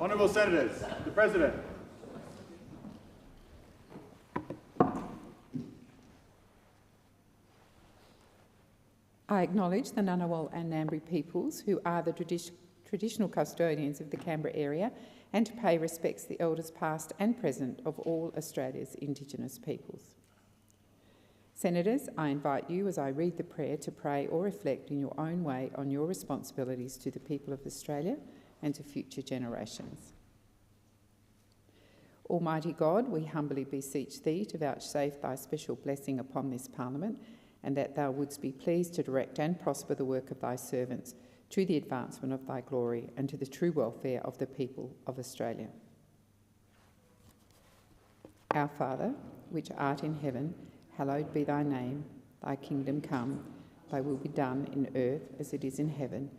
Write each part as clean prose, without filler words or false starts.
Honourable Senators, the President. I acknowledge the Ngunnawal and Ngambri peoples who are the traditional custodians of the Canberra area and to pay respects to the elders past and present of all Australia's Indigenous peoples. Senators, I invite you as I read the prayer to pray or reflect in your own way on your responsibilities to the people of Australia and to future generations. Almighty God, we humbly beseech Thee to vouchsafe Thy special blessing upon this Parliament, and that Thou wouldst be pleased to direct and prosper the work of Thy servants to the advancement of Thy glory and to the true welfare of the people of Australia. Our Father, which art in heaven, hallowed be Thy name. Thy kingdom come, Thy will be done in earth as it is in heaven.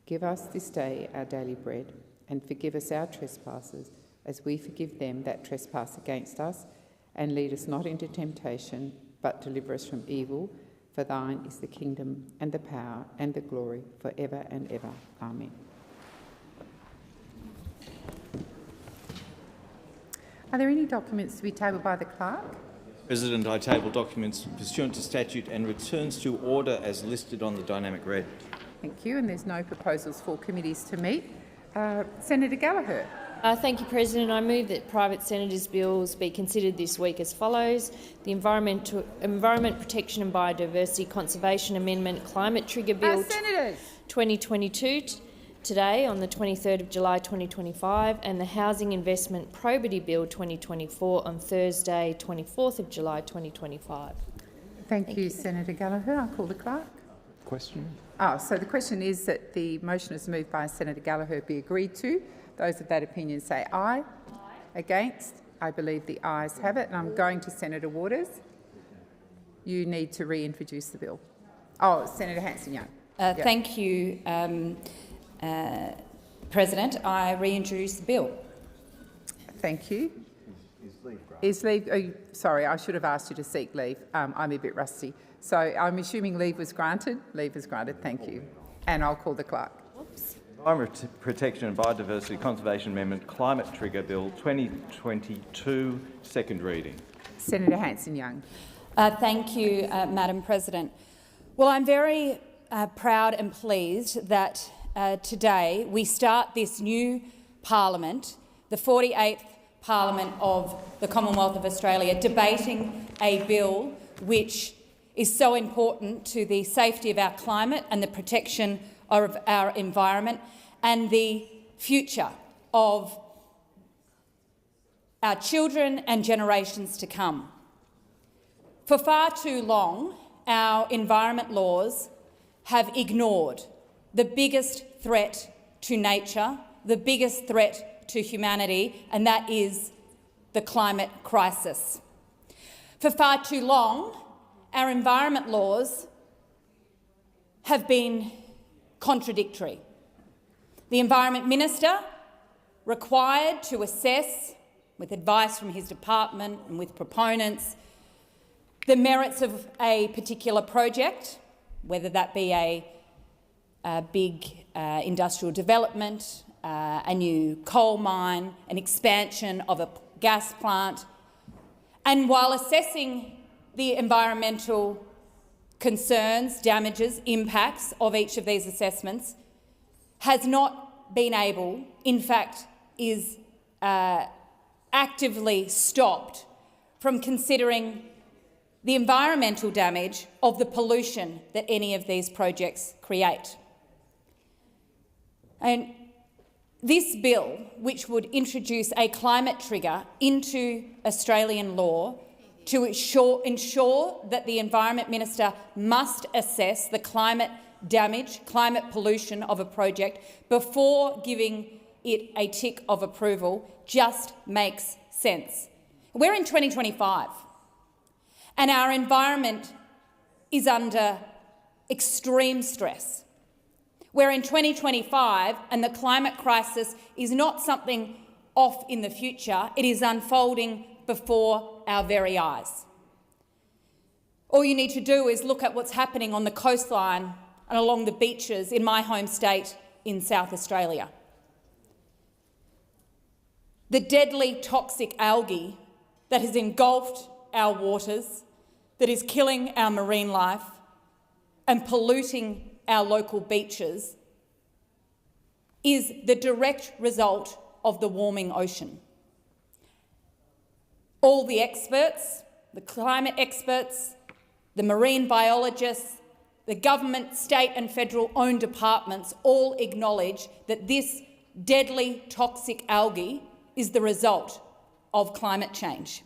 Give us this day our daily bread, and forgive us our trespasses, as we forgive them that trespass against us. And lead us not into temptation, but deliver us from evil. For Thine is the kingdom and the power and the glory for ever and ever. Amen. Are there any documents to be tabled by the clerk? President, I table documents pursuant to statute and returns to order as listed on the dynamic red. Thank you, and there's no proposals for committees to meet. Senator Gallagher. Thank you, President. I move that private senators' bills be considered this week as follows: the Environment Protection and Biodiversity Conservation Amendment Climate Trigger Bill 2022 today on the 23rd of July 2025, and the Housing Investment Probity Bill 2024 on Thursday 24th of July 2025. Thank you, Senator Gallagher. I'll call the clerk. Question? So the question is that the motion is moved by Senator Gallagher be agreed to. Those of that opinion say aye. Aye. Against? I believe the ayes have it. And I'm going to Senator Waters. You need to reintroduce the bill. Oh, Senator Hanson-Young. Yep. Thank you, President. I reintroduce the bill. Thank you. Is leave? Sorry, I should have asked you to seek leave. I'm a bit rusty. So I'm assuming leave was granted. Leave was granted. Thank you. And I'll call the clerk. Oops. Environment Protection and Biodiversity Conservation Amendment Climate Trigger Bill 2022, second reading. Senator Hanson-Young. Thank you, Madam President. Well, I'm very proud and pleased that today we start this new Parliament, the 48th Parliament of the Commonwealth of Australia, debating a bill which is so important to the safety of our climate and the protection of our environment and the future of our children and generations to come. For far too long, our environment laws have ignored the biggest threat to nature, the biggest threat to humanity, and that is the climate crisis. For far too long, our environment laws have been contradictory. The Environment Minister required to assess, with advice from his department and with proponents, the merits of a particular project, whether that be a big industrial development, a new coal mine, an expansion of a gas plant. And while assessing the environmental concerns, damages, impacts of each of these assessments, has not been able, in fact is actively stopped from considering the environmental damage of the pollution that any of these projects create. And this bill, which would introduce a climate trigger into Australian law to ensure that the Environment Minister must assess the climate damage, climate pollution of a project before giving it a tick of approval, just makes sense. We're in 2025 and our environment is under extreme stress. We're in 2025 and the climate crisis is not something off in the future, it is unfolding before our very eyes. All you need to do is look at what's happening on the coastline and along the beaches in my home state in South Australia. the deadly toxic algae that has engulfed our waters, that is killing our marine life and polluting our local beaches, is the direct result of the warming ocean. All the experts, the climate experts, the marine biologists, the government, state and federal owned departments all acknowledge that this deadly toxic algae is the result of climate change.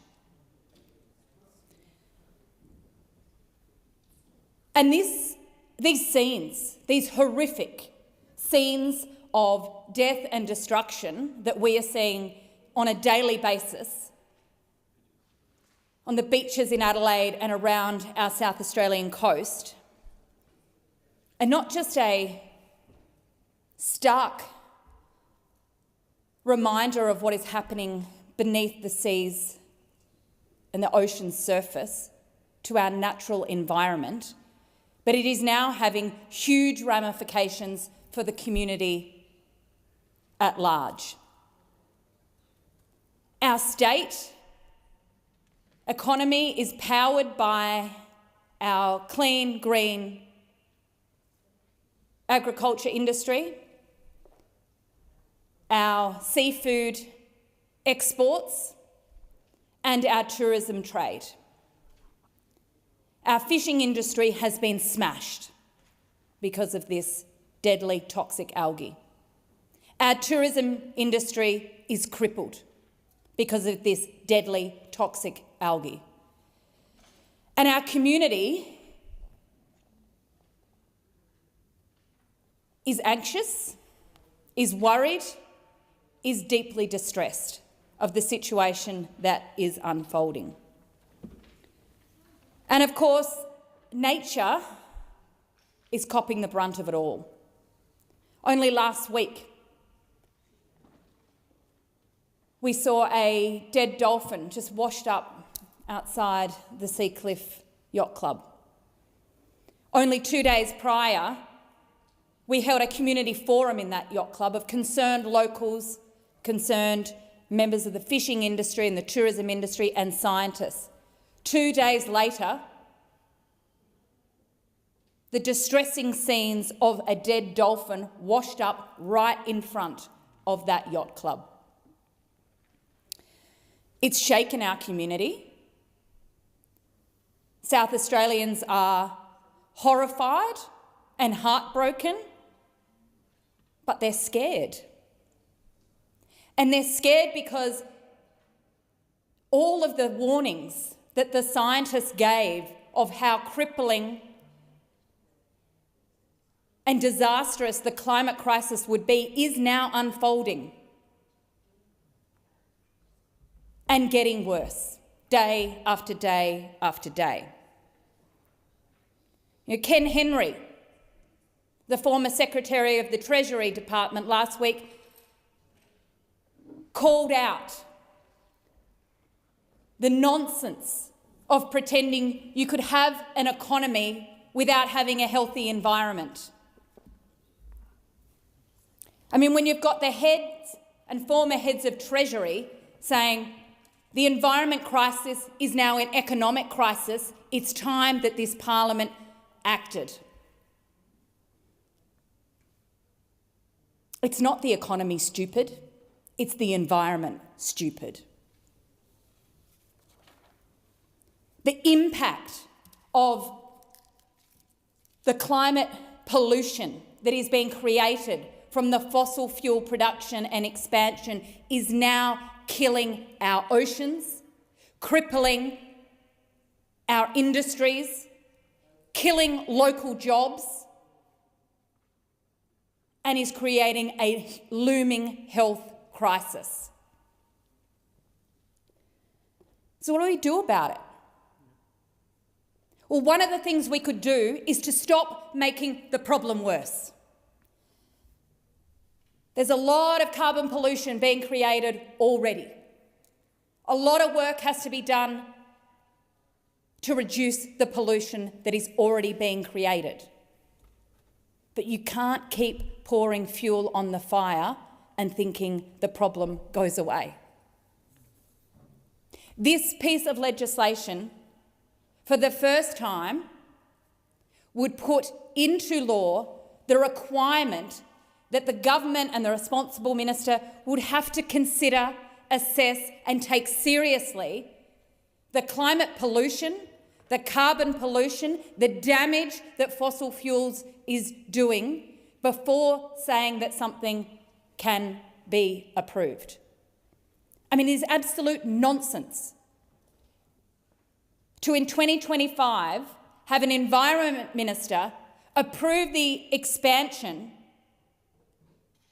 And these scenes, these horrific scenes of death and destruction that we are seeing on a daily basis on the beaches in Adelaide and around our South Australian coast are not just a stark reminder of what is happening beneath the seas and the ocean's surface to our natural environment, but it is now having huge ramifications for the community at large. Our state economy is powered by our clean, green agriculture industry, our seafood exports, and our tourism trade. Our fishing industry has been smashed because of this deadly toxic algae. Our tourism industry is crippled because of this deadly toxic algae. And our community is anxious, is worried, is deeply distressed of the situation that is unfolding. And of course, nature is copping the brunt of it all. Only last week, we saw a dead dolphin just washed up outside the Seacliff Yacht Club. Only 2 days prior, we held a community forum in that yacht club of concerned locals, concerned members of the fishing industry and the tourism industry and scientists. 2 days later, the distressing scenes of a dead dolphin washed up right in front of that yacht club. It's shaken our community. South Australians are horrified and heartbroken, but they're scared. And they're scared because all of the warnings that the scientists gave of how crippling and disastrous the climate crisis would be is now unfolding and getting worse, day after day after day. Ken Henry, the former Secretary of the Treasury Department, last week called out the nonsense of pretending you could have an economy without having a healthy environment. I mean, when you've got the heads and former heads of Treasury saying the environment crisis is now an economic crisis, it's time that this Parliament acted. It's not the economy stupid, it's the environment stupid. The impact of the climate pollution that is being created from the fossil fuel production and expansion is now killing our oceans, crippling our industries, killing local jobs, and is creating a looming health crisis. So what do we do about it? Well, one of the things we could do is to stop making the problem worse. There's a lot of carbon pollution being created already. A lot of work has to be done to reduce the pollution that is already being created. But you can't keep pouring fuel on the fire and thinking the problem goes away. This piece of legislation, for the first time, would put into law the requirement that the government and the responsible minister would have to consider, assess and take seriously the climate pollution, the carbon pollution, the damage that fossil fuels is doing before saying that something can be approved. I mean, it is absolute nonsense to, in 2025, have an environment minister approve the expansion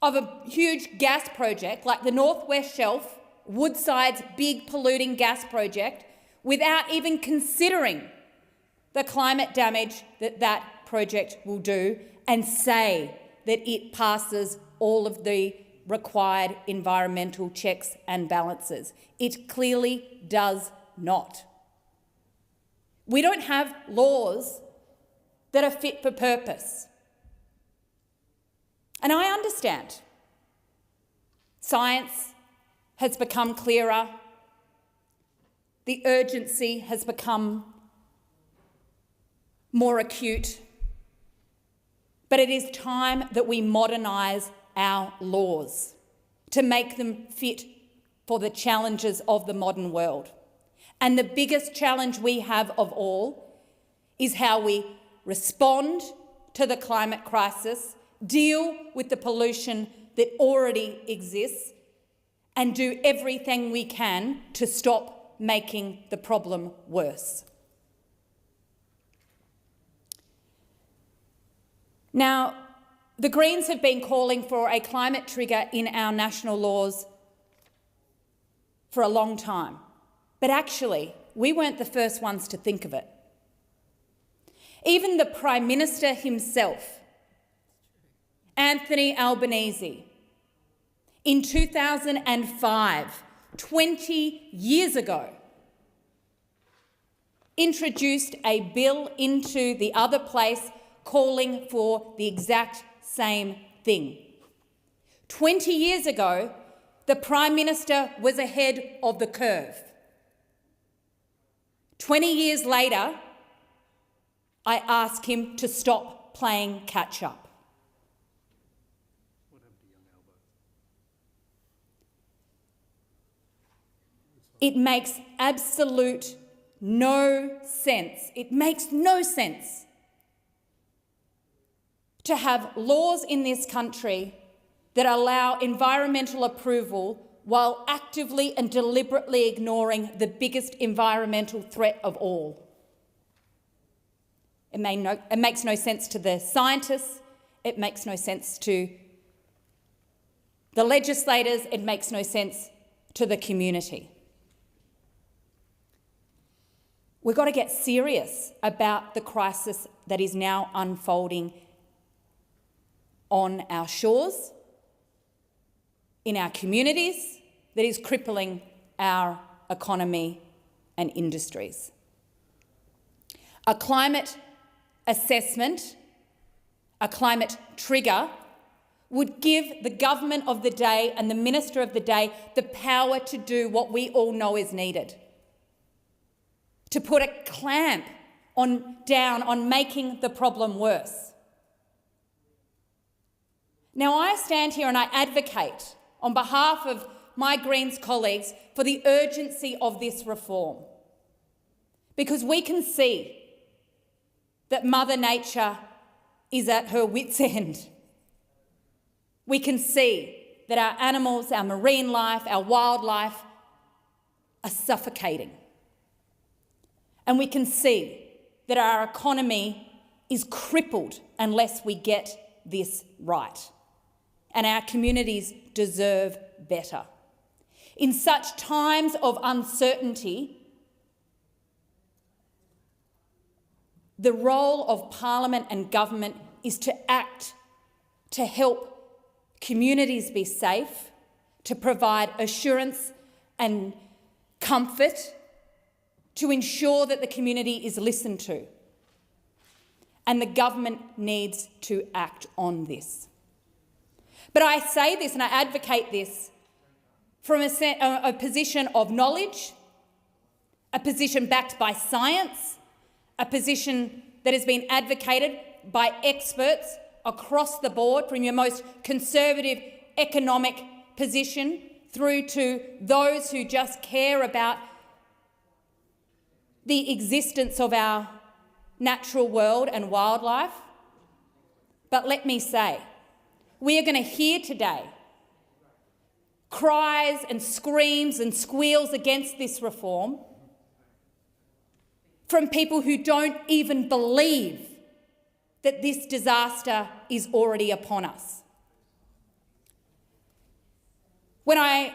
of a huge gas project like the North West Shelf, Woodside's big polluting gas project, without even considering the climate damage that that project will do, and say that it passes all of the required environmental checks and balances. It clearly does not. We don't have laws that are fit for purpose. And I understand. Science has become clearer. The urgency has become more acute. But it is time that we modernise our laws to make them fit for the challenges of the modern world. And the biggest challenge we have of all is how we respond to the climate crisis, deal with the pollution that already exists, and do everything we can to stop making the problem worse. Now, the Greens have been calling for a climate trigger in our national laws for a long time. But actually, we weren't the first ones to think of it. Even the Prime Minister himself, Anthony Albanese, in 2005, 20 years ago, introduced a bill into the other place calling for the exact same thing. 20 years ago, the Prime Minister was ahead of the curve. 20 years later, I ask him to stop playing catch-up. It makes absolute no sense. It makes no sense to have laws in this country that allow environmental approval while actively and deliberately ignoring the biggest environmental threat of all. It makes no sense to the scientists, it makes no sense to the legislators, it makes no sense to the community. We've got to get serious about the crisis that is now unfolding on our shores, in our communities, that is crippling our economy and industries. A climate assessment, a climate trigger, would give the government of the day and the minister of the day the power to do what we all know is needed. To put a clamp down on making the problem worse. Now, I stand here and I advocate on behalf of my Greens colleagues for the urgency of this reform, because we can see that Mother Nature is at her wit's end. We can see that our animals, our marine life, our wildlife are suffocating. And we can see that our economy is crippled unless we get this right. And our communities deserve better. In such times of uncertainty, the role of Parliament and government is to act to help communities be safe, to provide assurance and comfort, to ensure that the community is listened to. And the government needs to act on this. But I say this and I advocate this from a position of knowledge, a position backed by science, a position that has been advocated by experts across the board, from your most conservative economic position through to those who just care about the existence of our natural world and wildlife. But let me say, we are going to hear today cries and screams and squeals against this reform from people who don't even believe that this disaster is already upon us. When I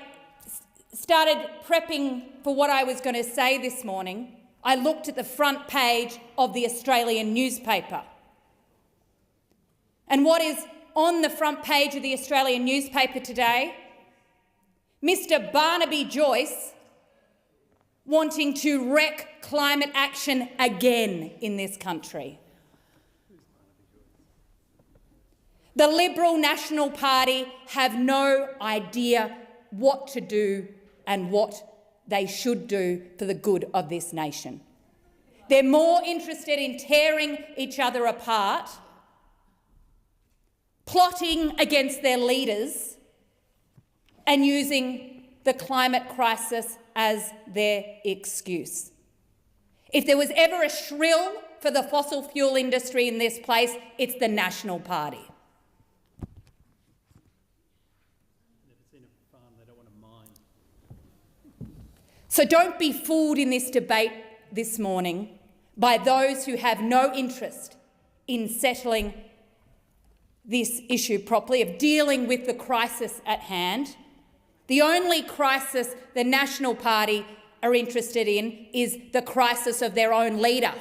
started prepping for what I was going to say this morning, I looked at the front page of the Australian newspaper. And what is on the front page of the Australian newspaper today? Mr. Barnaby Joyce wanting to wreck climate action again in this country. The Liberal National Party have no idea what to do and what they should do for the good of this nation. They're more interested in tearing each other apart, plotting against their leaders, and using the climate crisis as their excuse. If there was ever a shrill for the fossil fuel industry in this place, it's the National Party. So don't be fooled in this debate this morning by those who have no interest in settling this issue properly, of dealing with the crisis at hand. The only crisis the National Party are interested in is the crisis of their own leader.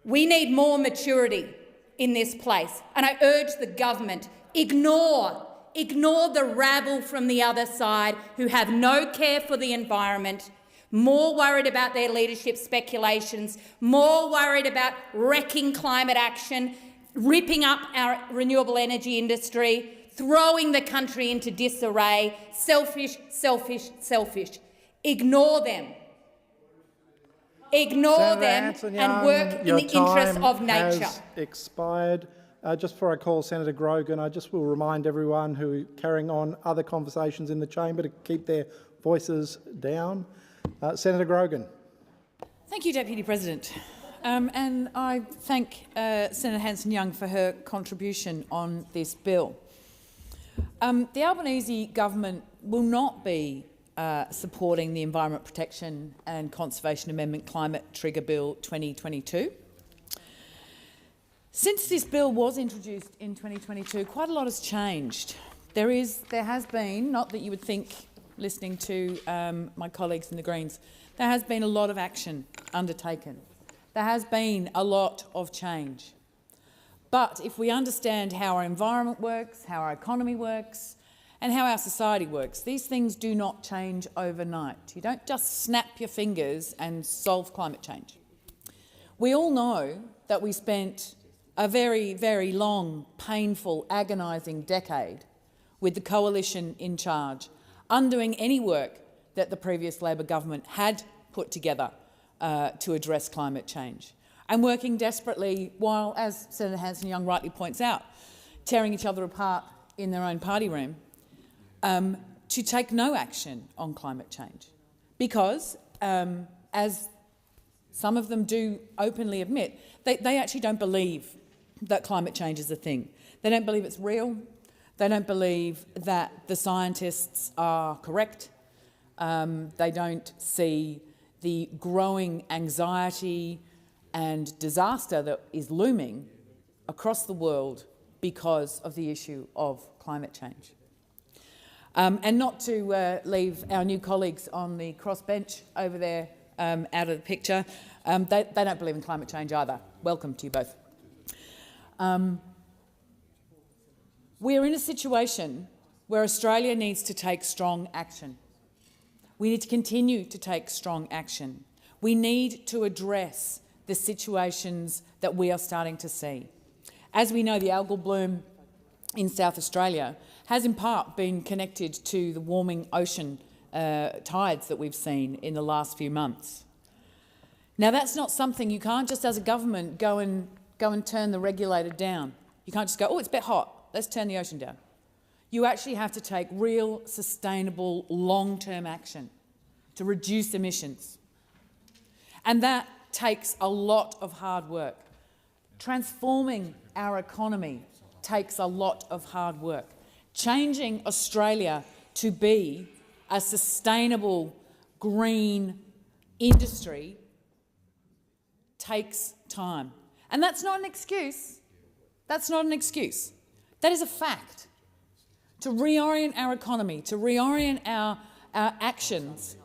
We need more maturity in this place, and I urge the government, ignore the rabble from the other side who have no care for the environment, more worried about their leadership speculations, more worried about wrecking climate action, ripping up our renewable energy industry, throwing the country into disarray. Selfish, selfish, selfish. Ignore them. Ignore them and work in the interest of nature. Has expired. Just before I call Senator Grogan, I just will remind everyone who are carrying on other conversations in the chamber to keep their voices down. Senator Grogan. Thank you, Deputy President. And I thank Senator Hanson-Young for her contribution on this bill. The Albanese government will not be supporting the Environment Protection and Conservation Amendment Climate Trigger Bill 2022. Since this bill was introduced in 2022, quite a lot has changed. There has been, not that you would think, listening to my colleagues in the Greens, there has been a lot of action undertaken. There has been a lot of change. But if we understand how our environment works, how our economy works, and how our society works, these things do not change overnight. You don't just snap your fingers and solve climate change. We all know that we spent a very, very long, painful, agonising decade with the coalition in charge, undoing any work that the previous Labor government had put together to address climate change, and working desperately while, as Senator Hanson-Young rightly points out, tearing each other apart in their own party room to take no action on climate change. Because, as some of them do openly admit, they actually don't believe that climate change is a thing. They don't believe it's real. They don't believe that the scientists are correct. They don't see the growing anxiety and disaster that is looming across the world because of the issue of climate change. And not to leave our new colleagues on the crossbench over there out of the picture, they don't believe in climate change either. Welcome to you both. We're in a situation where Australia needs to take strong action. We need to continue to take strong action. We need to address the situations that we are starting to see. As we know, the algal bloom in South Australia has in part been connected to the warming ocean tides that we've seen in the last few months. Now, that's not something you can't just as a government go and turn the regulator down. You can't just go, oh, it's a bit hot, let's turn the ocean down. You actually have to take real, sustainable, long-term action to reduce emissions. And that takes a lot of hard work. Transforming our economy takes a lot of hard work. Changing Australia to be a sustainable, green industry takes time. And that's not an excuse. That's not an excuse. That is a fact. To reorient our economy, to reorient our actions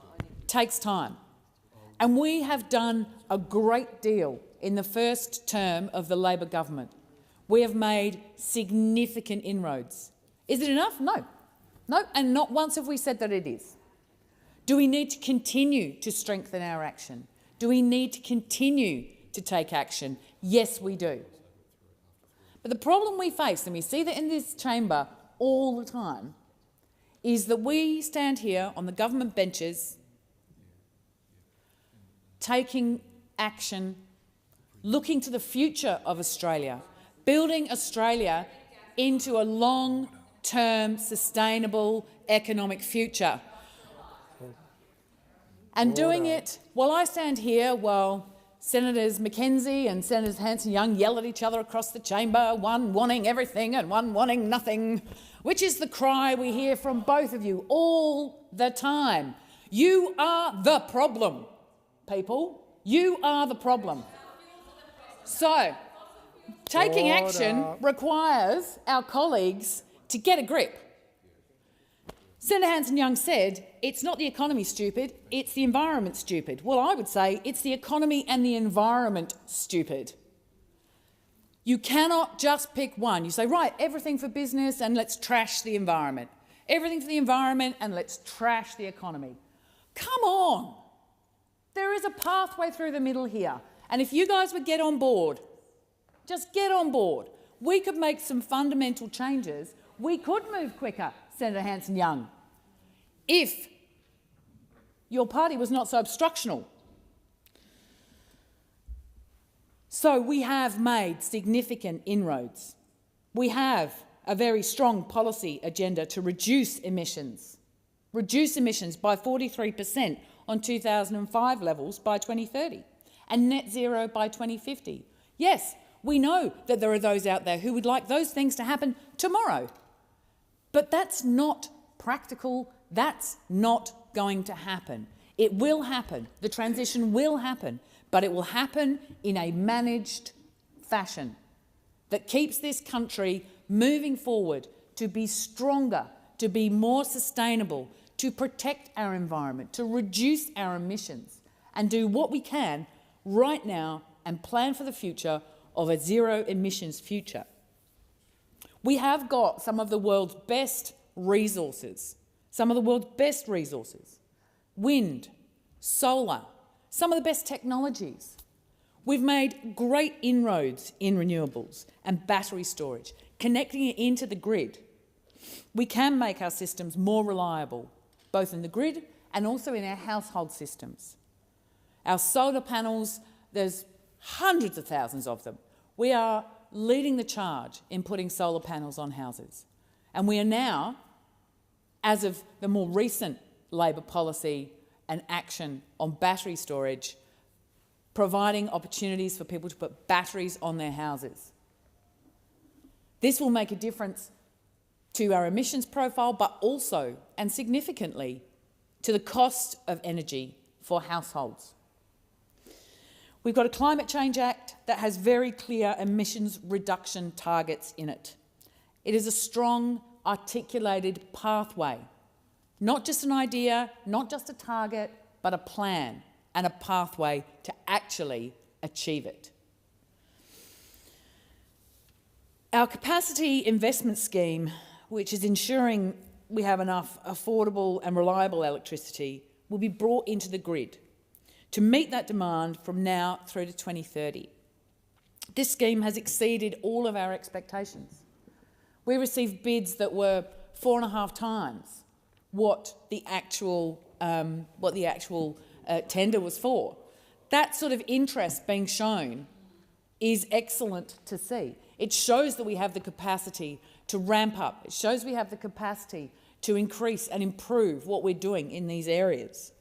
takes time. And we have done a great deal in the first term of the Labor government. We have made significant inroads. Is it enough? No. No, and not once have we said that it is. Do we need to continue to strengthen our action? Do we need to continue to take action? Yes, we do. But the problem we face, and we see that in this chamber all the time, is that we stand here on the government benches taking action, looking to the future of Australia, building Australia into a long-term, sustainable economic future. And doing it while I stand here, while Senators McKenzie and Senators Hanson-Young yell at each other across the chamber, one wanting everything and one wanting nothing, which is the cry we hear from both of you all the time. You are the problem, people. You are the problem. So, taking action requires our colleagues to get a grip. Senator Hanson-Young said, it's not the economy, stupid, it's the environment, stupid. Well, I would say it's the economy and the environment, stupid. You cannot just pick one. You say, right, everything for business and let's trash the environment. Everything for the environment and let's trash the economy. Come on. There is a pathway through the middle here. And if you guys would get on board, just get on board, we could make some fundamental changes. We could move quicker, Senator Hanson-Young, if your party was not so obstructional. So we have made significant inroads. We have a very strong policy agenda to reduce emissions by 43% on 2005 levels by 2030 and net zero by 2050. Yes, we know that there are those out there who would like those things to happen tomorrow. But that's not practical. That's not going to happen. It will happen. The transition will happen, but it will happen in a managed fashion that keeps this country moving forward to be stronger, to be more sustainable, to protect our environment, to reduce our emissions, and do what we can right now and plan for the future of a zero emissions future. We have got some of the world's best resources, wind, solar, some of the best technologies. We've made great inroads in renewables and battery storage, connecting it into the grid. We can make our systems more reliable, both in the grid and also in our household systems. Our solar panels, there's hundreds of thousands of them. We are leading the charge in putting solar panels on houses. And we are now, as of the more recent Labor policy and action on battery storage, providing opportunities for people to put batteries on their houses. This will make a difference to our emissions profile, but also, and significantly, to the cost of energy for households. We've got a Climate Change Act that has very clear emissions reduction targets in it. It is a strong, articulated pathway, not just an idea, not just a target, but a plan and a pathway to actually achieve it. Our capacity investment scheme, which is ensuring we have enough affordable and reliable electricity, will be brought into the grid to meet that demand from now through to 2030. This scheme has exceeded all of our expectations. We received bids that were 4.5 times what the actual tender was for. That sort of interest being shown is excellent to see. It shows that we have the capacity to ramp up. It shows we have the capacity to increase and improve what we're doing in these areas.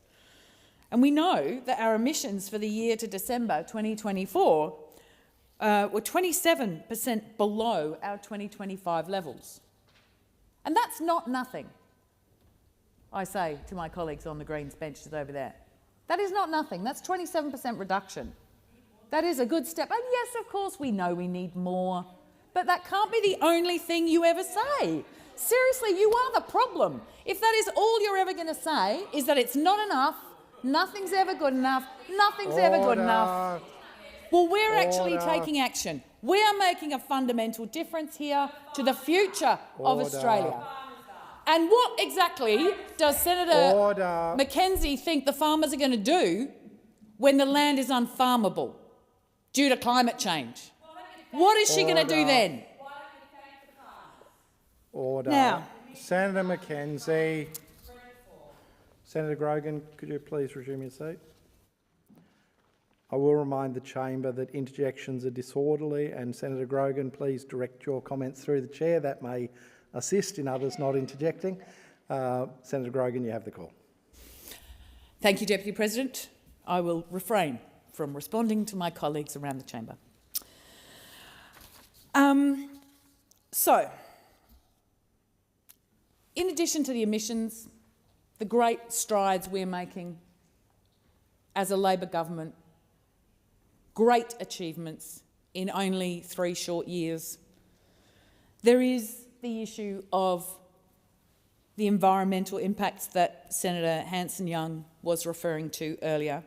And we know that our emissions for the year to December 2024 were 27% below our 2025 levels. And that's not nothing, I say to my colleagues on the Greens benches over there. That is not nothing. That's 27% reduction. That is a good step. And yes, of course, we know we need more, but that can't be the only thing you ever say. Seriously, you are the problem. If that is all you're ever going to say is that it's not enough, nothing's ever good enough, nothing's ever good enough. Well, we're actually taking action. We are making a fundamental difference here to the future of Australia. And what exactly does Senator Mackenzie think the farmers are going to do when the land is unfarmable due to climate change? What is she going to do then? Order. Now, Senator Mackenzie. Senator Grogan, could you please resume your seat? I will remind the chamber that interjections are disorderly, and Senator Grogan, please direct your comments through the chair. That may assist in others not interjecting. Senator Grogan, you have the call. Thank you, Deputy President. I will refrain from responding to my colleagues around the chamber. So, in addition to the emissions, the great strides we're making as a Labor government, great achievements in only 3 short years, there is the issue of the environmental impacts that Senator Hanson-Young was referring to earlier.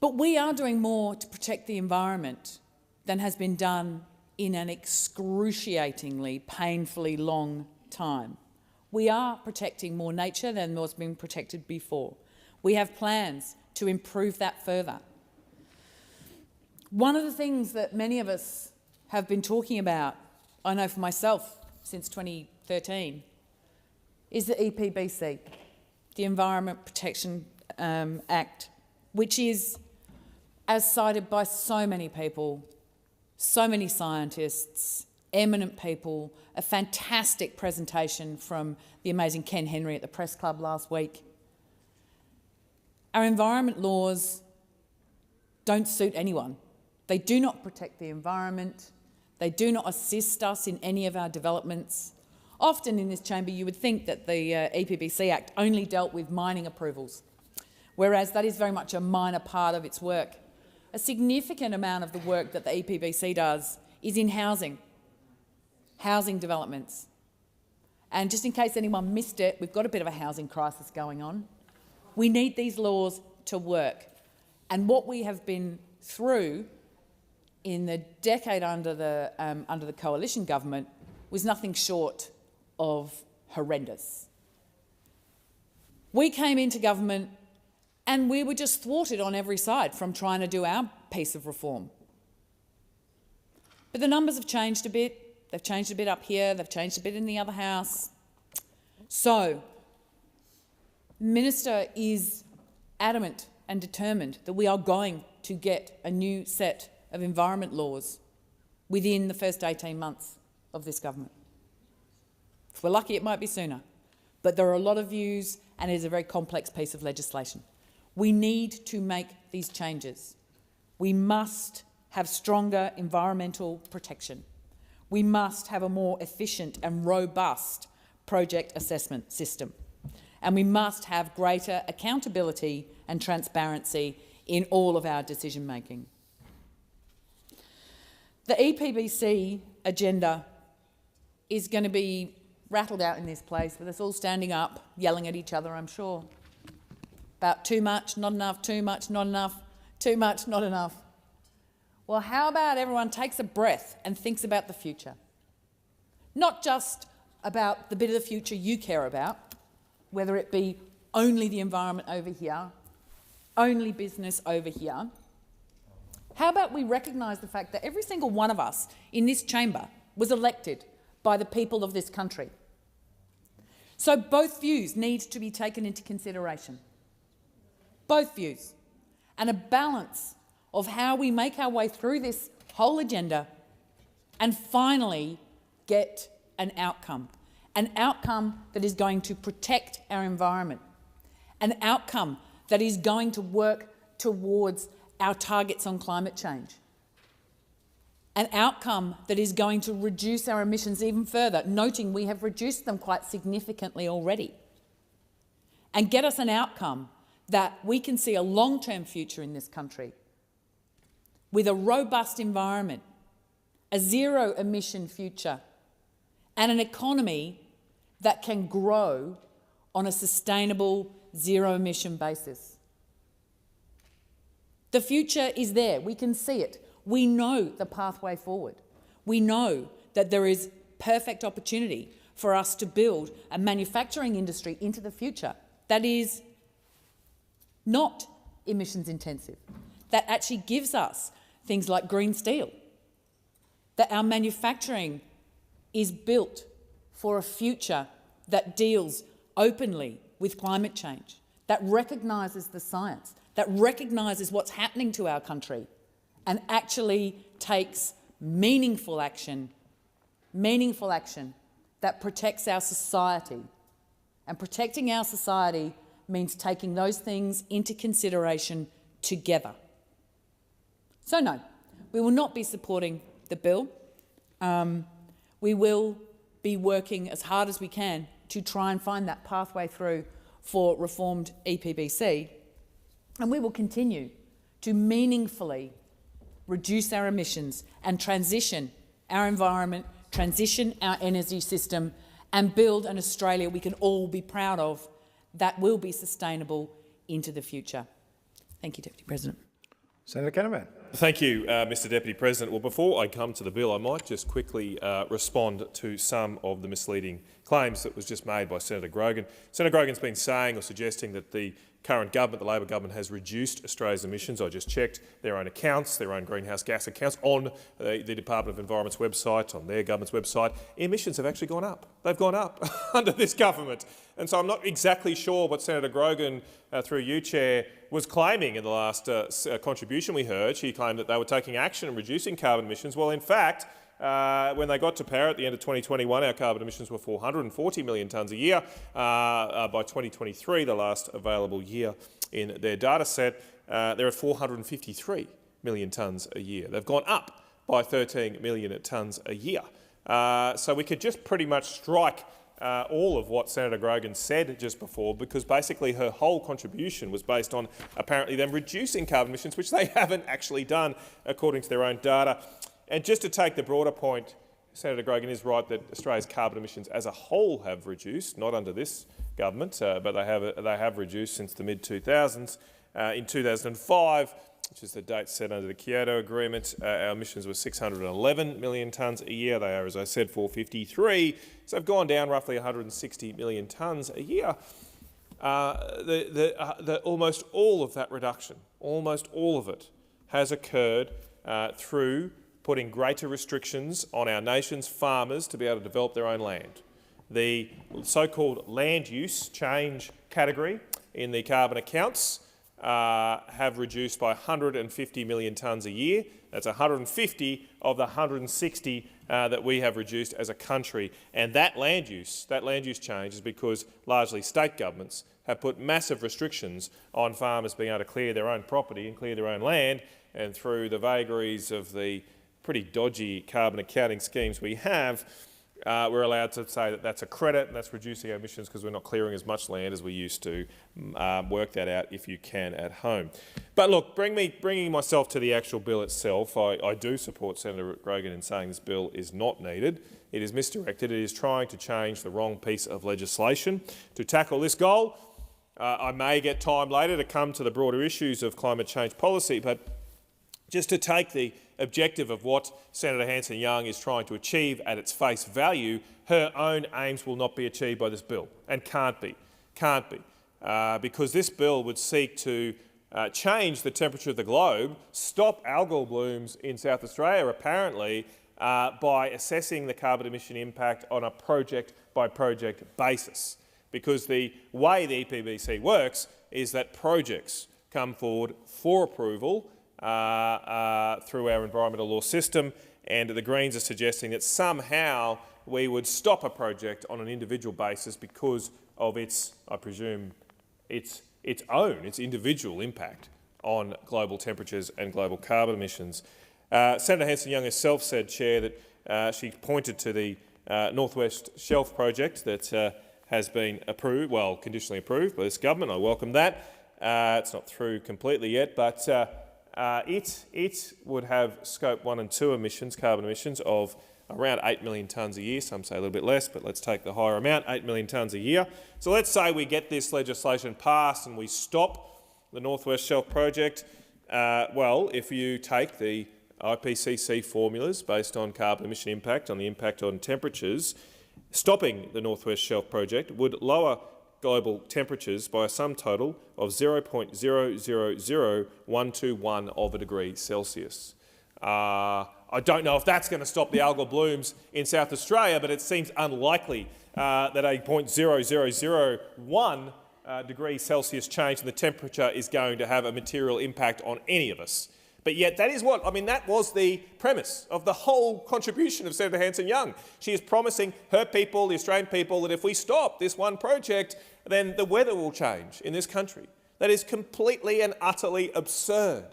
But we are doing more to protect the environment than has been done in an excruciatingly, painfully long time. We are protecting more nature than was being protected before. We have plans to improve that further. One of the things that many of us have been talking about, I know for myself since 2013, is the EPBC, the Environment Protection Act, which is, as cited by so many people, so many scientists, eminent people, a fantastic presentation from the amazing Ken Henry at the Press Club last week. Our environment laws don't suit anyone. They do not protect the environment. They do not assist us in any of our developments. Often in this chamber you would think that the EPBC Act only dealt with mining approvals, whereas that is very much a minor part of its work. A significant amount of the work that the EPBC does is in housing developments. And just in case anyone missed it, we've got a bit of a housing crisis going on. We need these laws to work. And what we have been through in the decade under the coalition government was nothing short of horrendous. We came into government and we were just thwarted on every side from trying to do our piece of reform. But the numbers have changed a bit. They've changed a bit up here. They've changed a bit in the other house. So, the Minister is adamant and determined that we are going to get a new set of environment laws within the first 18 months of this government. If we're lucky, it might be sooner. But there are a lot of views and it is a very complex piece of legislation. We need to make these changes. We must have stronger environmental protection. We must have a more efficient and robust project assessment system. And we must have greater accountability and transparency in all of our decision-making. The EPBC agenda is going to be rattled out in this place with us all standing up, yelling at each other, I'm sure. About too much, not enough, too much, not enough, too much, not enough. Well, how about everyone takes a breath and thinks about the future? Not just about the bit of the future you care about, whether it be only the environment over here, only business over here, How about we recognise the fact that every single one of us in this chamber was elected by the people of this country? So both views need to be taken into consideration. Both views. And a balance of how we make our way through this whole agenda and finally get an outcome that is going to protect our environment, an outcome that is going to work towards our targets on climate change, an outcome that is going to reduce our emissions even further, noting we have reduced them quite significantly already, and get us an outcome that we can see a long-term future in this country with a robust environment, a zero-emission future, and an economy that can grow on a sustainable zero-emission basis. The future is there. We can see it. We know the pathway forward. We know that there is perfect opportunity for us to build a manufacturing industry into the future that is not emissions intensive, that actually gives us things like green steel, that our manufacturing is built for a future that deals openly with climate change, that recognises the science, that recognises what's happening to our country and actually takes meaningful action that protects our society. And protecting our society means taking those things into consideration together. So no, we will not be supporting the bill. We will be working as hard as we can to try and find that pathway through for reformed EPBC, and we will continue to meaningfully reduce our emissions and transition our environment, transition our energy system, and build an Australia we can all be proud of that will be sustainable into the future. Thank you, Deputy President. Senator Canavan. Thank you, Mr Deputy President. Well, before I come to the bill, I might just quickly respond to some of the misleading claims that was just made by Senator Grogan. Senator Grogan's been saying or suggesting that the current government, the Labor government, has reduced Australia's emissions. I just checked their own accounts, their own greenhouse gas accounts on the Department of Environment's website, on their government's website. Emissions have actually gone up. They've gone up under this government. And so I'm not exactly sure what Senator Grogan, through you, Chair, was claiming in the last contribution we heard. She claimed that they were taking action and reducing carbon emissions. Well, in fact, when they got to power at the end of 2021, our carbon emissions were 440 million tonnes a year. By 2023, the last available year in their data set, they're at 453 million tonnes a year. They've gone up by 13 million tonnes a year. So we could just pretty much strike all of what Senator Grogan said just before, because basically her whole contribution was based on apparently them reducing carbon emissions, which they haven't actually done according to their own data. And just to take the broader point, Senator Grogan is right that Australia's carbon emissions as a whole have reduced, not under this government, but they have reduced since the mid-2000s. In 2005, which is the date set under the Kyoto Agreement, our emissions were 611 million tonnes a year. They are, as I said, 453. So they've gone down roughly 160 million tonnes a year. Almost all of that reduction, almost all of it, has occurred through putting greater restrictions on our nation's farmers to be able to develop their own land. The so-called land use change category in the carbon accounts have reduced by 150 million tonnes a year. That's 150 of the 160 that we have reduced as a country. And that land use change is because largely state governments have put massive restrictions on farmers being able to clear their own property and clear their own land, and through the vagaries of the pretty dodgy carbon accounting schemes we have, we're allowed to say that that's a credit and that's reducing our emissions because we're not clearing as much land as we used to. Work that out if you can at home. But look, bringing myself to the actual bill itself, I do support Senator Grogan in saying this bill is not needed. It is misdirected. It is trying to change the wrong piece of legislation to tackle this goal. I may get time later to come to the broader issues of climate change policy, but just to take the objective of what Senator Hanson-Young is trying to achieve at its face value, her own aims will not be achieved by this bill, and can't be, because this bill would seek to change the temperature of the globe, stop algal blooms in South Australia, apparently, by assessing the carbon emission impact on a project-by-project basis. Because the way the EPBC works is that projects come forward for approval through our environmental law system, and the Greens are suggesting that somehow we would stop a project on an individual basis because of its, I presume, its individual impact on global temperatures and global carbon emissions. Senator Hanson-Young herself said, Chair, that she pointed to the North West Shelf project that has been approved, well, conditionally approved by this government. I welcome that. It's not through completely yet, but it would have Scope 1 and 2 emissions, carbon emissions, of around 8 million tonnes a year. Some say a little bit less, but let's take the higher amount, 8 million tonnes a year. So let's say we get this legislation passed and we stop the North West Shelf project. Well, if you take the IPCC formulas based on carbon emission impact, on the impact on temperatures, stopping the North West Shelf project would lower global temperatures by a sum total of 0.000121 of a degree Celsius. I don't know if that's going to stop the algal blooms in South Australia, but it seems unlikely that a 0.0001 degree Celsius change in the temperature is going to have a material impact on any of us. But yet that is what, I mean, that was the premise of the whole contribution of Senator Hanson-Young. She is promising her people, the Australian people, that if we stop this one project, then the weather will change in this country. That is completely and utterly absurd.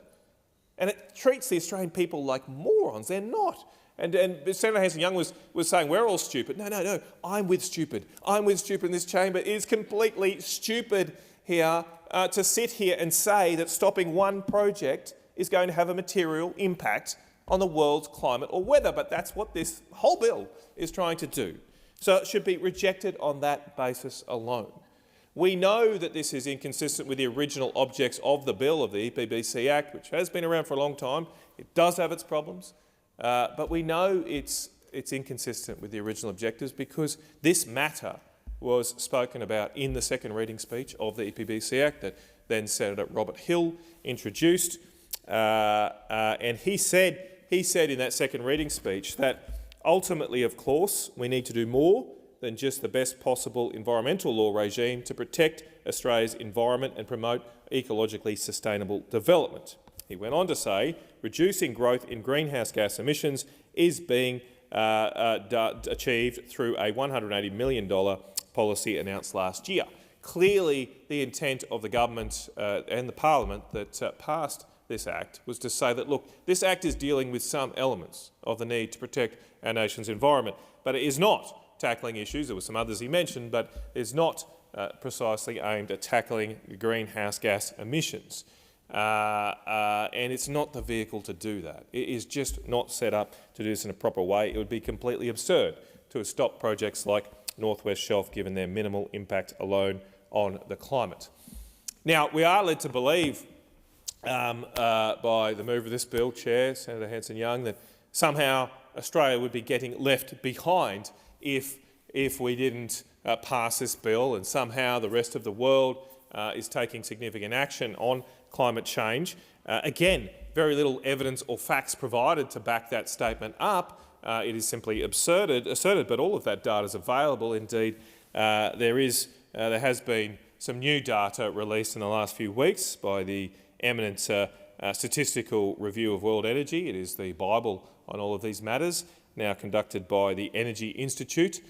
And it treats the Australian people like morons. They're not. And Senator Hanson-Young was saying, we're all stupid. No, I'm with stupid. I'm with stupid in this chamber. It is completely stupid here to sit here and say that stopping one project is going to have a material impact on the world's climate or weather. But that's what this whole bill is trying to do. So it should be rejected on that basis alone. We know that this is inconsistent with the original objects of the bill, of the EPBC Act, which has been around for a long time. It does have its problems, but we know it's inconsistent with the original objectives because this matter was spoken about in the second reading speech of the EPBC Act that then Senator Robert Hill introduced. And he said in that second reading speech that ultimately, of course, we need to do more than just the best possible environmental law regime to protect Australia's environment and promote ecologically sustainable development. He went on to say, reducing growth in greenhouse gas emissions is being achieved through a $180 million policy announced last year. Clearly, the intent of the government and the parliament that passed this Act was to say that, look, this Act is dealing with some elements of the need to protect our nation's environment, but it is not tackling issues. There were some others he mentioned, but is not precisely aimed at tackling greenhouse gas emissions. And it's not the vehicle to do that. It is just not set up to do this in a proper way. It would be completely absurd to stop projects like North West Shelf given their minimal impact alone on the climate. Now, we are led to believe by the move of this bill, Chair, Senator Hanson-Young, that somehow Australia would be getting left behind if we didn't pass this bill, and somehow the rest of the world is taking significant action on climate change. Again, very little evidence or facts provided to back that statement up. It is simply asserted, but all of that data is available. Indeed, there has been some new data released in the last few weeks by the eminent Statistical Review of World Energy. It is the Bible on all of these matters, now conducted by the Energy Institute.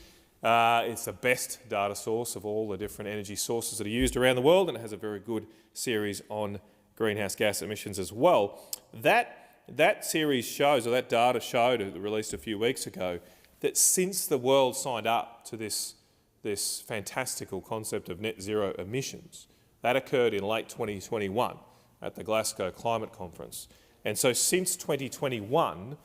It's the best data source of all the different energy sources that are used around the world, and it has a very good series on greenhouse gas emissions as well. That series shows, or that data showed, released a few weeks ago, that since the world signed up to this fantastical concept of net zero emissions, that occurred in late 2021 at the Glasgow Climate Conference. And so since 2021,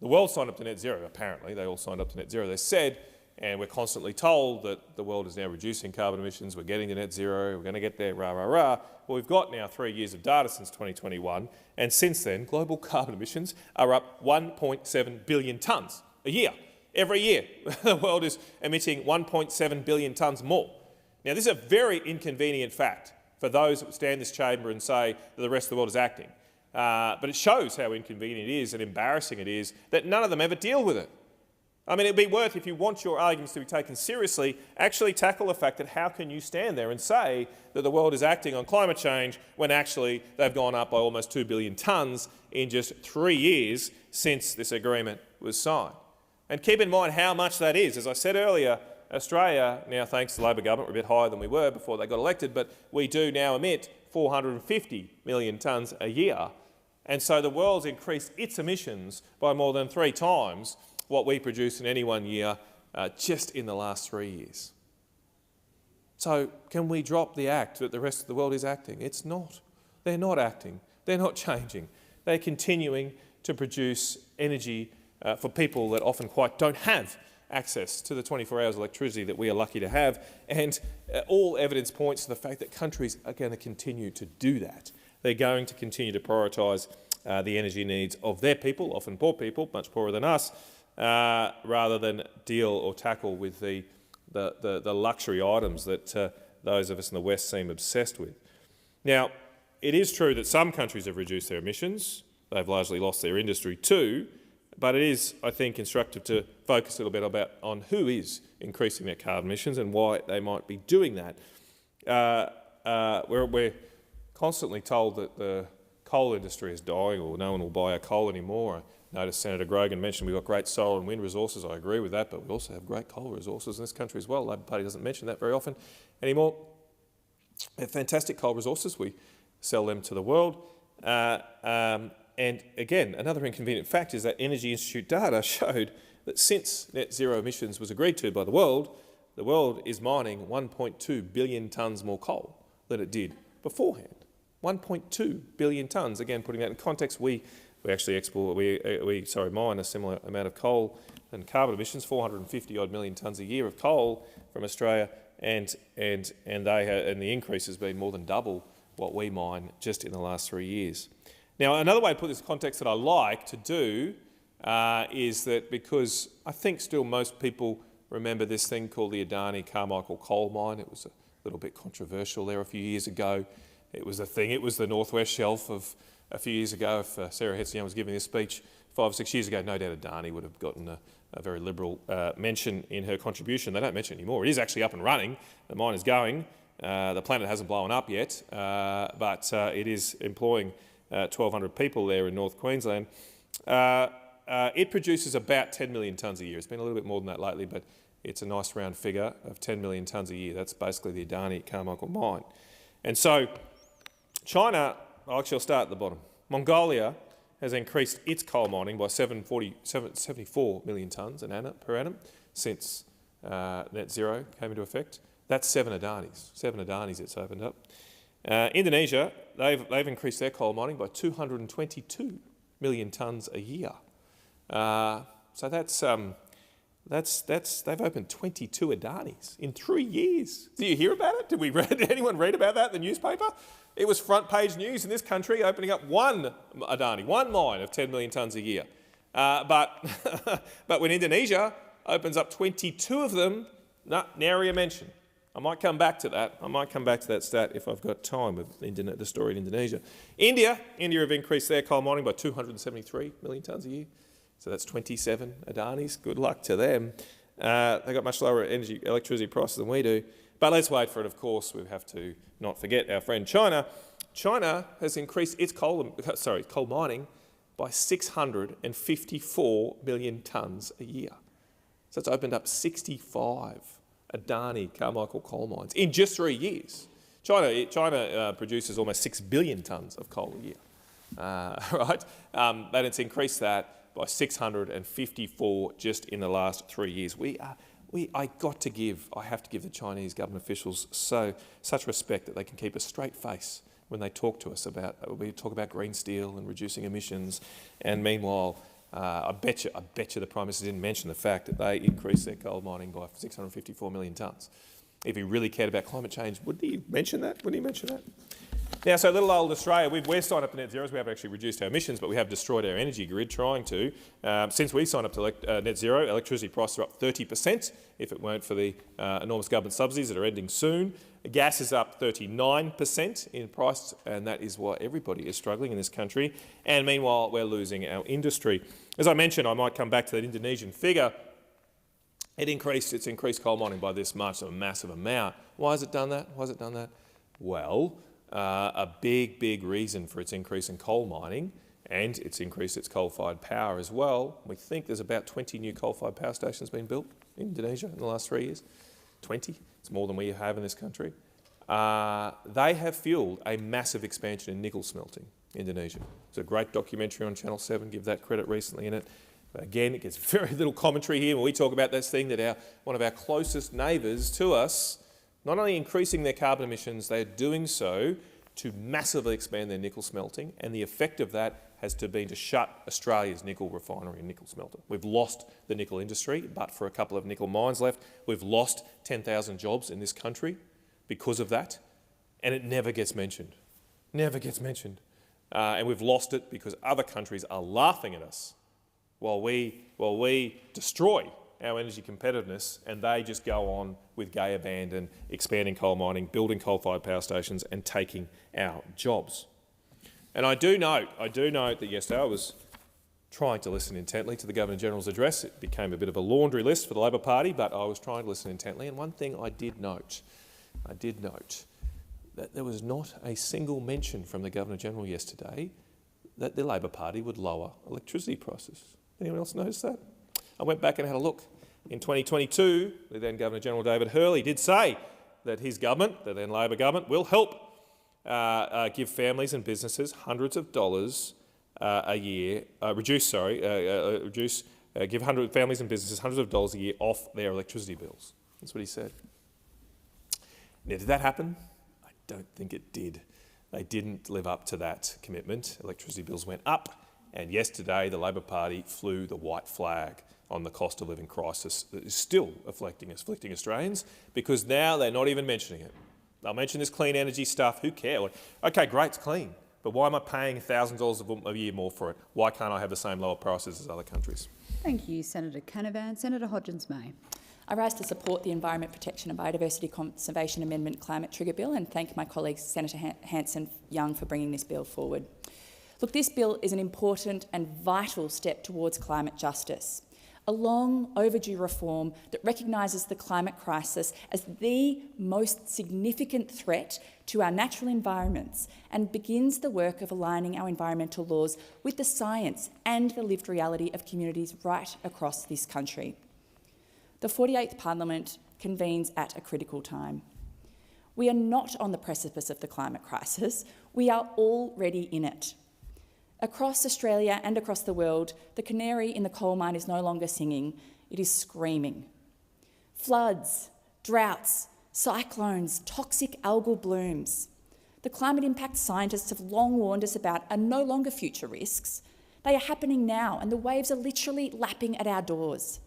the world signed up to net zero, apparently. They all signed up to net zero. They said, and we're constantly told that the world is now reducing carbon emissions, we're getting to net zero, we're going to get there, rah, rah, rah. Well, we've got now 3 years of data since 2021, and since then, global carbon emissions are up 1.7 billion tonnes a year. Every year, the world is emitting 1.7 billion tonnes more. Now, this is a very inconvenient fact for those that stand in this chamber and say that the rest of the world is acting. But it shows how inconvenient it is and embarrassing it is that none of them ever deal with it. I mean, it'd be worth, if you want your arguments to be taken seriously, actually tackle the fact that how can you stand there and say that the world is acting on climate change when actually they've gone up by almost 2 billion tonnes in just 3 years since this agreement was signed. And keep in mind how much that is. As I said earlier, Australia, now thanks to the Labor government, we're a bit higher than we were before they got elected, but we do now emit 450 million tonnes a year. And so the world's increased its emissions by more than 3 times what we produce in any one year just in the last 3 years. So can we drop the act that the rest of the world is acting? It's not. They're not acting. They're not changing. They're continuing to produce energy for people that often quite don't have access to the 24 hours of electricity that we are lucky to have. And all evidence points to the fact that countries are going to continue to do that. They're going to continue to prioritise the energy needs of their people, often poor people, much poorer than us, rather than deal or tackle with the luxury items that those of us in the West seem obsessed with. Now, it is true that some countries have reduced their emissions. They've largely lost their industry too, but it is, I think, instructive to focus a little bit on who is increasing their carbon emissions and why they might be doing that. We're constantly told that the coal industry is dying or no one will buy our coal anymore. I noticed Senator Grogan mentioned we've got great solar and wind resources. I agree with that, but we also have great coal resources in this country as well. The Labor Party doesn't mention that very often anymore. We have fantastic coal resources. We sell them to the world. And again, another inconvenient fact is that Energy Institute data showed that since net zero emissions was agreed to by the world is mining 1.2 billion tonnes more coal than it did beforehand. 1.2 billion tonnes. Again, putting that in context, we actually mine a similar amount of coal and carbon emissions, 450 odd million tonnes a year of coal from Australia, and the increase has been more than double what we mine just in the last 3 years. Now, another way to put this in context that I like to do is that, because I think still most people remember this thing called the Adani Carmichael coal mine. It was a little bit controversial there a few years ago. It was a thing. It was the Northwest Shelf of a few years ago. If Sarah Hetzel was giving this speech 5 or 6 years ago, no doubt Adani would have gotten a very liberal mention in her contribution. They don't mention it anymore. It is actually up and running. The mine is going. The planet hasn't blown up yet, but it is employing 1,200 people there in North Queensland. It produces about 10 million tonnes a year. It's been a little bit more than that lately, but it's a nice round figure of 10 million tonnes a year. That's basically the Adani Carmichael mine. And so China, actually I'll start at the bottom. Mongolia has increased its coal mining by 74 million tonnes per annum since net zero came into effect. That's 7 Adanis it's opened up. Indonesia, they've increased their coal mining by 222 million tonnes a year. So they've opened 22 Adanis in 3 years. Did you hear about it? Did anyone read about that in the newspaper? It was front page news in this country, opening up one Adani, one mine of 10 million tonnes a year. But when Indonesia opens up 22 of them, nary a mention. I might come back to that. I might come back to that stat if I've got time with the story in Indonesia. India have increased their coal mining by 273 million tonnes a year. So that's 27 Adanis. Good luck to them. They've got much lower electricity prices than we do. But let's wait for it, of course. We have to not forget our friend China. China has increased its coal mining by 654 million tonnes a year. So it's opened up 65 Adani Carmichael coal mines in just 3 years. China produces almost 6 billion tonnes of coal a year, right? But it's increased that by 654 just in the last 3 years. I have to give the Chinese government officials such respect that they can keep a straight face when they talk to us about green steel and reducing emissions. And meanwhile, I bet you the Prime Minister didn't mention the fact that they increased their coal mining by 654 million tonnes. If he really cared about climate change, would he mention that? Now, so little old Australia, we're signed up to net zeros. We haven't actually reduced our emissions, but we have destroyed our energy grid trying to. Since we signed up to net zero, electricity prices are up 30% if it weren't for the enormous government subsidies that are ending soon. Gas is up 39% in price, and that is why everybody is struggling in this country. And meanwhile, we're losing our industry. As I mentioned, I might come back to that Indonesian figure. It's increased coal mining by this much, a massive amount. Why has it done that? Why has it done that? Well, a big reason for its increase in coal mining, and it's increased its coal-fired power as well. We think there's about 20 new coal-fired power stations being built in Indonesia in the last 3 years. 20. It's more than we have in this country. They have fuelled a massive expansion in nickel smelting in Indonesia. There's a great documentary on Channel 7, give that credit recently in it. But again, it gets very little commentary here when we talk about this thing that one of our closest neighbours to us, not only increasing their carbon emissions, they're doing so to massively expand their nickel smelting, and the effect of that has been to shut Australia's nickel refinery and nickel smelter. We've lost the nickel industry, but for a couple of nickel mines left. We've lost 10,000 jobs in this country because of that, and it never gets mentioned. Never gets mentioned. And we've lost it because other countries are laughing at us while we destroy our energy competitiveness, and they just go on with gay abandon, expanding coal mining, building coal-fired power stations and taking our jobs. And I do note that yesterday I was trying to listen intently to the Governor-General's address. It became a bit of a laundry list for the Labor Party, but I was trying to listen intently, and one thing I did note that there was not a single mention from the Governor-General yesterday that the Labor Party would lower electricity prices. Anyone else notice that? I went back and had a look. In 2022, the then Governor-General David Hurley did say that his government, the then Labor government, will help give families and businesses hundreds of dollars a year, give families and businesses hundreds of dollars a year off their electricity bills. That's what he said. Now, did that happen? I don't think it did. They didn't live up to that commitment. Electricity bills went up, and yesterday the Labor Party flew the white flag on the cost of living crisis that is still afflicting Australians, because now they're not even mentioning it. They'll mention this clean energy stuff. Who cares? Okay, great, it's clean, but why am I paying $1,000 a year more for it? Why can't I have the same lower prices as other countries? Thank you, Senator Canavan. Senator Hodgins-May. I rise to support the Environment Protection and Biodiversity Conservation Amendment Climate Trigger Bill and thank my colleague Senator Hanson-Young for bringing this bill forward. Look, this bill is an important and vital step towards climate justice, a long overdue reform that recognises the climate crisis as the most significant threat to our natural environments and begins the work of aligning our environmental laws with the science and the lived reality of communities right across this country. The 48th Parliament convenes at a critical time. We are not on the precipice of the climate crisis, we are already in it. Across Australia and across the world, the canary in the coal mine is no longer singing, it is screaming. Floods, droughts, cyclones, toxic algal blooms. The climate impact scientists have long warned us about are no longer future risks. They are happening now, and the waves are literally lapping at our doors.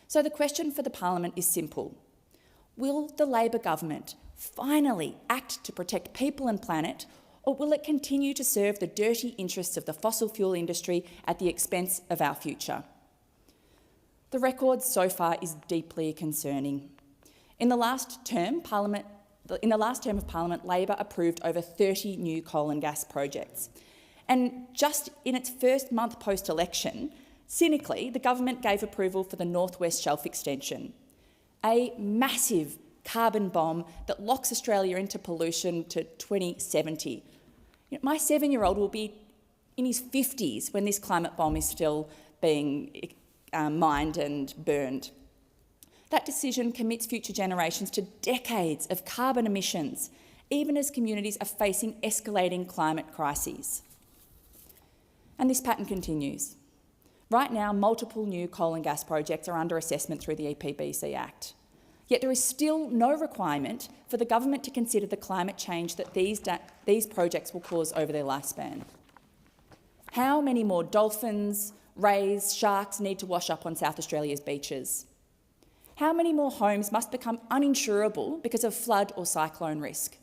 So the question for the Parliament is simple. Will the Labor government finally act to protect people and planet, or will it continue to serve the dirty interests of the fossil fuel industry at the expense of our future? The record so far is deeply concerning. In the last term of Parliament, Labor approved over 30 new coal and gas projects. And just in its first month post-election, cynically, the government gave approval for the North West Shelf extension, a massive carbon bomb that locks Australia into pollution to 2070. My 7-year-old will be in his 50s when this climate bomb is still being mined and burned. That decision commits future generations to decades of carbon emissions, even as communities are facing escalating climate crises. And this pattern continues. Right now, multiple new coal and gas projects are under assessment through the EPBC Act. Yet there is still no requirement for the government to consider the climate change that these projects will cause over their lifespan. How many more dolphins, rays, sharks need to wash up on South Australia's beaches? How many more homes must become uninsurable because of flood or cyclone risk?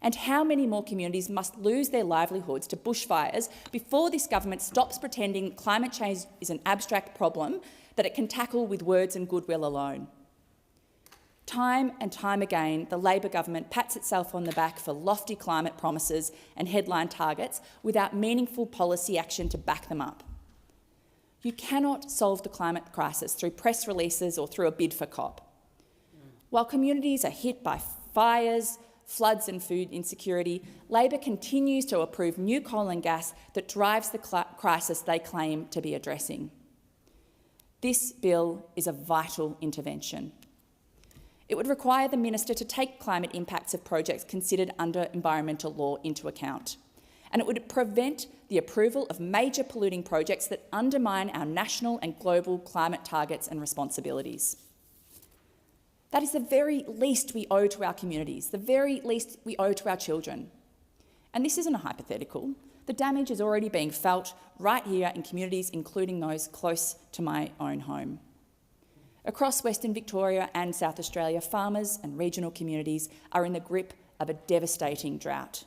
And how many more communities must lose their livelihoods to bushfires before this government stops pretending climate change is an abstract problem that it can tackle with words and goodwill alone? Time and time again, the Labor government pats itself on the back for lofty climate promises and headline targets without meaningful policy action to back them up. You cannot solve the climate crisis through press releases or through a bid for COP. While communities are hit by fires, floods and food insecurity, Labor continues to approve new coal and gas that drives the crisis they claim to be addressing. This bill is a vital intervention. It would require the minister to take climate impacts of projects considered under environmental law into account, and it would prevent the approval of major polluting projects that undermine our national and global climate targets and responsibilities. That is the very least we owe to our communities, the very least we owe to our children. And this isn't a hypothetical. The damage is already being felt right here in communities, including those close to my own home. Across Western Victoria and South Australia, farmers and regional communities are in the grip of a devastating drought.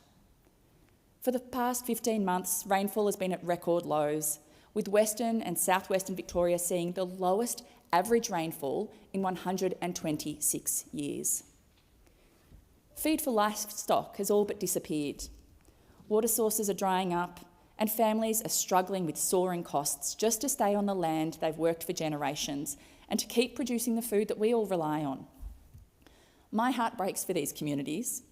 For the past 15 months, rainfall has been at record lows, with Western and Southwestern Victoria seeing the lowest average rainfall in 126 years. Feed for livestock has all but disappeared. Water sources are drying up and families are struggling with soaring costs just to stay on the land they've worked for generations and to keep producing the food that we all rely on. My heart breaks for these communities.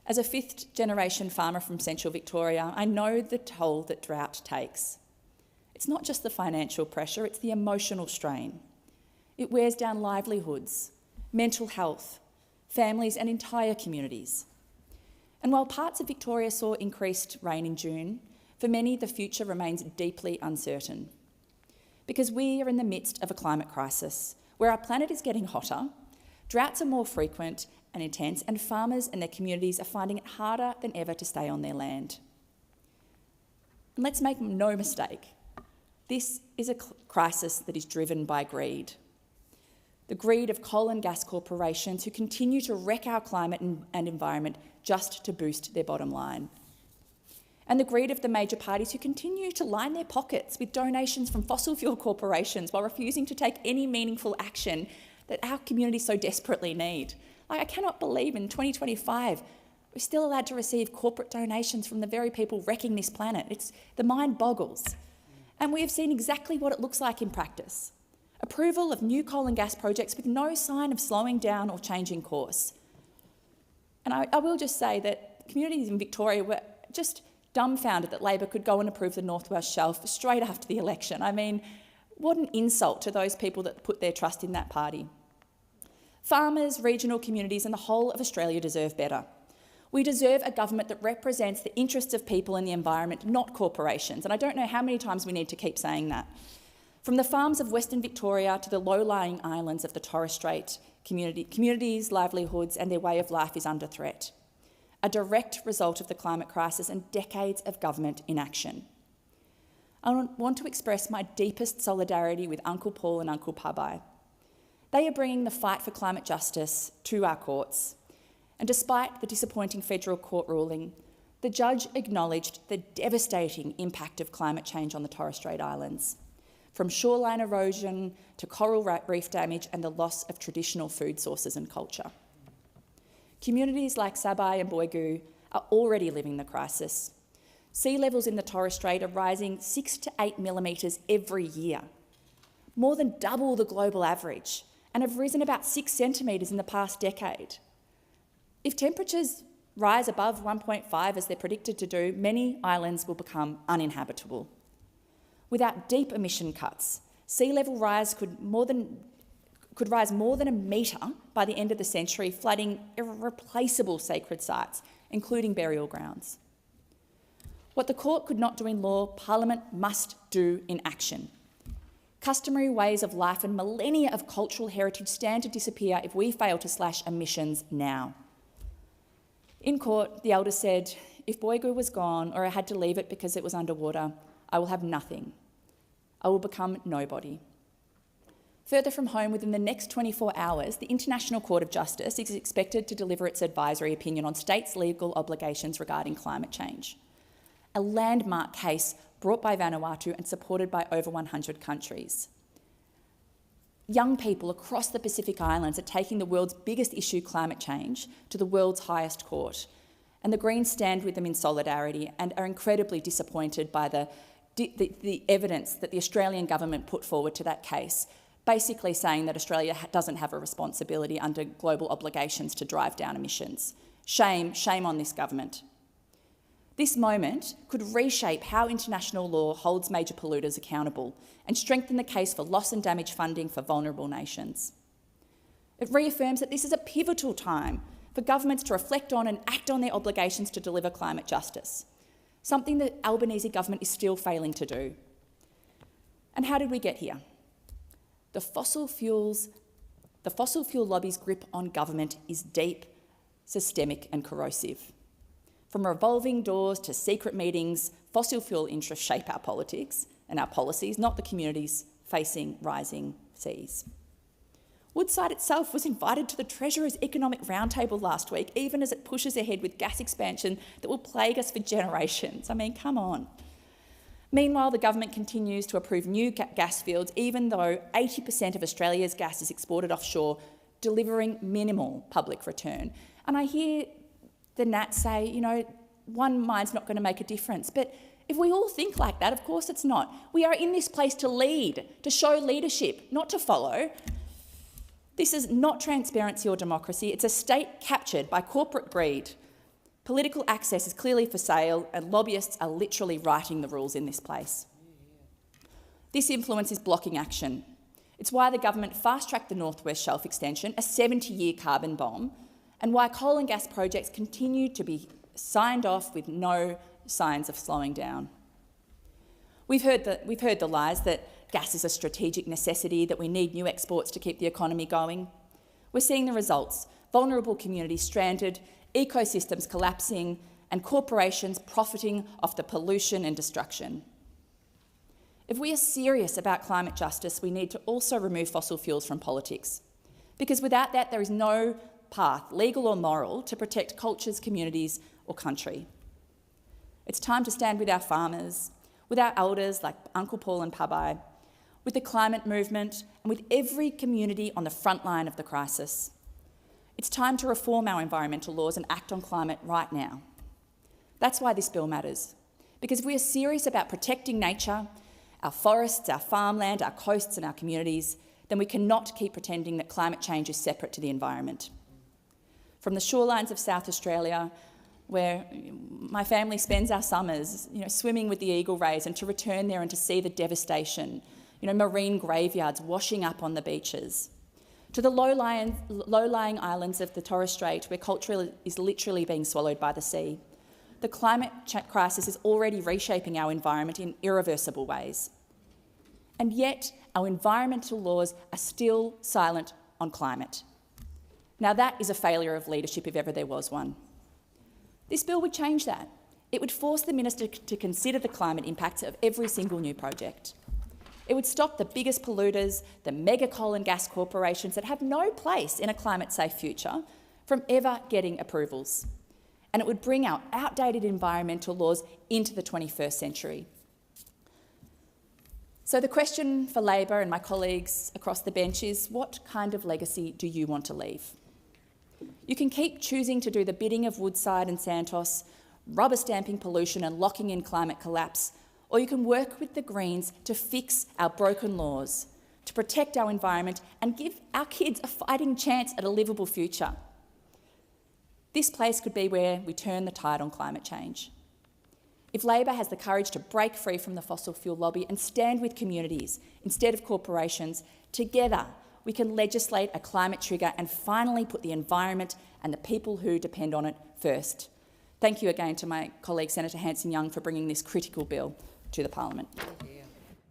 As a fifth-generation farmer from Central Victoria, I know the toll that drought takes. It's not just the financial pressure, it's the emotional strain. It wears down livelihoods, mental health, families and entire communities. And while parts of Victoria saw increased rain in June, for many the future remains deeply uncertain. Because we are in the midst of a climate crisis where our planet is getting hotter, droughts are more frequent and intense, and farmers and their communities are finding it harder than ever to stay on their land. And let's make no mistake, this is a crisis that is driven by greed. The greed of coal and gas corporations who continue to wreck our climate and environment just to boost their bottom line. And the greed of the major parties who continue to line their pockets with donations from fossil fuel corporations while refusing to take any meaningful action that our communities so desperately need. I cannot believe in 2025 we're still allowed to receive corporate donations from the very people wrecking this planet. The mind boggles. And we have seen exactly what it looks like in practice. Approval of new coal and gas projects with no sign of slowing down or changing course. And I will just say that communities in Victoria were just dumbfounded that Labor could go and approve the North West Shelf straight after the election. I mean, what an insult to those people that put their trust in that party. Farmers, regional communities and the whole of Australia deserve better. We deserve a government that represents the interests of people and the environment, not corporations. And I don't know how many times we need to keep saying that. From the farms of Western Victoria to the low-lying islands of the Torres Strait, communities' livelihoods and their way of life is under threat, a direct result of the climate crisis and decades of government inaction. I want to express my deepest solidarity with Uncle Paul and Uncle Pabai. They are bringing the fight for climate justice to our courts. And despite the disappointing federal court ruling, the judge acknowledged the devastating impact of climate change on the Torres Strait Islands, from shoreline erosion to coral reef damage and the loss of traditional food sources and culture. Communities like Sabai and Boigu are already living the crisis. Sea levels in the Torres Strait are rising 6 to 8 millimetres every year, more than double the global average, and have risen about 6 centimetres in the past decade. If temperatures rise above 1.5 as they're predicted to do, many islands will become uninhabitable. Without deep emission cuts, sea level rise could rise more than a metre by the end of the century, flooding irreplaceable sacred sites, including burial grounds. What the court could not do in law, Parliament must do in action. Customary ways of life and millennia of cultural heritage stand to disappear if we fail to slash emissions now. In court, the elder said, if Boigu was gone or I had to leave it because it was underwater, I will have nothing. I will become nobody. Further from home, within the next 24 hours, the International Court of Justice is expected to deliver its advisory opinion on states' legal obligations regarding climate change. A landmark case brought by Vanuatu and supported by over 100 countries. Young people across the Pacific Islands are taking the world's biggest issue, climate change, to the world's highest court. And the Greens stand with them in solidarity and are incredibly disappointed by the evidence that the Australian government put forward to that case, basically saying that Australia doesn't have a responsibility under global obligations to drive down emissions. Shame, shame on this government. This moment could reshape how international law holds major polluters accountable and strengthen the case for loss and damage funding for vulnerable nations. It reaffirms that this is a pivotal time for governments to reflect on and act on their obligations to deliver climate justice, something that Albanese government is still failing to do. And how did we get here? The fossil fuel lobby's grip on government is deep, systemic and corrosive. From revolving doors to secret meetings, fossil fuel interests shape our politics and our policies, not the communities facing rising seas. Woodside itself was invited to the Treasurer's Economic Roundtable last week, even as it pushes ahead with gas expansion that will plague us for generations. I mean, come on. Meanwhile, the government continues to approve new gas fields, even though 80% of Australia's gas is exported offshore, delivering minimal public return. And I hear the Nats say, you know, one mine's not going to make a difference. But if we all think like that, of course it's not. We are in this place to lead, to show leadership, not to follow. This is not transparency or democracy. It's a state captured by corporate greed. Political access is clearly for sale, and lobbyists are literally writing the rules in this place. This influence is blocking action. It's why the government fast-tracked the North West Shelf extension, a 70-year carbon bomb, and why coal and gas projects continue to be signed off with no signs of slowing down. We've heard the lies that gas is a strategic necessity, that we need new exports to keep the economy going. We're seeing the results: vulnerable communities stranded, ecosystems collapsing, and corporations profiting off the pollution and destruction. If we are serious about climate justice, we need to also remove fossil fuels from politics, because without that there is no path, legal or moral, to protect cultures, communities or country. It's time to stand with our farmers, with our elders like Uncle Paul and Pabai, with the climate movement and with every community on the front line of the crisis. It's time to reform our environmental laws and act on climate right now. That's why this bill matters, because if we are serious about protecting nature, our forests, our farmland, our coasts and our communities, then we cannot keep pretending that climate change is separate to the environment. From the shorelines of South Australia, where my family spends our summers, swimming with the eagle rays, and to return there and to see the devastation, marine graveyards washing up on the beaches, to the low-lying islands of the Torres Strait, where culture is literally being swallowed by the sea. The climate crisis is already reshaping our environment in irreversible ways. And yet, our environmental laws are still silent on climate. Now that is a failure of leadership, if ever there was one. This bill would change that. It would force the minister to consider the climate impacts of every single new project. It would stop the biggest polluters, the mega coal and gas corporations that have no place in a climate-safe future, from ever getting approvals. And it would bring our outdated environmental laws into the 21st century. So the question for Labor and my colleagues across the bench is, what kind of legacy do you want to leave? You can keep choosing to do the bidding of Woodside and Santos, rubber stamping pollution and locking in climate collapse, or you can work with the Greens to fix our broken laws, to protect our environment and give our kids a fighting chance at a livable future. This place could be where we turn the tide on climate change. If Labor has the courage to break free from the fossil fuel lobby and stand with communities instead of corporations, together we can legislate a climate trigger and finally put the environment and the people who depend on it first. Thank you again to my colleague Senator Hanson-Young for bringing this critical bill to the Parliament.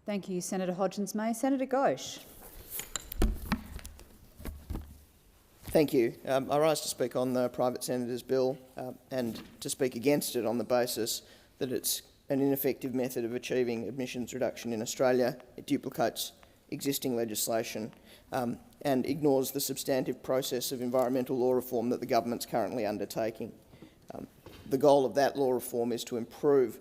Thank you, Senator Hodgins-May. Senator Ghosh. Thank you. I rise to speak on the private senator's bill and to speak against it on the basis that it's an ineffective method of achieving emissions reduction in Australia. It duplicates existing legislation and ignores the substantive process of environmental law reform that the government's currently undertaking. The goal of that law reform is to improve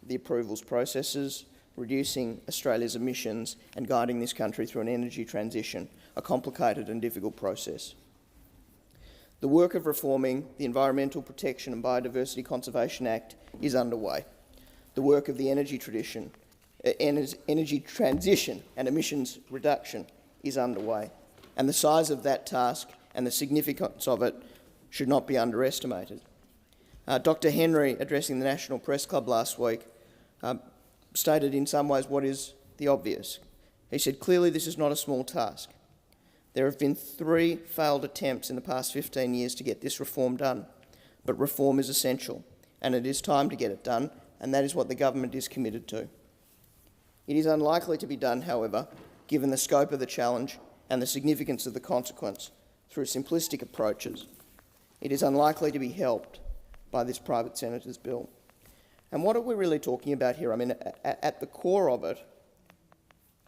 the approvals processes, reducing Australia's emissions and guiding this country through an energy transition, a complicated and difficult process. The work of reforming the Environmental Protection and Biodiversity Conservation Act is underway. The work of the energy transition and emissions reduction is underway, and the size of that task and the significance of it should not be underestimated. Dr. Henry, addressing the National Press Club last week, stated in some ways what is the obvious. He said, clearly this is not a small task. There have been 3 failed attempts in the past 15 years to get this reform done, but reform is essential, and it is time to get it done, and that is what the government is committed to. It is unlikely to be done, however, given the scope of the challenge and the significance of the consequence, through simplistic approaches. It is unlikely to be helped by this private senator's bill. And what are we really talking about here? I mean, at the core of it,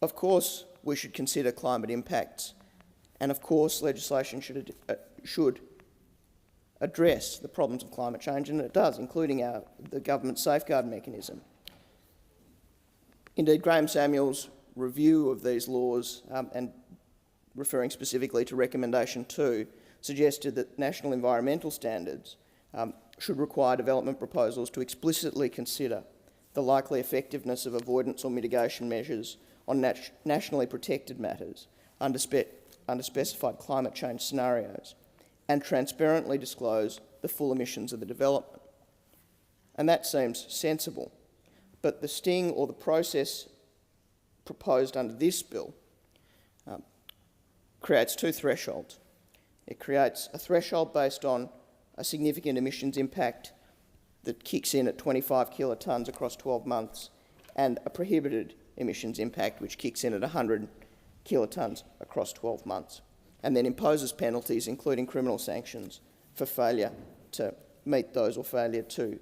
of course, we should consider climate impacts, and of course, legislation should address the problems of climate change, and it does, including the government safeguard mechanism. Indeed, Graham Samuel's review of these laws, and referring specifically to recommendation 2, suggested that national environmental standards should require development proposals to explicitly consider the likely effectiveness of avoidance or mitigation measures on nationally protected matters under specified climate change scenarios, and transparently disclose the full emissions of the development. And that seems sensible. But the sting or the process proposed under this bill creates 2 thresholds. It creates a threshold based on a significant emissions impact that kicks in at 25 kilotonnes across 12 months, and a prohibited emissions impact which kicks in at 100 kilotonnes across 12 months, and then imposes penalties, including criminal sanctions, for failure to meet those or failure to,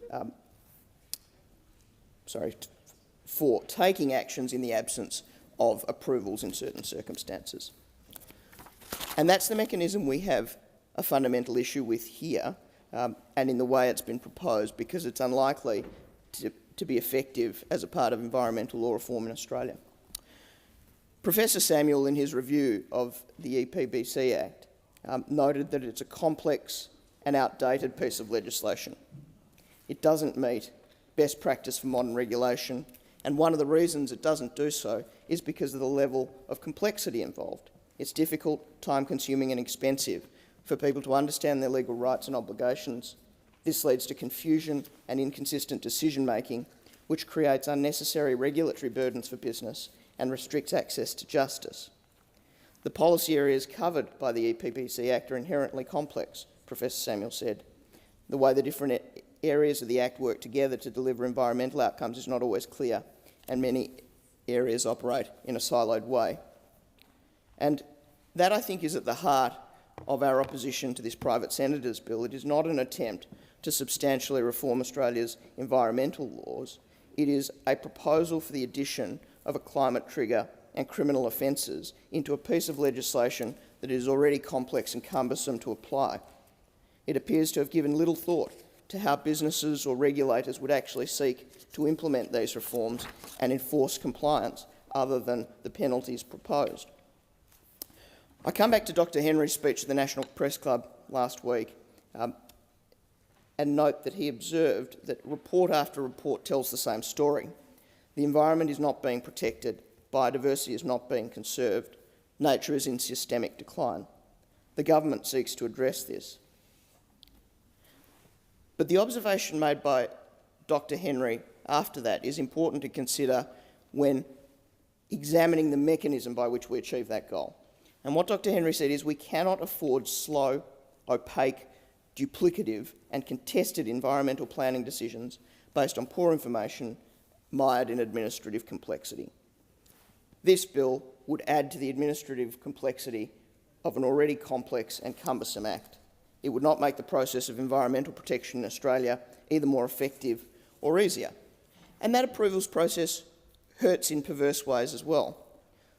for taking actions in the absence of approvals in certain circumstances. And that's the mechanism we have a fundamental issue with here, and in the way it's been proposed, because it's unlikely to be effective as a part of environmental law reform in Australia. Professor Samuel, in his review of the EPBC Act, noted that it's a complex and outdated piece of legislation. It doesn't meet best practice for modern regulation, and one of the reasons it doesn't do so is because of the level of complexity involved. It's difficult, time-consuming and expensive for people to understand their legal rights and obligations. This leads to confusion and inconsistent decision-making, which creates unnecessary regulatory burdens for business and restricts access to justice. The policy areas covered by the EPBC Act are inherently complex, Professor Samuel said. The way the different areas of the Act work together to deliver environmental outcomes is not always clear, and many areas operate in a siloed way. And that, I think, is at the heart of our opposition to this private senator's bill. It is not an attempt to substantially reform Australia's environmental laws. It is a proposal for the addition of a climate trigger and criminal offences into a piece of legislation that is already complex and cumbersome to apply. It appears to have given little thought to how businesses or regulators would actually seek to implement these reforms and enforce compliance other than the penalties proposed. I come back to Dr. Henry's speech at the National Press Club last week and note that he observed that report after report tells the same story. The environment is not being protected, biodiversity is not being conserved, nature is in systemic decline. The government seeks to address this. But the observation made by Dr. Henry after that is important to consider when examining the mechanism by which we achieve that goal. And what Dr. Henry said is we cannot afford slow, opaque, duplicative and contested environmental planning decisions based on poor information mired in administrative complexity. This bill would add to the administrative complexity of an already complex and cumbersome act. It would not make the process of environmental protection in Australia either more effective or easier. And that approvals process hurts in perverse ways as well.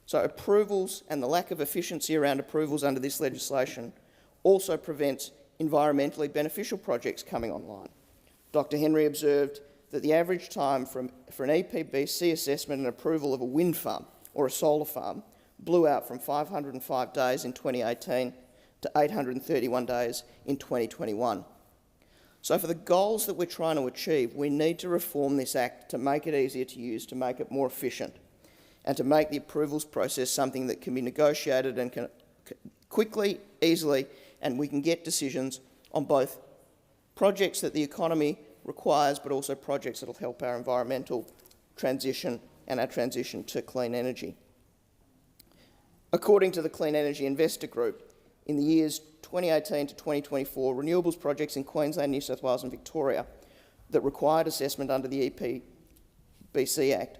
So approvals and the lack of efficiency around approvals under this legislation also prevents environmentally beneficial projects coming online. Dr Henry observed that the average time for an EPBC assessment and approval of a wind farm or a solar farm blew out from 505 days in 2018 to 831 days in 2021. So for the goals that we're trying to achieve, we need to reform this Act to make it easier to use, to make it more efficient, and to make the approvals process something that can be negotiated and can quickly, easily, and we can get decisions on both projects that the economy requires, but also projects that will help our environmental transition and our transition to clean energy. According to the Clean Energy Investor Group, in the years 2018 to 2024, renewables projects in Queensland, New South Wales and Victoria that required assessment under the EPBC Act,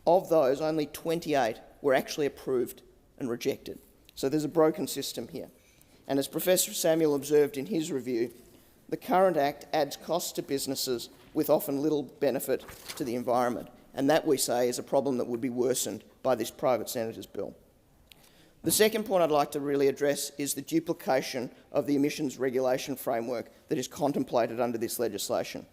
of those, only 28 were actually approved and rejected. So there's a broken system here. And as Professor Samuel observed in his review, the current Act adds costs to businesses with often little benefit to the environment. And that, we say, is a problem that would be worsened by this private senator's bill. The second point I'd like to really address is the duplication of the emissions regulation framework that is contemplated under this legislation.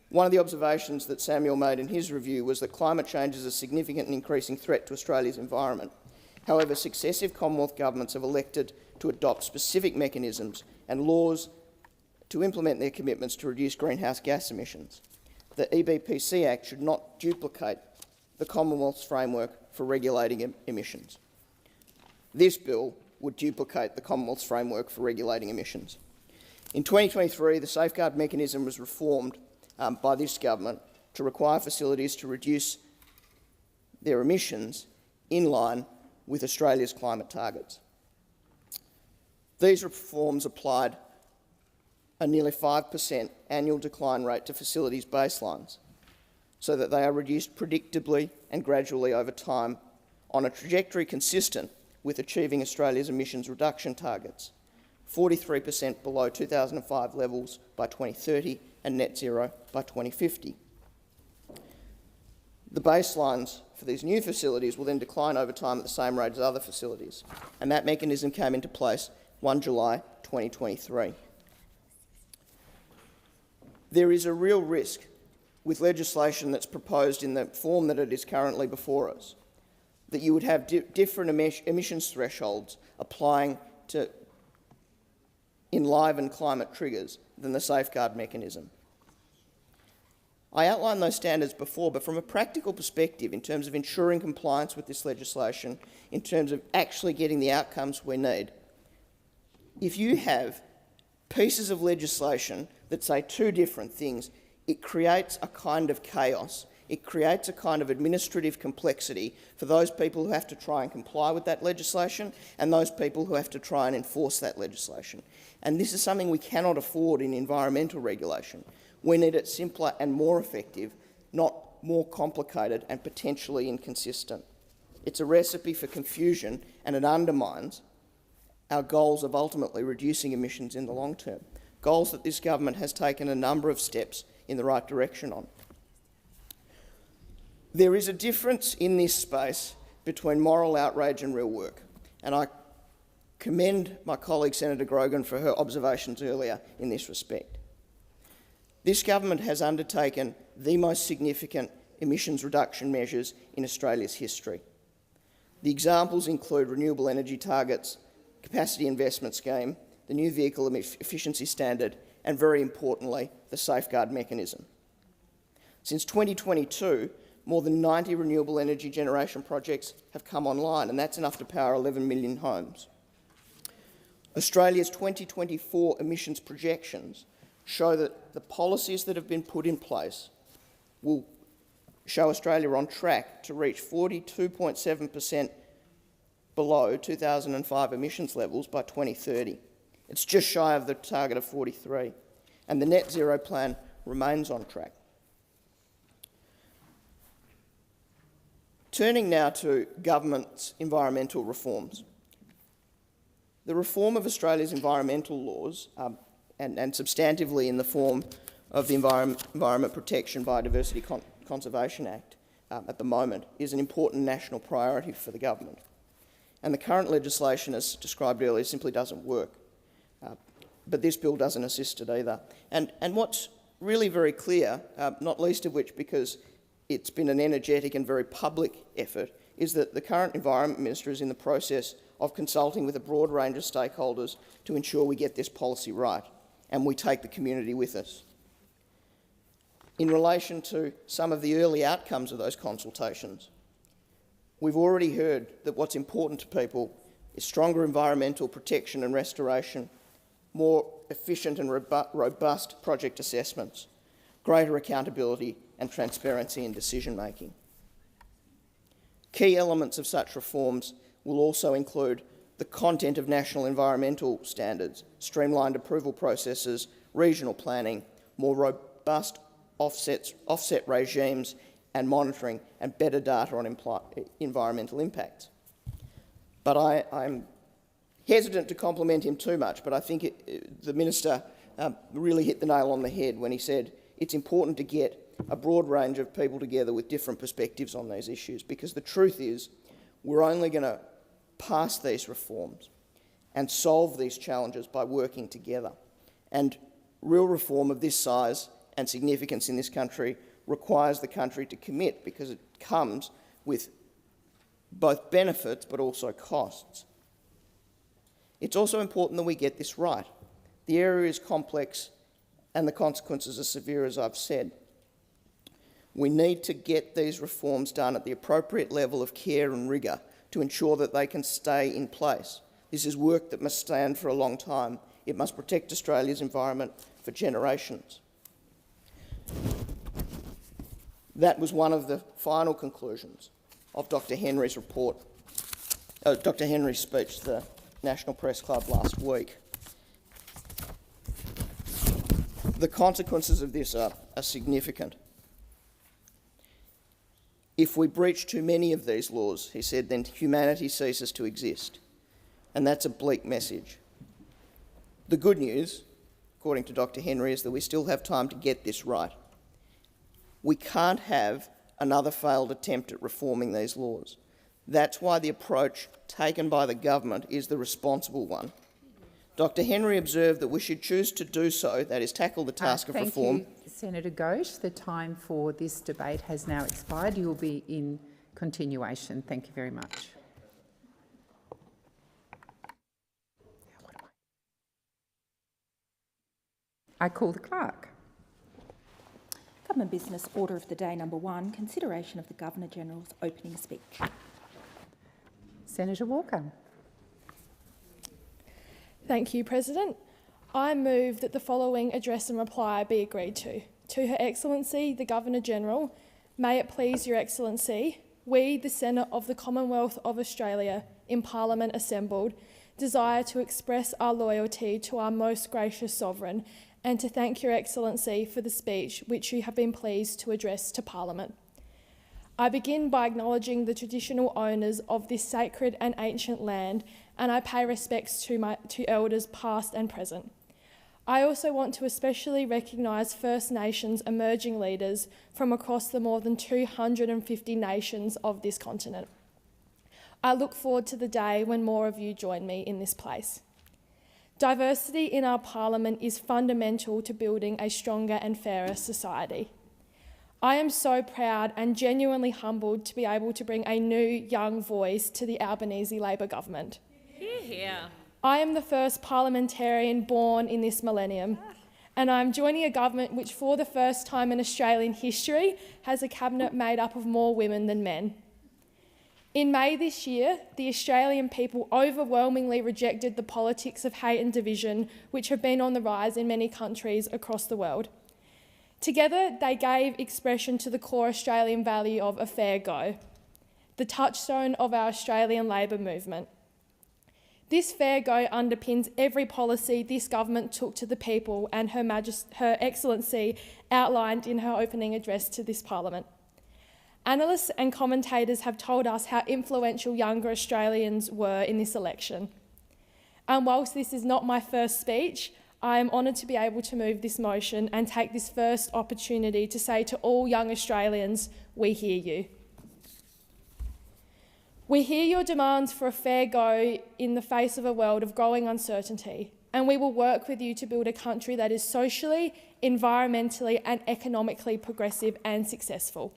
One of the observations that Samuel made in his review was that climate change is a significant and increasing threat to Australia's environment. However, successive Commonwealth governments have elected to adopt specific mechanisms and laws to implement their commitments to reduce greenhouse gas emissions. The EPBC Act should not duplicate the Commonwealth's framework for regulating emissions. This bill would duplicate the Commonwealth's framework for regulating emissions. In 2023, the safeguard mechanism was reformed by this government to require facilities to reduce their emissions in line with Australia's climate targets. These reforms applied a nearly 5% annual decline rate to facilities' baselines so that they are reduced predictably and gradually over time on a trajectory consistent with achieving Australia's emissions reduction targets, 43% below 2005 levels by 2030 and net zero by 2050. The baselines for these new facilities will then decline over time at the same rate as other facilities, and that mechanism came into place 1 July 2023. There is a real risk with legislation that's proposed in the form that it is currently before us, that you would have different emissions thresholds applying to enliven climate triggers than the safeguard mechanism. I outlined those standards before, but from a practical perspective, in terms of ensuring compliance with this legislation, in terms of actually getting the outcomes we need, if you have pieces of legislation that say two different things, it creates a kind of chaos. It creates a kind of administrative complexity for those people who have to try and comply with that legislation and those people who have to try and enforce that legislation. And this is something we cannot afford in environmental regulation. We need it simpler and more effective, not more complicated and potentially inconsistent. It's a recipe for confusion and it undermines our goals of ultimately reducing emissions in the long term, goals that this government has taken a number of steps in the right direction on. There is a difference in this space between moral outrage and real work, and I commend my colleague Senator Grogan for her observations earlier in this respect. This government has undertaken the most significant emissions reduction measures in Australia's history. The examples include renewable energy targets, capacity investment scheme, the new vehicle efficiency standard, and very importantly, the safeguard mechanism. Since 2022, more than 90 renewable energy generation projects have come online, and that's enough to power 11 million homes. Australia's 2024 emissions projections show that the policies that have been put in place will show Australia on track to reach 42.7% below 2005 emissions levels by 2030. It's just shy of the target of 43, and the net zero plan remains on track. Turning now to government's environmental reforms. The reform of Australia's environmental laws, and substantively in the form of the Environment Protection Biodiversity Conservation Act, at the moment is an important national priority for the government. And the current legislation, as described earlier, simply doesn't work. But this bill doesn't assist it either. And what's really very clear, not least of which because it's been an energetic and very public effort, is that the current Environment Minister is in the process of consulting with a broad range of stakeholders to ensure we get this policy right and we take the community with us. In relation to some of the early outcomes of those consultations, we've already heard that what's important to people is stronger environmental protection and restoration, more efficient and robust project assessments, greater accountability and transparency in decision-making. Key elements of such reforms will also include the content of national environmental standards, streamlined approval processes, regional planning, more robust offset regimes and monitoring, and better data on environmental impacts. But I'm hesitant to compliment him too much, but I think the Minister really hit the nail on the head when he said it's important to get a broad range of people together with different perspectives on these issues, because the truth is we're only going to pass these reforms and solve these challenges by working together. And real reform of this size and significance in this country requires the country to commit, because it comes with both benefits but also costs. It's also important that we get this right. The area is complex and the consequences are severe, as I've said. We need to get these reforms done at the appropriate level of care and rigour to ensure that they can stay in place. This is work that must stand for a long time. It must protect Australia's environment for generations. That was one of the final conclusions of Dr. Henry's report, Dr. Henry's speech to the National Press Club last week. The consequences of this are significant. If we breach too many of these laws, he said, then humanity ceases to exist. And that's a bleak message. The good news, according to Dr. Henry, is that we still have time to get this right. We can't have another failed attempt at reforming these laws. That's why the approach taken by the government is the responsible one. Dr. Henry observed that we should choose to do so, that is, tackle the task of reform. Thank you, Senator Ghosh. The time for this debate has now expired. You will be in continuation. Thank you very much. I call the clerk. Government Business Order of the Day number 1, consideration of the Governor-General's opening speech. Senator Walker. Thank you, President. I move that the following address and reply be agreed to. To Her Excellency, the Governor-General, may it please Your Excellency, we, the Senate of the Commonwealth of Australia, in Parliament assembled, desire to express our loyalty to our most gracious Sovereign and to thank Your Excellency for the speech which you have been pleased to address to Parliament. I begin by acknowledging the traditional owners of this sacred and ancient land, and I pay respects to elders past and present. I also want to especially recognise First Nations emerging leaders from across the more than 250 nations of this continent. I look forward to the day when more of you join me in this place. Diversity in our Parliament is fundamental to building a stronger and fairer society. I am so proud and genuinely humbled to be able to bring a new, young voice to the Albanese Labor government. Yeah. I am the first parliamentarian born in this millennium, and I am joining a government which, for the first time in Australian history, has a cabinet made up of more women than men. In May this year, the Australian people overwhelmingly rejected the politics of hate and division which have been on the rise in many countries across the world. Together, they gave expression to the core Australian value of a fair go, the touchstone of our Australian Labor movement. This fair go underpins every policy this government took to the people, and Her Excellency outlined in her opening address to this Parliament. Analysts and commentators have told us how influential younger Australians were in this election. And whilst this is not my first speech, I am honoured to be able to move this motion and take this first opportunity to say to all young Australians, we hear you. We hear your demands for a fair go in the face of a world of growing uncertainty, and we will work with you to build a country that is socially, environmentally and economically progressive and successful.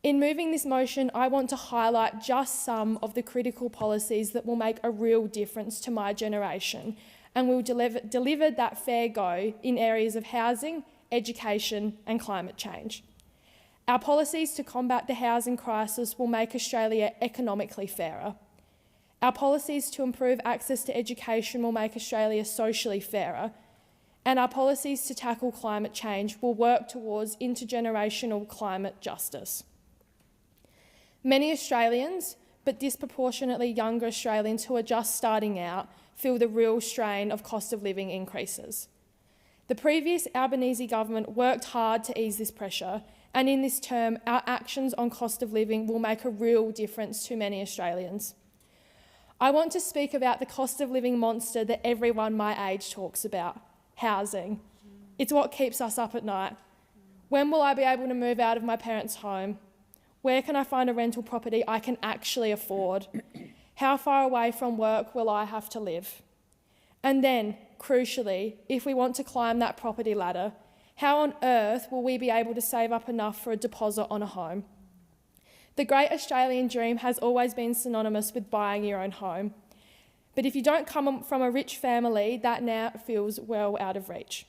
In moving this motion, I want to highlight just some of the critical policies that will make a real difference to my generation and will deliver that fair go in areas of housing, education and climate change. Our policies to combat the housing crisis will make Australia economically fairer. Our policies to improve access to education will make Australia socially fairer. And our policies to tackle climate change will work towards intergenerational climate justice. Many Australians, but disproportionately younger Australians who are just starting out, feel the real strain of cost of living increases. The previous Albanese government worked hard to ease this pressure, and in this term, our actions on cost of living will make a real difference to many Australians. I want to speak about the cost of living monster that everyone my age talks about, housing. It's what keeps us up at night. When will I be able to move out of my parents' home? Where can I find a rental property I can actually afford? How far away from work will I have to live? And then, crucially, if we want to climb that property ladder, how on earth will we be able to save up enough for a deposit on a home? The great Australian dream has always been synonymous with buying your own home. But if you don't come from a rich family, that now feels well out of reach.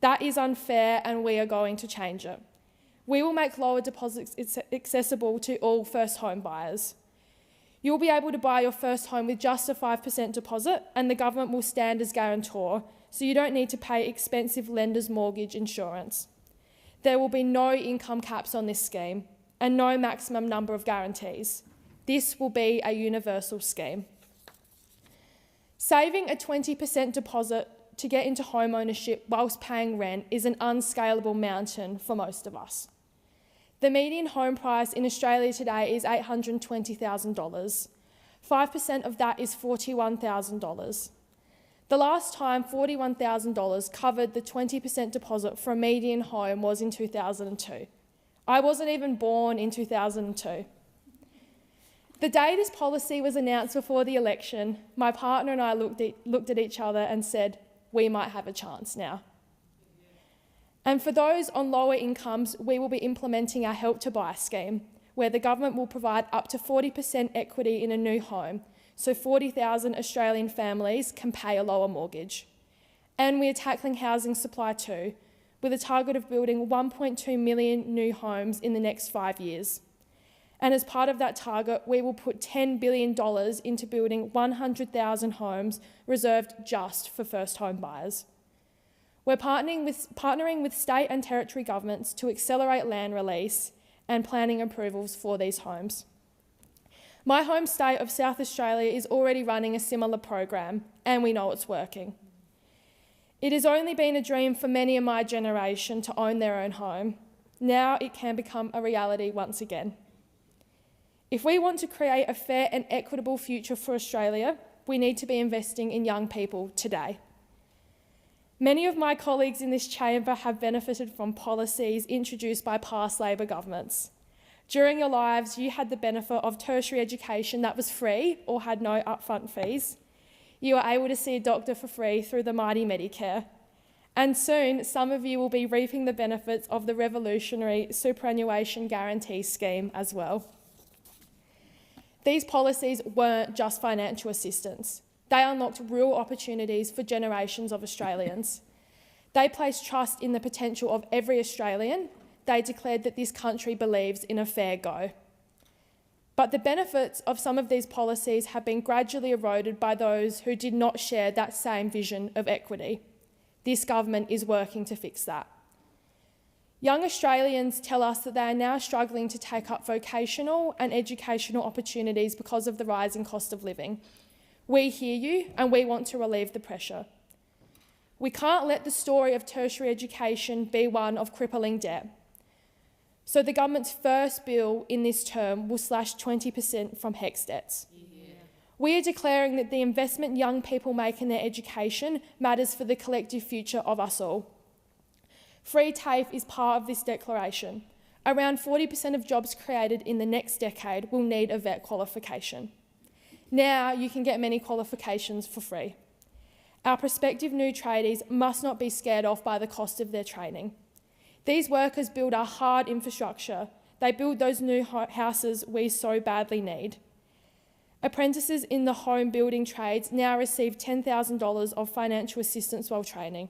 That is unfair and we are going to change it. We will make lower deposits accessible to all first home buyers. You'll be able to buy your first home with just a 5% deposit and the government will stand as guarantor, so you don't need to pay expensive lender's mortgage insurance. There will be no income caps on this scheme and no maximum number of guarantees. This will be a universal scheme. Saving a 20% deposit to get into home ownership whilst paying rent is an unscalable mountain for most of us. The median home price in Australia today is $820,000. 5% of that is $41,000. The last time $41,000 covered the 20% deposit for a median home was in 2002. I wasn't even born in 2002. The day this policy was announced before the election, my partner and I looked at each other and said, we might have a chance now. And for those on lower incomes, we will be implementing our Help to Buy scheme, where the government will provide up to 40% equity in a new home, so 40,000 Australian families can pay a lower mortgage. And we are tackling housing supply too, with a target of building 1.2 million new homes in the next 5 years. And as part of that target, we will put $10 billion into building 100,000 homes reserved just for first home buyers. We're partnering with state and territory governments to accelerate land release and planning approvals for these homes. My home state of South Australia is already running a similar program, and we know it's working. It has only been a dream for many in my generation to own their own home. Now it can become a reality once again. If we want to create a fair and equitable future for Australia, we need to be investing in young people today. Many of my colleagues in this chamber have benefited from policies introduced by past Labor governments. During your lives, you had the benefit of tertiary education that was free or had no upfront fees. You were able to see a doctor for free through the mighty Medicare. And soon, some of you will be reaping the benefits of the revolutionary superannuation guarantee scheme as well. These policies weren't just financial assistance. They unlocked real opportunities for generations of Australians. They placed trust in the potential of every Australian. They declared that this country believes in a fair go. But the benefits of some of these policies have been gradually eroded by those who did not share that same vision of equity. This government is working to fix that. Young Australians tell us that they are now struggling to take up vocational and educational opportunities because of the rising cost of living. We hear you and we want to relieve the pressure. We can't let the story of tertiary education be one of crippling debt. So the government's first bill in this term will slash 20% from HECS debts. We are declaring that the investment young people make in their education matters for the collective future of us all. Free TAFE is part of this declaration, Around 40% of jobs created in the next decade will need a vet qualification. Now you can get many qualifications for free. Our prospective new tradies must not be scared off by the cost of their training. These workers build our hard infrastructure. They build those new houses we so badly need. Apprentices in the home building trades now receive $10,000 of financial assistance while training.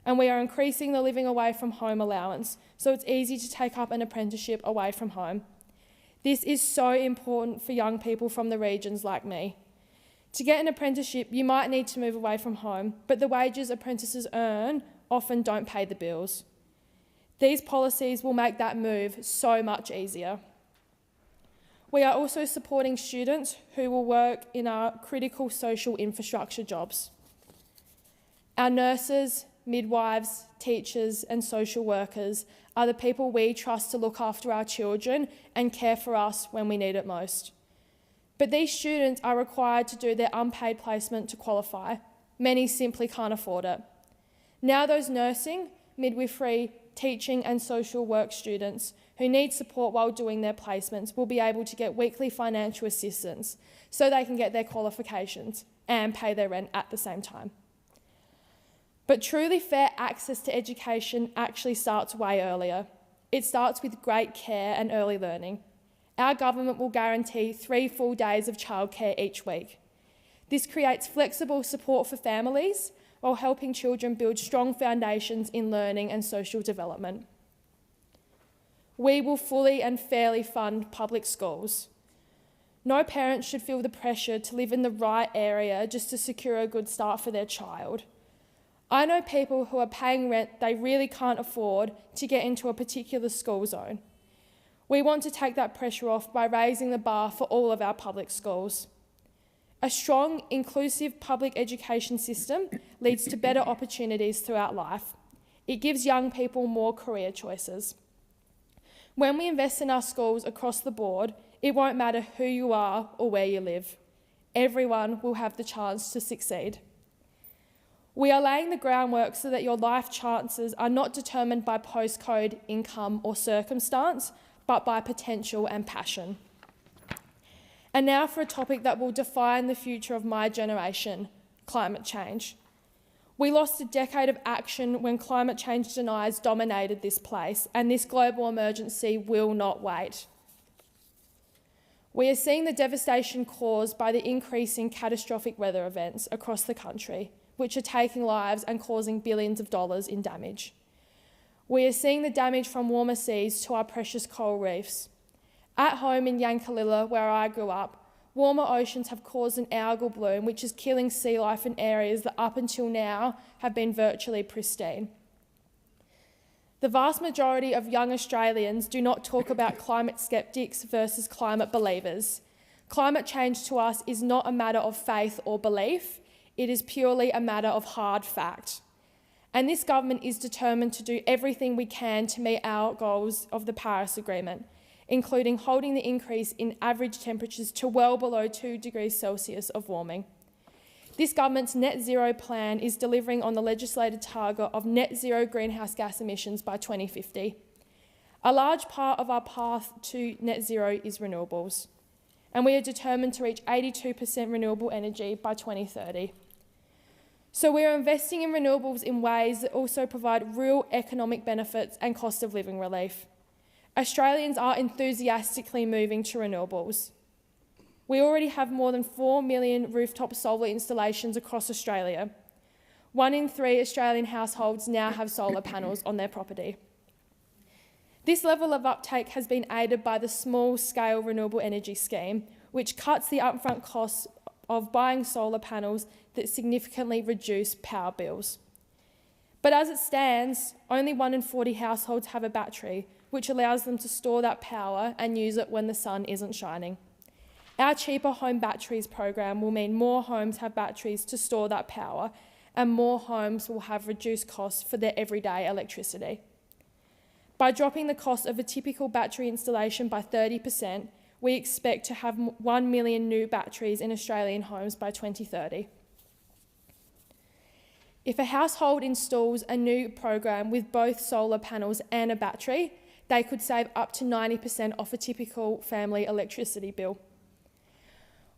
And we are increasing the living away from home allowance, so it's easy to take up an apprenticeship away from home. This is so important for young people from the regions like me. To get an apprenticeship, you might need to move away from home, but the wages apprentices earn often don't pay the bills. These policies will make that move so much easier. We are also supporting students who will work in our critical social infrastructure jobs. Our nurses, midwives, teachers and social workers are the people we trust to look after our children and care for us when we need it most. But these students are required to do their unpaid placement to qualify. Many simply can't afford it. Now those nursing, midwifery, teaching and social work students who need support while doing their placements will be able to get weekly financial assistance so they can get their qualifications and pay their rent at the same time. But truly fair access to education actually starts way earlier. It starts with great care and early learning. Our government will guarantee 3 full days of childcare each week. This creates flexible support for families while helping children build strong foundations in learning and social development. We will fully and fairly fund public schools. No parent should feel the pressure to live in the right area just to secure a good start for their child. I know people who are paying rent they really can't afford to get into a particular school zone. We want to take that pressure off by raising the bar for all of our public schools. A strong, inclusive public education system leads to better opportunities throughout life. It gives young people more career choices. When we invest in our schools across the board, it won't matter who you are or where you live. Everyone will have the chance to succeed. We are laying the groundwork so that your life chances are not determined by postcode, income or circumstance, but by potential and passion. And now for a topic that will define the future of my generation, climate change. We lost a decade of action when climate change deniers dominated this place, and this global emergency will not wait. We are seeing the devastation caused by the increasing catastrophic weather events across the country, which are taking lives and causing billions of dollars in damage. We are seeing the damage from warmer seas to our precious coral reefs. At home in Yankalilla, where I grew up, warmer oceans have caused an algal bloom which is killing sea life in areas that up until now have been virtually pristine. The vast majority of young Australians do not talk about climate skeptics versus climate believers. Climate change to us is not a matter of faith or belief, it is purely a matter of hard fact. And this government is determined to do everything we can to meet our goals of the Paris Agreement, including holding the increase in average temperatures to well below 2 degrees Celsius of warming. This government's net zero plan is delivering on the legislated target of net zero greenhouse gas emissions by 2050. A large part of our path to net zero is renewables, and we are determined to reach 82% renewable energy by 2030. So we are investing in renewables in ways that also provide real economic benefits and cost of living relief. Australians are enthusiastically moving to renewables. We already have more than 4 million rooftop solar installations across Australia. 1 in 3 Australian households now have solar panels on their property. This level of uptake has been aided by the small-scale renewable energy scheme, which cuts the upfront costs of buying solar panels that significantly reduce power bills. But as it stands, only 1 in 40 households have a battery, which allows them to store that power and use it when the sun isn't shining. Our Cheaper Home Batteries program will mean more homes have batteries to store that power, and more homes will have reduced costs for their everyday electricity. By dropping the cost of a typical battery installation by 30%, we expect to have 1 million new batteries in Australian homes by 2030. If a household installs a new program with both solar panels and a battery, they could save up to 90% off a typical family electricity bill.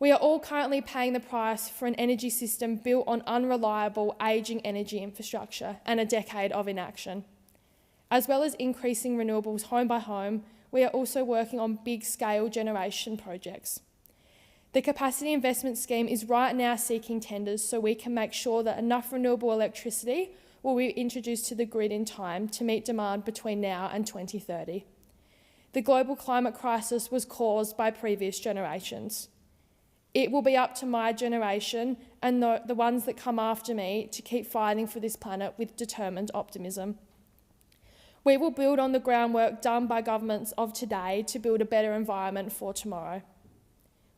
We are all currently paying the price for an energy system built on unreliable, ageing energy infrastructure and a decade of inaction. As well as increasing renewables home by home, we are also working on big-scale generation projects. The Capacity Investment Scheme is right now seeking tenders so we can make sure that enough renewable electricity will be introduced to the grid in time to meet demand between now and 2030. The global climate crisis was caused by previous generations. It will be up to my generation and the ones that come after me to keep fighting for this planet with determined optimism. We will build on the groundwork done by governments of today to build a better environment for tomorrow.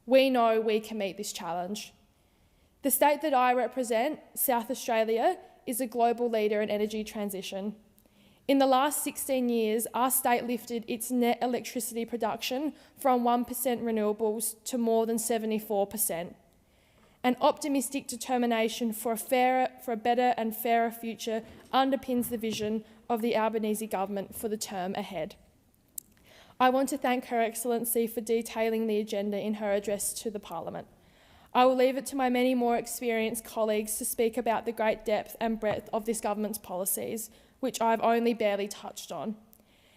We know we can meet this challenge. The state that I represent, South Australia, is a global leader in energy transition. In the last 16 years, our state lifted its net electricity production from 1% renewables to more than 74%. An optimistic determination for a better and fairer future underpins the vision of the Albanese government for the term ahead. I want to thank Her Excellency for detailing the agenda in her address to the Parliament. I will leave it to my many more experienced colleagues to speak about the great depth and breadth of this government's policies, which I've only barely touched on.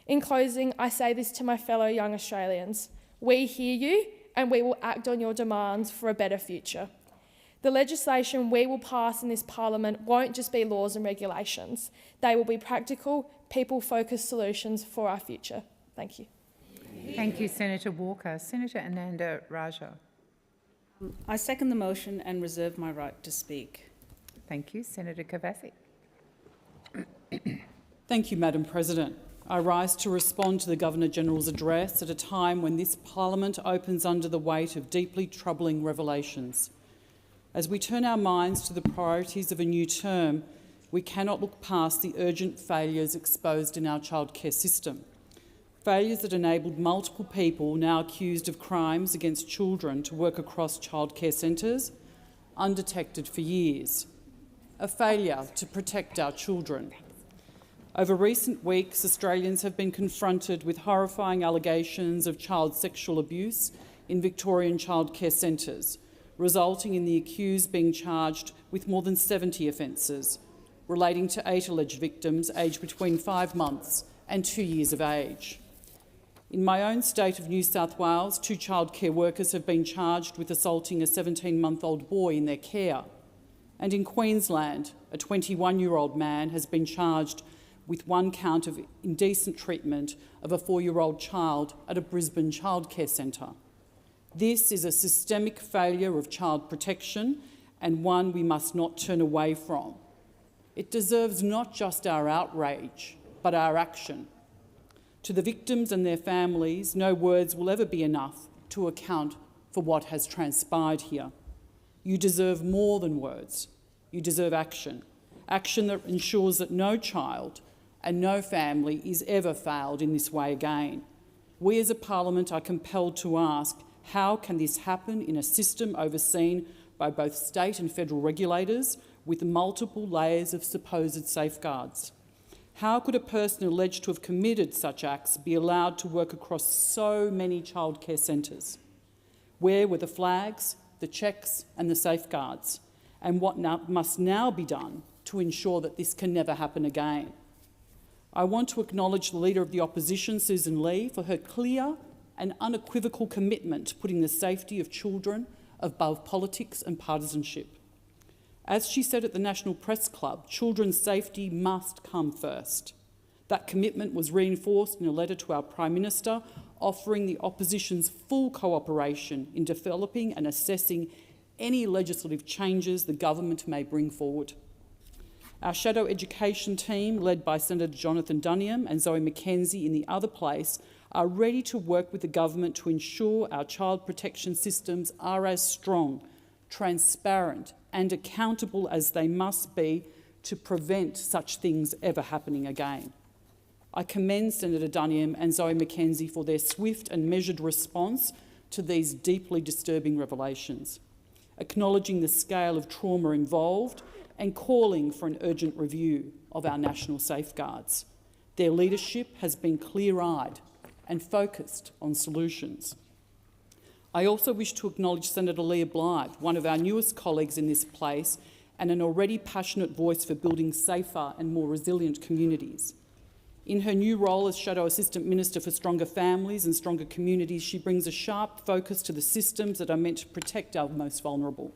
In closing, I say this to my fellow young Australians. We hear you and we will act on your demands for a better future. The legislation we will pass in this Parliament won't just be laws and regulations. They will be practical, people-focused solutions for our future. Thank you. Thank you, Senator Walker. Senator Ananda Raja. I second the motion and reserve my right to speak. Thank you. Senator Kovacic. Thank you, Madam President. I rise to respond to the Governor-General's address at a time when this Parliament opens under the weight of deeply troubling revelations. As we turn our minds to the priorities of a new term, we cannot look past the urgent failures exposed in our childcare system. Failures that enabled multiple people now accused of crimes against children to work across childcare centres, undetected for years. A failure to protect our children. Over recent weeks, Australians have been confronted with horrifying allegations of child sexual abuse in Victorian childcare centres, resulting in the accused being charged with more than 70 offences, relating to 8 alleged victims aged between 5 months and 2 years of age. In my own state of New South Wales, 2 childcare workers have been charged with assaulting a 17-month-old boy in their care. And in Queensland, a 21-year-old man has been charged with 1 count of indecent treatment of a 4-year-old child at a Brisbane childcare centre. This is a systemic failure of child protection and one we must not turn away from. It deserves not just our outrage, but our action. To the victims and their families, no words will ever be enough to account for what has transpired here. You deserve more than words. You deserve action. Action that ensures that no child and no family is ever failed in this way again. We as a Parliament are compelled to ask, how can this happen in a system overseen by both state and federal regulators with multiple layers of supposed safeguards? How could a person alleged to have committed such acts be allowed to work across so many childcare centres? Where were the flags, the checks and the safeguards? And what must now be done to ensure that this can never happen again? I want to acknowledge the Leader of the Opposition, Susan Lee, for her clear and unequivocal commitment to putting the safety of children above politics and partisanship. As she said at the National Press Club, children's safety must come first. That commitment was reinforced in a letter to our Prime Minister, offering the opposition's full cooperation in developing and assessing any legislative changes the government may bring forward. Our shadow education team, led by Senator Jonathan Duniam and Zoe McKenzie in the other place, are ready to work with the government to ensure our child protection systems are as strong, transparent and accountable as they must be to prevent such things ever happening again. I commend Senator Duniam and Zoe McKenzie for their swift and measured response to these deeply disturbing revelations, acknowledging the scale of trauma involved and calling for an urgent review of our national safeguards. Their leadership has been clear-eyed and focused on solutions. I also wish to acknowledge Senator Leah Blythe, one of our newest colleagues in this place and an already passionate voice for building safer and more resilient communities. In her new role as Shadow Assistant Minister for Stronger Families and Stronger Communities, she brings a sharp focus to the systems that are meant to protect our most vulnerable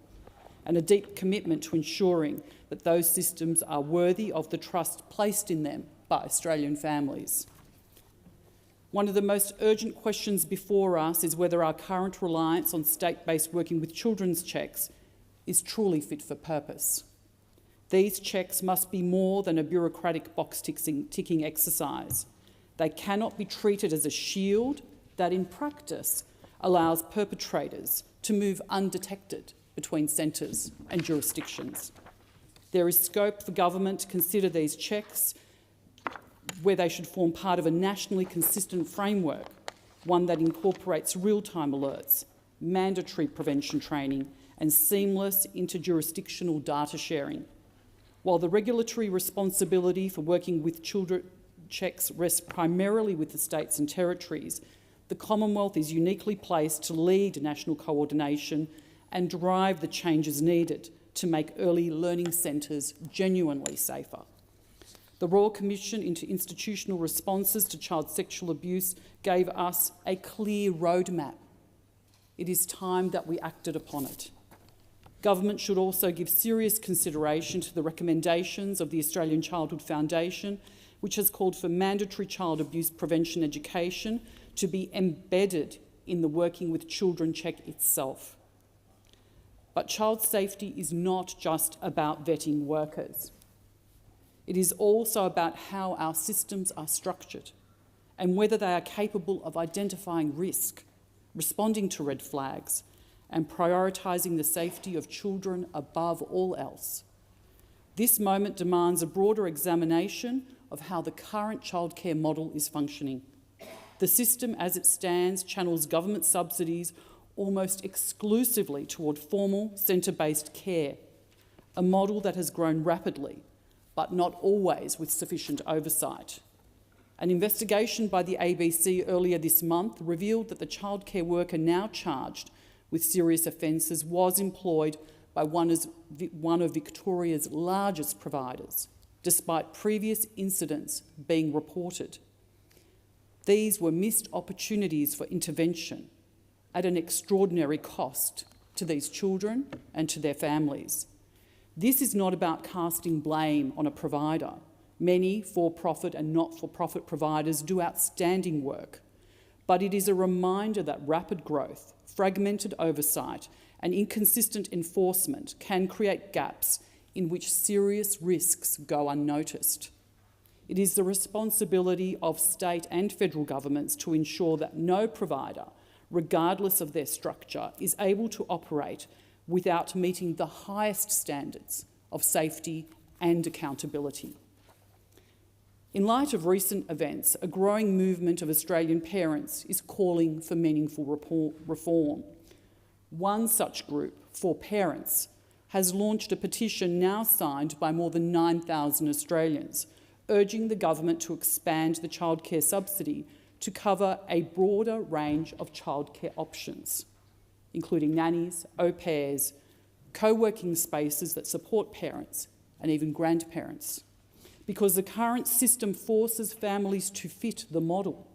and a deep commitment to ensuring that those systems are worthy of the trust placed in them by Australian families. One of the most urgent questions before us is whether our current reliance on state-based working with children's checks is truly fit for purpose. These checks must be more than a bureaucratic box-ticking exercise. They cannot be treated as a shield that, in practice, allows perpetrators to move undetected between centres and jurisdictions. There is scope for government to consider these checks where they should form part of a nationally consistent framework, one that incorporates real-time alerts, mandatory prevention training and seamless interjurisdictional data sharing. While the regulatory responsibility for working with children checks rests primarily with the states and territories, the Commonwealth is uniquely placed to lead national coordination and drive the changes needed to make early learning centres genuinely safer. The Royal Commission into Institutional Responses to Child Sexual Abuse gave us a clear roadmap. It is time that we acted upon it. Government should also give serious consideration to the recommendations of the Australian Childhood Foundation, which has called for mandatory child abuse prevention education to be embedded in the Working with Children check itself. But child safety is not just about vetting workers. It is also about how our systems are structured and whether they are capable of identifying risk, responding to red flags, and prioritising the safety of children above all else. This moment demands a broader examination of how the current childcare model is functioning. The system as it stands channels government subsidies almost exclusively toward formal centre-based care, a model that has grown rapidly, but not always with sufficient oversight. An investigation by the ABC earlier this month revealed that the childcare worker now charged with serious offences was employed by one of Victoria's largest providers, despite previous incidents being reported. These were missed opportunities for intervention at an extraordinary cost to these children and to their families. This is not about casting blame on a provider. Many for-profit and not-for-profit providers do outstanding work, but it is a reminder that rapid growth, fragmented oversight and inconsistent enforcement can create gaps in which serious risks go unnoticed. It is the responsibility of state and federal governments to ensure that no provider, regardless of their structure, is able to operate without meeting the highest standards of safety and accountability. In light of recent events, a growing movement of Australian parents is calling for meaningful reform. One such group, For Parents, has launched a petition now signed by more than 9,000 Australians, urging the government to expand the childcare subsidy to cover a broader range of childcare options, including nannies, au pairs, co-working spaces that support parents and even grandparents, because the current system forces families to fit the model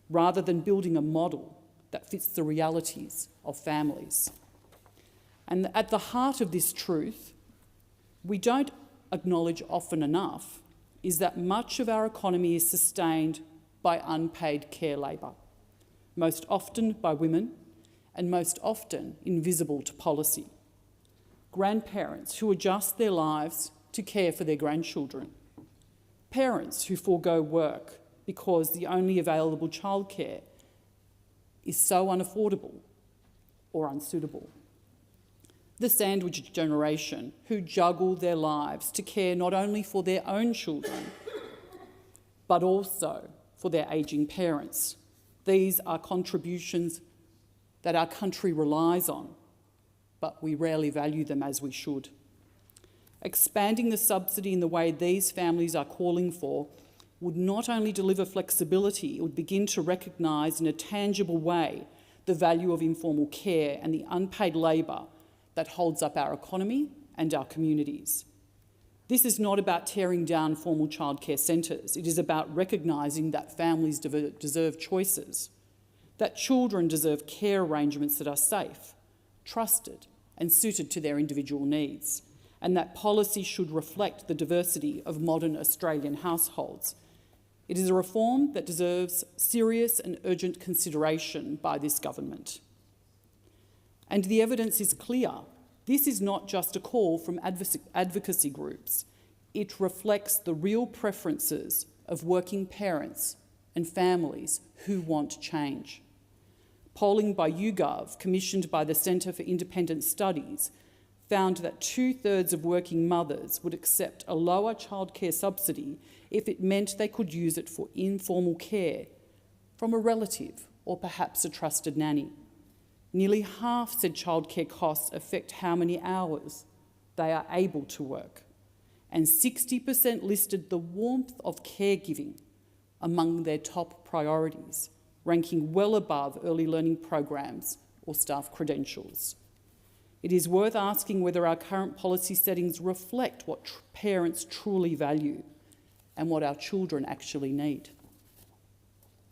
rather than building a model that fits the realities of families. And at the heart of this truth, we don't acknowledge often enough, is that much of our economy is sustained by unpaid care labour, most often by women and most often invisible to policy. Grandparents who adjust their lives to care for their grandchildren. Parents who forego work because the only available childcare is so unaffordable or unsuitable. The sandwich generation who juggle their lives to care not only for their own children, but also for their ageing parents. These are contributions that our country relies on, but we rarely value them as we should. Expanding the subsidy in the way these families are calling for would not only deliver flexibility, it would begin to recognise in a tangible way the value of informal care and the unpaid labour that holds up our economy and our communities. This is not about tearing down formal childcare centres. It is about recognising that families deserve choices, that children deserve care arrangements that are safe, trusted and suited to their individual needs, and that policy should reflect the diversity of modern Australian households. It is a reform that deserves serious and urgent consideration by this government. And the evidence is clear. This is not just a call from advocacy groups. It reflects the real preferences of working parents and families who want change. Polling by YouGov, commissioned by the Centre for Independent Studies, found that 2/3 of working mothers would accept a lower childcare subsidy if it meant they could use it for informal care from a relative or perhaps a trusted nanny. Nearly half said childcare costs affect how many hours they are able to work, and 60% listed the warmth of caregiving among their top priorities, ranking well above early learning programs or staff credentials. It is worth asking whether our current policy settings reflect what parents truly value and what our children actually need.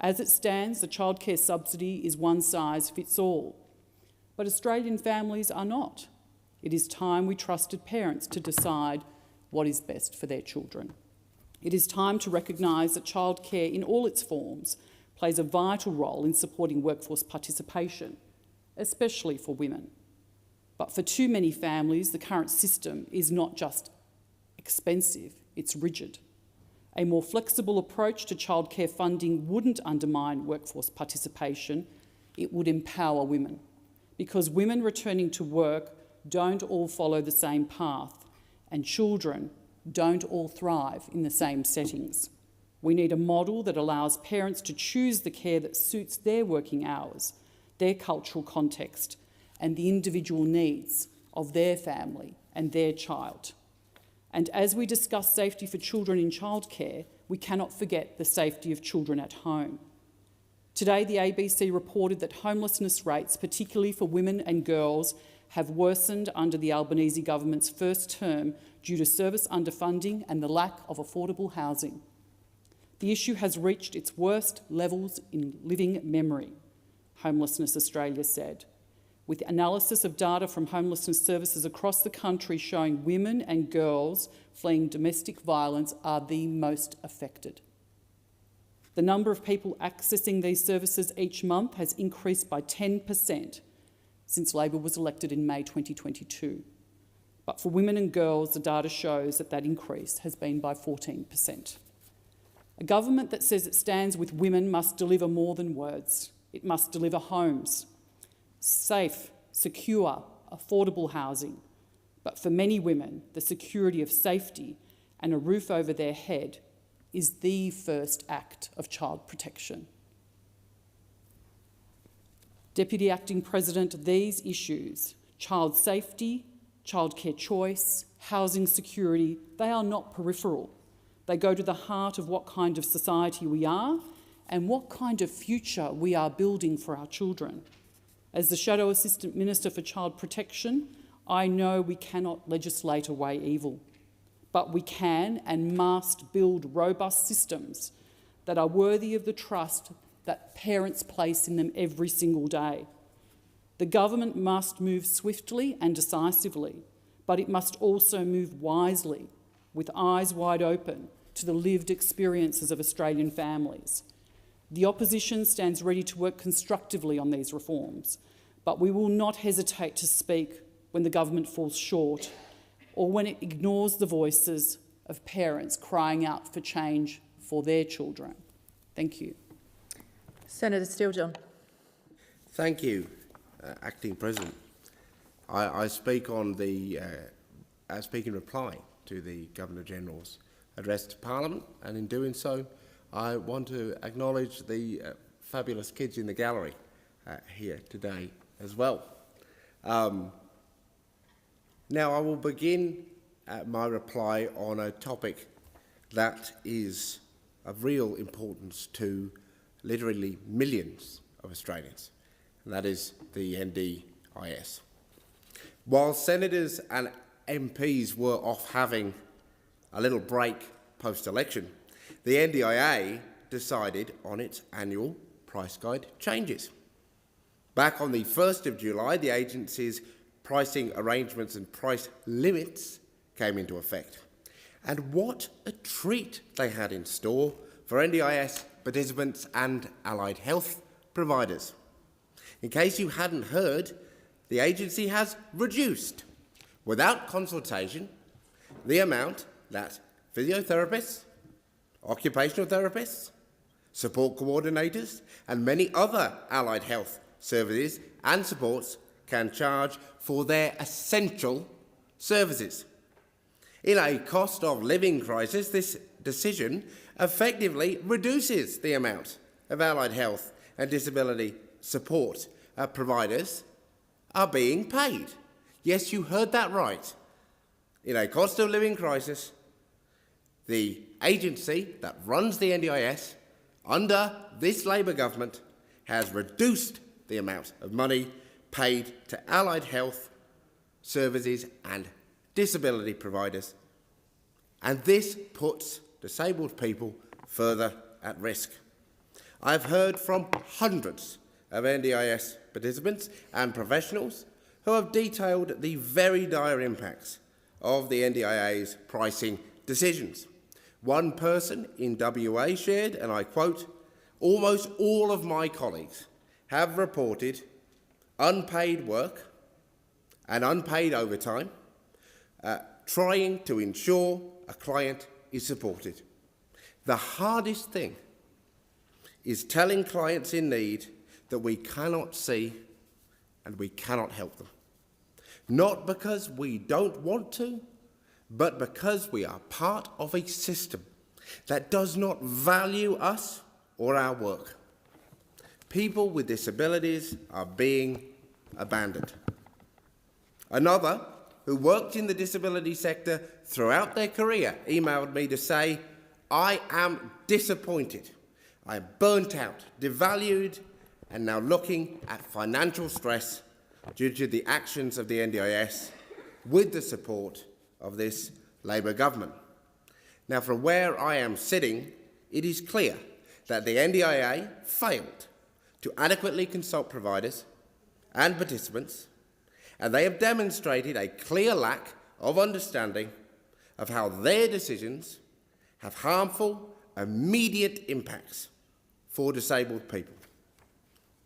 As it stands, the childcare subsidy is one size fits all, but Australian families are not. It is time we trusted parents to decide what is best for their children. It is time to recognise that childcare in all its forms plays a vital role in supporting workforce participation, especially for women. But for too many families, the current system is not just expensive, it's rigid. A more flexible approach to childcare funding wouldn't undermine workforce participation, it would empower women. Because women returning to work don't all follow the same path, and children don't all thrive in the same settings. We need a model that allows parents to choose the care that suits their working hours, their cultural context, and the individual needs of their family and their child. And as we discuss safety for children in childcare, we cannot forget the safety of children at home. Today, the ABC reported that homelessness rates, particularly for women and girls, have worsened under the Albanese government's first term due to service underfunding and the lack of affordable housing. The issue has reached its worst levels in living memory, Homelessness Australia said, with analysis of data from homelessness services across the country showing women and girls fleeing domestic violence are the most affected. The number of people accessing these services each month has increased by 10% since Labor was elected in May 2022. But for women and girls, the data shows that increase has been by 14%. A government that says it stands with women must deliver more than words. It must deliver homes, safe, secure, affordable housing. But for many women, the security of safety and a roof over their head is the first act of child protection. Deputy Acting President, these issues, child safety, childcare choice, housing security, they are not peripheral. They go to the heart of what kind of society we are and what kind of future we are building for our children. As the Shadow Assistant Minister for Child Protection, I know we cannot legislate away evil, but we can and must build robust systems that are worthy of the trust that parents place in them every single day. The government must move swiftly and decisively, but it must also move wisely, with eyes wide open to the lived experiences of Australian families. The opposition stands ready to work constructively on these reforms, but we will not hesitate to speak when the government falls short or when it ignores the voices of parents crying out for change for their children. Thank you. Senator Steele-John. Thank you, Acting President. I speak on the I speak in reply to the Governor-General's address to Parliament, and in doing so, I want to acknowledge the fabulous kids in the gallery here today as well. Now, I will begin my reply on a topic that is of real importance to literally millions of Australians, and that is the NDIS. While senators and MPs were off having a little break post-election, the NDIA decided on its annual price guide changes. Back on the 1st of July, the agency's pricing arrangements and price limits came into effect. And what a treat they had in store for NDIS participants and allied health providers. In case you hadn't heard, the agency has reduced, without consultation, the amount that physiotherapists, occupational therapists, support coordinators and many other allied health services and supports can charge for their essential services. In a cost of living crisis, this decision effectively reduces the amount of allied health and disability support providers are being paid. Yes, you heard that right. In a cost of living crisis, the agency that runs the NDIS under this Labor government has reduced the amount of money paid to allied health services and disability providers, and this puts disabled people further at risk. I've heard from hundreds of NDIS participants and professionals who have detailed the very dire impacts of the NDIA's pricing decisions. One person in WA shared, and I quote, "Almost all of my colleagues have reported unpaid work and unpaid overtime, trying to ensure a client is supported. The hardest thing is telling clients in need that we cannot see and we cannot help them. Not because we don't want to, but because we are part of a system that does not value us or our work. People with disabilities are being abandoned." Another, who worked in the disability sector throughout their career, emailed me to say, "I am disappointed. I am burnt out, devalued, and now looking at financial stress due to the actions of the NDIS with the support of this Labor government." Now, from where I am sitting, it is clear that the NDIA failed to adequately consult providers and participants, and they have demonstrated a clear lack of understanding of how their decisions have harmful, immediate impacts for disabled people.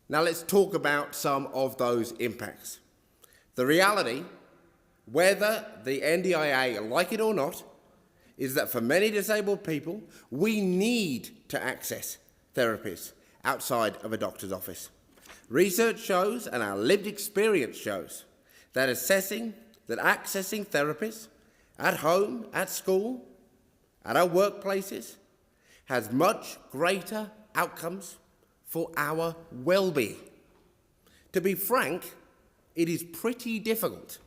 Now let's talk about some of those impacts. The reality, whether the NDIA like it or not, is that for many disabled people, we need to access therapies outside of a doctor's office. Research shows, and our lived experience shows, that accessing therapists at home, at school, at our workplaces, has much greater outcomes for our well-being. To be frank, it is pretty difficult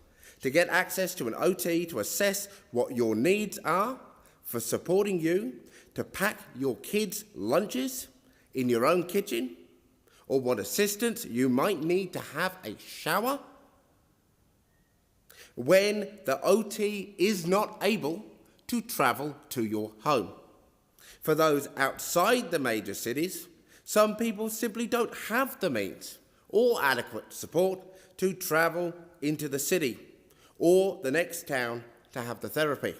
to get access to an OT to assess what your needs are for supporting you to pack your kids' lunches in your own kitchen, or what assistance you might need to have a shower when the OT is not able to travel to your home. For those outside the major cities, some people simply don't have the means or adequate support to travel into the city or the next town to have the therapy.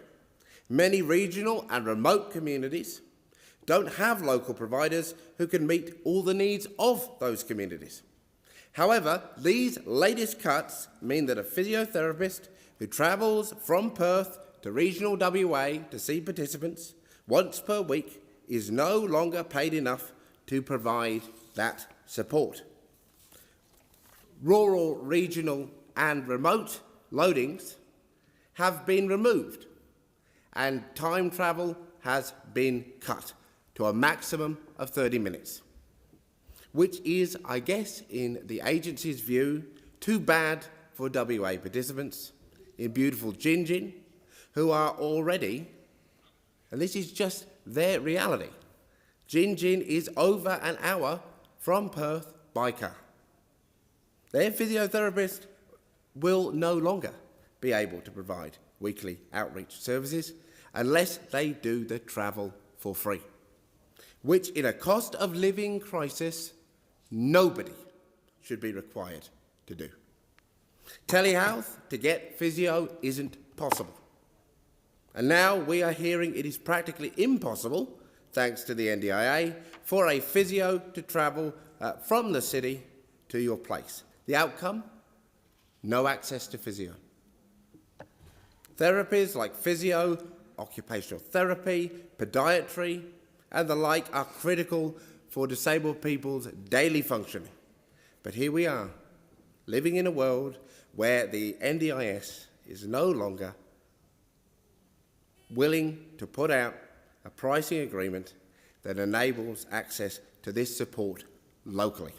Many regional and remote communities don't have local providers who can meet all the needs of those communities. However, these latest cuts mean that a physiotherapist who travels from Perth to regional WA to see participants once per week is no longer paid enough to provide that support. Rural, regional and remote loadings have been removed, and time travel has been cut to a maximum of 30 minutes, which is, I guess, in the agency's view, too bad for WA participants in beautiful Gingin, who are already, and this is just their reality, Gin Gin is over an hour from Perth by car. Their physiotherapist will no longer be able to provide weekly outreach services unless they do the travel for free, which in a cost of living crisis, nobody should be required to do. Telehealth to get physio isn't possible. And now we are hearing it is practically impossible, thanks to the NDIA, for a physio to travel from the city to your place. The outcome? No access to physio. Therapies like physio, occupational therapy, podiatry, and the like are critical for disabled people's daily functioning. But here we are, living in a world where the NDIS is no longer willing to put out a pricing agreement that enables access to this support locally.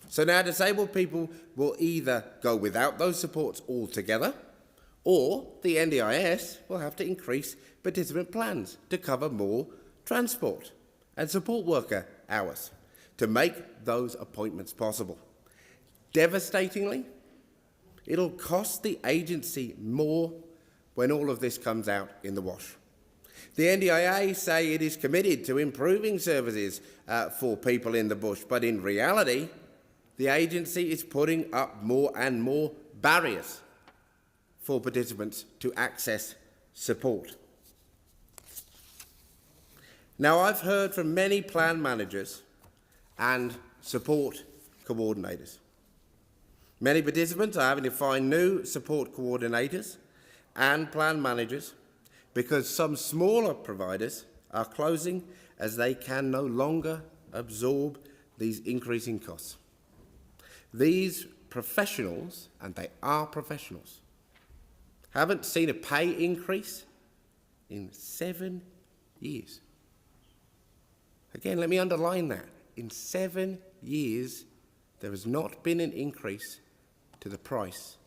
So now disabled people will either go without those supports altogether, or the NDIS will have to increase participant plans to cover more transport and support worker hours to make those appointments possible. Devastatingly, it'll cost the agency more when all of this comes out in the wash. The NDIA say it is committed to improving services for people in the bush, but in reality, the agency is putting up more and more barriers for participants to access support. Now, I've heard from many plan managers and support coordinators. Many participants are having to find new support coordinators and plan managers because some smaller providers are closing as they can no longer absorb these increasing costs. These professionals, and they are professionals, haven't seen a pay increase in 7 years. Again, let me underline that. In 7 years, there has not been an increase to the price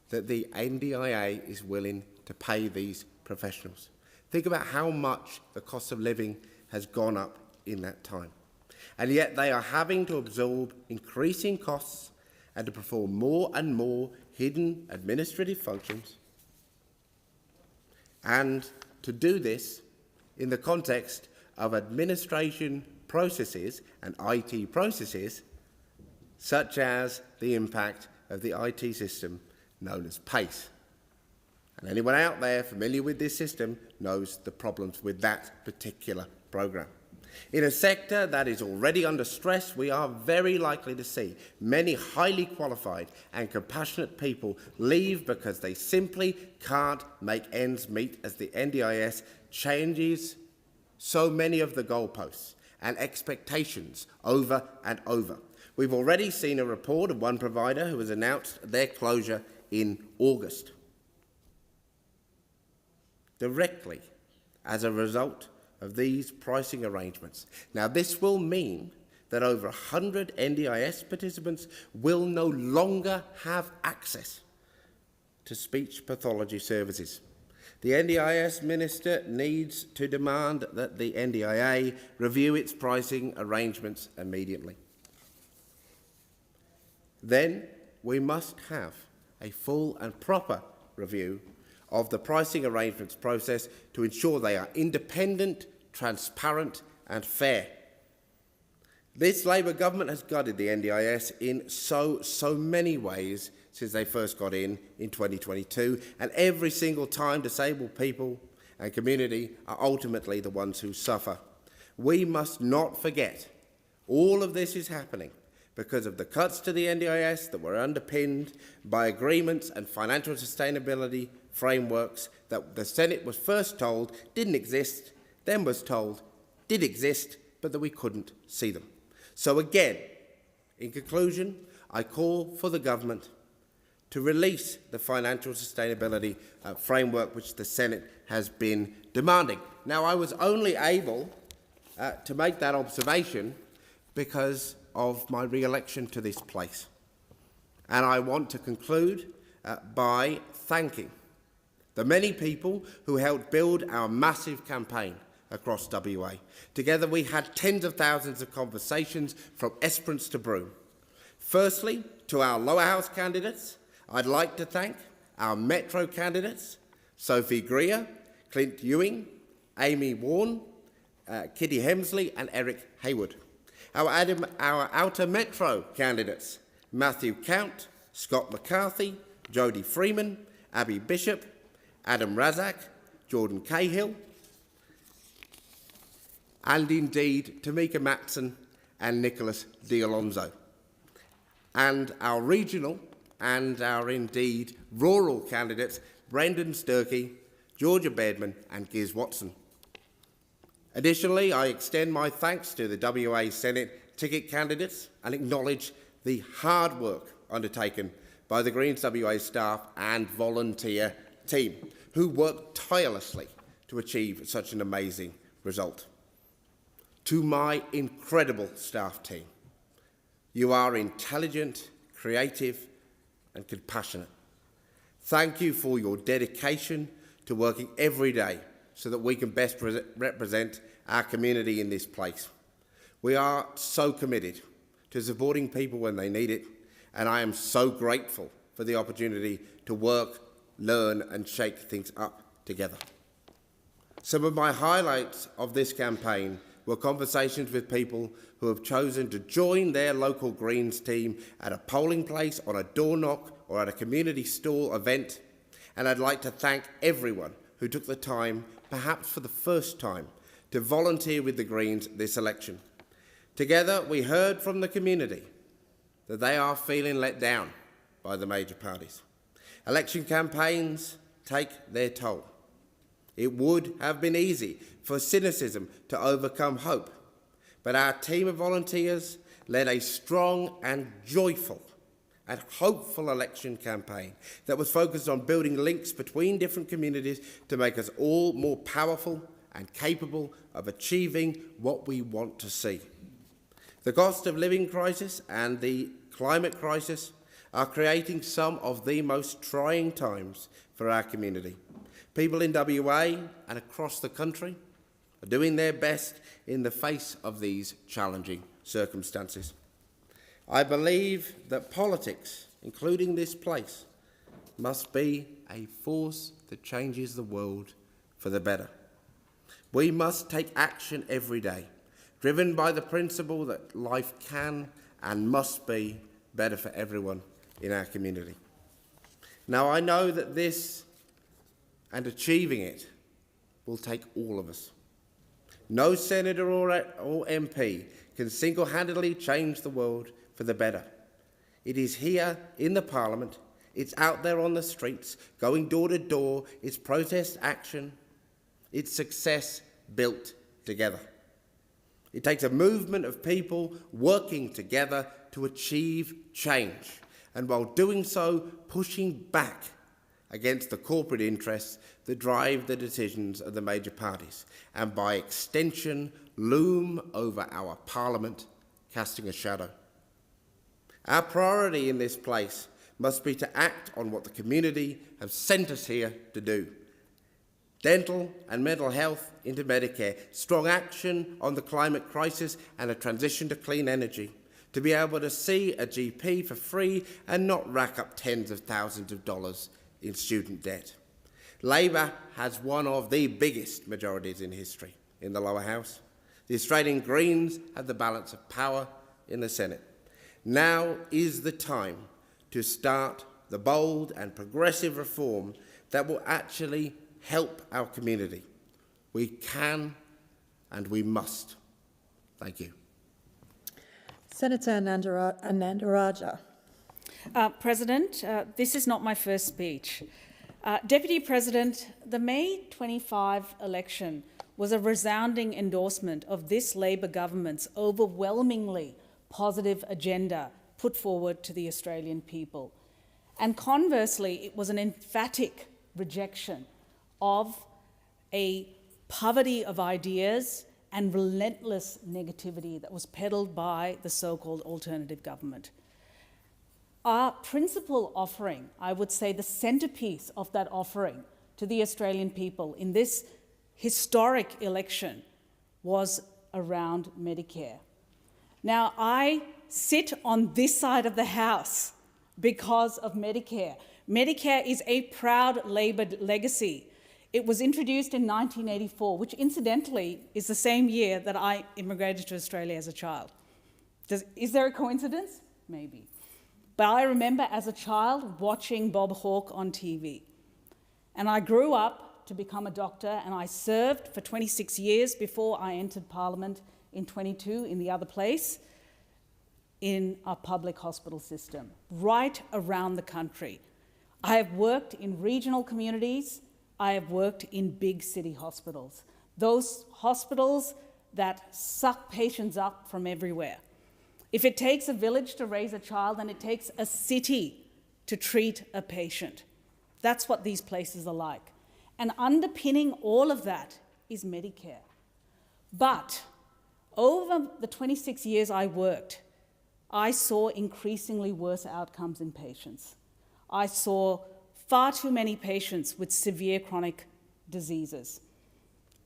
that the NDIA is willing to pay these professionals. Think about how much the cost of living has gone up in that time. And yet they are having to absorb increasing costs and to perform more and more hidden administrative functions, and to do this in the context of administration processes and IT processes, such as the impact of the IT system known as PACE. And anyone out there familiar with this system knows the problems with that particular program. In a sector that is already under stress, we are very likely to see many highly qualified and compassionate people leave because they simply can't make ends meet as the NDIS changes so many of the goalposts and expectations over and over. We've already seen a report of one provider who has announced their closure in August, directly as a result of these pricing arrangements. Now, this will mean that over 100 NDIS participants will no longer have access to speech pathology services. The NDIS Minister needs to demand that the NDIA review its pricing arrangements immediately. Then we must have a full and proper review of the pricing arrangements process to ensure they are independent, transparent and fair. This Labor government has gutted the NDIS in so many ways since they first got in 2022, and every single time disabled people and community are ultimately the ones who suffer. We must not forget all of this is happening because of the cuts to the NDIS that were underpinned by agreements and financial sustainability frameworks that the Senate was first told didn't exist, then was told did exist, but that we couldn't see them. So again, in conclusion, I call for the government to release the financial sustainability framework which the Senate has been demanding. Now, I was only able to make that observation because of my re-election to this place. And I want to conclude by thanking the many people who helped build our massive campaign across WA. Together we had tens of thousands of conversations from Esperance to Broome. Firstly, to our lower house candidates, I'd like to thank our Metro candidates, Sophie Greer, Clint Ewing, Amy Warne, Kitty Hemsley and Eric Hayward. Our Outer Metro candidates, Matthew Count, Scott McCarthy, Jodie Freeman, Abby Bishop, Adam Razak, Jordan Cahill, and indeed Tamika Matson and Nicholas D'Alonso. And our regional and our indeed rural candidates, Brendan Sturkey, Georgia Bedman and Giz Watson. Additionally, I extend my thanks to the WA Senate ticket candidates and acknowledge the hard work undertaken by the Greens WA staff and volunteer team, who worked tirelessly to achieve such an amazing result. To my incredible staff team, you are intelligent, creative and compassionate. Thank you for your dedication to working every day so that we can best represent our community in this place. We are so committed to supporting people when they need it, and I am so grateful for the opportunity to work, learn and shake things up together. Some of my highlights of this campaign were conversations with people who have chosen to join their local Greens team at a polling place, on a door knock or at a community stall event. And I'd like to thank everyone who took the time, perhaps for the first time, to volunteer with the Greens this election. Together, we heard from the community that they are feeling let down by the major parties. Election campaigns take their toll. It would have been easy for cynicism to overcome hope, but our team of volunteers led a strong and joyful and hopeful election campaign that was focused on building links between different communities to make us all more powerful and capable of achieving what we want to see. The cost of living crisis and the climate crisis are creating some of the most trying times for our community. People in WA and across the country are doing their best in the face of these challenging circumstances. I believe that politics, including this place, must be a force that changes the world for the better. We must take action every day, driven by the principle that life can and must be better for everyone in our community. Now, I know that this and achieving it will take all of us. No senator or MP can single-handedly change the world for the better. It is here in the Parliament, it's out there on the streets, going door to door, it's protest action, it's success built together. It takes a movement of people working together to achieve change, and while doing so, pushing back against the corporate interests that drive the decisions of the major parties, and by extension, loom over our Parliament, casting a shadow. Our priority in this place must be to act on what the community have sent us here to do. Dental and mental health into Medicare, strong action on the climate crisis and a transition to clean energy, to be able to see a GP for free and not rack up tens of thousands of dollars in student debt. Labor has one of the biggest majorities in history in the lower house. The Australian Greens have the balance of power in the Senate. Now is the time to start the bold and progressive reform that will actually help our community. We can and we must. Thank you. Senator Ananda Raja. President, this is not my first speech. Deputy President, the May 25 election was a resounding endorsement of this Labor government's overwhelmingly positive agenda put forward to the Australian people. And conversely, it was an emphatic rejection of a poverty of ideas and relentless negativity that was peddled by the so-called alternative government. Our principal offering, I would say the centrepiece of that offering to the Australian people in this historic election was around Medicare. Now, I sit on this side of the House because of Medicare. Medicare is a proud Labor legacy. It was introduced in 1984, which incidentally is the same year that I immigrated to Australia as a child. Is there a coincidence? Maybe. But I remember as a child watching Bob Hawke on TV. And I grew up to become a doctor, and I served for 26 years before I entered Parliament in 22 in the other place in our public hospital system, right around the country. I have worked in regional communities. I have worked in big city hospitals, those hospitals that suck patients up from everywhere. If it takes a village to raise a child, then it takes a city to treat a patient. That's what these places are like. And underpinning all of that is Medicare. But over the 26 years I worked, I saw increasingly worse outcomes in patients. I saw far too many patients with severe chronic diseases,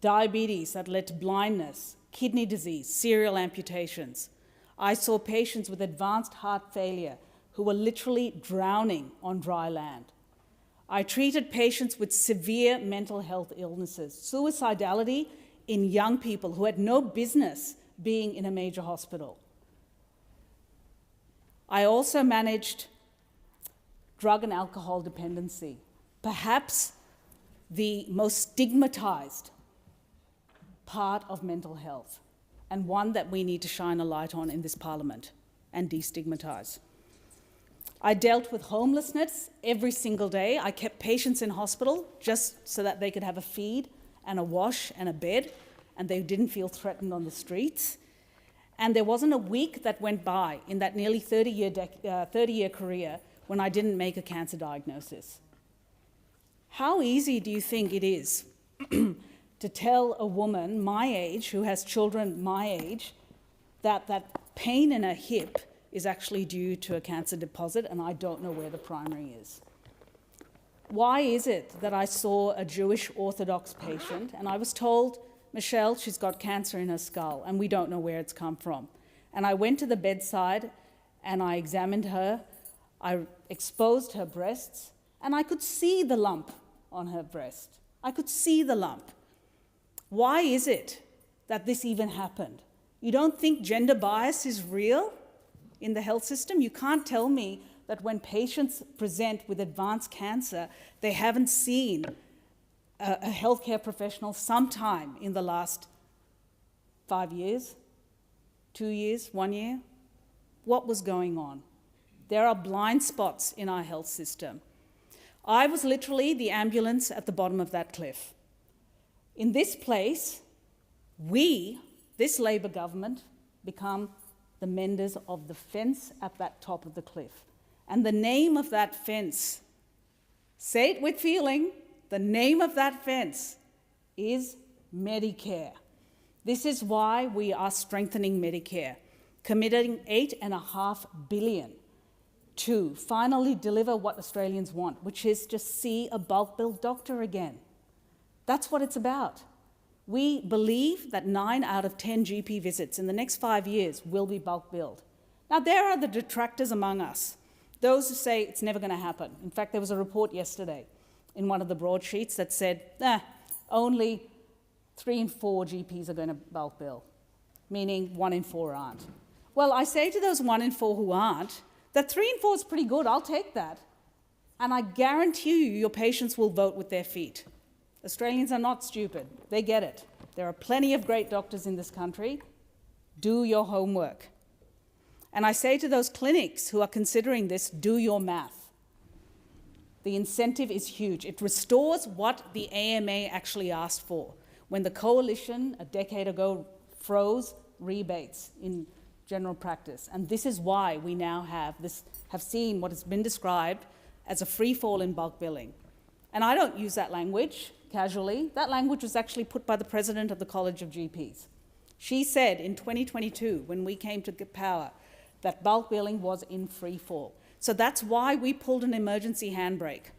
diabetes that led to blindness, kidney disease, serial amputations. I saw patients with advanced heart failure who were literally drowning on dry land. I treated patients with severe mental health illnesses, suicidality in young people who had no business being in a major hospital. I also managed drug and alcohol dependency, perhaps the most stigmatized part of mental health, and one that we need to shine a light on in this Parliament and destigmatise. I dealt with homelessness every single day. I kept patients in hospital just so that they could have a feed and a wash and a bed, and they didn't feel threatened on the streets. And there wasn't a week that went by in that nearly 30-year career when I didn't make a cancer diagnosis. How easy do you think it is to tell a woman my age, who has children my age, that that pain in her hip is actually due to a cancer deposit and I don't know where the primary is? Why is it that I saw a Jewish Orthodox patient and I was told, Michelle, she's got cancer in her skull and we don't know where it's come from? And I went to the bedside and I examined her, I exposed her breasts, and I could see the lump on her breast. I could see the lump. Why is it that this even happened? You don't think gender bias is real in the health system? You can't tell me that when patients present with advanced cancer, they haven't seen a healthcare professional sometime in the last 5 years, 2 years, 1 year. What was going on? There are blind spots in our health system. I was literally the ambulance at the bottom of that cliff. In this place, we, this Labor government, become the menders of the fence at that top of the cliff. And the name of that fence, say it with feeling, the name of that fence is Medicare. This is why we are strengthening Medicare, committing $8.5 billion to finally deliver what Australians want, which is just see a bulk billed doctor again. That's what it's about. We believe that 9 out of 10 GP visits in the next 5 years will be bulk billed. Now, there are the detractors among us, those who say it's never going to happen. In fact, there was a report yesterday in one of the broadsheets that said, only 3 in 4 GPs are going to bulk bill, meaning 1 in 4 aren't. Well, I say to those 1 in 4 who aren't, that 3 in 4 is pretty good, I'll take that. And I guarantee you, your patients will vote with their feet. Australians are not stupid, they get it. There are plenty of great doctors in this country. Do your homework. And I say to those clinics who are considering this, do your math. The incentive is huge. It restores what the AMA actually asked for when the coalition a decade ago froze rebates in general practice. And this is why we now have seen what has been described as a free fall in bulk billing. And I don't use that language casually. That language was actually put by the President of the College of GPs. She said in 2022, when we came to power, that bulk billing was in free fall. So that's why we pulled an emergency handbrake.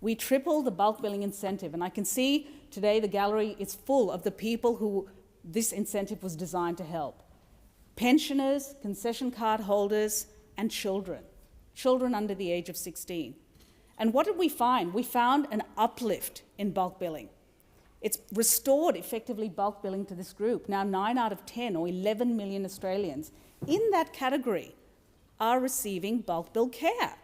We tripled the bulk billing incentive, and I can see today the gallery is full of the people who this incentive was designed to help. Pensioners, concession card holders, and children under the age of 16. And what did we find? We found an uplift in bulk billing. It's restored effectively bulk billing to this group. Now 9 out of 10, or 11 million Australians in that category, are receiving bulk bill care.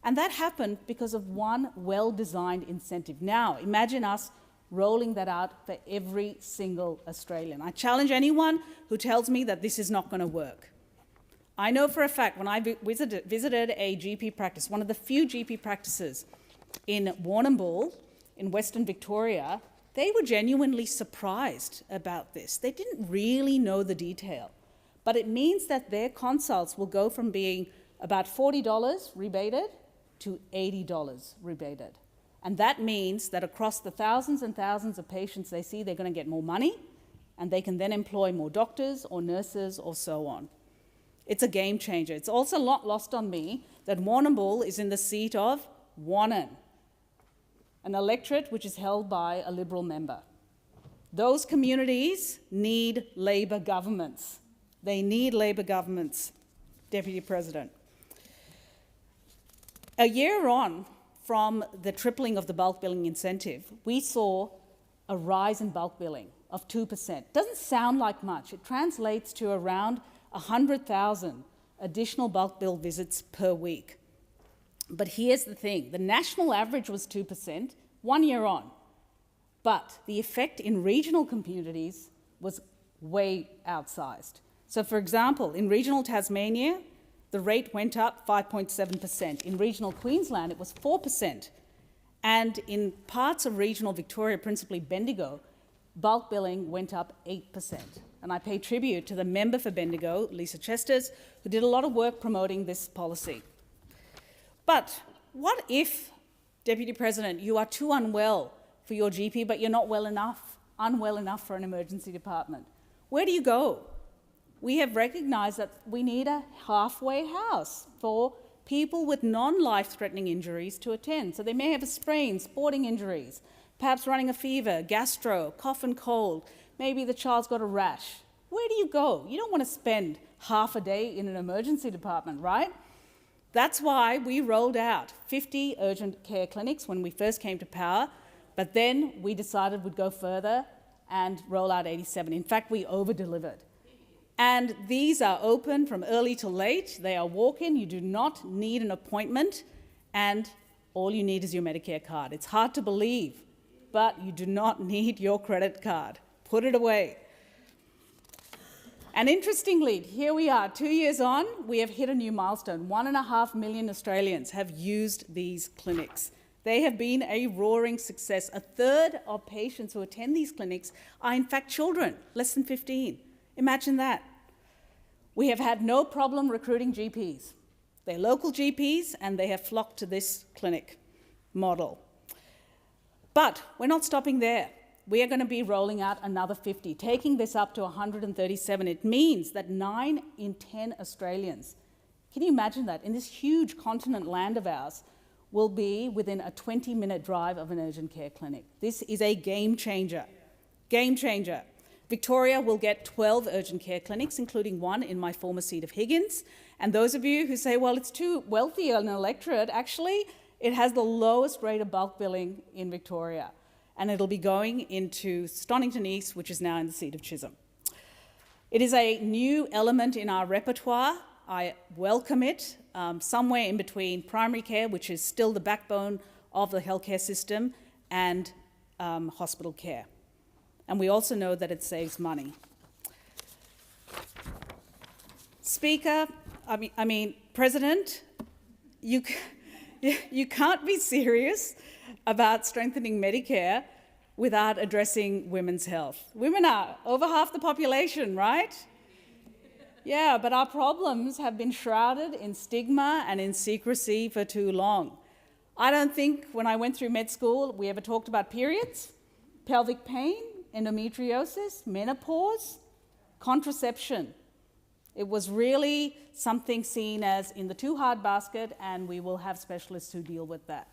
And that happened because of one well-designed incentive. Now, imagine us rolling that out for every single Australian. I challenge anyone who tells me that this is not going to work. I know for a fact when I visited a GP practice, one of the few GP practices in Warrnambool in Western Victoria, they were genuinely surprised about this. They didn't really know the detail. But it means that their consults will go from being about $40 rebated to $80 rebated. And that means that across the thousands and thousands of patients they see, they're going to get more money, and they can then employ more doctors or nurses or so on. It's a game changer. It's also not lost on me that Warrnambool is in the seat of Wannon, an electorate which is held by a Liberal member. Those communities need Labor governments. They need Labor governments, Deputy President. A year on from the tripling of the bulk billing incentive, we saw a rise in bulk billing of 2%. Doesn't sound like much. It translates to around 100,000 additional bulk bill visits per week. But here's the thing. The national average was 2% 1 year on. But the effect in regional communities was way outsized. So, for example, in regional Tasmania, the rate went up 5.7%. In regional Queensland, it was 4%. And in parts of regional Victoria, principally Bendigo, bulk billing went up 8%. And I pay tribute to the member for Bendigo, Lisa Chesters, who did a lot of work promoting this policy. But what if, Deputy President, you are too unwell for your GP, but you're not unwell enough for an emergency department? Where do you go? We have recognised that we need a halfway house for people with non-life-threatening injuries to attend. So they may have a sprain, sporting injuries, perhaps running a fever, gastro, cough and cold. Maybe the child's got a rash. Where do you go? You don't want to spend half a day in an emergency department, right? That's why we rolled out 50 urgent care clinics when we first came to power, but then we decided we'd go further and roll out 87. In fact, we over-delivered. And these are open from early to late. They are walk-in. You do not need an appointment, and all you need is your Medicare card. It's hard to believe, but you do not need your credit card. Put it away. And interestingly, here we are, 2 years on, we have hit a new milestone. 1.5 million Australians have used these clinics. They have been a roaring success. A third of patients who attend these clinics are in fact children, less than 15. Imagine that. We have had no problem recruiting GPs. They're local GPs and they have flocked to this clinic model. But we're not stopping there. We are going to be rolling out another 50, taking this up to 137. It means that 9 in 10 Australians, can you imagine that, in this huge continent land of ours, will be within a 20-minute drive of an urgent care clinic. This is a game changer. Game changer. Victoria will get 12 urgent care clinics, including one in my former seat of Higgins. And those of you who say, well, it's too wealthy an electorate, actually, it has the lowest rate of bulk billing in Victoria. And it'll be going into Stonnington East, which is now in the seat of Chisholm. It is a new element in our repertoire. I welcome it, somewhere in between primary care, which is still the backbone of the healthcare system, and hospital care. And we also know that it saves money. Speaker, President, you can't be serious about strengthening Medicare without addressing women's health. Women are over half the population, right? Yeah, but our problems have been shrouded in stigma and in secrecy for too long. I don't think when I went through med school we ever talked about periods, pelvic pain, endometriosis, menopause, contraception. It was really something seen as in the too hard basket, and we will have specialists who deal with that.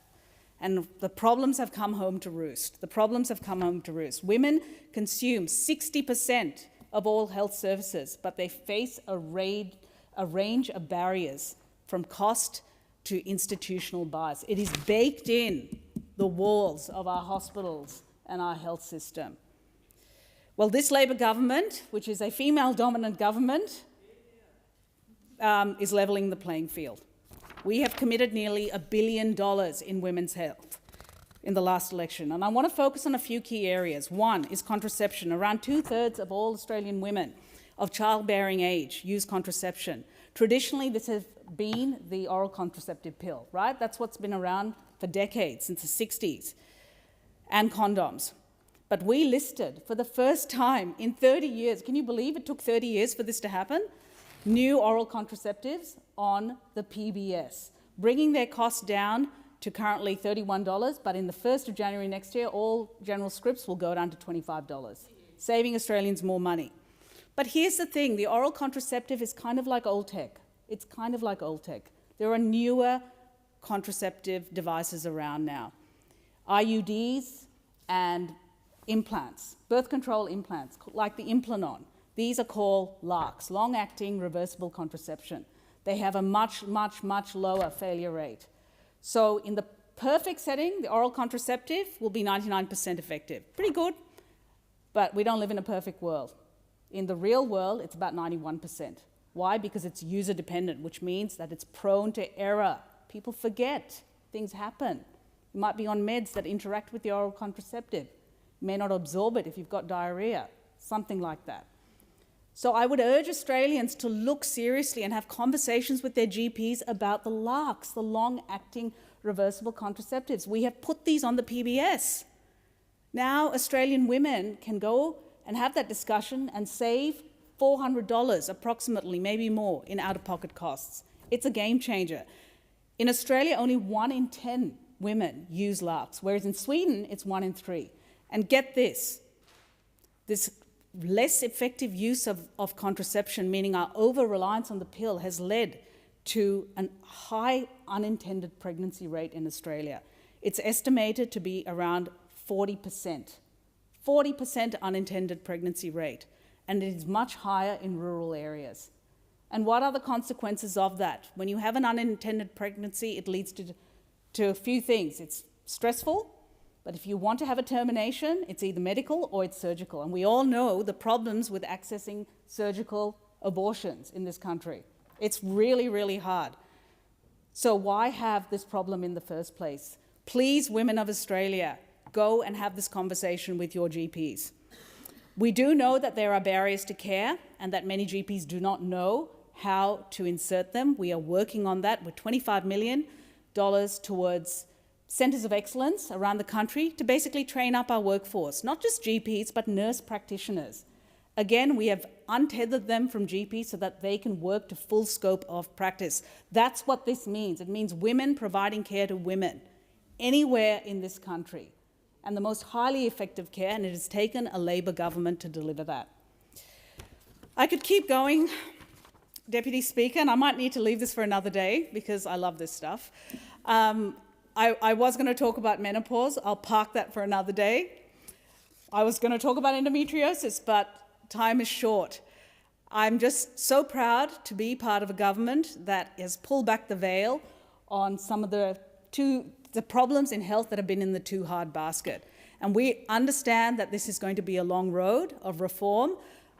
And the problems have come home to roost. The problems have come home to roost. Women consume 60% of all health services, but they face a range of barriers from cost to institutional bias. It is baked in the walls of our hospitals and our health system. Well, this Labor government, which is a female-dominant government, is levelling the playing field. We have committed nearly $1 billion in women's health in the last election, and I want to focus on a few key areas. One is contraception. Around 2/3 of all Australian women of childbearing age use contraception. Traditionally, this has been the oral contraceptive pill, right? That's what's been around for decades, since the 60s, and condoms. But we listed for the first time in 30 years, can you believe it took 30 years for this to happen? New oral contraceptives on the PBS, bringing their costs down to currently $31, but in the 1st of January next year, all general scripts will go down to $25, saving Australians more money. But here's the thing, the oral contraceptive is kind of like old tech. It's kind of like old tech. There are newer contraceptive devices around now. IUDs and implants, birth control implants, like the Implanon. These are called LARCs, long-acting reversible contraception. They have a much, much, much lower failure rate. So in the perfect setting, the oral contraceptive will be 99% effective. Pretty good, but we don't live in a perfect world. In the real world, it's about 91%. Why? Because it's user-dependent, which means that it's prone to error. People forget. Things happen. You might be on meds that interact with the oral contraceptive. You may not absorb it if you've got diarrhea, something like that. So I would urge Australians to look seriously and have conversations with their GPs about the LARCs, the long-acting reversible contraceptives. We have put these on the PBS. Now Australian women can go and have that discussion and save $400 approximately, maybe more, in out-of-pocket costs. It's a game changer. In Australia, only 1 in 10 women use LARCs, whereas in Sweden, it's 1 in 3. And get this less effective use of contraception, meaning our over-reliance on the pill, has led to a high unintended pregnancy rate in Australia. It's estimated to be around 40%. 40% unintended pregnancy rate, and it is much higher in rural areas. And what are the consequences of that? When you have an unintended pregnancy, it leads to a few things. It's stressful, but if you want to have a termination, it's either medical or it's surgical. And we all know the problems with accessing surgical abortions in this country. It's really, really hard. So why have this problem in the first place? Please, women of Australia, go and have this conversation with your GPs. We do know that there are barriers to care and that many GPs do not know how to insert them. We are working on that with $25 million towards centres of excellence around the country to basically train up our workforce, not just GPs, but nurse practitioners. Again, we have untethered them from GPs so that they can work to full scope of practice. That's what this means. It means women providing care to women anywhere in this country, and the most highly effective care, and it has taken a Labor government to deliver that. I could keep going, Deputy Speaker, and I might need to leave this for another day because I love this stuff. I was going to talk about menopause. I'll park that for another day. I was going to talk about endometriosis, but time is short. I'm just so proud to be part of a government that has pulled back the veil on some of the problems in health that have been in the too hard basket. And we understand that this is going to be a long road of reform,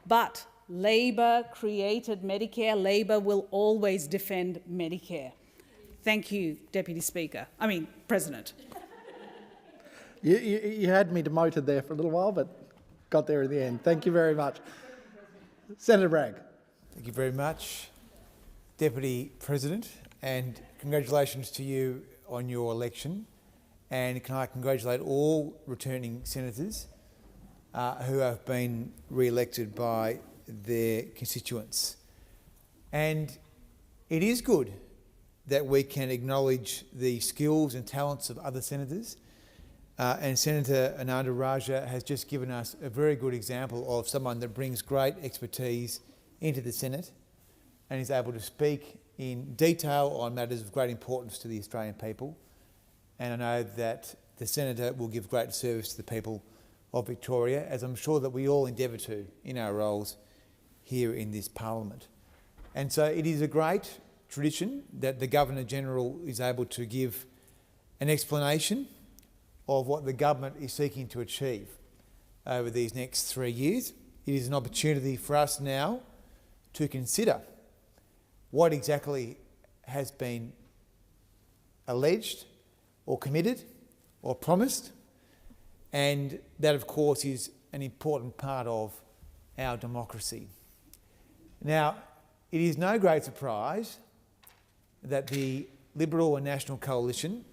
but Labor created Medicare. Labor will always defend Medicare. Thank you, President. You had me demoted there for a little while, but got there in the end. Thank you very much. Senator Bragg. Thank you very much, Deputy President, and congratulations to you on your election. And can I congratulate all returning senators who have been re-elected by their constituents. And it is good that we can acknowledge the skills and talents of other senators. And Senator Ananda Raja has just given us a very good example of someone that brings great expertise into the Senate and is able to speak in detail on matters of great importance to the Australian people. and I know that the Senator will give great service to the people of Victoria, as I'm sure that we all endeavour to in our roles here in this Parliament. And so it is a great tradition that the Governor-General is able to give an explanation of what the government is seeking to achieve over these next 3 years. It is an opportunity for us now to consider what exactly has been alleged or committed or promised, and that, of course, is an important part of our democracy. Now, it is no great surprise that the Liberal and National Coalition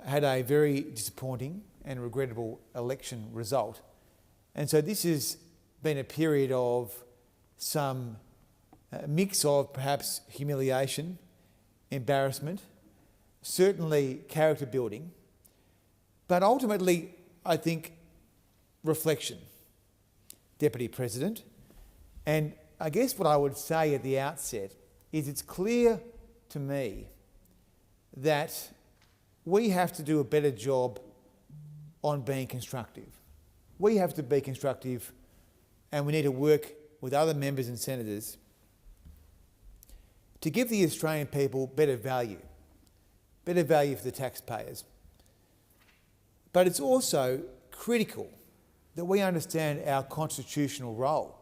had a very disappointing and regrettable election result. And so this has been a period of some mix of perhaps humiliation, embarrassment, certainly character building, but ultimately, I think, reflection, Deputy President. And I guess what I would say at the outset is it's clear to me that we have to do a better job on being constructive. We have to be constructive, and we need to work with other members and senators to give the Australian people better value for the taxpayers. But it's also critical that we understand our constitutional role,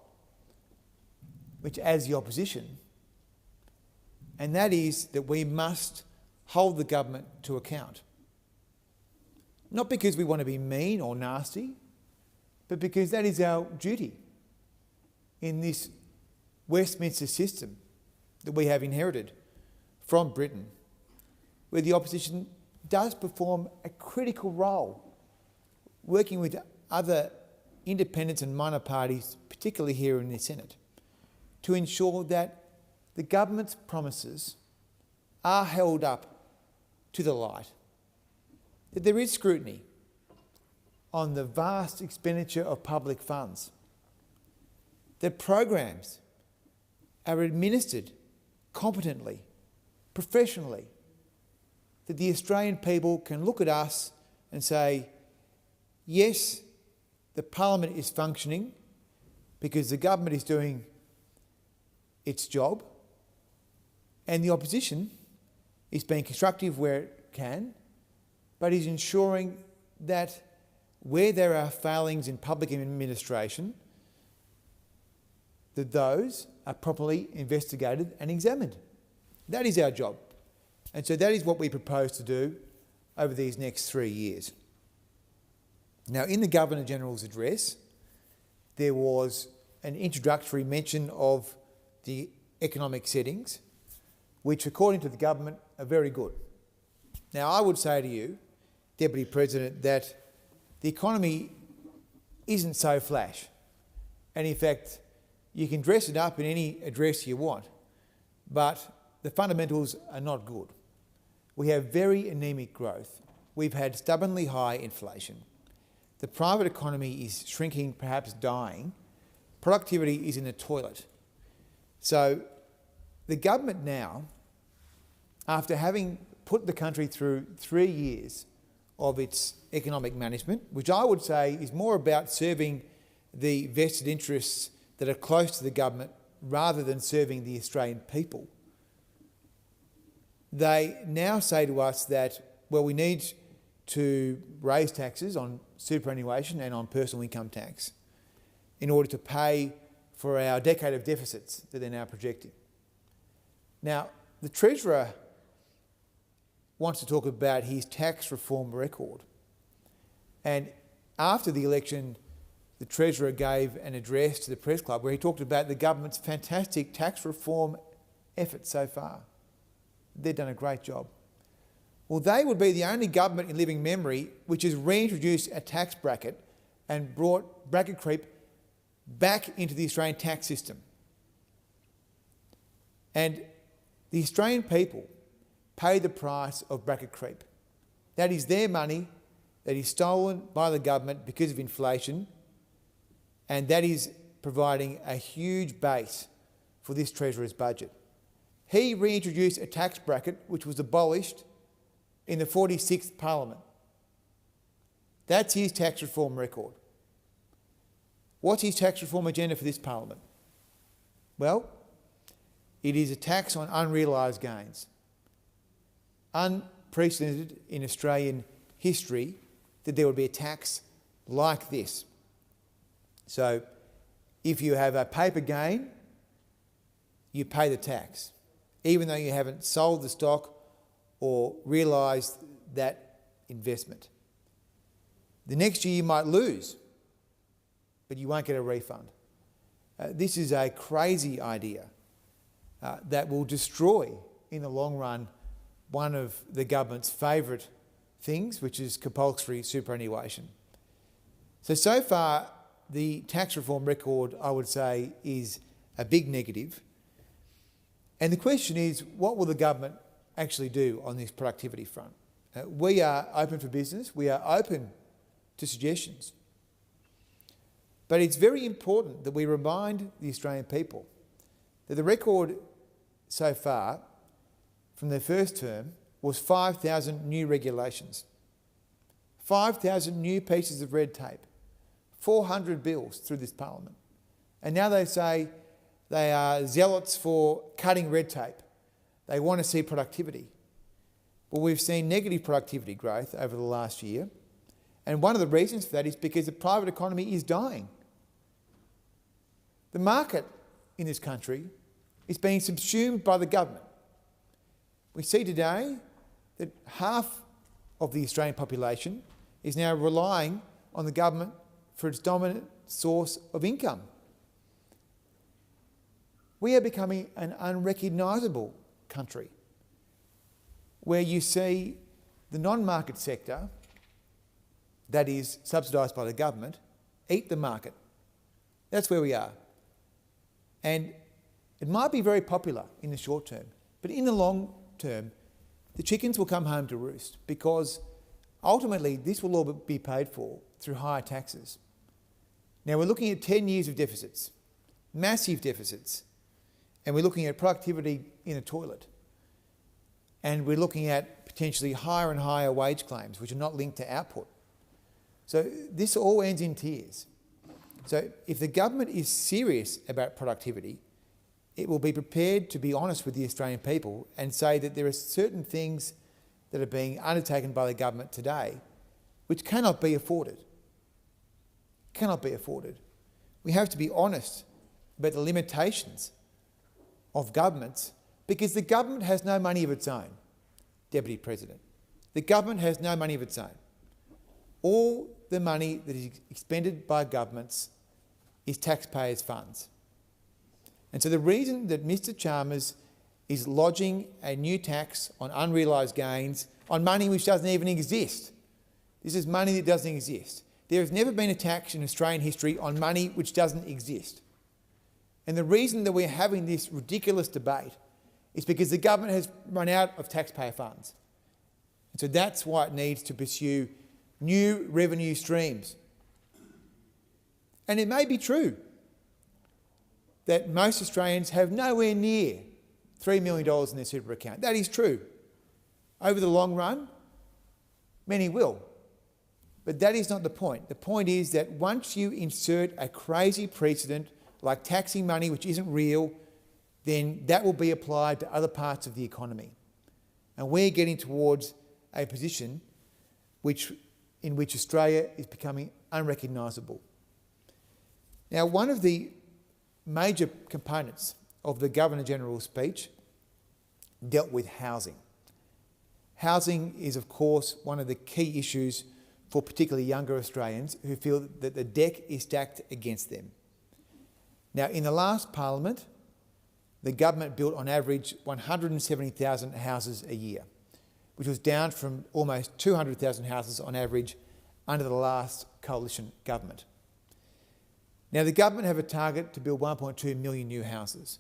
which as the opposition, and that is that we must hold the government to account. Not because we want to be mean or nasty, but because that is our duty in this Westminster system that we have inherited from Britain, where the opposition does perform a critical role, working with other independents and minor parties, particularly here in the Senate, to ensure that the government's promises are held up to the light, that there is scrutiny on the vast expenditure of public funds, that programs are administered competently, professionally, that the Australian people can look at us and say, yes, the Parliament is functioning because the government is doing its job, and the opposition is being constructive where it can, but is ensuring that where there are failings in public administration, that those are properly investigated and examined. That is our job. And so that is what we propose to do over these next 3 years. Now, in the Governor-General's address, there was an introductory mention of the economic settings, which, according to the government, are very good. Now, I would say to you, Deputy President, that the economy isn't so flash. And in fact, you can dress it up in any address you want, but the fundamentals are not good. We have very anemic growth. We've had stubbornly high inflation. The private economy is shrinking, perhaps dying. Productivity is in the toilet. So the government now, after having put the country through 3 years of its economic management, which I would say is more about serving the vested interests that are close to the government rather than serving the Australian people, they now say to us that, well, we need to raise taxes on superannuation and on personal income tax in order to pay for our decade of deficits that they're now projecting. Now, the Treasurer wants to talk about his tax reform record. And after the election, the Treasurer gave an address to the Press Club where he talked about the government's fantastic tax reform effort so far. They've done a great job. Well, they would be the only government in living memory which has reintroduced a tax bracket and brought bracket creep back into the Australian tax system. And the Australian people pay the price of bracket creep. That is their money that is stolen by the government because of inflation, and that is providing a huge base for this Treasurer's budget. He reintroduced a tax bracket which was abolished in the 46th Parliament. That's his tax reform record. What's his tax reform agenda for this Parliament? Well, it is a tax on unrealised gains. Unprecedented in Australian history that there would be a tax like this. So if you have a paper gain, you pay the tax, even though you haven't sold the stock or realised that investment. The next year you might lose, but you won't get a refund. This is a crazy idea that will destroy, in the long run, one of the government's favourite things, which is compulsory superannuation. So far, the tax reform record, I would say, is a big negative. And the question is, what will the government actually do on this productivity front? We are open for business. We are open to suggestions. But it's very important that we remind the Australian people that the record so far from the first term was 5,000 new regulations, 5,000 new pieces of red tape, 400 bills through this Parliament. And now they say they are zealots for cutting red tape. They want to see productivity. Well, we've seen negative productivity growth over the last year. And one of the reasons for that is because the private economy is dying. The market in this country is being subsumed by the government. We see today that half of the Australian population is now relying on the government for its dominant source of income. We are becoming an unrecognisable country where you see the non-market sector, that is subsidised by the government, eat the market. That's where we are. And it might be very popular in the short term, but in the long term, the chickens will come home to roost, because ultimately this will all be paid for through higher taxes. Now, we're looking at 10 years of deficits, massive deficits, and we're looking at productivity in a toilet. And we're looking at potentially higher and higher wage claims, which are not linked to output. So this all ends in tears. So if the government is serious about productivity, it will be prepared to be honest with the Australian people and say that there are certain things that are being undertaken by the government today which cannot be afforded. Cannot be afforded. We have to be honest about the limitations of governments, because the government has no money of its own, Deputy President. The government has no money of its own. All the money that is expended by governments is taxpayers' funds. And so the reason that Mr Chalmers is lodging a new tax on unrealised gains on money which doesn't even exist. This is money that doesn't exist. There has never been a tax in Australian history on money which doesn't exist. And the reason that we're having this ridiculous debate is because the government has run out of taxpayer funds. And so that's why it needs to pursue new revenue streams. And it may be true that most Australians have nowhere near $3 million in their super account. That is true. Over the long run, many will. But that is not the point. The point is that once you insert a crazy precedent like taxing money which isn't real, then that will be applied to other parts of the economy. And we're getting towards a position in which Australia is becoming unrecognisable. Now, one of the major components of the Governor-General's speech dealt with housing. Housing is, of course, one of the key issues for particularly younger Australians who feel that the deck is stacked against them. Now, in the last Parliament, the government built on average 170,000 houses a year, which was down from almost 200,000 houses on average under the last coalition government. Now, the government have a target to build 1.2 million new houses.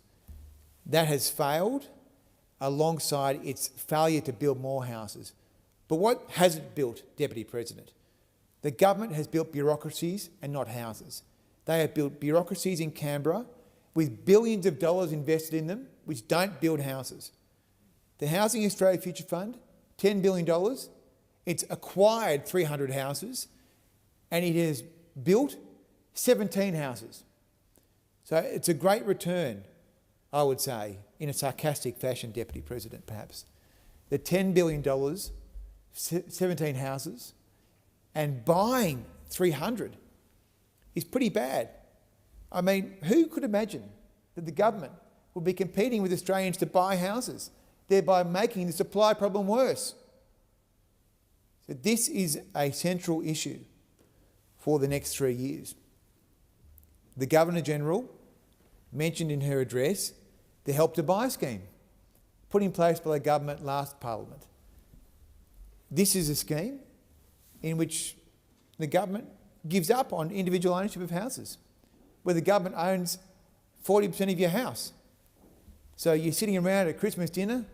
That has failed alongside its failure to build more houses. But what has it built, Deputy President? The government has built bureaucracies and not houses. They have built bureaucracies in Canberra with billions of dollars invested in them, which don't build houses. The Housing Australia Future Fund $10 billion. It's acquired 300 houses and it has built 17 houses. So it's a great return, I would say, in a sarcastic fashion, Deputy President, perhaps. The $10 billion, 17 houses, and buying 300 is pretty bad. I mean, who could imagine that the government would be competing with Australians to buy houses, thereby making the supply problem worse? So this is a central issue for the next 3 years. The Governor-General mentioned in her address the Help to Buy scheme put in place by the government last Parliament. This is a scheme in which the government gives up on individual ownership of houses, where the government owns 40% of your house. So you're sitting around at Christmas dinner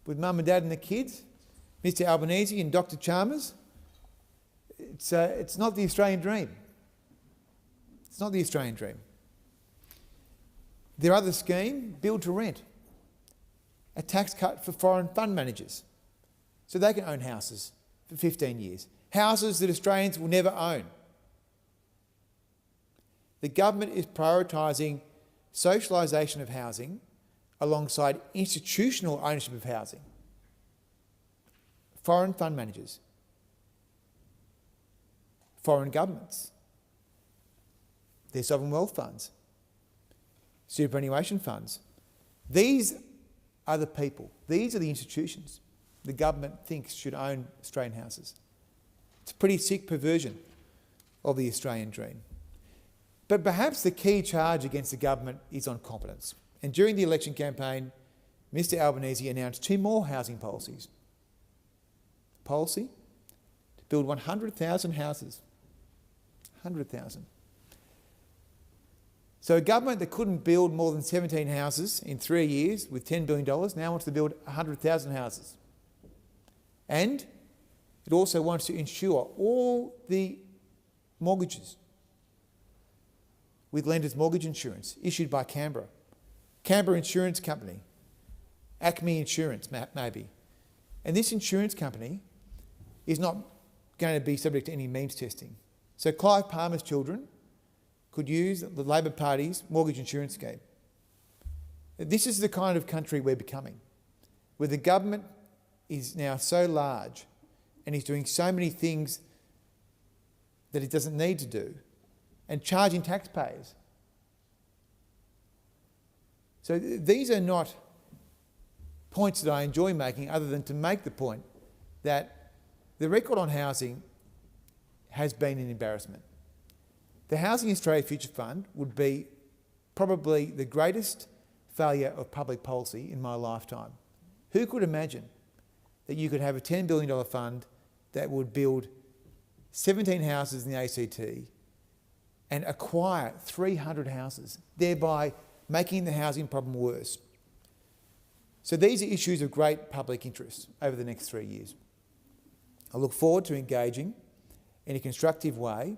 with mum and dad and the kids, Mr Albanese and Dr Chalmers. It's not the Australian dream. It's not the Australian dream. Their other scheme, build to rent, a tax cut for foreign fund managers so they can own houses for 15 years, houses that Australians will never own. The government is prioritising socialisation of housing alongside institutional ownership of housing. Foreign fund managers, foreign governments, their sovereign wealth funds, superannuation funds. These are the people, these are the institutions the government thinks should own Australian houses. It's a pretty sick perversion of the Australian dream. But perhaps the key charge against the government is on competence. And during the election campaign, Mr Albanese announced 2 more housing policies. Policy to build 100,000 houses. 100,000. So a government that couldn't build more than 17 houses in 3 years with $10 billion now wants to build 100,000 houses. And it also wants to insure all the mortgages with lenders' mortgage insurance issued by Canberra. Canberra Insurance Company, Acme Insurance maybe. And this insurance company is not going to be subject to any means testing. So Clive Palmer's children could use the Labor Party's mortgage insurance scheme. This is the kind of country we're becoming, where the government is now so large and is doing so many things that it doesn't need to do, and charging taxpayers. So these are not points that I enjoy making, other than to make the point that the record on housing has been an embarrassment. The Housing Australia Future Fund would be probably the greatest failure of public policy in my lifetime. Who could imagine that you could have a $10 billion fund that would build 17 houses in the ACT and acquire 300 houses, thereby making the housing problem worse? So these are issues of great public interest over the next 3 years. I look forward to engaging in a constructive way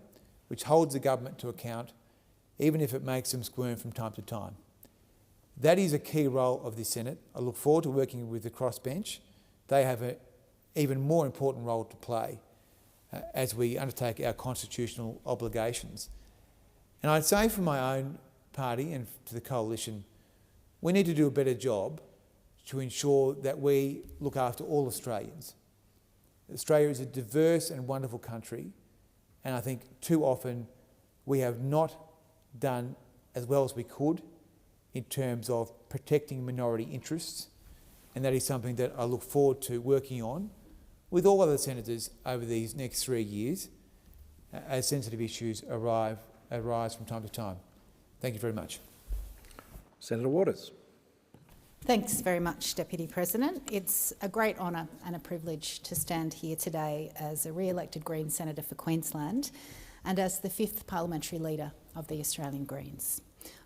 which holds the government to account, even if it makes them squirm from time to time. That is a key role of this Senate. I look forward to working with the crossbench. They have an even more important role to play as we undertake our constitutional obligations. And I'd say from my own party and to the coalition, we need to do a better job to ensure that we look after all Australians. Australia is a diverse and wonderful country, and I think too often we have not done as well as we could in terms of protecting minority interests, and that is something that I look forward to working on with all other senators over these next 3 years as sensitive issues arise from time to time. Thank you very much. Senator Waters. Thanks very much, Deputy President. It's a great honour and a privilege to stand here today as a re-elected Green Senator for Queensland and as the 5th Parliamentary Leader of the Australian Greens.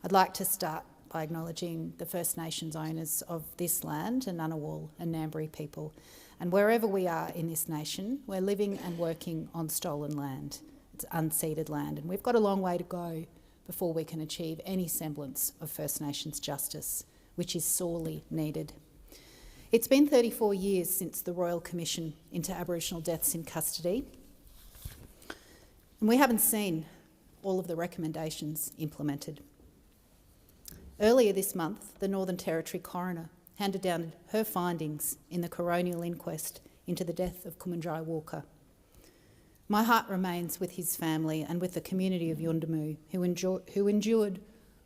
I'd like to start by acknowledging the First Nations owners of this land, the Ngunnawal and Ngambri people. And wherever we are in this nation, we're living and working on stolen land. It's unceded land, and we've got a long way to go before we can achieve any semblance of First Nations justice, which is sorely needed. It's been 34 years since the Royal Commission into Aboriginal Deaths in Custody, and we haven't seen all of the recommendations implemented. Earlier this month, the Northern Territory coroner handed down her findings in the coronial inquest into the death of Kumanjai Walker. My heart remains with his family and with the community of Yundamu, who endured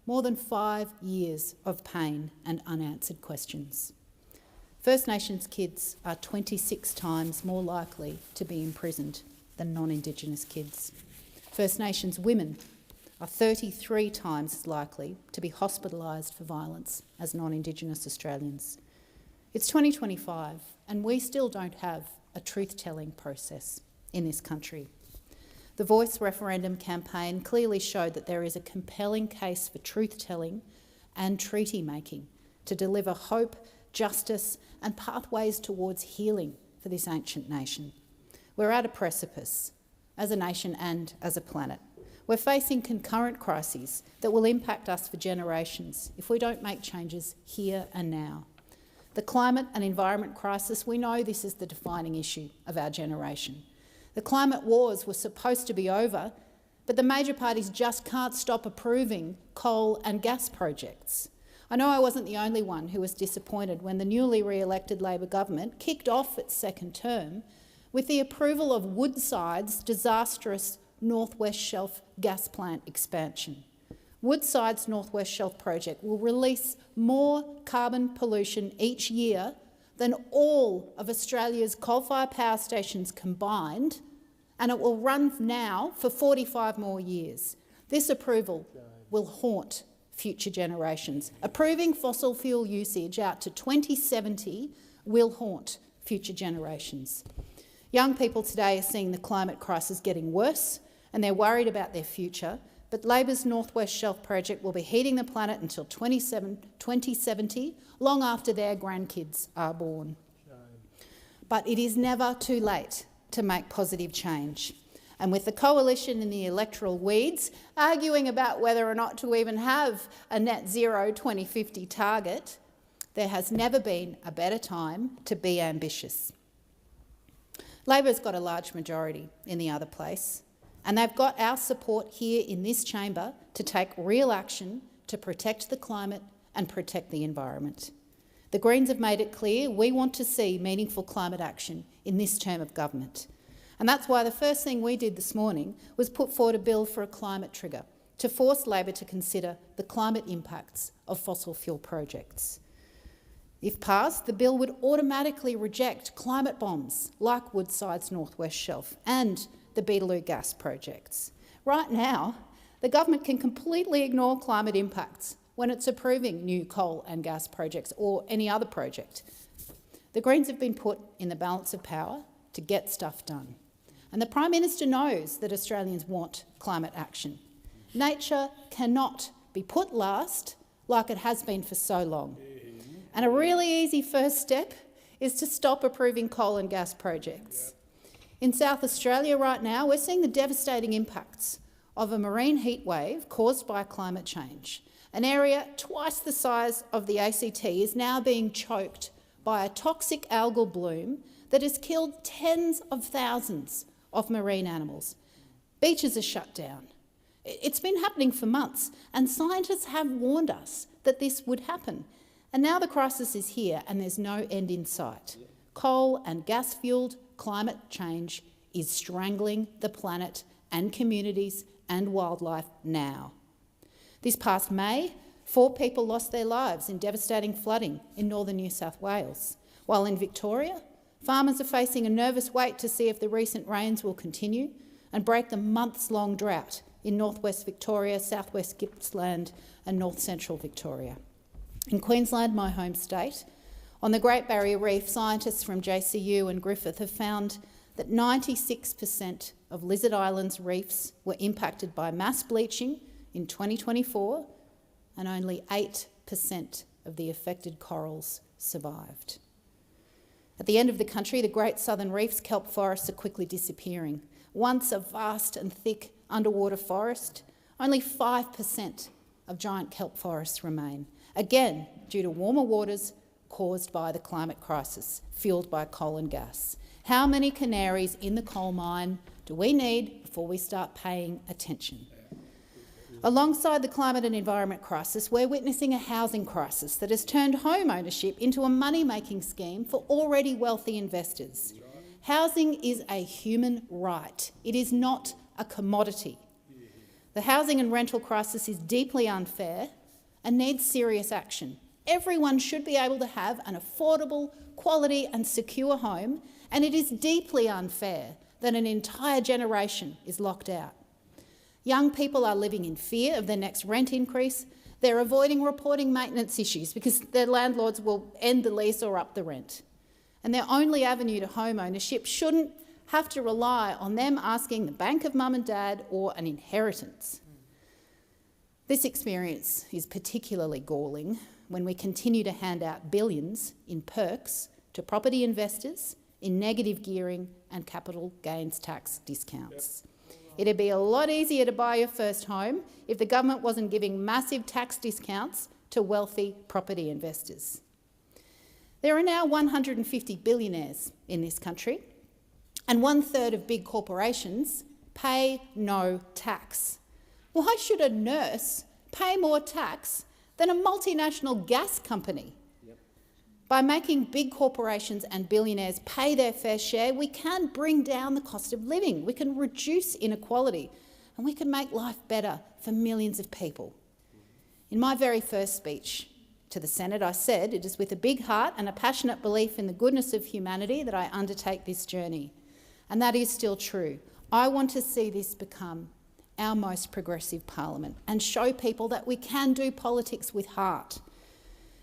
more than 5 years of pain and unanswered questions. First Nations kids are 26 times more likely to be imprisoned than non-Indigenous kids. First Nations women are 33 times as likely to be hospitalised for violence as non-Indigenous Australians. It's 2025 and we still don't have a truth-telling process in this country. The Voice referendum campaign clearly showed that there is a compelling case for truth-telling and treaty-making to deliver hope, justice and pathways towards healing for this ancient nation. We're at a precipice, as a nation and as a planet. We're facing concurrent crises that will impact us for generations if we don't make changes here and now. The climate and environment crisis, we know this is the defining issue of our generation. The climate wars were supposed to be over, but the major parties just can't stop approving coal and gas projects. I know I wasn't the only one who was disappointed when the newly re-elected Labor government kicked off its second term with the approval of Woodside's disastrous North West Shelf gas plant expansion. Woodside's North West Shelf project will release more carbon pollution each year than all of Australia's coal-fired power stations combined, and it will run now for 45 more years. This approval will haunt future generations. Approving fossil fuel usage out to 2070 will haunt future generations. Young people today are seeing the climate crisis getting worse and they're worried about their future, but Labor's North West Shelf project will be heating the planet until 2070, long after their grandkids are born. But it is never too late to make positive change. And with the coalition in the electoral weeds arguing about whether or not to even have a net zero 2050 target, there has never been a better time to be ambitious. Labor's got a large majority in the other place, and they've got our support here in this chamber to take real action to protect the climate and protect the environment. The Greens have made it clear we want to see meaningful climate action in this term of government. And that's why the first thing we did this morning was put forward a bill for a climate trigger to force Labor to consider the climate impacts of fossil fuel projects. If passed, the bill would automatically reject climate bombs like Woodside's North West Shelf and the Beetaloo gas projects. Right now, the government can completely ignore climate impacts when it's approving new coal and gas projects or any other project. The Greens have been put in the balance of power to get stuff done. And the Prime Minister knows that Australians want climate action. Nature cannot be put last like it has been for so long. And a really easy first step is to stop approving coal and gas projects. In South Australia right now, we're seeing the devastating impacts of a marine heat wave caused by climate change. An area twice the size of the ACT is now being choked by a toxic algal bloom that has killed tens of thousands of marine animals. Beaches are shut down. It's been happening for months, and scientists have warned us that this would happen. And now the crisis is here and there's no end in sight. Coal and gas-fuelled climate change is strangling the planet and communities and wildlife now. This past May, 4 people lost their lives in devastating flooding in northern New South Wales, while in Victoria, farmers are facing a nervous wait to see if the recent rains will continue and break the months-long drought in northwest Victoria, southwest Gippsland and north-central Victoria. In Queensland, my home state, on the Great Barrier Reef, scientists from JCU and Griffith have found that 96% of Lizard Island's reefs were impacted by mass bleaching in 2024 and only 8% of the affected corals survived. At the end of the country, the Great Southern Reef's kelp forests are quickly disappearing. Once a vast and thick underwater forest, only 5% of giant kelp forests remain, again due to warmer waters, caused by the climate crisis, fuelled by coal and gas? How many canaries in the coal mine do we need before we start paying attention? Alongside the climate and environment crisis, we're witnessing a housing crisis that has turned home ownership into a money-making scheme for already wealthy investors. Housing is a human right. It is not a commodity. The housing and rental crisis is deeply unfair and needs serious action. Everyone should be able to have an affordable, quality and secure home, and it is deeply unfair that an entire generation is locked out. Young people are living in fear of their next rent increase. They're avoiding reporting maintenance issues because their landlords will end the lease or up the rent. And their only avenue to home ownership shouldn't have to rely on them asking the bank of mum and dad or an inheritance. This experience is particularly galling when we continue to hand out billions in perks to property investors, in negative gearing and capital gains tax discounts. It'd be a lot easier to buy your first home if the government wasn't giving massive tax discounts to wealthy property investors. There are now 150 billionaires in this country, and 1/3 of big corporations pay no tax. Why should a nurse pay more tax than a multinational gas company? By making big corporations and billionaires pay their fair share, we can bring down the cost of living, we can reduce inequality, and we can make life better for millions of people. In my very first speech to the Senate, I said, it is with a big heart and a passionate belief in the goodness of humanity that I undertake this journey. And that is still true. I want to see this become our most progressive parliament and show people that we can do politics with heart.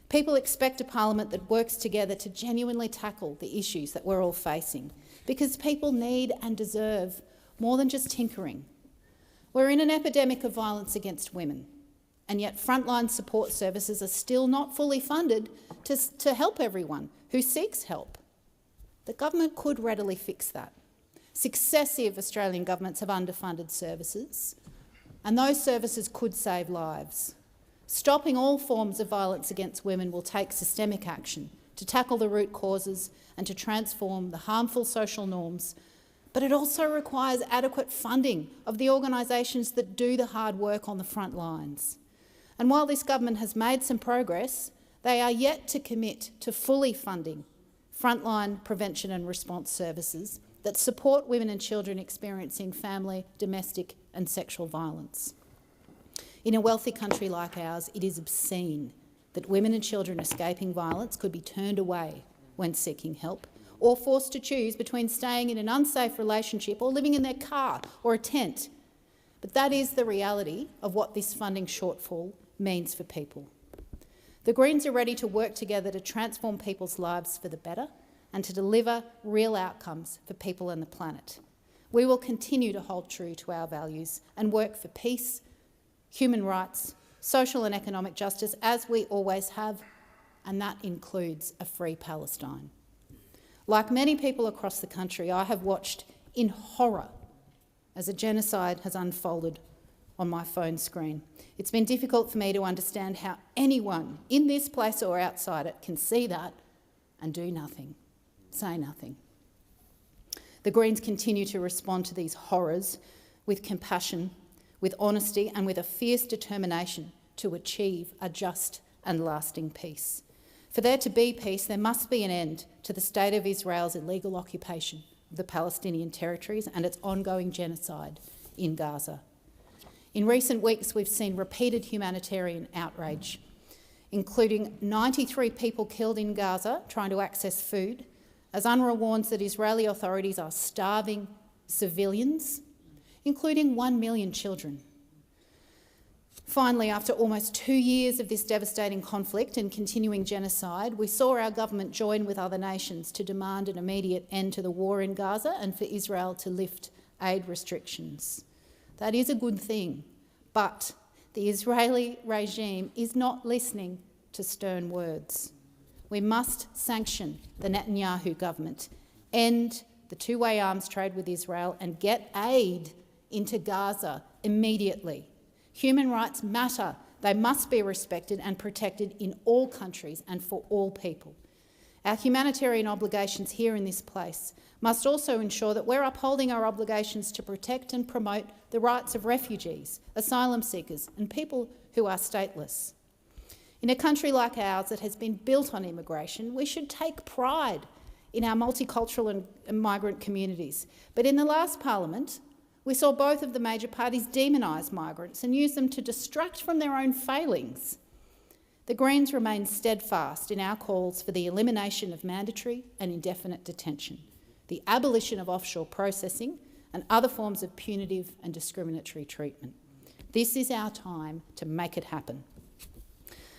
People expect a parliament that works together to genuinely tackle the issues that we're all facing, because people need and deserve more than just tinkering. We're in an epidemic of violence against women, and yet frontline support services are still not fully funded to help everyone who seeks help. The government could readily fix that. Successive Australian governments have underfunded services, and those services could save lives. Stopping all forms of violence against women will take systemic action to tackle the root causes and to transform the harmful social norms, but it also requires adequate funding of the organisations that do the hard work on the front lines. And while this government has made some progress, they are yet to commit to fully funding frontline prevention and response services that support women and children experiencing family, domestic and sexual violence. In a wealthy country like ours, it is obscene that women and children escaping violence could be turned away when seeking help, or forced to choose between staying in an unsafe relationship or living in their car or a tent. But that is the reality of what this funding shortfall means for people. The Greens are ready to work together to transform people's lives for the better and to deliver real outcomes for people and the planet. We will continue to hold true to our values and work for peace, human rights, social and economic justice, as we always have, and that includes a free Palestine. Like many people across the country, I have watched in horror as a genocide has unfolded on my phone screen. It's been difficult for me to understand how anyone in this place or outside it can see that and do nothing, say nothing. The Greens continue to respond to these horrors with compassion, with honesty and with a fierce determination to achieve a just and lasting peace. For there to be peace, there must be an end to the State of Israel's illegal occupation of the Palestinian territories and its ongoing genocide in Gaza. In recent weeks, we've seen repeated humanitarian outrage, including 93 people killed in Gaza trying to access food, as UNRWA warns that Israeli authorities are starving civilians, including 1 million children. Finally, after almost 2 years of this devastating conflict and continuing genocide, we saw our government join with other nations to demand an immediate end to the war in Gaza and for Israel to lift aid restrictions. That is a good thing, but the Israeli regime is not listening to stern words. We must sanction the Netanyahu government, end the two-way arms trade with Israel and get aid into Gaza immediately. Human rights matter They must be respected and protected in all countries and for all people. Our humanitarian obligations here in this place must also ensure that we're upholding our obligations to protect and promote the rights of refugees, asylum seekers and people who are stateless. In a country like ours that has been built on immigration, we should take pride in our multicultural and migrant communities. But in the last parliament, we saw both of the major parties demonise migrants and use them to distract from their own failings. The Greens remain steadfast in our calls for the elimination of mandatory and indefinite detention, the abolition of offshore processing and other forms of punitive and discriminatory treatment. This is our time to make it happen.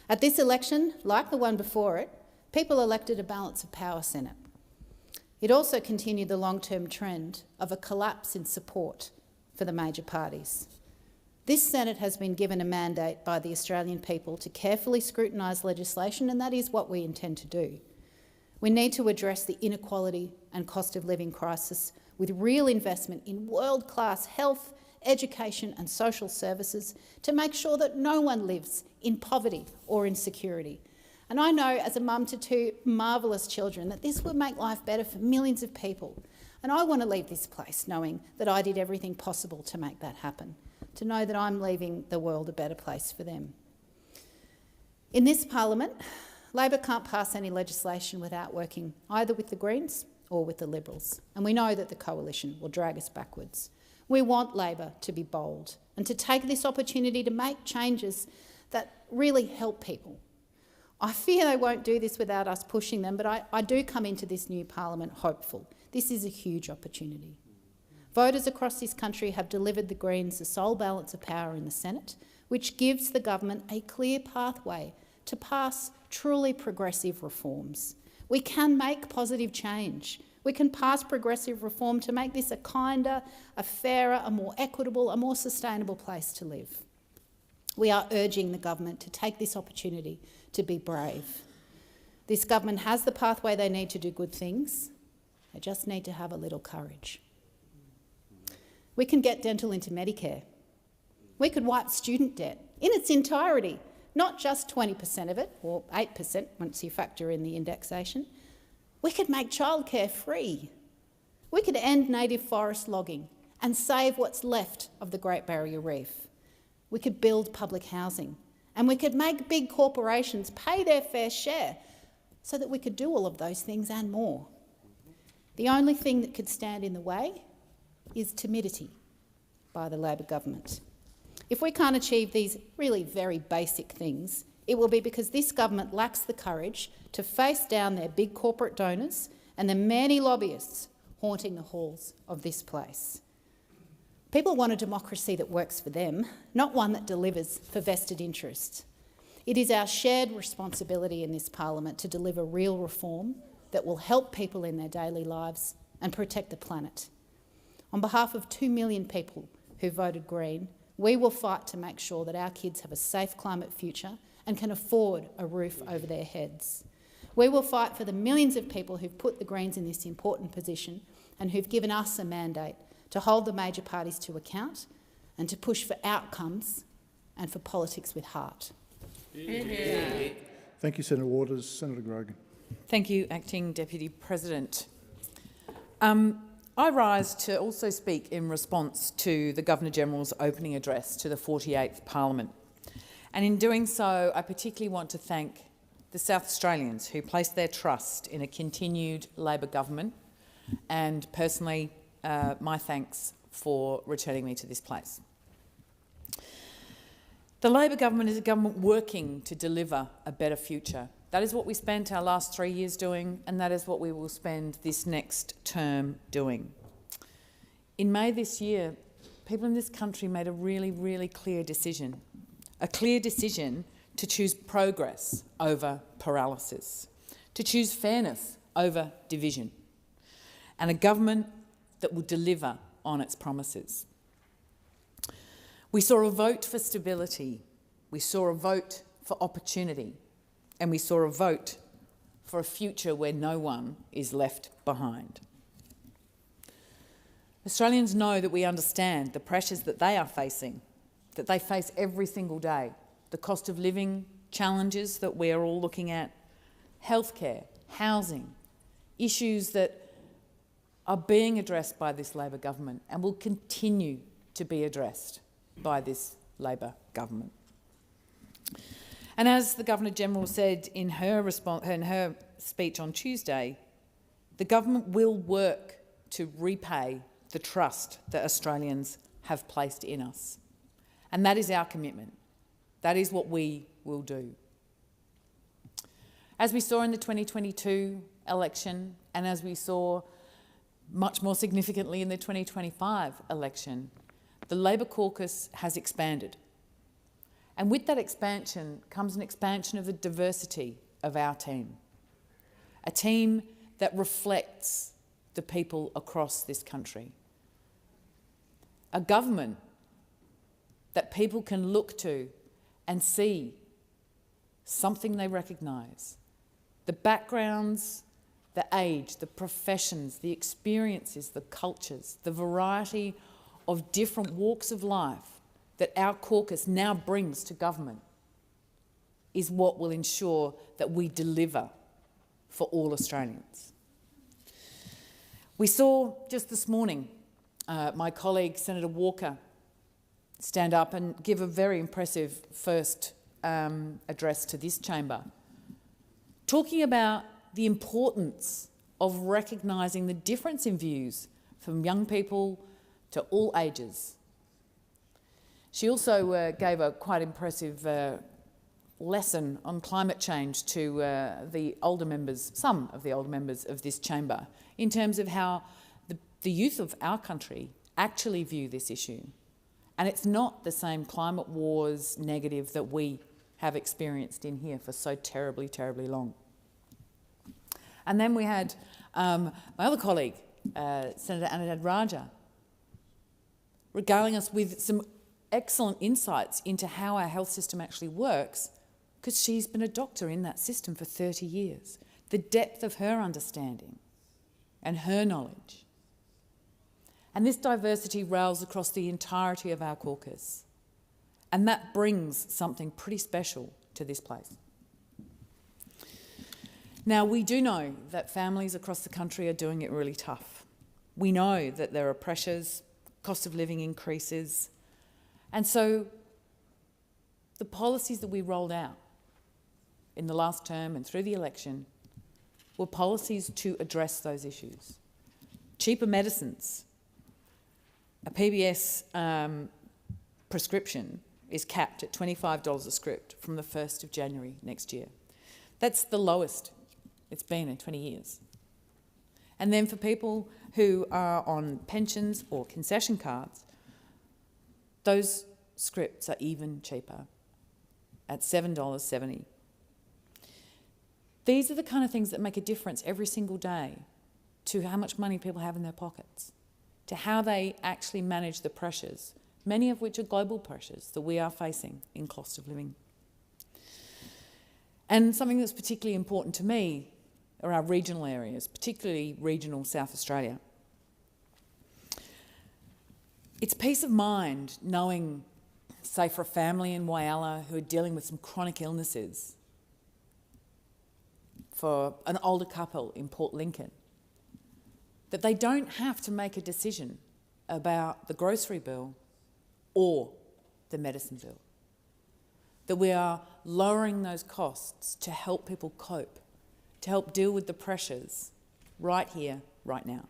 At this election, like the one before it, people elected a balance of power Senate. It also continued the long-term trend of a collapse in support for the major parties. This Senate has been given a mandate by the Australian people to carefully scrutinise legislation, and that is what we intend to do. We need to address the inequality and cost of living crisis with real investment in world-class health, education and social services to make sure that no one lives in poverty or insecurity. And I know, as a mum to two marvellous children, that this would make life better for millions of people. And I want to leave this place knowing that I did everything possible to make that happen, to know that I'm leaving the world a better place for them. In this parliament, Labor can't pass any legislation without working either with the Greens or with the Liberals. And we know that the coalition will drag us backwards. We want Labor to be bold and to take this opportunity to make changes that really help people. I fear they won't do this without us pushing them, but I do come into this new parliament hopeful. This is a huge opportunity. Voters across this country have delivered the Greens the sole balance of power in the Senate, which gives the government a clear pathway to pass truly progressive reforms. We can make positive change. We can pass progressive reform to make this a kinder, a fairer, a more equitable, a more sustainable place to live. We are urging the government to take this opportunity to be brave. This government has the pathway they need to do good things. They just need to have a little courage. We can get dental into Medicare. We could wipe student debt in its entirety, not just 20% of it, or 8% once you factor in the indexation. We could make childcare free. We could end native forest logging and save what's left of the Great Barrier Reef. We could build public housing, and we could make big corporations pay their fair share so that we could do all of those things and more. The only thing that could stand in the way is timidity by the Labor government. If we can't achieve these really very basic things, it will be because this government lacks the courage to face down their big corporate donors and the many lobbyists haunting the halls of this place. People want a democracy that works for them, not one that delivers for vested interests. It is our shared responsibility in this parliament to deliver real reform that will help people in their daily lives and protect the planet. On behalf of 2 million people who voted Green, we will fight to make sure that our kids have a safe climate future and can afford a roof over their heads. We will fight for the millions of people who've put the Greens in this important position and who've given us a mandate to hold the major parties to account and to push for outcomes and for politics with heart. Thank you, Senator Waters. Senator Grogan. Thank you, Acting Deputy President. I rise to also speak in response to the Governor-General's opening address to the 48th Parliament. And in doing so, I particularly want to thank the South Australians who placed their trust in a continued Labor government, and personally, my thanks for returning me to this place. The Labor government is a government working to deliver a better future. That is what we spent our last 3 years doing, and that is what we will spend this next term doing. In May this year, people in this country made a really, really clear decision. A clear decision to choose progress over paralysis, to choose fairness over division, and a government that will deliver on its promises. We saw a vote for stability, we saw a vote for opportunity, and we saw a vote for a future where no one is left behind. Australians know that we understand the pressures that they are facing, that they face every single day, the cost of living challenges that we're all looking at, healthcare, housing, issues that are being addressed by this Labor government and will continue to be addressed by this Labor government. And as the Governor-General said in her speech on Tuesday, the government will work to repay the trust that Australians have placed in us. And that is our commitment. That is what we will do. As we saw in the 2022 election, and as we saw much more significantly in the 2025 election, the Labor caucus has expanded. And with that expansion comes an expansion of the diversity of our team. A team that reflects the people across this country. A government that people can look to and see something they recognise. The backgrounds, the age, the professions, the experiences, the cultures, the variety of different walks of life that our caucus now brings to government is what will ensure that we deliver for all Australians. We saw just this morning my colleague Senator Walker stand up and give a very impressive first address to this chamber, talking about the importance of recognising the difference in views from young people to all ages. She also gave a quite impressive lesson on climate change to the older members, some of the older members of this chamber, in terms of how the youth of our country actually view this issue. And it's not the same climate wars negative that we have experienced in here for so terribly, terribly long. And then we had my other colleague, Senator Anandad Raja, regaling us with some excellent insights into how our health system actually works, because she's been a doctor in that system for 30 years. The depth of her understanding and her knowledge. And this diversity rails across the entirety of our caucus. And that brings something pretty special to this place. Now, we do know that families across the country are doing it really tough. We know that there are pressures, cost of living increases, and so the policies that we rolled out in the last term and through the election were policies to address those issues. Cheaper medicines. A PBS prescription is capped at $25 a script from the 1st of January next year. That's the lowest it's been in 20 years. And then for people who are on pensions or concession cards, those scripts are even cheaper at $7.70. These are the kind of things that make a difference every single day to how much money people have in their pockets, to how they actually manage the pressures, many of which are global pressures that we are facing in cost of living. And something that's particularly important to me are our regional areas, particularly regional South Australia. It's peace of mind knowing, say for a family in Whyalla who are dealing with some chronic illnesses, for an older couple in Port Lincoln, that they don't have to make a decision about the grocery bill or the medicine bill. That we are lowering those costs to help people cope, to help deal with the pressures right here, right now.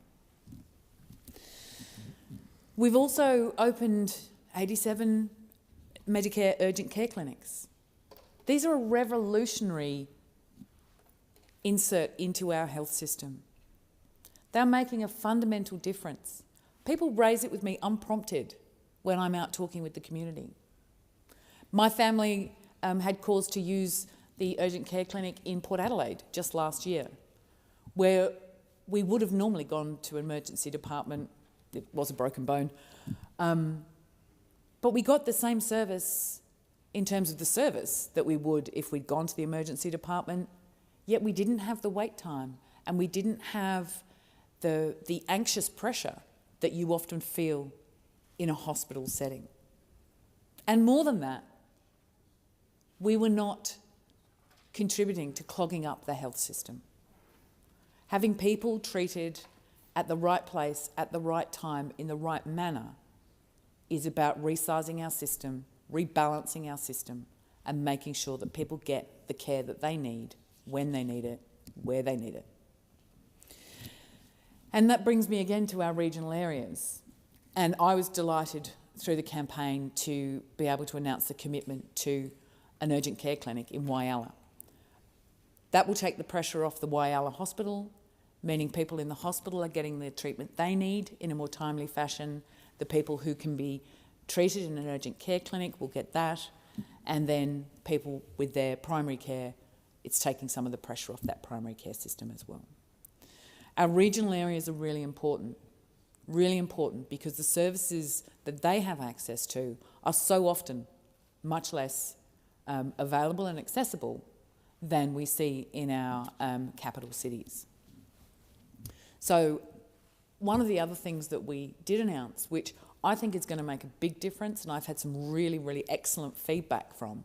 We've also opened 87 Medicare urgent care clinics. These are a revolutionary insert into our health system. They're making a fundamental difference. People raise it with me unprompted when I'm out talking with the community. My family had cause to use the urgent care clinic in Port Adelaide just last year, where we would have normally gone to an emergency department. It was a broken bone. But we got the same service in terms of the service that we would if we'd gone to the emergency department, yet we didn't have the wait time and we didn't have the anxious pressure that you often feel in a hospital setting. And more than that, we were not contributing to clogging up the health system. Having people treated at the right place, at the right time, in the right manner, is about resizing our system, rebalancing our system, and making sure that people get the care that they need, when they need it, where they need it. And that brings me again to our regional areas. And I was delighted through the campaign to be able to announce the commitment to an urgent care clinic in Whyalla. That will take the pressure off the Whyalla Hospital, meaning people in the hospital are getting the treatment they need in a more timely fashion. The people who can be treated in an urgent care clinic will get that. And then people with their primary care, it's taking some of the pressure off that primary care system as well. Our regional areas are really important because the services that they have access to are so often much less available and accessible than we see in our capital cities. So one of the other things that we did announce, which I think is going to make a big difference, and I've had some really, really excellent feedback from,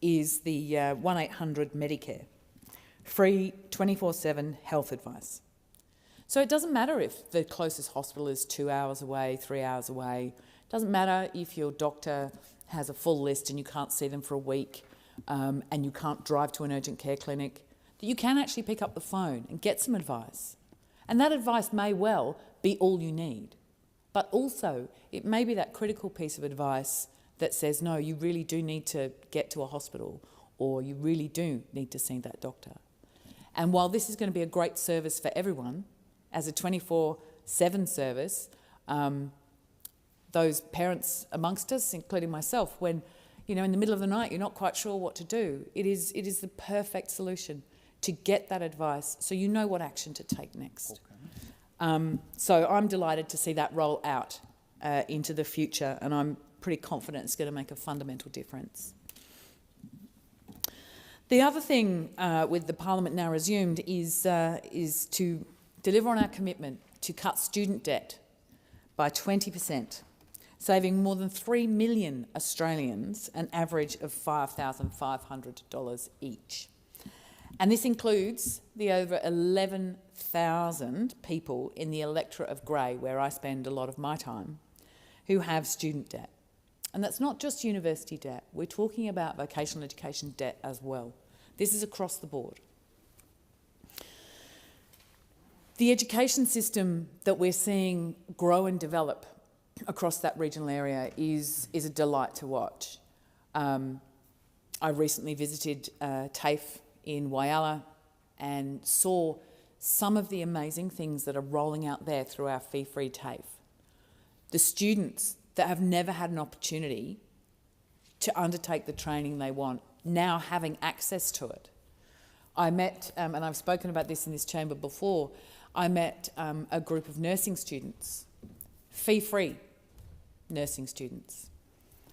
is the 1-800 Medicare, free 24/7 health advice. So it doesn't matter if the closest hospital is 2 hours away, 3 hours away. It doesn't matter if your doctor has a full list and you can't see them for a week and you can't drive to an urgent care clinic, that you can actually pick up the phone and get some advice. And that advice may well be all you need. But also, it may be that critical piece of advice that says, no, you really do need to get to a hospital, or you really do need to see that doctor. And while this is going to be a great service for everyone, as a 24/7 service, those parents amongst us, including myself, when in the middle of the night you're not quite sure what to do, it is the perfect solution to get that advice so you know what action to take next. So I'm delighted to see that roll out into the future, and I'm pretty confident it's going to make a fundamental difference. The other thing with the Parliament now resumed is to deliver on our commitment to cut student debt by 20%, saving more than 3 million Australians an average of $5,500 each. And this includes the over 11,000 people in the electorate of Grey, where I spend a lot of my time, who have student debt. And that's not just university debt. We're talking about vocational education debt as well. This is across the board. The education system that we're seeing grow and develop across that regional area is a delight to watch. I recently visited TAFE in Whyalla and saw some of the amazing things that are rolling out there through our fee-free TAFE. The students that have never had an opportunity to undertake the training they want, now having access to it. I met, and I've spoken about this in this chamber before, I met a group of nursing students, fee-free nursing students,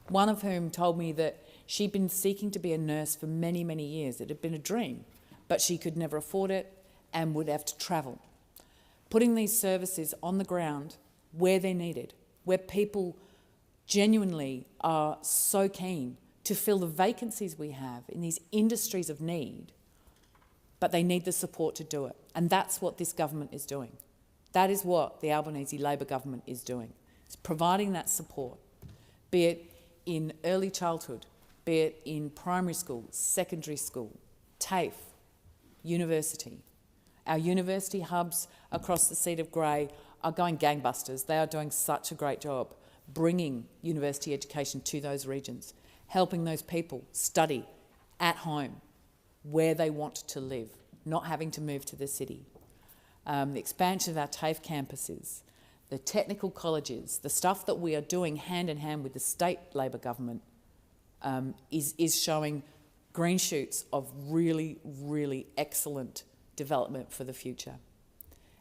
one of whom told me that she'd been seeking to be a nurse for many, many years. It had been a dream, but she could never afford it and would have to travel. Putting these services on the ground where they're needed, where people genuinely are so keen to fill the vacancies we have in these industries of need, but they need the support to do it. And that's what this government is doing. That is what the Albanese Labor government is doing. It's providing that support, be it in early childhood, be it in primary school, secondary school, TAFE, university. Our university hubs across the Seat of Grey are going gangbusters. They are doing such a great job bringing university education to those regions, helping those people study at home where they want to live, not having to move to the city. The expansion of our TAFE campuses, the technical colleges, the stuff that we are doing hand in hand with the state Labor government is showing green shoots of really, really excellent development for the future.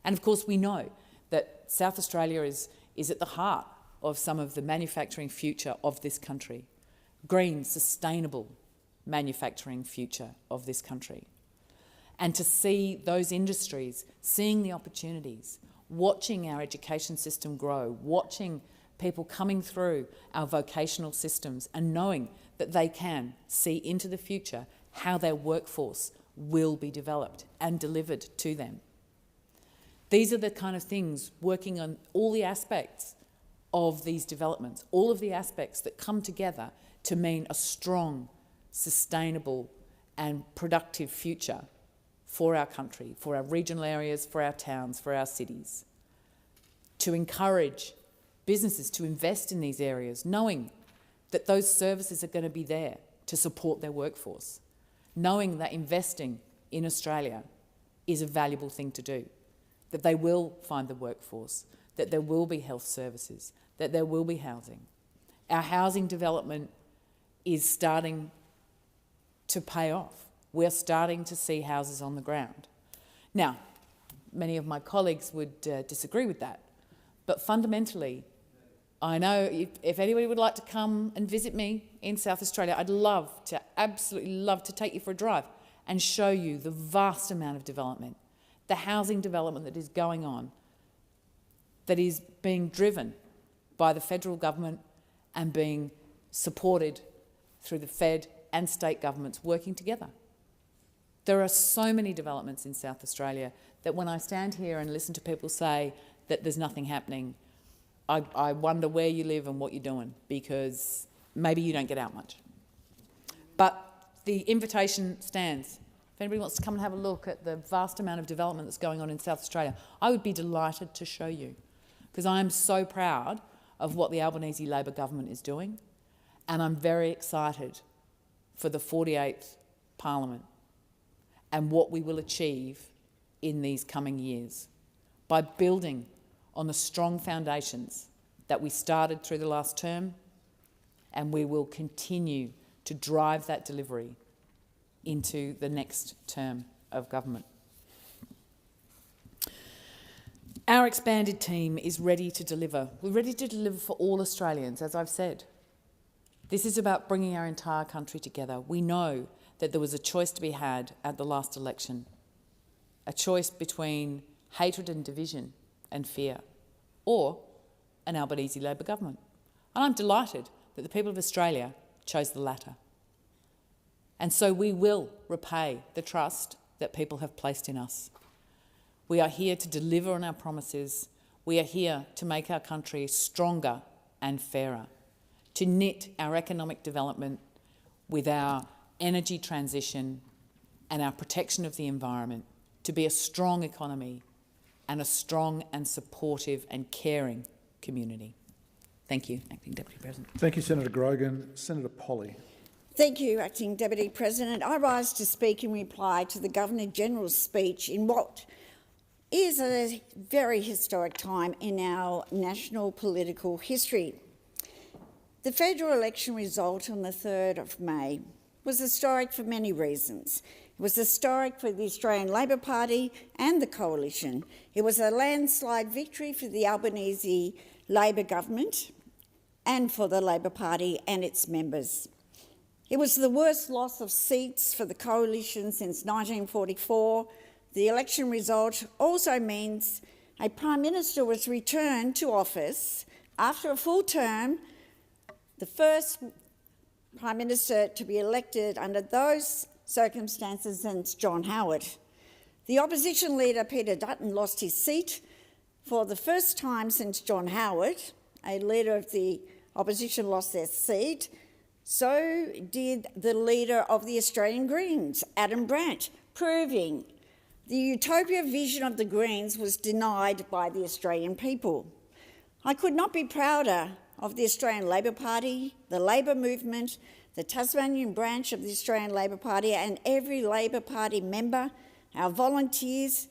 And of course we know that South Australia is at the heart of some of the manufacturing future of this country. Green, sustainable manufacturing future of this country. And to see those industries, seeing the opportunities, watching our education system grow, watching people coming through our vocational systems and knowing that they can see into the future how their workforce will be developed and delivered to them. These are the kind of things, working on all the aspects of these developments, all of the aspects that come together to mean a strong, sustainable and productive future for our country, for our regional areas, for our towns, for our cities. To encourage businesses to invest in these areas, knowing that those services are going to be there to support their workforce, knowing that investing in Australia is a valuable thing to do, that they will find the workforce, that there will be health services, that there will be housing. Our housing development is starting to pay off. We're starting to see houses on the ground. Now, many of my colleagues would disagree with that, but fundamentally, I know if anybody would like to come and visit me in South Australia, I'd absolutely love to take you for a drive and show you the vast amount of development, the housing development that is going on, that is being driven by the federal government and being supported through the Fed and state governments working together. There are so many developments in South Australia that when I stand here and listen to people say that there's nothing happening, I wonder where you live and what you're doing, because maybe you don't get out much. But the invitation stands. If anybody wants to come and have a look at the vast amount of development that's going on in South Australia, I would be delighted to show you, because I am so proud of what the Albanese Labor government is doing, and I'm very excited for the 48th Parliament and what we will achieve in these coming years by building on the strong foundations that we started through the last term, and we will continue to drive that delivery into the next term of government. Our expanded team is ready to deliver. We're ready to deliver for all Australians, as I've said. This is about bringing our entire country together. We know that there was a choice to be had at the last election, a choice between hatred and division and fear, or an Albanese Labor government. And I'm delighted that the people of Australia chose the latter. And so we will repay the trust that people have placed in us. We are here to deliver on our promises. We are here to make our country stronger and fairer, to knit our economic development with our energy transition and our protection of the environment, to be a strong economy and a strong and supportive and caring community. Thank you, Acting Deputy President. Thank you, Senator Grogan. Senator Polley. Thank you, Acting Deputy President. I rise to speak in reply to the Governor-General's speech in what is a very historic time in our national political history. The federal election result on the 3rd of May was historic for many reasons. It was historic for the Australian Labor Party and the Coalition. It was a landslide victory for the Albanese Labor government and for the Labor Party and its members. It was the worst loss of seats for the Coalition since 1944. The election result also means a Prime Minister was returned to office after a full term, the first Prime Minister to be elected under those circumstances since John Howard. The opposition leader, Peter Dutton, lost his seat for the first time since John Howard. A leader of the opposition lost their seat. So did the leader of the Australian Greens, Adam Brandt, proving the utopia vision of the Greens was denied by the Australian people. I could not be prouder of the Australian Labor Party, the Labor movement, the Tasmanian branch of the Australian Labor Party, and every Labor Party member, our volunteers,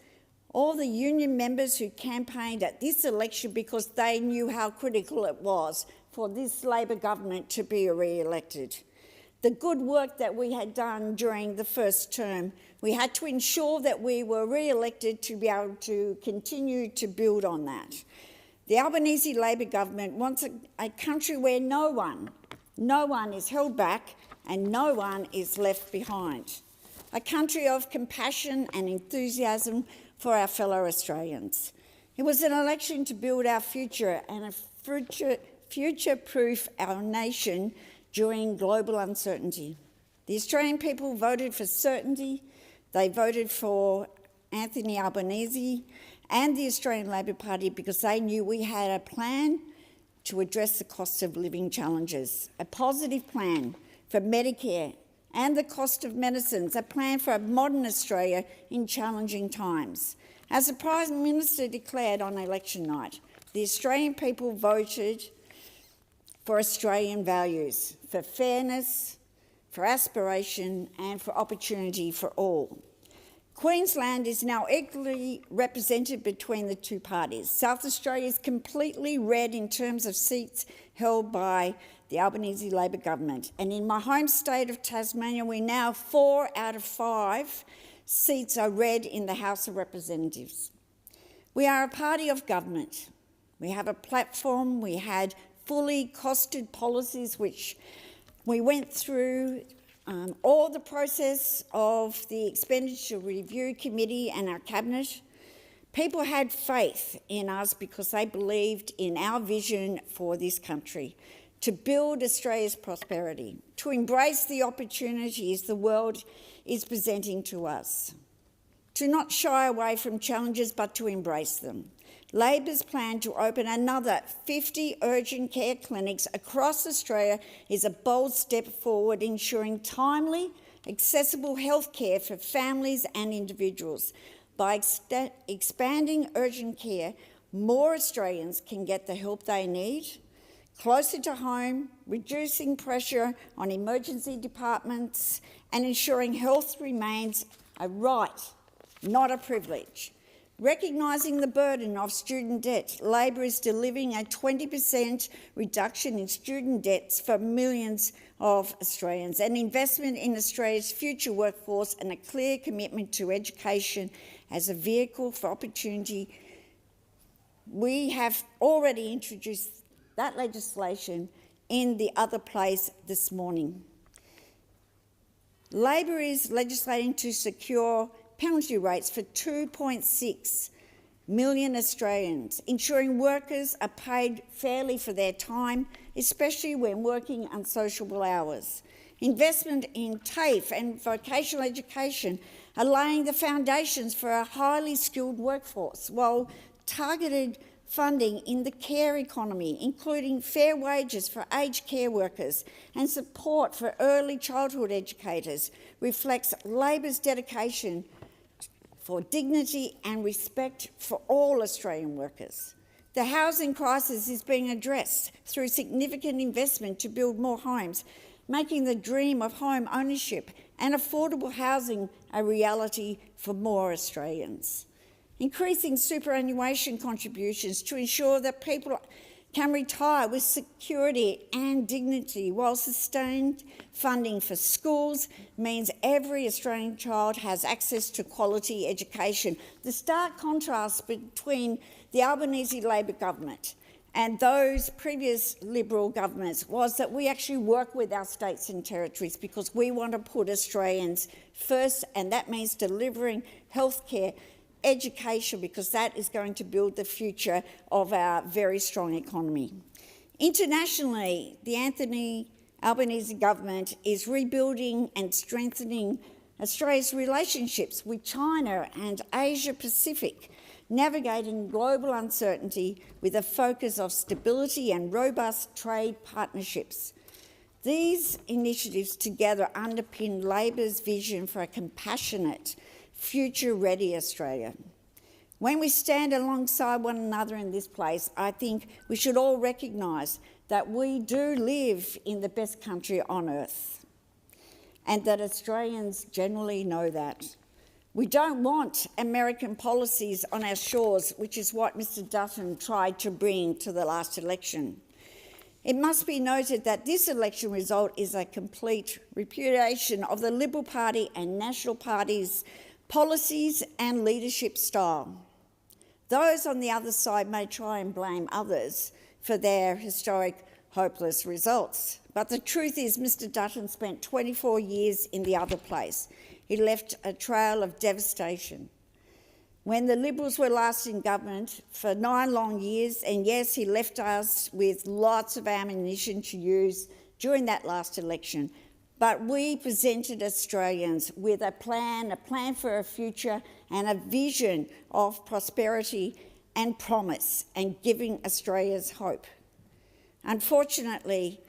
all the union members who campaigned at this election because they knew how critical it was for this Labor government to be re-elected. The good work that we had done during the first term, we had to ensure that we were re-elected to be able to continue to build on that. The Albanese Labor government wants a country where no one is held back and no one is left behind. A country of compassion and enthusiasm for our fellow Australians. It was an election to build our future and future-proof our nation during global uncertainty. The Australian people voted for certainty. They voted for Anthony Albanese and the Australian Labor Party because they knew we had a plan to address the cost of living challenges, a positive plan for Medicare and the cost of medicines, a plan for a modern Australia in challenging times. As the Prime Minister declared on election night, the Australian people voted for Australian values, for fairness, for aspiration and for opportunity for all. Queensland is now equally represented between the two parties. South Australia is completely red in terms of seats held by the Albanese Labor government. And in my home state of Tasmania, we now 4 out of 5 seats are red in the House of Representatives. We are a party of government. We have a platform. We had fully costed policies which we went through all the process of the Expenditure Review Committee and our Cabinet. People had faith in us because they believed in our vision for this country, to build Australia's prosperity, to embrace the opportunities the world is presenting to us, to not shy away from challenges but to embrace them. Labor's plan to open another 50 urgent care clinics across Australia is a bold step forward, ensuring timely, accessible health care for families and individuals. By expanding urgent care, more Australians can get the help they need, closer to home, reducing pressure on emergency departments and ensuring health remains a right, not a privilege. Recognising the burden of student debt, Labor is delivering a 20% reduction in student debts for millions of Australians, an investment in Australia's future workforce and a clear commitment to education as a vehicle for opportunity. We have already introduced that legislation in the other place this morning. Labor is legislating to secure penalty rates for 2.6 million Australians, ensuring workers are paid fairly for their time, especially when working unsociable hours. Investment in TAFE and vocational education are laying the foundations for a highly skilled workforce, while targeted funding in the care economy, including fair wages for aged care workers and support for early childhood educators, reflects Labor's dedication for dignity and respect for all Australian workers. The housing crisis is being addressed through significant investment to build more homes, making the dream of home ownership and affordable housing a reality for more Australians. Increasing superannuation contributions to ensure that people can retire with security and dignity, while sustained funding for schools means every Australian child has access to quality education. The stark contrast between the Albanese Labor government and those previous Liberal governments was that we actually work with our states and territories because we want to put Australians first, and that means delivering healthcare, education, because that is going to build the future of our very strong economy. Internationally, the Anthony Albanese government is rebuilding and strengthening Australia's relationships with China and Asia Pacific, navigating global uncertainty with a focus of stability and robust trade partnerships. These initiatives together underpin Labor's vision for a compassionate, future-ready Australia. When we stand alongside one another in this place, I think we should all recognise that we do live in the best country on earth, and that Australians generally know that. We don't want American policies on our shores, which is what Mr Dutton tried to bring to the last election. It must be noted that this election result is a complete repudiation of the Liberal Party and National Party's policies and leadership style. Those on the other side may try and blame others for their historic, hopeless results. But the truth is Mr Dutton spent 24 years in the other place. He left a trail of devastation. When the Liberals were last in government for 9 long years, and yes, he left us with lots of ammunition to use during that last election, but we presented Australians with a plan for a future and a vision of prosperity and promise and giving Australians hope. Unfortunately,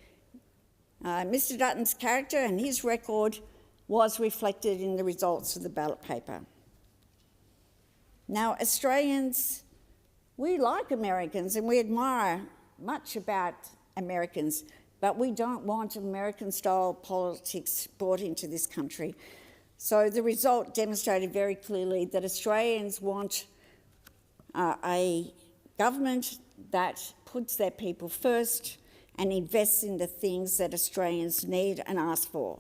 Mr Dutton's character and his record was reflected in the results of the ballot paper. Now, Australians, we like Americans and we admire much about Americans, but we don't want American-style politics brought into this country. So the result demonstrated very clearly that Australians want a government that puts their people first and invests in the things that Australians need and ask for.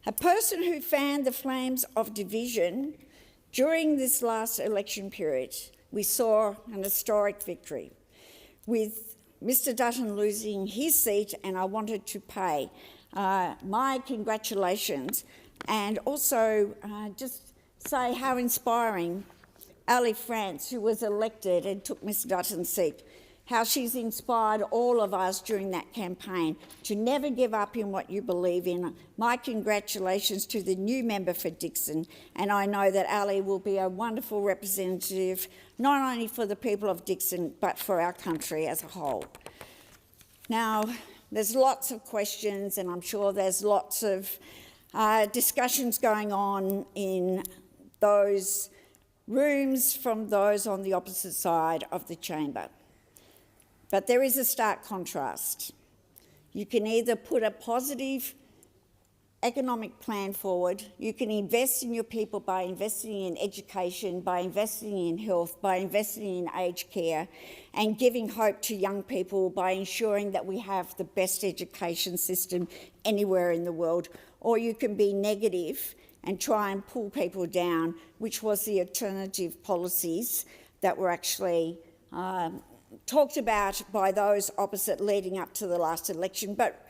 A person who fanned the flames of division during this last election period, we saw an historic victory, with Mr Dutton losing his seat, and I wanted to pay my congratulations and also just say how inspiring Ali France, who was elected and took Mr Dutton's seat, how she's inspired all of us during that campaign to never give up in what you believe in. My congratulations to the new member for Dickson, and I know that Ali will be a wonderful representative, not only for the people of Dickson, but for our country as a whole. Now, there's lots of questions, and I'm sure there's lots of discussions going on in those rooms from those on the opposite side of the chamber. But there is a stark contrast. You can either put a positive economic plan forward, you can invest in your people by investing in education, by investing in health, by investing in aged care, and giving hope to young people by ensuring that we have the best education system anywhere in the world, or you can be negative and try and pull people down, which was the alternative policies that were actually talked about by those opposite leading up to the last election. But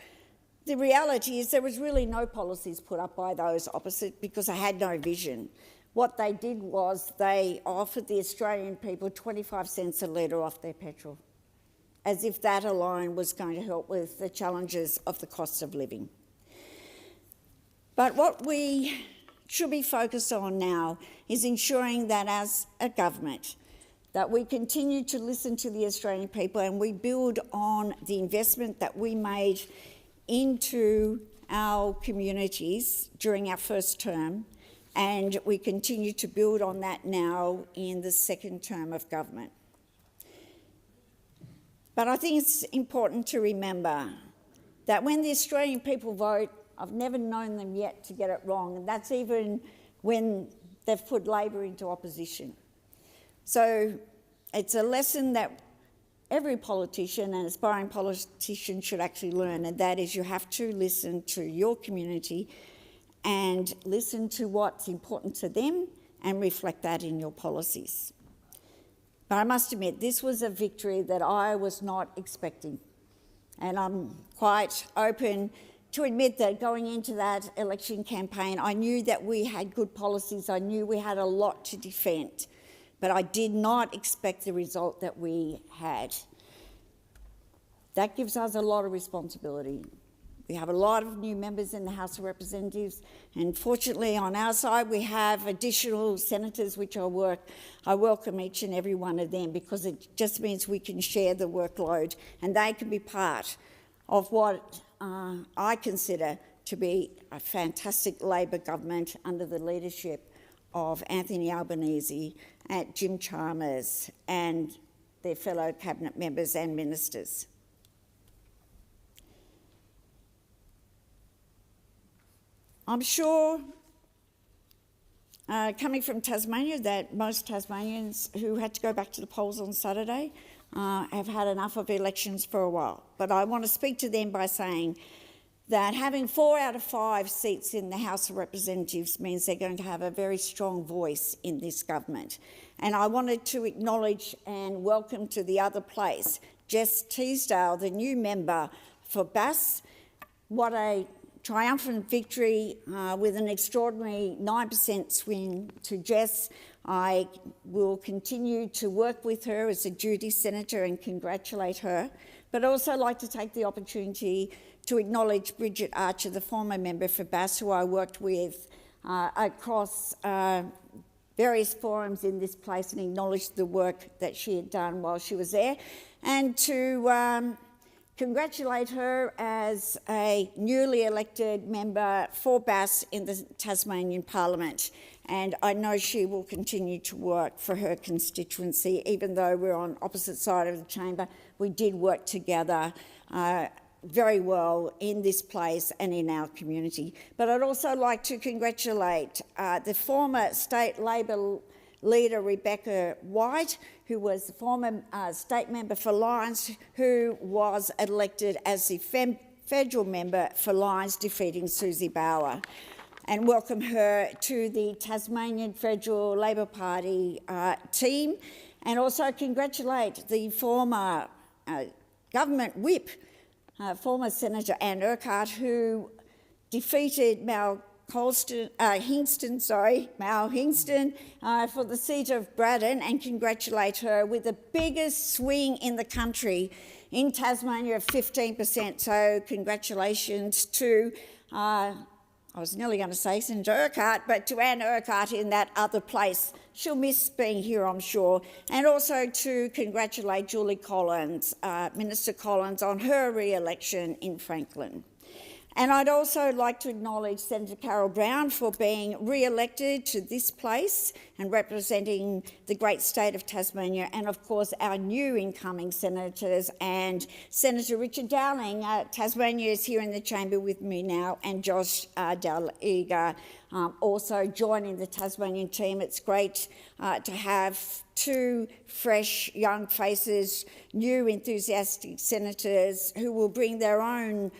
the reality is there was really no policies put up by those opposite because they had no vision. What they did was they offered the Australian people 25 cents a litre off their petrol, as if that alone was going to help with the challenges of the cost of living. But what we should be focused on now is ensuring that as a government, that we continue to listen to the Australian people and we build on the investment that we made into our communities during our first term, and we continue to build on that now in the second term of government. But I think it's important to remember that when the Australian people vote, I've never known them yet to get it wrong, and that's even when they've put Labor into opposition. So it's a lesson that every politician and aspiring politician should actually learn, and that is you have to listen to your community and listen to what's important to them and reflect that in your policies. But I must admit, this was a victory that I was not expecting, and I'm quite open to admit that going into that election campaign, I knew that we had good policies, I knew we had a lot to defend, but I did not expect the result that we had. That gives us a lot of responsibility. We have a lot of new members in the House of Representatives, and fortunately on our side we have additional senators which I welcome each and every one of them, because it just means we can share the workload and they can be part of what I consider to be a fantastic Labor government under the leadership of Anthony Albanese, and Jim Chalmers and their fellow cabinet members and ministers. I'm sure, coming from Tasmania, that most Tasmanians who had to go back to the polls on Saturday have had enough of elections for a while. But I want to speak to them by saying that having 4 out of 5 seats in the House of Representatives means they're going to have a very strong voice in this government. And I wanted to acknowledge and welcome to the other place Jess Teasdale, the new member for Bass. What a triumphant victory with an extraordinary 9% swing to Jess. I will continue to work with her as a duty senator and congratulate her But I'd also like to take the opportunity to acknowledge Bridget Archer, the former member for Bass, who I worked with across various forums in this place, and acknowledge the work that she had done while she was there, and to congratulate her as a newly elected member for Bass in the Tasmanian Parliament. And I know she will continue to work for her constituency. Even though we're on opposite side of the chamber, we did work together very well in this place and in our community. But I'd also like to congratulate the former state Labor leader Rebecca White, who was the former state member for Lyons, who was elected as the federal member for Lyons, defeating Susie Bauer, and welcome her to the Tasmanian Federal Labor Party team, and also congratulate the former government whip, former Senator Anne Urquhart, who defeated Mal Hingston for the seat of Braddon, and congratulate her with the biggest swing in the country in Tasmania of 15%. So congratulations to, I was nearly going to say Senator Urquhart, but to Anne Urquhart in that other place. She'll miss being here, I'm sure. And also to congratulate Julie Collins, Minister Collins, on her re-election in Franklin. And I'd also like to acknowledge Senator Carol Brown for being re-elected to this place and representing the great state of Tasmania, and of course our new incoming senators, and Senator Richard Dowling. Tasmania is here in the chamber with me now, and Josh Daliga also joining the Tasmanian team. It's great to have two fresh young faces, new enthusiastic senators who will bring their own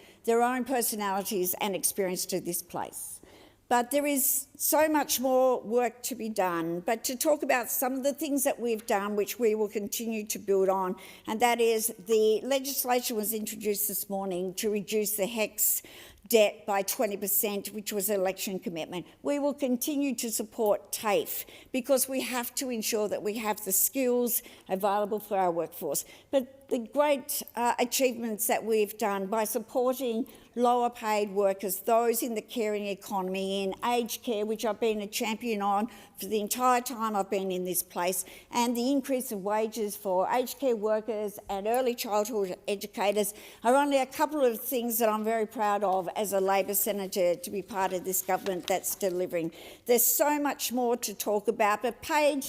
personalities and experience to this place. But there is so much more work to be done. But to talk about some of the things that we've done, which we will continue to build on, and that is the legislation was introduced this morning to reduce the HECS debt by 20%, which was an election commitment. We will continue to support TAFE because we have to ensure that we have the skills available for our workforce. But the great achievements that we've done by supporting lower paid workers, those in the caring economy, in aged care, which I've been a champion on for the entire time I've been in this place, and the increase of wages for aged care workers and early childhood educators are only a couple of things that I'm very proud of as a Labor senator to be part of this government that's delivering. There's so much more to talk about, but paid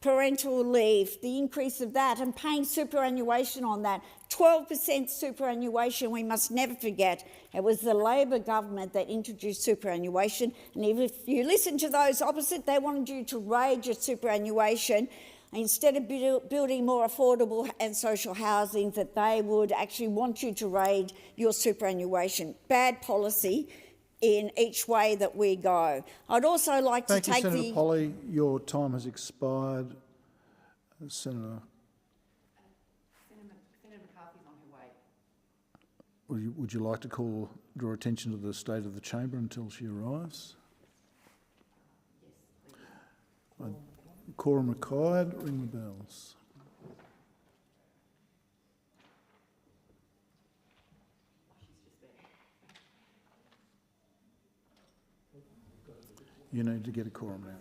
parental leave, the increase of that, and paying superannuation on that. 12% superannuation, we must never forget. It was the Labor government that introduced superannuation, and if you listen to those opposite, they wanted you to raise your superannuation instead of building more affordable and social housing, that they would actually want you to raise your superannuation. Bad policy in each way that we go. I'd also like to take Thank you, Senator Polly. Your time has expired. Senator McCarthy's on her way. Would you like to draw attention to the state of the chamber until she arrives? Yes, please. Quorum required. Ring the bells. You need to get a quorum now.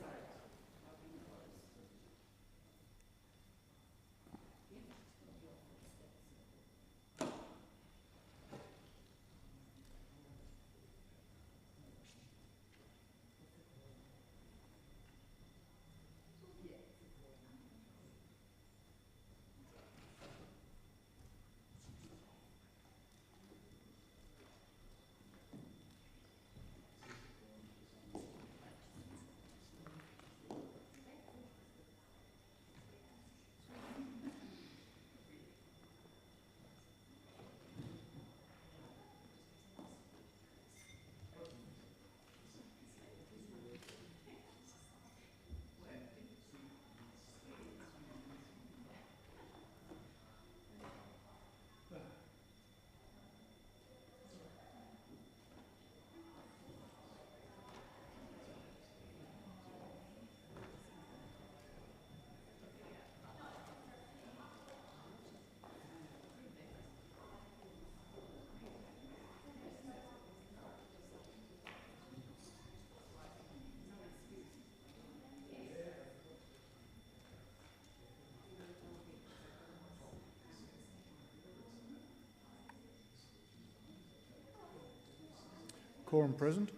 Quorum present.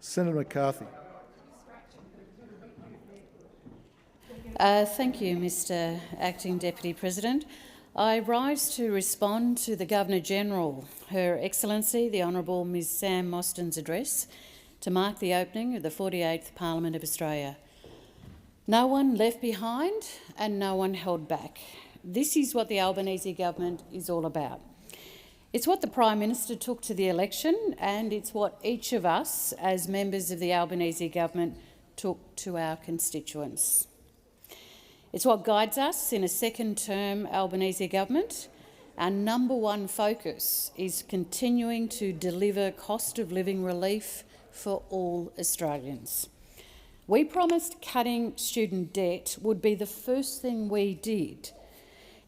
Senator McCarthy. Thank you, Mr Acting Deputy President. I rise to respond to the Governor-General, Her Excellency the Honourable Ms Sam Mostyn's address to mark the opening of the 48th Parliament of Australia. No one left behind and no one held back. This is what the Albanese government is all about. It's what the Prime Minister took to the election, and it's what each of us as members of the Albanese government took to our constituents. It's what guides us in a second-term Albanese government. Our number one focus is continuing to deliver cost of living relief for all Australians. We promised cutting student debt would be the first thing we did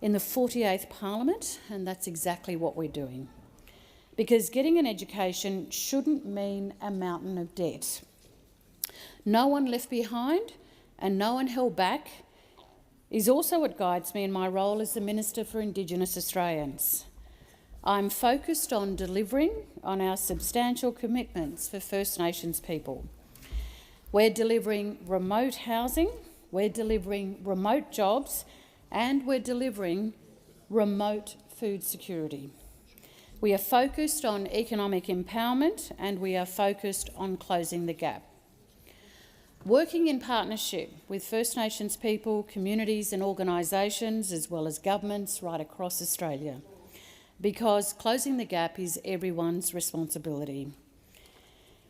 in the 48th Parliament, and that's exactly what we're doing. Because getting an education shouldn't mean a mountain of debt. No one left behind and no one held back is also what guides me in my role as the Minister for Indigenous Australians. I'm focused on delivering on our substantial commitments for First Nations people. We're delivering remote housing, we're delivering remote jobs, and we're delivering remote food security. We are focused on economic empowerment and we are focused on closing the gap. Working in partnership with First Nations people, communities and organisations, as well as governments right across Australia, because closing the gap is everyone's responsibility.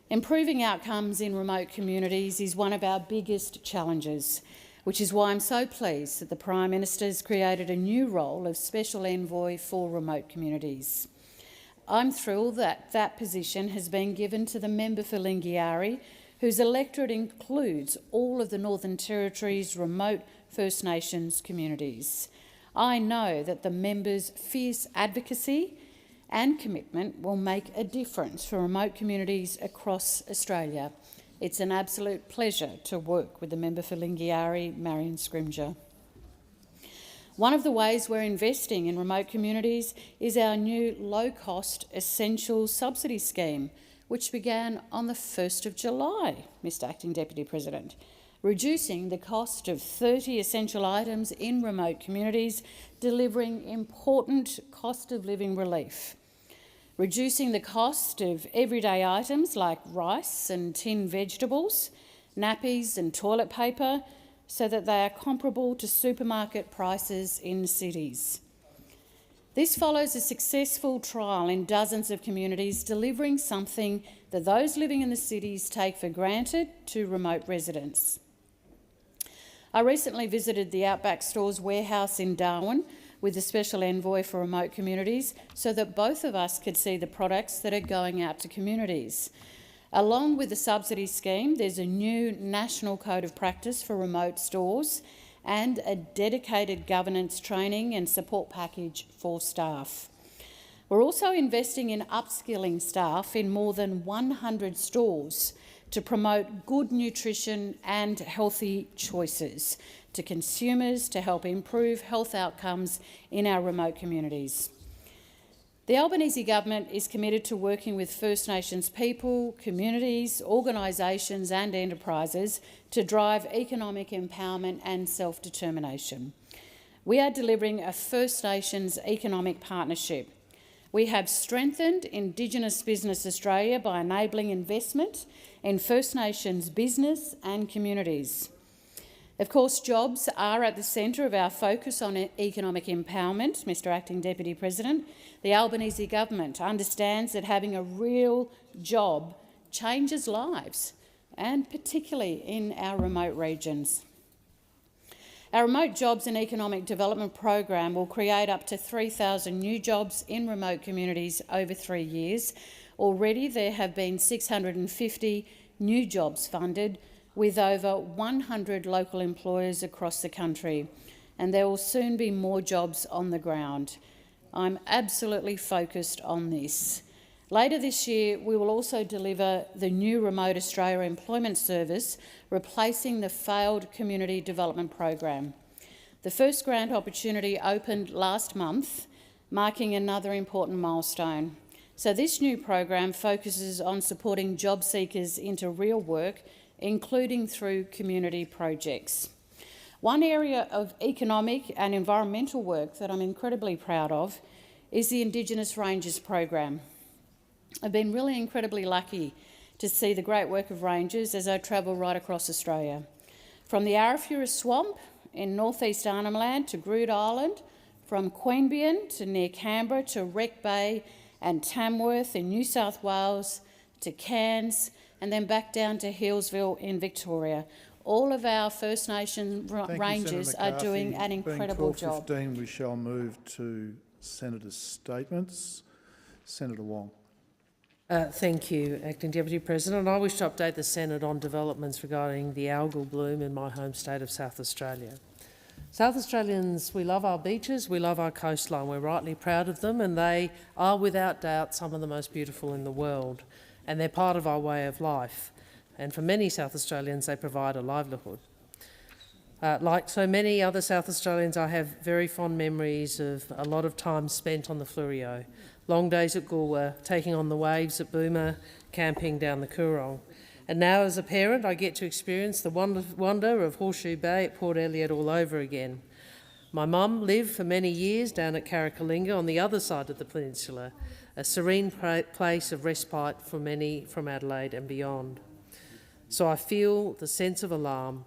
Improving outcomes in remote communities is one of our biggest challenges, which is why I'm so pleased that the Prime Minister has created a new role of Special Envoy for Remote Communities. I'm thrilled that that position has been given to the member for Lingiari, whose electorate includes all of the Northern Territory's remote First Nations communities. I know that the member's fierce advocacy and commitment will make a difference for remote communities across Australia. It's an absolute pleasure to work with the member for Lingiari, Marion Scrimgeour. One of the ways we're investing in remote communities is our new low-cost essential subsidy scheme, which began on the 1st of July, Mr Acting Deputy President, reducing the cost of 30 essential items in remote communities, delivering important cost of living relief. Reducing the cost of everyday items like rice and tinned vegetables, nappies and toilet paper, so that they are comparable to supermarket prices in cities. This follows a successful trial in dozens of communities, delivering something that those living in the cities take for granted to remote residents. I recently visited the Outback Stores warehouse in Darwin with the Special Envoy for Remote Communities so that both of us could see the products that are going out to communities. Along with the subsidy scheme, there's a new national code of practice for remote stores and a dedicated governance training and support package for staff. We're also investing in upskilling staff in more than 100 stores to promote good nutrition and healthy choices to consumers to help improve health outcomes in our remote communities. The Albanese government is committed to working with First Nations people, communities, organisations and enterprises to drive economic empowerment and self-determination. We are delivering a First Nations economic partnership. We have strengthened Indigenous Business Australia by enabling investment in First Nations business and communities. Of course, jobs are at the centre of our focus on economic empowerment, Mr Acting Deputy President. The Albanese government understands that having a real job changes lives, and particularly in our remote regions. Our Remote Jobs and Economic Development program will create up to 3,000 new jobs in remote communities over 3 years. Already there have been 650 new jobs funded, with over 100 local employers across the country, and there will soon be more jobs on the ground. I'm absolutely focused on this. Later this year, we will also deliver the new Remote Australia Employment Service, replacing the failed Community Development Program. The first grant opportunity opened last month, marking another important milestone. So this new program focuses on supporting job seekers into real work, including through community projects. One area of economic and environmental work that I'm incredibly proud of is the Indigenous Rangers program. I've been really incredibly lucky to see the great work of rangers as I travel right across Australia. From the Arafura Swamp in northeast Arnhem Land to Groot Island, from Queanbeyan to near Canberra to Wreck Bay and Tamworth in New South Wales to Cairns, and then back down to Healesville in Victoria. All of our First Nation rangers are doing an incredible job. Being 12:15, we shall move to Senators' statements. Senator Wong. Thank you, Acting Deputy President. I wish to update the Senate on developments regarding the algal bloom in my home state of South Australia. South Australians, we love our beaches, we love our coastline. We're rightly proud of them, and they are without doubt some of the most beautiful in the world, and they're part of our way of life. And for many South Australians, they provide a livelihood. Like so many other South Australians, I have very fond memories of a lot of time spent on the Fleurieu. Long days at Goolwa, taking on the waves at Boomer, camping down the Coorong. And now as a parent, I get to experience the wonder of Horseshoe Bay at Port Elliot all over again. My mum lived for many years down at Carrickalinga on the other side of the peninsula, a serene place of respite for many from Adelaide and beyond. So I feel the sense of alarm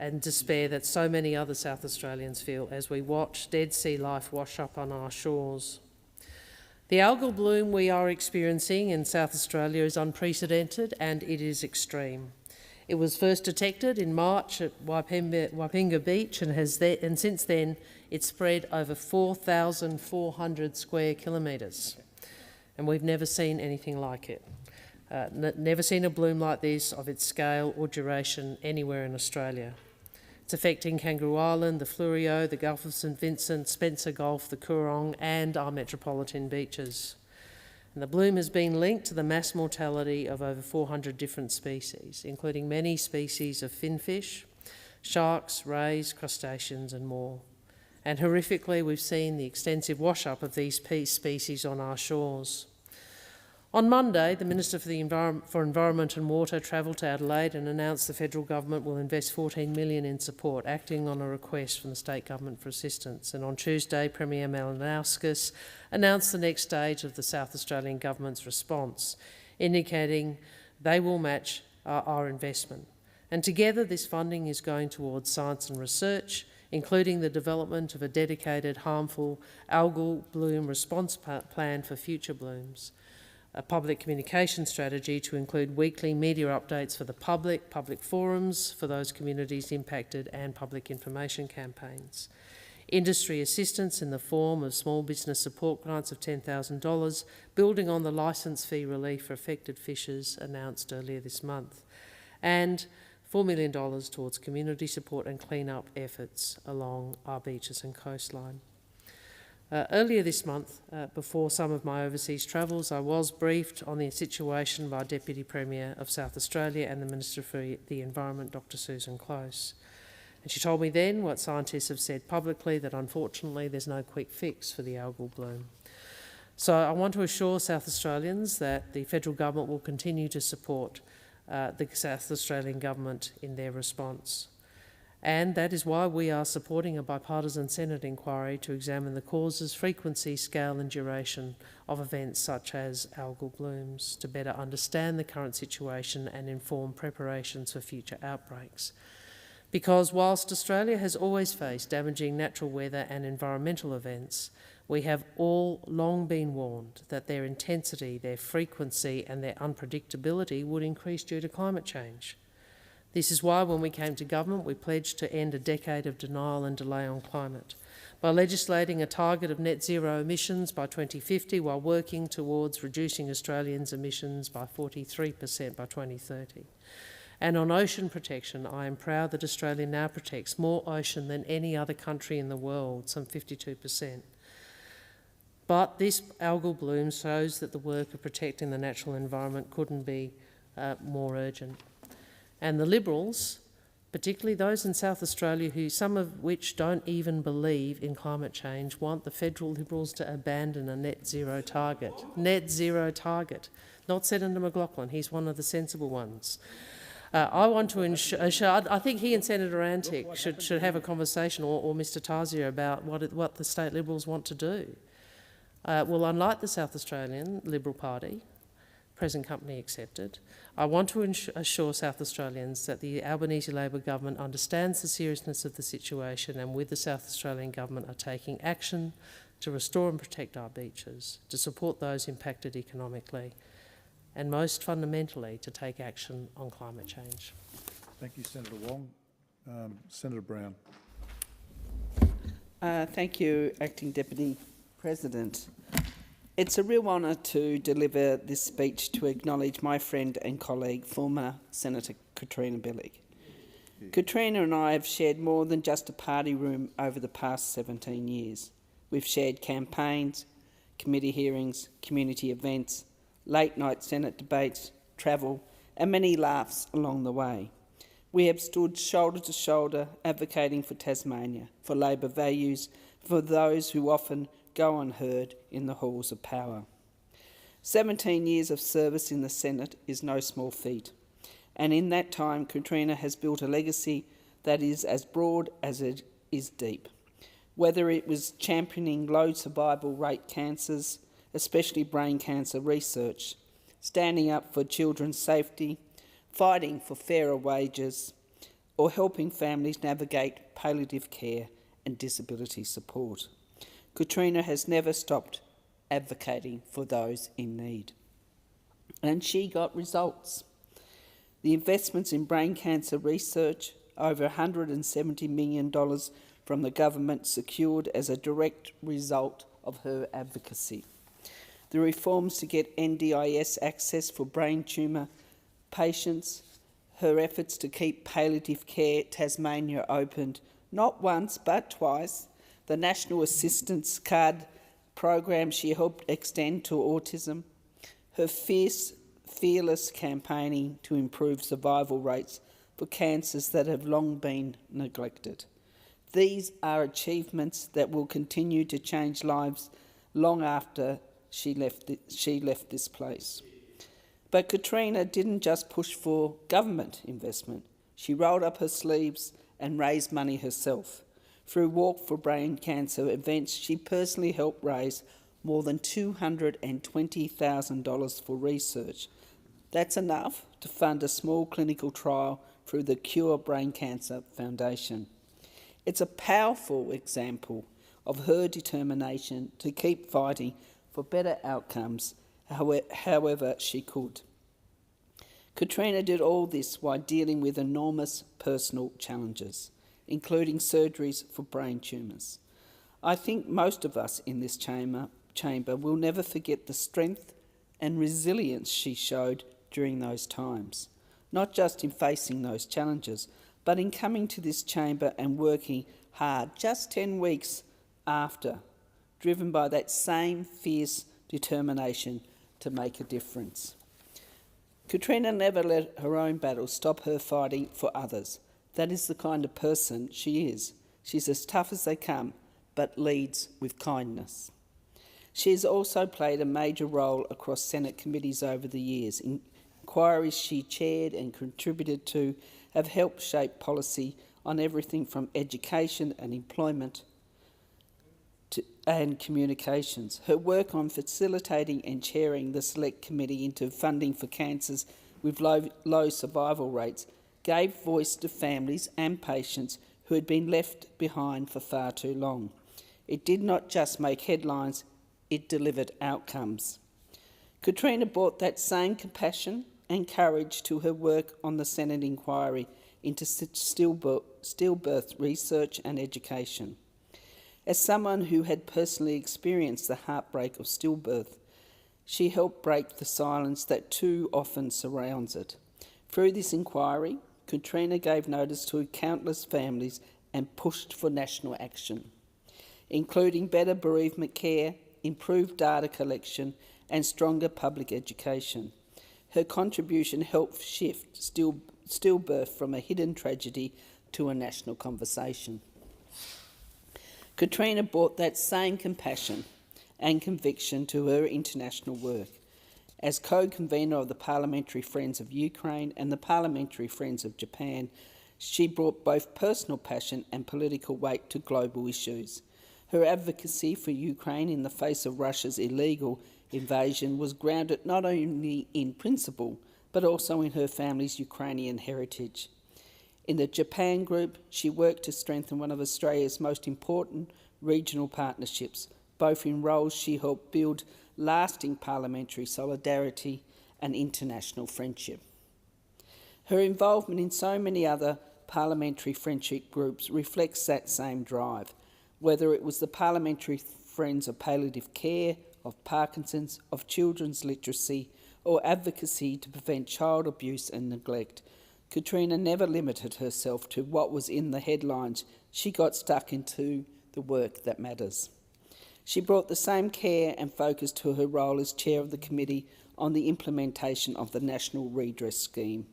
and despair that so many other South Australians feel as we watch dead sea life wash up on our shores. The algal bloom we are experiencing in South Australia is unprecedented and it is extreme. It was first detected in March at Waipinga Beach and since then it's spread over 4,400 square kilometres. And we've never seen anything like it. Never seen a bloom like this of its scale or duration anywhere in Australia. It's affecting Kangaroo Island, the Fleurieu, the Gulf of St Vincent, Spencer Gulf, the Coorong and our metropolitan beaches. And the bloom has been linked to the mass mortality of over 400 different species, including many species of finfish, sharks, rays, crustaceans and more. And horrifically, we've seen the extensive wash-up of these species on our shores. On Monday, the Minister for Environment and Water travelled to Adelaide and announced the federal government will invest $14 million in support, acting on a request from the state government for assistance. And on Tuesday, Premier Malinowskis announced the next stage of the South Australian government's response, indicating they will match our investment. And together, this funding is going towards science and research, including the development of a dedicated harmful algal bloom response plan for future blooms, a public communication strategy to include weekly media updates for the public forums for those communities impacted and public information campaigns. Industry assistance in the form of small business support grants of $10,000, building on the licence fee relief for affected fishers announced earlier this month, and $4 million towards community support and clean-up efforts along our beaches and coastline. Earlier this month, before some of my overseas travels, I was briefed on the situation by Deputy Premier of South Australia and the Minister for the Environment, Dr Susan Close. And she told me then what scientists have said publicly, that unfortunately there's no quick fix for the algal bloom. So I want to assure South Australians that the federal government will continue to support the South Australian government in their response. And that is why we are supporting a bipartisan Senate inquiry to examine the causes, frequency, scale and duration of events such as algal blooms to better understand the current situation and inform preparations for future outbreaks. Because whilst Australia has always faced damaging natural weather and environmental events, we have all long been warned that their intensity, their frequency and their unpredictability would increase due to climate change. This is why when we came to government we pledged to end a decade of denial and delay on climate by legislating a target of net zero emissions by 2050 while working towards reducing Australians' emissions by 43% by 2030. And on ocean protection, I am proud that Australia now protects more ocean than any other country in the world, some 52%. But this algal bloom shows that the work of protecting the natural environment couldn't be more urgent. And the Liberals particularly those in South Australia who, some of which don't even believe in climate change, want the federal Liberals to abandon a net zero target. Net zero target. Not Senator McLaughlin, he's one of the sensible ones. I want to ensure, I think he and Senator Antic should have a conversation, or Mr Tazia, about what the state Liberals want to do. Well, unlike the South Australian Liberal Party, present company accepted, I want to assure South Australians that the Albanese Labor government understands the seriousness of the situation, and with the South Australian government are taking action to restore and protect our beaches, to support those impacted economically, and most fundamentally to take action on climate change. Thank you, Senator Wong. Senator Brown. Thank you, Acting Deputy President. It's a real honour to deliver this speech to acknowledge my friend and colleague, former Senator Katrina Billig. Katrina and I have shared more than just a party room over the past 17 years. We've shared campaigns, committee hearings, community events, late-night Senate debates, travel, and many laughs along the way. We have stood shoulder to shoulder advocating for Tasmania, for Labor values, for those who often go unheard in the halls of power. 17 years of service in the Senate is no small feat, and in that time Katrina has built a legacy that is as broad as it is deep. Whether it was championing low survival rate cancers, especially brain cancer research, standing up for children's safety, fighting for fairer wages, or helping families navigate palliative care and disability support. Katrina has never stopped advocating for those in need. And she got results. The investments in brain cancer research, over $170 million from the government, secured as a direct result of her advocacy. The reforms to get NDIS access for brain tumour patients, her efforts to keep palliative care Tasmania opened not once but twice, the National Assistance Card program she helped extend to autism, her fearless campaigning to improve survival rates for cancers that have long been neglected. These are achievements that will continue to change lives long after she left this place. But Katrina didn't just push for government investment. She rolled up her sleeves and raised money herself. Through Walk for Brain Cancer events, she personally helped raise more than $220,000 for research. That's enough to fund a small clinical trial through the Cure Brain Cancer Foundation. It's a powerful example of her determination to keep fighting for better outcomes however she could. Katrina did all this while dealing with enormous personal challenges, including surgeries for brain tumours. I think most of us in this chamber will never forget the strength and resilience she showed during those times, not just in facing those challenges, but in coming to this chamber and working hard just 10 weeks after, driven by that same fierce determination to make a difference. Katrina never let her own battles stop her fighting for others. That is the kind of person she is. She's as tough as they come, but leads with kindness. She has also played a major role across Senate committees over the years. Inquiries she chaired and contributed to have helped shape policy on everything from education and employment and communications. Her work on facilitating and chairing the Select Committee into funding for cancers with low survival rates gave voice to families and patients who had been left behind for far too long. It did not just make headlines, it delivered outcomes. Katrina brought that same compassion and courage to her work on the Senate inquiry into stillbirth research and education. As someone who had personally experienced the heartbreak of stillbirth, she helped break the silence that too often surrounds it. Through this inquiry, Katrina gave notice to countless families and pushed for national action, including better bereavement care, improved data collection and stronger public education. Her contribution helped shift stillbirth from a hidden tragedy to a national conversation. Katrina brought that same compassion and conviction to her international work. As co-convener of the Parliamentary Friends of Ukraine and the Parliamentary Friends of Japan, she brought both personal passion and political weight to global issues. Her advocacy for Ukraine in the face of Russia's illegal invasion was grounded not only in principle, but also in her family's Ukrainian heritage. In the Japan group, she worked to strengthen one of Australia's most important regional partnerships, both in roles she helped build lasting parliamentary solidarity and international friendship. Her involvement in so many other parliamentary friendship groups reflects that same drive, whether it was the Parliamentary Friends of Palliative Care, of Parkinson's, of children's literacy, or advocacy to prevent child abuse and neglect. Katrina never limited herself to what was in the headlines. She got stuck into the work that matters. She brought the same care and focus to her role as chair of the committee on the implementation of the National Redress Scheme.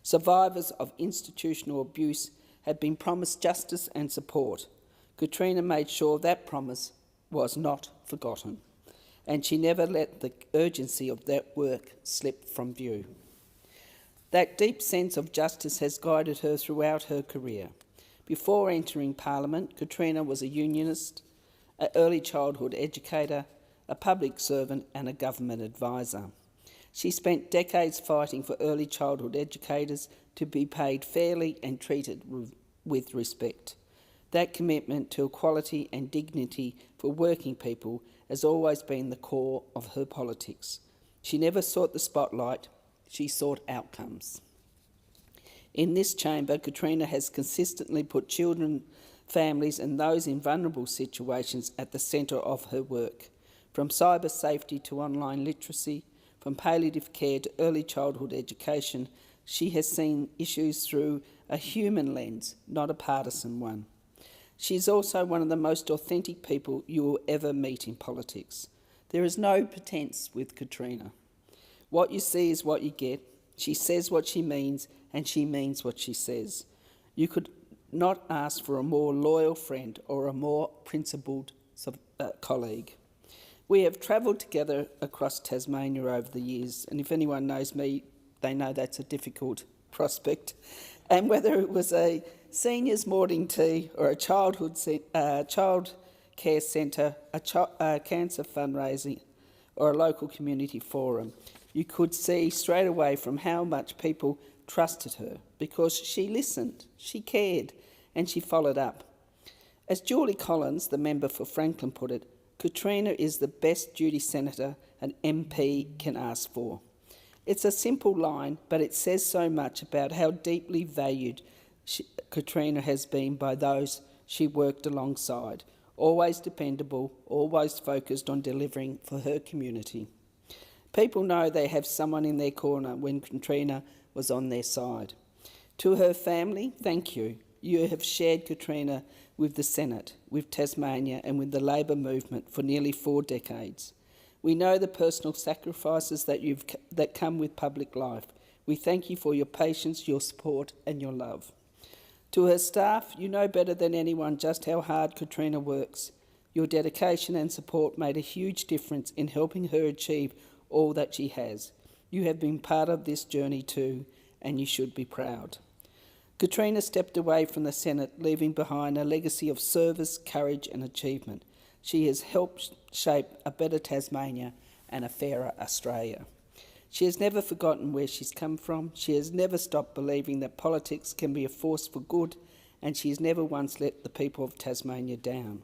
Survivors of institutional abuse had been promised justice and support. Katrina made sure that promise was not forgotten, and she never let the urgency of that work slip from view. That deep sense of justice has guided her throughout her career. Before entering Parliament, Katrina was a unionist, an early childhood educator, a public servant and a government advisor. She spent decades fighting for early childhood educators to be paid fairly and treated with respect. That commitment to equality and dignity for working people has always been the core of her politics. She never sought the spotlight, she sought outcomes. In this chamber, Katrina has consistently put children, families and those in vulnerable situations at the centre of her work. From cyber safety to online literacy, from palliative care to early childhood education, she has seen issues through a human lens, not a partisan one. She is also one of the most authentic people you will ever meet in politics. There is no pretense with Katrina. What you see is what you get. She says what she means, and she means what she says. You could not ask for a more loyal friend or a more principled colleague. We have travelled together across Tasmania over the years, and if anyone knows me, they know that's a difficult prospect. And whether it was a seniors morning tea or a child care centre, a cancer fundraising or a local community forum, you could see straight away from how much people trusted her because she listened, she cared and she followed up. As Julie Collins, the member for Franklin, put it, Katrina is the best duty senator an MP can ask for. It's a simple line, but it says so much about how deeply valued Katrina has been by those she worked alongside, always dependable, always focused on delivering for her community. People know they have someone in their corner when Katrina was on their side. To her family, thank you. You have shared Katrina with the Senate, with Tasmania and with the Labor movement for nearly 4 decades. We know the personal sacrifices that come with public life. We thank you for your patience, your support and your love. To her staff, you know better than anyone just how hard Katrina works. Your dedication and support made a huge difference in helping her achieve all that she has. You have been part of this journey too, and you should be proud. Katrina stepped away from the Senate, leaving behind a legacy of service, courage and achievement. She has helped shape a better Tasmania and a fairer Australia. She has never forgotten where she's come from. She has never stopped believing that politics can be a force for good, and she has never once let the people of Tasmania down.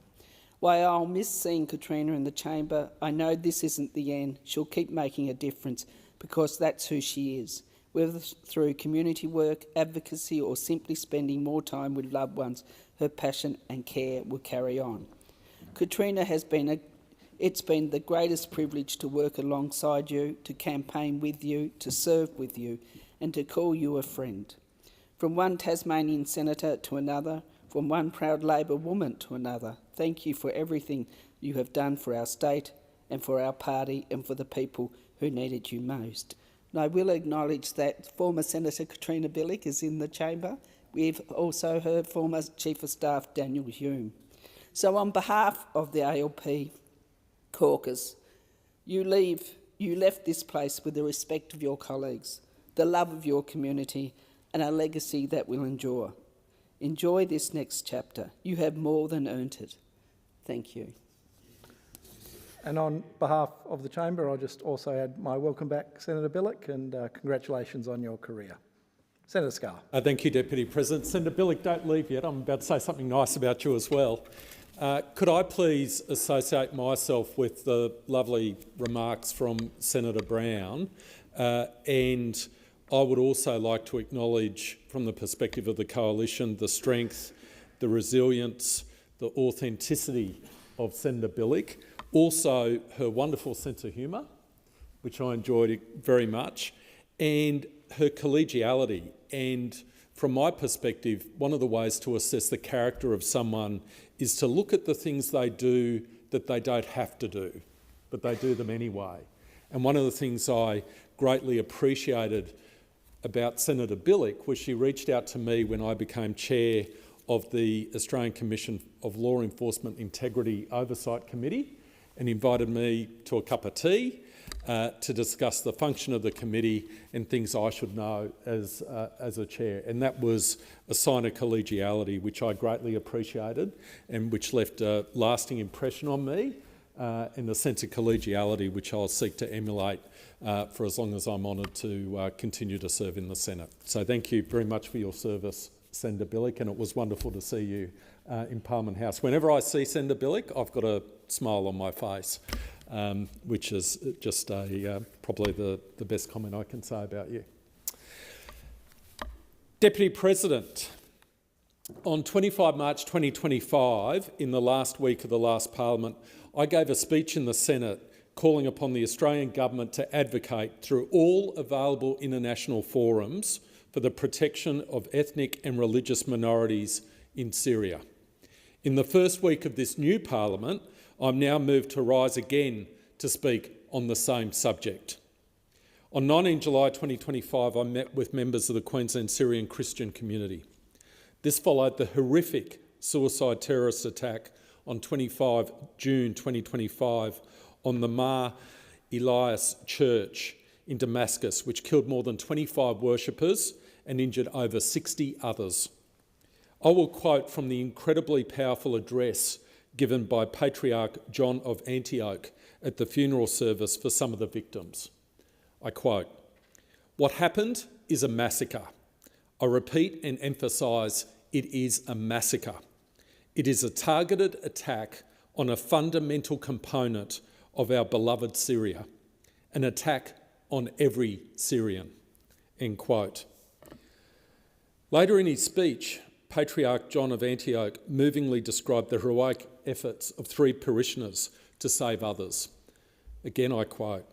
While I'll miss seeing Katrina in the chamber, I know this isn't the end. She'll keep making a difference because that's who she is. Whether through community work, advocacy or simply spending more time with loved ones, her passion and care will carry on. Katrina it's been the greatest privilege to work alongside you, to campaign with you, to serve with you and to call you a friend. From one Tasmanian senator to another, from one proud Labor woman to another, thank you for everything you have done for our state and for our party and for the people who needed you most. And I will acknowledge that former Senator Katrina Billick is in the chamber. We've also heard former Chief of Staff Daniel Hume. So on behalf of the ALP caucus, you left this place with the respect of your colleagues, the love of your community, and a legacy that will endure. Enjoy this next chapter. You have more than earned it. Thank you. And on behalf of the chamber, I'll just also add my welcome back, Senator Billick, and congratulations on your career. Senator Scarr. Thank you, Deputy President. Senator Billick, don't leave yet. I'm about to say something nice about you as well. Could I please associate myself with the lovely remarks from Senator Brown, and I would also like to acknowledge, from the perspective of the Coalition, the strength, the resilience, the authenticity of Senator Billick, also her wonderful sense of humour, which I enjoyed very much, and her collegiality. And from my perspective, one of the ways to assess the character of someone is to look at the things they do that they don't have to do, but they do them anyway. And one of the things I greatly appreciated about Senator Billick was she reached out to me when I became chair of the Australian Commission of Law Enforcement Integrity Oversight Committee and invited me to a cup of tea to discuss the function of the committee and things I should know as a chair. And that was a sign of collegiality, which I greatly appreciated and which left a lasting impression on me, and a sense of collegiality which I'll seek to emulate for as long as I'm honoured to continue to serve in the Senate. So thank you very much for your service, Senator Billick, and it was wonderful to see you in Parliament House. Whenever I see Senator Billick, I've got a smile on my face, which is just probably the best comment I can say about you. Deputy President, on 25 March 2025, in the last week of the last Parliament, I gave a speech in the Senate calling upon the Australian Government to advocate through all available international forums for the protection of ethnic and religious minorities in Syria. In the first week of this new Parliament, I'm now moved to rise again to speak on the same subject. On 19 July 2025, I met with members of the Queensland Syrian Christian community. This followed the horrific suicide terrorist attack on 25 June 2025 on the Mar Elias Church in Damascus, which killed more than 25 worshippers and injured over 60 others. I will quote from the incredibly powerful address given by Patriarch John of Antioch at the funeral service for some of the victims. I quote, "What happened is a massacre. I repeat and emphasise, it is a massacre. It is a targeted attack on a fundamental component of our beloved Syria, an attack on every Syrian." End quote. Later in his speech, Patriarch John of Antioch movingly described the heroic efforts of 3 parishioners to save others. Again, I quote,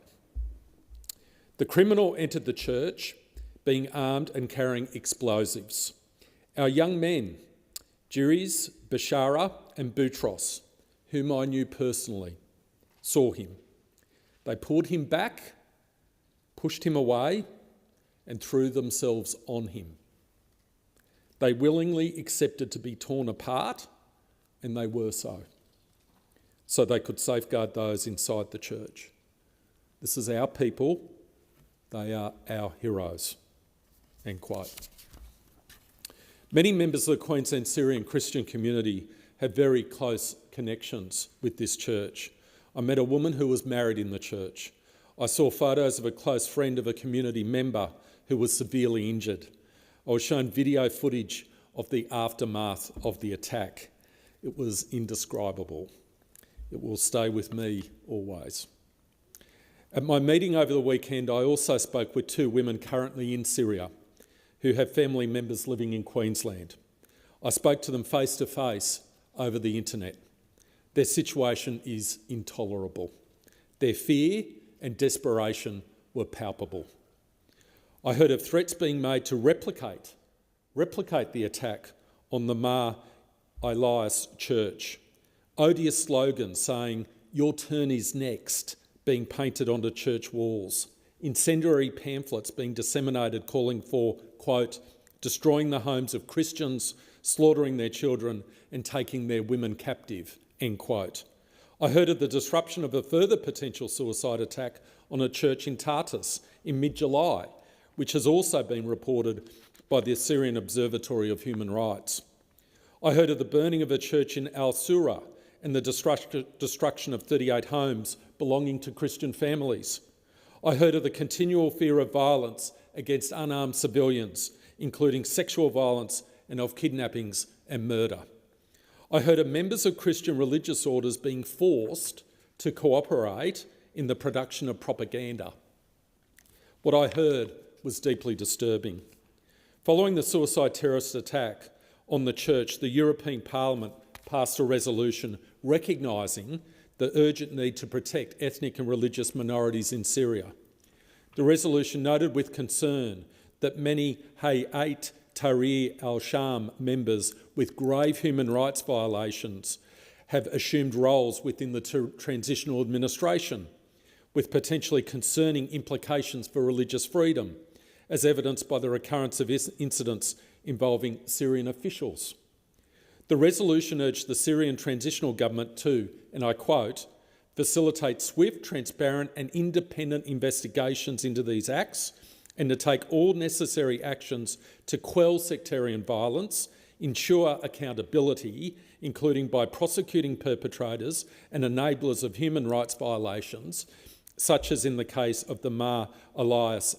"The criminal entered the church being armed and carrying explosives. Our young men, Jiris, Bashara and Boutros, whom I knew personally, saw him. They pulled him back, pushed him away and threw themselves on him. They willingly accepted to be torn apart, and they were so they could safeguard those inside the church. This is our people, they are our heroes." End quote. Many members of the Queensland Syrian Christian community have very close connections with this church. I met a woman who was married in the church. I saw photos of a close friend of a community member who was severely injured. I was shown video footage of the aftermath of the attack. It was indescribable. It will stay with me always. At my meeting over the weekend, I also spoke with 2 women currently in Syria who have family members living in Queensland. I spoke to them face to face over the internet. Their situation is intolerable. Their fear and desperation were palpable. I heard of threats being made to replicate the attack on the Mar Elias Church. Odious slogans saying, "Your turn is next," being painted onto church walls, incendiary pamphlets being disseminated calling for, quote, destroying the homes of Christians, slaughtering their children and taking their women captive, end quote. I heard of the disruption of a further potential suicide attack on a church in Tartus in mid-July, which has also been reported by the Assyrian Observatory of Human Rights. I heard of the burning of a church in Al-Sura and the destruction of 38 homes belonging to Christian families. I heard of the continual fear of violence against unarmed civilians, including sexual violence and of kidnappings and murder. I heard of members of Christian religious orders being forced to cooperate in the production of propaganda. What I heard was deeply disturbing. Following the suicide terrorist attack on the church, the European Parliament passed a resolution recognising the urgent need to protect ethnic and religious minorities in Syria. The resolution noted with concern that many Hayat Tahrir al-Sham members with grave human rights violations have assumed roles within the transitional administration, with potentially concerning implications for religious freedom, as evidenced by the recurrence of incidents involving Syrian officials. The resolution urged the Syrian transitional government to, and I quote, facilitate swift, transparent and independent investigations into these acts and to take all necessary actions to quell sectarian violence, ensure accountability, including by prosecuting perpetrators and enablers of human rights violations, such as in the case of the Mar Elias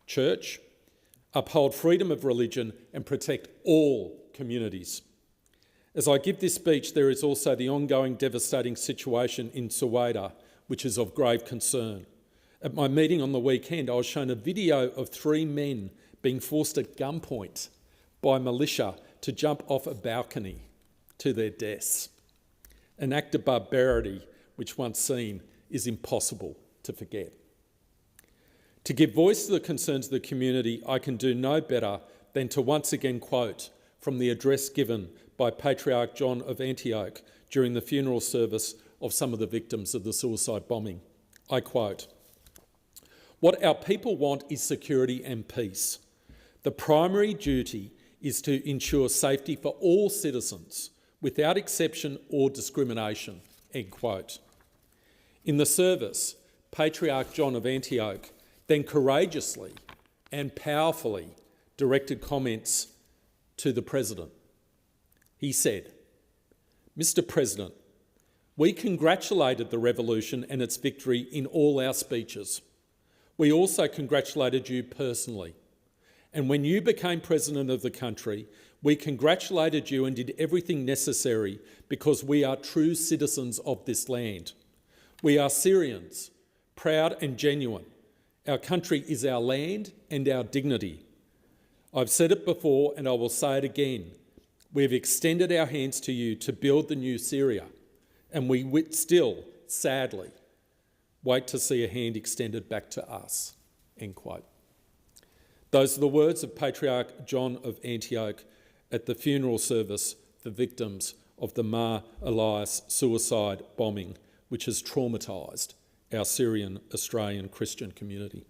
Church, uphold freedom of religion and protect all communities. As I give this speech, there is also the ongoing devastating situation in Suwaida, which is of grave concern. At my meeting on the weekend, I was shown a video of 3 men being forced at gunpoint by militia to jump off a balcony to their deaths. An act of barbarity which, once seen, is impossible to forget. To give voice to the concerns of the community, I can do no better than to once again quote from the address given by Patriarch John of Antioch during the funeral service of some of the victims of the suicide bombing. I quote, "What our people want is security and peace. The primary duty is to ensure safety for all citizens without exception or discrimination," end quote. In the service, Patriarch John of Antioch then courageously and powerfully directed comments to the President. He said, "Mr. President, we congratulated the revolution and its victory in all our speeches. We also congratulated you personally. And when you became President of the country, we congratulated you and did everything necessary because we are true citizens of this land. We are Syrians, proud and genuine. Our country is our land and our dignity. I've said it before and I will say it again. We have extended our hands to you to build the new Syria, and we still, sadly, wait to see a hand extended back to us," end quote. Those are the words of Patriarch John of Antioch at the funeral service for victims of the Mar Elias suicide bombing, which has traumatised our Syrian Australian Christian community.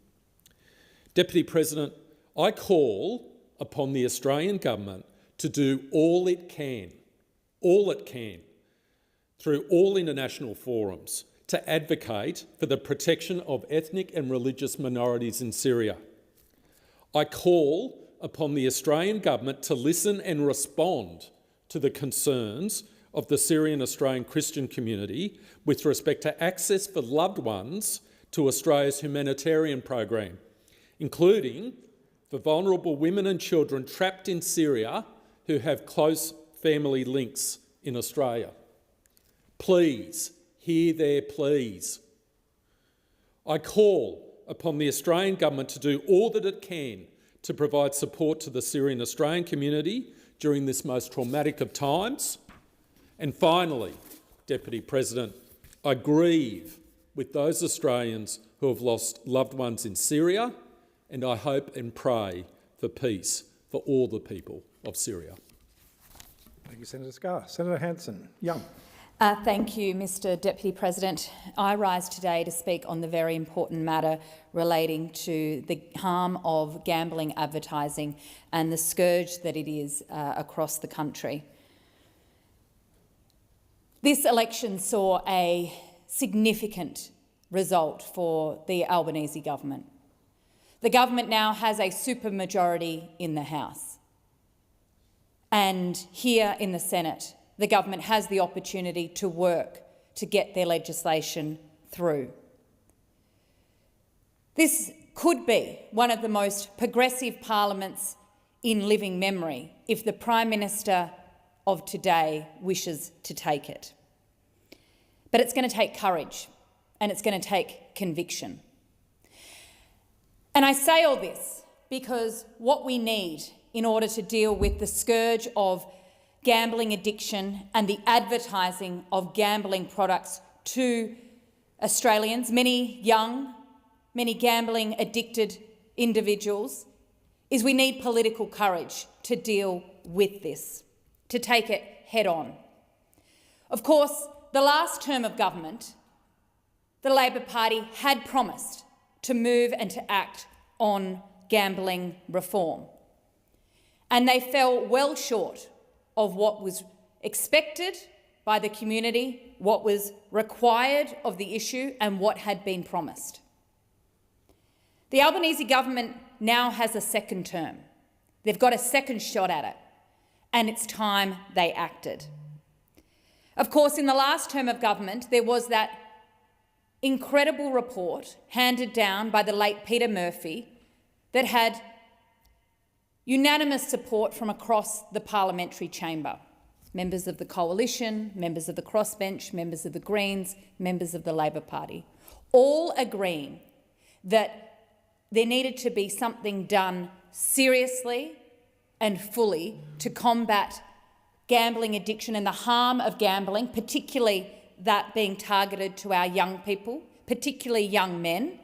Deputy President, I call upon the Australian Government to do all it can, through all international forums, to advocate for the protection of ethnic and religious minorities in Syria. I call upon the Australian Government to listen and respond to the concerns of the Syrian Australian Christian community with respect to access for loved ones to Australia's humanitarian program, including for vulnerable women and children trapped in Syria who have close family links in Australia. Please, hear their pleas. I call upon the Australian Government to do all that it can to provide support to the Syrian Australian community during this most traumatic of times. And finally, Deputy President, I grieve with those Australians who have lost loved ones in Syria, and I hope and pray for peace for all the people of Syria. Thank you, Senator Scarr. Senator Hanson, Young. Thank you, Mr Deputy President. I rise today to speak on the very important matter relating to the harm of gambling advertising and the scourge that it is across the country. This election saw a significant result for the Albanese government. The government now has a supermajority in the House. And here in the Senate, the government has the opportunity to work to get their legislation through. This could be one of the most progressive parliaments in living memory if the Prime Minister of today wishes to take it. But it's going to take courage and it's going to take conviction. And I say all this because what we need in order to deal with the scourge of gambling addiction and the advertising of gambling products to Australians, many young, many gambling addicted individuals, is we need political courage to deal with this, to take it head on. Of course, the last term of government, the Labor Party had promised to move and to act on gambling reform. And they fell well short of what was expected by the community, what was required of the issue and what had been promised. The Albanese government now has a second term. They've got a second shot at it, and it's time they acted. Of course, in the last term of government, there was that incredible report handed down by the late Peter Murphy that had unanimous support from across the parliamentary chamber. Members of the Coalition, members of the Crossbench, members of the Greens, members of the Labor Party, all agreeing that there needed to be something done seriously and fully to combat gambling addiction and the harm of gambling, particularly that being targeted to our young people, particularly young men,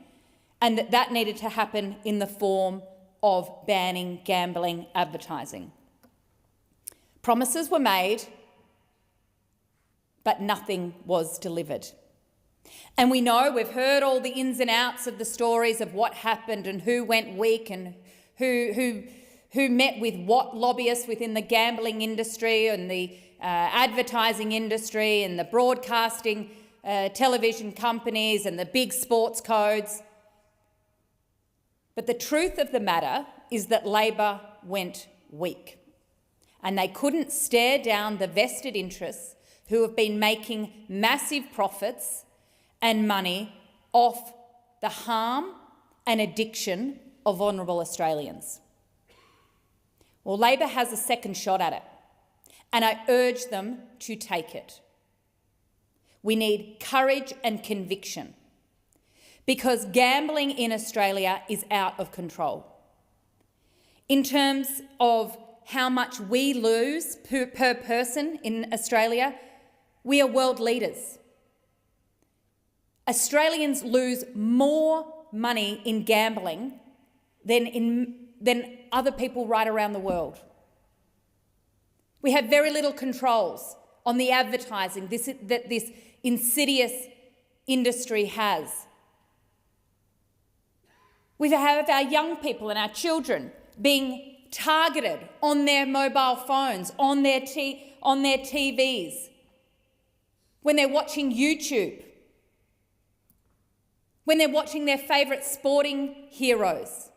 and that needed to happen in the form of banning gambling advertising. Promises were made, but nothing was delivered. And we know, we've heard all the ins and outs of the stories of what happened and who went weak and who met with what lobbyists within the gambling industry and the advertising industry and the broadcasting television companies and the big sports codes. But the truth of the matter is that Labor went weak and they couldn't stare down the vested interests who have been making massive profits and money off the harm and addiction of vulnerable Australians. Well, Labor has a second shot at it, and I urge them to take it. We need courage and conviction, because gambling in Australia is out of control. In terms of how much we lose per person in Australia, we are world leaders. Australians lose more money in gambling than other people right around the world. We have very little controls on the advertising that this insidious industry has. We have our young people and our children being targeted on their mobile phones, on their TVs, when they're watching YouTube, when they're watching their favourite sporting heroes.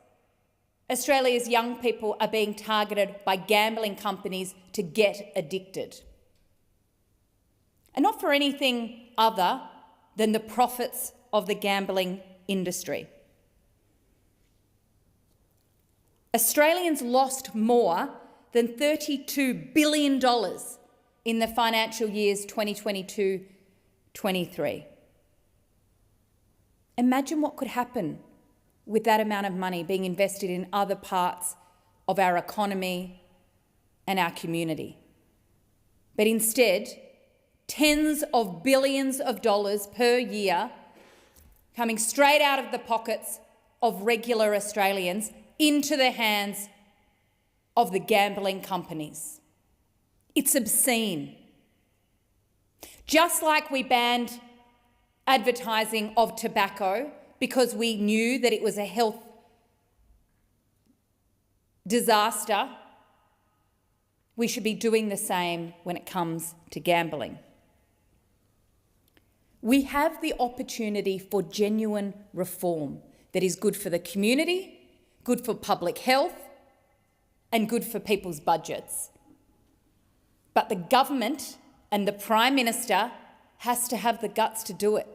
Australia's young people are being targeted by gambling companies to get addicted. And not for anything other than the profits of the gambling industry. Australians lost more than $32 billion in the financial years 2022-23. Imagine what could happen with that amount of money being invested in other parts of our economy and our community. But instead, tens of billions of dollars per year coming straight out of the pockets of regular Australians into the hands of the gambling companies. It's obscene. Just like we banned advertising of tobacco because we knew that it was a health disaster, we should be doing the same when it comes to gambling. We have the opportunity for genuine reform that is good for the community, good for public health, and good for people's budgets. But the government and the Prime Minister has to have the guts to do it.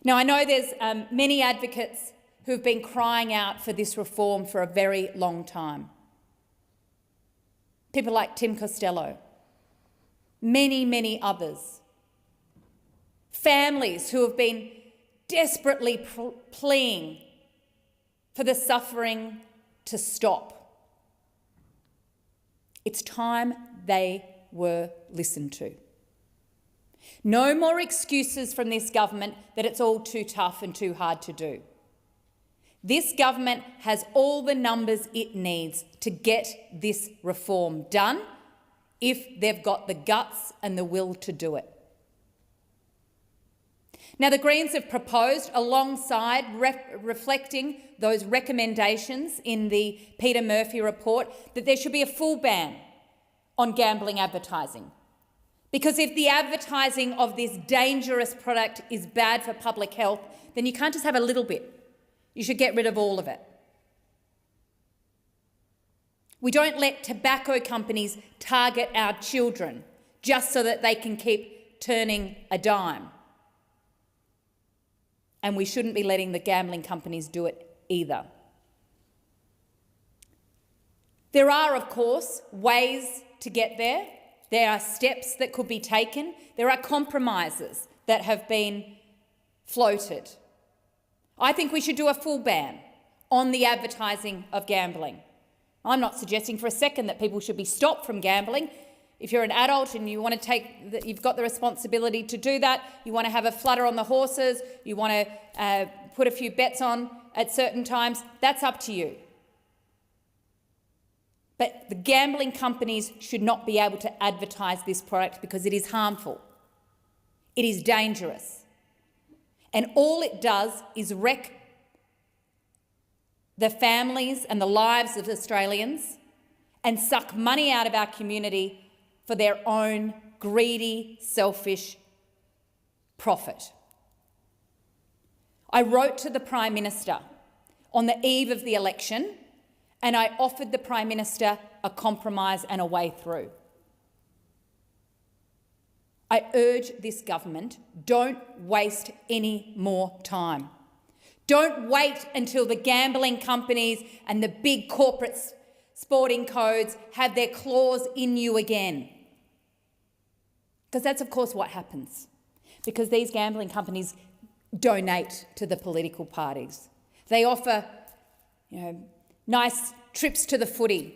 Now, I know there's many advocates who've been crying out for this reform for a very long time. People like Tim Costello, many others. Families who have been desperately pleading for the suffering to stop. It's time they were listened to. No more excuses from this government that it's all too tough and too hard to do. This government has all the numbers it needs to get this reform done if they've got the guts and the will to do it. Now, the Greens have proposed, alongside reflecting those recommendations in the Peter Murphy report, that there should be a full ban on gambling advertising. Because if the advertising of this dangerous product is bad for public health, then you can't just have a little bit. You should get rid of all of it. We don't let tobacco companies target our children just so that they can keep turning a dime. And we shouldn't be letting the gambling companies do it either. There are, of course, ways to get there. There are steps that could be taken. There are compromises that have been floated. I think we should do a full ban on the advertising of gambling. I'm not suggesting for a second that people should be stopped from gambling. If you're an adult and you want to you've got the responsibility to do that, you want to have a flutter on the horses, you want to put a few bets on at certain times, that's up to you. But the gambling companies should not be able to advertise this product because it is harmful. It is dangerous. And all it does is wreck the families and the lives of Australians and suck money out of our community for their own greedy, selfish profit. I wrote to the Prime Minister on the eve of the election and I offered the Prime Minister a compromise and a way through. I urge this government, don't waste any more time. Don't wait until the gambling companies and the big corporate sporting codes have their claws in you again. Because that's, of course, what happens. Because these gambling companies donate to the political parties. They offer, nice trips to the footy,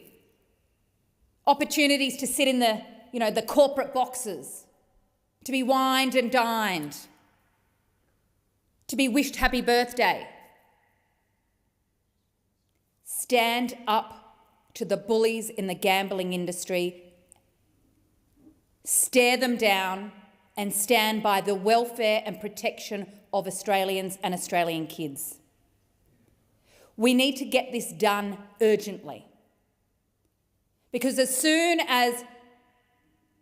opportunities to sit in the corporate boxes, to be wined and dined, to be wished happy birthday. Stand up to the bullies in the gambling industry, stare them down and stand by the welfare and protection of Australians and Australian kids. We need to get this done urgently, because as soon as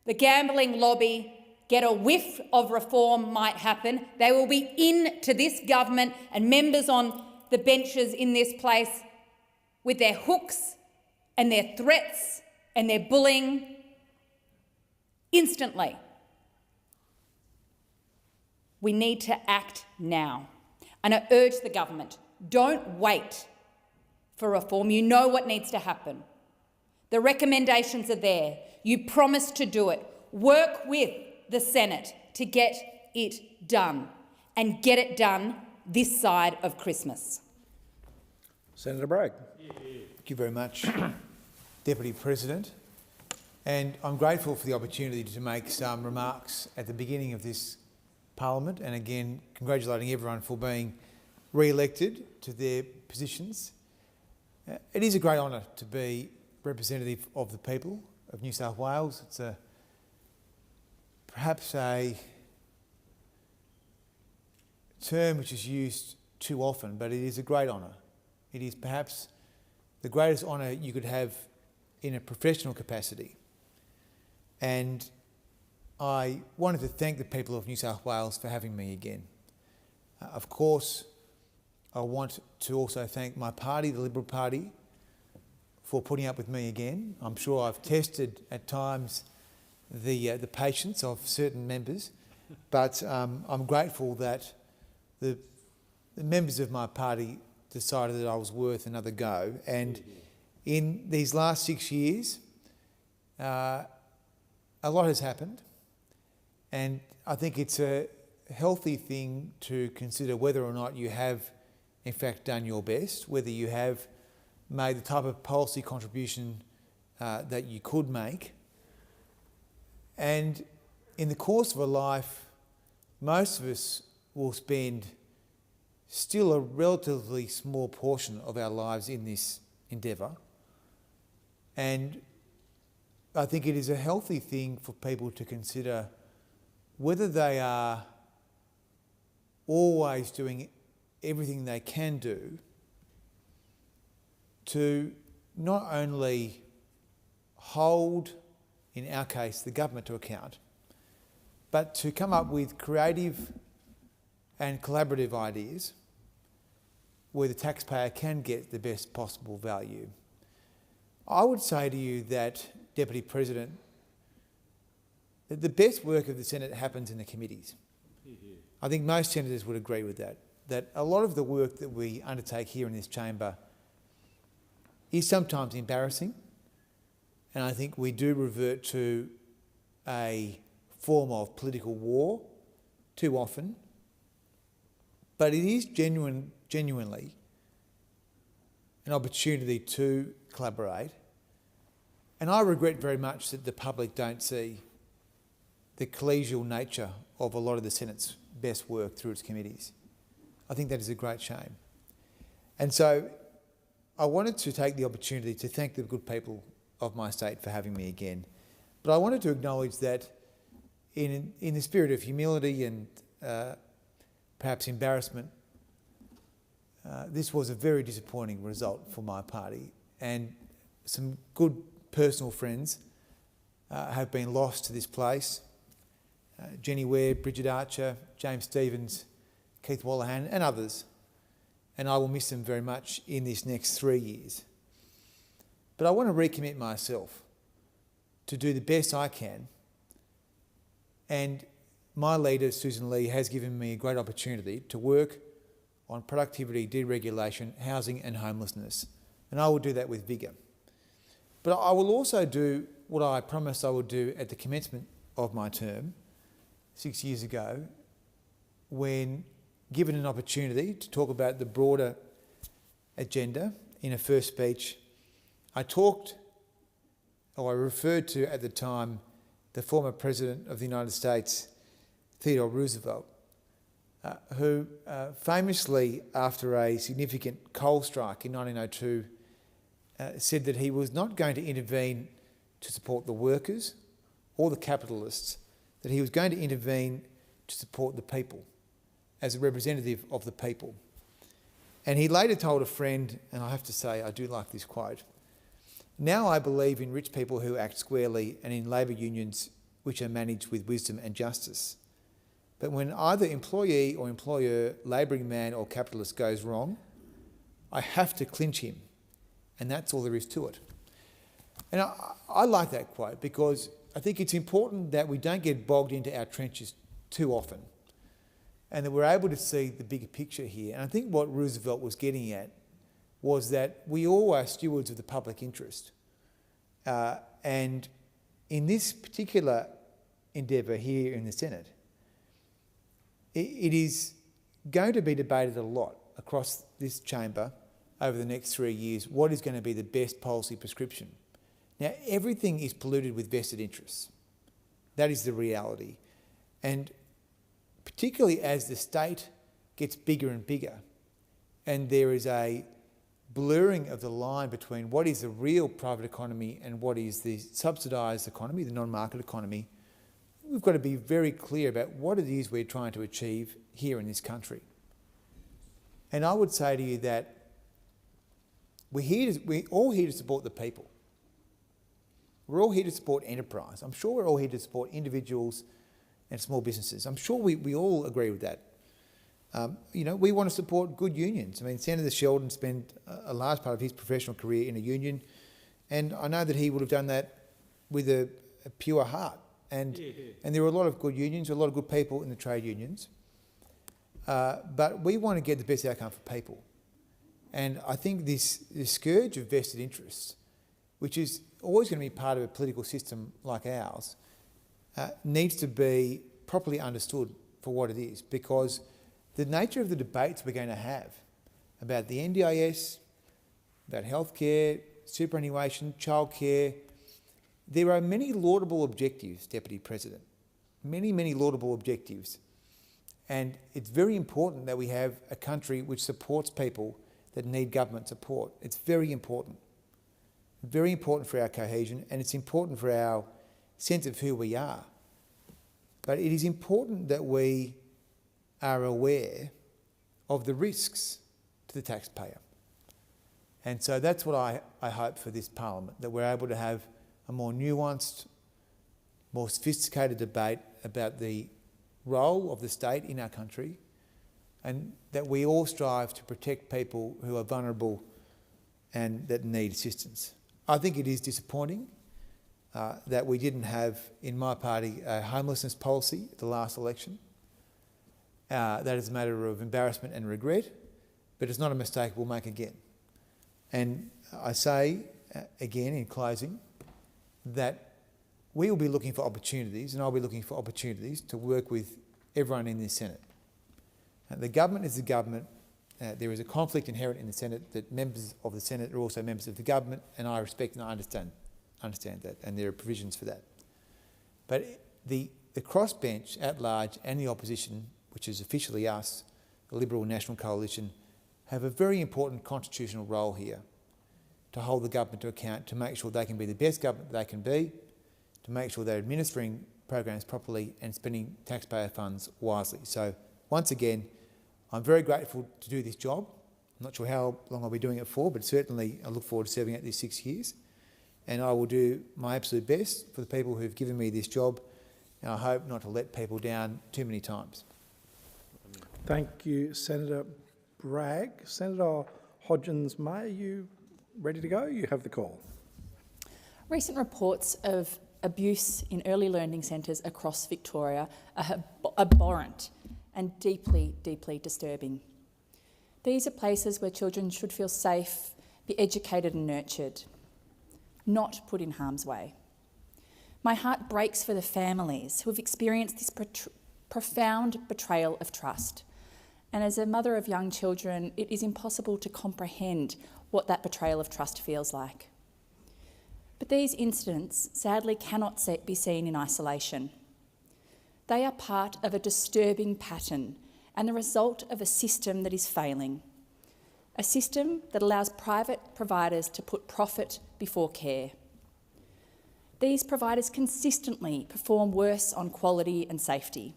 the gambling lobby get a whiff of reform might happen, they will be into this government and members on the benches in this place with their hooks and their threats and their bullying instantly. We need to act now. And I urge the government, don't wait for reform. You know what needs to happen. The recommendations are there. You promised to do it. Work with the Senate to get it done, and get it done this side of Christmas. Senator Bragg. Thank you very much, Deputy President. And I'm grateful for the opportunity to make some remarks at the beginning of this Parliament, and again congratulating everyone for being re-elected to their positions. It is a great honour to be representative of the people of New South Wales. It's a perhaps a term which is used too often, but it is a great honour. It is perhaps the greatest honour you could have in a professional capacity. And I wanted to thank the people of New South Wales for having me again. Of course, I want to also thank my party, the Liberal Party, for putting up with me again. I'm sure I've tested at times the patience of certain members, but I'm grateful that the members of my party decided that I was worth another go. And in these last 6 years, a lot has happened, and I think it's a healthy thing to consider whether or not you have in fact done your best, whether you have made the type of policy contribution that you could make. And in the course of a life, most of us will spend still a relatively small portion of our lives in this endeavour. And I think it is a healthy thing for people to consider whether they are always doing everything they can do to not only hold, in our case, the government to account, but to come up with creative and collaborative ideas where the taxpayer can get the best possible value. I would say to you that, Deputy President, that the best work of the Senate happens in the committees. I think most senators would agree with that, that a lot of the work that we undertake here in this chamber is sometimes embarrassing, and I think we do revert to a form of political war too often, but it is genuinely an opportunity to collaborate, and I regret very much that the public don't see the collegial nature of a lot of the Senate's best work through its committees. I think that is a great shame. And so I wanted to take the opportunity to thank the good people of my state for having me again. But I wanted to acknowledge that in the spirit of humility and perhaps embarrassment, this was a very disappointing result for my party, and some good personal friends have been lost to this place. Jenny Ware, Bridget Archer, James Stevens, Keith Wallahan and others, and I will miss them very much in this next 3 years. But I want to recommit myself to do the best I can, and my leader, Susan Lee, has given me a great opportunity to work on productivity, deregulation, housing and homelessness, and I will do that with vigour. But I will also do what I promised I would do at the commencement of my term 6 years ago, when given an opportunity to talk about the broader agenda in a first speech. I referred to at the time the former President of the United States, Theodore Roosevelt, who famously, after a significant coal strike in 1902, said that he was not going to intervene to support the workers or the capitalists, that he was going to intervene to support the people, as a representative of the people. And he later told a friend, and I have to say I do like this quote, "Now I believe in rich people who act squarely and in labour unions which are managed with wisdom and justice. But when either employee or employer, labouring man or capitalist goes wrong, I have to clinch him, and that's all there is to it." And I like that quote because I think it's important that we don't get bogged into our trenches too often, and that we're able to see the bigger picture here. And I think what Roosevelt was getting at was that we all are stewards of the public interest. And in this particular endeavour here in the Senate, it is going to be debated a lot across this chamber over the next 3 years, what is going to be the best policy prescription. Now, everything is polluted with vested interests. That is the reality. And particularly as the state gets bigger and bigger, and there is a blurring of the line between what is the real private economy and what is the subsidised economy, the non-market economy, we've got to be very clear about what it is we're trying to achieve here in this country. And I would say to you that we're all here to support the people. We're all here to support enterprise. I'm sure we're all here to support individuals and small businesses. I'm sure we all agree with that. We want to support good unions. I mean, Senator Sheldon spent a large part of his professional career in a union, and I know that he would have done that with a pure heart. And there are a lot of good unions, a lot of good people in the trade unions. But we want to get the best outcome for people. And I think this scourge of vested interests, which is always going to be part of a political system like ours, needs to be properly understood for what it is, because the nature of the debates we're going to have about the NDIS, about healthcare, superannuation, childcare, there are many laudable objectives, Deputy President, many laudable objectives. And it's very important that we have a country which supports people that need government support. It's very important for our cohesion, and it's important for our sense of who we are. But it is important that we are aware of the risks to the taxpayer. And so that's what I hope for this Parliament, that we're able to have a more nuanced, more sophisticated debate about the role of the state in our country, and that we all strive to protect people who are vulnerable and that need assistance. I think it is disappointing that we didn't have, in my party, a homelessness policy at the last election. That is a matter of embarrassment and regret, but it's not a mistake we'll make again. And I say, again, in closing, that we will be looking for opportunities, and I'll be looking for opportunities to work with everyone in this Senate. The government is the government. There is a conflict inherent in the Senate that members of the Senate are also members of the government, and I respect and I understand that, and there are provisions for that. But the crossbench at large and the opposition, which is officially us, the Liberal National Coalition, have a very important constitutional role here to hold the government to account, to make sure they can be the best government they can be, to make sure they're administering programs properly and spending taxpayer funds wisely. So once again, I'm very grateful to do this job. I'm not sure how long I'll be doing it for, but certainly I look forward to serving it these 6 years. And I will do my absolute best for the people who've given me this job, and I hope not to let people down too many times. Thank you, Senator Bragg. Senator Hodgins-May, are you ready to go? You have the call. Recent reports of abuse in early learning centres across Victoria are abhorrent and deeply disturbing. These are places where children should feel safe, be educated and nurtured, not put in harm's way. My heart breaks for the families who have experienced this profound betrayal of trust. And as a mother of young children, it is impossible to comprehend what that betrayal of trust feels like. But these incidents sadly cannot be seen in isolation. They are part of a disturbing pattern and the result of a system that is failing. A system that allows private providers to put profit before care. These providers consistently perform worse on quality and safety.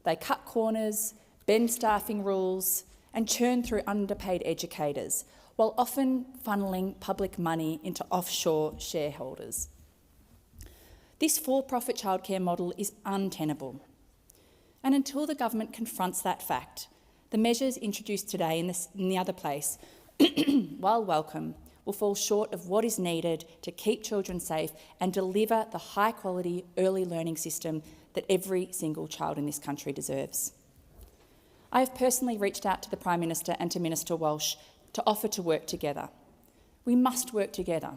They cut corners, bend staffing rules, and churn through underpaid educators, while often funneling public money into offshore shareholders. This for-profit childcare model is untenable. And until the government confronts that fact, the measures introduced today in the other place, while welcome, will fall short of what is needed to keep children safe and deliver the high-quality early learning system that every single child in this country deserves. I have personally reached out to the Prime Minister and to Minister Walsh to offer to work together. We must work together.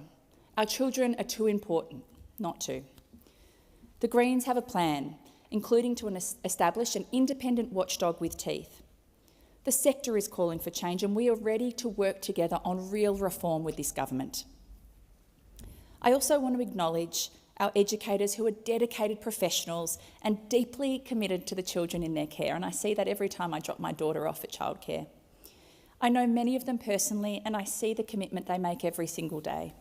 Our children are too important not to. The Greens have a plan, including to establish an independent watchdog with teeth. The sector is calling for change, and we are ready to work together on real reform with this government. I also want to acknowledge our educators who are dedicated professionals and deeply committed to the children in their care, and I see that every time I drop my daughter off at childcare. I know many of them personally, and I see the commitment they make every single day.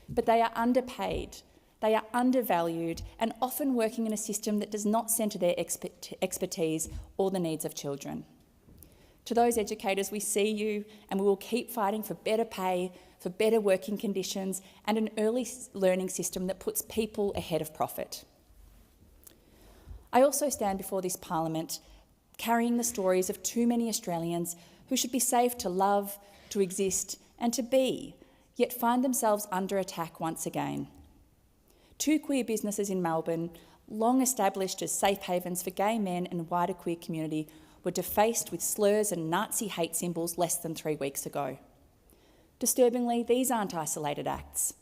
But they are underpaid, They are undervalued and often working in a system that does not centre their expertise or the needs of children. To those educators, we see you, and we will keep fighting for better pay, for better working conditions and an early learning system that puts people ahead of profit. I also stand before this Parliament carrying the stories of too many Australians who should be safe to love, to exist and to be, yet find themselves under attack once again. Two queer businesses in Melbourne, long established as safe havens for gay men and wider queer community, were defaced with slurs and Nazi hate symbols less than 3 weeks ago. Disturbingly, these aren't isolated acts.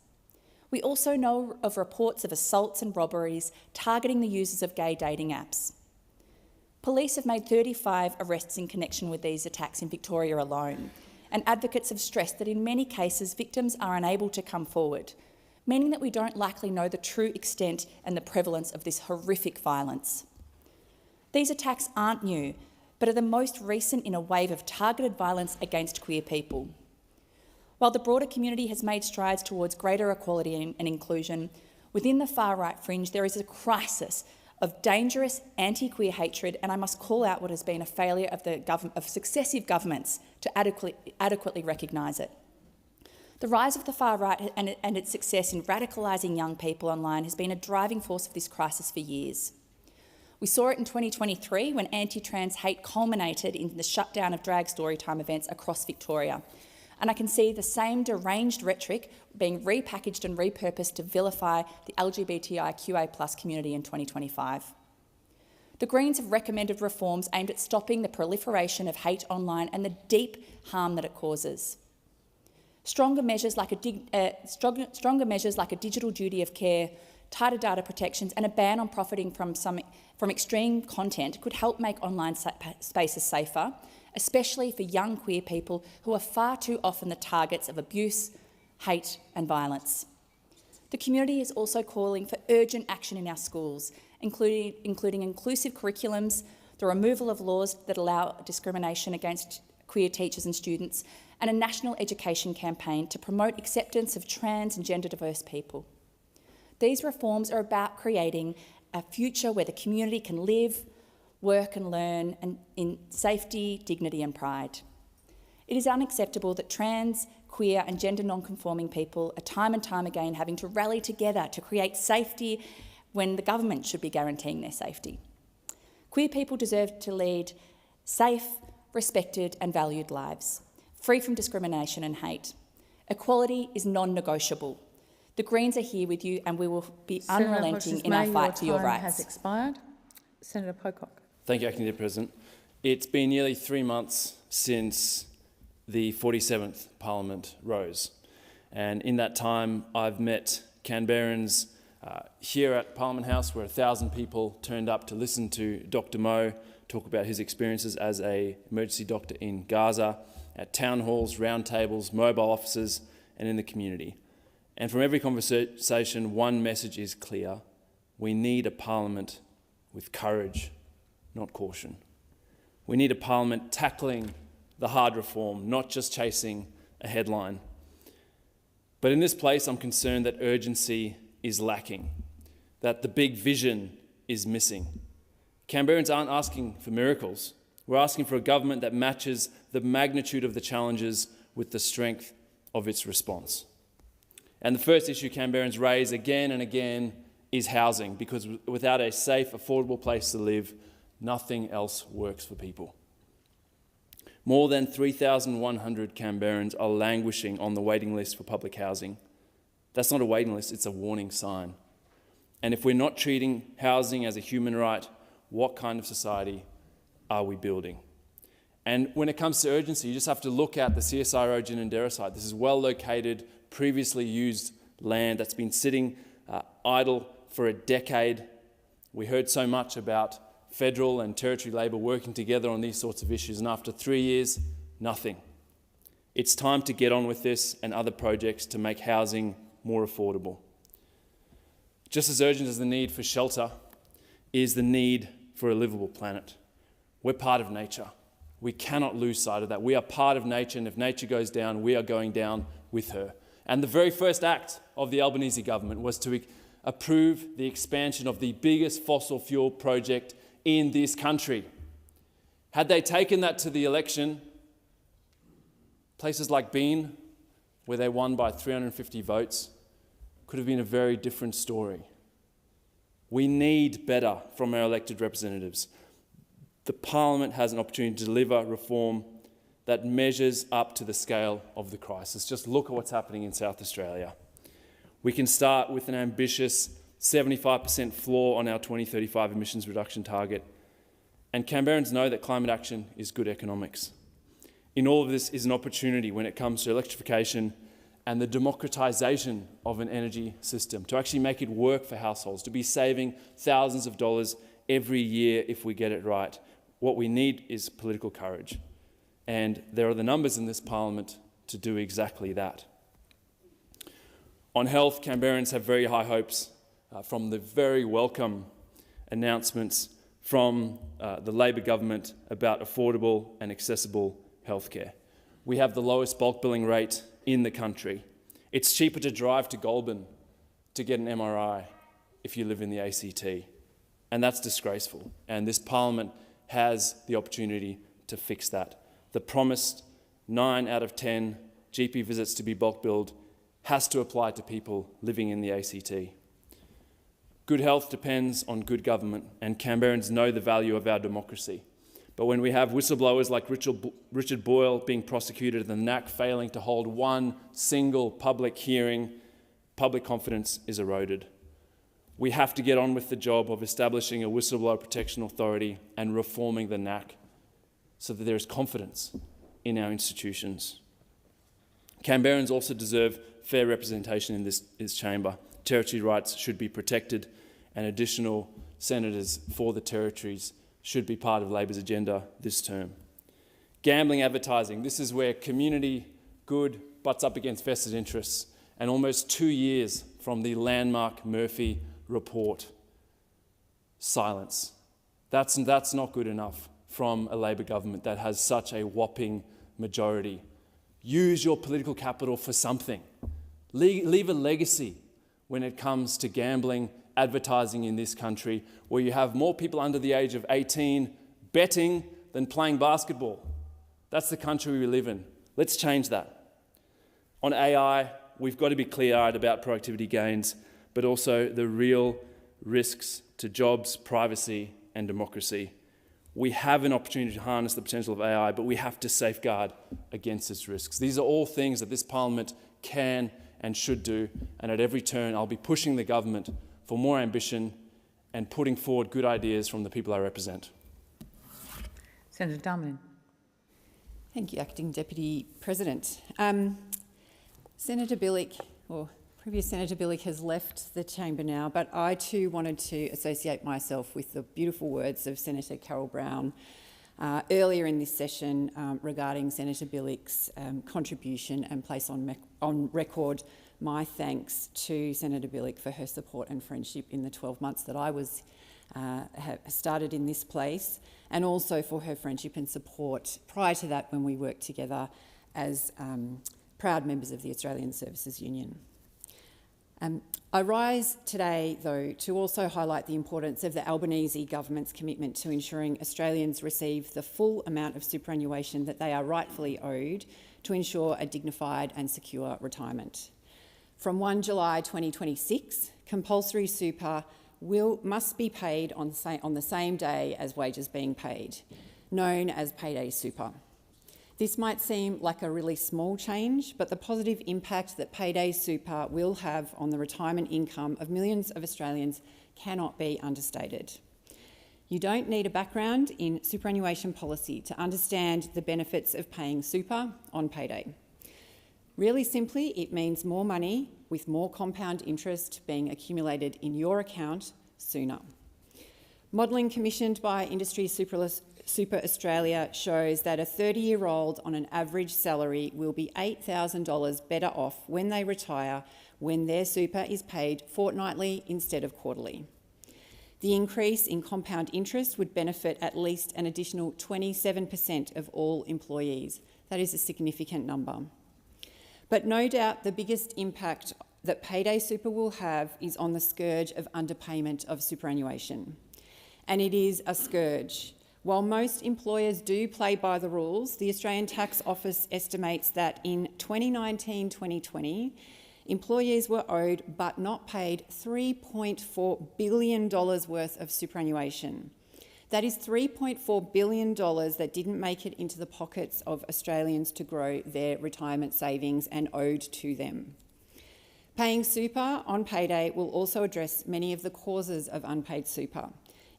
We also know of reports of assaults and robberies targeting the users of gay dating apps. Police have made 35 arrests in connection with these attacks in Victoria alone, and advocates have stressed that in many cases victims are unable to come forward, meaning that we don't likely know the true extent and the prevalence of this horrific violence. These attacks aren't new, but are the most recent in a wave of targeted violence against queer people. While the broader community has made strides towards greater equality and inclusion, within the far-right fringe there is a crisis of dangerous anti-queer hatred, and I must call out what has been a failure of successive governments to adequately recognise it. The rise of the far-right and its success in radicalising young people online has been a driving force of this crisis for years. We saw it in 2023 when anti-trans hate culminated in the shutdown of drag storytime events across Victoria. And I can see the same deranged rhetoric being repackaged and repurposed to vilify the LGBTIQA+ community in 2025. The Greens have recommended reforms aimed at stopping the proliferation of hate online and the deep harm that it causes. Stronger measures like a digital duty of care, tighter data protections and a ban on profiting from extreme content could help make online spaces safer, especially for young queer people who are far too often the targets of abuse, hate and violence. The community is also calling for urgent action in our schools, including inclusive curriculums, the removal of laws that allow discrimination against queer teachers and students, and a national education campaign to promote acceptance of trans and gender diverse people. These reforms are about creating a future where the community can live, work and learn in safety, dignity and pride. It is unacceptable that trans, queer and gender non-conforming people are time and time again having to rally together to create safety when the government should be guaranteeing their safety. Queer people deserve to lead safe, respected and valued lives, free from discrimination and hate. Equality is non-negotiable. The Greens are here with you and we will be unrelenting in our fight for your rights. Has expired. Senator Pocock. Thank you, Acting President. It's been nearly 3 months since the 47th Parliament rose. And in that time, I've met Canberrans here at Parliament House, where 1,000 people turned up to listen to Dr. Moe talk about his experiences as an emergency doctor in Gaza, at town halls, round tables, mobile offices, and in the community. And from every conversation, one message is clear. We need a Parliament with courage, not caution. We need a Parliament tackling the hard reform, not just chasing a headline. But in this place, I'm concerned that urgency is lacking, that the big vision is missing. Canberrans aren't asking for miracles. We're asking for a government that matches the magnitude of the challenges with the strength of its response. And the first issue Canberrans raise again and again is housing, because without a safe, affordable place to live, nothing else works for people. More than 3,100 Canberrans are languishing on the waiting list for public housing. That's not a waiting list, it's a warning sign. And if we're not treating housing as a human right, what kind of society are we building? And when it comes to urgency, you just have to look at the CSI Road Ginninderra site. This is well-located, previously used land that's been sitting idle for a decade. We heard so much about federal and territory Labor working together on these sorts of issues, and after 3 years, nothing. It's time to get on with this and other projects to make housing more affordable. Just as urgent as the need for shelter is the need for a livable planet. We're part of nature. We cannot lose sight of that. We are part of nature, and if nature goes down, we are going down with her. And the very first act of the Albanese government was to approve the expansion of the biggest fossil fuel project in this country. Had they taken that to the election, places like Bean, where they won by 350 votes, could have been a very different story. We need better from our elected representatives. The Parliament has an opportunity to deliver reform that measures up to the scale of the crisis. Just look at what's happening in South Australia. We can start with an ambitious 75% floor on our 2035 emissions reduction target. And Canberrans know that climate action is good economics. In all of this is an opportunity when it comes to electrification and the democratisation of an energy system, to actually make it work for households, to be saving thousands of dollars every year if we get it right. What we need is political courage. And there are the numbers in this Parliament to do exactly that. On health, Canberrans have very high hopes from the very welcome announcements from the Labor government about affordable and accessible healthcare. We have the lowest bulk billing rate in the country. It's cheaper to drive to Goulburn to get an MRI if you live in the ACT. And that's disgraceful. And this Parliament has the opportunity to fix that. The promised 9 out of 10 GP visits to be bulk billed has to apply to people living in the ACT. Good health depends on good government, and Canberrans know the value of our democracy. But when we have whistleblowers like Richard Boyle being prosecuted and the NAC failing to hold one single public hearing, public confidence is eroded. We have to get on with the job of establishing a whistleblower protection authority and reforming the NAC so that there is confidence in our institutions. Canberrans also deserve fair representation in this chamber. Territory rights should be protected, and additional senators for the territories should be part of Labor's agenda this term. Gambling advertising. This is where community good butts up against vested interests, and almost 2 years from the landmark Murphy report. Silence. That's not good enough from a Labor government that has such a whopping majority. Use your political capital for something. Leave a legacy when it comes to gambling advertising in this country, where you have more people under the age of 18 betting than playing basketball. That's the country we live in. Let's change that. On AI, we've got to be clear-eyed about productivity gains, but also the real risks to jobs, privacy, and democracy. We have an opportunity to harness the potential of AI, but we have to safeguard against its risks. These are all things that this Parliament can and should do, and at every turn I'll be pushing the government for more ambition and putting forward good ideas from the people I represent. Senator Darmanin. Thank you, Acting Deputy President. Senator Billick, or previous Senator Billick, has left the chamber now, but I too wanted to associate myself with the beautiful words of Senator Carol Brown earlier in this session regarding Senator Billick's contribution, and place on record my thanks to Senator Billick for her support and friendship in the 12 months that I was started in this place, and also for her friendship and support prior to that when we worked together as proud members of the Australian Services Union. I rise today, though, to also highlight the importance of the Albanese government's commitment to ensuring Australians receive the full amount of superannuation that they are rightfully owed to ensure a dignified and secure retirement. From 1 July 2026, compulsory super must be paid on the same day as wages being paid, known as payday super. This might seem like a really small change, but the positive impact that payday super will have on the retirement income of millions of Australians cannot be understated. You don't need a background in superannuation policy to understand the benefits of paying super on payday. Really simply, it means more money with more compound interest being accumulated in your account sooner. Modelling commissioned by Industry Super Australia shows that a 30-year-old on an average salary will be $8,000 better off when they retire when their super is paid fortnightly instead of quarterly. The increase in compound interest would benefit at least an additional 27% of all employees. That is a significant number. But no doubt the biggest impact that payday super will have is on the scourge of underpayment of superannuation. And it is a scourge. While most employers do play by the rules, the Australian Tax Office estimates that in 2019-2020, employees were owed but not paid $3.4 billion worth of superannuation. That is $3.4 billion that didn't make it into the pockets of Australians to grow their retirement savings and owed to them. Paying super on payday will also address many of the causes of unpaid super.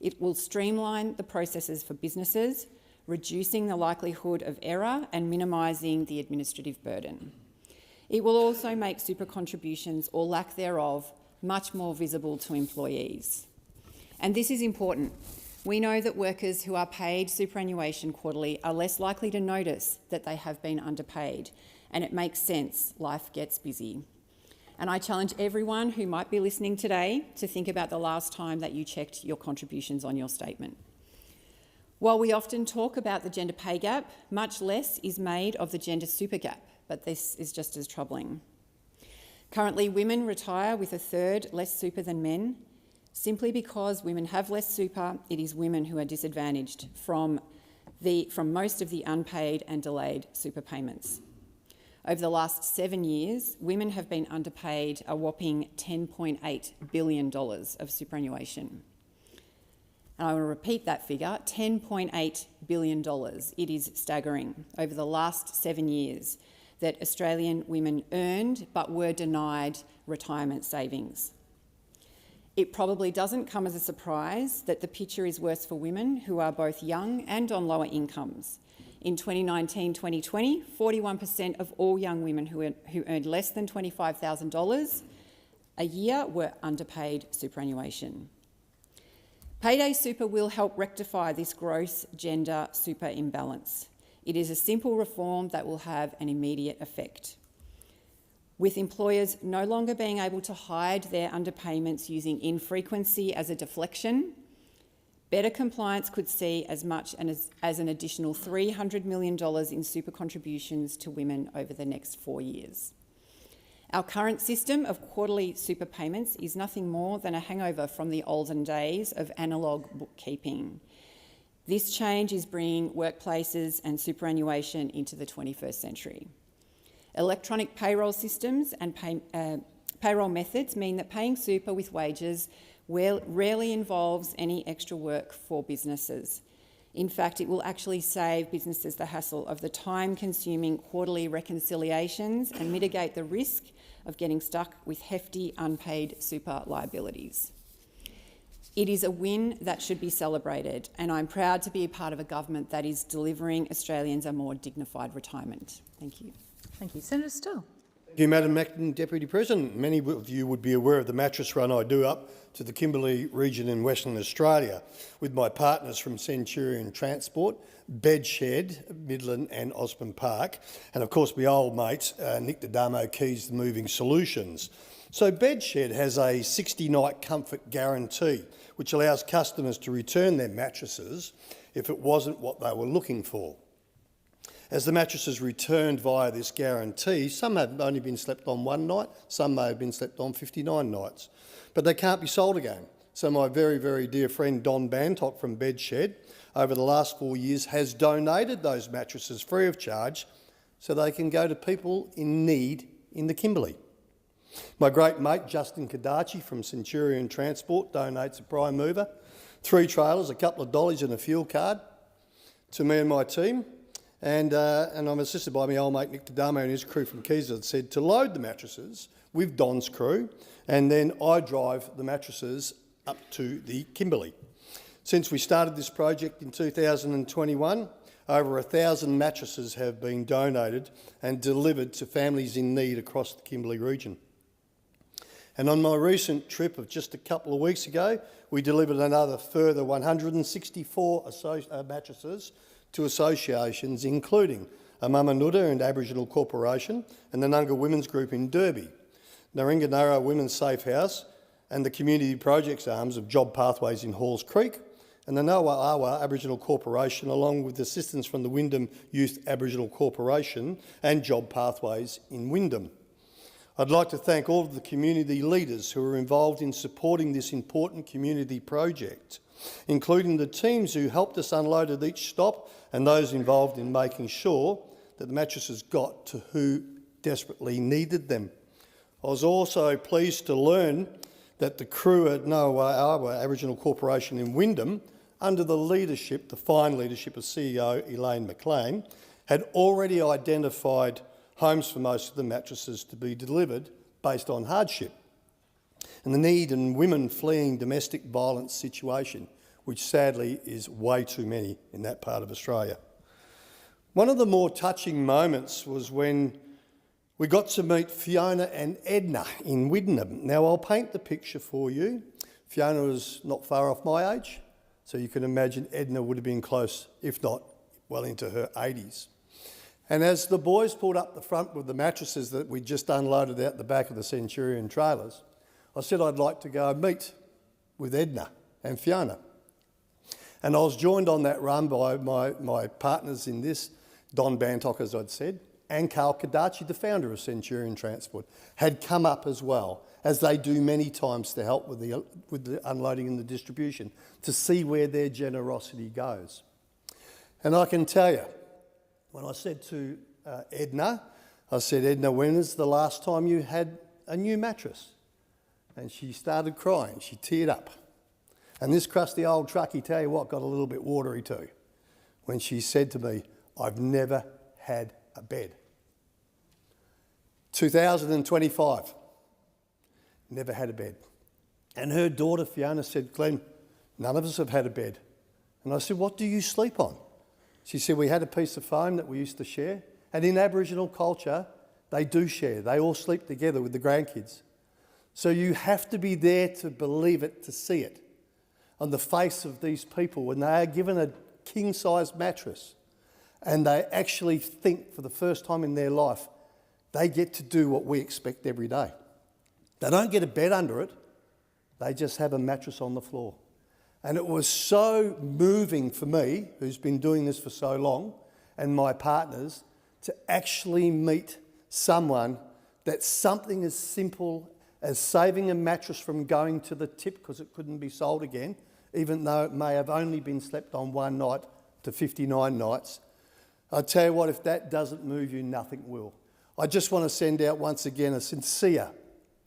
It will streamline the processes for businesses, reducing the likelihood of error and minimising the administrative burden. It will also make super contributions, or lack thereof, much more visible to employees. And this is important. We know that workers who are paid superannuation quarterly are less likely to notice that they have been underpaid, and it makes sense. Life gets busy. And I challenge everyone who might be listening today to think about the last time that you checked your contributions on your statement. While we often talk about the gender pay gap, much less is made of the gender super gap, but this is just as troubling. Currently, women retire with a third less super than men. Simply because women have less super, it is women who are disadvantaged from most of the unpaid and delayed super payments. Over the last 7 years, women have been underpaid a whopping $10.8 billion of superannuation. And I want to repeat that figure, $10.8 billion. It is staggering. Over the last 7 years that Australian women earned but were denied retirement savings. It probably doesn't come as a surprise that the picture is worse for women who are both young and on lower incomes. In 2019-2020, 41% of all young women who earned less than $25,000 a year were underpaid superannuation. Payday super will help rectify this gross gender super imbalance. It is a simple reform that will have an immediate effect. With employers no longer being able to hide their underpayments using infrequency as a deflection, better compliance could see as much as an additional $300 million in super contributions to women over the next 4 years. Our current system of quarterly super payments is nothing more than a hangover from the olden days of analogue bookkeeping. This change is bringing workplaces and superannuation into the 21st century. Electronic payroll systems and payroll methods mean that paying super with wages rarely involves any extra work for businesses. In fact, it will actually save businesses the hassle of the time-consuming quarterly reconciliations and mitigate the risk of getting stuck with hefty unpaid super liabilities. It is a win that should be celebrated, and I'm proud to be a part of a government that is delivering Australians a more dignified retirement. Thank you. Thank you. Senator Still. Thank you, Madam Acting Deputy President. Many of you would be aware of the mattress run I do up to the Kimberley region in Western Australia with my partners from Centurion Transport, Bedshed, Midland and Osborne Park, and of course my old mates, Nick D'Adamo, Keys Moving Solutions. So Bedshed has a 60-night comfort guarantee, which allows customers to return their mattresses if it wasn't what they were looking for. As the mattresses returned via this guarantee, some have only been slept on one night, some may have been slept on 59 nights, but they can't be sold again. So my very, very dear friend Don Bantock from Bedshed over the last 4 years has donated those mattresses free of charge so they can go to people in need in the Kimberley. My great mate Justin Kadachi from Centurion Transport donates a prime mover, 3 trailers, a couple of dollies and a fuel card to me and my team. And I'm assisted by my old mate Nick D'Adamo and his crew from Keys that said to load the mattresses with Don's crew, and then I drive the mattresses up to the Kimberley. Since we started this project in 2021, over 1,000 mattresses have been donated and delivered to families in need across the Kimberley region. And on my recent trip of just a couple of weeks ago, we delivered another further 164 mattresses to associations including a Mamanuda and Aboriginal Corporation and the Nunga Women's Group in Derby, Naringanara Women's Safe House and the Community Projects arms of Job Pathways in Halls Creek and the Noa Awa Aboriginal Corporation, along with assistance from the Wyndham Youth Aboriginal Corporation and Job Pathways in Wyndham. I'd like to thank all of the community leaders who are involved in supporting this important community project, including the teams who helped us unload at each stop and those involved in making sure that the mattresses got to who desperately needed them. I was also pleased to learn that the crew at Noa Aboriginal Corporation in Wyndham, under the leadership, the fine leadership of CEO Elaine McLean, had already identified homes for most of the mattresses to be delivered based on hardship and the need in women fleeing domestic violence situation, which sadly is way too many in that part of Australia. One of the more touching moments was when we got to meet Fiona and Edna in Wyndham. Now, I'll paint the picture for you. Fiona was not far off my age, so you can imagine Edna would have been close, if not well into her 80s. And as the boys pulled up the front with the mattresses that we just unloaded out the back of the Centurion trailers, I said I'd like to go meet with Edna and Fiona. And I was joined on that run by my partners in this, Don Bantock, as I'd said, and Carl Kadachi, the founder of Centurion Transport, had come up as well, as they do many times to help with the unloading and the distribution, to see where their generosity goes. And I can tell you, when I said to Edna, I said, Edna, when is the last time you had a new mattress? And she started crying. She teared up. And this crusty old truckie, tell you what, got a little bit watery too, when she said to me, I've never had a bed. 2025, never had a bed. And her daughter Fiona said, Glenn, none of us have had a bed. And I said, what do you sleep on? She said, we had a piece of foam that we used to share. And in Aboriginal culture, they do share. They all sleep together with the grandkids. So you have to be there to believe it, to see it on the face of these people when they are given a king-size mattress and they actually think for the first time in their life they get to do what we expect every day. They don't get a bed under it, they just have a mattress on the floor. And it was so moving for me, who's been doing this for so long, and my partners, to actually meet someone that something as simple as saving a mattress from going to the tip because it couldn't be sold again, even though it may have only been slept on one night to 59 nights. I tell you what, if that doesn't move you, nothing will. I just want to send out once again a sincere,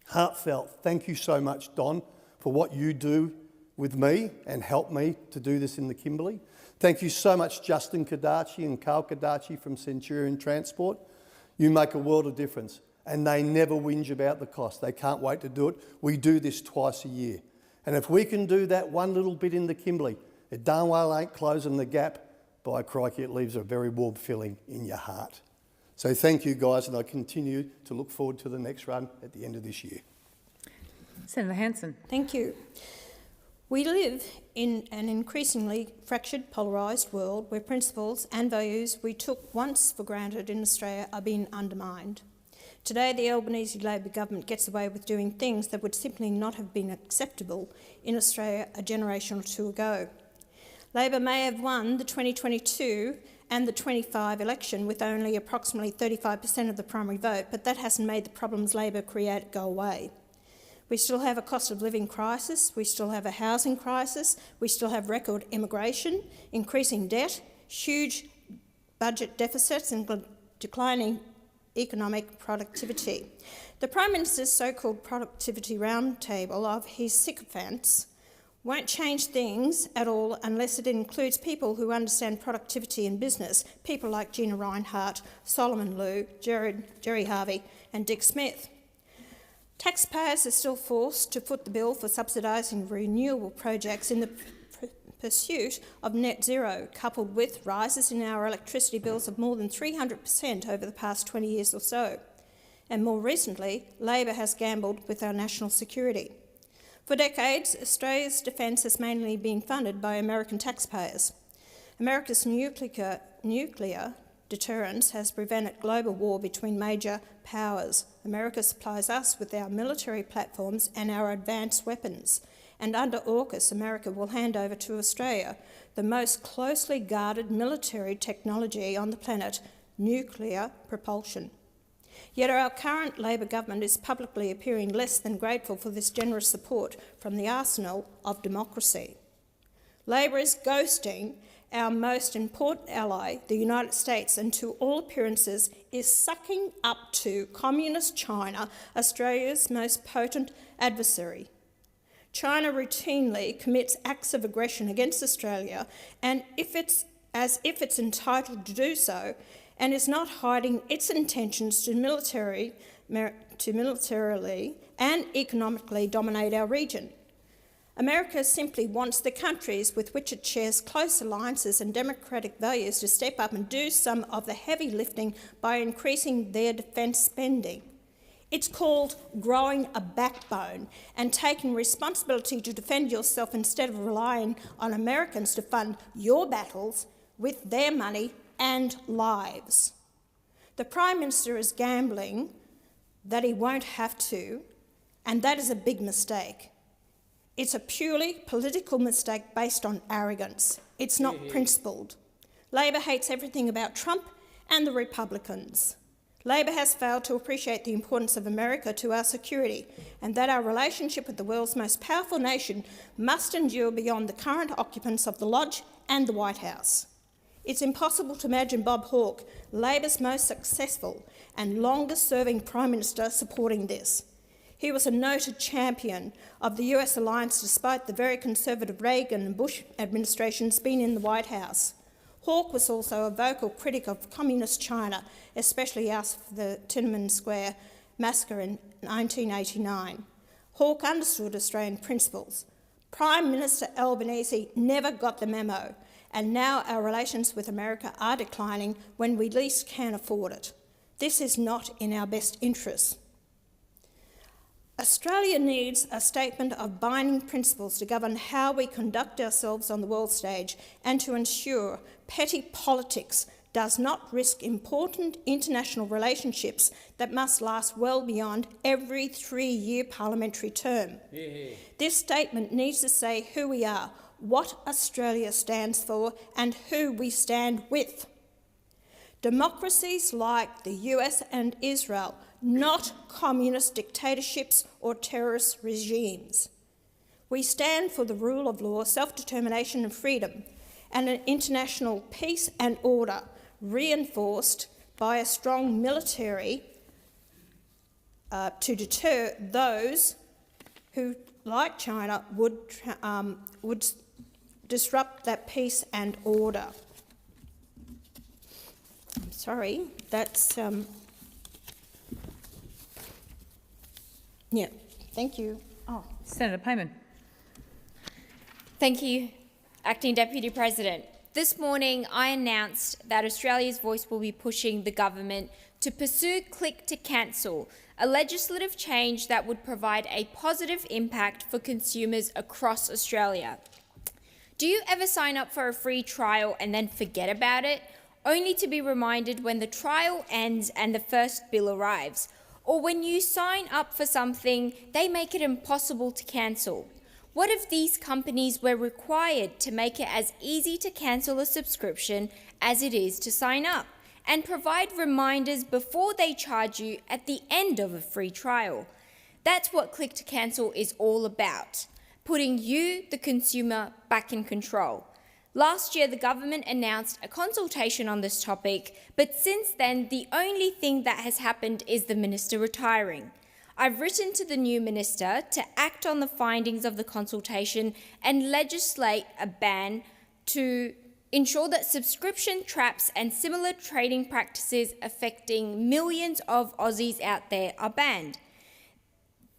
heartfelt thank you so much, Don, for what you do with me and help me to do this in the Kimberley. Thank you so much, Justin Kadachi and Carl Kadachi from Centurion Transport. You make a world of difference, and they never whinge about the cost. They can't wait to do it. We do this twice a year. And if we can do that one little bit in the Kimberley, it darn well ain't closing the gap. By crikey, it leaves a very warm feeling in your heart. So thank you, guys, and I continue to look forward to the next run at the end of this year. Senator Hanson. Thank you. We live in an increasingly fractured, polarised world where principles and values we took once for granted in Australia are being undermined. Today, the Albanese Labor government gets away with doing things that would simply not have been acceptable in Australia a generation or two ago. Labor may have won the 2022 and the 25 election with only approximately 35% of the primary vote, but that hasn't made the problems Labor created go away. We still have a cost of living crisis, we still have a housing crisis, we still have record immigration, increasing debt, huge budget deficits and declining economic productivity. The Prime Minister's so-called productivity roundtable of his sycophants won't change things at all unless it includes people who understand productivity in business, people like Gina Reinhart, Solomon Lew, Jerry Harvey and Dick Smith. Taxpayers are still forced to foot the bill for subsidising renewable projects in the pursuit of net zero, coupled with rises in our electricity bills of more than 300% over the past 20 years or so. And more recently, Labor has gambled with our national security. For decades, Australia's defence has mainly been funded by American taxpayers. America's nuclear deterrence has prevented global war between major powers. America supplies us with our military platforms and our advanced weapons. And under AUKUS, America will hand over to Australia the most closely guarded military technology on the planet, nuclear propulsion. Yet our current Labor government is publicly appearing less than grateful for this generous support from the arsenal of democracy. Labor is ghosting our most important ally, the United States, and to all appearances is sucking up to Communist China, Australia's most potent adversary. China routinely commits acts of aggression against Australia, and as if it's entitled to do so, and is not hiding its intentions to militarily and economically dominate our region. America simply wants the countries with which it shares close alliances and democratic values to step up and do some of the heavy lifting by increasing their defence spending. It's called growing a backbone and taking responsibility to defend yourself instead of relying on Americans to fund your battles with their money and lives. The Prime Minister is gambling that he won't have to, and that is a big mistake. It's a purely political mistake based on arrogance. It's not principled. Labor hates everything about Trump and the Republicans. Labor has failed to appreciate the importance of America to our security, and that our relationship with the world's most powerful nation must endure beyond the current occupants of the Lodge and the White House. It's impossible to imagine Bob Hawke, Labor's most successful and longest-serving Prime Minister, supporting this. He was a noted champion of the US alliance despite the very conservative Reagan and Bush administrations being in the White House. Hawke was also a vocal critic of Communist China, especially after the Tiananmen Square massacre in 1989. Hawke understood Australian principles. Prime Minister Albanese never got the memo, and now our relations with America are declining when we least can afford it. This is not in our best interests. Australia needs a statement of binding principles to govern how we conduct ourselves on the world stage and to ensure petty politics does not risk important international relationships that must last well beyond every 3-year parliamentary term. This statement needs to say who we are, what Australia stands for, and who we stand with. Democracies like the US and Israel, not communist dictatorships or terrorist regimes. We stand for the rule of law, self-determination and freedom, and an international peace and order reinforced by a strong military to deter those who, like China, would disrupt that peace and order. I'm sorry, that's... Yeah, thank you. Oh, Senator Payman. Thank you, Acting Deputy President. This morning I announced that Australia's Voice will be pushing the government to pursue Click to Cancel, a legislative change that would provide a positive impact for consumers across Australia. Do you ever sign up for a free trial and then forget about it, only to be reminded when the trial ends and the first bill arrives? Or when you sign up for something, they make it impossible to cancel? What if these companies were required to make it as easy to cancel a subscription as it is to sign up, and provide reminders before they charge you at the end of a free trial? That's what Click to Cancel is all about, putting you, the consumer, back in control. Last year, the government announced a consultation on this topic, but since then, the only thing that has happened is the minister retiring. I've written to the new minister to act on the findings of the consultation and legislate a ban to ensure that subscription traps and similar trading practices affecting millions of Aussies out there are banned.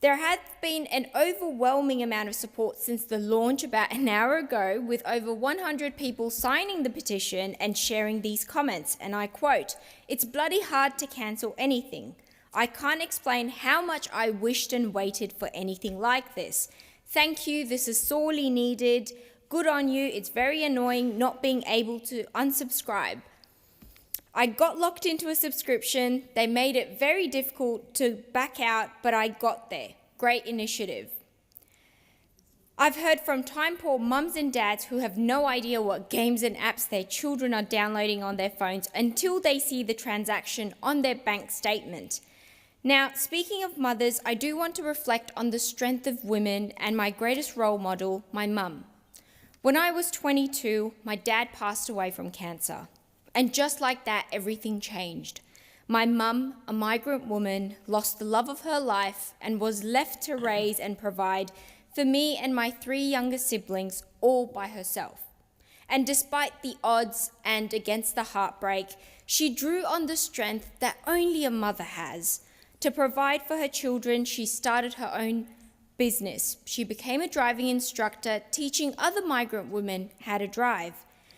There has been an overwhelming amount of support since the launch about an hour ago, with over 100 people signing the petition and sharing these comments, and I quote, "It's bloody hard to cancel anything. I can't explain how much I wished and waited for anything like this. Thank you, this is sorely needed. Good on you, it's very annoying not being able to unsubscribe. I got locked into a subscription. They made it very difficult to back out, but I got there. Great initiative." I've heard from time-poor mums and dads who have no idea what games and apps their children are downloading on their phones until they see the transaction on their bank statement. Now, speaking of mothers, I do want to reflect on the strength of women and my greatest role model, my mum. When I was 22, my dad passed away from cancer. And just like that, everything changed. My mum, a migrant woman, lost the love of her life and was left to raise and provide for me and my 3 younger siblings all by herself. And despite the odds and against the heartbreak, she drew on the strength that only a mother has. To provide for her children, she started her own business. She became a driving instructor, teaching other migrant women how to drive.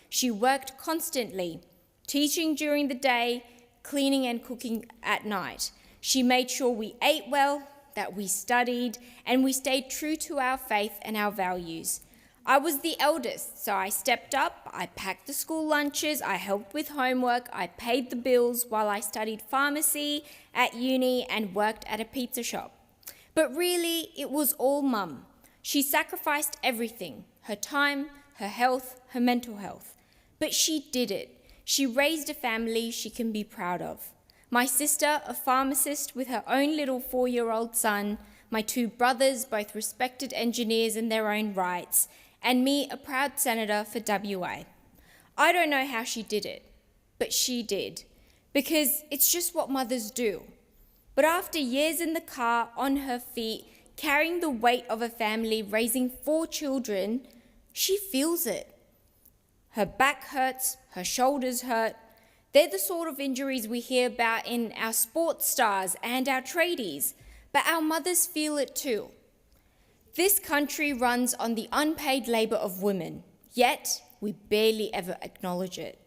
She worked constantly, teaching during the day, cleaning and cooking at night. She made sure we ate well, that we studied, and we stayed true to our faith and our values. I was the eldest, so I stepped up, I packed the school lunches, I helped with homework, I paid the bills while I studied pharmacy at uni and worked at a pizza shop. But really, it was all Mum. She sacrificed everything, her time, her health, her mental health. But she did it. She raised a family she can be proud of. My sister, a pharmacist with her own little 4-year-old son, my 2 brothers, both respected engineers in their own rights, and me, a proud senator for WA. I don't know how she did it, but she did, because it's just what mothers do. But after years in the car, on her feet, carrying the weight of a family, raising 4 children, she feels it. Her back hurts, her shoulders hurt. They're the sort of injuries we hear about in our sports stars and our tradies, but our mothers feel it too. This country runs on the unpaid labour of women, yet we barely ever acknowledge it.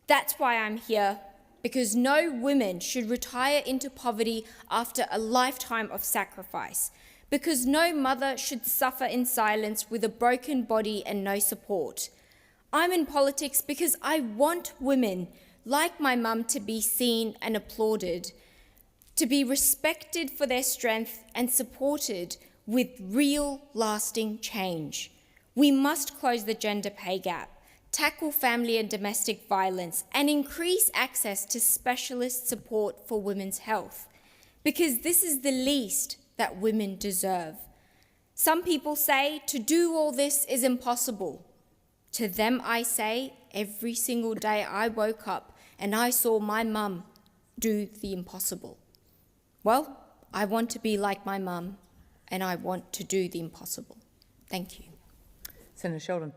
That's why I'm here, because no women should retire into poverty after a lifetime of sacrifice, because no mother should suffer in silence with a broken body and no support. I'm in politics because I want women like my mum to be seen and applauded, to be respected for their strength and supported with real, lasting change. We must close the gender pay gap, tackle family and domestic violence, and increase access to specialist support for women's health, because this is the least that women deserve. Some people say to do all this is impossible. To them I say, every single day I woke up and I saw my mum do the impossible. Well, I want to be like my mum, and I want to do the impossible. Thank you. Senator Sheldon.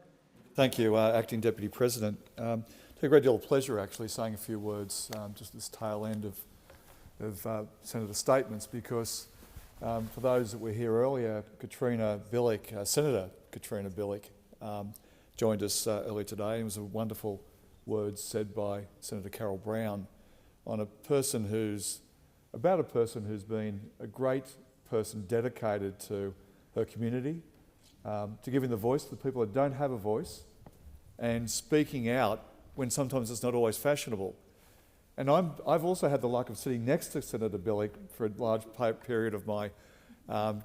Thank you, Acting Deputy President. It's a great deal of pleasure actually saying a few words just this tail end of Senator statements, because for those that were here earlier, Senator Katrina Billick joined us earlier today, and it was a wonderful words said by Senator Carol Brown on about a person who's been a great person dedicated to her community, to giving the voice to the people that don't have a voice, and speaking out when sometimes it's not always fashionable. And I've also had the luck of sitting next to Senator Billick for a large period of my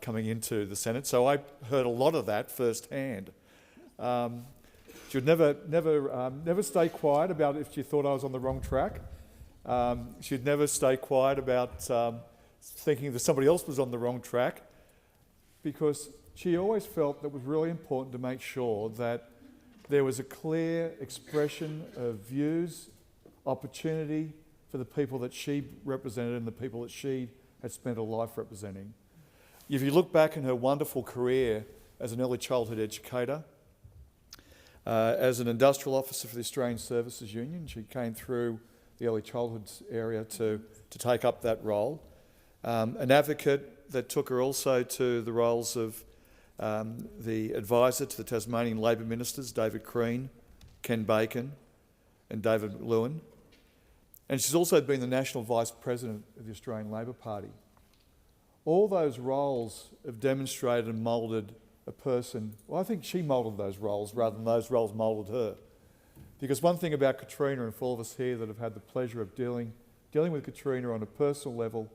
coming into the Senate, so I heard a lot of that firsthand. She'd never stay quiet about if she thought I was on the wrong track. She'd never stay quiet about thinking that somebody else was on the wrong track, because she always felt that it was really important to make sure that there was a clear expression of views, opportunity for the people that she represented and the people that she had spent her life representing. If you look back in her wonderful career as an early childhood educator, as an industrial officer for the Australian Services Union, she came through the early childhood area to take up that role. An advocate that took her also to the roles of the advisor to the Tasmanian Labor Ministers, David Crean, Ken Bacon and David Lewin. And she's also been the National Vice President of the Australian Labor Party. All those roles have demonstrated and moulded a person. Well, I think she moulded those roles rather than those roles moulded her. Because one thing about Katrina, and for all of us here that have had the pleasure of dealing with Katrina on a personal level,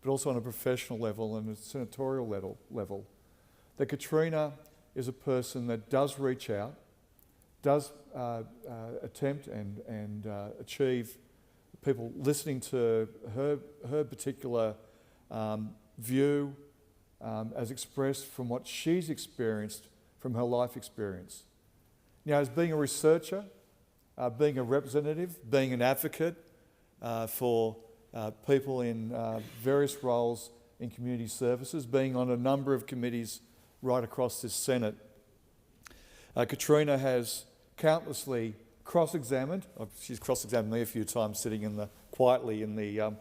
but also on a professional level and a senatorial level, that Katrina is a person that does reach out, does attempt and achieve people listening to her particular view as expressed from what she's experienced from her life experience. As being a researcher, being a representative, being an advocate for people in various roles in community services, being on a number of committees right across this Senate, Katrina has countlessly cross-examined. She's cross-examined me a few times, sitting quietly in the,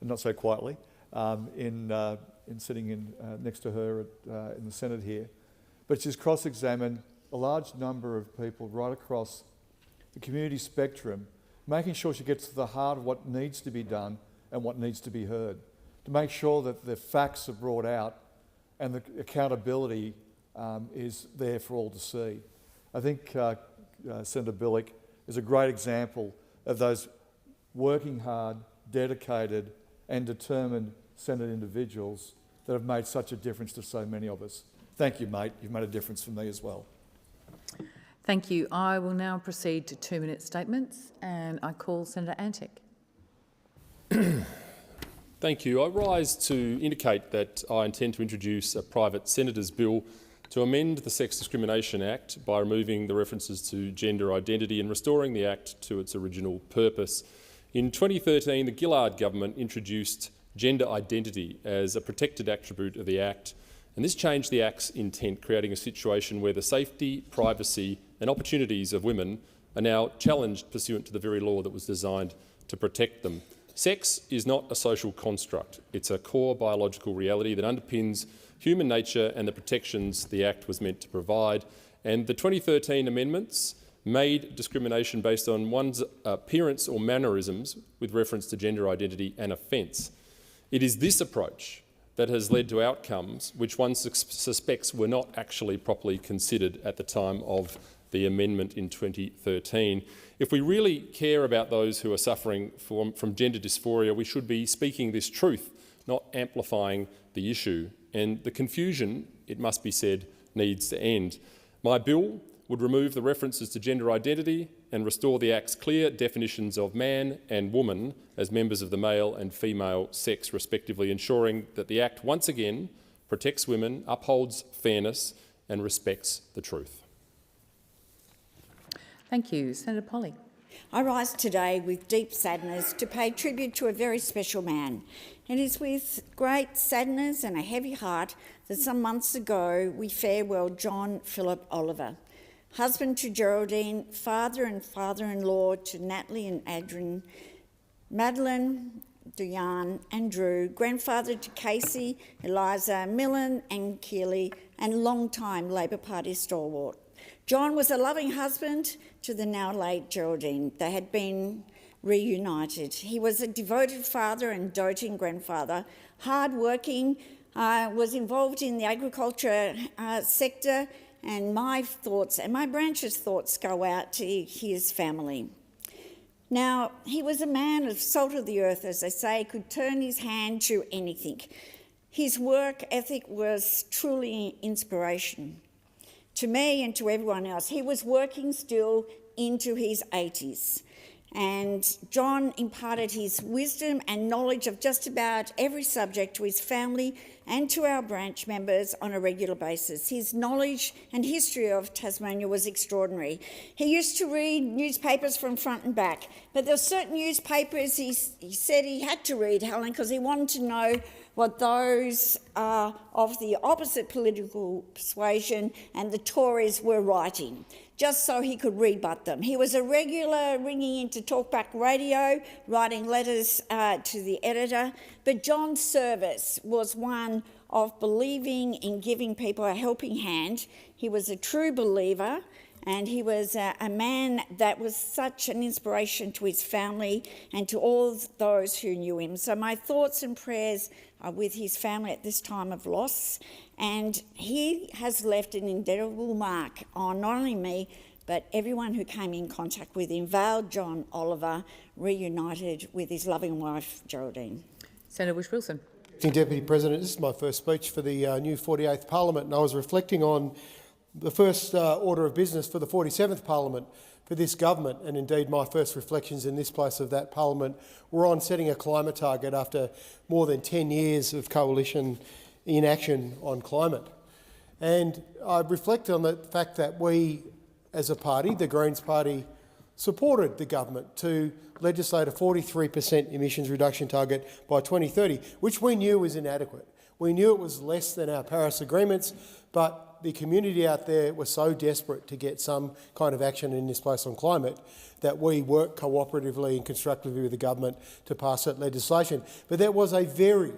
not so quietly, in sitting in next to her in the Senate here. But she's cross-examined a large number of people right across the community spectrum, making sure she gets to the heart of what needs to be done and what needs to be heard, to make sure that the facts are brought out and the accountability is there for all to see. I think Senator Billick is a great example of those working hard, dedicated and determined Senate individuals that have made such a difference to so many of us. Thank you, mate. You've made a difference for me as well. Thank you. I will now proceed to 2-minute statements, and I call Senator Antic. Thank you. I rise to indicate that I intend to introduce a private senator's bill to amend the Sex Discrimination Act by removing the references to gender identity and restoring the Act to its original purpose. In 2013, the Gillard government introduced gender identity as a protected attribute of the Act, and this changed the Act's intent, creating a situation where the safety, privacy and opportunities of women are now challenged pursuant to the very law that was designed to protect them. Sex is not a social construct. It's a core biological reality that underpins human nature and the protections the Act was meant to provide. And the 2013 amendments made discrimination based on one's appearance or mannerisms with reference to gender identity an offence. It is this approach that has led to outcomes which one suspects were not actually properly considered at the time of the amendment in 2013. If we really care about those who are suffering from gender dysphoria, we should be speaking this truth, not amplifying the issue. And the confusion, it must be said, needs to end. My bill would remove the references to gender identity and restore the Act's clear definitions of man and woman as members of the male and female sex, respectively, ensuring that the Act once again protects women, upholds fairness and respects the truth. Thank you. Senator Polley. I rise today with deep sadness to pay tribute to a very special man. It is with great sadness and a heavy heart that some months ago we farewelled John Philip Oliver, husband to Geraldine, father and father-in-law to Natalie and Adrian, Madeline, Diane and Drew, grandfather to Casey, Eliza, Millen and Keely, and long-time Labor Party stalwart. John was a loving husband to the now late Geraldine. They had been reunited. He was a devoted father and doting grandfather, hard-working, was involved in the agriculture sector, and my thoughts and my branch's thoughts go out to his family. Now, he was a man of salt of the earth, as they say, could turn his hand to anything. His work ethic was truly inspiration to me and to everyone else. He was working still into his 80s. And John imparted his wisdom and knowledge of just about every subject to his family and to our branch members on a regular basis. His knowledge and history of Tasmania was extraordinary. He used to read newspapers from front and back, but there were certain newspapers he said he had to read, Helen, because he wanted to know what those of the opposite political persuasion and the Tories were writing, just so he could rebut them. He was a regular ringing into talkback radio, writing letters to the editor, but John's service was one of believing in giving people a helping hand. He was a true believer, and he was a man that was such an inspiration to his family and to all those who knew him. So my thoughts and prayers are with his family at this time of loss, and he has left an indelible mark on not only me, but everyone who came in contact with him. Vale John Oliver, reunited with his loving wife, Geraldine. Senator Whish-Wilson. Deputy President, this is my first speech for the new 48th Parliament, and I was reflecting on The first order of business for the 47th Parliament for this government, and indeed my first reflections in this place of that Parliament, were on setting a climate target after more than 10 years of coalition inaction on climate. And I reflect on the fact that we, as a party, the Greens Party, supported the government to legislate a 43% emissions reduction target by 2030, which we knew was inadequate. We knew it was less than our Paris agreements, but the community out there was so desperate to get some kind of action in this place on climate that we worked cooperatively and constructively with the government to pass that legislation. But there was a very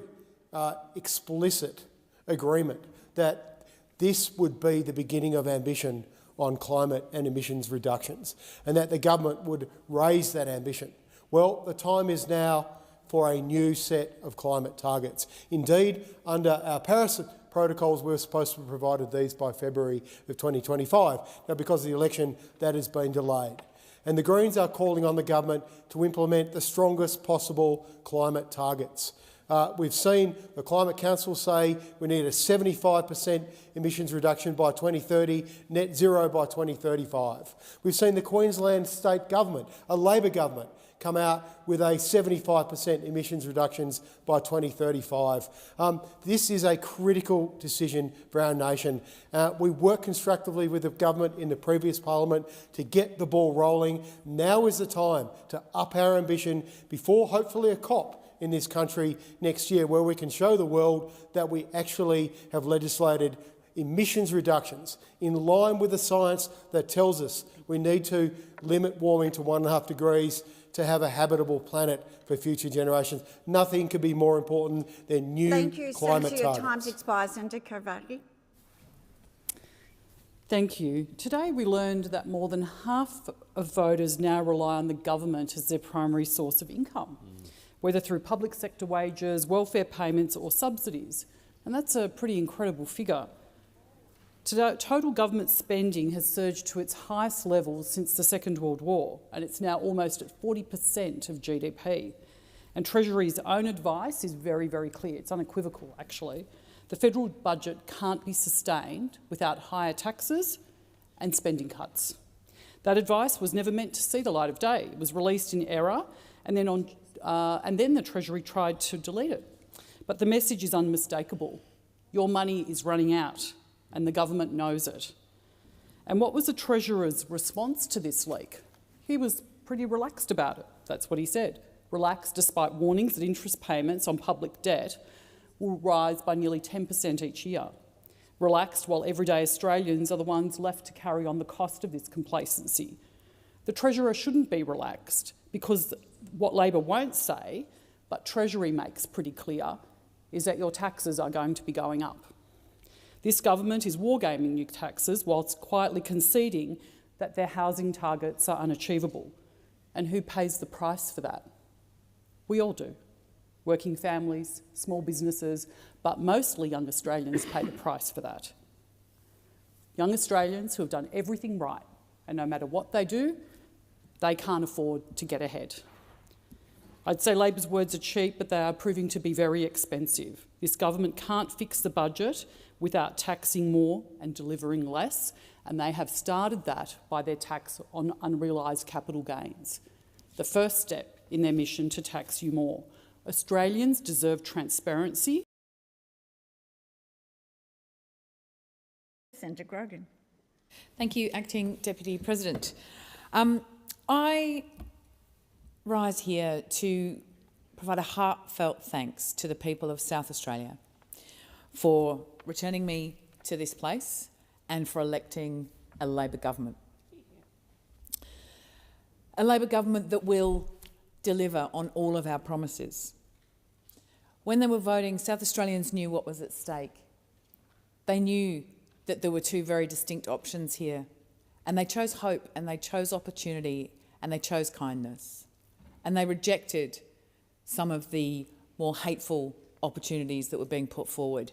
explicit agreement that this would be the beginning of ambition on climate and emissions reductions, and that the government would raise that ambition. Well, the time is now for a new set of climate targets. Indeed, under our Paris protocols, we were supposed to have provided these by February of 2025. Now, because of the election, that has been delayed. And the Greens are calling on the government to implement the strongest possible climate targets. We've seen the Climate Council say we need a 75% emissions reduction by 2030, net zero by 2035. We've seen the Queensland State Government, a Labor government, come out with a 75% emissions reductions by 2035. This is a critical decision for our nation. We worked constructively with the government in the previous Parliament to get the ball rolling. Now is the time to up our ambition before hopefully a COP in this country next year, where we can show the world that we actually have legislated emissions reductions in line with the science that tells us we need to limit warming to 1.5 degrees to have a habitable planet for future generations. Nothing could be more important than new climate targets. Thank you, Senator. Your time expires. Senator Kavaki. Thank you. Today we learned that more than half of voters now rely on the government as their primary source of income, whether through public sector wages, welfare payments or subsidies. And that's a pretty incredible figure. Total government spending has surged to its highest levels since the Second World War, and it's now almost at 40% of GDP. And Treasury's own advice is very, very clear. It's unequivocal, actually. The federal budget can't be sustained without higher taxes and spending cuts. That advice was never meant to see the light of day. It was released in error, and then the Treasury tried to delete it. But the message is unmistakable. Your money is running out, and the government knows it. And what was the Treasurer's response to this leak? He was pretty relaxed about it. That's what he said. Relaxed despite warnings that interest payments on public debt will rise by nearly 10% each year. Relaxed while everyday Australians are the ones left to carry on the cost of this complacency. The Treasurer shouldn't be relaxed, because what Labor won't say, but Treasury makes pretty clear, is that your taxes are going to be going up. This government is wargaming new taxes whilst quietly conceding that their housing targets are unachievable. And who pays the price for that? We all do. Working families, small businesses, but mostly young Australians pay the price for that. Young Australians who have done everything right, and no matter what they do, they can't afford to get ahead. I'd say Labor's words are cheap, but they are proving to be very expensive. This government can't fix the budget without taxing more and delivering less, and they have started that by their tax on unrealised capital gains, the first step in their mission to tax you more. Australians deserve transparency. Senator Grogan. Thank you, Acting Deputy President. I rise here to provide a heartfelt thanks to the people of South Australia for returning me to this place and for electing a Labor government. A Labor government that will deliver on all of our promises. When they were voting, South Australians knew what was at stake. They knew that there were two very distinct options here, and they chose hope, and they chose opportunity, and they chose kindness. And they rejected some of the more hateful opportunities that were being put forward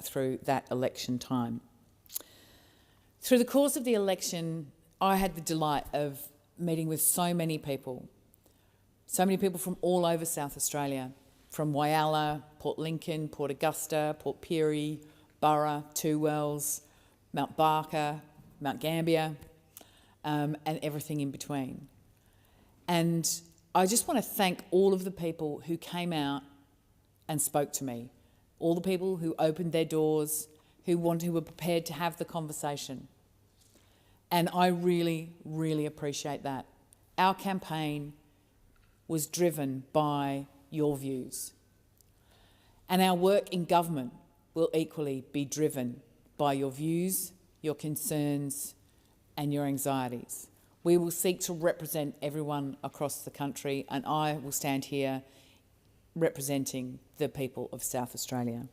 through that election time. Through the course of the election, I had the delight of meeting with so many people from all over South Australia, from Whyalla, Port Lincoln, Port Augusta, Port Pirie, Burra, Two Wells, Mount Barker, Mount Gambier, and everything in between. And I just want to thank all of the people who came out and spoke to me, all the people who opened their doors, who were prepared to have the conversation. And I really, really appreciate that. Our campaign was driven by your views. And our work in government will equally be driven by your views, your concerns, and your anxieties. We will seek to represent everyone across the country, and I will stand here representing the people of South Australia.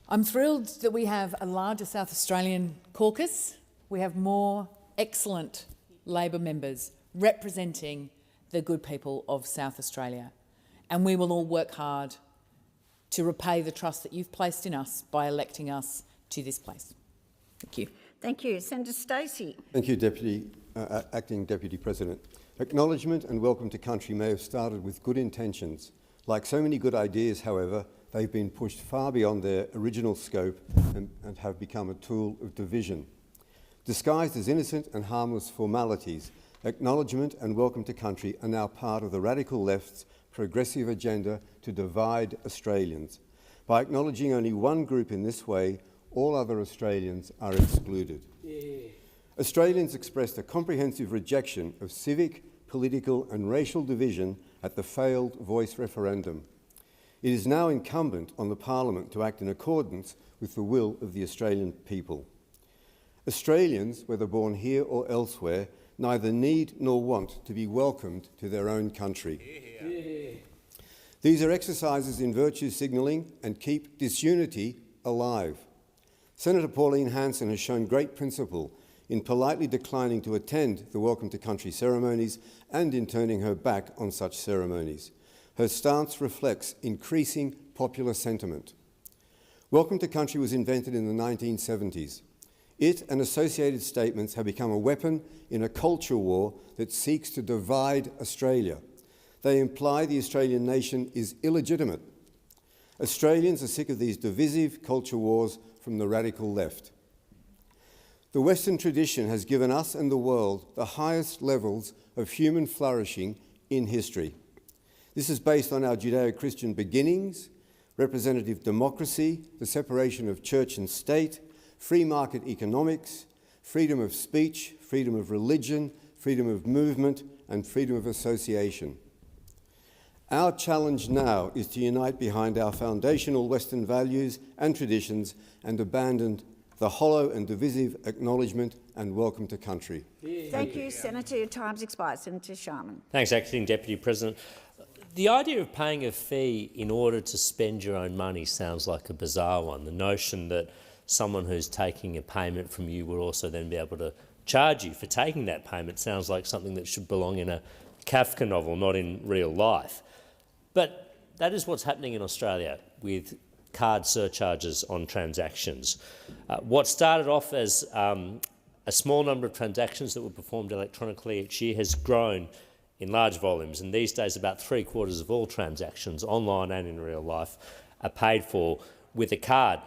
I'm thrilled that we have a larger South Australian caucus. We have more excellent Labor members representing the good people of South Australia. And we will all work hard to repay the trust that you've placed in us by electing us to this place. Thank you. Thank you. Senator Stacey. Thank you, Acting Deputy President. Acknowledgement and welcome to country may have started with good intentions. Like so many good ideas, however, they've been pushed far beyond their original scope and have become a tool of division. Disguised as innocent and harmless formalities, acknowledgement and welcome to country are now part of the radical left's progressive agenda to divide Australians. By acknowledging only one group in this way, all other Australians are excluded. Yeah. Australians expressed a comprehensive rejection of civic, political and racial division at the failed Voice referendum. It is now incumbent on the Parliament to act in accordance with the will of the Australian people. Australians, whether born here or elsewhere, neither need nor want to be welcomed to their own country. Yeah. These are exercises in virtue signalling and keep disunity alive. Senator Pauline Hanson has shown great principle in politely declining to attend the Welcome to Country ceremonies and in turning her back on such ceremonies. Her stance reflects increasing popular sentiment. Welcome to Country was invented in the 1970s. It and associated statements have become a weapon in a culture war that seeks to divide Australia. They imply the Australian nation is illegitimate. Australians are sick of these divisive culture wars from the radical left. The Western tradition has given us and the world the highest levels of human flourishing in history. This is based on our Judeo-Christian beginnings, representative democracy, the separation of church and state, free market economics, freedom of speech, freedom of religion, freedom of movement, and freedom of association. Our challenge now is to unite behind our foundational Western values and traditions and abandon the hollow and divisive acknowledgement and welcome to country. Thank you, Senator. Your time's expired. Senator Sharman. Thanks, Acting Deputy President. The idea of paying a fee in order to spend your own money sounds like a bizarre one. The notion that someone who's taking a payment from you will also then be able to charge you for taking that payment sounds like something that should belong in a Kafka novel, not in real life. But that is what's happening in Australia with card surcharges on transactions. What started off as a small number of transactions that were performed electronically each year has grown in large volumes, and these days about 3/4 of all transactions, online and in real life, are paid for with a card.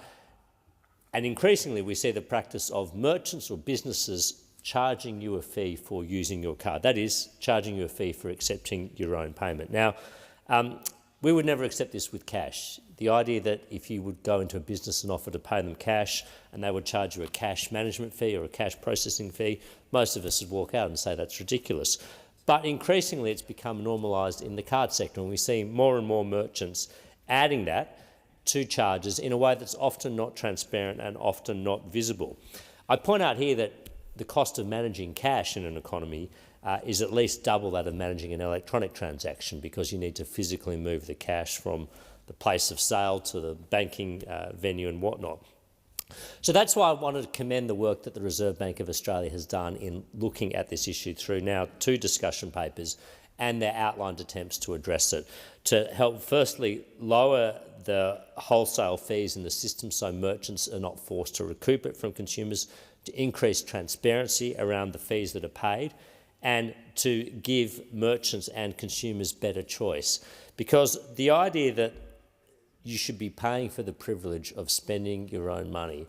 And increasingly we see the practice of merchants or businesses charging you a fee for using your card. That is, charging you a fee for accepting your own payment. Now, we would never accept this with cash. The idea that if you would go into a business and offer to pay them cash and they would charge you a cash management fee or a cash processing fee, most of us would walk out and say that's ridiculous. But increasingly it's become normalised in the card sector, and we see more and more merchants adding that to charges in a way that's often not transparent and often not visible. I point out here that the cost of managing cash in an economy is at least double that of managing an electronic transaction, because you need to physically move the cash from the place of sale to the banking venue and whatnot. So that's why I wanted to commend the work that the Reserve Bank of Australia has done in looking at this issue through now 2 discussion papers and their outlined attempts to address it, to help firstly lower the wholesale fees in the system so merchants are not forced to recoup it from consumers, to increase transparency around the fees that are paid, and to give merchants and consumers better choice. Because the idea that you should be paying for the privilege of spending your own money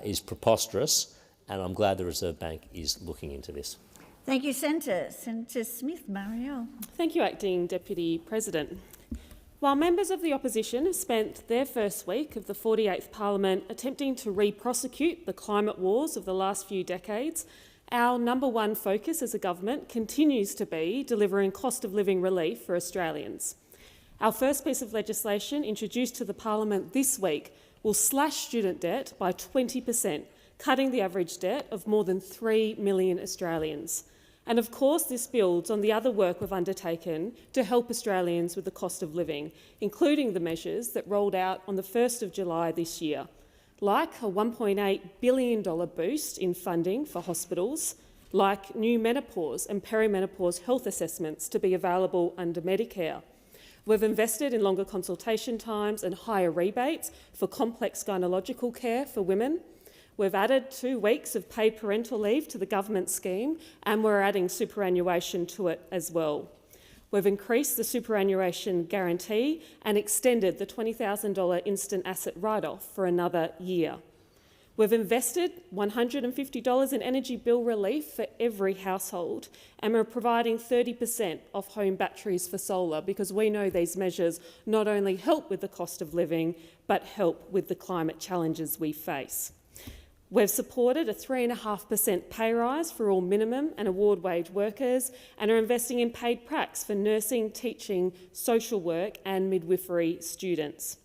is preposterous, and I'm glad the Reserve Bank is looking into this. Thank you, Senator. Senator Smith, Marielle. Thank you, Acting Deputy President. While members of the opposition have spent their first week of the 48th Parliament attempting to re-prosecute the climate wars of the last few decades, our number one focus as a government continues to be delivering cost of living relief for Australians. Our first piece of legislation introduced to the Parliament this week will slash student debt by 20%, cutting the average debt of more than 3 million Australians. And of course, this builds on the other work we've undertaken to help Australians with the cost of living, including the measures that rolled out on the 1st of July this year, like a $1.8 billion boost in funding for hospitals, like new menopause and perimenopause health assessments to be available under Medicare. We've invested in longer consultation times and higher rebates for complex gynecological care for women. We've added 2 weeks of paid parental leave to the government scheme, and we're adding superannuation to it as well. We've increased the superannuation guarantee and extended the $20,000 instant asset write-off for another year. We've invested $150 in energy bill relief for every household, and we're providing 30% off home batteries for solar, because we know these measures not only help with the cost of living, but help with the climate challenges we face. We've supported a 3.5% pay rise for all minimum and award wage workers, and are investing in paid pracs for nursing, teaching, social work and midwifery students.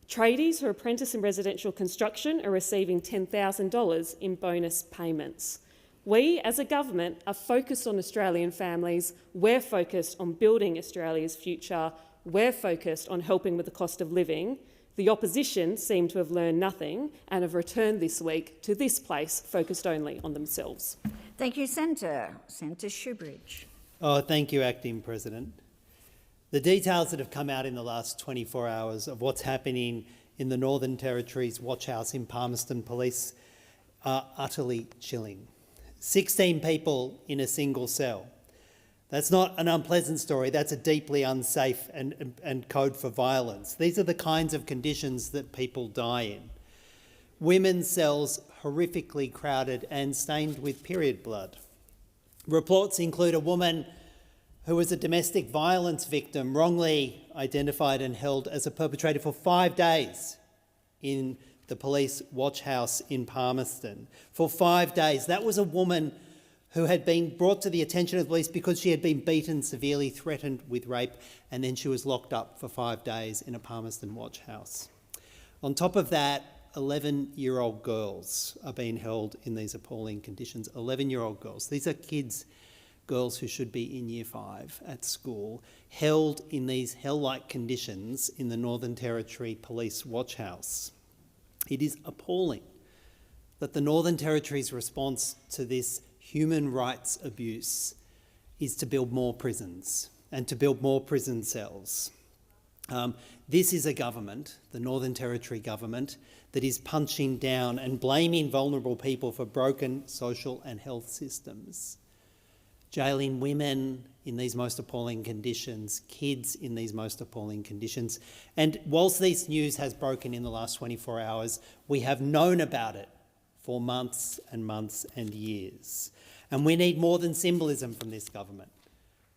Tradies who apprentice in residential construction are receiving $10,000 in bonus payments. We, as a government, are focused on Australian families. We're focused on building Australia's future. We're focused on helping with the cost of living. The opposition seem to have learned nothing and have returned this week to this place focused only on themselves. Thank you, Senator. Senator Shoebridge. Thank you, Acting President. The details that have come out in the last 24 hours of what's happening in the Northern Territory's watch house in Palmerston Police are utterly chilling. 16 people in a single cell. That's not an unpleasant story, that's a deeply unsafe and code for violence. These are the kinds of conditions that people die in. Women's cells horrifically crowded and stained with period blood. Reports include a woman who was a domestic violence victim, wrongly identified and held as a perpetrator for 5 days in the police watch house in Palmerston. For 5 days. That was a woman who had been brought to the attention of the police because she had been beaten, severely threatened with rape, and then she was locked up for 5 days in a Palmerston watch house. On top of that, 11-year-old girls are being held in these appalling conditions. 11-year-old girls. These are kids, girls who should be in Year 5 at school, held in these hell-like conditions in the Northern Territory Police watch house. It is appalling that the Northern Territory's response to this human rights abuse is to build more prisons and to build more prison cells. This is a government, the Northern Territory government, that is punching down and blaming vulnerable people for broken social and health systems, jailing women in these most appalling conditions, kids in these most appalling conditions. And whilst this news has broken in the last 24 hours, we have known about it for months and months and years. And we need more than symbolism from this government.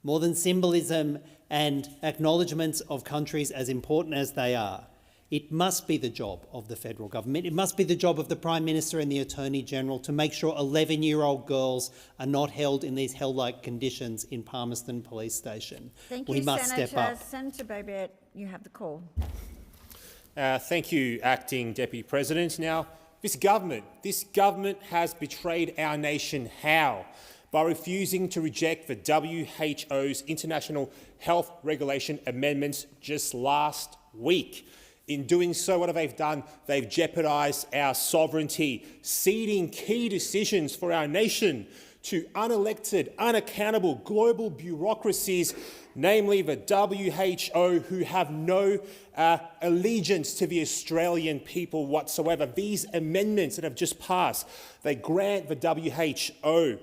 More than symbolism and acknowledgements of countries as important as they are. It must be the job of the federal government. It must be the job of the Prime Minister and the Attorney General to make sure 11-year-old girls are not held in these hell-like conditions in Palmerston Police Station. Thank we you, must Senator. step up. Senator Bobiet, you have the call. Thank you, Acting Deputy President. Now, this government has betrayed our nation. How? By refusing to reject the WHO's international health regulation amendments just last week. In doing so, what have they done? They've jeopardised our sovereignty, ceding key decisions for our nation to unelected, unaccountable global bureaucracies, namely the WHO, who have no allegiance to the Australian people whatsoever. These amendments that have just passed, they grant the WHO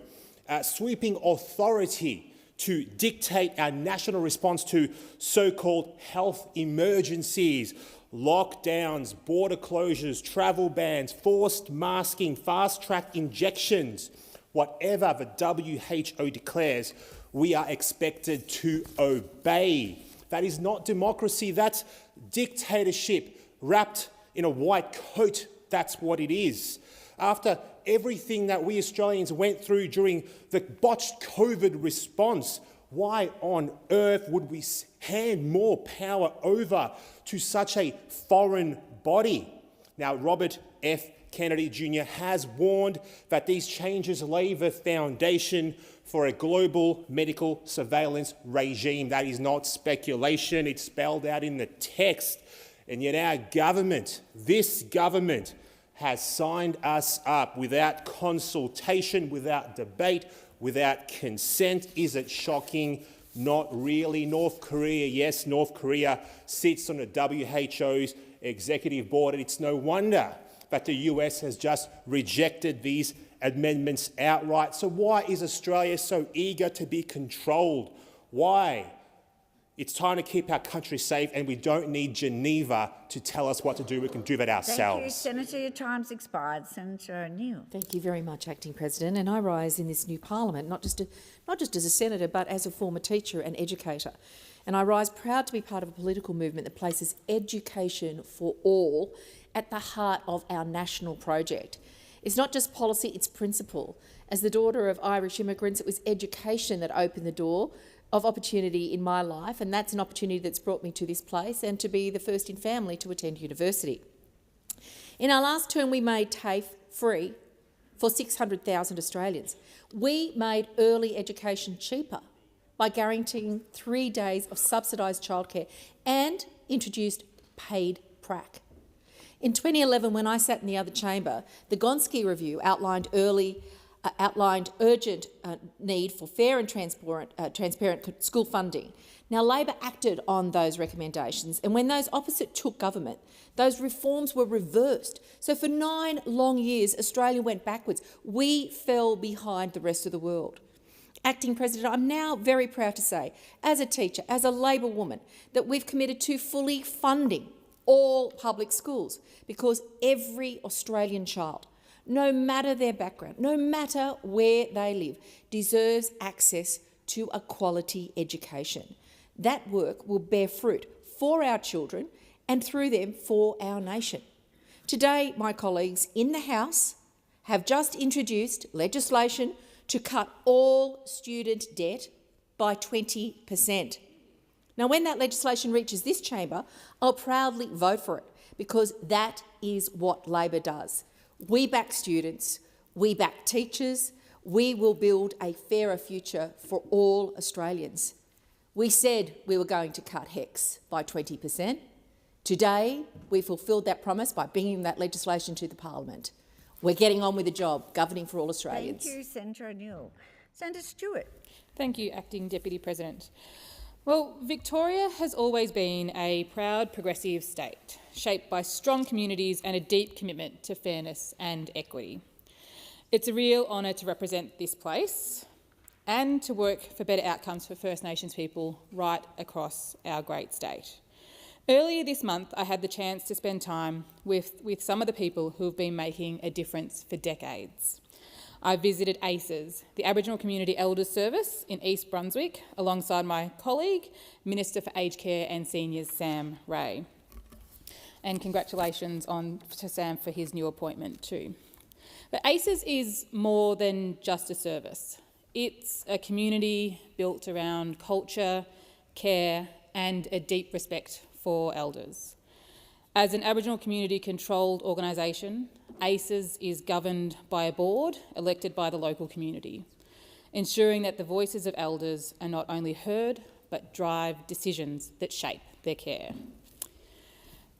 sweeping authority to dictate our national response to so-called health emergencies lockdowns, border closures, travel bans, forced masking, fast-track injections, whatever the WHO declares, we are expected to obey. That is not democracy, that's dictatorship wrapped in a white coat. That's what it is. After everything that we Australians went through during the botched COVID response, why on earth would we hand more power over to such a foreign body? Now, Robert F. Kennedy Jr. has warned that these changes lay the foundation for a global medical surveillance regime. That is not speculation, it's spelled out in the text. And yet our government, this government, has signed us up without consultation, without debate, without consent. Is it shocking? Not really. North Korea, yes, North Korea sits on the WHO's executive board, and it's no wonder that the US has just rejected these amendments outright. So why is Australia so eager to be controlled? Why? It's time to keep our country safe, and we don't need Geneva to tell us what to do. We can do that ourselves. Thank you, Senator. Your time's expired. Senator O'Neill. Thank you very much, Acting President. And I rise in this new parliament, not just as a senator, but as a former teacher and educator. And I rise proud to be part of a political movement that places education for all at the heart of our national project. It's not just policy, it's principle. As the daughter of Irish immigrants, it was education that opened the door of opportunity in my life, and that's an opportunity that's brought me to this place and to be the first in family to attend university. In our last term, we made TAFE free for 600,000 Australians. We made early education cheaper by guaranteeing 3 days of subsidised childcare and introduced paid prac. In 2011, when I sat in the other chamber, the Gonski Review outlined urgent need for fair and transparent school funding. Now, Labor acted on those recommendations, and when those opposite took government, those reforms were reversed. So for 9 long years, Australia went backwards. We fell behind the rest of the world. Acting President, I'm now very proud to say, as a teacher, as a Labor woman, that we've committed to fully funding all public schools, because every Australian child, no matter their background, no matter where they live, deserves access to a quality education. That work will bear fruit for our children and through them for our nation. Today, my colleagues in the House have just introduced legislation to cut all student debt by 20%. Now, when that legislation reaches this chamber, I'll proudly vote for it, because that is what Labor does. We back students, we back teachers, we will build a fairer future for all Australians. We said we were going to cut HECS by 20%. Today, we fulfilled that promise by bringing that legislation to the Parliament. We're getting on with the job, governing for all Australians. Thank you, Senator O'Neill. Senator Stewart. Thank you, Acting Deputy President. Well, Victoria has always been a proud progressive state, shaped by strong communities and a deep commitment to fairness and equity. It's a real honour to represent this place and to work for better outcomes for First Nations people right across our great state. Earlier this month, I had the chance to spend time with some of the people who have been making a difference for decades. I visited ACES, the Aboriginal Community Elders Service in East Brunswick, alongside my colleague, Minister for Aged Care and Seniors, Sam Ray. And congratulations to Sam for his new appointment too. But ACES is more than just a service. It's a community built around culture, care and a deep respect for elders. As an Aboriginal community-controlled organisation, ACES is governed by a board elected by the local community, ensuring that the voices of elders are not only heard but drive decisions that shape their care.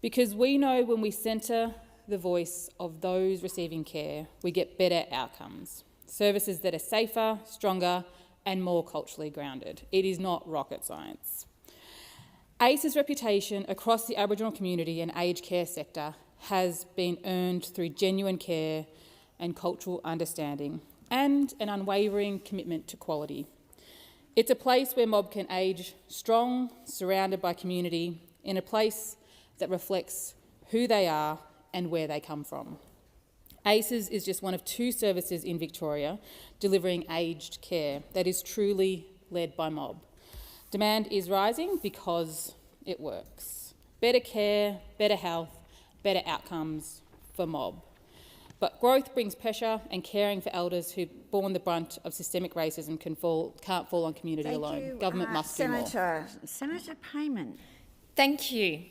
Because we know when we centre the voice of those receiving care, we get better outcomes, services that are safer, stronger and more culturally grounded. It is not rocket science. ACE's reputation across the Aboriginal community and aged care sector has been earned through genuine care and cultural understanding and an unwavering commitment to quality. It's a place where mob can age strong, surrounded by community, in a place that reflects who they are and where they come from. ACES is just one of 2 services in Victoria delivering aged care that is truly led by mob. Demand is rising because it works. Better care, better health, better outcomes for mob. But growth brings pressure, and caring for elders who've borne the brunt of systemic racism can't fall on community alone. Government must do more. Senator Payman. Thank you.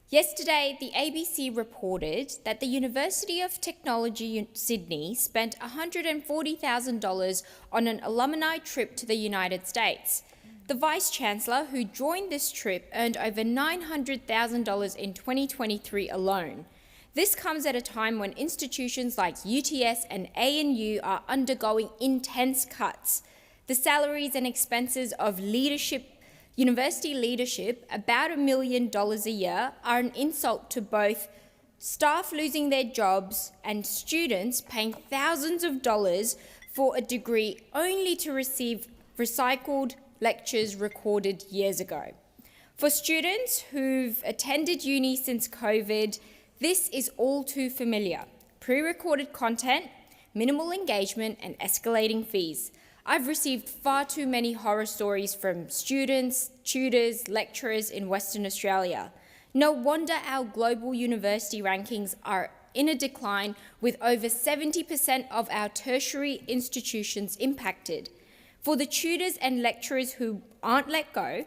Yesterday, the ABC reported that the University of Technology Sydney spent $140,000 on an alumni trip to the United States. The Vice-Chancellor who joined this trip earned over $900,000 in 2023 alone. This comes at a time when institutions like UTS and ANU are undergoing intense cuts. The salaries and expenses of university leadership, about $1 million a year, are an insult to both staff losing their jobs and students paying thousands of dollars for a degree only to receive recycled lectures recorded years ago. For students who've attended uni since COVID, this is all too familiar. Pre-recorded content, minimal engagement and escalating fees. I've received far too many horror stories from students, tutors, lecturers in Western Australia. No wonder our global university rankings are in a decline, with over 70% of our tertiary institutions impacted. For the tutors and lecturers who aren't let go,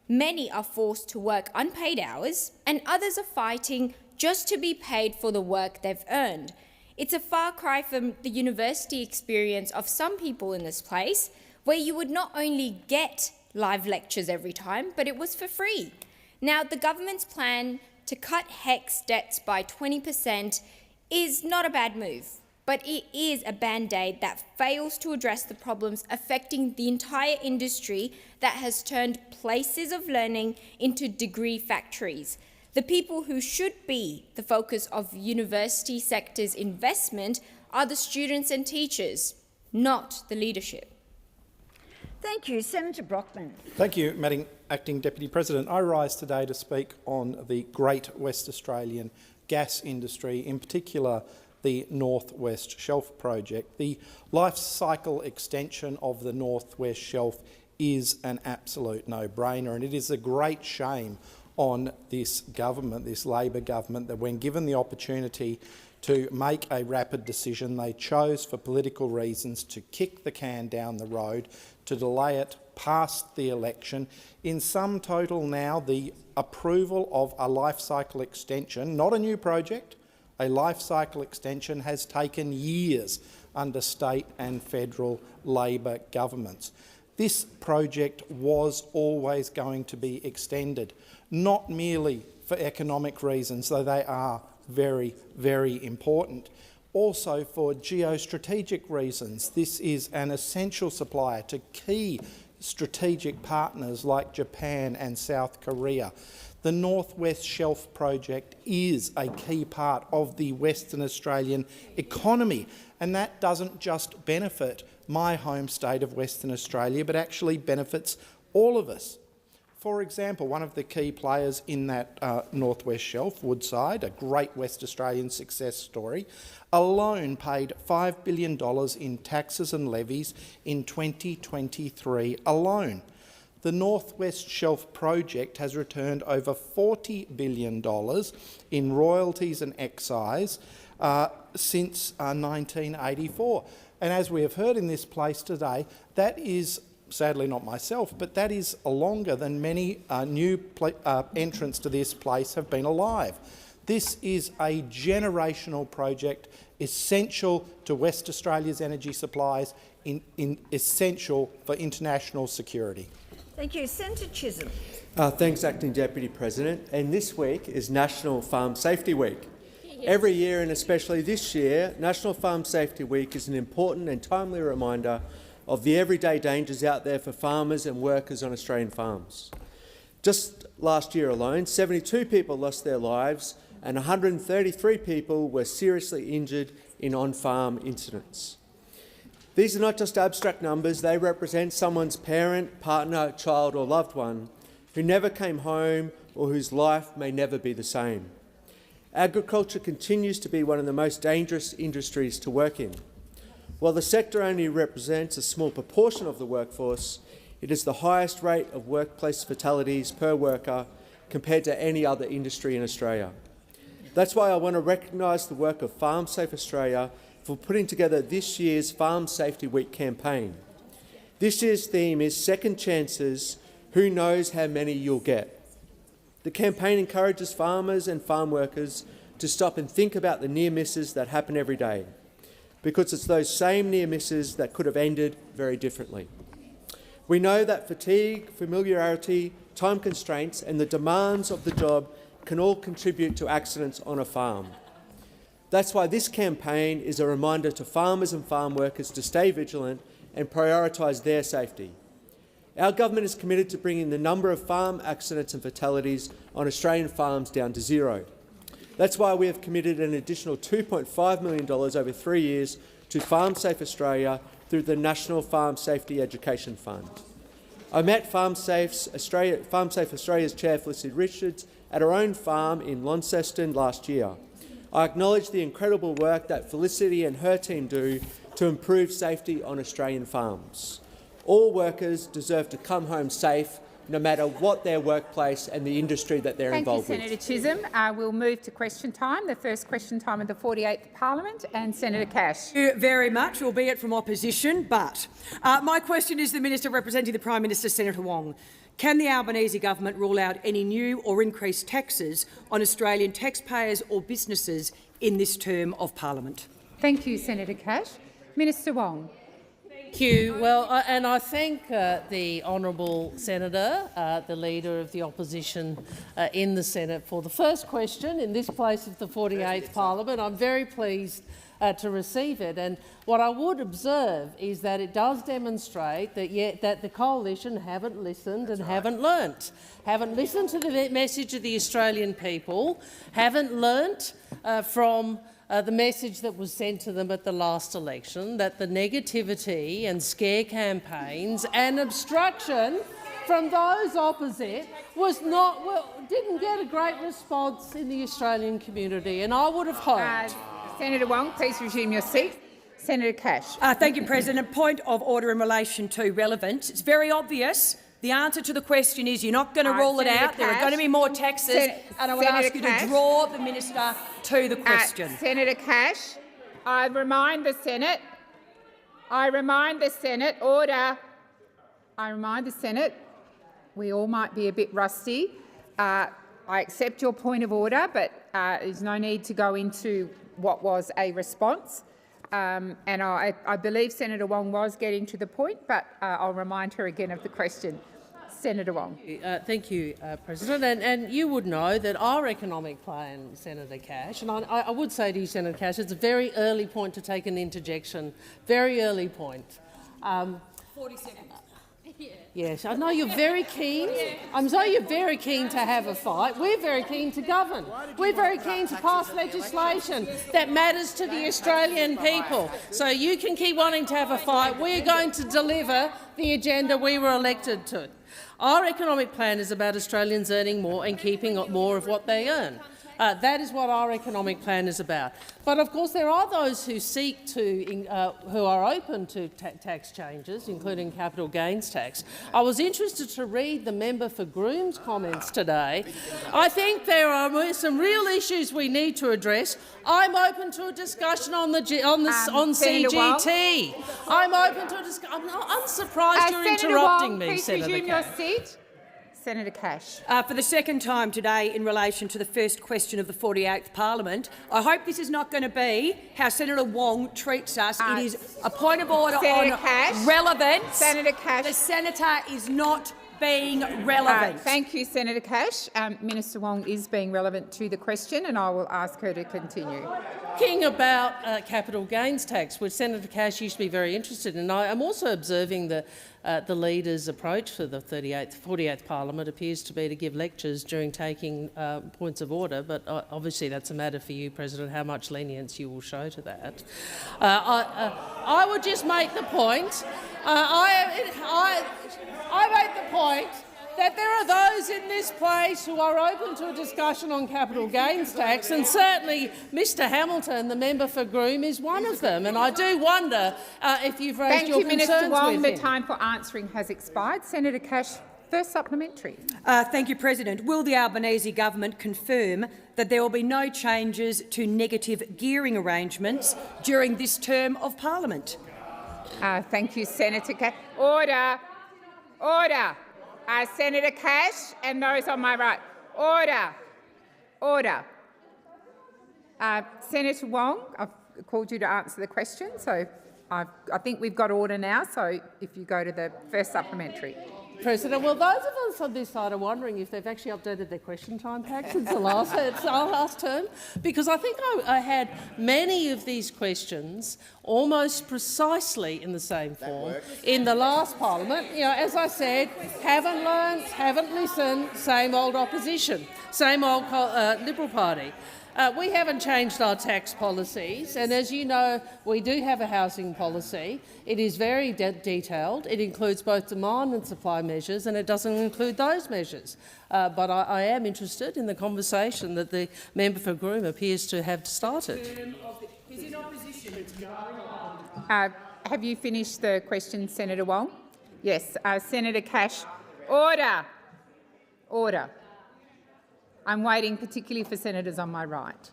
many are forced to work unpaid hours and others are fighting just to be paid for the work they've earned. It's a far cry from the university experience of some people in this place, where you would not only get live lectures every time, but it was for free. Now, the government's plan to cut HECS debts by 20% is not a bad move, but it is a band-aid that fails to address the problems affecting the entire industry that has turned places of learning into degree factories. The people who should be the focus of university sector's investment are the students and teachers, not the leadership. Thank you. Senator Brockman. Thank you, Madam Acting Deputy President. I rise today to speak on the Great West Australian gas industry, in particular the North West Shelf project. The life cycle extension of the North West Shelf is an absolute no-brainer, and it is a great shame on this government, this Labor government, that when given the opportunity to make a rapid decision, they chose for political reasons to kick the can down the road, to delay it past the election. In sum total now, the approval of a life cycle extension, not a new project, a life cycle extension, has taken years under state and federal Labor governments. This project was always going to be extended, not merely for economic reasons, though they are very, very important, also for geostrategic reasons. This is an essential supplier to key strategic partners like Japan and South Korea. The North West Shelf project is a key part of the Western Australian economy, and that doesn't just benefit my home state of Western Australia, but actually benefits all of us. For example, one of the key players in that North West Shelf, Woodside, a great West Australian success story, alone paid $5 billion in taxes and levies in 2023 alone. The North West Shelf project has returned over $40 billion in royalties and excise since 1984. And as we have heard in this place today, that is, sadly not myself, but that is longer than many new entrants to this place have been alive. This is a generational project, essential to West Australia's energy supplies, essential for international security. Thank you. Senator Chisholm. Thanks, Acting Deputy President. And this week is National Farm Safety Week. Every year, and especially this year, National Farm Safety Week is an important and timely reminder of the everyday dangers out there for farmers and workers on Australian farms. Just last year alone, 72 people lost their lives and 133 people were seriously injured in on-farm incidents. These are not just abstract numbers, they represent someone's parent, partner, child or loved one who never came home or whose life may never be the same. Agriculture continues to be one of the most dangerous industries to work in. While the sector only represents a small proportion of the workforce, it is the highest rate of workplace fatalities per worker compared to any other industry in Australia. That's why I want to recognise the work of Farm Safe Australia for putting together this year's Farm Safety Week campaign. This year's theme is Second Chances, who knows how many you'll get. The campaign encourages farmers and farm workers to stop and think about the near misses that happen every day, because it's those same near misses that could have ended very differently. We know that fatigue, familiarity, time constraints and the demands of the job can all contribute to accidents on a farm. That's why this campaign is a reminder to farmers and farm workers to stay vigilant and prioritise their safety. Our government is committed to bringing the number of farm accidents and fatalities on Australian farms down to zero. That's why we have committed an additional $2.5 million over 3 years to Farm Safe Australia through the National Farm Safety Education Fund. I met Farm Safe Australia's Chair Felicity Richards at her own farm in Launceston last year. I acknowledge the incredible work that Felicity and her team do to improve safety on Australian farms. All workers deserve to come home safe, no matter what their workplace and the industry that they're involved with. Thank you, Senator Chisholm. We'll move to question time, the first question time of the 48th Parliament, and Senator Cash. Thank you very much, albeit from opposition, but my question is to the Minister representing the Prime Minister, Senator Wong. Can the Albanese government rule out any new or increased taxes on Australian taxpayers or businesses in this term of Parliament? Thank you, Senator Cash. Minister Wong. Thank you. Well, and I thank the honourable senator, the leader of the opposition in the Senate, for the first question in this place of the 48th Parliament. I'm very pleased to receive it. And what I would observe is that it does demonstrate that the coalition haven't listened and haven't learnt. Haven't listened to the message of the Australian people, haven't learnt from the message that was sent to them at the last election, that the negativity and scare campaigns and obstruction from those opposite didn't get a great response in the Australian community, and I would have hoped. Senator Wong, please resume your seat. Senator Cash. Thank you, President. Point of order in relation to relevance. It's very obvious. The answer to the question is you're not going to rule it out. There are going to be more taxes, and I would ask you to draw the minister to the question. Senator Cash, I remind the Senate. Order. I remind the Senate. We all might be a bit rusty. I accept your point of order, but there's no need to go into what was a response. And I believe Senator Wong was getting to the point, but I'll remind her again of the question. Senator Wong. Thank you, President. And you would know that our economic plan, Senator Cash, and I would say to you, Senator Cash, it's a very early point to take an interjection. Very early point. 40 seconds. Yes, I know you're very keen. I'm sure you're very keen to have a fight. We're very keen to govern. We're very keen to pass legislation that matters to the Australian people. So you can keep wanting to have a fight. We're going to deliver the agenda we were elected to. Our economic plan is about Australians earning more and keeping more of what they earn. That is what our economic plan is about. But of course, there are those who seek to, who are open to tax changes, including capital gains tax. I was interested to read the member for Groom's comments today. I think there are some real issues we need to address. I'm open to a discussion on CGT. I'm open to a discussion. I'm surprised you're interrupting me, Senator Please resume your seat. Senator Cash. For the second time today in relation to the first question of the 48th Parliament, I hope this is not going to be how Senator Wong treats us. It is a point of order on relevance. Senator Cash. The senator is not being relevant. Thank you, Senator Cash. Minister Wong is being relevant to the question, and I will ask her to continue. Talking about capital gains tax, which Senator Cash used to be very interested in. I am also observing the leader's approach for the 48th Parliament appears to be to give lectures during taking points of order, but obviously that's a matter for you, President, how much lenience you will show to that. I would just make the point, I make the point that there are those in this place who are open to a discussion on capital gains tax, and certainly Mr Hamilton, the member for Groom, is one of them. And I do wonder if you've raised your concerns with him. Thank you, Minister Wong. The time for answering has expired. Senator Cash, first supplementary. Thank you, President. Will the Albanese government confirm that there will be no changes to negative gearing arrangements during this term of parliament? Thank you, Senator Cash. Order. Order. Senator Cash and those on my right. Order. Order. Senator Wong, I've called you to answer the question, so I think we've got order now, so if you go to the first supplementary. President, well, those of us on this side are wondering if they've actually updated their question time pack since the last term, because I think I had many of these questions almost precisely in the same form in the last parliament. You know, as I said, haven't learned, haven't listened, same old opposition, same old Liberal Party. We haven't changed our tax policies, and as you know, we do have a housing policy. It is very detailed. It includes both demand and supply measures, and it doesn't include those measures. But I am interested in the conversation that the member for Groom appears to have started. He's in opposition. Have you finished the question, Senator Wong? Yes. Senator Cash. Order. Order. I'm waiting particularly for senators on my right.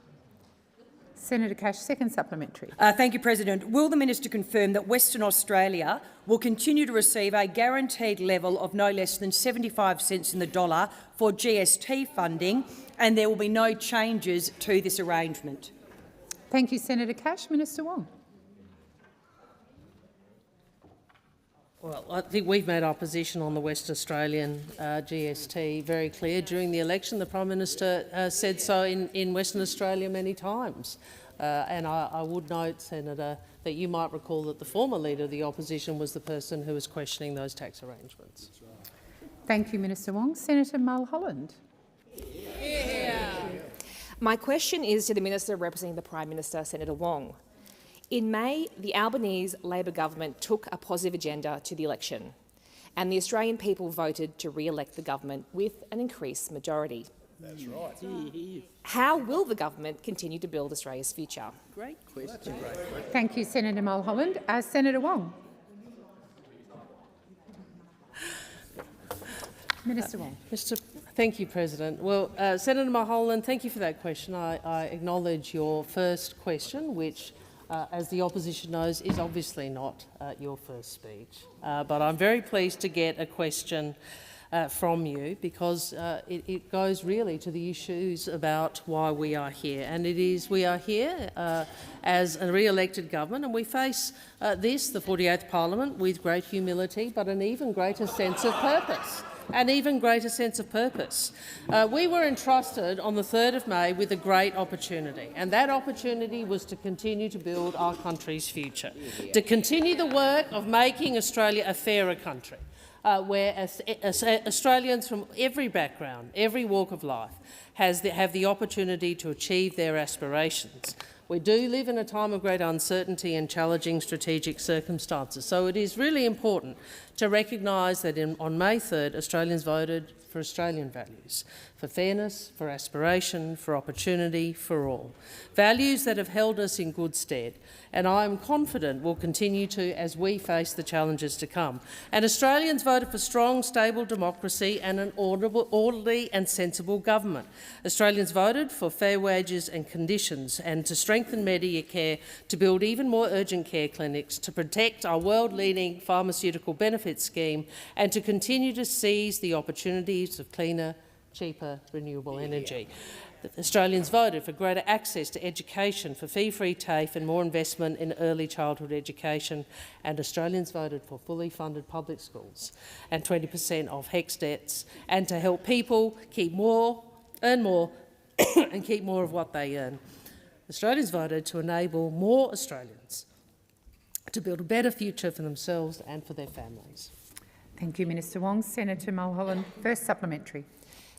Senator Cash, second supplementary. Thank you, President. Will the minister confirm that Western Australia will continue to receive a guaranteed level of no less than 75 cents in the dollar for GST funding, and there will be no changes to this arrangement? Thank you, Senator Cash. Minister Wong. Well, I think we've made our position on the West Australian GST very clear. During the election, the Prime Minister said so in Western Australia many times. And I would note, Senator, that you might recall that the former Leader of the Opposition was the person who was questioning those tax arrangements. Thank you, Minister Wong. Senator Mulholland. My question is to the Minister representing the Prime Minister, Senator Wong. In May, the Albanese Labor government took a positive agenda to the election, and the Australian people voted to re-elect the government with an increased majority. That's right. How will the government continue to build Australia's future? Great question. Thank you, Senator Mulholland. Senator Wong. Minister Wong. Thank you, President. Well, Senator Mulholland, thank you for that question. I acknowledge your first question, which as the opposition knows, is obviously not your first speech. But I'm very pleased to get a question from you, because it goes really to the issues about why we are here. And it is we are here as a re-elected government, and we face the 48th Parliament with great humility, but an even greater sense of purpose. We were entrusted on the 3rd of May with a great opportunity, and that opportunity was to continue to build our country's future, to continue the work of making Australia a fairer country, where Australians from every background, every walk of life have the opportunity to achieve their aspirations. We do live in a time of great uncertainty and challenging strategic circumstances, so it is really important to recognise that on May 3rd, Australians voted for Australian values, for fairness, for aspiration, for opportunity, for all. Values that have held us in good stead, and I am confident will continue to as we face the challenges to come. And Australians voted for strong, stable democracy and an orderly and sensible government. Australians voted for fair wages and conditions, and to strengthen Medicare, to build even more urgent care clinics, to protect our world-leading pharmaceutical benefits scheme, and to continue to seize the opportunities of cleaner, cheaper, renewable energy. Australians voted for greater access to education, for fee-free TAFE and more investment in early childhood education, and Australians voted for fully funded public schools and 20% off HECS debts, and to help people earn more and keep more of what they earn. Australians voted to enable more Australians to build a better future for themselves and for their families. Thank you, Minister Wong. Senator Mulholland, first supplementary.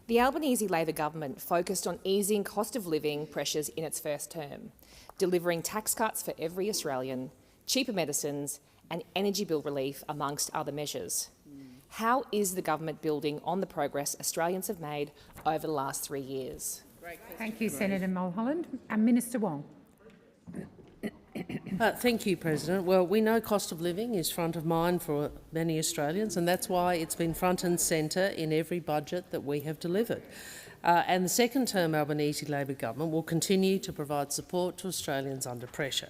The Albanese Labor government focused on easing cost of living pressures in its first term, delivering tax cuts for every Australian, cheaper medicines and energy bill relief, amongst other measures. How is the government building on the progress Australians have made over the last 3 years? Thank you, Senator Mulholland. Minister Wong. Thank you, President. Well, we know cost of living is front of mind for many Australians, and that's why it's been front and centre in every budget that we have delivered. And the second-term Albanese Labor government will continue to provide support to Australians under pressure.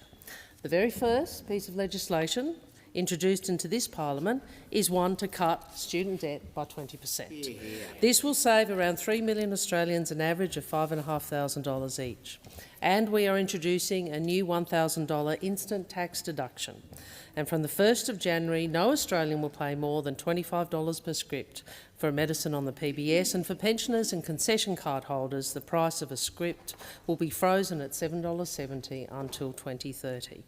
The very first piece of legislation introduced into this parliament is one to cut student debt by 20%. This will save around 3 million Australians an average of $5,500 each. And we are introducing a new $1,000 instant tax deduction. And from the 1st of January, no Australian will pay more than $25 per script for a medicine on the PBS, and for pensioners and concession card holders, the price of a script will be frozen at $7.70 until 2030.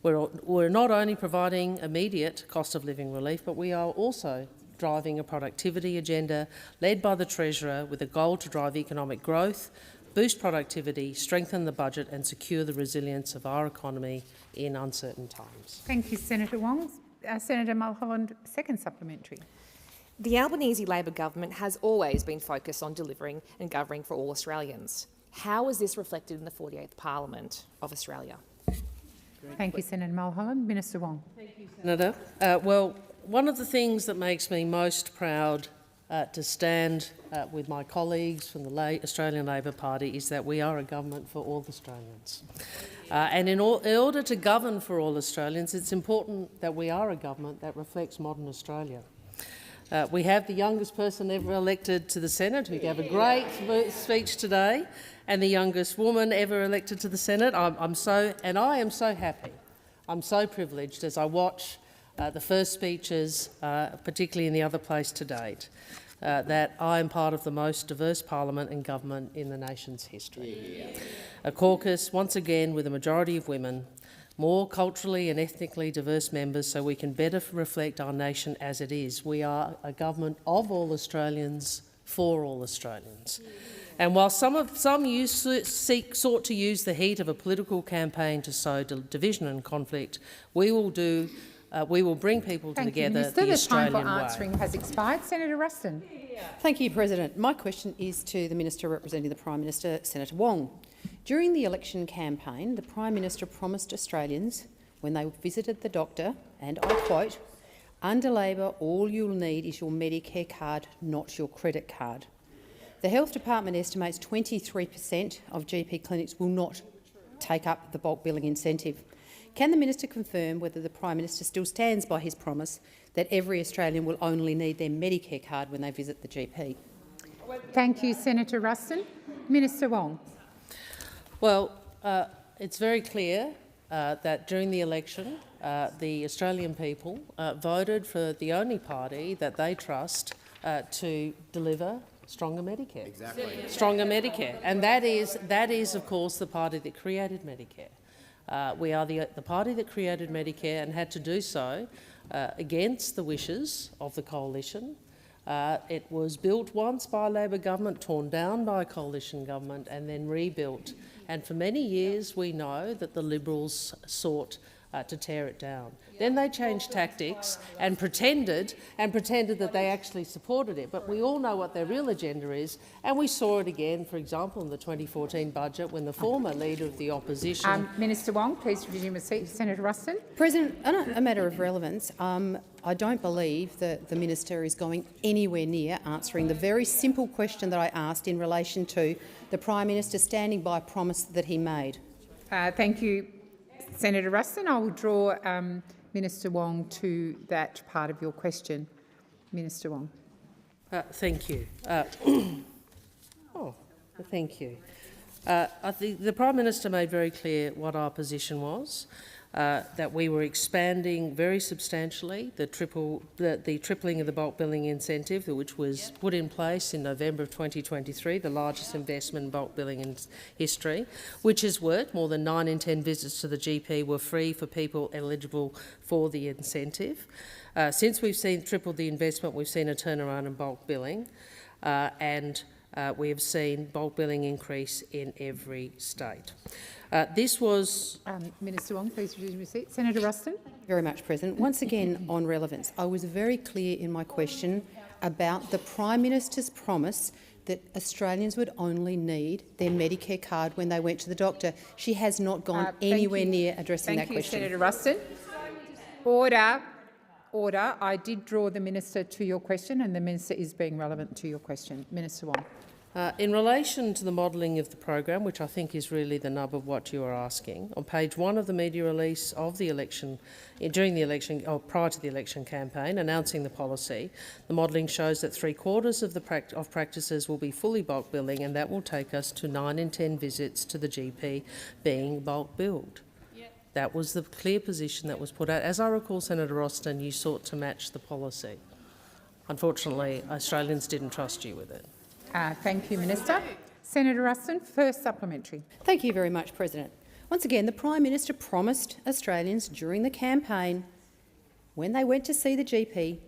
We're not only providing immediate cost of living relief, but we are also driving a productivity agenda led by the Treasurer with a goal to drive economic growth, boost productivity, strengthen the budget and secure the resilience of our economy in uncertain times. Thank you, Senator Wong. Senator Mulholland, second supplementary. The Albanese Labor government has always been focused on delivering and governing for all Australians. How is this reflected in the 48th Parliament of Australia? Thank you, Senator Mulholland. Minister Wong. Thank you, Senator. Well, one of the things that makes me most proud to stand with my colleagues from the Australian Labor Party is that we are a government for all Australians. And in order to govern for all Australians, it's important that we are a government that reflects modern Australia. We have the youngest person ever elected to the Senate, who gave a great speech today, and the youngest woman ever elected to the Senate. I am so happy. I'm so privileged as I watch the first speeches, particularly in the other place to date, that I am part of the most diverse parliament and government in the nation's history. A caucus, once again, with a majority of women, more culturally and ethnically diverse members so we can better reflect our nation as it is. We are a government of all Australians, for all Australians. And while some sought to use the heat of a political campaign to sow division and conflict, we will bring people together the Australian way. The time for answering has expired. Senator Ruston. Thank you, President. My question is to the Minister representing the Prime Minister, Senator Wong. During the election campaign, the Prime Minister promised Australians, when they visited the doctor, and I quote, "Under Labor, all you'll need is your Medicare card, not your credit card." The Health Department estimates 23% of GP clinics will not take up the bulk billing incentive. Can the Minister confirm whether the Prime Minister still stands by his promise that every Australian will only need their Medicare card when they visit the GP? Thank you, Senator Ruston. Minister Wong. Well, it's very clear that during the election, the Australian people voted for the only party that they trust to deliver stronger Medicare. Exactly. Stronger Medicare. And that is, of course, the party that created Medicare. We are the party that created Medicare and had to do so against the wishes of the coalition. It was built once by a Labor government, torn down by a coalition government and then rebuilt. And for many years we know that the Liberals sought to tear it down. Then they changed tactics and pretended that they actually supported it. But we all know what their real agenda is, and we saw it again, for example, in the 2014 budget when the former Leader of the Opposition— Minister Wong, please resume a seat. Senator Ruston. President, on a matter of relevance, I don't believe that the Minister is going anywhere near answering the very simple question that I asked in relation to the Prime Minister standing by a promise that he made. Thank you, Senator Ruston. I will draw Minister Wong to that part of your question. Minister Wong. Thank you. Thank you. I think the Prime Minister made very clear what our position was, that we were expanding very substantially the tripling of the bulk billing incentive, which was put in place in November of 2023, the largest investment in bulk billing in history, which has worked. More than 9 in 10 visits to the GP were free for people eligible for the incentive. Since we've tripled the investment, we've seen a turnaround in bulk billing, and we have seen bulk billing increase in every state. This was... Minister Wong, please resume your seat. Senator Ruston. Very much, President. Once again, on relevance, I was very clear in my question about the Prime Minister's promise that Australians would only need their Medicare card when they went to the doctor. She has not gone anywhere near addressing that question. Thank you, Senator Ruston. Order. Order. I did draw the minister to your question, and the minister is being relevant to your question. Minister Wong. In relation to the modelling of the program, which I think is really the nub of what you are asking, on page 1 of the media release of the election, during the election, or prior to the election campaign, announcing the policy, the modelling shows that 3/4 of practices will be fully bulk billing, and that will take us to 9 in 10 visits to the GP being bulk billed. That was the clear position that was put out. As I recall, Senator Ruston, you sought to match the policy. Unfortunately, Australians didn't trust you with it. Thank you, Minister. Senator Ruston, first supplementary. Thank you very much, President. Once again, the Prime Minister promised Australians during the campaign, when they went to see the GP,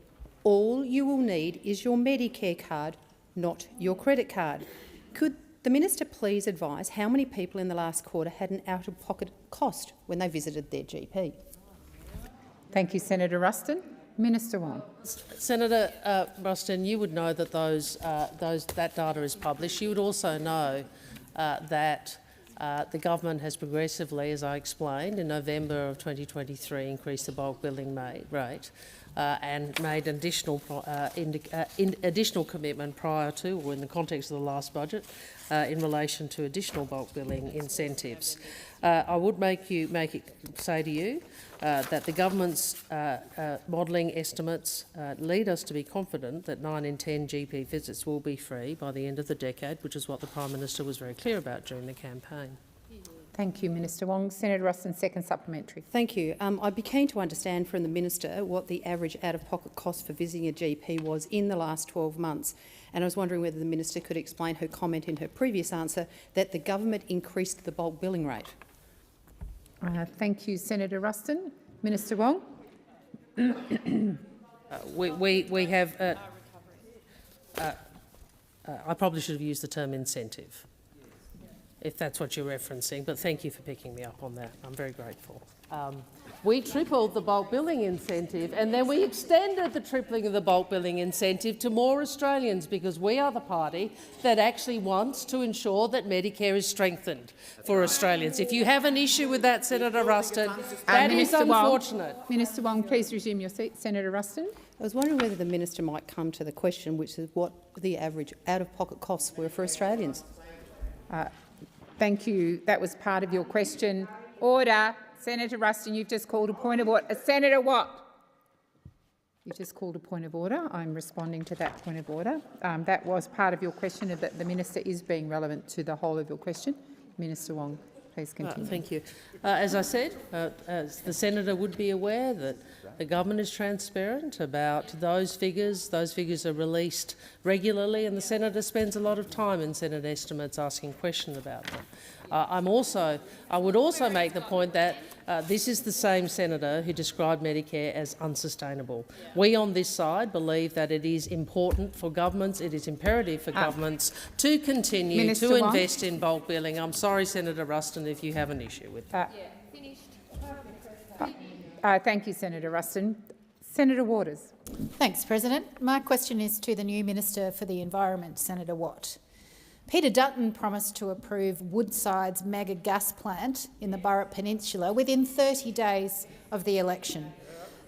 all you will need is your Medicare card, not your credit card. Could the Minister please advise how many people in the last quarter had an out-of-pocket cost when they visited their GP? Thank you, Senator Ruston. Minister Wong. Senator Ruston, you would know that that data is published. You would also know that the government has progressively, as I explained, in November of 2023 increased the bulk billing rate and made an additional commitment prior to, or in the context of the last budget, in relation to additional bulk billing incentives. I would say to you that the government's modelling estimates lead us to be confident that 9 in 10 GP visits will be free by the end of the decade, which is what the Prime Minister was very clear about during the campaign. Thank you, Minister Wong. Senator Ruston, second supplementary. Thank you. I'd be keen to understand from the Minister what the average out-of-pocket cost for visiting a GP was in the last 12 months. And I was wondering whether the Minister could explain her comment in her previous answer that the government increased the bulk billing rate. Thank you, Senator Ruston. Minister Wong. We have... I probably should have used the term incentive, if that's what you're referencing, but thank you for picking me up on that. I'm very grateful. We tripled the bulk billing incentive, and then we extended the tripling of the bulk billing incentive to more Australians, because we are the party that actually wants to ensure that Medicare is strengthened for Australians. If you have an issue with that, Senator Ruston, that is unfortunate. Minister Wong, please resume your seat. Senator Ruston. I was wondering whether the Minister might come to the question, which is what the average out-of-pocket costs were for Australians. Thank you. That was part of your question. Order. Senator Ruston, you've just called a point of order. Senator Watt. You just called a point of order. I'm responding to that point of order. That was part of your question, that the minister is being relevant to the whole of your question. Minister Wong, please continue. Thank you. As I said, as the senator would be aware that the government is transparent about those figures. Those figures are released regularly, and the senator spends a lot of time in Senate estimates asking questions about them. I would also make the point that this is the same senator who described Medicare as unsustainable. We on this side believe that it is important for governments, it is imperative for governments to continue Minister to Wong. invest in bulk billing. I'm sorry, Senator Ruston, if you have an issue with that. Thank you, Senator Ruston. Senator Waters. Thanks, President. My question is to the new Minister for the Environment, Senator Watt. Peter Dutton promised to approve Woodside's mega gas plant in the Burrup Peninsula within 30 days of the election.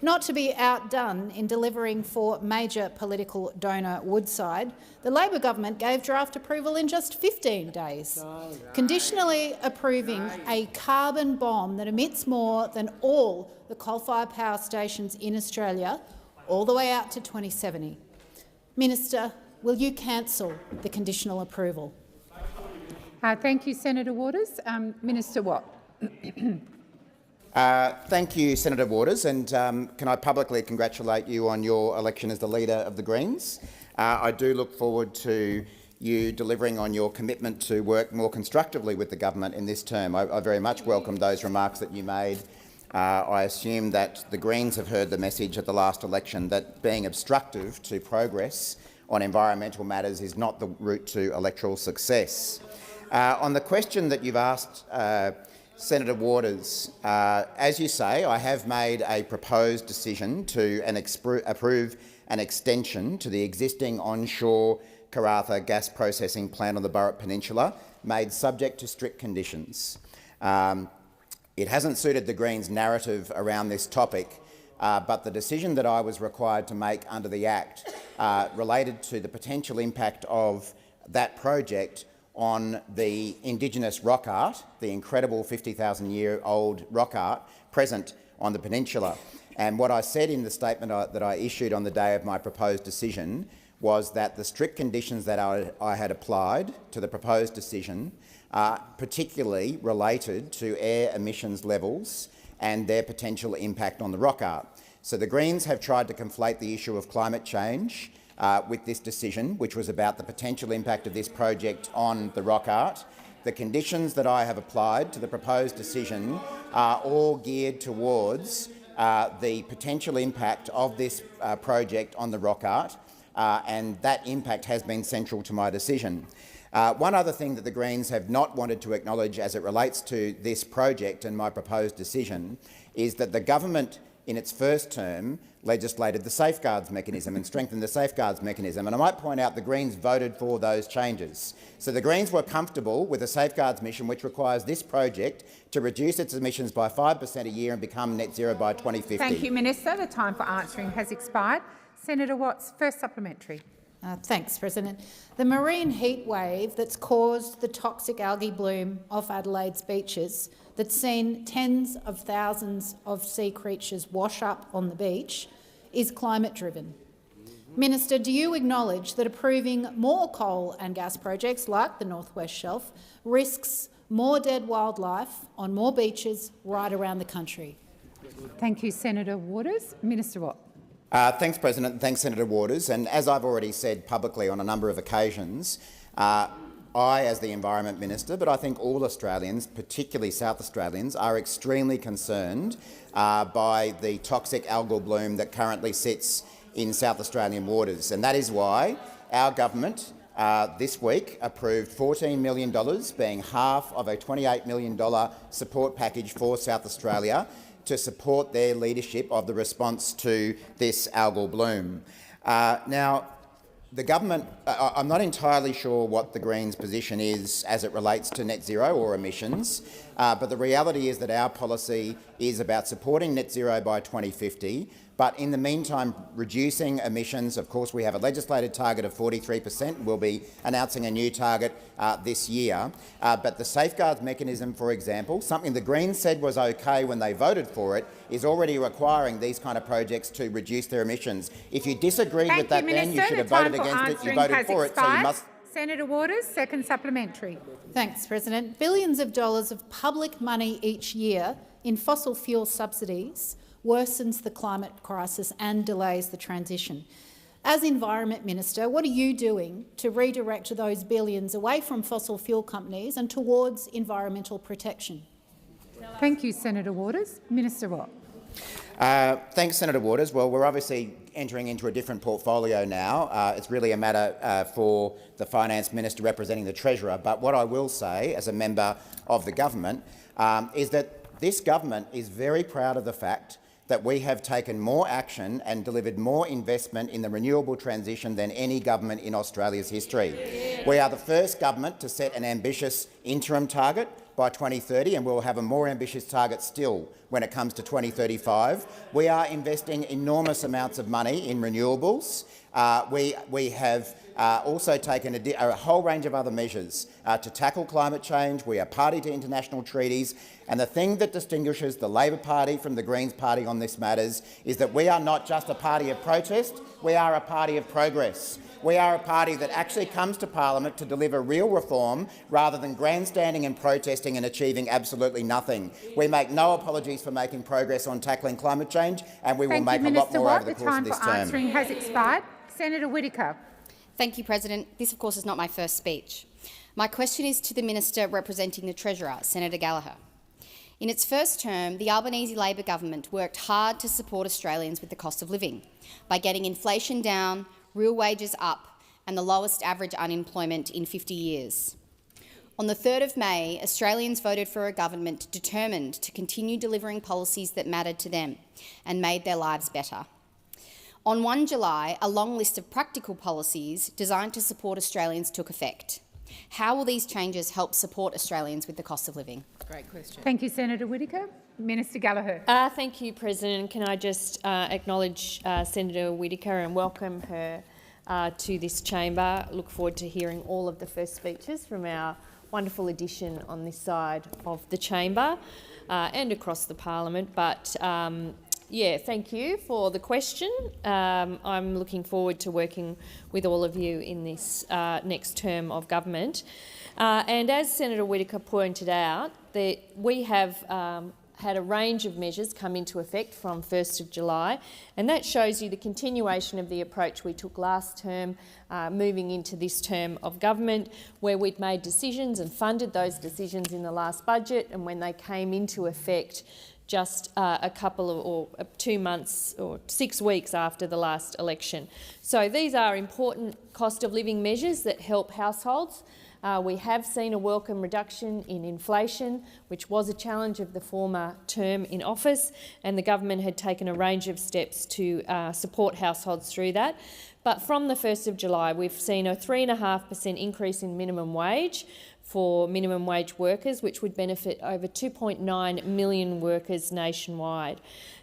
Not to be outdone in delivering for major political donor Woodside, the Labor government gave draft approval in just 15 days, conditionally approving a carbon bomb that emits more than all the coal-fired power stations in Australia, all the way out to 2070. Minister, will you cancel the conditional approval? Thank you, Senator Waters. Minister Watt. Thank you, Senator Waters, and can I publicly congratulate you on your election as the leader of the Greens. I do look forward to you delivering on your commitment to work more constructively with the government in this term. I very much welcome those remarks that you made. I assume that the Greens have heard the message at the last election that being obstructive to progress on environmental matters is not the route to electoral success. On the question that you've asked, Senator Waters, as you say, I have made a proposed decision to approve an extension to the existing onshore Karratha gas processing plant on the Burrup Peninsula, made subject to strict conditions. It hasn't suited the Greens' narrative around this topic, but the decision that I was required to make under the Act related to the potential impact of that project on the Indigenous rock art, the incredible 50,000-year-old rock art present on the peninsula. And what I said in the statement that I issued on the day of my proposed decision was that the strict conditions that I had applied to the proposed decision particularly related to air emissions levels and their potential impact on the rock art. So the Greens have tried to conflate the issue of climate change with this decision, which was about the potential impact of this project on the rock art. The conditions that I have applied to the proposed decision are all geared towards the potential impact of this project on the rock art, and that impact has been central to my decision. One other thing that the Greens have not wanted to acknowledge as it relates to this project and my proposed decision is that the government in its first term legislated the safeguards mechanism and strengthened the safeguards mechanism. And I might point out the Greens voted for those changes. So the Greens were comfortable with a safeguards mission which requires this project to reduce its emissions by 5% a year and become net zero by 2050. Thank you, Minister. The time for answering has expired. Senator Watts, first supplementary. Thanks, President. The marine heat wave that's caused the toxic algae bloom off Adelaide's beaches, that's seen tens of thousands of sea creatures wash up on the beach, is climate-driven. Minister, do you acknowledge that approving more coal and gas projects like the North West Shelf risks more dead wildlife on more beaches right around the country? Thank you, Senator Waters. Minister Watt. Thanks, President. Thanks, Senator Waters. And as I've already said publicly on a number of occasions, I, as the Environment Minister, but I think all Australians, particularly South Australians, are extremely concerned by the toxic algal bloom that currently sits in South Australian waters. And that is why our government this week approved $14 million, being half of a $28 million support package for South Australia, to support their leadership of the response to this algal bloom. Now, the government, I'm not entirely sure what the Greens' position is as it relates to net zero or emissions, but the reality is that our policy is about supporting net zero by 2050, but in the meantime reducing emissions. Of course, we have a legislated target of 43%. We'll be announcing a new target this year. But the safeguards mechanism, for example, something the Greens said was okay when they voted for it, is already requiring these kind of projects to reduce their emissions. If you disagreed with that then, you should have voted against it. You voted for it, so you must... Senator Waters, second supplementary. Thanks, President. Billions of dollars of public money each year in fossil fuel subsidies worsens the climate crisis and delays the transition. As Environment Minister, what are you doing to redirect those billions away from fossil fuel companies and towards environmental protection? Thank you, Senator Waters. Minister Watt. Thanks, Senator Waters. Well, we're obviously entering into a different portfolio now. It's really a matter for the Finance Minister representing the Treasurer. But what I will say as a member of the government is that this government is very proud of the fact that we have taken more action and delivered more investment in the renewable transition than any government in Australia's history. We are the first government to set an ambitious interim target by 2030, and we'll have a more ambitious target still when it comes to 2035. We are investing enormous amounts of money in renewables. We have also taken a whole range of other measures to tackle climate change. We are party to international treaties. And the thing that distinguishes the Labor Party from the Greens Party on this matters is that we are not just a party of protest, we are a party of progress. We are a party that actually comes to Parliament to deliver real reform rather than grandstanding and protesting and achieving absolutely nothing. We make no apologies for making progress on tackling climate change, and we will make a lot more over the course of this term. The time for answering has expired. Senator Whittaker. Thank you, President. This, of course, is not my first speech. My question is to the Minister representing the Treasurer, Senator Gallagher. In its first term, the Albanese Labor government worked hard to support Australians with the cost of living by getting inflation down, real wages up and the lowest average unemployment in 50 years. On the 3rd of May, Australians voted for a government determined to continue delivering policies that mattered to them and made their lives better. On 1 July, a long list of practical policies designed to support Australians took effect. How will these changes help support Australians with the cost of living? Great question. Thank you, Senator Whittaker. Minister Gallagher. Thank you, President. Can I just acknowledge Senator Whittaker and welcome her to this chamber. Look forward to hearing all of the first speeches from our wonderful addition on this side of the chamber and across the parliament. But yeah, thank you for the question. I'm looking forward to working with all of you in this next term of government. And as Senator Whittaker pointed out, that we have had a range of measures come into effect from 1st of July, and that shows you the continuation of the approach we took last term, moving into this term of government, where we'd made decisions and funded those decisions in the last budget, and when they came into effect just a couple of, or 2 months or 6 weeks after the last election. So these are important cost of living measures that help households. We have seen a welcome reduction in inflation, which was a challenge of the former term in office, and the government had taken a range of steps to support households through that. But from the 1st of July, we've seen a 3.5% increase in minimum wage for minimum wage workers, which would benefit over 2.9 million workers nationwide.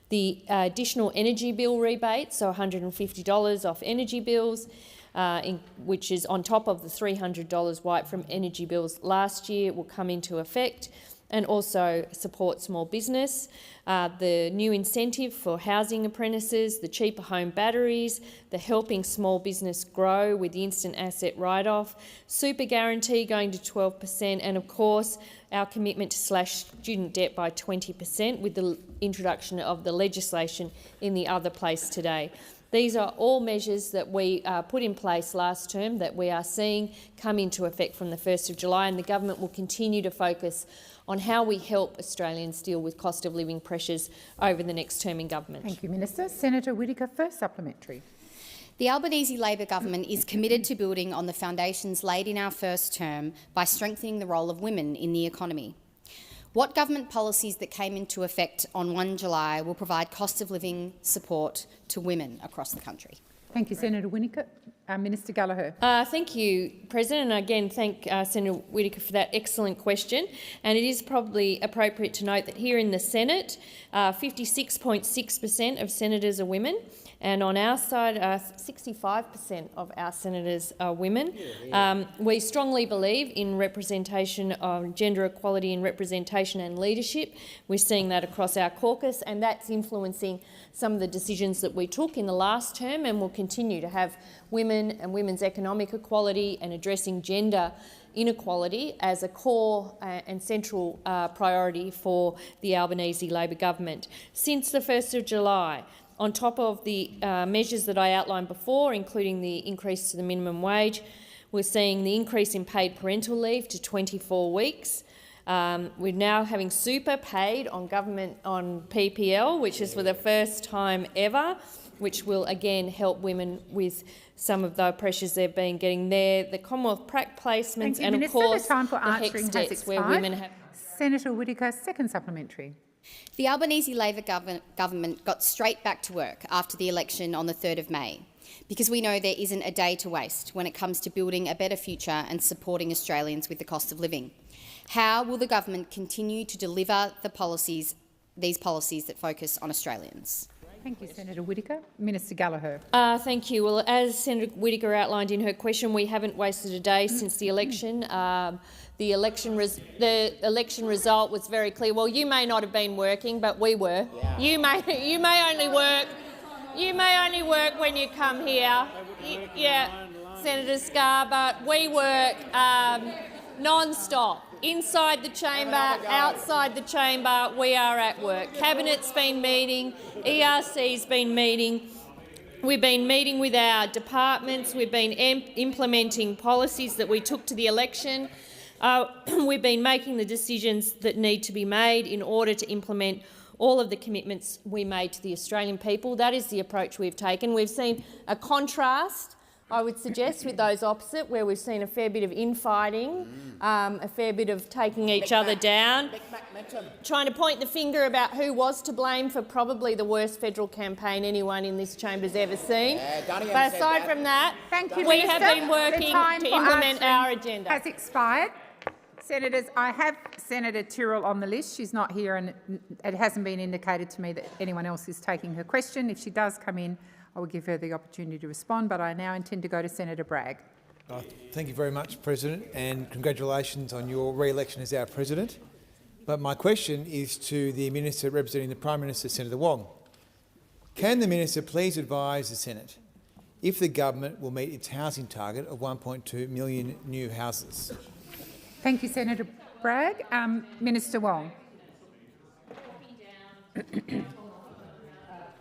The additional energy bill rebate, so $150 off energy bills, which is on top of the $300 wiped from energy bills last year, will come into effect, and also support small business. The new incentive for housing apprentices, the cheaper home batteries, the helping small business grow with the instant asset write-off, super guarantee going to 12%, and of course our commitment to slash student debt by 20% with the introduction of the legislation in the other place today. These are all measures that we put in place last term that we are seeing come into effect from the 1st of July, and the government will continue to focus on how we help Australians deal with cost of living pressures over the next term in government. Thank you, Minister. Senator Whittaker, first supplementary. The Albanese Labor government is committed to building on the foundations laid in our first term by strengthening the role of women in the economy. What government policies that came into effect on 1 July will provide cost of living support to women across the country? Thank you, Senator Whittaker. Minister Gallagher. Thank you, President. And again, thank Senator Whittaker for that excellent question. And it is probably appropriate to note that here in the Senate, 56.6% of senators are women. And on our side, 65% of our senators are women. We strongly believe in representation of gender equality and representation and leadership. We're seeing that across our caucus, and that's influencing some of the decisions that we took in the last term, and will continue to have women and women's economic equality and addressing gender inequality as a core and central priority for the Albanese Labor government. Since the 1st of July, on top of the measures that I outlined before, including the increase to the minimum wage, we're seeing the increase in paid parental leave to 24 weeks. We're now having super paid on government on PPL, which is for the first time ever, which will again help women with some of the pressures they've been getting there. The Commonwealth placements, and of course the time for the answering HECS has debts where expired. women have. Senator Whittaker, second supplementary. The Albanese Labor government got straight back to work after the election on the 3rd of May, because we know there isn't a day to waste when it comes to building a better future and supporting Australians with the cost of living. How will the government continue to deliver these policies that focus on Australians? Thank you, Senator Whittaker. Minister Gallagher. Thank you. Well, as Senator Whittaker outlined in her question, we haven't wasted a day since the election. The election result was very clear. Well, you may not have been working, but we were. Yeah. You may only work when you come here. Yeah, Senator Scarr, but we work non-stop. Inside the chamber, outside the chamber, we are at work. Cabinet's been meeting, ERC's been meeting. We've been meeting with our departments. We've been implementing policies that we took to the election. We've been making the decisions that need to be made in order to implement all of the commitments we made to the Australian people. That is the approach we've taken. We've seen a contrast I would suggest with those opposite, where we've seen a fair bit of infighting, a fair bit of taking each other down, trying to point the finger about who was to blame for probably the worst federal campaign anyone in this chamber's ever seen. But aside from that, we have been working to implement our agenda. Has expired. Senators, I have Senator Tyrrell on the list. She's not here and it hasn't been indicated to me that anyone else is taking her question. If she does come in, I will give her the opportunity to respond, but I now intend to go to Senator Bragg. Thank you very much, President, and congratulations on your re-election as our President. But my question is to the Minister representing the Prime Minister, Senator Wong. Can the Minister please advise the Senate if the government will meet its housing target of 1.2 million new houses? Thank you, Senator Bragg. Minister Wong.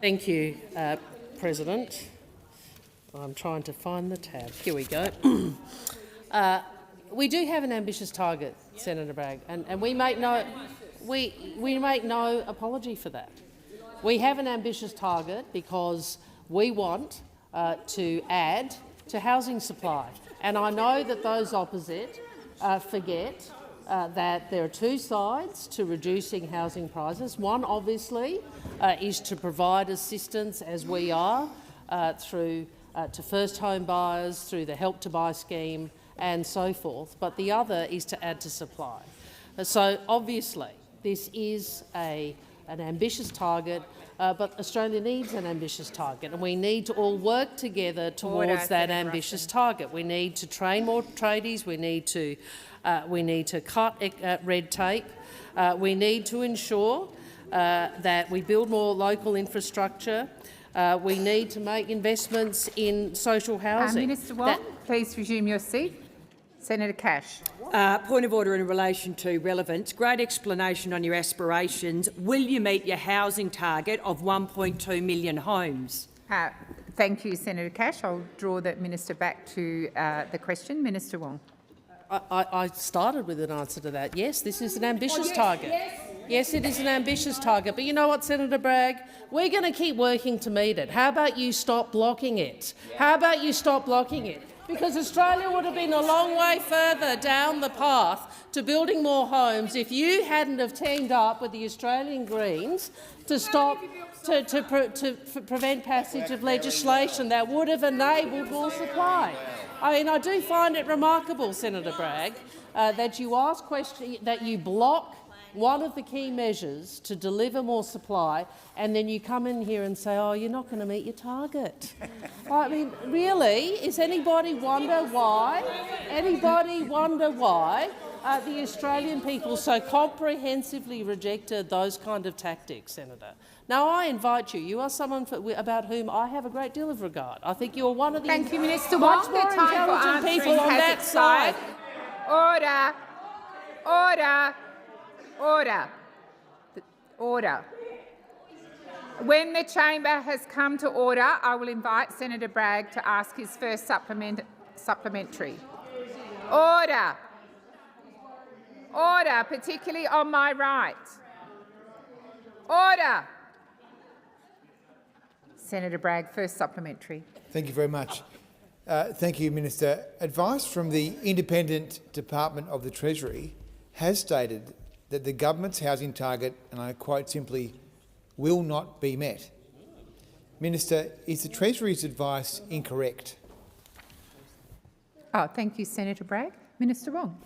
Thank you, President. I'm trying to find the tab. Here we go. We do have an ambitious target, Senator Bragg, and we make no apology for that. We have an ambitious target because we want to add to housing supply, and I know that those opposite forget that there are two sides to reducing housing prices. One, obviously, is to provide assistance, as we are, through to first home buyers, through the Help to Buy scheme and so forth, but the other is to add to supply. So obviously this is an ambitious target, but Australia needs an ambitious target, and we need to all work together towards that ambitious target. We need to train more tradies. We need to cut red tape. We need to ensure that we build more local infrastructure. We need to make investments in social housing. Minister Wong, please resume your seat. Senator Cash. Point of order in relation to relevance. Great explanation on your aspirations. Will you meet your housing target of 1.2 million homes? Thank you, Senator Cash. I'll draw the minister back to the question. Minister Wong. I started with an answer to that. Yes, this is an ambitious target. Yes, it is an ambitious target. But you know what, Senator Bragg? We're going to keep working to meet it. How about you stop blocking it? How about you stop blocking it? Because Australia would have been a long way further down the path to building more homes if you hadn't have teamed up with the Australian Greens to stop to prevent passage of legislation that would have enabled more supply. I mean, I do find it remarkable, Senator Bragg, that you ask questions, that you block one of the key measures to deliver more supply, and then you come in here and say, oh, you're not going to meet your target. I mean, really? Is anybody wonder why? The Australian people so comprehensively rejected those kind of tactics, Senator? Now, I invite you. You are someone about whom I have a great deal of regard. I think you're one of the Thank you, Minister much Wong. more intelligent people on that side. Order. Order. Order. Order. When the chamber has come to order, I will invite Senator Bragg to ask his first supplementary. Order. Order, particularly on my right. Order. Senator Bragg, first supplementary. Thank you very much. Thank you, Minister. Advice from the Independent Department of the Treasury has stated that the government's housing target, and I quote simply, will not be met. Minister, is the Treasury's advice incorrect? Thank you, Senator Bragg. Minister Wong.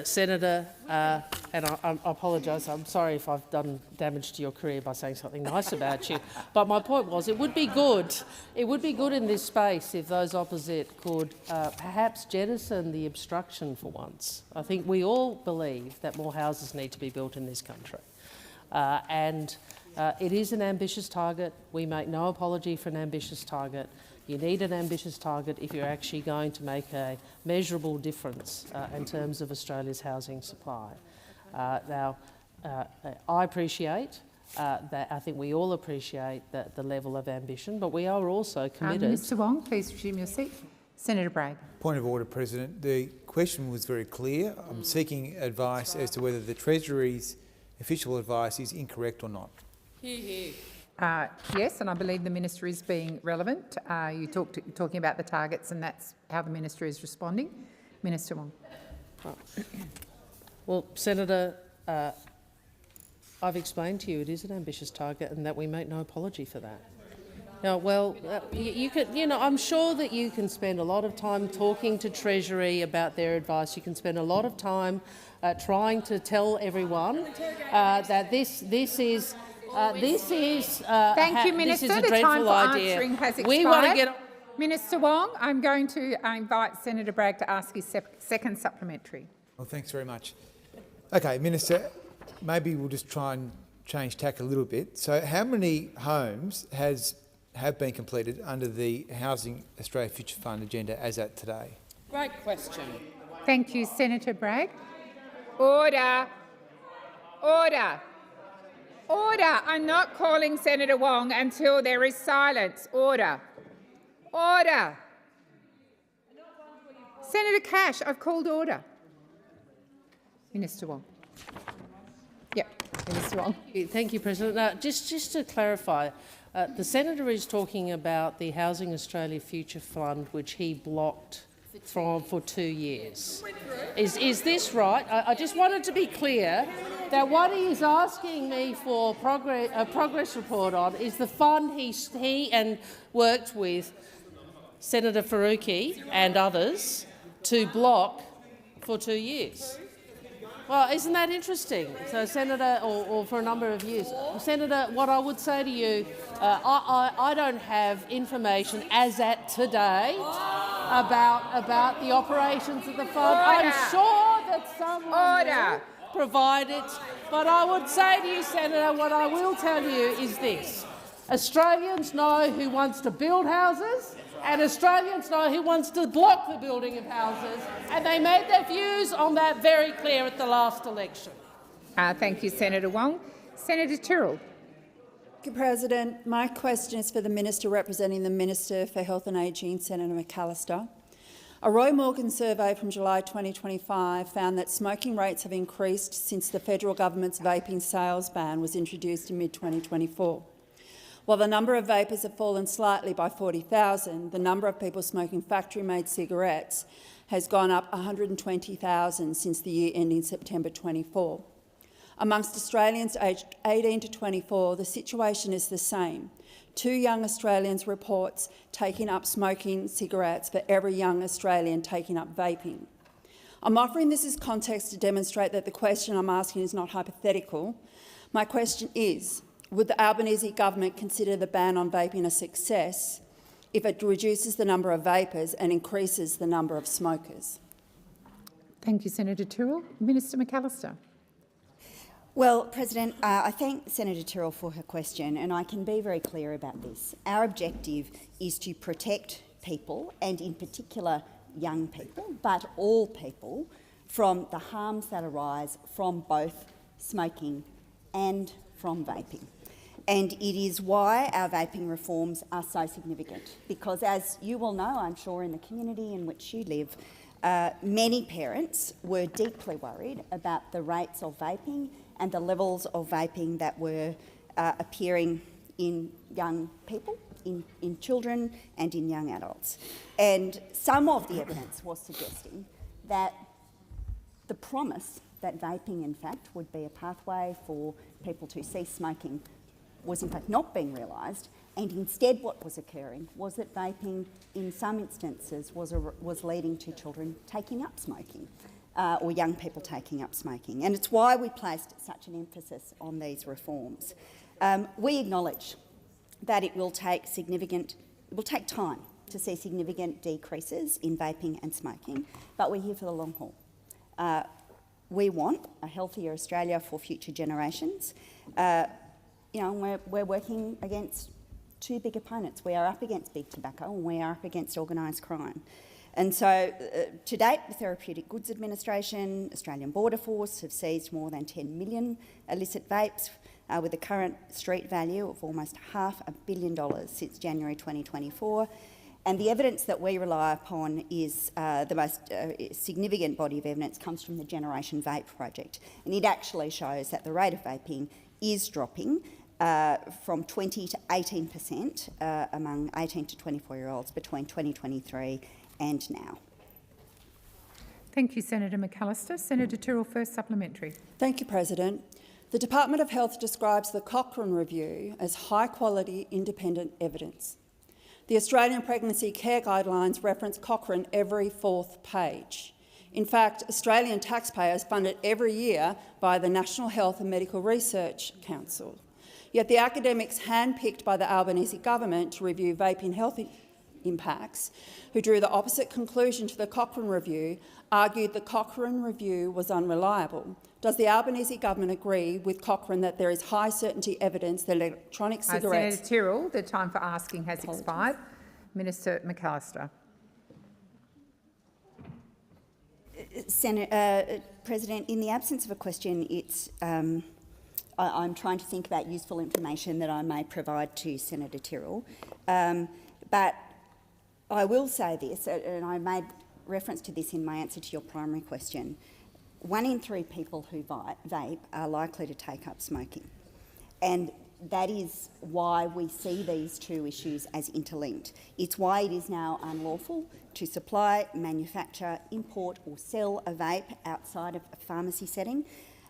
Senator, and I apologise, I'm sorry if I've done damage to your career by saying something nice about you, but my point was it would be good in this space if those opposite could perhaps jettison the obstruction for once. I think we all believe that more houses need to be built in this country, and it is an ambitious target. We make no apology for an ambitious target. You need an ambitious target if you're actually going to make a measurable difference in terms of Australia's housing supply. Now, I appreciate that. I think we all appreciate the level of ambition, but we are also committed. Minister Wong, please resume your seat. Senator Bragg. Point of order, President. The question was very clear. I'm seeking advice as to whether the Treasury's official advice is incorrect or not. Hear, hear. Yes, and I believe the minister is being relevant. You're talking about the targets, and that's how the minister is responding. Minister Wong. Well, Senator, I've explained to you it is an ambitious target and that we make no apology for that. Now, well, I'm sure that you can spend a lot of time talking to Treasury about their advice. You can spend a lot of time trying to tell everyone that this is Thank you, Minister. This is a the dreadful time for idea. answering has expired. We want to get. Minister Wong, I'm going to invite Senator Bragg to ask his second supplementary. Well, thanks very much. Okay, Minister, maybe we'll just try and change tack a little bit. So how many homes have been completed under the Housing Australia Future Fund agenda as at today? Great question. Thank you, Senator Bragg. Order. Order. Order. I'm not calling Senator Wong until there is silence. Order. Order. Senator Cash, I've called order. Minister Wong. Yep, Minister Wong. Thank you, President. Just to clarify, the senator is talking about the Housing Australia Future Fund, which he blocked for 2 years. Is this right? I just wanted to be clear that what he is asking me for a progress report on is the fund he and worked with Senator Faruqi and others to block for 2 years. Well, isn't that interesting? So, Senator, or for a number of years. Senator, what I would say to you, I don't have information as at today about the operations of the fund. Order. I'm sure that someone will provide it, but I would say to you, Senator, what I will tell you is this. Australians know who wants to build houses, and Australians know who wants to block the building of houses, and they made their views on that very clear at the last election. Thank you, Senator Wong. Senator Tyrrell. Thank you, President. My question is for the Minister representing the Minister for Health and Ageing, Senator McAllister. A Roy Morgan survey from July 2025 found that smoking rates have increased since the federal government's vaping sales ban was introduced in mid-2024. While the number of vapers have fallen slightly by 40,000, the number of people smoking factory-made cigarettes has gone up 120,000 since the year ending September 24. Amongst Australians aged 18 to 24, the situation is the same. 2 young Australians reports taking up smoking cigarettes for every young Australian taking up vaping. I'm offering this as context to demonstrate that the question I'm asking is not hypothetical. My question is, would the Albanese government consider the ban on vaping a success if it reduces the number of vapers and increases the number of smokers? Thank you, Senator Tyrrell. Minister McAllister. Well, President, I thank Senator Tyrrell for her question, and I can be very clear about this. Our objective is to protect people, and in particular young people, but all people, from the harms that arise from both smoking and from vaping. And it is why our vaping reforms are so significant, because as you will know, I'm sure, in the community in which you live, many parents were deeply worried about the rates of vaping and the levels of vaping that were appearing in young people, in children and in young adults. And some of the evidence was suggesting that the promise that vaping, in fact, would be a pathway for people to cease smoking was, in fact, not being realised, and instead what was occurring was that vaping, in some instances, was leading to children taking up smoking, or young people taking up smoking. And it's why we placed such an emphasis on these reforms. We acknowledge that it will take time to see significant decreases in vaping and smoking, but we're here for the long haul. We want a healthier Australia for future generations. We're working against 2 big opponents. We are up against big tobacco and we are up against organised crime. And so, to date, the Therapeutic Goods Administration, Australian Border Force have seized more than 10 million illicit vapes, with a current street value of almost $500 million since January 2024. And the evidence that we rely upon is the most significant body of evidence comes from the Generation Vape project. And it actually shows that the rate of vaping is dropping from 20 to 18% among 18 to 24-year-olds between 2023 and now. Thank you, Senator McAllister. Senator Tyrrell, first supplementary. Thank you, President. The Department of Health describes the Cochrane Review as high-quality independent evidence. The Australian Pregnancy Care Guidelines reference Cochrane every fourth page. In fact, Australian taxpayers fund it every year by the National Health and Medical Research Council. Yet the academics handpicked by the Albanese government to review vaping health impacts, who drew the opposite conclusion to the Cochrane Review, argued the Cochrane Review was unreliable. Does the Albanese government agree with Cochrane that there is high certainty evidence that electronic cigarettes— Senator Tyrrell, the time for asking has expired. Minister McAllister. President, in the absence of a question, I'm trying to think about useful information that I may provide to Senator Tyrrell. But I will say this, and I made reference to this in my answer to your primary question. 1 in 3 people who vape are likely to take up smoking. And that is why we see these two issues as interlinked. It's why it is now unlawful to supply, manufacture, import or sell a vape outside of a pharmacy setting.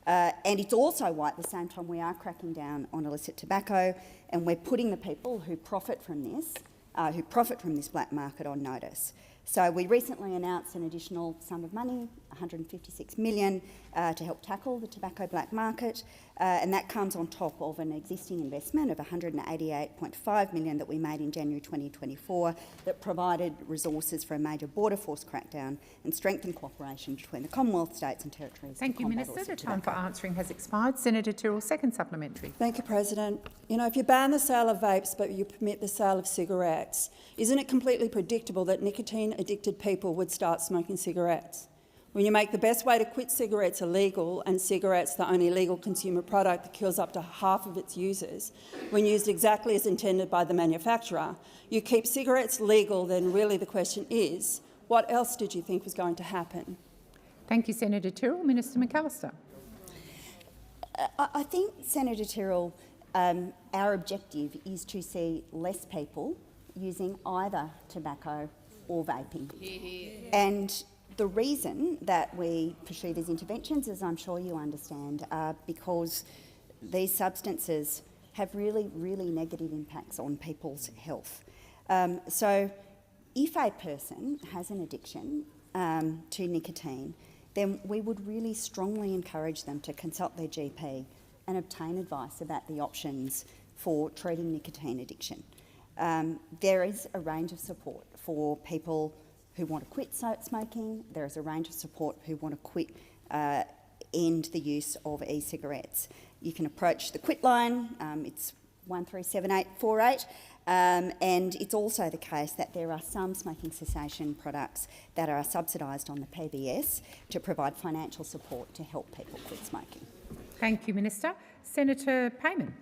And it's also why at the same time we are cracking down on illicit tobacco, and we're putting the people who profit from this black market on notice. So we recently announced an additional sum of money, $156 million, to help tackle the tobacco black market, and that comes on top of an existing investment of $188.5 million that we made in January 2024 that provided resources for a major border force crackdown and strengthened cooperation between the Commonwealth states and territories. Thank you, Minister. The time for answering has expired. Senator Tyrrell, second supplementary. Thank you, President. You know, if you ban the sale of vapes but you permit the sale of cigarettes, isn't it completely predictable that nicotine-addicted people would start smoking cigarettes? When you make the best way to quit cigarettes illegal, and cigarettes the only legal consumer product that kills up to half of its users, when used exactly as intended by the manufacturer, you keep cigarettes legal, then really the question is, what else did you think was going to happen? Thank you, Senator Tyrrell. Minister McAllister. I think, Senator Tyrrell, our objective is to see less people using either tobacco or vaping. And the reason that we pursue these interventions, as I'm sure you understand, are because these substances have really, really negative impacts on people's health. So if a person has an addiction to nicotine, then we would really strongly encourage them to consult their GP and obtain advice about the options for treating nicotine addiction. There is a range of support for people who want to quit smoking. There is a range of support who want to end the use of e-cigarettes. You can approach the Quit line, it's 137848, and it's also the case that there are some smoking cessation products that are subsidised on the PBS to provide financial support to help people quit smoking. Thank you, Minister. Senator Payman.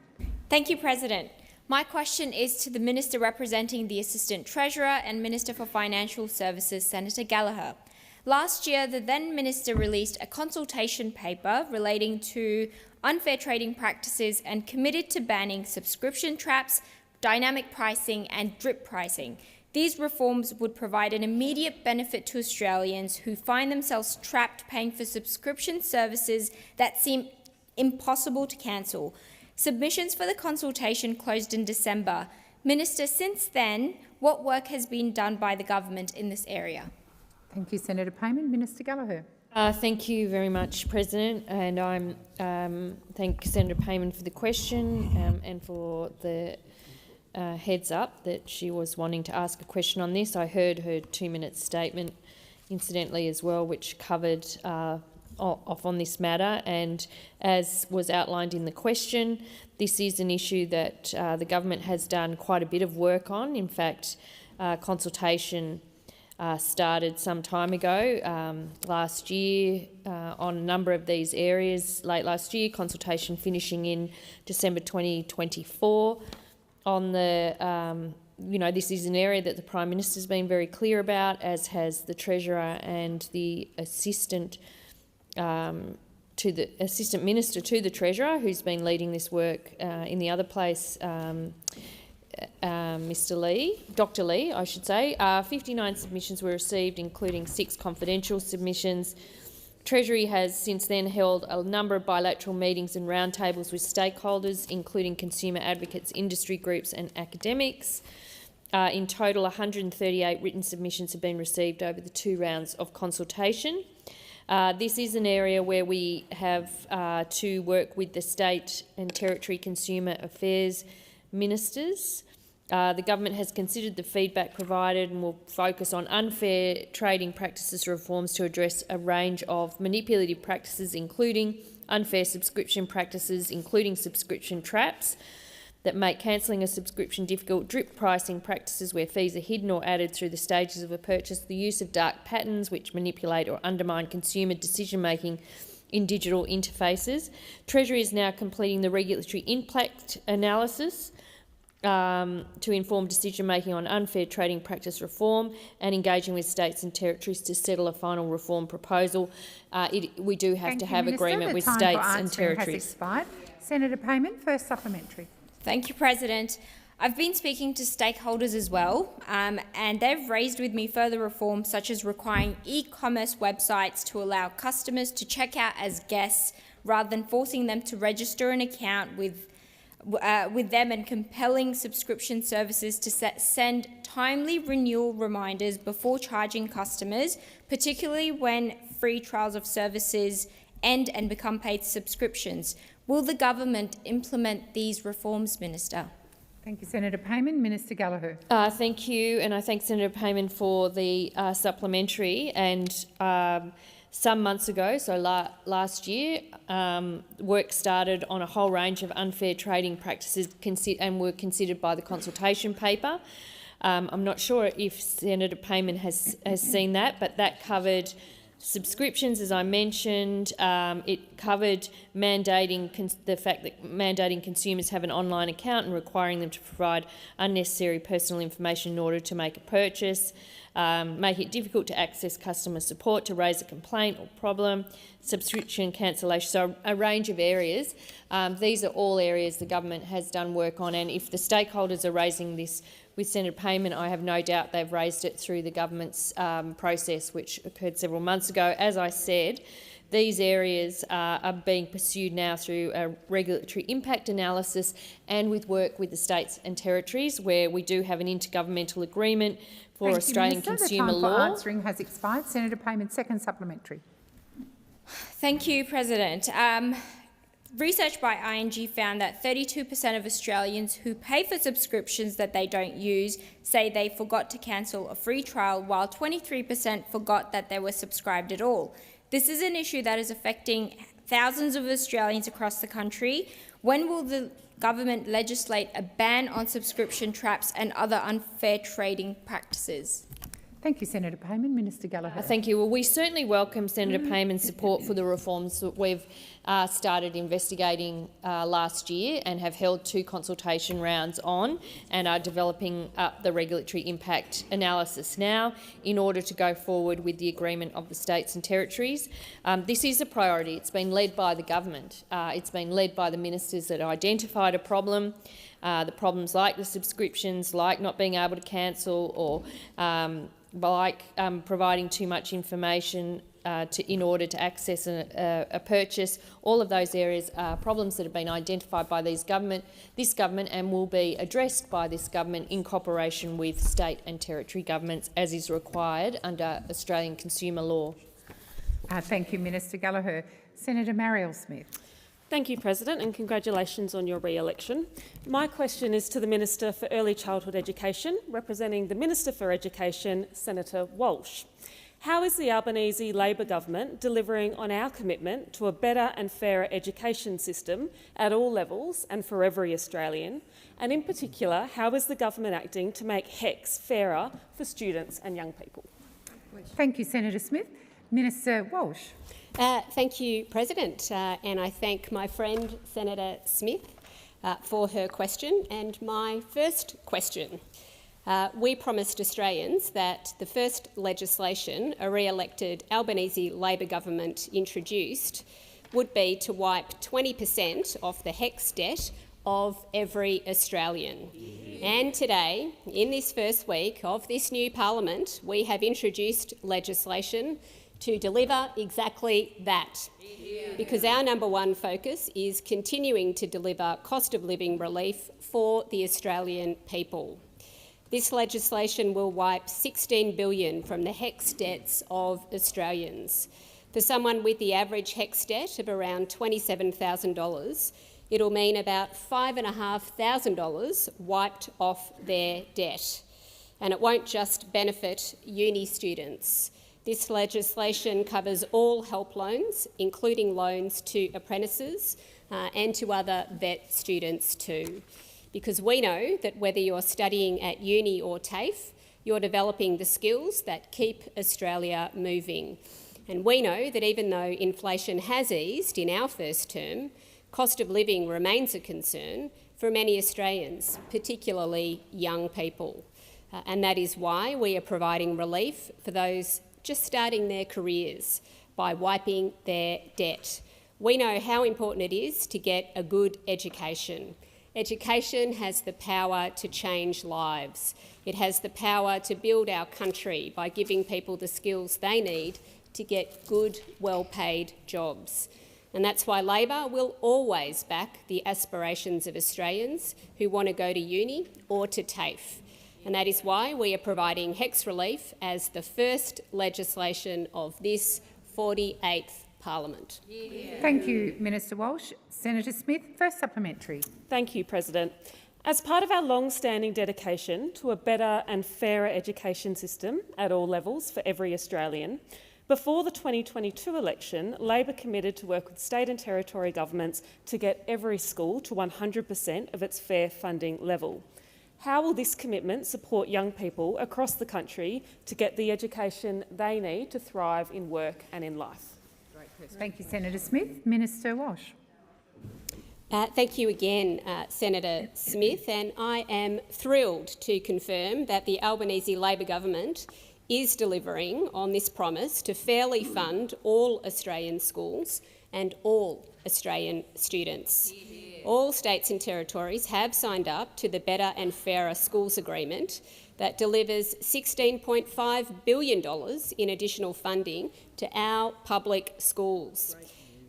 Thank you, President. My question is to the Minister representing the Assistant Treasurer and Minister for Financial Services, Senator Gallagher. Last year, the then Minister released a consultation paper relating to unfair trading practices and committed to banning subscription traps, dynamic pricing and drip pricing. These reforms would provide an immediate benefit to Australians who find themselves trapped paying for subscription services that seem impossible to cancel. Submissions for the consultation closed in December. Minister, since then, what work has been done by the government in this area? Thank you, Senator Payman. Minister Gallagher. Thank you very much, President, and I thank Senator Payman for the question and for the heads up that she was wanting to ask a question on this. I heard her 2-minute statement, incidentally, as well, which covered off on this matter, and as was outlined in the question, this is an issue that the government has done quite a bit of work on. In fact, consultation started some time ago, last year, on a number of these areas. Late last year, consultation finishing in December 2024. On the, this is an area that the Prime Minister's been very clear about, as has the Treasurer and the Assistant to the Assistant Minister to the Treasurer, who's been leading this work in the other place, Dr. Lee, I should say. 59 submissions were received, including 6 confidential submissions. Treasury has since then held a number of bilateral meetings and roundtables with stakeholders, including consumer advocates, industry groups and academics. In total, 138 written submissions have been received over the 2 rounds of consultation. This is an area where we have to work with the state and territory consumer affairs ministers. The government has considered the feedback provided and will focus on unfair trading practices reforms to address a range of manipulative practices, including unfair subscription practices, including subscription traps that make cancelling a subscription difficult, drip pricing practices where fees are hidden or added through the stages of a purchase, the use of dark patterns which manipulate or undermine consumer decision-making in digital interfaces. Treasury is now completing the regulatory impact analysis to inform decision-making on unfair trading practice reform and engaging with states and territories to settle a final reform proposal. We do have to have agreement with states and territories. Has expired. Senator Payman, first supplementary. Thank you, President. I've been speaking to stakeholders as well, and they've raised with me further reforms such as requiring e-commerce websites to allow customers to check out as guests rather than forcing them to register an account with them, and compelling subscription services to send timely renewal reminders before charging customers, particularly when free trials of services end and become paid subscriptions. Will the government implement these reforms, Minister? Thank you, Senator Payman. Minister Gallagher. Thank you, and I thank Senator Payman for the supplementary. And some months ago, so last year, work started on a whole range of unfair trading practices and were considered by the consultation paper. I'm not sure if Senator Payman has seen that, but that covered subscriptions, as I mentioned. It covered mandating the fact that mandating consumers have an online account and requiring them to provide unnecessary personal information in order to make a purchase, make it difficult to access customer support to raise a complaint or problem, subscription cancellation, so a range of areas. These are all areas the government has done work on, and if the stakeholders are raising this with Senator Payman, I have no doubt they've raised it through the government's process, which occurred several months ago. As I said, these areas are being pursued now through a regulatory impact analysis and with work with the states and territories, where we do have an intergovernmental agreement for Australian consumer law. The time for answering has expired. Senator Payman, second supplementary. Thank you, President. Research by ING found that 32% of Australians who pay for subscriptions that they don't use say they forgot to cancel a free trial, while 23% forgot that they were subscribed at all. This is an issue that is affecting thousands of Australians across the country. When will the government legislate a ban on subscription traps and other unfair trading practices? Thank you, Senator Payman. Minister Gallagher. Thank you. Well, we certainly welcome Senator Payman's support for the reforms that we've started investigating last year and have held 2 consultation rounds on, and are developing the regulatory impact analysis now in order to go forward with the agreement of the states and territories. This is a priority. It's been led by the government. It's been led by the ministers that identified a problem. The problems like the subscriptions, like not being able to cancel, or like providing too much information in order to access a purchase. All of those areas are problems that have been identified by this government and will be addressed by this government in cooperation with state and territory governments, as is required under Australian consumer law. Thank you, Minister Gallagher. Senator Marielle Smith. Thank you, President, and congratulations on your re-election. My question is to the Minister for Early Childhood Education, representing the Minister for Education, Senator Walsh. How is the Albanese Labor government delivering on our commitment to a better and fairer education system at all levels and for every Australian? And in particular, how is the government acting to make HECS fairer for students and young people? Thank you, Senator Smith. Minister Walsh. Thank you, President, and I thank my friend Senator Smith for her question. And my first question, we promised Australians that the first legislation a re-elected Albanese Labor government introduced would be to wipe 20% off the HECS debt of every Australian. And today, in this first week of this new parliament, we have introduced legislation to deliver exactly that. Because our number one focus is continuing to deliver cost of living relief for the Australian people. This legislation will wipe $16 billion from the HECS debts of Australians. For someone with the average HECS debt of around $27,000, it'll mean about $5,500 wiped off their debt. And it won't just benefit uni students. This legislation covers all help loans, including loans to apprentices and to other vet students too. Because we know that whether you're studying at uni or TAFE, you're developing the skills that keep Australia moving. And we know that even though inflation has eased in our first term, cost of living remains a concern for many Australians, particularly young people. And that is why we are providing relief for those just starting their careers by wiping their debt. We know how important it is to get a good education. Education has the power to change lives. It has the power to build our country by giving people the skills they need to get good, well-paid jobs. And that's why Labor will always back the aspirations of Australians who want to go to uni or to TAFE. And that is why we are providing HECS relief as the first legislation of this 48th Parliament. Thank you, Minister Walsh. Senator Smith, first supplementary. Thank you, President. As part of our long-standing dedication to a better and fairer education system at all levels for every Australian, before the 2022 election, Labor committed to work with state and territory governments to get every school to 100% of its fair funding level. How will this commitment support young people across the country to get the education they need to thrive in work and in life? Thank you, Senator Smith. Minister Walsh. Thank you again, Senator Smith, and I am thrilled to confirm that the Albanese Labor government is delivering on this promise to fairly fund all Australian schools and all Australian students. All states and territories have signed up to the Better and Fairer Schools Agreement that delivers $16.5 billion in additional funding to our public schools.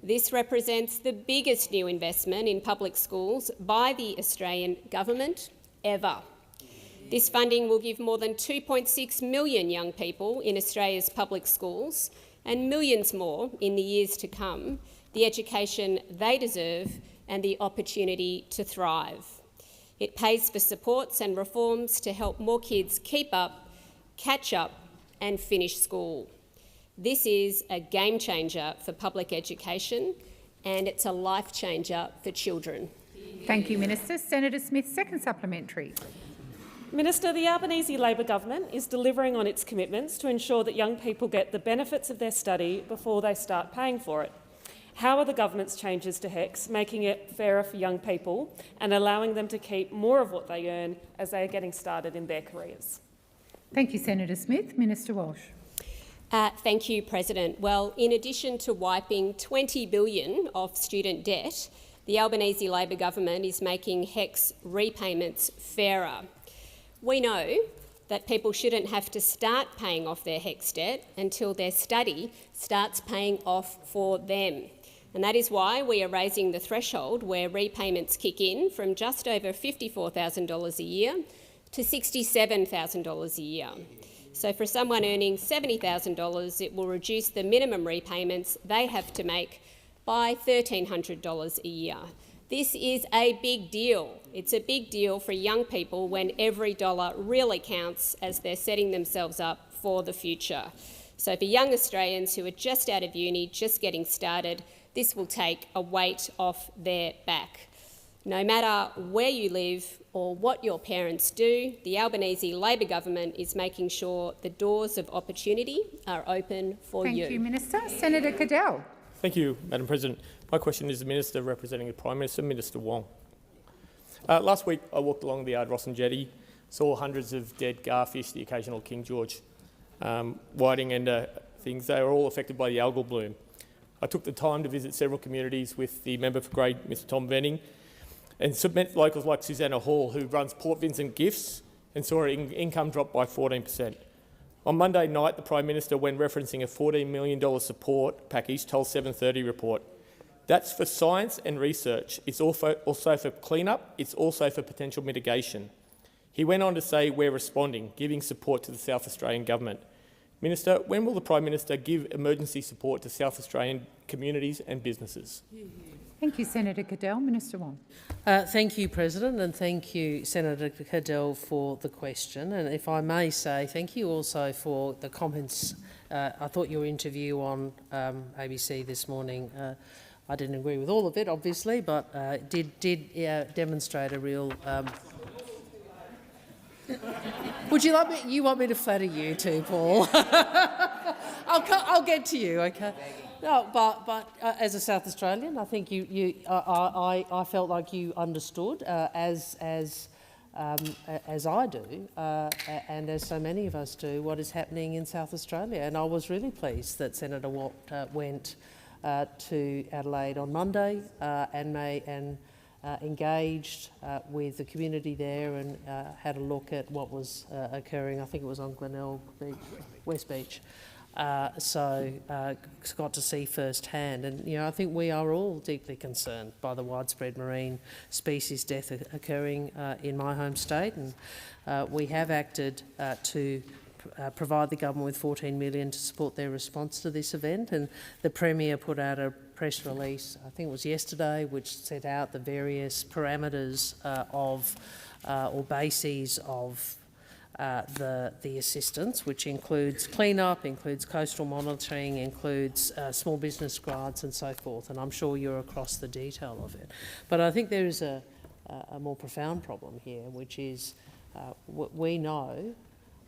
This represents the biggest new investment in public schools by the Australian government ever. This funding will give more than 2.6 million young people in Australia's public schools and millions more in the years to come the education they deserve and the opportunity to thrive. It pays for supports and reforms to help more kids keep up, catch up and finish school. This is a game changer for public education and it's a life changer for children. Thank you, Minister. Senator Smith, second supplementary. Minister, the Albanese Labor government is delivering on its commitments to ensure that young people get the benefits of their study before they start paying for it. How are the government's changes to HECS making it fairer for young people and allowing them to keep more of what they earn as they are getting started in their careers? Thank you, Senator Smith. Minister Walsh. Thank you, President. Well, in addition to wiping $20 billion off student debt, the Albanese Labor government is making HECS repayments fairer. We know that people shouldn't have to start paying off their HECS debt until their study starts paying off for them. And that is why we are raising the threshold where repayments kick in from just over $54,000 a year to $67,000 a year. So for someone earning $70,000, it will reduce the minimum repayments they have to make by $1,300 a year. This is a big deal. It's a big deal for young people when every dollar really counts as they're setting themselves up for the future. So for young Australians who are just out of uni, just getting started, this will take a weight off their back. No matter where you live or what your parents do, the Albanese Labor government is making sure the doors of opportunity are open for you. Thank you, Minister. Senator Cadell. Thank you, Madam President. My question is the Minister representing the Prime Minister, Minister Wong. Last week I walked along the Ardrossan Jetty, saw hundreds of dead garfish, the occasional King George, whiting and things. They were all affected by the algal bloom. I took the time to visit several communities with the member for Grey, Mr Tom Venning, and met locals like Susanna Hall, who runs Port Vincent Gifts, and saw her income drop by 14%. On Monday night, the Prime Minister, when referencing a $14 million support package, told 7:30 report, "That's for science and research. It's also for clean-up. It's also for potential mitigation." He went on to say, "We're responding, giving support to the South Australian Government." Minister, when will the Prime Minister give emergency support to South Australian communities and businesses? Thank you, Senator Cadell. Minister Wong. Thank you, President, and thank you, Senator Cadell, for the question. And if I may say, thank you also for the comments. I thought your interview on ABC this morning, I didn't agree with all of it, obviously, but did demonstrate a real... Would you like me? You want me to flatter you too, Paul? I'll get to you, okay? No, but as a South Australian, I think I felt like you understood, as I do, and as so many of us do, what is happening in South Australia. And I was really pleased that Senator Watt went to Adelaide on Monday and engaged with the community there and had a look at what was occurring. I think it was on Glenelg Beach, West Beach. So got to see firsthand, and I think we are all deeply concerned by the widespread marine species death occurring in my home state, and we have acted to provide the government with $14 million to support their response to this event, and the Premier put out a press release, I think it was yesterday, which set out the various parameters or bases of the assistance, which includes clean-up, includes coastal monitoring, includes small business grants and so forth, and I'm sure you're across the detail of it. But I think there is a more profound problem here, which is we know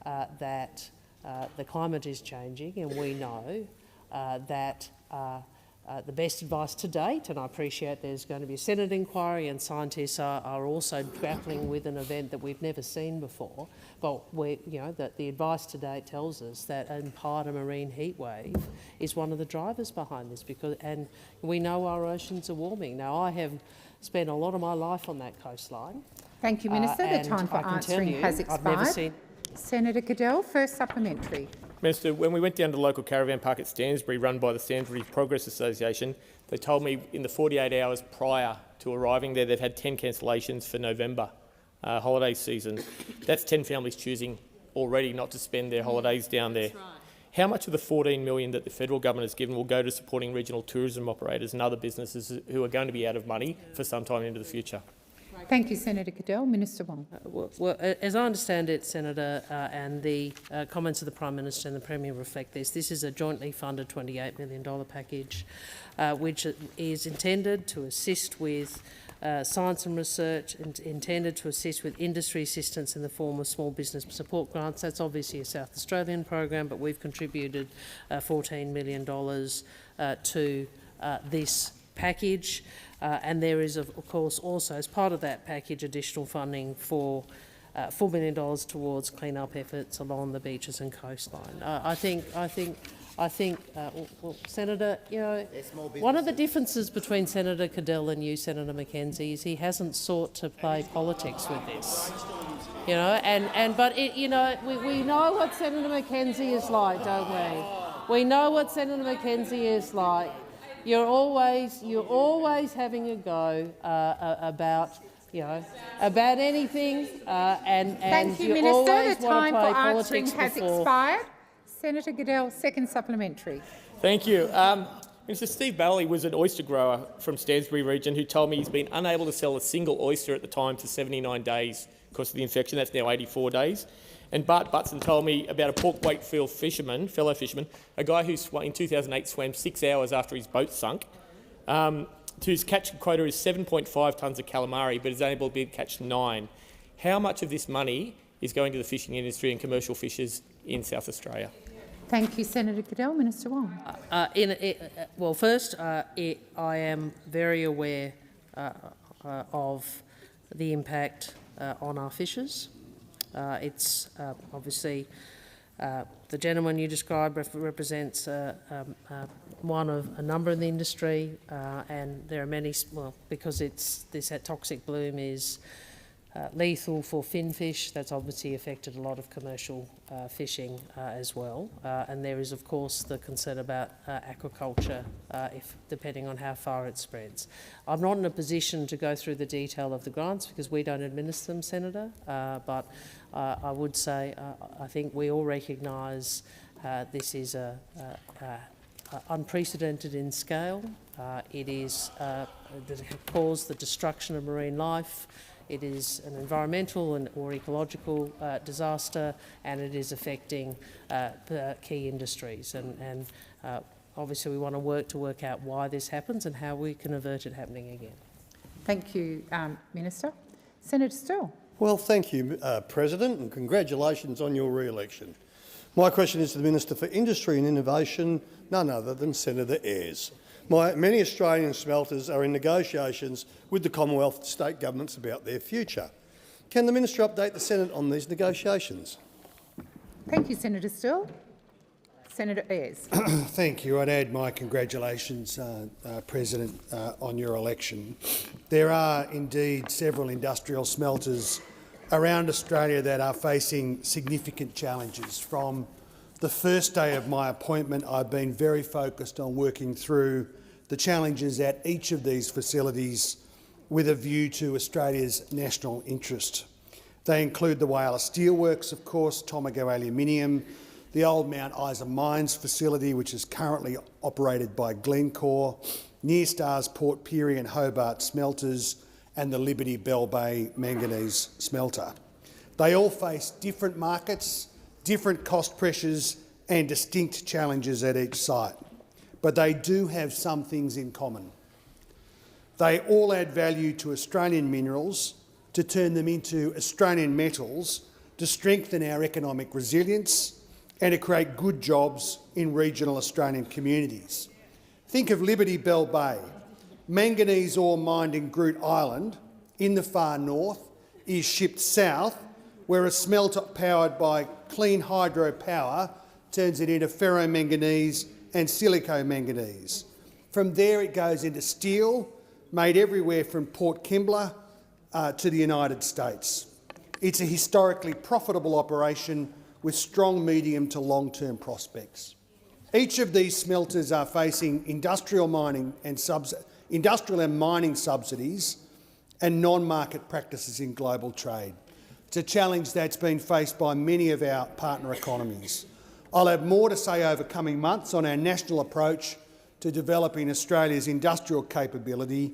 that the climate is changing, and we know that the best advice to date, and I appreciate there's going to be a Senate inquiry and scientists are also grappling with an event that we've never seen before, but that the advice to date tells us that in part a marine heat wave is one of the drivers behind this, and we know our oceans are warming. Now, I have spent a lot of my life on that coastline. Thank you, Minister. The time for answering has expired. Senator Cadell, first supplementary. Minister, when we went down to the local caravan park at Stansbury, run by the Stansbury Progress Association, they told me in the 48 hours prior to arriving there, they've had 10 cancellations for November holiday season. That's 10 families choosing already not to spend their holidays down there. Right. How much of the $14 million that the federal government has given will go to supporting regional tourism operators and other businesses who are going to be out of money for some time into the future? Thank you, Senator Cadell. Minister Wong. Well, as I understand it, Senator, and the comments of the Prime Minister and the Premier reflect this, this is a jointly funded $28 million package which is intended to assist with science and research, and intended to assist with industry assistance in the form of small business support grants. That's obviously a South Australian program, but we've contributed $14 million to this package. And there is, of course, also as part of that package, additional funding for $4 million towards clean-up efforts along the beaches and coastline. I think, Senator, one of the differences between Senator Cadell and you, Senator McKenzie, is he hasn't sought to play politics with this. We know what Senator McKenzie is like, don't we? We know what Senator McKenzie is like. You're always having a go about anything, and thank you, you Minister. always the want time to play for answering politics has expired. Senator Cadell, second supplementary. Thank you. Mr. Steve Bally was an oyster grower from Stansbury region who told me he's been unable to sell a single oyster at the time for 79 days because of the infection. That's now 84 days. And Bart Butson told me about a Port Wakefield fisherman, fellow fisherman, a guy who in 2008 swam 6 hours after his boat sunk, whose catch quota is 7.5 tonnes of calamari, but is able to catch 9. How much of this money is going to the fishing industry and commercial fishers in South Australia? Thank you, Senator Cadell. Minister Wong. Well, first, I am very aware of the impact on our fishers. It's obviously The gentleman you described represents one of a number in the industry, and there are many, well, because this toxic bloom is lethal for finfish. That's obviously affected a lot of commercial fishing as well. And there is, of course, the concern about aquaculture, depending on how far it spreads. I'm not in a position to go through the detail of the grants because we don't administer them, Senator, but I would say I think we all recognise this is unprecedented in scale. It is caused the destruction of marine life. It is an environmental or ecological disaster, and it is affecting key industries. And obviously we want to work out why this happens and how we can avert it happening again. Thank you, Minister. Senator Sterle. Well, thank you, President, and congratulations on your re-election. My question is to the Minister for Industry and Innovation, none other than Senator Ayres. Many Australian smelters are in negotiations with the Commonwealth state governments about their future. Can the Minister update the Senate on these negotiations? Thank you, Senator Sterle. Senator Ayres. Thank you. I'd add my congratulations, President, on your election. There are indeed several industrial smelters around Australia that are facing significant challenges. From the first day of my appointment, I've been very focused on working through the challenges at each of these facilities with a view to Australia's national interest. They include the Whyalla Steelworks, of course, Tomago Aluminium, the Old Mount Isa Mines facility, which is currently operated by Glencore, Near-Star's Port Pirie and Hobart smelters, and the Liberty Bell Bay manganese smelter. They all face different markets, different cost pressures and distinct challenges at each site. But they do have some things in common. They all add value to Australian minerals to turn them into Australian metals, to strengthen our economic resilience and to create good jobs in regional Australian communities. Think of Liberty Bell Bay. Manganese ore mined in Groot Island in the far north is shipped south, where a smelter powered by clean hydropower turns it into ferromanganese and silicomanganese. From there it goes into steel, made everywhere from Port Kembla to the United States. It's a historically profitable operation with strong medium to long-term prospects. Each of these smelters are facing industrial and mining subsidies and non-market practices in global trade. It's a challenge that's been faced by many of our partner economies. I'll have more to say over coming months on our national approach to developing Australia's industrial capability,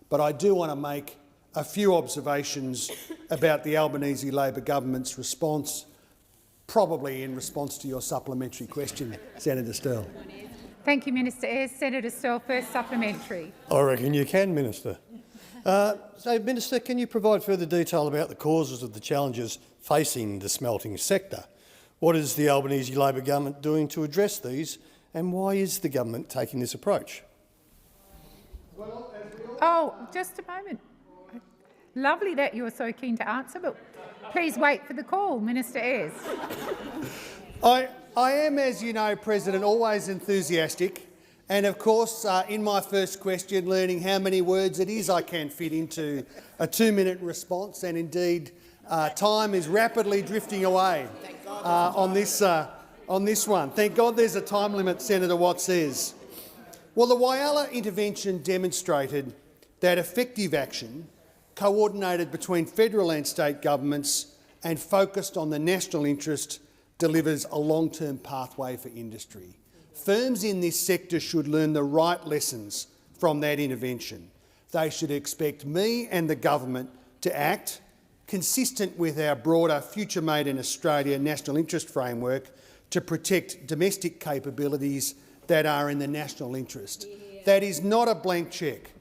but I do want to make a few observations about the Albanese Labor government's response, probably in response to your supplementary question, Senator Sterle. Thank you, Minister Ayres. Senator Sterle, first supplementary. I reckon you can, Minister. Minister, can you provide further detail about the causes of the challenges facing the smelting sector? What is the Albanese Labor government doing to address these, and why is the government taking this approach? Oh, just a moment. Lovely that you are so keen to answer, but please wait for the call, Minister Ayres. I am, as you know, President, always enthusiastic, and of course, in my first question, learning how many words it is I can fit into a 2-minute response, and indeed, time is rapidly drifting away on this one. Thank God there's a time limit, Senator Watt says. Well, the Whyalla intervention demonstrated that effective action, coordinated between federal and state governments and focused on the national interest, delivers a long-term pathway for industry. Firms in this sector should learn the right lessons from that intervention. They should expect me and the government to act consistent with our broader Future Made in Australia national interest framework to protect domestic capabilities that are in the national interest. That is not a blank cheque.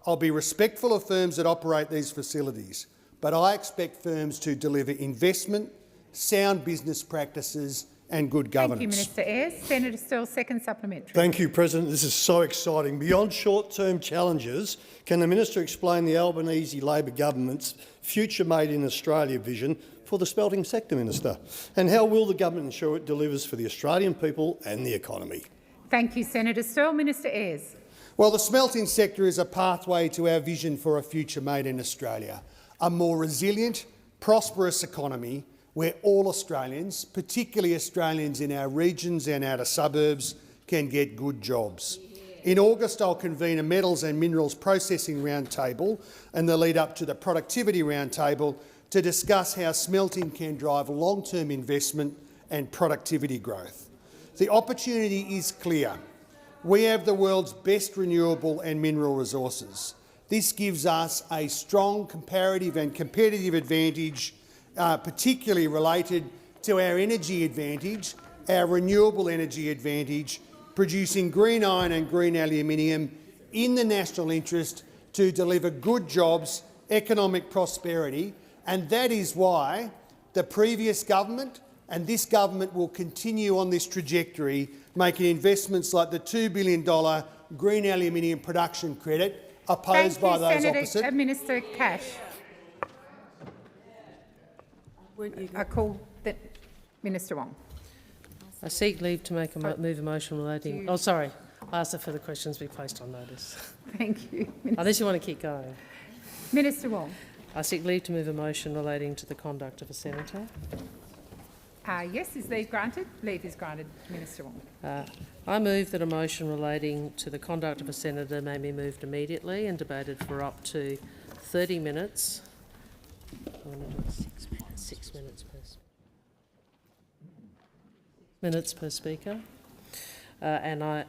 I'll be respectful of firms that operate these facilities, but I expect firms to deliver investment, sound business practices and good governance. Thank you, Minister Ayres. Senator Sterle, second supplementary. Thank you, President. This is so exciting. Beyond short-term challenges, can the minister explain the Albanese Labor government's future Made in Australia vision for the smelting sector, Minister? And how will the government ensure it delivers for the Australian people and the economy? Thank you, Senator Sterle. Minister Ayres. Well, the smelting sector is a pathway to our vision for a future made in Australia, a more resilient, prosperous economy where all Australians, particularly Australians in our regions and outer suburbs, can get good jobs. In August, I'll convene a metals and minerals processing roundtable and the lead up to the productivity roundtable to discuss how smelting can drive long-term investment and productivity growth. The opportunity is clear. We have the world's best renewable and mineral resources. This gives us a strong comparative and competitive advantage, particularly related to our energy advantage, our renewable energy advantage, producing green iron and green aluminium in the national interest to deliver good jobs, economic prosperity, and that is why the previous government and this government will continue on this trajectory, making investments like the $2 billion green aluminium production credit opposed by those opposite. Minister Cash. I call Minister Wong. I seek leave to make move a motion relating. Oh, sorry. I asked for the questions be placed on notice. Thank you. Unless you want to keep going. Minister Wong. I seek leave to move a motion relating to the conduct of a senator. Yes, is leave granted? Leave is granted, Minister Wong. I move that a motion relating to the conduct of a senator may be moved immediately and debated for up to 30 minutes. 6 minutes per speaker. And I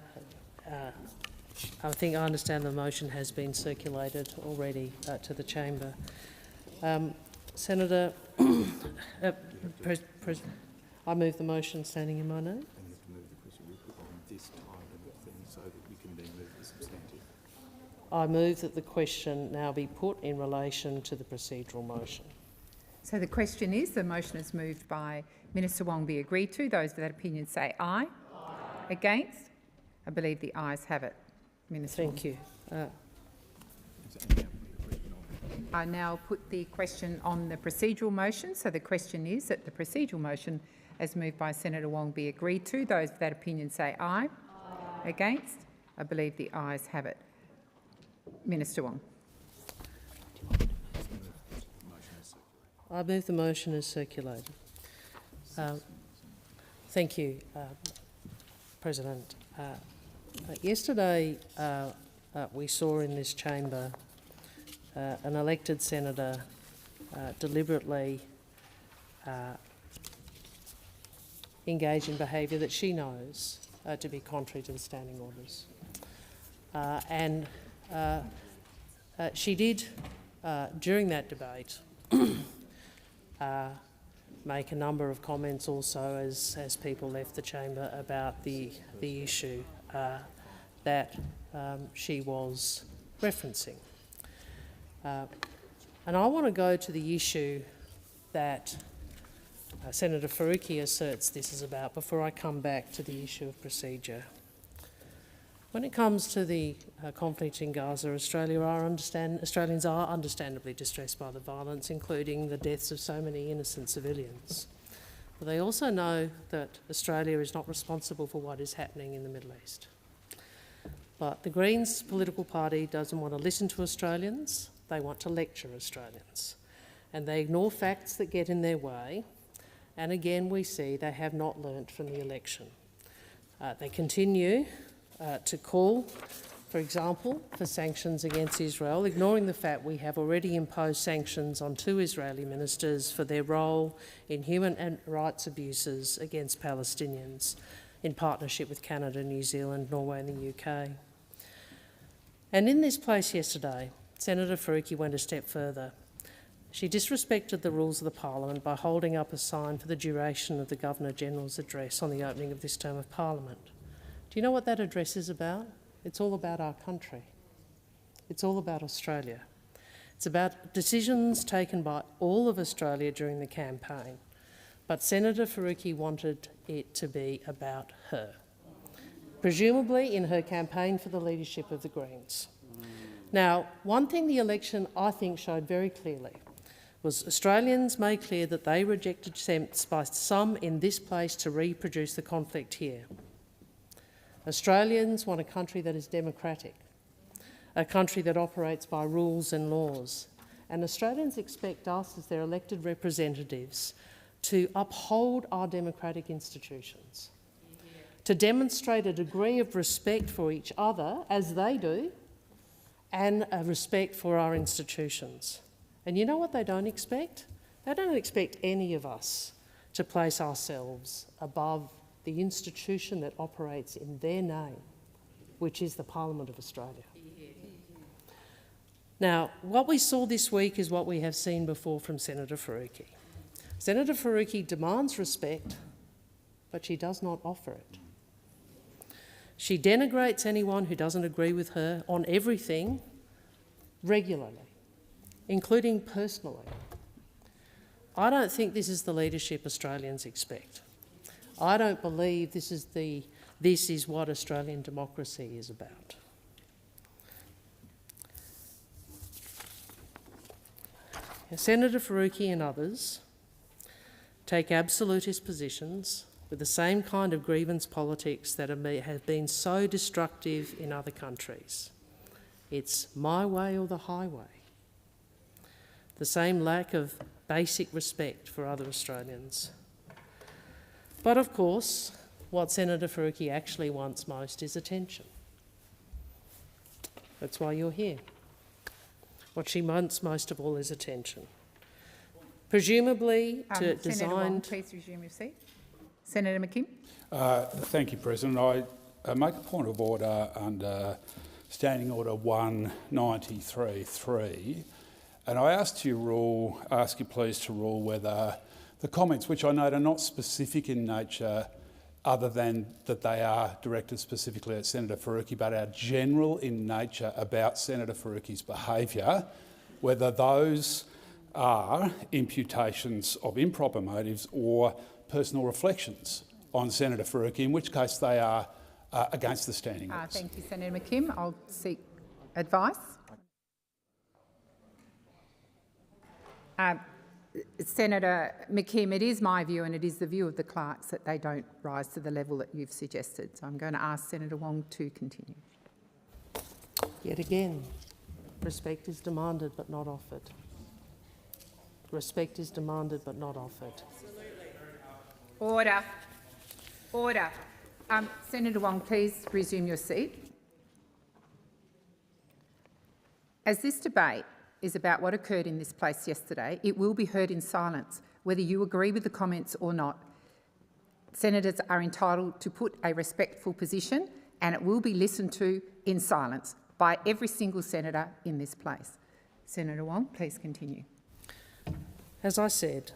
think I understand the motion has been circulated already to the chamber. Senator, I move the motion standing in my name. I move that the question now be put in relation to the procedural motion. So the question is, the motion is moved by Minister Wong be agreed to. Those of that opinion say aye. Aye. Against? I believe the ayes have it. Minister Thank you. I now put the question on the procedural motion. So the question is that the procedural motion as moved by Senator Wong be agreed to. Those of that opinion say aye. Aye. Against? I believe the ayes have it. Minister Wong. I move the motion as circulated. Thank you, President. Yesterday we saw in this chamber an elected senator deliberately engage in behaviour that she knows to be contrary to the standing orders. She did, during that debate, make a number of comments also as people left the chamber about the issue that she was referencing. And I want to go to the issue that Senator Faruqi asserts this is about before I come back to the issue of procedure. When it comes to the conflict in Gaza, Australians are understandably distressed by the violence, including the deaths of so many innocent civilians. But they also know that Australia is not responsible for what is happening in the Middle East. But the Greens political party doesn't want to listen to Australians, they want to lecture Australians. And they ignore facts that get in their way, and again we see they have not learnt from the election. They continue to call, for example, for sanctions against Israel, ignoring the fact we have already imposed sanctions on 2 Israeli ministers for their role in human rights abuses against Palestinians in partnership with Canada, New Zealand, Norway and the UK. And in this place yesterday, Senator Faruqi went a step further. She disrespected the rules of the Parliament by holding up a sign for the duration of the Governor-General's address on the opening of this term of Parliament. Do you know what that address is about? It's all about our country. It's all about Australia. It's about decisions taken by all of Australia during the campaign. but Senator Faruqi wanted it to be about her, presumably in her campaign for the leadership of the Greens. Now, one thing the election, I think, showed very clearly was Australians made clear that they rejected attempts by some in this place to reproduce the conflict here. Australians want a country that is democratic, a country that operates by rules and laws, and Australians expect us as their elected representatives to uphold our democratic institutions, to demonstrate a degree of respect for each other, as they do, and a respect for our institutions. And you know what they don't expect? They don't expect any of us to place ourselves above the institution that operates in their name, which is the Parliament of Australia. Now, what we saw this week is what we have seen before from Senator Faruqi. Senator Faruqi demands respect, but she does not offer it. She denigrates anyone who doesn't agree with her on everything regularly, including personally. I don't think this is the leadership Australians expect. I don't believe this is what Australian democracy is about. Senator Faruqi and others take absolutist positions with the same kind of grievance politics that have been so destructive in other countries. It's my way or the highway. The same lack of basic respect for other Australians. But of course, what Senator Faruqi actually wants most is attention. That's why you're here. What she wants most of all is attention. Presumably Senator Wong, please resume your seat. Senator McKim. Thank you, President. I make a point of order under Standing Order 193.3, and I ask you please to rule whether the comments, which I note are not specific in nature other than that they are directed specifically at Senator Faruqi, but are general in nature about Senator Faruqi's behaviour, whether those are imputations of improper motives or personal reflections on Senator Faruqi, in which case they are against the standing orders. Thank you, Senator McKim. I'll seek advice. Senator McKim, it is my view and it is the view of the clerks that they don't rise to the level that you've suggested. So I'm going to ask Senator Wong to continue. Yet again, respect is demanded but not offered. Respect is demanded but not offered. Order. Order. Senator Wong, please resume your seat. As this debate is about what occurred in this place yesterday, it will be heard in silence, whether you agree with the comments or not. Senators are entitled to put a respectful position, and it will be listened to in silence by every single senator in this place. Senator Wong, please continue. As I said,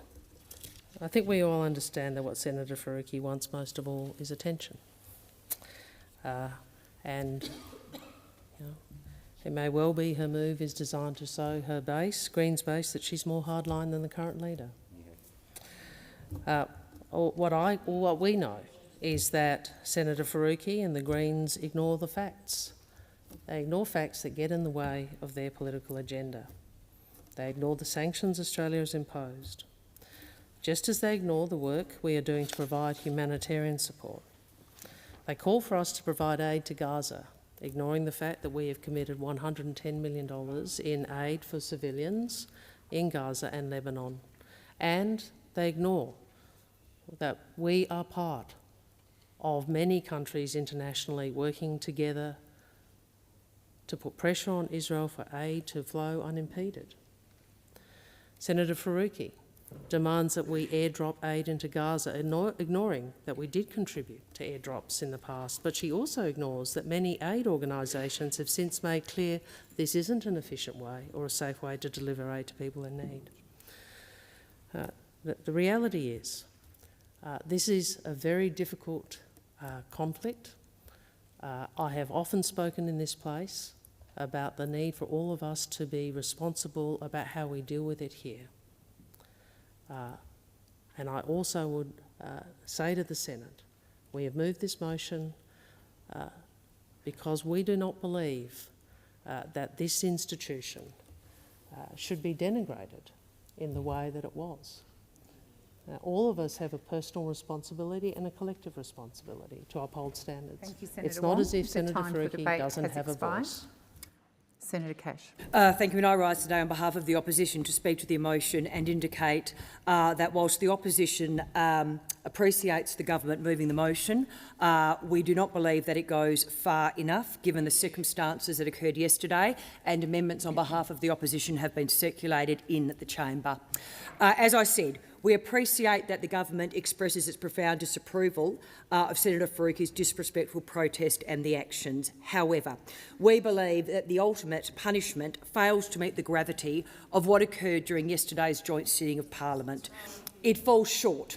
I think we all understand that what Senator Faruqi wants most of all is attention. It may well be her move is designed to show her base, Greens base, that she's more hardline than the current leader. What we know is that Senator Faruqi and the Greens ignore the facts. They ignore facts that get in the way of their political agenda. They ignore the sanctions Australia has imposed, just as they ignore the work we are doing to provide humanitarian support. They call for us to provide aid to Gaza, ignoring the fact that we have committed $110 million in aid for civilians in Gaza and Lebanon. And they ignore that we are part of many countries internationally working together to put pressure on Israel for aid to flow unimpeded. Senator Faruqi demands that we airdrop aid into Gaza, ignoring that we did contribute to airdrops in the past, but she also ignores that many aid organisations have since made clear this isn't an efficient way or a safe way to deliver aid to people in need. The reality is this is a very difficult conflict. I have often spoken in this place about the need for all of us to be responsible about how we deal with it here. And I also would say to the Senate, we have moved this motion because we do not believe that this institution should be denigrated in the way that it was. All of us have a personal responsibility and a collective responsibility to uphold standards. Thank you, Senator It's not Wong. as if The Senator time for Faruqi debate doesn't has have a expired. voice. Senator Cash. Thank you. And I rise today on behalf of the opposition to speak to the motion and indicate that whilst the opposition appreciates the government moving the motion, we do not believe that it goes far enough given the circumstances that occurred yesterday, and amendments on behalf of the opposition have been circulated in the chamber. As I said, we appreciate that the government expresses its profound disapproval of Senator Faruqi's disrespectful protest and the actions. However, we believe that the ultimate punishment fails to meet the gravity of what occurred during yesterday's joint sitting of Parliament. It falls short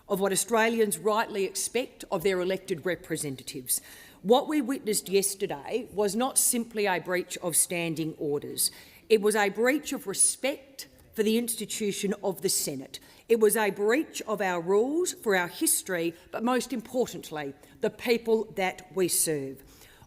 of what Australians rightly expect of their elected representatives. What we witnessed yesterday was not simply a breach of standing orders. It was a breach of respect for the institution of the Senate. It was a breach of our rules for our history, but most importantly, the people that we serve.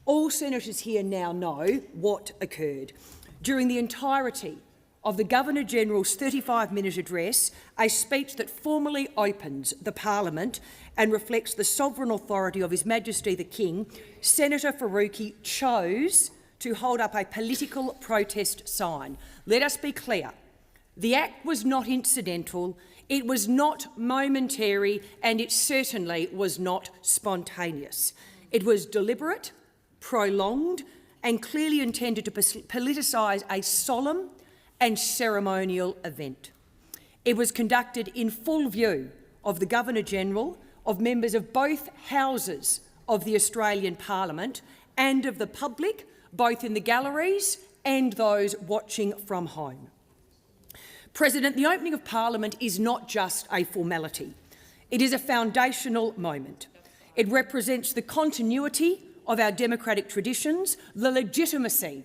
All senators here now know what occurred. During the entirety of the Governor-General's 35-minute address, a speech that formally opens the Parliament and reflects the sovereign authority of His Majesty the King, Senator Faruqi chose to hold up a political protest sign. Let us be clear. The act was not incidental, it was not momentary, and it certainly was not spontaneous. It was deliberate, prolonged, and clearly intended to politicise a solemn and ceremonial event. It was conducted in full view of the Governor-General, of members of both houses of the Australian Parliament, and of the public, both in the galleries and those watching from home. President, the opening of Parliament is not just a formality. It is a foundational moment. It represents the continuity of our democratic traditions, the legitimacy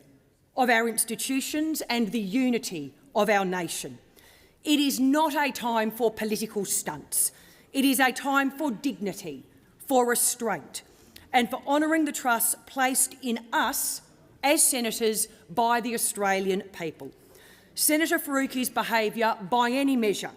of our institutions and the unity of our nation. It is not a time for political stunts. It is a time for dignity, for restraint, and for honouring the trust placed in us as senators by the Australian people. Senator Faruqi's behaviour, by any measure,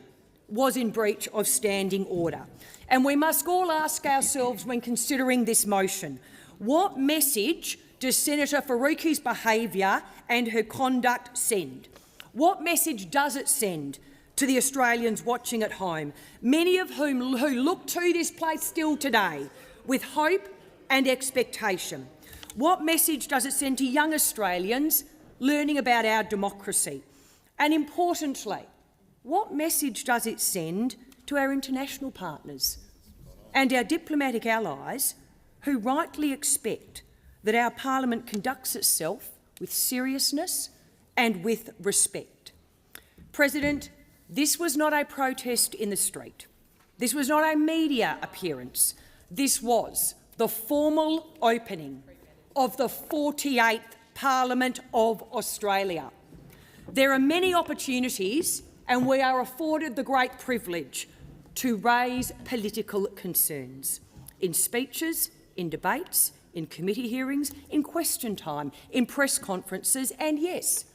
was in breach of standing order. And we must all ask ourselves when considering this motion, what message does Senator Faruqi's behaviour and her conduct send? What message does it send to the Australians watching at home, many of whom who look to this place still today with hope and expectation? What message does it send to young Australians learning about our democracy? And importantly, what message does it send to our international partners and our diplomatic allies who rightly expect that our Parliament conducts itself with seriousness and with respect? President, this was not a protest in the street. This was not a media appearance. This was the formal opening of the 48th Parliament of Australia. There are many opportunities, and we are afforded the great privilege to raise political concerns in speeches, in debates, in committee hearings, in question time, in press conferences, and yes,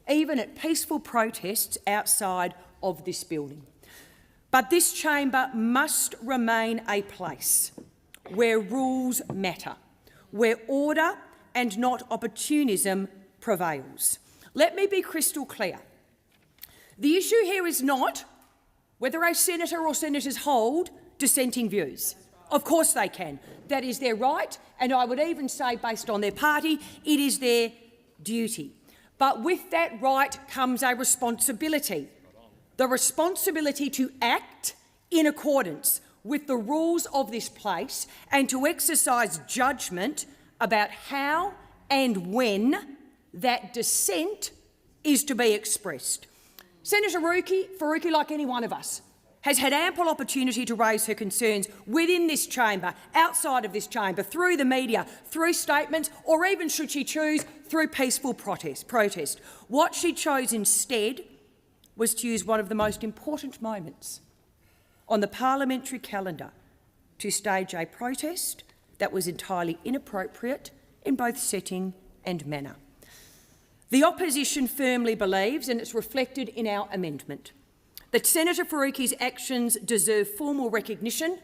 even at peaceful protests outside of this building. But this chamber must remain a place where rules matter, where order and not opportunism prevails. Let me be crystal clear. The issue here is not whether a senator or senators hold dissenting views. Of course they can. That is their right, and I would even say, based on their party, it is their duty. But with that right comes a responsibility. The responsibility to act in accordance with the rules of this place and to exercise judgment about how and when that dissent is to be expressed. Senator Faruqi, like any one of us, has had ample opportunity to raise her concerns within this chamber, outside of this chamber, through the media, through statements, or even, should she choose, through peaceful protest. What she chose instead was to use one of the most important moments on the parliamentary calendar to stage a protest that was entirely inappropriate in both setting and manner. The opposition firmly believes, and it's reflected in our amendment, that Senator Faruqi's actions deserve formal recognition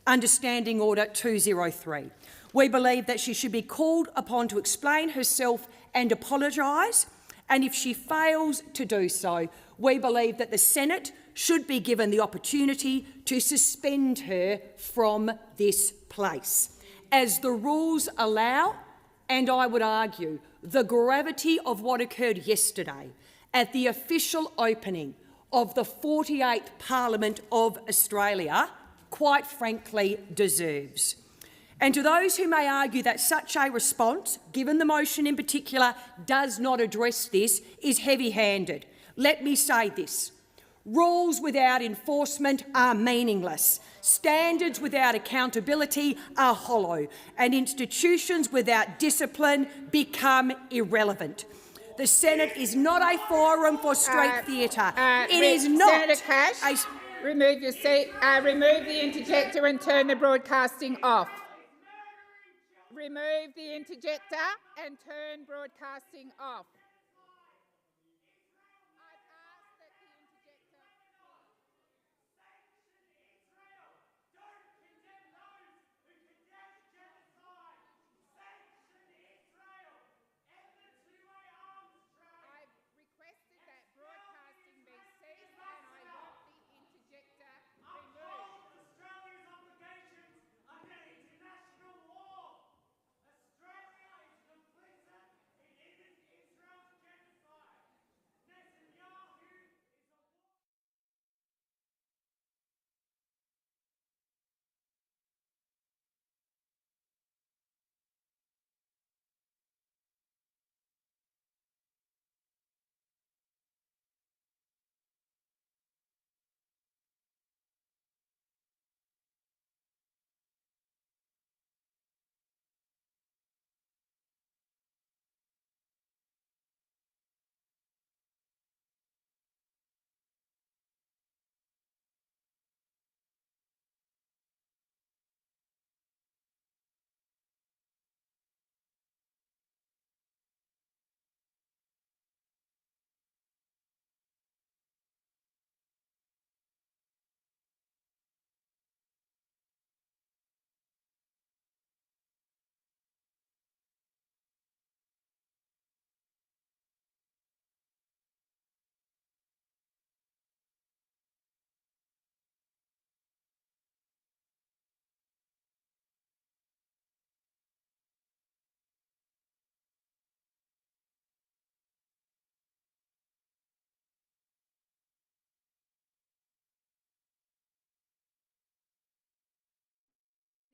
under Standing Order 203. We believe that she should be called upon to explain herself and apologise, and if she fails to do so, we believe that the Senate should be given the opportunity to suspend her from this place. As the rules allow, and I would argue the gravity of what occurred yesterday at the official opening of the 48th Parliament of Australia, quite frankly deserves. And to those who may argue that such a response, given the motion in particular, does not address this, is heavy-handed, let me say this. Rules without enforcement are meaningless. Standards without accountability are hollow, and institutions without discipline become irrelevant. The Senate is not a forum for street theatre. It is not. Senator Cash, remove your seat. Remove the interjector and turn the broadcasting off. Remove the interjector and turn broadcasting off.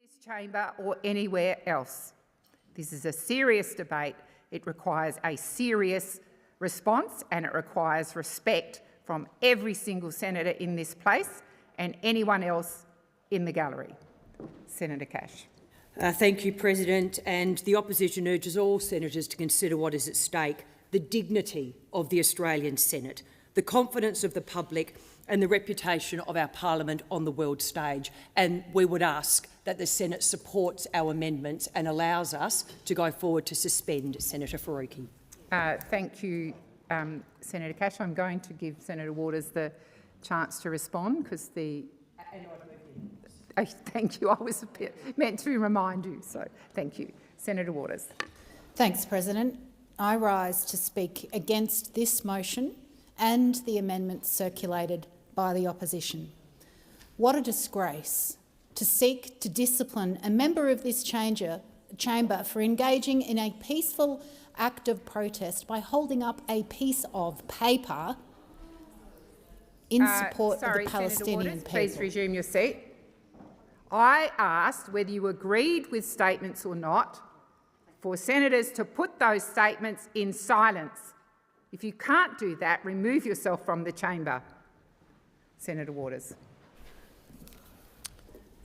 This chamber or anywhere else. This is a serious debate. It requires a serious response and it requires respect from every single senator in this place and anyone else in the gallery. Senator Cash. Thank you, President. And the opposition urges all senators to consider what is at stake: the dignity of the Australian Senate, the confidence of the public and the reputation of our parliament on the world stage. And we would ask that the Senate supports our amendments and allows us to go forward to suspend Senator Faruqi. Thank you, Senator Cash. I'm going to give Senator Waters the chance to respond because the... thank you. I was meant to remind you, so thank you. Senator Waters. Thanks, President. I rise to speak against this motion and the amendments circulated by the opposition. What a disgrace to seek to discipline a member of this chamber for engaging in a peaceful act of protest by holding up a piece of paper in support of the Palestinian people. Please resume your seat. I asked whether you agreed with statements or not for senators to put those statements in silence. If you can't do that, remove yourself from the chamber. Senator Waters.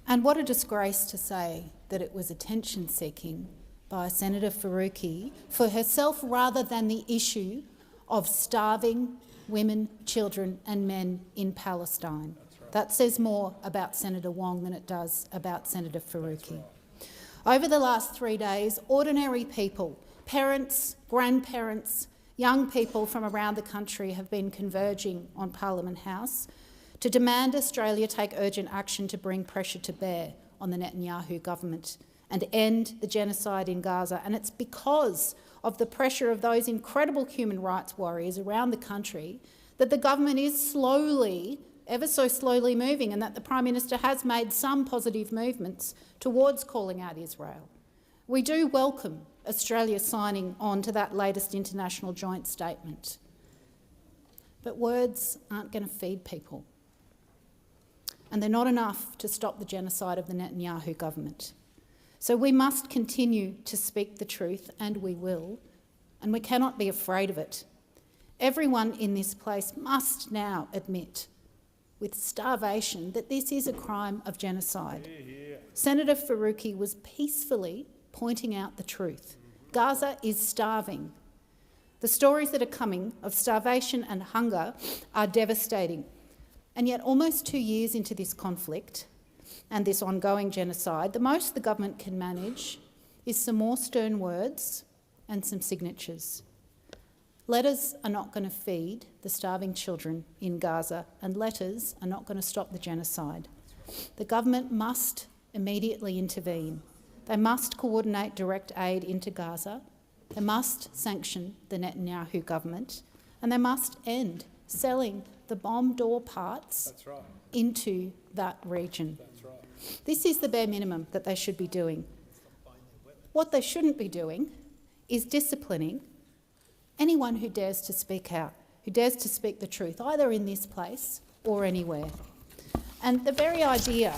And what a disgrace to say that it was attention-seeking by Senator Faruqi for herself rather than the issue of starving women, children and men in Palestine. That's right. That says more about Senator Wong than it does about Senator Faruqi. Over the last 3 days, ordinary people, parents, grandparents, young people from around the country have been converging on Parliament House to demand Australia take urgent action to bring pressure to bear on the Netanyahu government and end the genocide in Gaza. And it's because of the pressure of those incredible human rights warriors around the country that the government is slowly, ever so slowly moving, and that the Prime Minister has made some positive movements towards calling out Israel. We do welcome Australia signing on to that latest international joint statement. But words aren't going to feed people. And they're not enough to stop the genocide of the Netanyahu government. So we must continue to speak the truth, and we will, and we cannot be afraid of it. Everyone in this place must now admit, with starvation, that this is a crime of genocide. Senator Faruqi was peacefully pointing out the truth. Gaza is starving. The stories that are coming of starvation and hunger are devastating. And yet, almost 2 years into this conflict and this ongoing genocide, the most the government can manage is some more stern words and some signatures. Letters are not going to feed the starving children in Gaza, and letters are not going to stop the genocide. The government must immediately intervene. They must coordinate direct aid into Gaza. They must sanction the Netanyahu government, and they must end selling the bomb door parts into that region. This is the bare minimum that they should be doing. What they shouldn't be doing is disciplining anyone who dares to speak out, who dares to speak the truth, either in this place or anywhere. And the very idea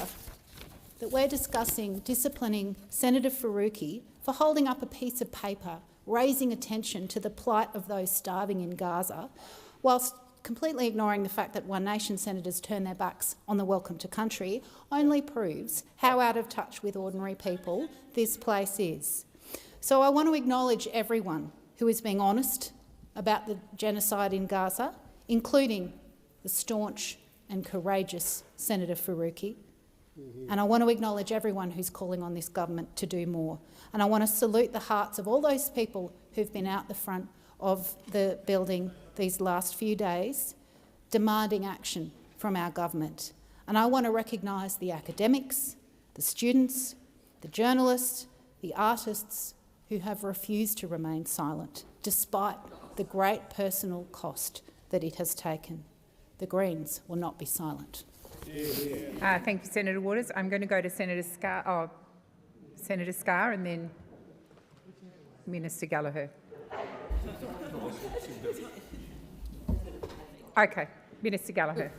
that we're discussing disciplining Senator Faruqi for holding up a piece of paper, raising attention to the plight of those starving in Gaza, whilst completely ignoring the fact that One Nation senators turn their backs on the welcome to country, only proves how out of touch with ordinary people this place is. So I want to acknowledge everyone who is being honest about the genocide in Gaza, including the staunch and courageous Senator Faruqi. And I want to acknowledge everyone who's calling on this government to do more. And I want to salute the hearts of all those people who've been out the front of the building these last few days, demanding action from our government. And I want to recognise the academics, the students, the journalists, the artists who have refused to remain silent, despite the great personal cost that it has taken. The Greens will not be silent. Thank you, Senator Waters. I'm going to go to Senator Scarr and then Minister Gallagher. Okay, Minister Gallagher.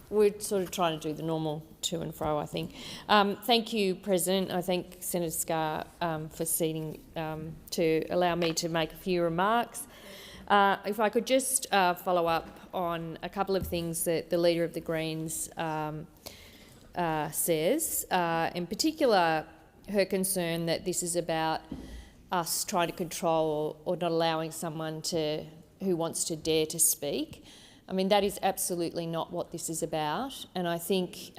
We're sort of trying to do the normal to and fro, I think. Thank you, President. I thank Senator Scarr for ceding to allow me to make a few remarks. If I could just follow up on a couple of things that the Leader of the Greens says, in particular her concern that this is about us trying to control or not allowing someone who wants to dare to speak. I mean, that is absolutely not what this is about. And I think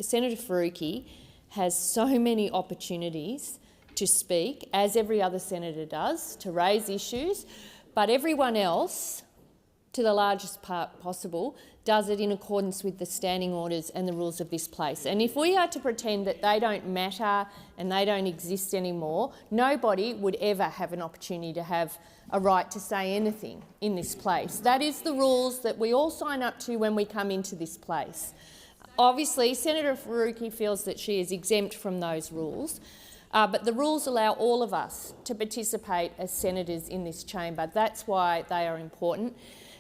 Senator Faruqi has so many opportunities to speak, as every other senator does, to raise issues, but everyone else, to the largest part possible, does it in accordance with the standing orders and the rules of this place. And if we are to pretend that they don't matter and they don't exist anymore, nobody would ever have an opportunity to have a right to say anything in this place. That is the rules that we all sign up to when we come into this place. Obviously, Senator Faruqi feels that she is exempt from those rules, but the rules allow all of us to participate as senators in this chamber. That's why they are important.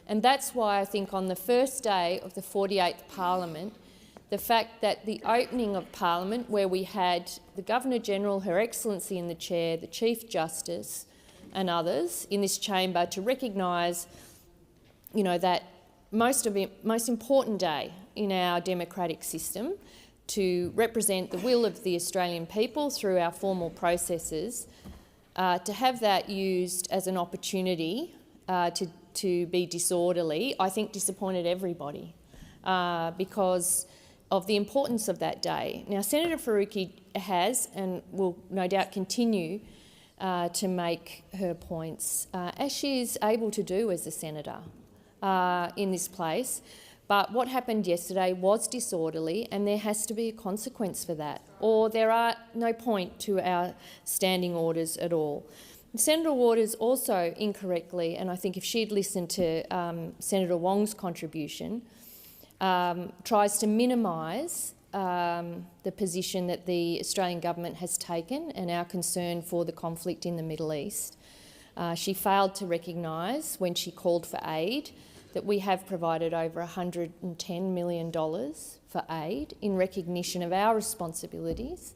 And that's why I think on the first day of the 48th Parliament, the fact that the opening of Parliament, where we had the Governor-General, Her Excellency in the chair, the Chief Justice and others in this chamber to recognise, that most important day in our democratic system, to represent the will of the Australian people through our formal processes, to have that used as an opportunity to be disorderly, I think disappointed everybody, because of the importance of that day. Now, Senator Faruqi has and will no doubt continue to make her points, as she is able to do as a senator in this place. But what happened yesterday was disorderly, and there has to be a consequence for that, or there are no point to our standing orders at all. Senator Waters also incorrectly, and I think if she'd listened to Senator Wong's contribution, tries to minimise the position that the Australian government has taken and our concern for the conflict in the Middle East. She failed to recognise, when she called for aid, that we have provided over $110 million for aid in recognition of our responsibilities.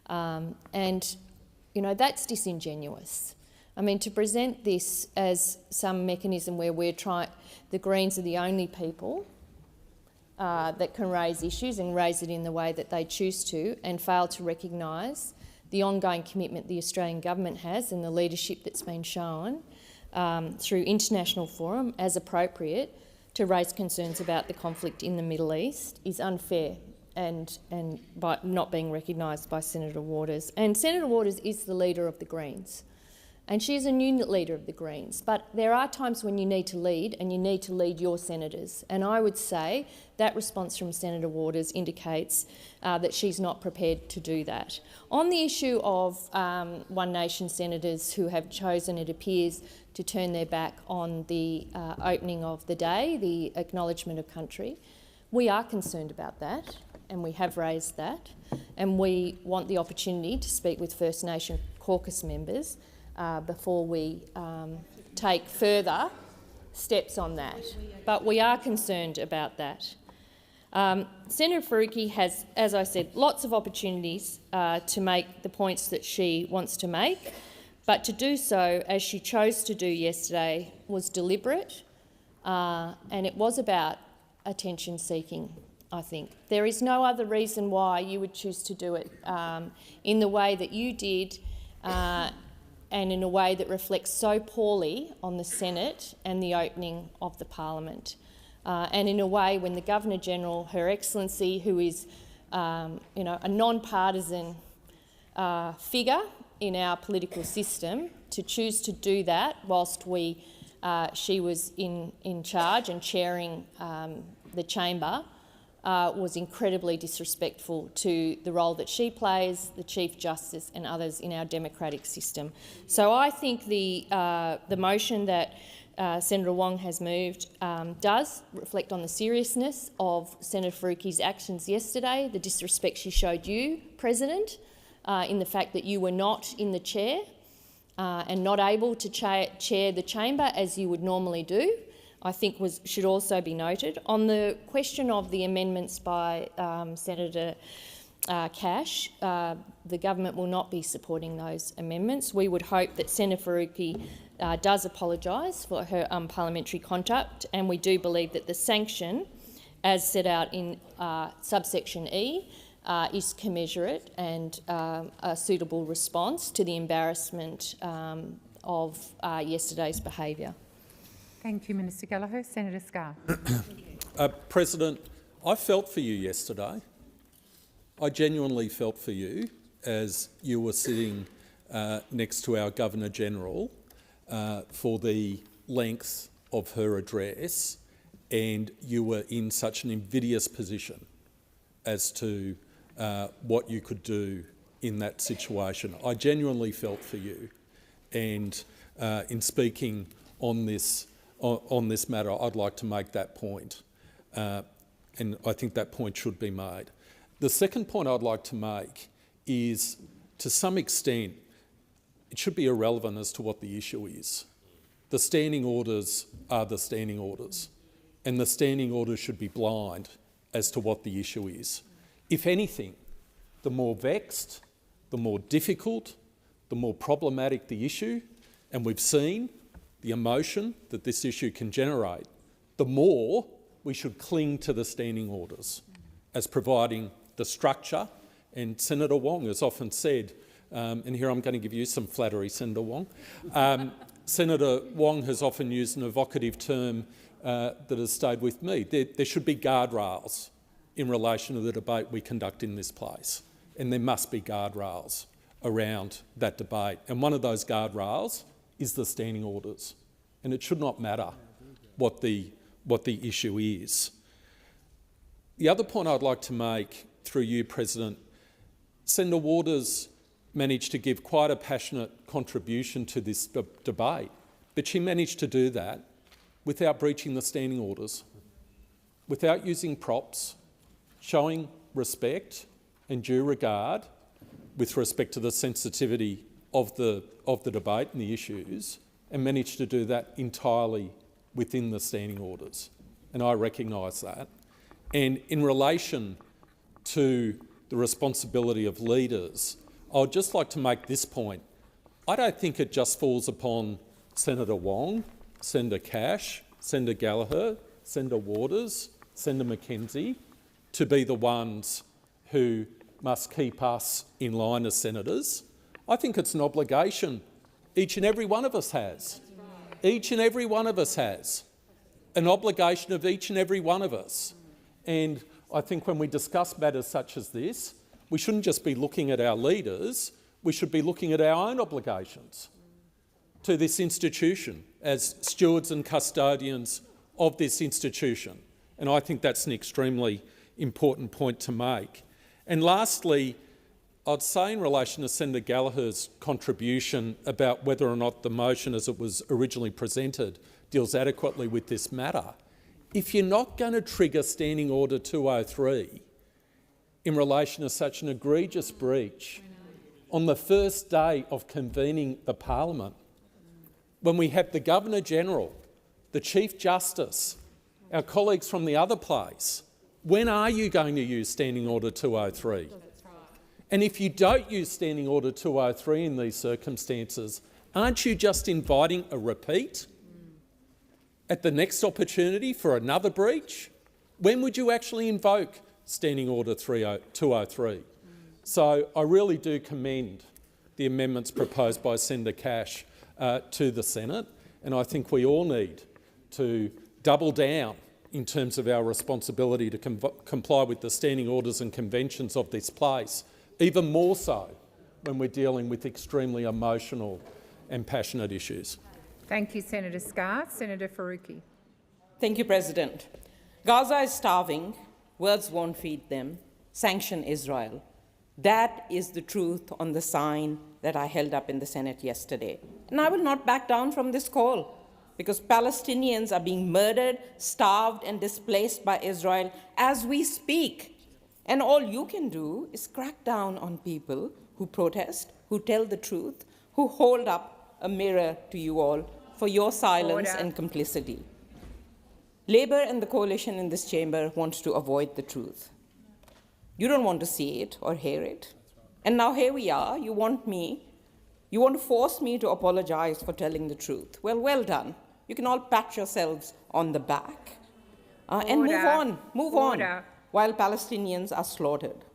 And, you know, that's disingenuous. I mean, to present this as some mechanism where the Greens are the only people that can raise issues and raise it in the way that they choose to, and fail to recognise the ongoing commitment the Australian government has and the leadership that's been shown through international forum as appropriate to raise concerns about the conflict in the Middle East is unfair and by not being recognised by Senator Waters. And Senator Waters is the leader of the Greens, and she is a new leader of the Greens. But there are times when you need to lead, and you need to lead your senators. And I would say that response from Senator Waters indicates that she's not prepared to do that. On the issue of One Nation senators who have chosen, it appears, to turn their back on the opening of the day, the acknowledgement of country, we are concerned about that, and we have raised that, and we want the opportunity to speak with First Nation caucus members before we take further steps on that. But we are concerned about that. Senator Faruqi has, as I said, lots of opportunities to make the points that she wants to make, but to do so, as she chose to do yesterday, was deliberate, and it was about attention-seeking, I think. There is no other reason why you would choose to do it in the way that you did, and in a way that reflects so poorly on the Senate and the opening of the Parliament. And in a way when the Governor-General, Her Excellency, who is a non-partisan figure in our political system, to choose to do that whilst she was in charge and chairing the chamber, was incredibly disrespectful to the role that she plays, the Chief Justice and others in our democratic system. So I think the motion that Senator Wong has moved does reflect on the seriousness of Senator Faruqi's actions yesterday, the disrespect she showed you, President, in the fact that you were not in the chair and not able to chair the chamber as you would normally do, I think should also be noted. On the question of the amendments by Senator Cash, the government will not be supporting those amendments. We would hope that Senator Faruqi does apologise for her unparliamentary conduct, and we do believe that the sanction, as set out in subsection E, is commensurate and a suitable response to the embarrassment of yesterday's behaviour. Thank you, Minister Gallagher. Senator Scarr. President, I felt for you yesterday. I genuinely felt for you as you were sitting next to our Governor-General for the length of her address, and you were in such an invidious position as to what you could do in that situation. I genuinely felt for you, and in speaking on this matter, I'd like to make that point, and I think that point should be made. The second point I'd like to make is, to some extent, it should be irrelevant as to what the issue is. The standing orders are the standing orders, and the standing orders should be blind as to what the issue is. If anything, the more vexed, the more difficult, the more problematic the issue, and we've seen the emotion that this issue can generate, the more we should cling to the standing orders as providing the structure. And Senator Wong has often said, and here I'm going to give you some flattery, Senator Wong, Senator Wong has often used an evocative term that has stayed with me. There should be guardrails in relation to the debate we conduct in this place, and there must be guardrails around that debate. And one of those guardrails is the standing orders, and it should not matter what the issue is. The other point I'd like to make, through you, President, Senator Waters managed to give quite a passionate contribution to this debate, but she managed to do that without breaching the standing orders, without using props, showing respect and due regard with respect to the sensitivity of the debate and the issues, and managed to do that entirely within the standing orders. And I recognise that. And in relation to the responsibility of leaders, I would just like to make this point. I don't think it just falls upon Senator Wong, Senator Cash, Senator Gallagher, Senator Waters, Senator McKenzie to be the ones who must keep us in line as senators. I think it's an obligation each and every one of us has. Each and every one of us has an obligation of each and every one of us. And I think when we discuss matters such as this, we shouldn't just be looking at our leaders, we should be looking at our own obligations to this institution as stewards and custodians of this institution. And I think that's an extremely important point to make. And lastly, I'd say in relation to Senator Gallagher's contribution about whether or not the motion as it was originally presented deals adequately with this matter, if you're not going to trigger Standing Order 203 in relation to such an egregious breach on the first day of convening the Parliament, when we have the Governor-General, the Chief Justice, our colleagues from the other place, when are you going to use Standing Order 203? And if you don't use Standing Order 203 in these circumstances, aren't you just inviting a repeat at the next opportunity for another breach? When would you actually invoke Standing Order 203? So I really do commend the amendments proposed by Senator Cash to the Senate, and I think we all need to double down in terms of our responsibility to comply with the standing orders and conventions of this place, even more so when we're dealing with extremely emotional and passionate issues. Thank you, Senator Scarr. Senator Faruqi. Thank you, President. Gaza is starving. Words won't feed them. Sanction Israel. That is the truth on the sign that I held up in the Senate yesterday. And I will not back down from this call, because Palestinians are being murdered, starved, and displaced by Israel as we speak. And all you can do is crack down on people who protest, who tell the truth, who hold up a mirror to you all for your silence and complicity. Labour and the coalition in this chamber wants to avoid the truth. You don't want to see it or hear it. And now here we are. You want to force me to apologise for telling the truth. Well, well done. You can all pat yourselves on the back and move on while Palestinians are slaughtered.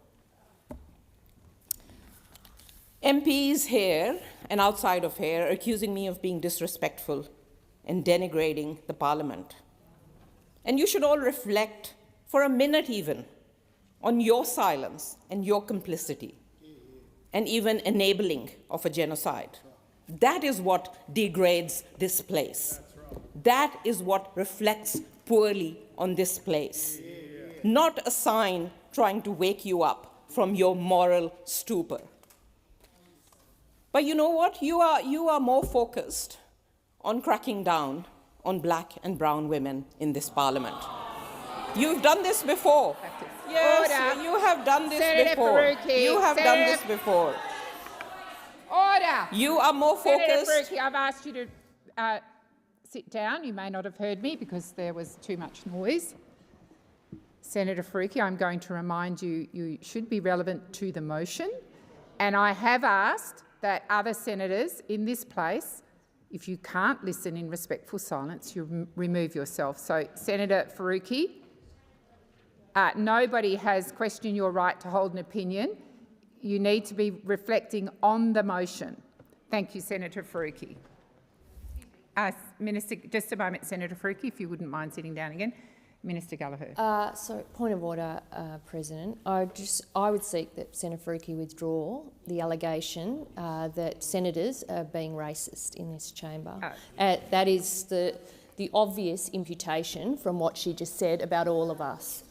MPs here and outside of here are accusing me of being disrespectful and denigrating the Parliament. And you should all reflect for a minute even on your silence and your complicity and even enabling of a genocide. That is what degrades this place. That is what reflects poorly on this place. Not a sign trying to wake you up from your moral stupor. But you know what? You are more focused on cracking down on black and brown women in this Parliament. You've done this before. Yes, you have done this before. You have done this before. Order. You are more focused. Senator Faruqi, I've asked you to sit down. You may not have heard me because there was too much noise. Senator Faruqi, I'm going to remind you, you should be relevant to the motion. And I have asked that other senators in this place, if you can't listen in respectful silence, you remove yourself. So, Senator Faruqi, nobody has questioned your right to hold an opinion. You need to be reflecting on the motion. Thank you, Senator Faruqi. Minister, just a moment, Senator Faruqi, if you wouldn't mind sitting down again. Minister Gallagher. So, point of order, President. I would seek that Senator Faruqi withdraw the allegation that senators are being racist in this chamber. That is the obvious imputation from what she just said about all of us.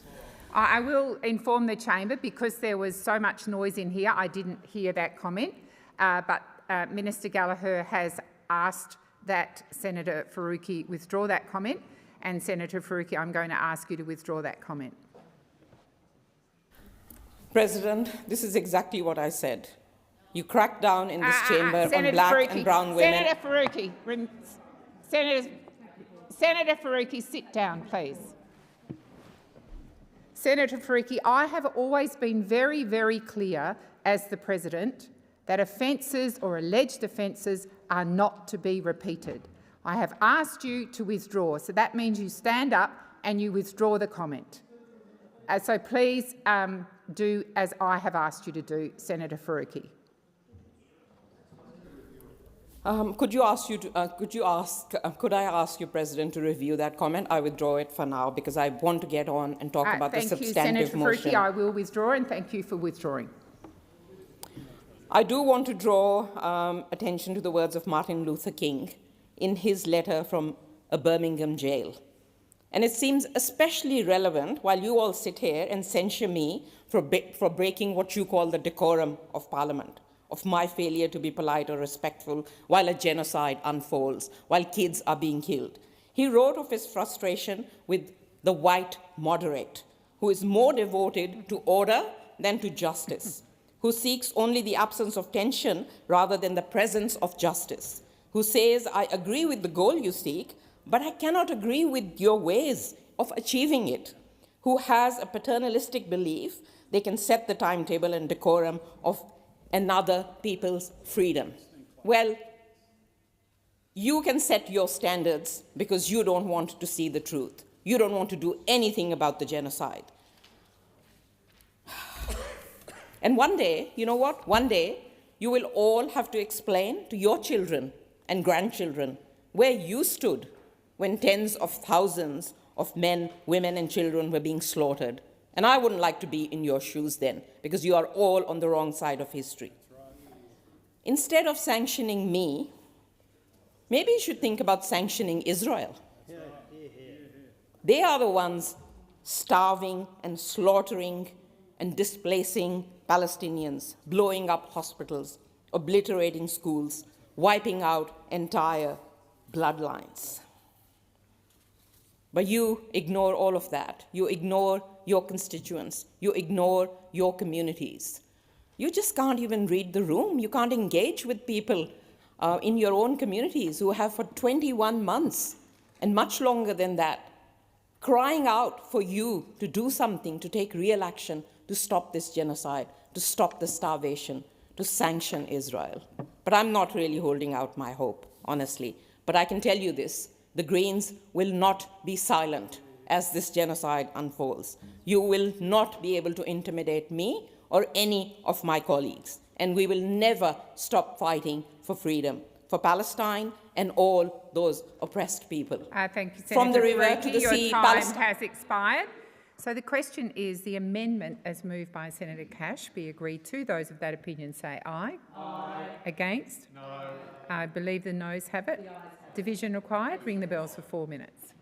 I will inform the chamber, because there was so much noise in here, I didn't hear that comment, but Minister Gallagher has asked that Senator Faruqi withdraw that comment, and Senator Faruqi, I'm going to ask you to withdraw that comment. President, this is exactly what I said. You crack down in this chamber on black Faruqi, and brown women. Senator Faruqi, Senator Faruqi, sit down, please. Senator Faruqi, I have always been very, very clear as the President that offences or alleged offences are not to be repeated. I have asked you to withdraw, so that means you stand up and you withdraw the comment. So please do as I have asked you to do, Senator Faruqi. Could I ask you, President, to review that comment? I withdraw it for now because I want to get on and talk about the substantive motion. Thank you, Senator Faruqi. I will withdraw, and thank you for withdrawing. I do want to draw attention to the words of Martin Luther King in his letter from a Birmingham jail. And it seems especially relevant while you all sit here and censure me for breaking what you call the decorum of Parliament, of my failure to be polite or respectful while a genocide unfolds, while kids are being killed. He wrote of his frustration with the white moderate, who is more devoted to order than to justice, who seeks only the absence of tension rather than the presence of justice, who says, I agree with the goal you seek, but I cannot agree with your ways of achieving it, who has a paternalistic belief they can set the timetable and decorum of another people's freedom. Well, you can set your standards because you don't want to see the truth. You don't want to do anything about the genocide. And one day, you know what? One day, you will all have to explain to your children and grandchildren where you stood when tens of thousands of men, women, and children were being slaughtered. And I wouldn't like to be in your shoes then, because you are all on the wrong side of history. Instead of sanctioning me, maybe you should think about sanctioning Israel. They are the ones starving and slaughtering and displacing Palestinians, blowing up hospitals, obliterating schools, wiping out entire bloodlines. But you ignore all of that. You ignore your constituents. You ignore your communities. You just can't even read the room. You can't engage with people in your own communities who have for 21 months and much longer than that, crying out for you to do something, to take real action, to stop this genocide, to stop the starvation, to sanction Israel. But I'm not really holding out my hope, honestly. But I can tell you this, the Greens will not be silent as this genocide unfolds. You will not be able to intimidate me or any of my colleagues. And we will never stop fighting for freedom, for Palestine and all those oppressed people. Thank you, Senator From the river to the sea, your time has expired. So the question is, the amendment as moved by Senator Cash be agreed to. Those of that opinion say aye. Aye. Against? No. I believe the noes have it. Division required. Ring the bells for 4 minutes.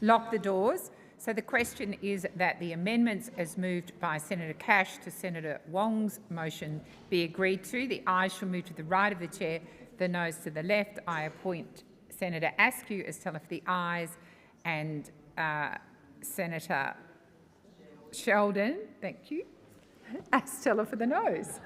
lock the doors. So the question is that the amendments as moved by Senator Cash to Senator Wong's motion be agreed to. The ayes shall move to the right of the chair, the noes to the left. I appoint Senator Askew as teller for the ayes and Senator Sheldon, thank you, as teller for the noes.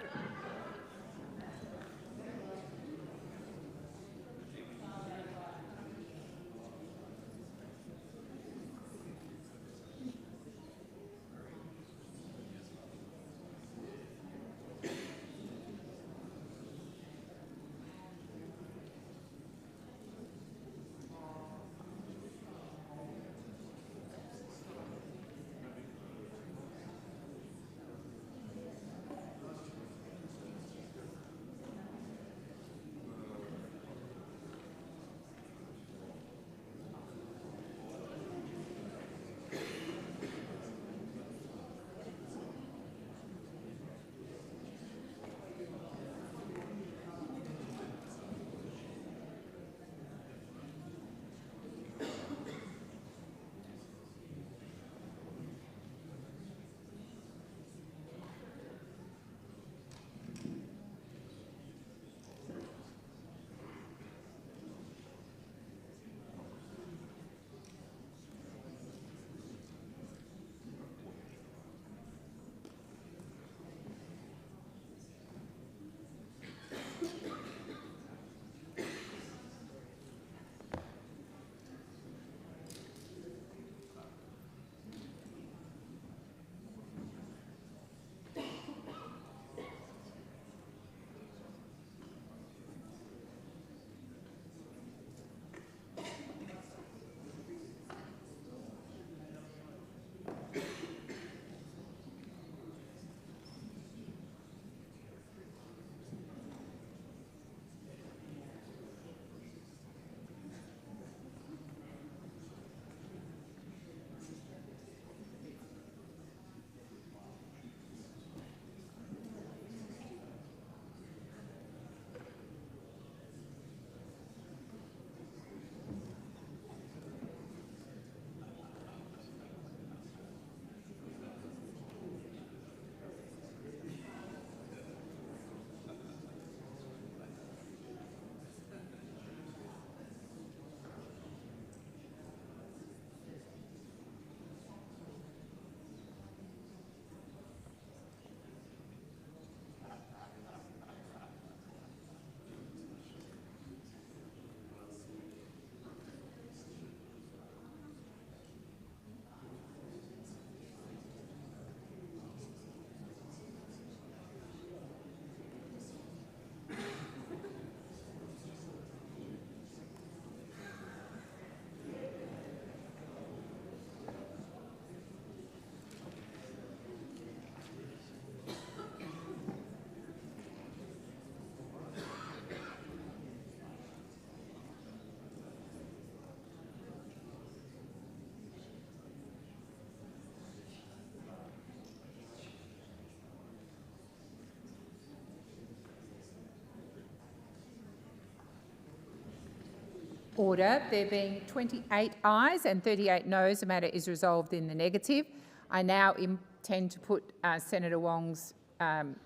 Order. There being 28 ayes and 38 noes, the matter is resolved in the negative. I now intend to put Senator Wong's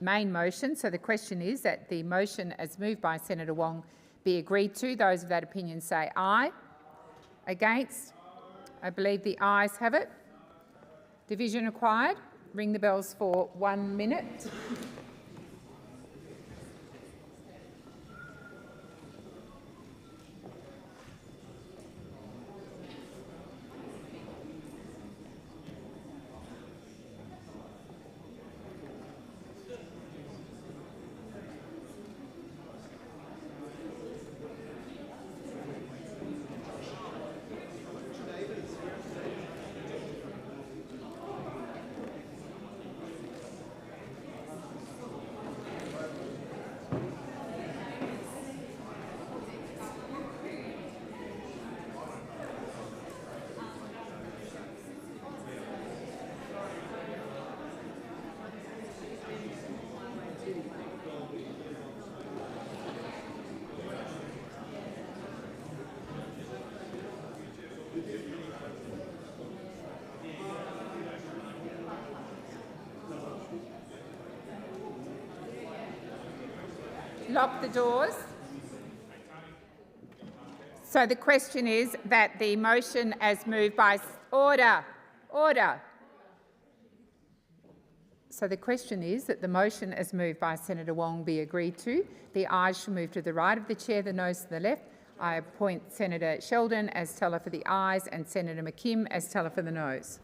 main motion. So the question is that the motion as moved by Senator Wong be agreed to. Those of that opinion say aye. Against? I believe the ayes have it. Division required. Ring the bells for 1 minute. lock the doors. So the question is that the motion as moved by... Order. So the question is that the motion as moved by Senator Wong be agreed to. The ayes shall move to the right of the chair, the noes to the left. I appoint Senator Sheldon as teller for the ayes and Senator McKim as teller for the noes.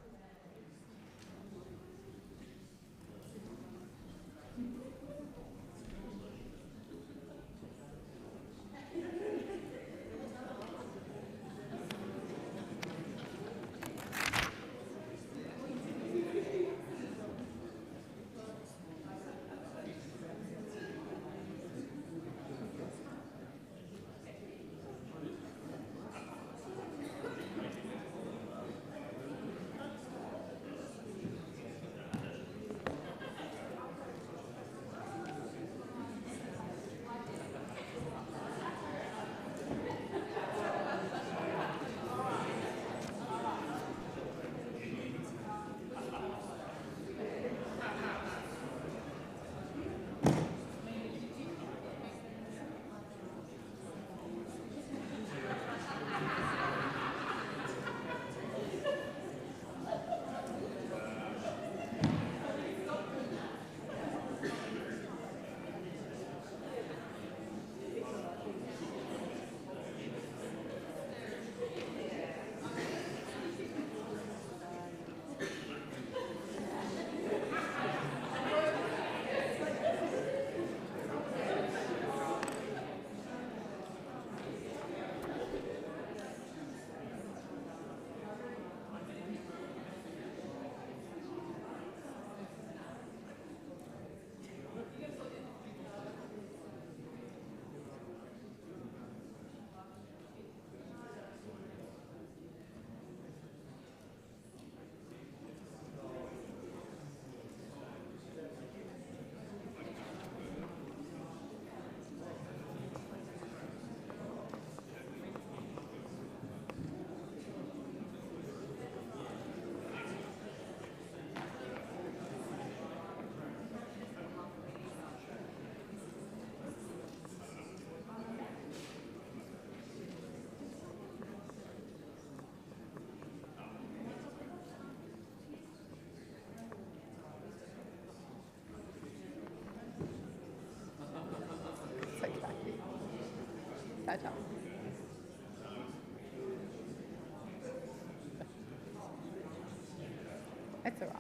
That's all right.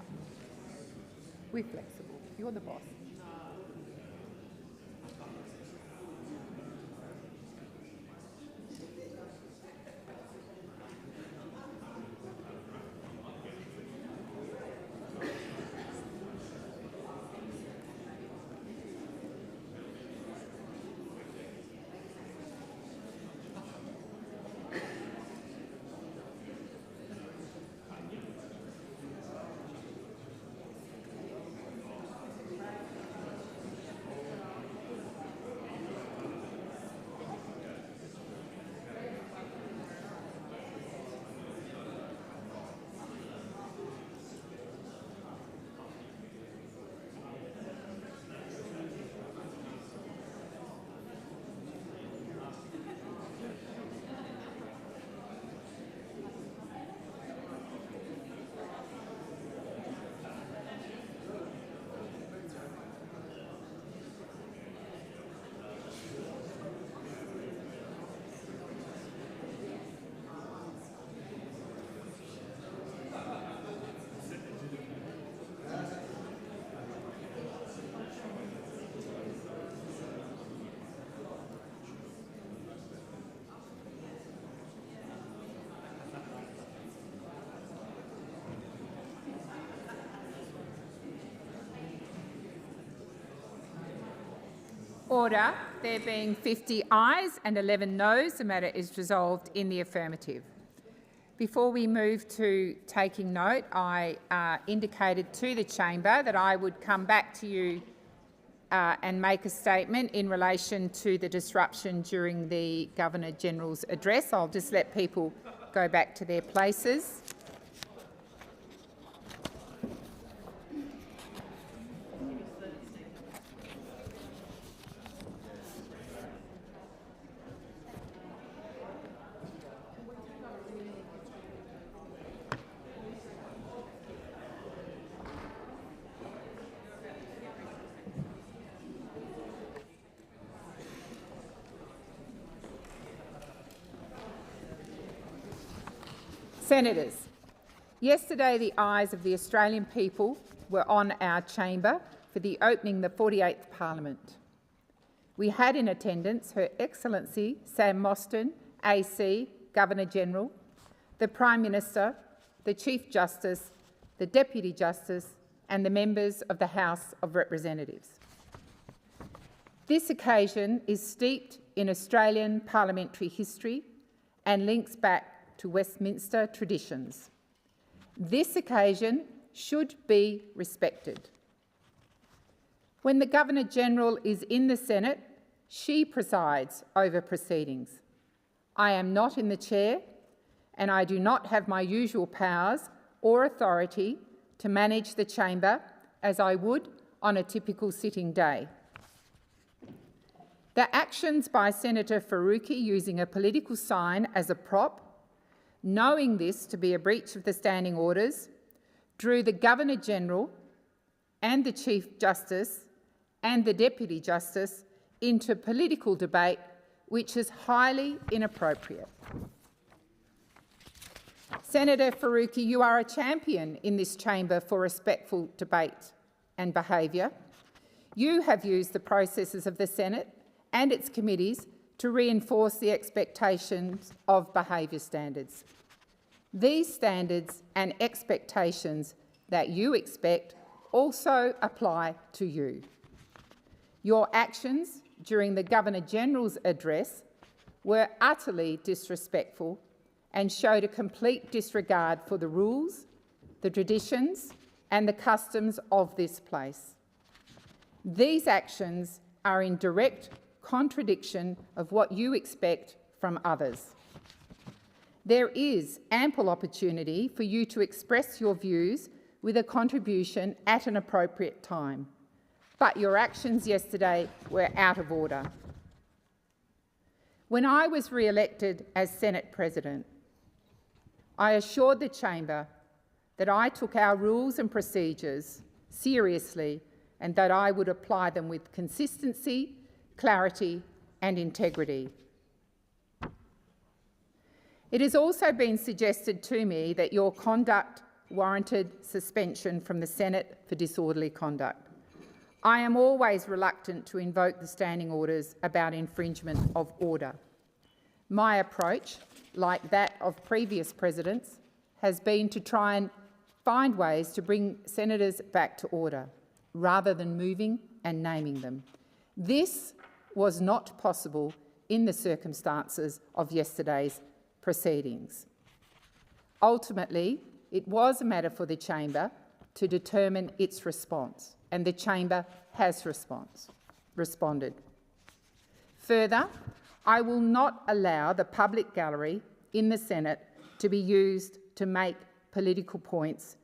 We're flexible. You're the boss. Order. There being 50 ayes and 11 noes, the matter is resolved in the affirmative. Before we move to taking note, I indicated to the chamber that I would come back to you and make a statement in relation to the disruption during the Governor-General's address. I'll just let people go back to their places. Senators, yesterday the eyes of the Australian people were on our chamber for the opening of the 48th Parliament. We had in attendance Her Excellency Sam Mostyn, AC, Governor-General, the Prime Minister, the Chief Justice, the Deputy Justice and the members of the House of Representatives. This occasion is steeped in Australian parliamentary history and links back to Westminster traditions. This occasion should be respected. When the Governor-General is in the Senate, she presides over proceedings. I am not in the chair and I do not have my usual powers or authority to manage the chamber as I would on a typical sitting day. The actions by Senator Faruqi using a political sign as a prop, knowing this to be a breach of the standing orders, drew the Governor-General and the Chief Justice and the Deputy Justice into political debate, which is highly inappropriate. Senator Faruqi, you are a champion in this chamber for respectful debate and behaviour. You have used the processes of the Senate and its committees to reinforce the expectations of behaviour standards. These standards and expectations that you expect also apply to you. Your actions during the Governor-General's address were utterly disrespectful and showed a complete disregard for the rules, the traditions and the customs of this place. These actions are in direct contradiction of what you expect from others. There is ample opportunity for you to express your views with a contribution at an appropriate time, but your actions yesterday were out of order. When I was re-elected as Senate President, I assured the chamber that I took our rules and procedures seriously and that I would apply them with consistency, clarity and integrity. It has also been suggested to me that your conduct warranted suspension from the Senate for disorderly conduct. I am always reluctant to invoke the standing orders about infringement of order. My approach, like that of previous presidents, has been to try and find ways to bring senators back to order, rather than moving and naming them. This was not possible in the circumstances of yesterday's proceedings. Ultimately, it was a matter for the chamber to determine its response, and the chamber has responded. Further, I will not allow the public gallery in the Senate to be used to make political points,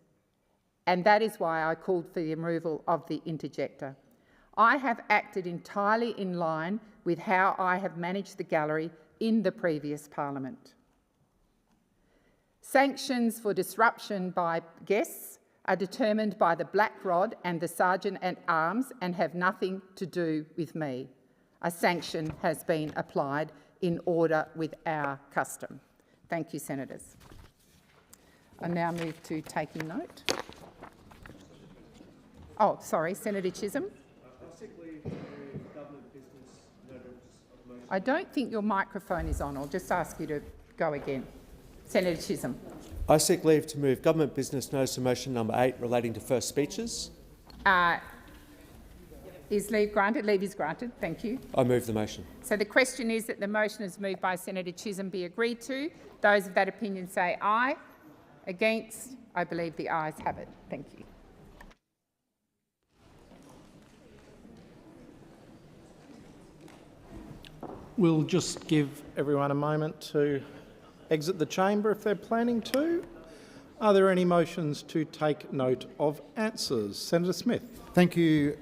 and that is why I called for the removal of the interjector. I have acted entirely in line with how I have managed the gallery in the previous Parliament. Sanctions for disruption by guests are determined by the Black Rod and the Sergeant-at-Arms and have nothing to do with me. A sanction has been applied in order with our custom. Thank you, Senators. I now move to taking note. Oh, sorry, Senator Chisholm. I don't think your microphone is on. I'll just ask you to go again. Senator Chisholm. I seek leave to move government business notice of motion number 8 relating to first speeches. Is leave granted? Leave is granted. Thank you. I move the motion. So the question is that the motion is moved by Senator Chisholm be agreed to. Those of that opinion say aye. Against? I believe the ayes have it. Thank you. We'll just give everyone a moment to exit the chamber if they're planning to. Are there any motions to take note of answers? Senator Smith. Thank you,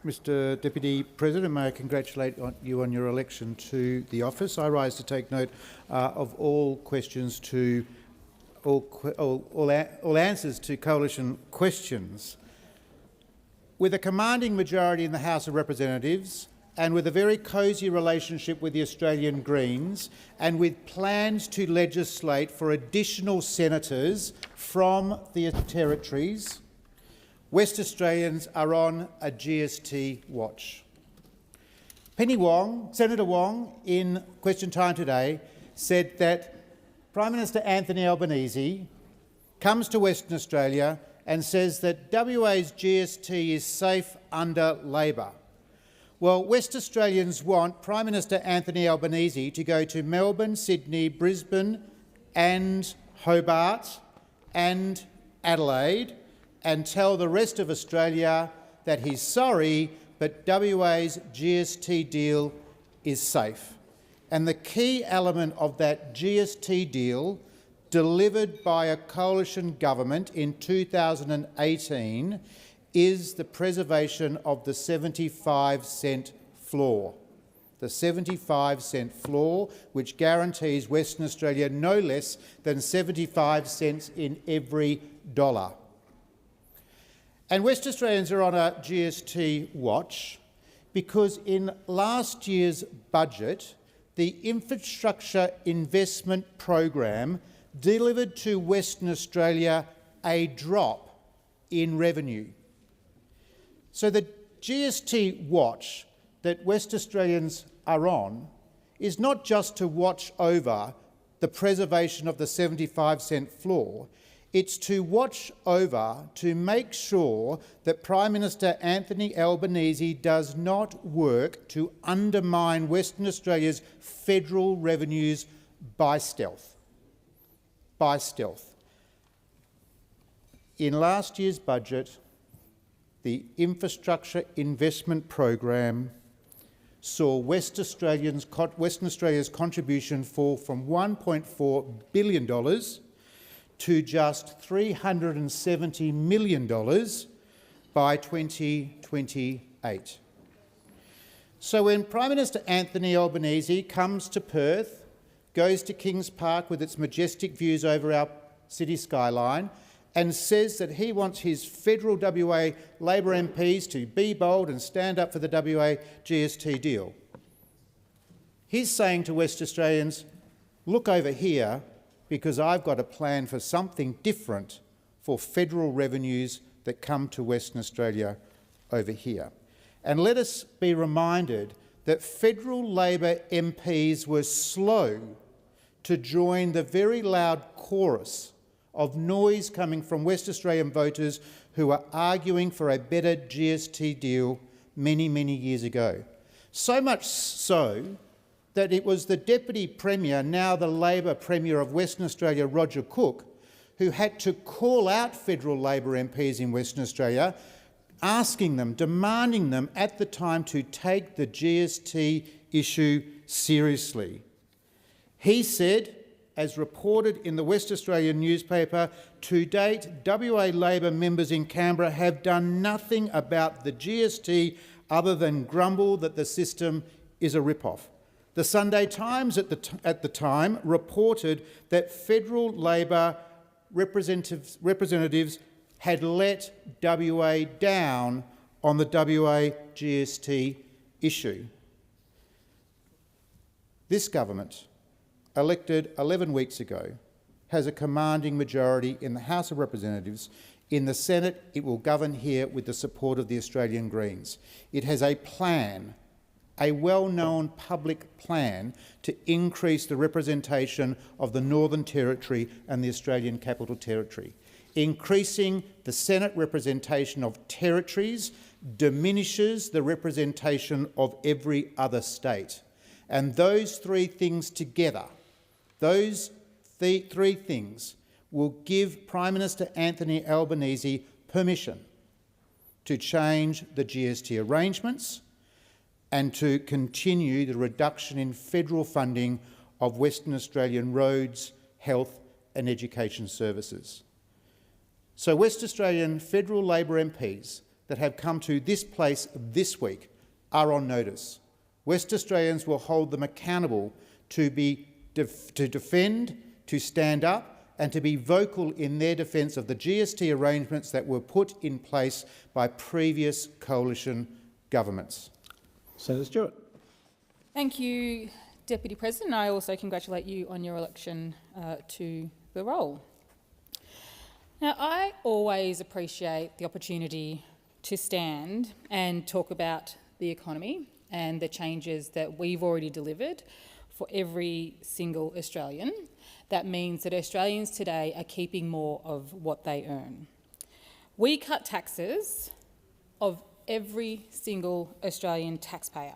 Mr Deputy President. May I congratulate you on your election to the office. I rise to take note of all questions to all answers to coalition questions. With a commanding majority in the House of Representatives and with a very cosy relationship with the Australian Greens, and with plans to legislate for additional senators from the territories, West Australians are on a GST watch. Senator Wong, in question time today, said that Prime Minister Anthony Albanese comes to Western Australia and says that WA's GST is safe under Labor. Well, West Australians want Prime Minister Anthony Albanese to go to Melbourne, Sydney, Brisbane and Hobart and Adelaide and tell the rest of Australia that he's sorry, but WA's GST deal is safe. And the key element of that GST deal, delivered by a coalition government in 2018, is the preservation of the 75-cent floor. The 75-cent floor, which guarantees Western Australia no less than 75 cents in every dollar. And West Australians are on a GST watch because in last year's budget, the Infrastructure Investment Program delivered to Western Australia a drop in revenue. So the GST watch that West Australians are on is not just to watch over the preservation of the 75-cent floor, it's to watch over to make sure that Prime Minister Anthony Albanese does not work to undermine Western Australia's federal revenues by stealth. By stealth. In last year's budget, the Infrastructure Investment Program saw Western Australia's contribution fall from $1.4 billion to just $370 million by 2028. So when Prime Minister Anthony Albanese comes to Perth, goes to Kings Park with its majestic views over our city skyline, and says that he wants his federal WA Labor MPs to be bold and stand up for the WA GST deal, he's saying to West Australians, look over here because I've got a plan for something different for federal revenues that come to Western Australia over here. And let us be reminded that federal Labor MPs were slow to join the very loud chorus of noise coming from West Australian voters who are arguing for a better GST deal many, many years ago. So much so that it was the Deputy Premier, now the Labor Premier of Western Australia, Roger Cook, who had to call out federal Labor MPs in Western Australia, asking them, demanding them at the time to take the GST issue seriously. He said, as reported in the West Australian newspaper, to date, WA Labor members in Canberra have done nothing about the GST other than grumble that the system is a rip-off. The Sunday Times at the time reported that federal Labor representatives had let WA down on the WA GST issue. This government, elected 11 weeks ago, has a commanding majority in the House of Representatives. In the Senate, it will govern here with the support of the Australian Greens. It has a plan, a well-known public plan, to increase the representation of the Northern Territory and the Australian Capital Territory. Increasing the Senate representation of territories diminishes the representation of every other state. And those three things together, those three things will give Prime Minister Anthony Albanese permission to change the GST arrangements and to continue the reduction in federal funding of Western Australian roads, health and education services. So West Australian federal Labor MPs that have come to this place this week are on notice. West Australians will hold them accountable to defend, to stand up and to be vocal in their defence of the GST arrangements that were put in place by previous coalition governments. Senator Stewart. Thank you, Deputy President. I also congratulate you on your election to the role. Now, I always appreciate the opportunity to stand and talk about the economy and the changes that we've already delivered for every single Australian. That means that Australians today are keeping more of what they earn. We cut taxes of every single Australian taxpayer.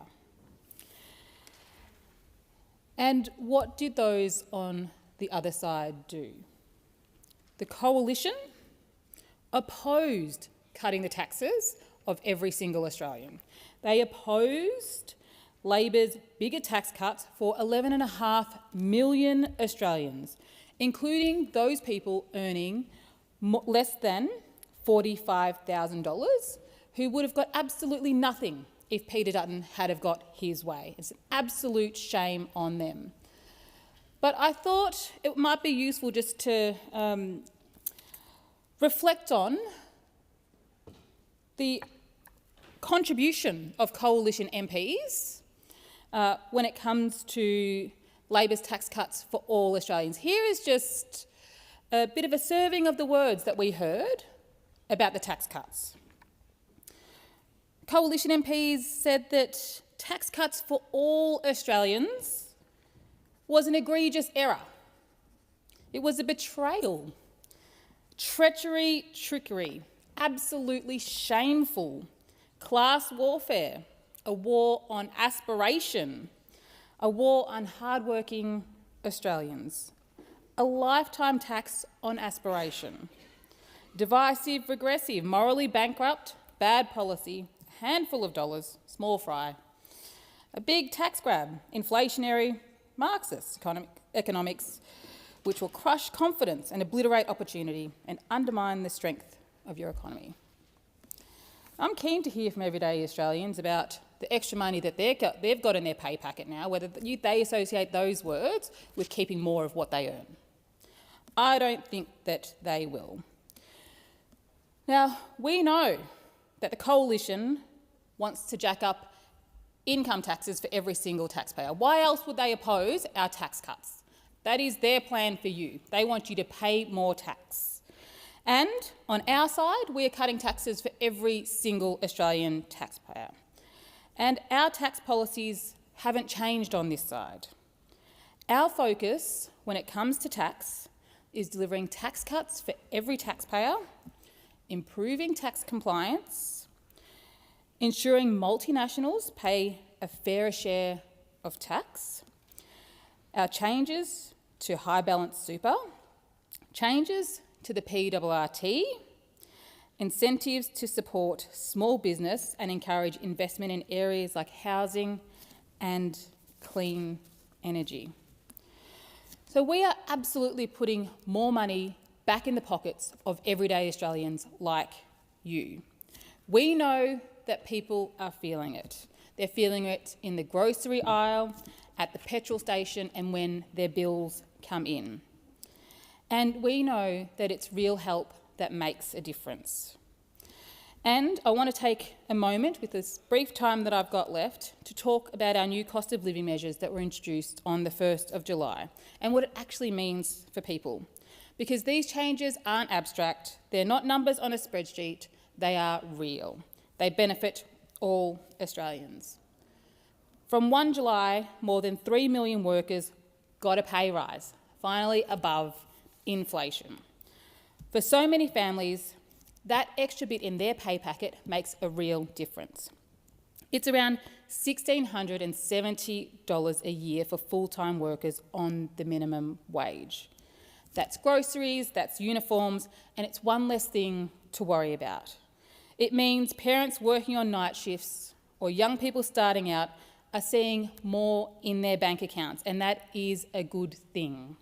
And what did those on the other side do? The Coalition opposed cutting the taxes of every single Australian. They opposed Labor's bigger tax cuts for 11.5 million Australians, including those people earning less than $45,000, who would have got absolutely nothing if Peter Dutton had have got his way. It's an absolute shame on them. But I thought it might be useful just to reflect on the contribution of Coalition MPs when it comes to Labor's tax cuts for all Australians. Here is just a bit of a serving of the words that we heard about the tax cuts. Coalition MPs said that tax cuts for all Australians was an egregious error. It was a betrayal, treachery, trickery, absolutely shameful, class warfare, a war on aspiration, a war on hard-working Australians, a lifetime tax on aspiration, divisive, regressive, morally bankrupt, bad policy, handful of dollars, small fry, a big tax grab, inflationary, Marxist economics, which will crush confidence and obliterate opportunity and undermine the strength of your economy. I'm keen to hear from everyday Australians about the extra money that they've got in their pay packet now, whether they associate those words with keeping more of what they earn. I don't think that they will. Now, we know that the Coalition wants to jack up income taxes for every single taxpayer. Why else would they oppose our tax cuts? That is their plan for you. They want you to pay more tax. And on our side, we are cutting taxes for every single Australian taxpayer. And our tax policies haven't changed on this side. Our focus when it comes to tax is delivering tax cuts for every taxpayer, improving tax compliance, ensuring multinationals pay a fairer share of tax, our changes to high balance super, changes to the PRRT, incentives to support small business and encourage investment in areas like housing and clean energy. So we are absolutely putting more money back in the pockets of everyday Australians like you. We know that people are feeling it. They're feeling it in the grocery aisle, at the petrol station and when their bills come in. And we know that it's real help that makes a difference. And I want to take a moment with this brief time that I've got left to talk about our new cost of living measures that were introduced on the 1st of July and what it actually means for people. Because these changes aren't abstract, they're not numbers on a spreadsheet, they are real. They benefit all Australians. From 1 July, more than 3 million workers got a pay rise, finally above inflation. For so many families, that extra bit in their pay packet makes a real difference. It's around $1,670 a year for full-time workers on the minimum wage. That's groceries, that's uniforms, and it's one less thing to worry about. It means parents working on night shifts or young people starting out are seeing more in their bank accounts, and that is a good thing.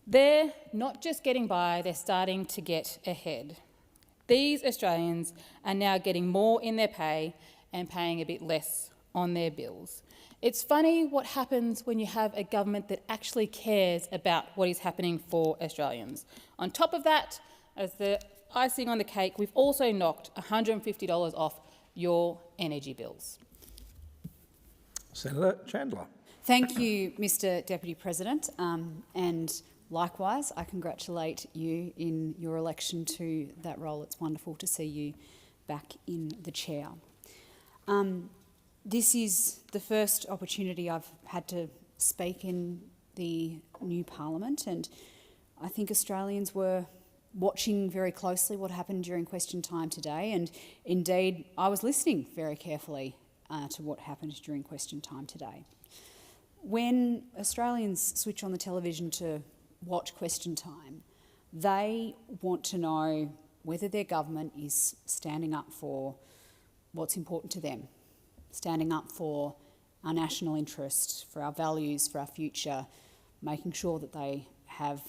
They're not just getting by, they're starting to get ahead. These Australians are now getting more in their pay and paying a bit less on their bills. It's funny what happens when you have a government that actually cares about what is happening for Australians. On top of that, as the icing on the cake, we've also knocked $150 off your energy bills. Senator Chandler. Thank you, Mr Deputy President, and likewise I congratulate you in your election to that role. It's wonderful to see you back in the chair. This is the first opportunity I've had to speak in the new Parliament, and I think Australians were watching very closely what happened during question time today, and indeed I was listening very carefully to what happened during question time today. When Australians switch on the television to watch question time, they want to know whether their government is standing up for what's important to them, standing up for our national interests, for our values, for our future, making sure that they have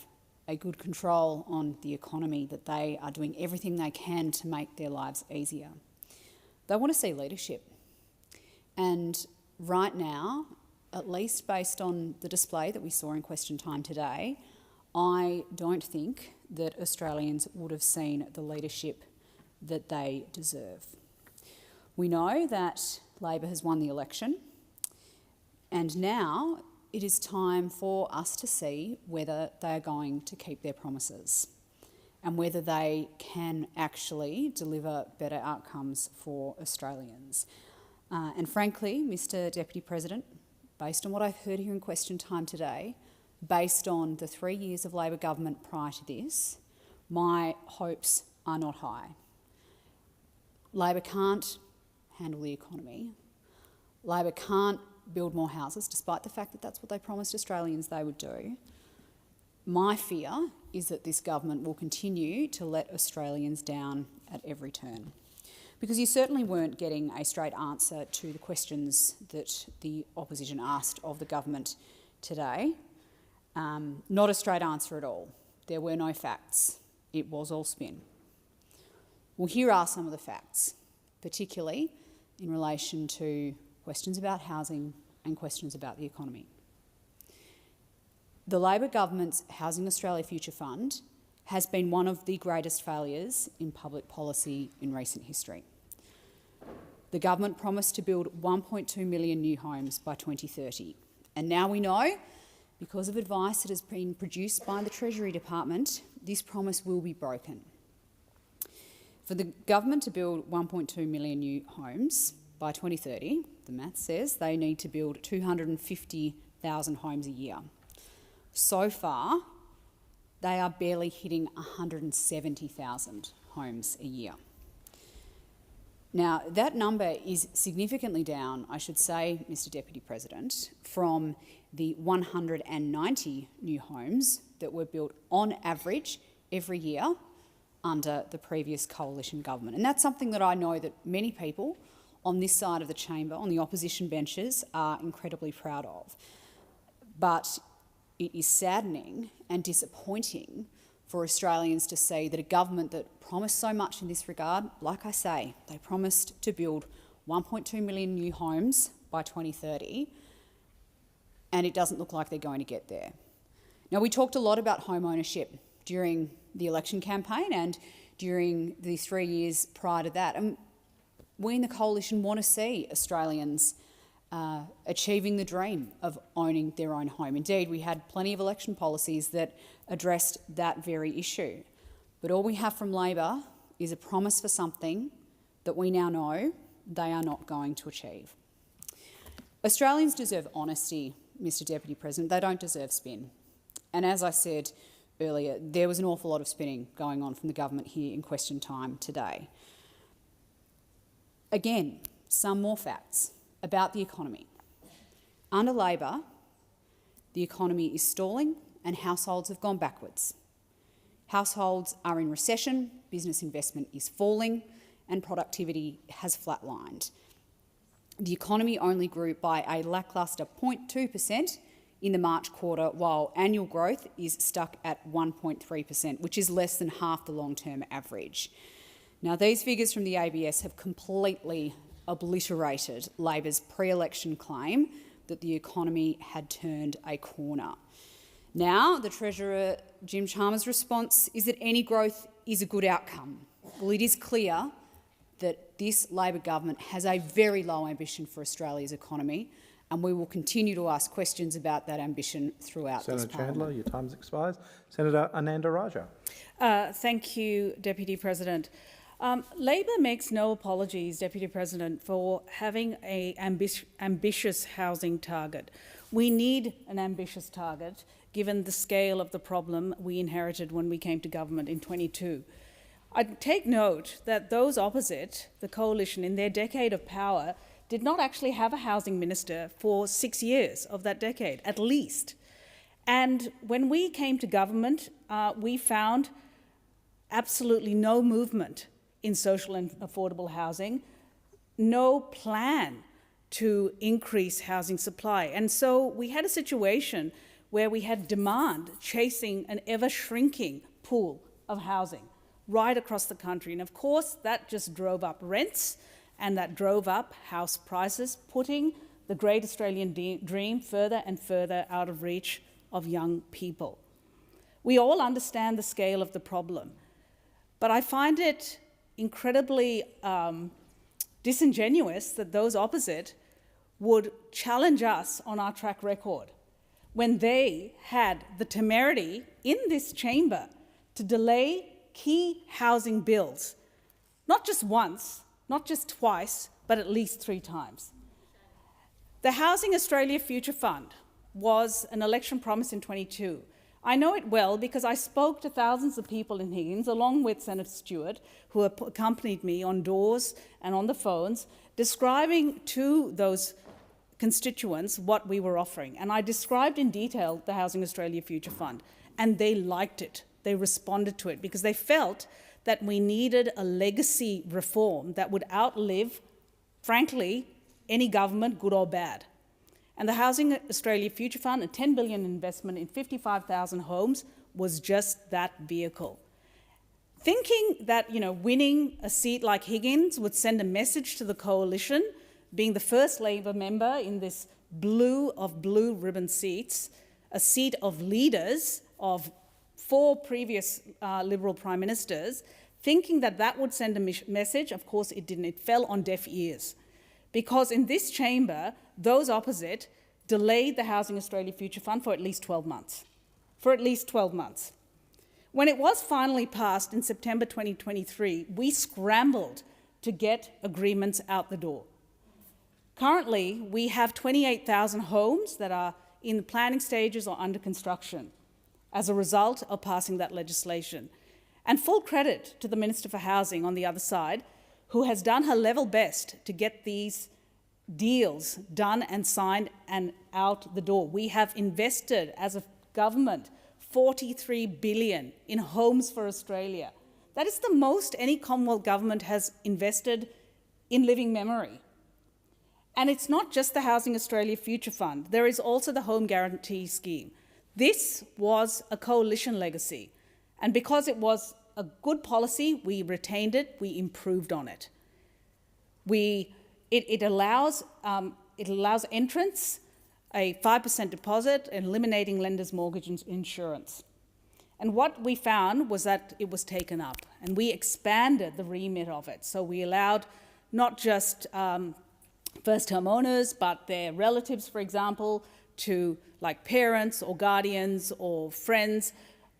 a good control on the economy, that they are doing everything they can to make their lives easier. They want to see leadership. And right now, at least based on the display that we saw in question time today, I don't think that Australians would have seen the leadership that they deserve. We know that Labor has won the election, and now it is time for us to see whether they are going to keep their promises and whether they can actually deliver better outcomes for Australians. And frankly, Mr Deputy President, based on what I've heard here in question time today, based on the 3 years of Labor government prior to this, my hopes are not high. Labor can't handle the economy. Labor can't build more houses, despite the fact that that's what they promised Australians they would do. My fear is that this government will continue to let Australians down at every turn. Because you certainly weren't getting a straight answer to the questions that the opposition asked of the government today. Not a straight answer at all. There were no facts. It was all spin. Well, here are some of the facts, particularly in relation to questions about housing and questions about the economy. The Labor government's Housing Australia Future Fund has been one of the greatest failures in public policy in recent history. The government promised to build 1.2 million new homes by 2030, and now we know, because of advice that has been produced by the Treasury Department, this promise will be broken. For the government to build 1.2 million new homes by 2030, the math says they need to build 250,000 homes a year. So far, they are barely hitting 170,000 homes a year. Now, that number is significantly down, I should say, Mr Deputy President, from the 190 new homes that were built on average every year under the previous coalition government. And that's something that I know that many people on this side of the chamber, on the opposition benches, are incredibly proud of. But it is saddening and disappointing for Australians to see that a government that promised so much in this regard, like I say, they promised to build 1.2 million new homes by 2030, and it doesn't look like they're going to get there. Now, we talked a lot about home ownership during the election campaign and during the 3 years prior to that, and we in the coalition want to see Australians achieving the dream of owning their own home. Indeed, we had plenty of election policies that addressed that very issue. But all we have from Labor is a promise for something that we now know they are not going to achieve. Australians deserve honesty, Mr Deputy President. They don't deserve spin. And as I said earlier, there was an awful lot of spinning going on from the government here in question time today. Again, some more facts about the economy. Under Labor, the economy is stalling and households have gone backwards. Households are in recession, business investment is falling, and productivity has flatlined. The economy only grew by a lacklustre 0.2% in the March quarter, while annual growth is stuck at 1.3%, which is less than half the long-term average. Now, these figures from the ABS have completely obliterated Labor's pre-election claim that the economy had turned a corner. Now, the Treasurer, Jim Chalmers' response is that any growth is a good outcome. Well, it is clear that this Labor government has a very low ambition for Australia's economy, and we will continue to ask questions about that ambition throughout this Senator Parliament. Chandler, your time's expired. Senator Ananda Raja. Thank you, Deputy President. Labor makes no apologies, Deputy President, for having an ambitious housing target. We need an ambitious target, given the scale of the problem we inherited when we came to government in 22. I take note that those opposite the coalition in their decade of power did not actually have a housing minister for 6 years of that decade, at least. And when we came to government, we found absolutely no movement in social and affordable housing, no plan to increase housing supply. And so we had a situation where we had demand chasing an ever-shrinking pool of housing right across the country. And of course, that just drove up rents and that drove up house prices, putting the great Australian dream further and further out of reach of young people. We all understand the scale of the problem, but I find it incredibly disingenuous that those opposite would challenge us on our track record when they had the temerity in this chamber to delay key housing bills, not just once, not just twice, but at least 3 times. The Housing Australia Future Fund was an election promise in 22. I know it well because I spoke to thousands of people in Higgins, along with Senator Stewart, who accompanied me on doors and on the phones, describing to those constituents what we were offering. And I described in detail the Housing Australia Future Fund, and they liked it. They responded to it because they felt that we needed a legacy reform that would outlive, frankly, any government, good or bad. And the Housing Australia Future Fund, a $10 billion investment in 55,000 homes, was just that vehicle. Thinking that, winning a seat like Higgins would send a message to the coalition, being the first Labor member in this blue of blue ribbon seats, a seat of leaders of 4 previous Liberal Prime Ministers, thinking that that would send a message. Of course it didn't. It fell on deaf ears. Because in this chamber, those opposite delayed the Housing Australia Future Fund for at least 12 months. When it was finally passed in September 2023, we scrambled to get agreements out the door. Currently, we have 28,000 homes that are in the planning stages or under construction as a result of passing that legislation. And full credit to the Minister for Housing on the other side, who has done her level best to get these deals done and signed and out the door. We have invested as a government $43 billion in Homes for Australia. That is the most any Commonwealth government has invested in living memory. And it's not just the Housing Australia Future Fund. There is also the Home Guarantee Scheme. This was a coalition legacy. And because it was a good policy, we retained it, we improved on it. It allows entrants a 5% deposit, eliminating lenders' mortgage insurance. And what we found was that it was taken up, and we expanded the remit of it. So we allowed not just first homeowners, but their relatives, for example, to like parents or guardians or friends,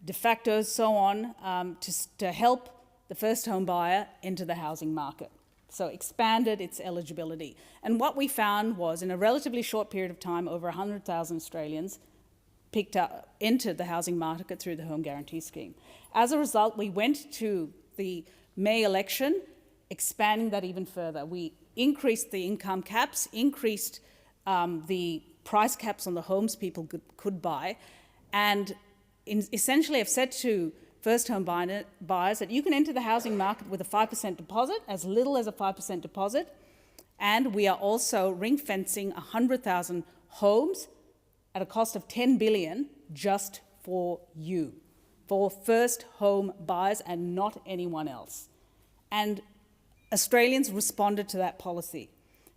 de facto, so on, to help the first home buyer enter the housing market. So expanded its eligibility. And what we found was, in a relatively short period of time, over 100,000 Australians entered the housing market through the Home Guarantee Scheme. As a result, we went to the May election, expanding that even further. We increased the income caps, increased the price caps on the homes people could buy, and essentially have said to first home buyers that you can enter the housing market with a 5% deposit, as little as a 5% deposit, and we are also ring-fencing 100,000 homes at a cost of $10 billion just for you, for first home buyers and not anyone else. And Australians responded to that policy.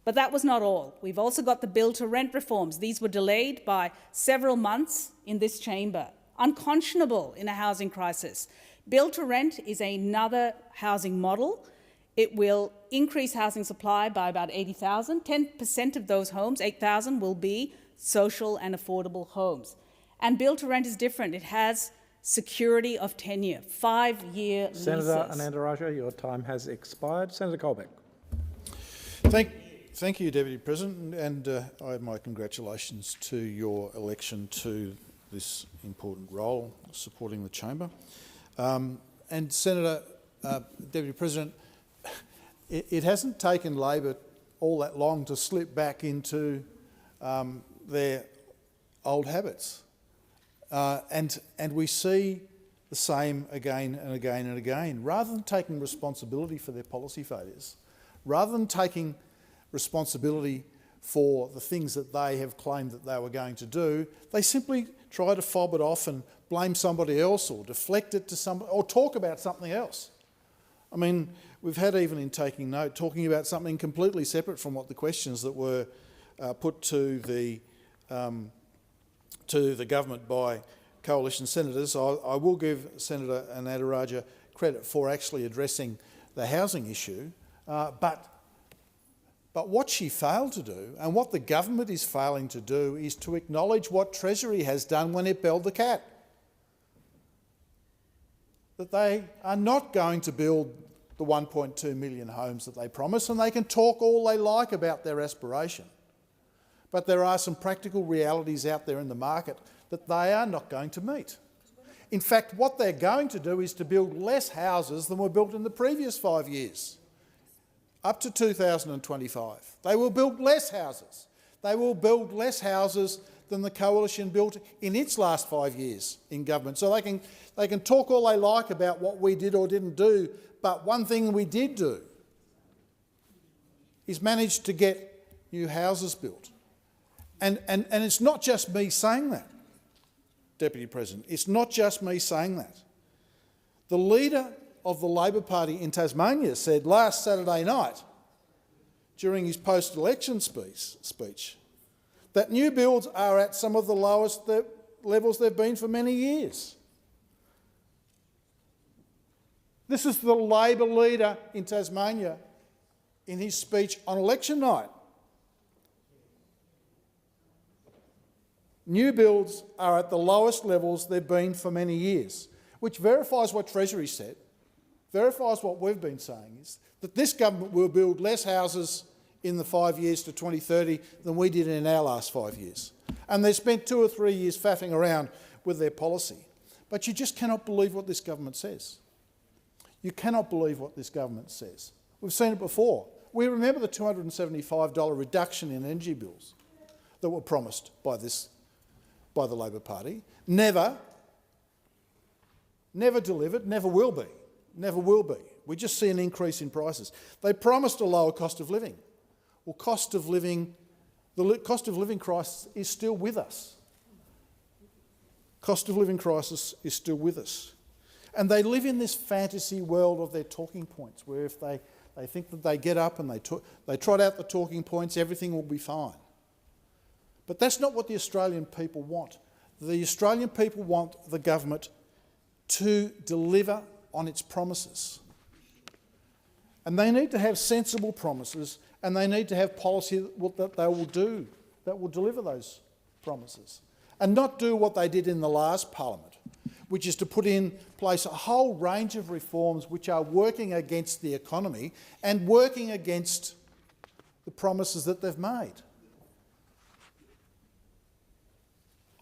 But that was not all. We've also got the Bill to Rent reforms. These were delayed by several months in this chamber. Unconscionable in a housing crisis. Bill to Rent is another housing model. It will increase housing supply by about 80,000. 10% of those homes, 8,000, will be social and affordable homes. And build to rent is different. It has security of tenure, 5-year leases. Senator Anandaraja, your time has expired. Senator Colbeck. Thank you, Deputy President, and I have my congratulations to your election to this important role, supporting the chamber. And Senator, Deputy President, it hasn't taken Labor all that long to slip back into their old habits. And we see the same again and again and again. Rather than taking responsibility for their policy failures, rather than taking responsibility for the things that they have claimed that they were going to do, they simply try to fob it off and blame somebody else or deflect it to somebody or talk about something else. I mean, we've had, even in taking note, talking about something completely separate from what the questions that were put to the government by coalition senators. I will give Senator Anandaraja credit for actually addressing the housing issue, but what she failed to do, and what the government is failing to do, is to acknowledge what Treasury has done when it belled the cat. That they are not going to build the 1.2 million homes that they promised, and they can talk all they like about their aspiration. But there are some practical realities out there in the market that they are not going to meet. In fact, what they're going to do is to build less houses than were built in the previous 5 years, up to 2025. They will build less houses. They will build less houses than the coalition built in its last 5 years in government. So they can talk all they like about what we did or didn't do, but one thing we did do is manage to get new houses built. And it's not just me saying that, Deputy President. It's not just me saying that. The leader of the Labor Party in Tasmania said last Saturday night, during his post-election speech, that new builds are at some of the lowest levels they've been for many years. This is the Labor leader in Tasmania in his speech on election night. New builds are at the lowest levels they've been for many years, which verifies what Treasury said, verifies what we've been saying, is that this government will build less houses in the 5 years to 2030 than we did in our last 5 years. And they spent 2 or 3 years faffing around with their policy. But you just cannot believe what this government says. You cannot believe what this government says. We've seen it before. We remember the $275 reduction in energy bills that were promised by the Labor Party. Never delivered, never will be. Never will be. We just see an increase in prices. They promised a lower cost of living. Well, the cost of living crisis is still with us. Cost of living crisis is still with us. And they live in this fantasy world of their talking points, where if they think that they get up and they trot out the talking points, everything will be fine. But that's not what the Australian people want. The Australian people want the government to deliver on its promises. And they need to have sensible promises, and they need to have policy that they will do, that will deliver those promises. And not do what they did in the last parliament, which is to put in place a whole range of reforms which are working against the economy and working against the promises that they've made.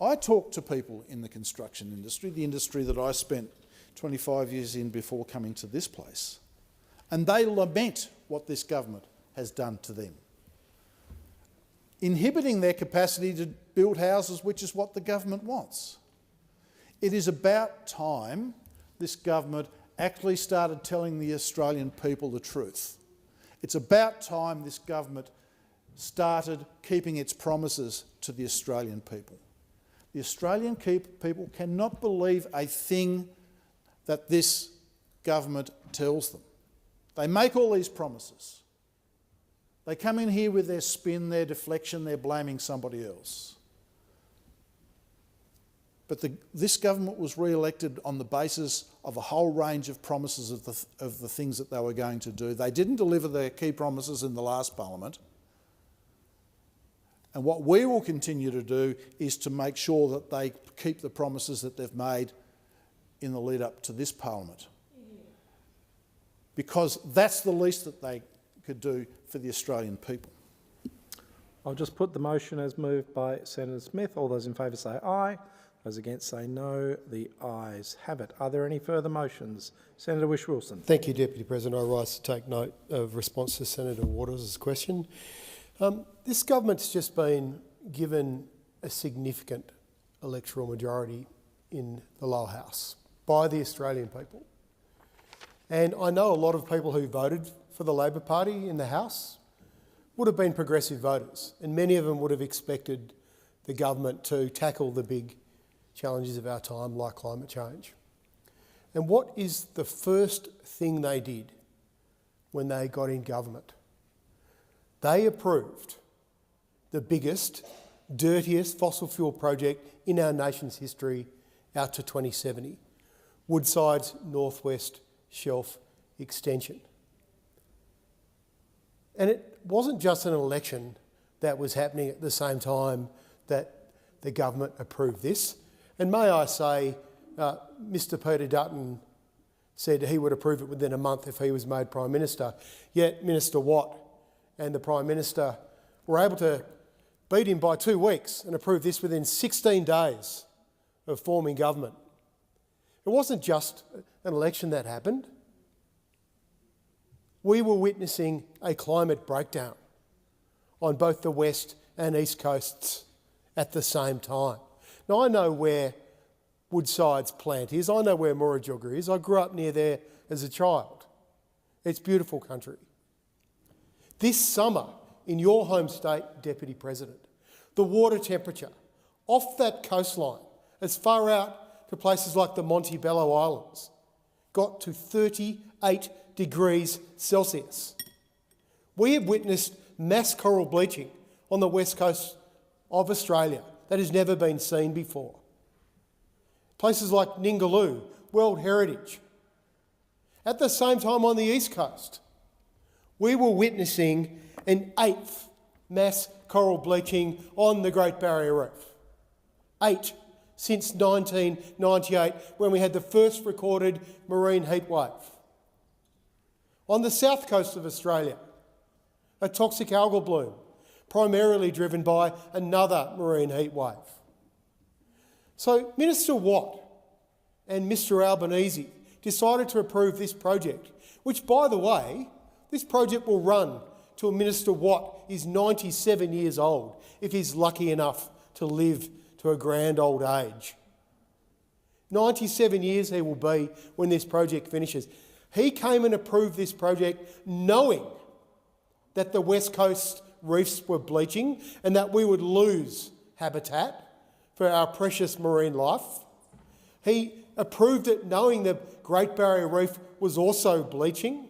I talk to people in the construction industry, the industry that I spent 25 years in before coming to this place, and they lament what this government has done to them, inhibiting their capacity to build houses, which is what the government wants. It is about time this government actually started telling the Australian people the truth. It's about time this government started keeping its promises to the Australian people. The Australian people cannot believe a thing that this government tells them. They make all these promises. They come in here with their spin, their deflection, they're blaming somebody else. But this government was re-elected on the basis of a whole range of promises of the things that they were going to do. They didn't deliver their key promises in the last parliament. And what we will continue to do is to make sure that they keep the promises that they've made in the lead up to this parliament. Because that's the least that they could do for the Australian people. I'll just put the motion as moved by Senator Smith. All those in favour say aye. Those against say no. The ayes have it. Are there any further motions? Senator Whish-Wilson. Thank you, Deputy President. I rise to take note of response to Senator Waters' question. This government's just been given a significant electoral majority in the lower house by the Australian people. And I know a lot of people who voted for the Labor Party in the House would have been progressive voters, and many of them would have expected the government to tackle the big challenges of our time, like climate change. And what is the first thing they did when they got in government? They approved the biggest, dirtiest fossil fuel project in our nation's history out to 2070, Woodside's Northwest Shelf extension. And it wasn't just an election that was happening at the same time that the government approved this. And may I say, Mr Peter Dutton said he would approve it within a month if he was made Prime Minister. Yet Minister Watt and the Prime Minister were able to beat him by 2 weeks and approve this within 16 days of forming government. It wasn't just an election that happened. We were witnessing a climate breakdown on both the west and east coasts at the same time. Now, I know where Woodside's plant is. I know where Murrayjugga is. I grew up near there as a child. It's beautiful country. This summer, in your home state, Deputy President, the water temperature off that coastline, as far out to places like the Montebello Islands, got to 38 degrees Celsius. We have witnessed mass coral bleaching on the west coast of Australia that has never been seen before. Places like Ningaloo, World Heritage. At the same time on the east coast, we were witnessing an 8th mass coral bleaching on the Great Barrier Reef. 8 since 1998, when we had the first recorded marine heatwave. On the south coast of Australia, a toxic algal bloom, primarily driven by another marine heatwave. So Minister Watt and Mr Albanese decided to approve this project, which, by the way, this project will run till Minister Watt is 97 years old, if he's lucky enough to live to a grand old age. 97 years he will be when this project finishes. He came and approved this project knowing that the West Coast reefs were bleaching and that we would lose habitat for our precious marine life. He approved it knowing the Great Barrier Reef was also bleaching.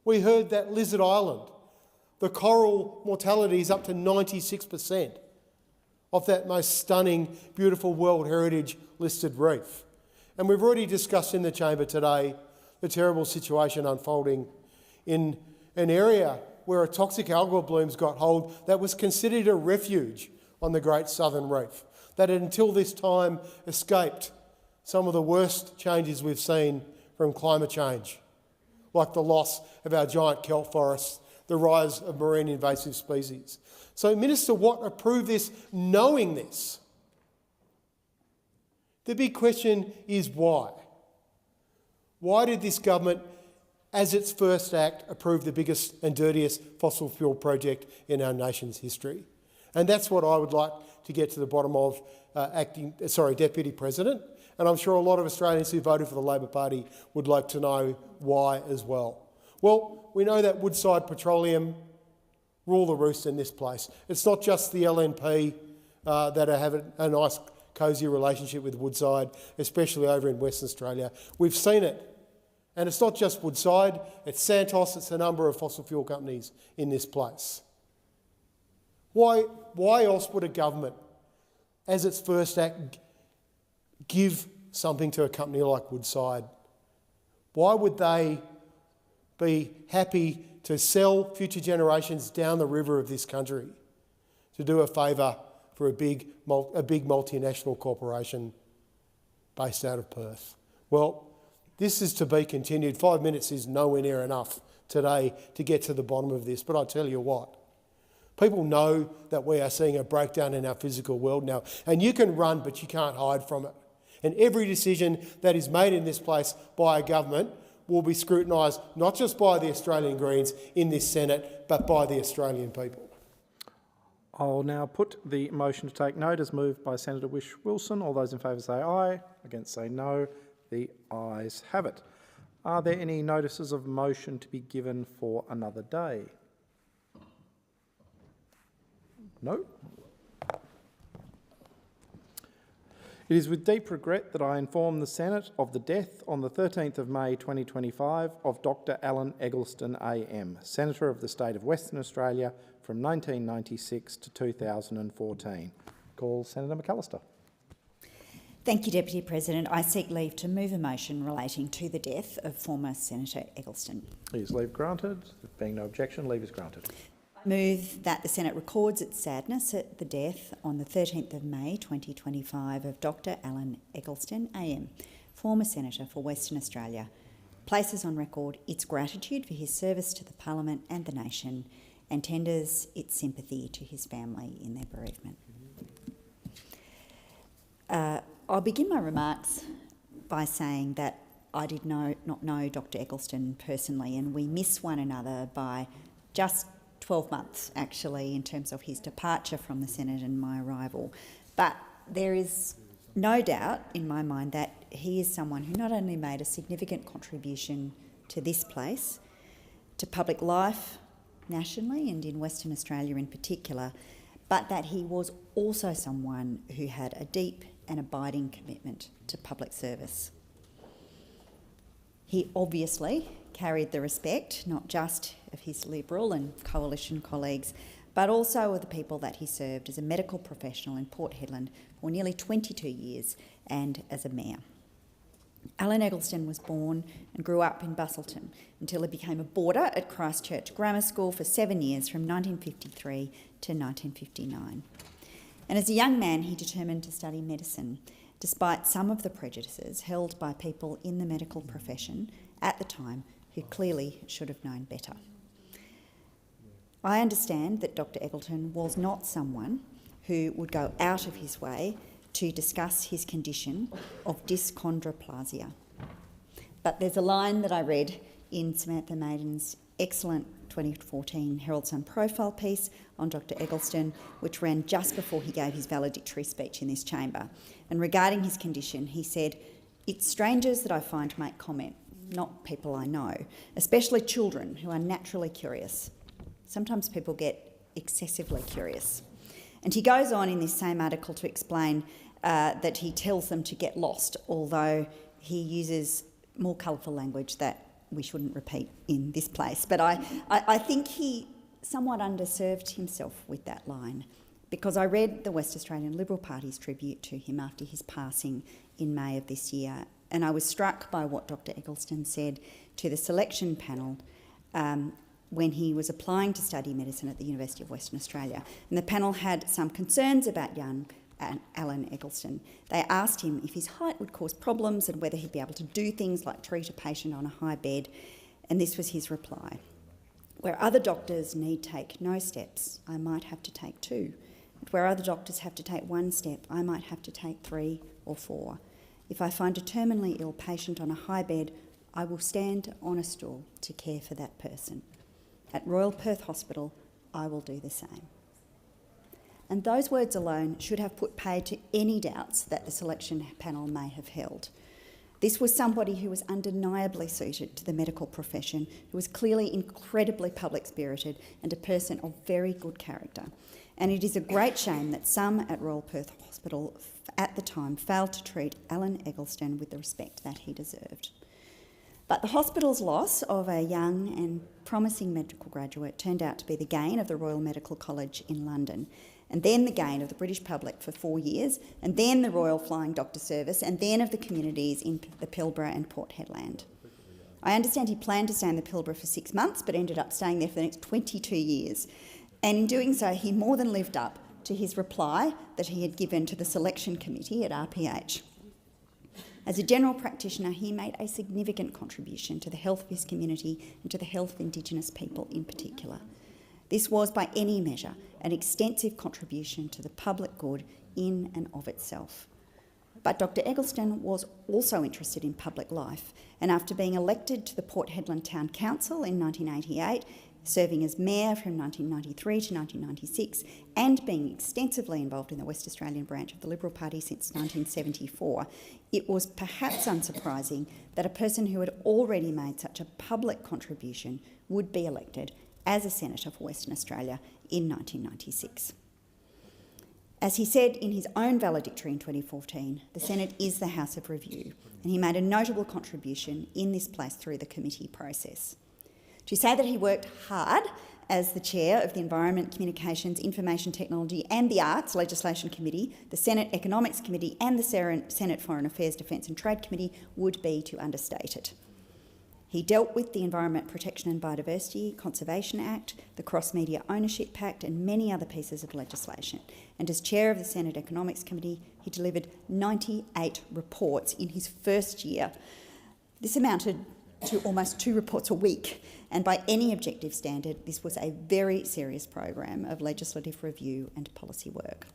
We heard that Lizard Island, the coral mortality is up to 96% of that most stunning, beautiful World Heritage listed reef. And we've already discussed in the chamber today the terrible situation unfolding in an area where a toxic algal bloom's got hold that was considered a refuge on the Great Southern Reef, that had until this time escaped some of the worst changes we've seen from climate change, like the loss of our giant kelp forests, the rise of marine invasive species. So Minister Watt approved this knowing this. The big question is why? Why did this government, as its first act, approve the biggest and dirtiest fossil fuel project in our nation's history? And that's what I would like to get to the bottom of, Deputy President. And I'm sure a lot of Australians who voted for the Labor Party would like to know why as well. Well, we know that Woodside Petroleum rule the roost in this place. It's not just the LNP that have a nice, cosy relationship with Woodside, especially over in Western Australia. We've seen it. And it's not just Woodside, it's Santos, it's a number of fossil fuel companies in this place. Why else would a government, as its first act, give something to a company like Woodside? Why would they be happy to sell future generations down the river of this country to do a favour for a big multinational corporation based out of Perth? Well, this is to be continued. 5 minutes is nowhere near enough today to get to the bottom of this, but I tell you what, people know that we are seeing a breakdown in our physical world now, and you can run but you can't hide from it. And every decision that is made in this place by a government will be scrutinised not just by the Australian Greens in this Senate, but by the Australian people. I'll now put the motion to take note as moved by Senator Whish-Wilson. All those in favour say aye. Against say no. The ayes have it. Are there any notices of motion to be given for another day? No. It is with deep regret that I inform the Senate of the death on the 13th of May 2025 of Dr Alan Eggleston AM, Senator of the State of Western Australia from 1996 to 2014. Call Senator McAllister. Thank you, Deputy President. I seek leave to move a motion relating to the death of former Senator Eggleston. Is leave granted? There being no objection, leave is granted. Move that the Senate records its sadness at the death on the 13th of May 2025 of Dr Alan Eggleston AM, former Senator for Western Australia, places on record its gratitude for his service to the Parliament and the nation, and tenders its sympathy to his family in their bereavement. I'll begin my remarks by saying that I did not know Dr Eggleston personally, and we miss one another by just 12 months, actually, in terms of his departure from the Senate and my arrival. But there is no doubt in my mind that he is someone who not only made a significant contribution to this place, to public life nationally and in Western Australia in particular, but that he was also someone who had a deep and abiding commitment to public service. He obviously carried the respect not just of his Liberal and Coalition colleagues, but also of the people that he served as a medical professional in Port Hedland for nearly 22 years and as a mayor. Alan Eggleston was born and grew up in Busselton until he became a boarder at Christchurch Grammar School for 7 years from 1953 to 1959. And as a young man, he determined to study medicine, despite some of the prejudices held by people in the medical profession at the time who clearly should have known better. I understand that Dr Eggleston was not someone who would go out of his way to discuss his condition of dyschondroplasia. But there's a line that I read in Samantha Maiden's excellent 2014 Herald Sun profile piece on Dr Eggleston, which ran just before he gave his valedictory speech in this chamber. And regarding his condition, he said, "It's strangers that I find make comment, not people I know, especially children who are naturally curious. Sometimes people get excessively curious." And he goes on in this same article to explain that he tells them to get lost, although he uses more colourful language that we shouldn't repeat in this place. But I think he somewhat underserved himself with that line, because I read the West Australian Liberal Party's tribute to him after his passing in May of this year, and I was struck by what Dr Eggleston said to the selection panel when he was applying to study medicine at the University of Western Australia. And the panel had some concerns about young Alan Eggleston. They asked him if his height would cause problems and whether he'd be able to do things like treat a patient on a high bed, and this was his reply: "Where other doctors need take no steps, I might have to take 2. And where other doctors have to take 1 step, I might have to take 3 or 4. If I find a terminally ill patient on a high bed, I will stand on a stool to care for that person. At Royal Perth Hospital, I will do the same." And those words alone should have put paid to any doubts that the selection panel may have held. This was somebody who was undeniably suited to the medical profession, who was clearly incredibly public-spirited and a person of very good character. And it is a great shame that some at Royal Perth Hospital at the time failed to treat Alan Eggleston with the respect that he deserved. But the hospital's loss of a young and promising medical graduate turned out to be the gain of the Royal Medical College in London, and then the gain of the British public for 4 years, and then the Royal Flying Doctor Service, and then of the communities in the Pilbara and Port Hedland. I understand he planned to stay in the Pilbara for 6 months, but ended up staying there for the next 22 years. And in doing so, he more than lived up to his reply that he had given to the selection committee at RPH. As a general practitioner, he made a significant contribution to the health of his community and to the health of Indigenous people in particular. This was, by any measure, an extensive contribution to the public good in and of itself. But Dr Eggleston was also interested in public life, and after being elected to the Port Hedland Town Council in 1988, serving as mayor from 1993 to 1996, and being extensively involved in the West Australian branch of the Liberal Party since 1974, it was perhaps unsurprising that a person who had already made such a public contribution would be elected as a Senator for Western Australia in 1996. As he said in his own valedictory in 2014, the Senate is the House of Review, and he made a notable contribution in this place through the committee process. To say that he worked hard as the chair of the Environment, Communications, Information Technology and the Arts Legislation Committee, the Senate Economics Committee and the Senate Foreign Affairs, Defence and Trade Committee would be to understate it. He dealt with the Environment Protection and Biodiversity Conservation Act, the Cross Media Ownership Pact and many other pieces of legislation. And as chair of the Senate Economics Committee, he delivered 98 reports in his first year. This amounted to almost 2 reports a week, and by any objective standard, this was a very serious program of legislative review and policy work.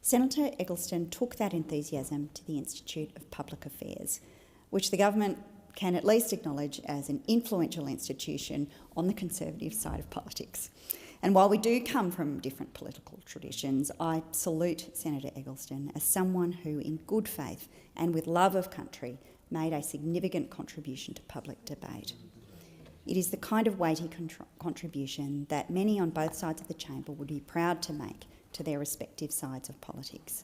Senator Eggleston took that enthusiasm to the Institute of Public Affairs, which the government can at least acknowledge as an influential institution on the conservative side of politics. And while we do come from different political traditions, I salute Senator Eggleston as someone who, in good faith and with love of country, made a significant contribution to public debate. It is the kind of weighty contribution that many on both sides of the chamber would be proud to make to their respective sides of politics.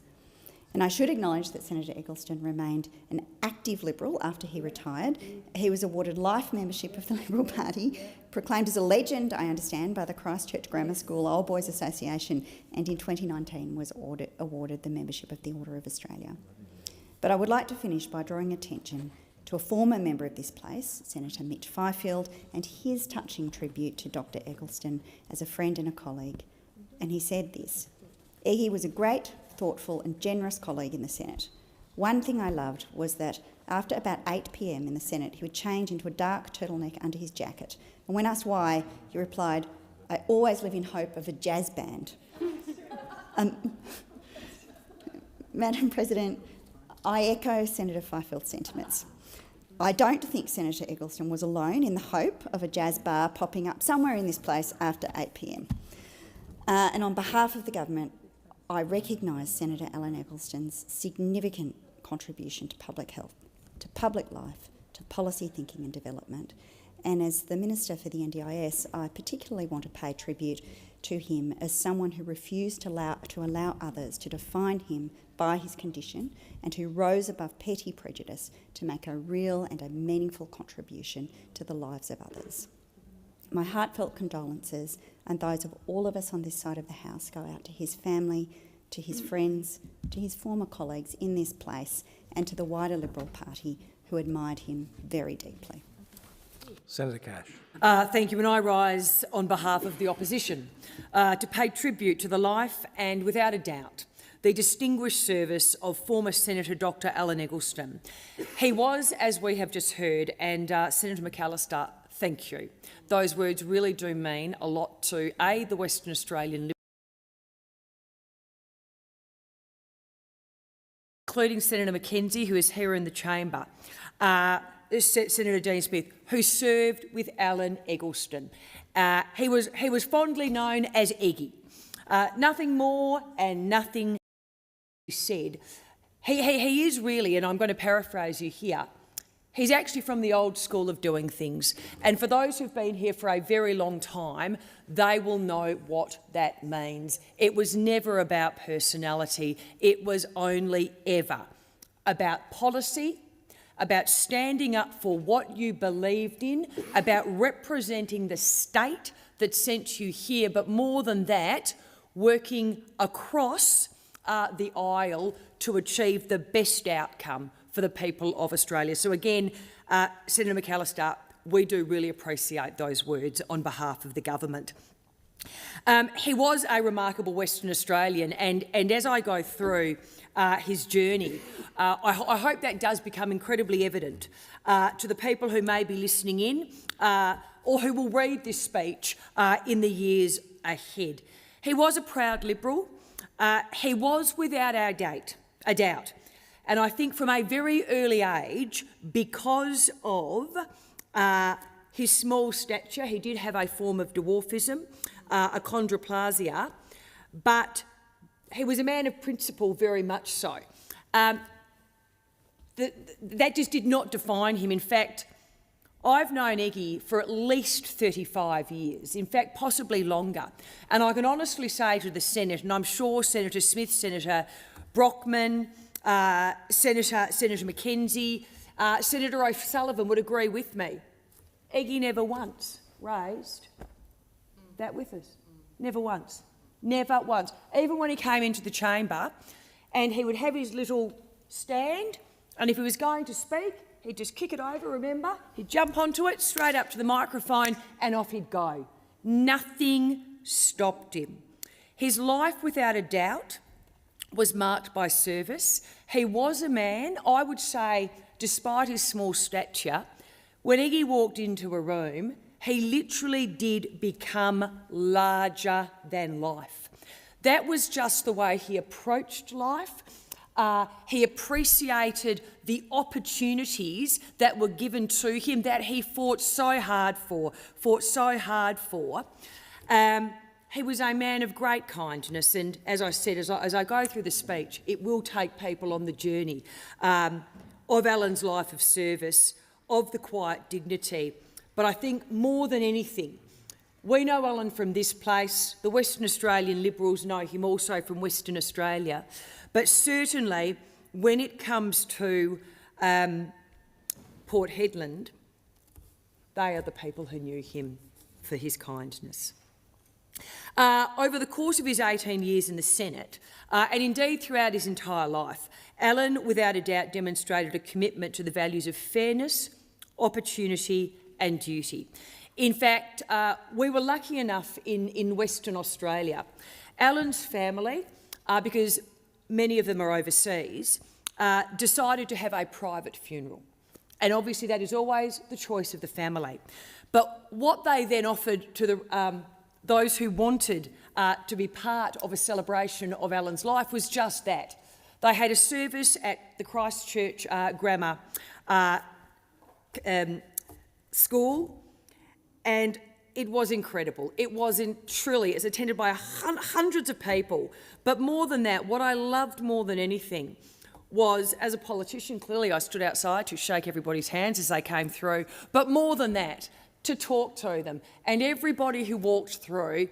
And I should acknowledge that Senator Eggleston remained an active Liberal after he retired. He was awarded life membership of the Liberal Party, proclaimed as a legend, I understand, by the Christchurch Grammar School Old Boys Association, and in 2019 was awarded the membership of the Order of Australia. But I would like to finish by drawing attention to a former member of this place, Senator Mitch Fifield, and his touching tribute to Dr Eggleston as a friend and a colleague. And he said this: "Eggie was a great, thoughtful and generous colleague in the Senate. One thing I loved was that after about 8 p.m. in the Senate, he would change into a dark turtleneck under his jacket. And when asked why, he replied, 'I always live in hope of a jazz band.'" Madam President, I echo Senator Fifield's sentiments. I don't think Senator Eggleston was alone in the hope of a jazz bar popping up somewhere in this place after 8 p.m. And on behalf of the government, I recognise Senator Alan Eggleston's significant contribution to public health, to public life, to policy thinking and development. And as the Minister for the NDIS, I particularly want to pay tribute to him as someone who refused to allow others to define him by his condition and who rose above petty prejudice to make a real and a meaningful contribution to the lives of others. My heartfelt condolences and those of all of us on this side of the House go out to his family, to his friends, to his former colleagues in this place and to the wider Liberal Party who admired him very deeply. Senator Cash. Thank you, and I rise on behalf of the opposition to pay tribute to the life and, without a doubt, the distinguished service of former Senator Dr Alan Eggleston. He was, as we have just heard, and Senator McAllister, thank you. Those words really do mean a lot to the Western Australian Liberal, including Senator McKenzie, who is here in the chamber, Senator Dean Smith, who served with Alan Eggleston. He was fondly known as Eggie. Nothing more and nothing said. He is really, and I'm going to paraphrase you here, he's actually from the old school of doing things. And for those who've been here for a very long time, they will know what that means. It was never about personality. It was only ever about policy, about standing up for what you believed in, about representing the state that sent you here, but more than that, working across the aisle to achieve the best outcome for the people of Australia. So again, Senator McAllister, we do really appreciate those words on behalf of the government. He was a remarkable Western Australian, and as I go through his journey, I hope that does become incredibly evident to the people who may be listening in or who will read this speech in the years ahead. He was a proud Liberal. He was without a doubt, and I think from a very early age, because of his small stature, he did have a form of dwarfism, achondroplasia, but he was a man of principle, very much so. That just did not define him. In fact, I've known Eggie for at least 35 years, in fact, possibly longer. And I can honestly say to the Senate, and I'm sure Senator Smith, Senator Brockman, Senator Mackenzie, Senator O'Sullivan would agree with me, Eggie never once raised that with us. Never once. Never once. Even when he came into the chamber and he would have his little stand, and if he was going to speak, he'd just kick it over, remember? He'd jump onto it, straight up to the microphone, and off he'd go. Nothing stopped him. His life, without a doubt, was marked by service. He was a man, I would say, despite his small stature, when Eggie walked into a room, he literally did become larger than life. That was just the way he approached life. He appreciated the opportunities that were given to him, that he fought so hard for. He was a man of great kindness, and as I said, as I go through the speech, it will take people on the journey of Alan's life of service, of the quiet dignity. But I think more than anything, we know Alan from this place. The Western Australian Liberals know him also from Western Australia. But certainly, when it comes to Port Hedland, they are the people who knew him for his kindness. Over the course of his 18 years in the Senate, and indeed throughout his entire life, Alan, without a doubt, demonstrated a commitment to the values of fairness, opportunity and duty. In fact, we were lucky enough in Western Australia. Alan's family, because many of them are overseas, decided to have a private funeral. And obviously that is always the choice of the family. But what they then offered to those who wanted to be part of a celebration of Alan's life was just that. They had a service at the Christchurch Grammar School, and it was incredible. It was truly, it's attended by hundreds of people. But more than that, what I loved more than anything was, as a politician, clearly I stood outside to shake everybody's hands as they came through, but more than that, to talk to them. And everybody who walked through,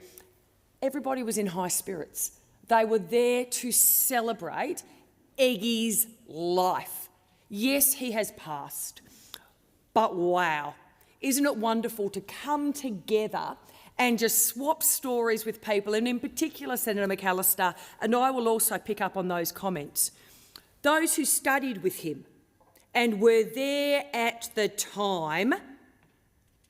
everybody was in high spirits. They were there to celebrate Eggie's life. Yes, he has passed, but wow. Isn't it wonderful to come together and just swap stories with people, and in particular Senator McAllister, and I will also pick up on those comments, those who studied with him and were there at the time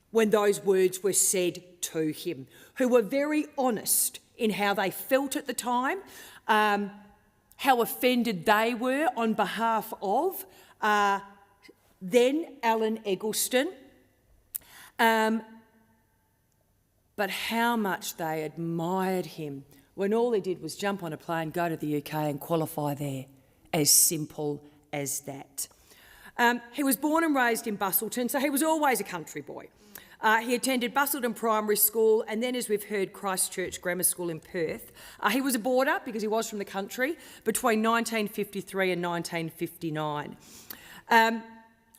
when those words were said to him, who were very honest in how they felt at the time, how offended they were on behalf of then Alan Eggleston, but how much they admired him when all he did was jump on a plane, go to the UK and qualify there. As simple as that. He was born and raised in Busselton, so he was always a country boy. He attended Busselton Primary School and then, as we've heard, Christchurch Grammar School in Perth. He was a boarder, because he was from the country, between 1953 and 1959.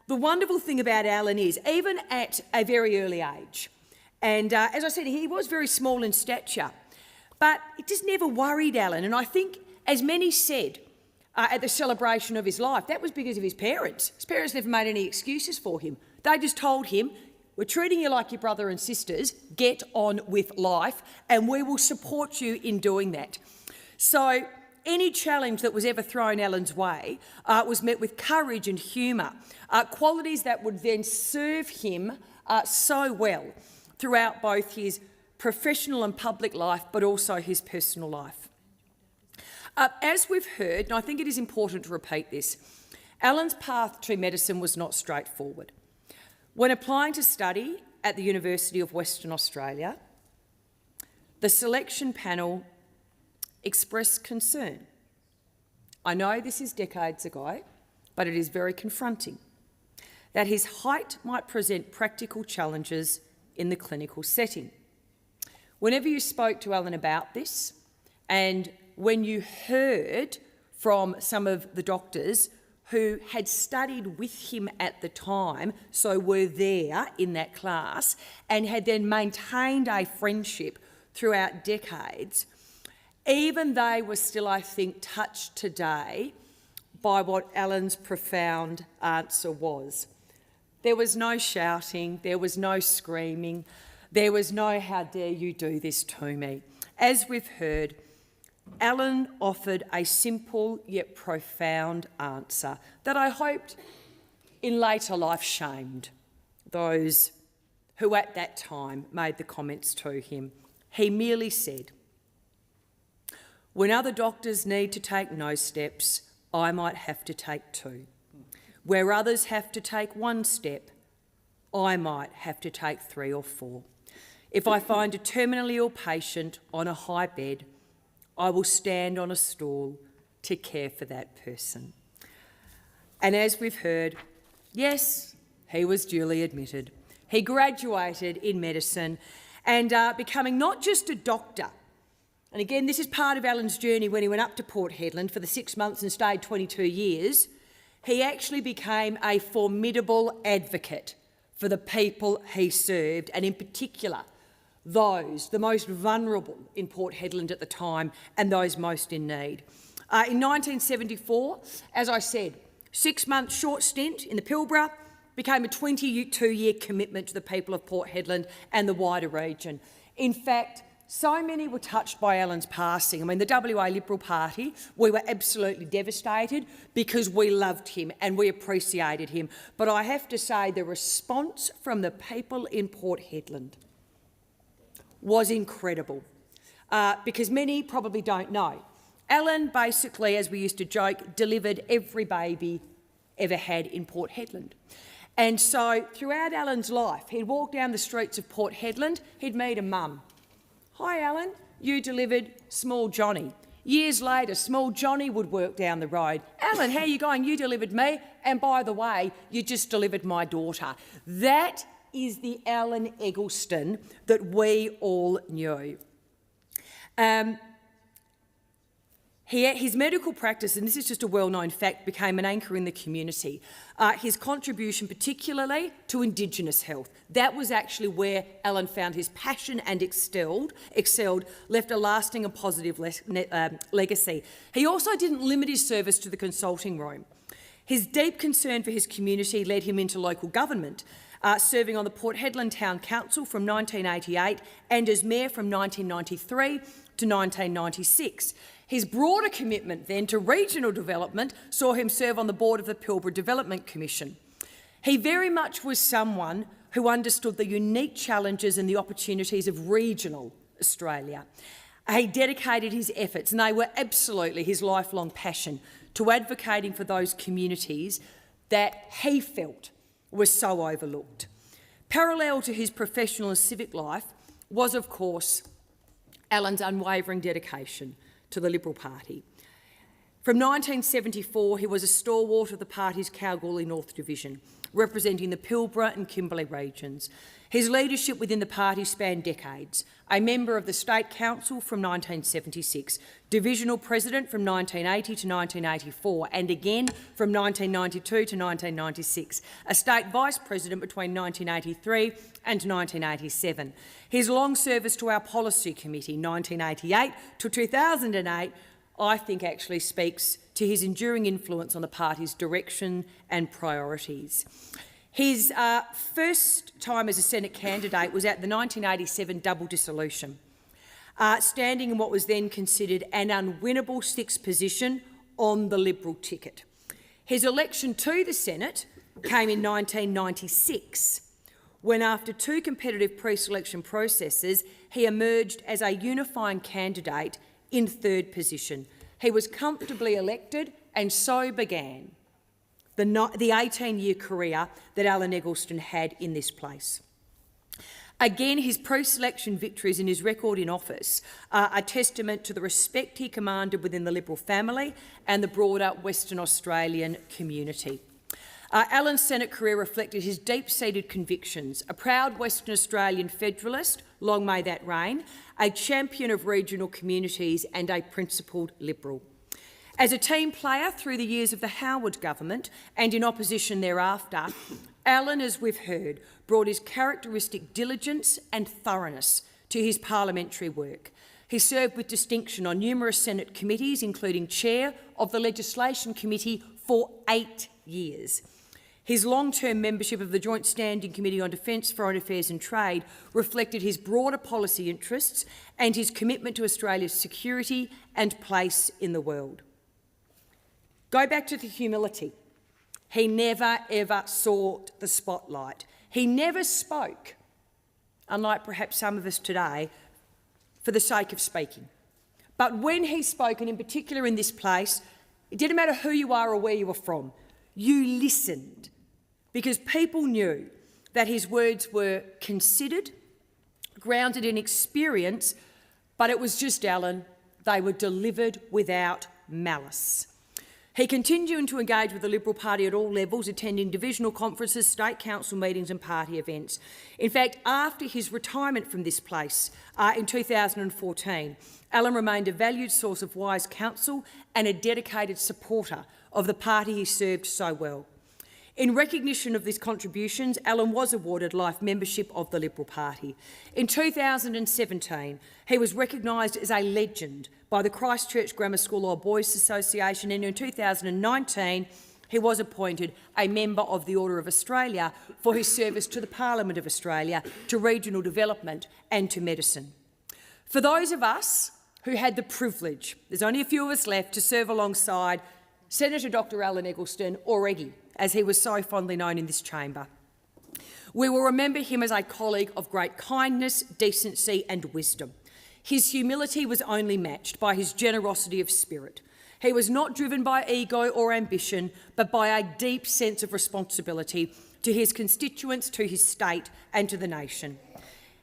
The wonderful thing about Alan is, even at a very early age, and as I said, he was very small in stature, but it just never worried Alan. And I think, as many said at the celebration of his life, that was because of his parents. His parents never made any excuses for him. They just told him, We're treating you like your brother and sisters. Get on with life, and we will support you in doing that. So any challenge that was ever thrown Alan's way was met with courage and humour, qualities that would then serve him so well throughout both his professional and public life, but also his personal life. As we've heard, and I think it is important to repeat this, Alan's path to medicine was not straightforward. When applying to study at the University of Western Australia, the selection panel expressed concern. I know this is decades ago, but it is very confronting, that his height might present practical challenges in the clinical setting. Whenever you spoke to Alan about this, and when you heard from some of the doctors who had studied with him at the time, so were there in that class, and had then maintained a friendship throughout decades, even they were still, I think, touched today by what Alan's profound answer was. There was no shouting, there was no screaming, there was no "how dare you do this to me." As we've heard, Alan offered a simple yet profound answer that I hoped in later life shamed those who at that time made the comments to him. He merely said, "When other doctors need to take no steps, I might have to take two. Where others have to take one step, I might have to take 3 or 4. If I find a terminally ill patient on a high bed, I will stand on a stool to care for that person." And as we've heard, yes, he was duly admitted. He graduated in medicine and becoming not just a doctor. And again, this is part of Alan's journey when he went up to Port Hedland for the 6 months and stayed 22 years. He actually became a formidable advocate for the people he served, and in particular, those, the most vulnerable in Port Hedland at the time and those most in need. In 1974, as I said, 6 months short stint in the Pilbara became a 22-year commitment to the people of Port Hedland and the wider region. In fact, so many were touched by Alan's passing. I mean, the WA Liberal Party, we were absolutely devastated because we loved him and we appreciated him. But I have to say the response from the people in Port Hedland was incredible, because many probably don't know. Alan basically, as we used to joke, delivered every baby ever had in Port Hedland. And so throughout Alan's life, he'd walk down the streets of Port Hedland, he'd meet a mum. "Hi Alan, you delivered small Johnny." Years later, small Johnny would work down the road. "Alan, how are you going? You delivered me. And by the way, you just delivered my daughter." That is the Alan Eggleston that we all knew. His medical practice, and this is just a well-known fact, became an anchor in the community. His contribution particularly to Indigenous health, that was actually where Alan found his passion and excelled, left a lasting and positive legacy. He also didn't limit his service to the consulting room. His deep concern for his community led him into local government, serving on the Port Hedland Town Council from 1988 and as mayor from 1993 to 1996. His broader commitment then to regional development saw him serve on the board of the Pilbara Development Commission. He very much was someone who understood the unique challenges and the opportunities of regional Australia. He dedicated his efforts, and they were absolutely his lifelong passion, to advocating for those communities that he felt were so overlooked. Parallel to his professional and civic life was, of course, Alan's unwavering dedication to the Liberal Party. From 1974, he was a stalwart of the party's Kalgoorlie North Division, representing the Pilbara and Kimberley regions. His leadership within the party spanned decades. A member of the State Council from 1976, Divisional President from 1980 to 1984, and again from 1992 to 1996, a State Vice President between 1983 and 1987. His long service to our Policy Committee, 1988 to 2008, I think actually speaks to his enduring influence on the party's direction and priorities. His first time as a Senate candidate was at the 1987 double dissolution, standing in what was then considered an unwinnable sixth position on the Liberal ticket. His election to the Senate came in 1996, when after two competitive pre-selection processes, he emerged as a unifying candidate in third position. He was comfortably elected, and so began the 18-year career that Alan Eggleston had in this place. Again, his pre-selection victories and his record in office are a testament to the respect he commanded within the Liberal family and the broader Western Australian community. Alan's Senate career reflected his deep-seated convictions: a proud Western Australian federalist, long may that reign, a champion of regional communities and a principled Liberal. As a team player through the years of the Howard government and in opposition thereafter, Alan, as we've heard, brought his characteristic diligence and thoroughness to his parliamentary work. He served with distinction on numerous Senate committees, including chair of the Legislation Committee for 8 years. His long-term membership of the Joint Standing Committee on Defence, Foreign Affairs and Trade reflected his broader policy interests and his commitment to Australia's security and place in the world. Go back to the humility. He never, ever sought the spotlight. He never spoke, unlike perhaps some of us today, for the sake of speaking. But when he spoke, and in particular in this place, it didn't matter who you are or where you were from, you listened, because people knew that his words were considered, grounded in experience, but it was just Alan. They were delivered without malice. He continued to engage with the Liberal Party at all levels, attending divisional conferences, state council meetings and party events. In fact, after his retirement from this place in 2014, Alan remained a valued source of wise counsel and a dedicated supporter of the party he served so well. In recognition of these contributions, Alan was awarded life membership of the Liberal Party. In 2017, he was recognised as a legend by the Christchurch Grammar School Old Boys Association, and in 2019 he was appointed a member of the Order of Australia for his service to the Parliament of Australia, to regional development and to medicine. For those of us who had the privilege, there's only a few of us left, to serve alongside Senator Dr Alan Eggleston, or Eggie, as he was so fondly known in this chamber, we will remember him as a colleague of great kindness, decency and wisdom. His humility was only matched by his generosity of spirit. He was not driven by ego or ambition, but by a deep sense of responsibility to his constituents, to his state and to the nation.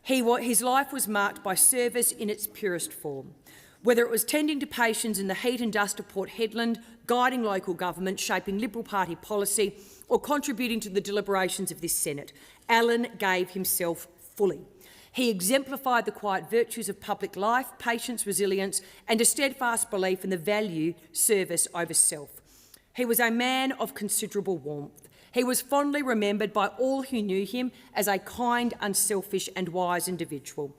His life was marked by service in its purest form. Whether it was tending to patients in the heat and dust of Port Hedland, guiding local government, shaping Liberal Party policy or contributing to the deliberations of this Senate, Alan gave himself fully. He exemplified the quiet virtues of public life, patience, resilience and a steadfast belief in the value service over self. He was a man of considerable warmth. He was fondly remembered by all who knew him as a kind, unselfish and wise individual.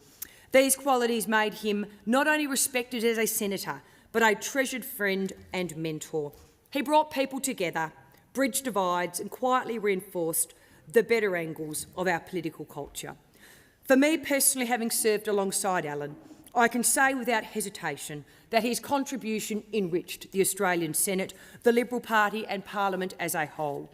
These qualities made him not only respected as a senator, but a treasured friend and mentor. He brought people together, bridged divides and quietly reinforced the better angles of our political culture. For me personally, having served alongside Alan, I can say without hesitation that his contribution enriched the Australian Senate, the Liberal Party and Parliament as a whole.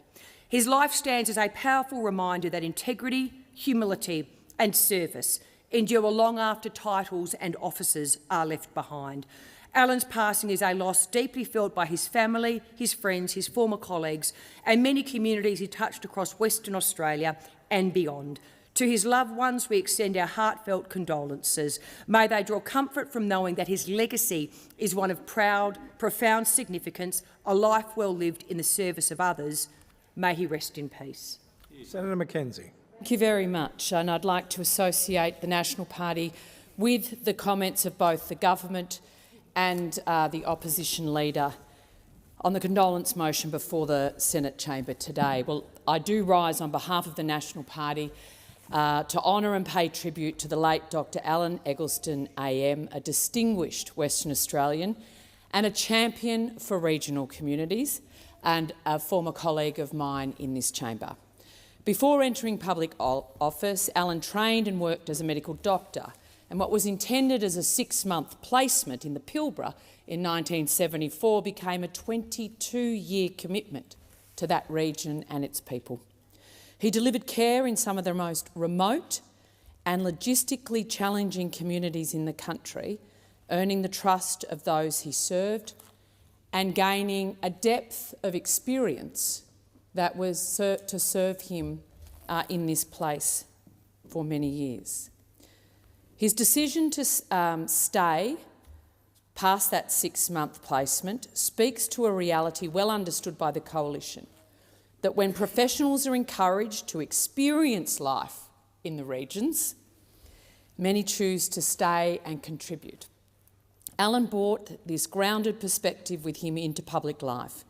His life stands as a powerful reminder that integrity, humility and service endure long after titles and offices are left behind. Alan's passing is a loss deeply felt by his family, his friends, his former colleagues and many communities he touched across Western Australia and beyond. To his loved ones, we extend our heartfelt condolences. May they draw comfort from knowing that his legacy is one of profound significance, a life well lived in the service of others. May he rest in peace. Senator Mackenzie. Thank you very much, and I'd like to associate the National Party with the comments of both the government and the opposition leader on the condolence motion before the Senate chamber today. Well, I do rise on behalf of the National Party to honour and pay tribute to the late Dr Alan Eggleston AM, a distinguished Western Australian and a champion for regional communities and a former colleague of mine in this chamber. Before entering public office, Alan trained and worked as a medical doctor, and what was intended as a 6-month placement in the Pilbara in 1974 became a 22-year commitment to that region and its people. He delivered care in some of the most remote and logistically challenging communities in the country, earning the trust of those he served and gaining a depth of experience that was to serve him in this place for many years. His decision to stay past that 6-month placement speaks to a reality well understood by the Coalition, that when professionals are encouraged to experience life in the regions, many choose to stay and contribute. Alan brought this grounded perspective with him into public life.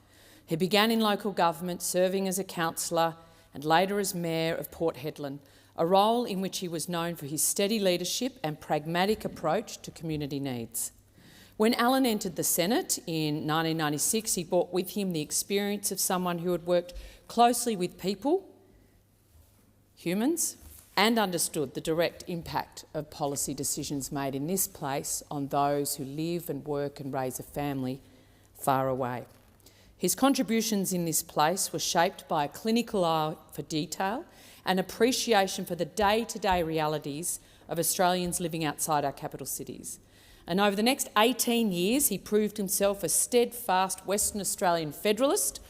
He began in local government, serving as a councillor and later as mayor of Port Hedland, a role in which he was known for his steady leadership and pragmatic approach to community needs. When Alan entered the Senate in 1996, he brought with him the experience of someone who had worked closely with people, humans, and understood the direct impact of policy decisions made in this place on those who live and work and raise a family far away. His contributions in this place were shaped by a clinical eye for detail and appreciation for the day-to-day realities of Australians living outside our capital cities. And over the next 18 years, he proved himself a steadfast Western Australian federalist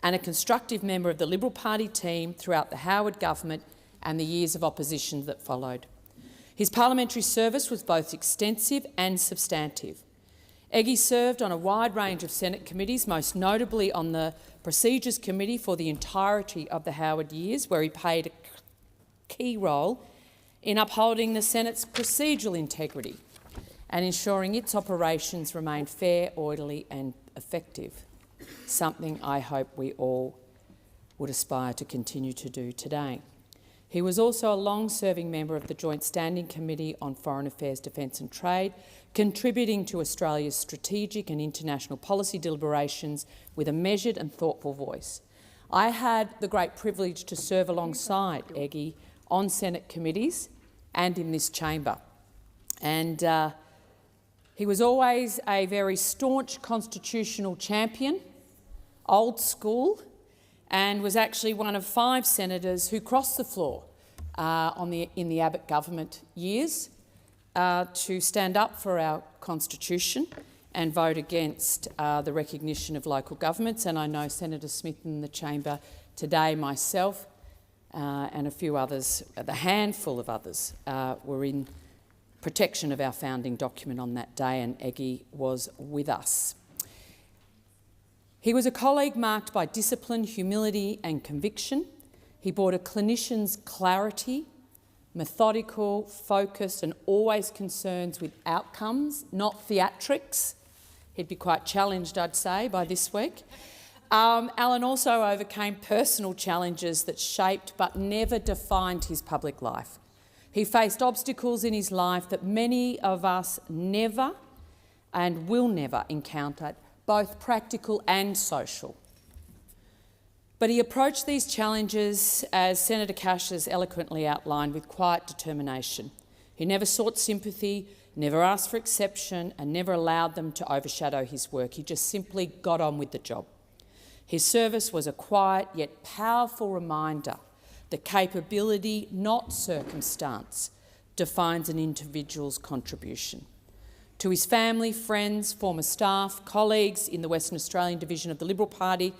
and a constructive member of the Liberal Party team throughout the Howard government and the years of opposition that followed. His parliamentary service was both extensive and substantive. Eggie served on a wide range of Senate committees, most notably on the Procedures Committee for the entirety of the Howard years, where he played a key role in upholding the Senate's procedural integrity and ensuring its operations remained fair, orderly and effective, something I hope we all would aspire to continue to do today. He was also a long-serving member of the Joint Standing Committee on Foreign Affairs, Defence and Trade, contributing to Australia's strategic and international policy deliberations with a measured and thoughtful voice. I had the great privilege to serve alongside Eggie on Senate committees and in this chamber. And he was always a very staunch constitutional champion, old school, and was actually one of 5 senators who crossed the floor in the Abbott government years to stand up for our constitution and vote against the recognition of local governments. And I know Senator Smith in the chamber today, myself and a few others, a handful of others, were in protection of our founding document on that day, and Eggie was with us. He was a colleague marked by discipline, humility and conviction. He brought a clinician's clarity, methodical, focus and always concerns with outcomes, not theatrics. He'd be quite challenged, I'd say, by this week. Alan also overcame personal challenges that shaped but never defined his public life. He faced obstacles in his life that many of us never and will never encounter, both practical and social. But he approached these challenges, as Senator Cash has eloquently outlined, with quiet determination. He never sought sympathy, never asked for exception and never allowed them to overshadow his work. He just simply got on with the job. His service was a quiet yet powerful reminder that capability, not circumstance, defines an individual's contribution. To his family, friends, former staff, colleagues in the Western Australian division of the Liberal Party,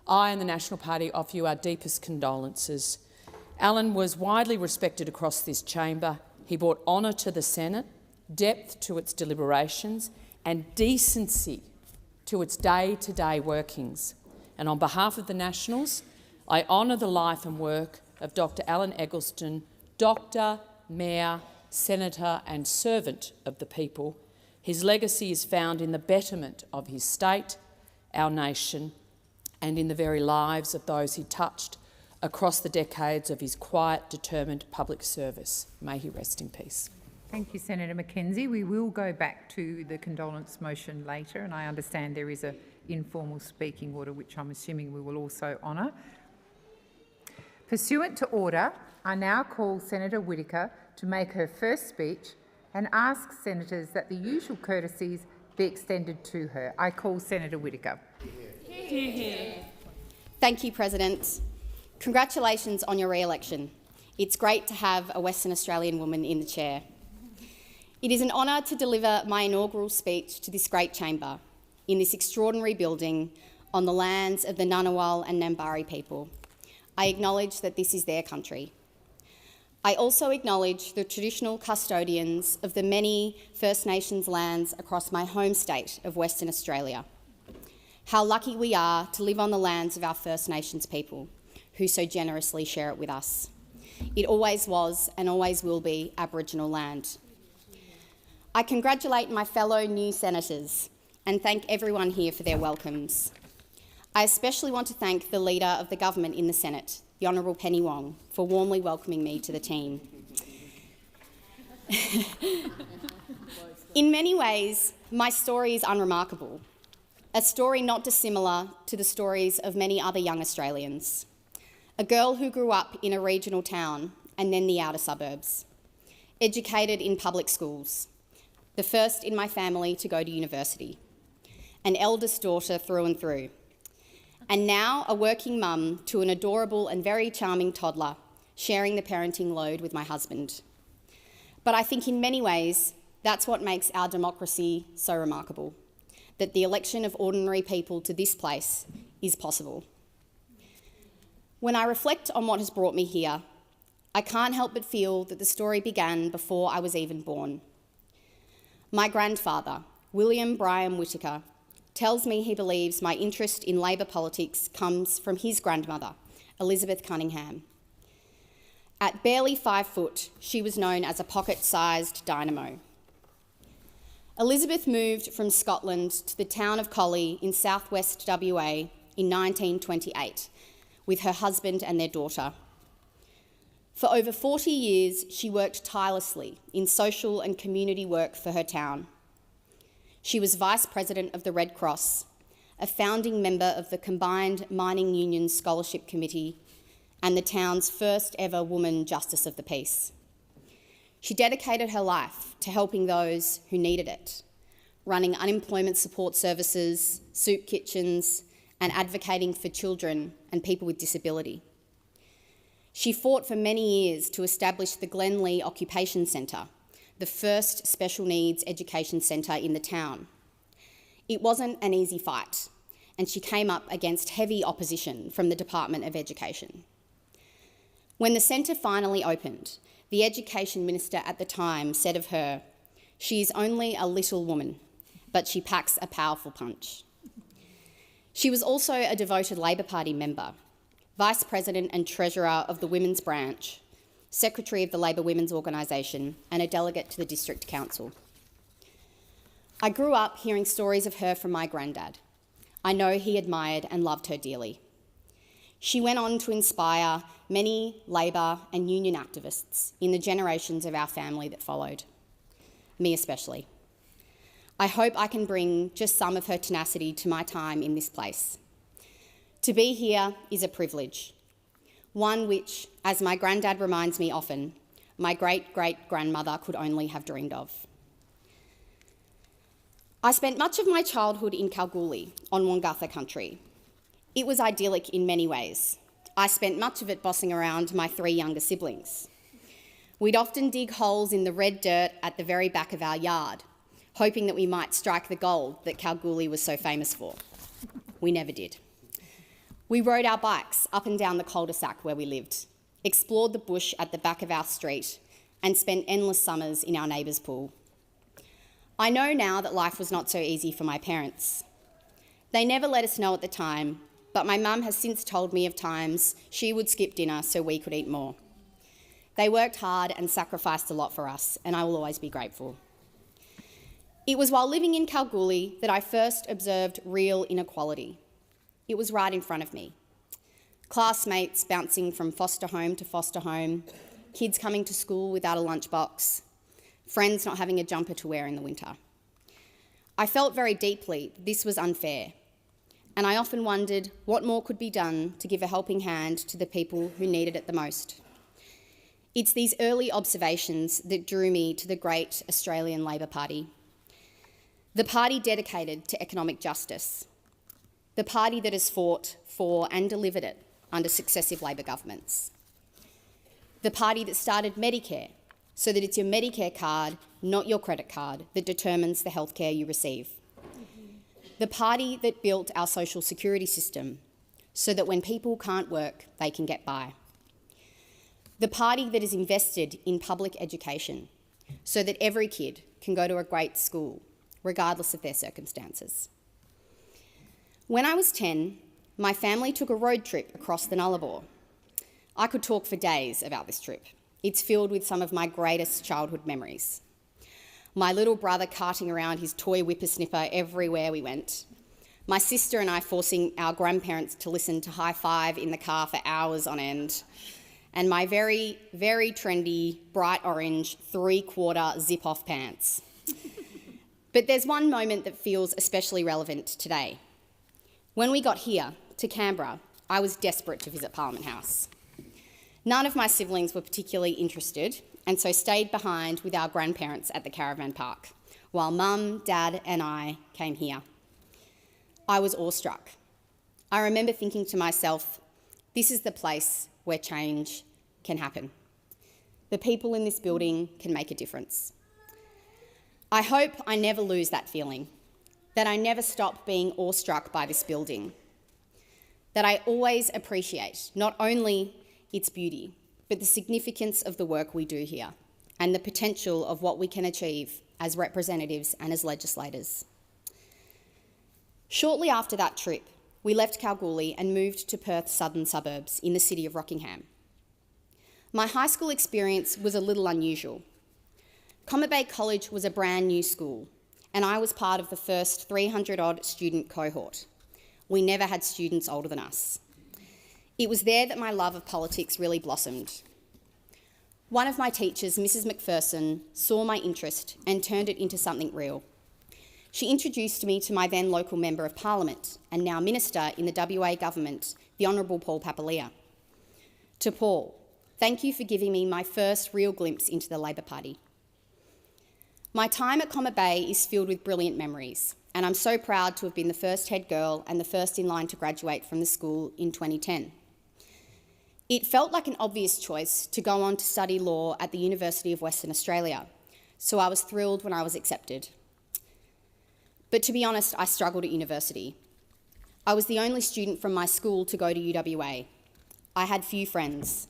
I and the National Party offer you our deepest condolences. Alan was widely respected across this chamber. He brought honour to the Senate, depth to its deliberations and decency to its day-to-day workings. And on behalf of the Nationals, I honour the life and work of Dr Alan Eggleston, Doctor, Mayor, Senator and servant of the people. His legacy is found in the betterment of his state, our nation, and in the very lives of those he touched across the decades of his quiet, determined public service. May he rest in peace. Thank you, Senator Mackenzie. We will go back to the condolence motion later, and I understand there is an informal speaking order, which I'm assuming we will also honour. Pursuant to order, I now call Senator Whittaker to make her first speech and ask senators that the usual courtesies be extended to her. I call Senator Whittaker. Thank you, President. Congratulations on your re-election. It's great to have a Western Australian woman in the chair. It is an honour to deliver my inaugural speech to this great chamber in this extraordinary building on the lands of the Ngunnawal and Ngambri people. I acknowledge that this is their country. I also acknowledge the traditional custodians of the many First Nations lands across my home state of Western Australia. How lucky we are to live on the lands of our First Nations people, who so generously share it with us. It always was and always will be Aboriginal land. I congratulate my fellow new senators and thank everyone here for their welcomes. I especially want to thank the Leader of the Government in the Senate, the Honourable Penny Wong, for warmly welcoming me to the team. In many ways, my story is unremarkable, a story not dissimilar to the stories of many other young Australians. A girl who grew up in a regional town and then the outer suburbs, educated in public schools, the first in my family to go to university, an eldest daughter through and through, and now a working mum to an adorable and very charming toddler, sharing the parenting load with my husband. But I think in many ways, that's what makes our democracy so remarkable, that the election of ordinary people to this place is possible. When I reflect on what has brought me here, I can't help but feel that the story began before I was even born. My grandfather, William Brian Whittaker, tells me he believes my interest in Labor politics comes from his grandmother, Elizabeth Cunningham. At barely 5 foot, she was known as a pocket-sized dynamo. Elizabeth moved from Scotland to the town of Collie in southwest WA in 1928 with her husband and their daughter. For over 40 years, she worked tirelessly in social and community work for her town. She was Vice President of the Red Cross, a founding member of the Combined Mining Union Scholarship Committee, and the town's first ever woman Justice of the Peace. She dedicated her life to helping those who needed it, running unemployment support services, soup kitchens, and advocating for children and people with disability. She fought for many years to establish the Glenlee Occupation Centre, the first special needs education centre in the town. It wasn't an easy fight, and she came up against heavy opposition from the Department of Education. When the centre finally opened, the Education Minister at the time said of her, "She is only a little woman, but she packs a powerful punch." She was also a devoted Labor Party member, Vice President and Treasurer of the Women's Branch, Secretary of the Labor Women's Organisation, and a delegate to the District Council. I grew up hearing stories of her from my granddad. I know he admired and loved her dearly. She went on to inspire many Labor and union activists in the generations of our family that followed, me especially. I hope I can bring just some of her tenacity to my time in this place. To be here is a privilege, one which, as my granddad reminds me often, my great-great-grandmother could only have dreamed of. I spent much of my childhood in Kalgoorlie, on Wongatha country. It was idyllic in many ways. I spent much of it bossing around my 3 younger siblings. We'd often dig holes in the red dirt at the very back of our yard, hoping that we might strike the gold that Kalgoorlie was so famous for. We never did. We rode our bikes up and down the cul-de-sac where we lived, explored the bush at the back of our street, and spent endless summers in our neighbour's pool. I know now that life was not so easy for my parents. They never let us know at the time, but my mum has since told me of times she would skip dinner so we could eat more. They worked hard and sacrificed a lot for us, and I will always be grateful. It was while living in Kalgoorlie that I first observed real inequality. It was right in front of me. Classmates bouncing from foster home to foster home, kids coming to school without a lunchbox, friends not having a jumper to wear in the winter. I felt very deeply this was unfair, and I often wondered what more could be done to give a helping hand to the people who needed it the most. It's these early observations that drew me to the great Australian Labor Party, the party dedicated to economic justice, the party that has fought for and delivered it under successive Labor governments, the party that started Medicare so that it's your Medicare card, not your credit card, that determines the healthcare you receive, the party that built our social security system so that when people can't work, they can get by, the party that is invested in public education so that every kid can go to a great school, regardless of their circumstances. When I was 10, my family took a road trip across the Nullarbor. I could talk for days about this trip. It's filled with some of my greatest childhood memories. My little brother carting around his toy whippersnipper everywhere we went. My sister and I forcing our grandparents to listen to High Five in the car for hours on end. And my very, very trendy, bright orange, 3/4 zip-off pants. But there's one moment that feels especially relevant today. When we got here to Canberra, I was desperate to visit Parliament House. None of my siblings were particularly interested, and so stayed behind with our grandparents at the caravan park, while Mum, Dad and I came here. I was awestruck. I remember thinking to myself, this is the place where change can happen. The people in this building can make a difference. I hope I never lose that feeling, that I never stop being awestruck by this building, that I always appreciate not only its beauty, but the significance of the work we do here and the potential of what we can achieve as representatives and as legislators. Shortly after that trip, we left Kalgoorlie and moved to Perth's southern suburbs in the city of Rockingham. My high school experience was a little unusual. Comet Bay College was a brand new school, and I was part of the first 300-odd student cohort. We never had students older than us. It was there that my love of politics really blossomed. One of my teachers, Mrs. McPherson, saw my interest and turned it into something real. She introduced me to my then local Member of Parliament and now Minister in the WA Government, the Honourable Paul Papalia. To Paul, thank you for giving me my first real glimpse into the Labor Party. My time at Comet Bay is filled with brilliant memories, and I'm so proud to have been the first head girl and the first in line to graduate from the school in 2010. It felt like an obvious choice to go on to study law at the University of Western Australia, so I was thrilled when I was accepted. But to be honest, I struggled at university. I was the only student from my school to go to UWA. I had few friends.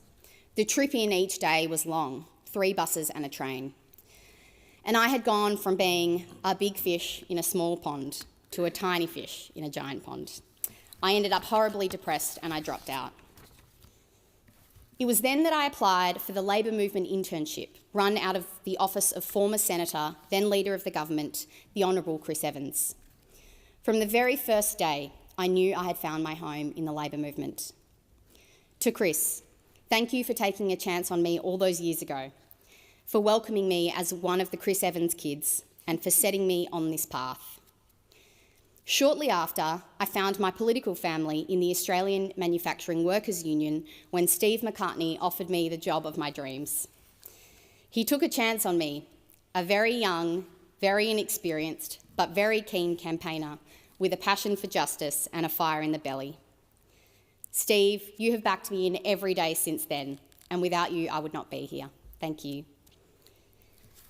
The trip in each day was long, 3 buses and a train. And I had gone from being a big fish in a small pond to a tiny fish in a giant pond. I ended up horribly depressed and I dropped out. It was then that I applied for the Labor Movement internship run out of the office of former Senator, then Leader of the Government, the Honourable Chris Evans. From the very first day, I knew I had found my home in the Labor Movement. To Chris, thank you for taking a chance on me all those years ago, for welcoming me as one of the Chris Evans kids, and for setting me on this path. Shortly after, I found my political family in the Australian Manufacturing Workers Union when Steve McCartney offered me the job of my dreams. He took a chance on me, a very young, very inexperienced, but very keen campaigner with a passion for justice and a fire in the belly. Steve, you have backed me in every day since then, and without you, I would not be here. Thank you.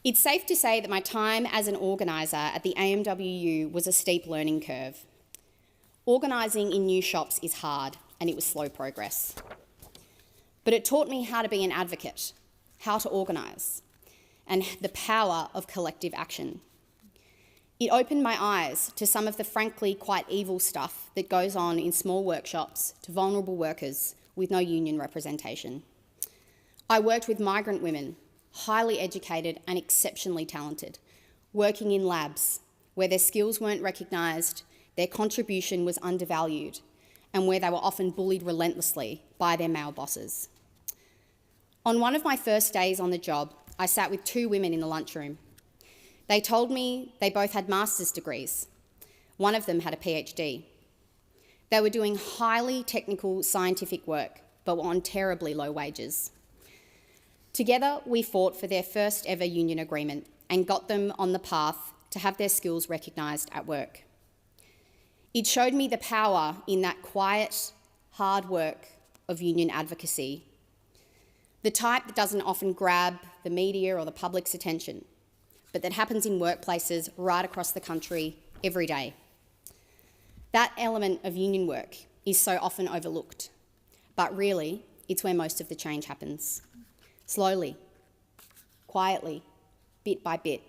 It's safe to say that my time as an organiser at the AMWU was a steep learning curve. Organising in new shops is hard, and it was slow progress. But it taught me how to be an advocate, how to organise, and the power of collective action. It opened my eyes to some of the frankly quite evil stuff that goes on in small workshops to vulnerable workers with no union representation. I worked with migrant women, highly educated and exceptionally talented, working in labs where their skills weren't recognised, their contribution was undervalued, and where they were often bullied relentlessly by their male bosses. On one of my first days on the job, I sat with 2 women in the lunchroom. They told me they both had master's degrees. One of them had a PhD. They were doing highly technical scientific work, but were on terribly low wages. Together, we fought for their first ever union agreement and got them on the path to have their skills recognised at work. It showed me the power in that quiet, hard work of union advocacy, the type that doesn't often grab the media or the public's attention, but that happens in workplaces right across the country every day. That element of union work is so often overlooked, but really, it's where most of the change happens. Slowly, quietly, bit by bit.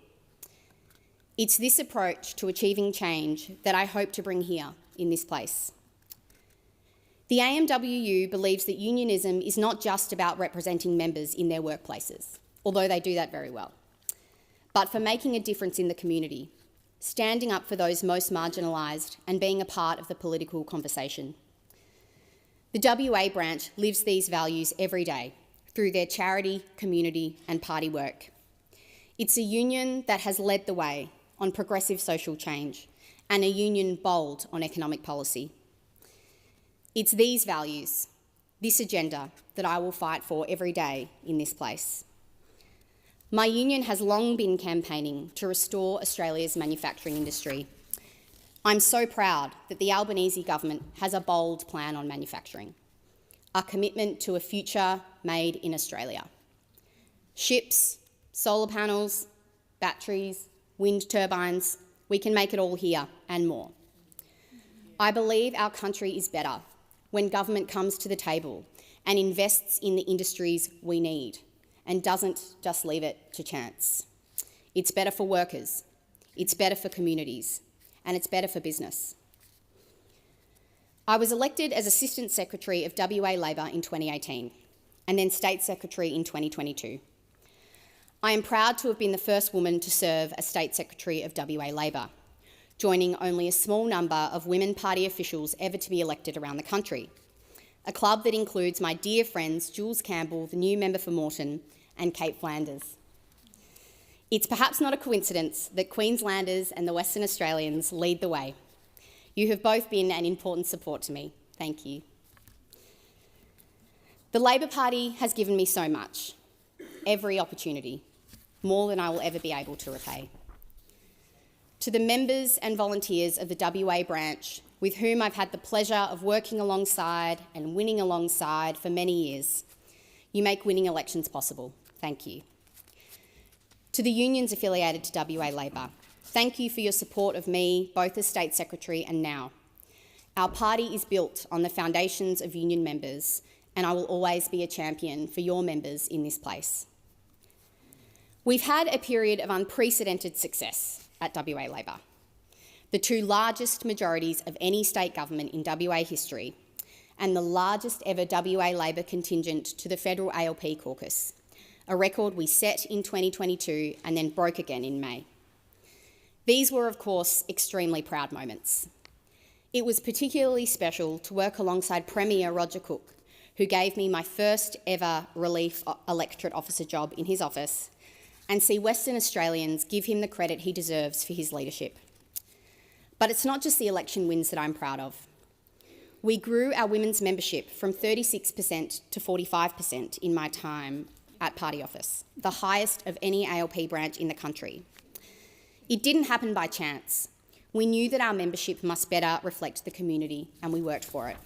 It's this approach to achieving change that I hope to bring here in this place. The AMWU believes that unionism is not just about representing members in their workplaces, although they do that very well, but for making a difference in the community, standing up for those most marginalised and being a part of the political conversation. The WA branch lives these values every day through their charity, community and party work. It's a union that has led the way on progressive social change and a union bold on economic policy. It's these values, this agenda, that I will fight for every day in this place. My union has long been campaigning to restore Australia's manufacturing industry. I'm so proud that the Albanese government has a bold plan on manufacturing, a commitment to a future made in Australia. Ships, solar panels, batteries, wind turbines, we can make it all here and more. I believe our country is better when government comes to the table and invests in the industries we need and doesn't just leave it to chance. It's better for workers, it's better for communities, and it's better for business. I was elected as Assistant Secretary of WA Labor in 2018 and then State Secretary in 2022. I am proud to have been the first woman to serve as State Secretary of WA Labor, joining only a small number of women party officials ever to be elected around the country, a club that includes my dear friends Jules Campbell, the new member for Moreton, and Kate Flanders. It's perhaps not a coincidence that Queenslanders and the Western Australians lead the way. You have both been an important support to me. Thank you. The Labor Party has given me so much, every opportunity, more than I will ever be able to repay. To the members and volunteers of the WA branch, with whom I've had the pleasure of working alongside and winning alongside for many years, you make winning elections possible. Thank you. To the unions affiliated to WA Labor, thank you for your support of me, both as State Secretary and now. Our party is built on the foundations of union members, and I will always be a champion for your members in this place. We've had a period of unprecedented success at WA Labor, the two largest majorities of any state government in WA history, and the largest ever WA Labor contingent to the federal ALP caucus, a record we set in 2022 and then broke again in May. These were, of course, extremely proud moments. It was particularly special to work alongside Premier Roger Cook, who gave me my first ever relief electorate officer job in his office, and see Western Australians give him the credit he deserves for his leadership. But it's not just the election wins that I'm proud of. We grew our women's membership from 36% to 45% in my time at party office, the highest of any ALP branch in the country. It didn't happen by chance. We knew that our membership must better reflect the community, and we worked for it.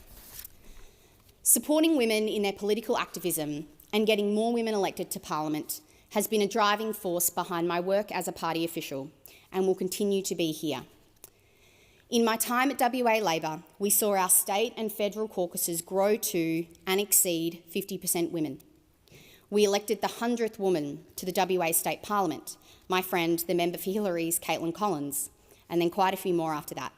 Supporting women in their political activism and getting more women elected to Parliament has been a driving force behind my work as a party official and will continue to be here. In my time at WA Labor, we saw our state and federal caucuses grow to and exceed 50% women. We elected the 100th woman to the WA State Parliament, my friend, the member for Hillary's Caitlin Collins, and then quite a few more after that.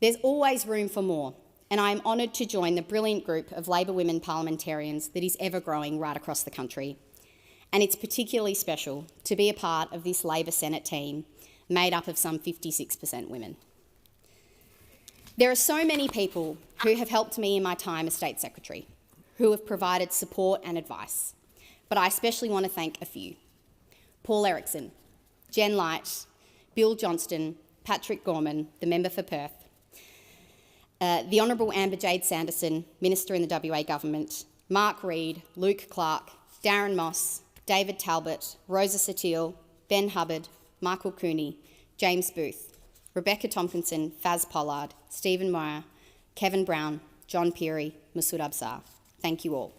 There's always room for more, and I am honoured to join the brilliant group of Labor women parliamentarians that is ever growing right across the country. And it's particularly special to be a part of this Labor Senate team made up of some 56% women. There are so many people who have helped me in my time as State Secretary, who have provided support and advice, but I especially want to thank a few. Paul Erickson, Jen Light, Bill Johnston, Patrick Gorman, the member for Perth, the Honourable Amber Jade Sanderson, Minister in the WA Government, Mark Reid, Luke Clark, Darren Moss, David Talbot, Rosa Satil, Ben Hubbard, Michael Cooney, James Booth, Rebecca Tompkinson, Faz Pollard, Stephen Meyer, Kevin Brown, John Peary, Masood Absar. Thank you all.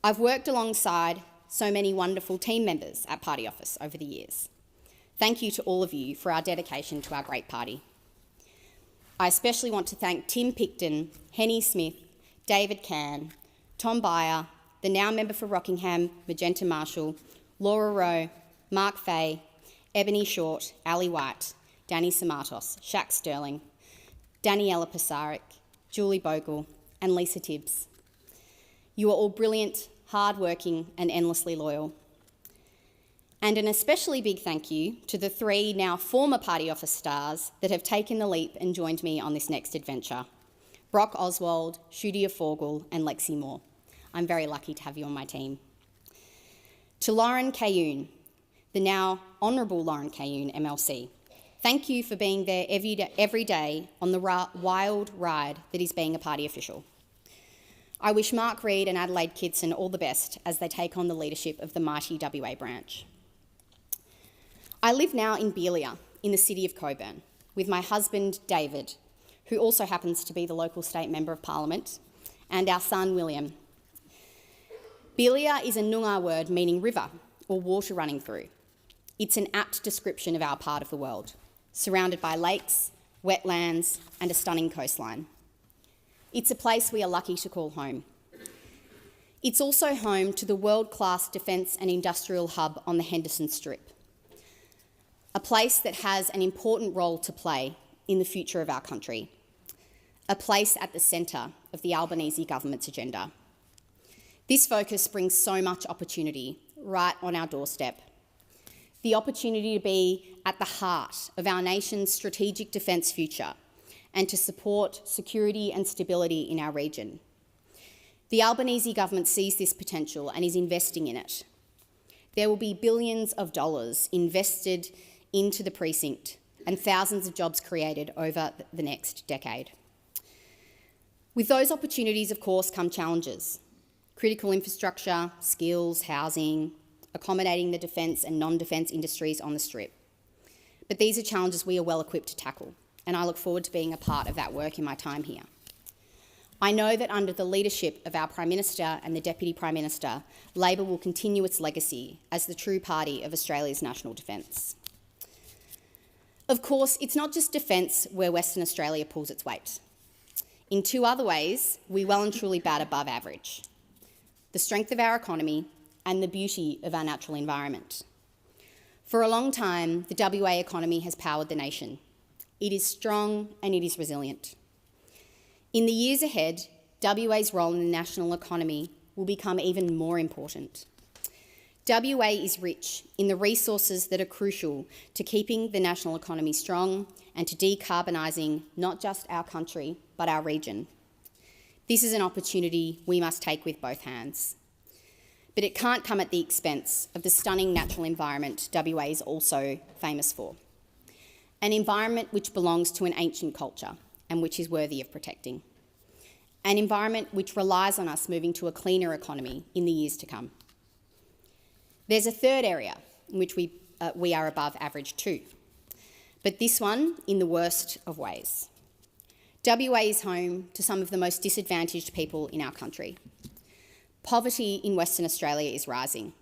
I've worked alongside so many wonderful team members at Party Office over the years. Thank you to all of you for our dedication to our great party. I especially want to thank Tim Picton, Henny Smith, David Cann, Tom Byer, the now member for Rockingham, Magenta Marshall, Laura Rowe, Mark Fay, Ebony Short, Ali White, Danny Samatos, Shaq Sterling, Daniela Pasarik, Julie Bogle, and Lisa Tibbs. You are all brilliant, hard-working, and endlessly loyal. And an especially big thank you to the 3 now former Party Office stars that have taken the leap and joined me on this next adventure: Brock Oswald, Shudia Forgal, and Lexi Moore. I'm very lucky to have you on my team. To Lauren Kayoon, the now Honourable Lauren Kayoon, MLC, thank you for being there every day on the wild ride that is being a party official. I wish Mark Reid and Adelaide Kidson all the best as they take on the leadership of the mighty WA branch. I live now in Belia, in the city of Coburn, with my husband David, who also happens to be the local state member of Parliament, and our son William. Belia is a Noongar word meaning river or water running through. It's an apt description of our part of the world, surrounded by lakes, wetlands, and a stunning coastline. It's a place we are lucky to call home. It's also home to the world-class defence and industrial hub on the Henderson Strip, a place that has an important role to play in the future of our country, a place at the centre of the Albanese government's agenda. This focus brings so much opportunity right on our doorstep. The opportunity to be at the heart of our nation's strategic defence future and to support security and stability in our region. The Albanese government sees this potential and is investing in it. There will be billions of dollars invested into the precinct and thousands of jobs created over the next decade. With those opportunities, of course, come challenges: critical infrastructure, skills, housing, accommodating the defence and non-defence industries on the Strip. But these are challenges we are well equipped to tackle, and I look forward to being a part of that work in my time here. I know that under the leadership of our Prime Minister and the Deputy Prime Minister, Labor will continue its legacy as the true party of Australia's national defence. Of course, it's not just defence where Western Australia pulls its weight. In 2 other ways, we well and truly bat above average: the strength of our economy and the beauty of our natural environment. For a long time, the WA economy has powered the nation. It is strong and it is resilient. In the years ahead, WA's role in the national economy will become even more important. WA is rich in the resources that are crucial to keeping the national economy strong and to decarbonising not just our country, but our region. This is an opportunity we must take with both hands. But it can't come at the expense of the stunning natural environment WA is also famous for. An environment which belongs to an ancient culture and which is worthy of protecting. An environment which relies on us moving to a cleaner economy in the years to come. There's a third area in which we are above average too, but this one in the worst of ways. WA is home to some of the most disadvantaged people in our country. Poverty in Western Australia is rising.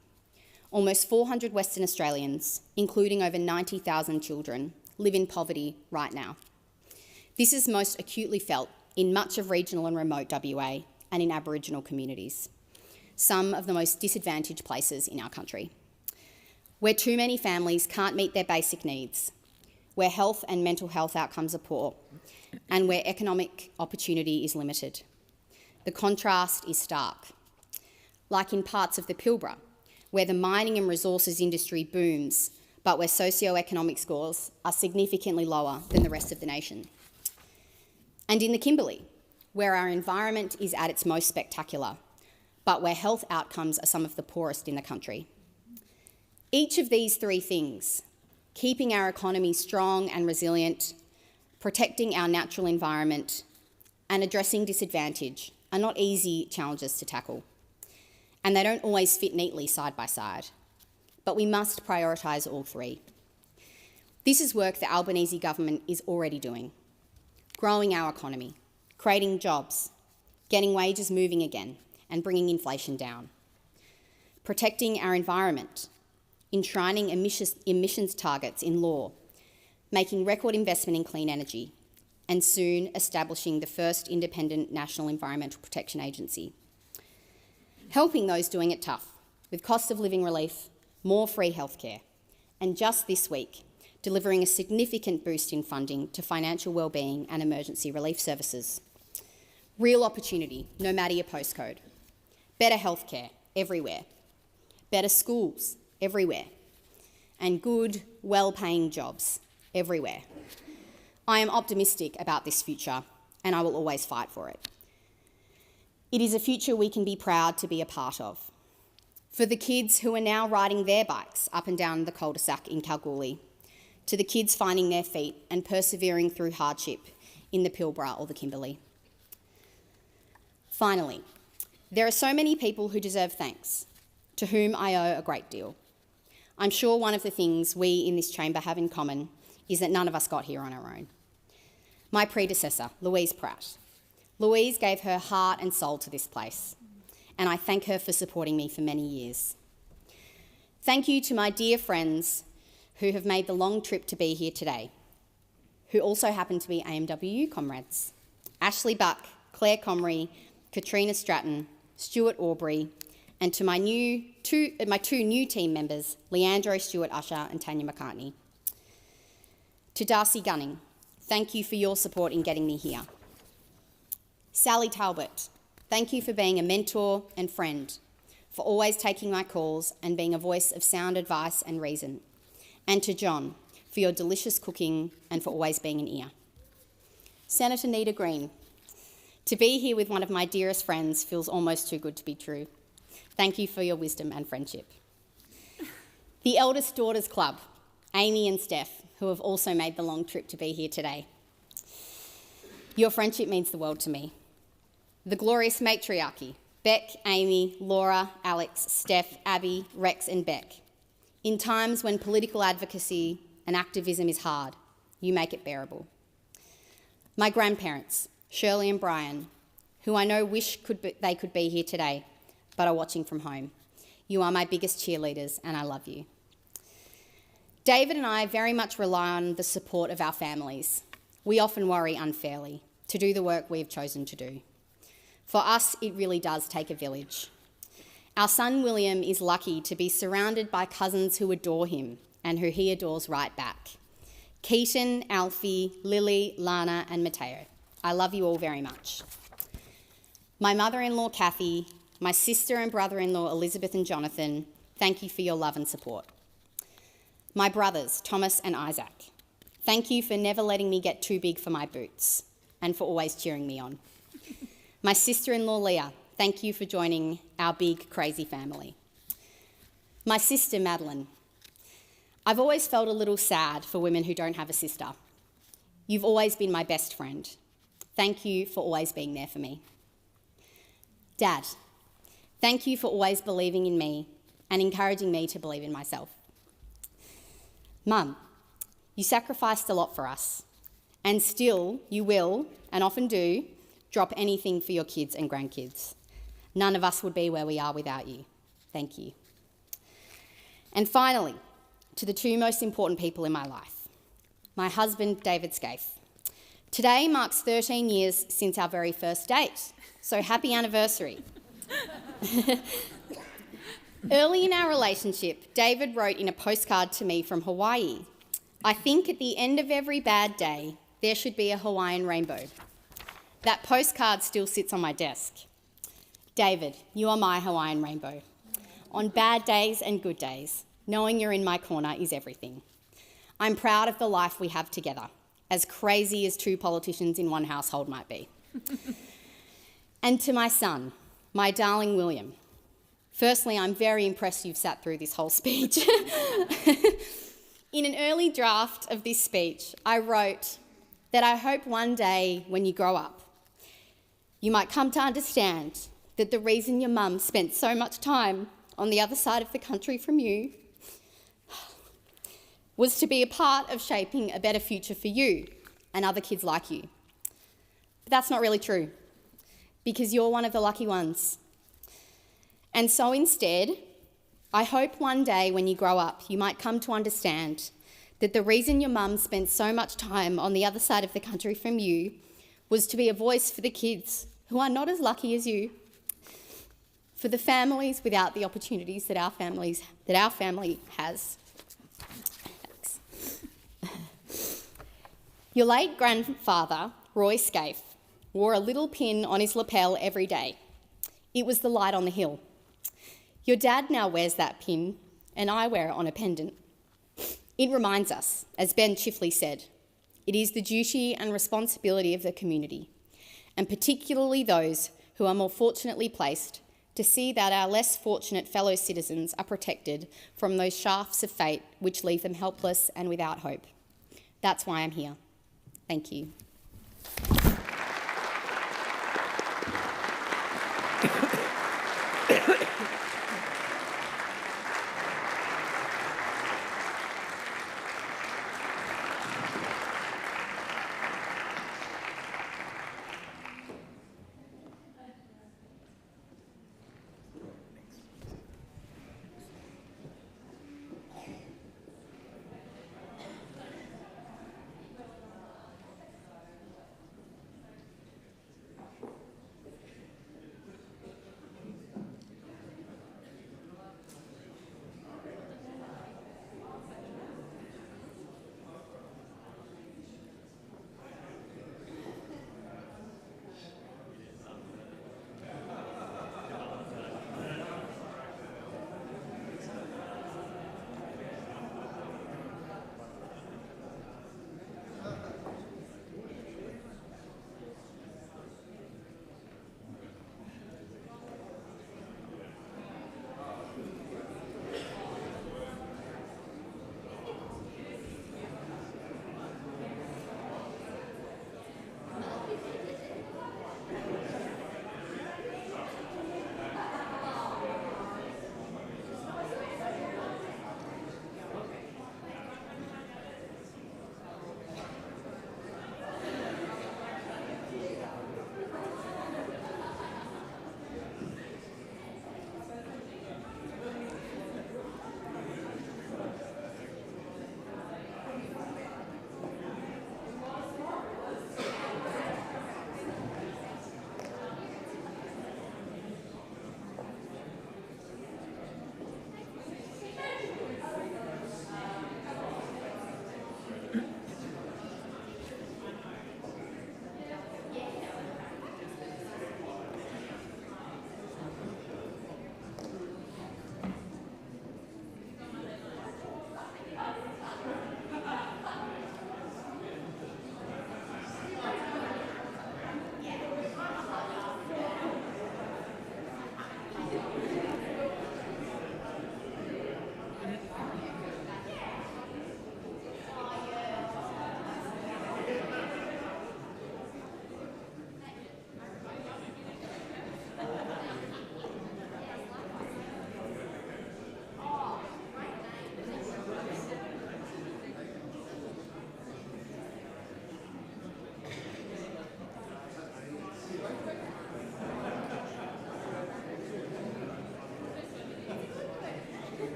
Almost 400 Western Australians, including over 90,000 children, live in poverty right now. This is most acutely felt in much of regional and remote WA and in Aboriginal communities, some of the most disadvantaged places in our country, where too many families can't meet their basic needs, where health and mental health outcomes are poor, and where economic opportunity is limited. The contrast is stark. Like in parts of the Pilbara, where the mining and resources industry booms, but where socio-economic scores are significantly lower than the rest of the nation. And in the Kimberley, where our environment is at its most spectacular, but where health outcomes are some of the poorest in the country. Each of these 3 things, keeping our economy strong and resilient, protecting our natural environment, and addressing disadvantage are not easy challenges to tackle, and they don't always fit neatly side by side, but we must prioritise all three. This is work the Albanese government is already doing: growing our economy, creating jobs, getting wages moving again, and bringing inflation down, protecting our environment, enshrining emissions targets in law, making record investment in clean energy, and soon establishing the first independent National Environmental Protection Agency. Helping those doing it tough, with cost of living relief, more free healthcare, and just this week, delivering a significant boost in funding to financial wellbeing and emergency relief services. Real opportunity, no matter your postcode. Better healthcare everywhere. Better schools everywhere. And good, well-paying jobs everywhere. I am optimistic about this future, and I will always fight for it. It is a future we can be proud to be a part of. For the kids who are now riding their bikes up and down the cul-de-sac in Kalgoorlie, to the kids finding their feet and persevering through hardship in the Pilbara or the Kimberley. Finally, there are so many people who deserve thanks, to whom I owe a great deal. I'm sure one of the things we in this chamber have in common is that none of us got here on our own. My predecessor, Louise Pratt. Louise gave her heart and soul to this place, and I thank her for supporting me for many years. Thank you to my dear friends who have made the long trip to be here today, who also happen to be AMWU comrades. Ashley Buck, Claire Comrie, Katrina Stratton, Stuart Aubrey, and to my two new team members, Leandro Stewart Usher and Tanya McCartney. To Darcy Gunning, thank you for your support in getting me here. Sally Talbot, thank you for being a mentor and friend, for always taking my calls and being a voice of sound advice and reason. And to John, for your delicious cooking and for always being an ear. Senator Nita Green, to be here with one of my dearest friends feels almost too good to be true. Thank you for your wisdom and friendship. The Eldest Daughters Club, Amy and Steph, who have also made the long trip to be here today. Your friendship means the world to me. The glorious matriarchy, Beck, Amy, Laura, Alex, Steph, Abby, Rex and Beck. In times when political advocacy and activism is hard, you make it bearable. My grandparents, Shirley and Brian, who I know wish they could be here today, but are watching from home. You are my biggest cheerleaders and I love you. David and I very much rely on the support of our families. We often worry unfairly to do the work we've chosen to do. For us, it really does take a village. Our son William is lucky to be surrounded by cousins who adore him and who he adores right back. Keaton, Alfie, Lily, Lana and Mateo. I love you all very much. My mother-in-law Kathy, my sister and brother-in-law Elizabeth and Jonathan, thank you for your love and support. My brothers Thomas and Isaac, thank you for never letting me get too big for my boots and for always cheering me on. My sister-in-law Leah, thank you for joining our big, crazy family. My sister Madeline, I've always felt a little sad for women who don't have a sister. You've always been my best friend. Thank you for always being there for me. Dad, thank you for always believing in me and encouraging me to believe in myself. Mum, you sacrificed a lot for us, and still you will, and often do, drop anything for your kids and grandkids. None of us would be where we are without you. Thank you. And finally, to the two most important people in my life, my husband, David Scaife. Today marks 13 years since our very first date, so happy anniversary. Early in our relationship, David wrote in a postcard to me from Hawaii, I think at the end of every bad day, there should be a Hawaiian rainbow. That postcard still sits on my desk. David, you are my Hawaiian rainbow. On bad days and good days, knowing you're in my corner is everything. I'm proud of the life we have together, as crazy as two politicians in one household might be. And to my son, my darling William. Firstly, I'm very impressed you've sat through this whole speech. In an early draft of this speech, I wrote that I hope one day when you grow up, you might come to understand that the reason your mum spent so much time on the other side of the country from you was to be a part of shaping a better future for you and other kids like you. But that's not really true, because you're one of the lucky ones. And so instead, I hope one day when you grow up, you might come to understand that the reason your mum spent so much time on the other side of the country from you was to be a voice for the kids who are not as lucky as you, for the families without the opportunities that our family has. Your late grandfather, Roy Scaife, wore a little pin on his lapel every day. It was the light on the hill. Your dad now wears that pin, and I wear it on a pendant. It reminds us, as Ben Chifley said, it is the duty and responsibility of the community, and particularly those who are more fortunately placed, to see that our less fortunate fellow citizens are protected from those shafts of fate which leave them helpless and without hope. That's why I'm here. Thank you.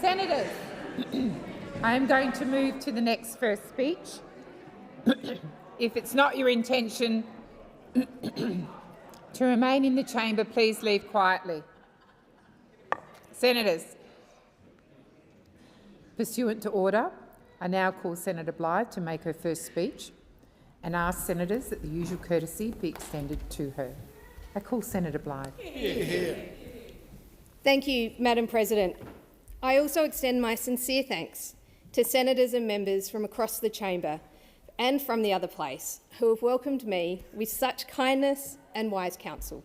Senators, I am going to move to the next first speech. If it's not your intention to remain in the chamber, please leave quietly. Senators, pursuant to order, I now call Senator Blythe to make her first speech and ask senators that the usual courtesy be extended to her. I call Senator Blythe. Thank you, Madam President. I also extend my sincere thanks to senators and members from across the chamber and from the other place who have welcomed me with such kindness and wise counsel.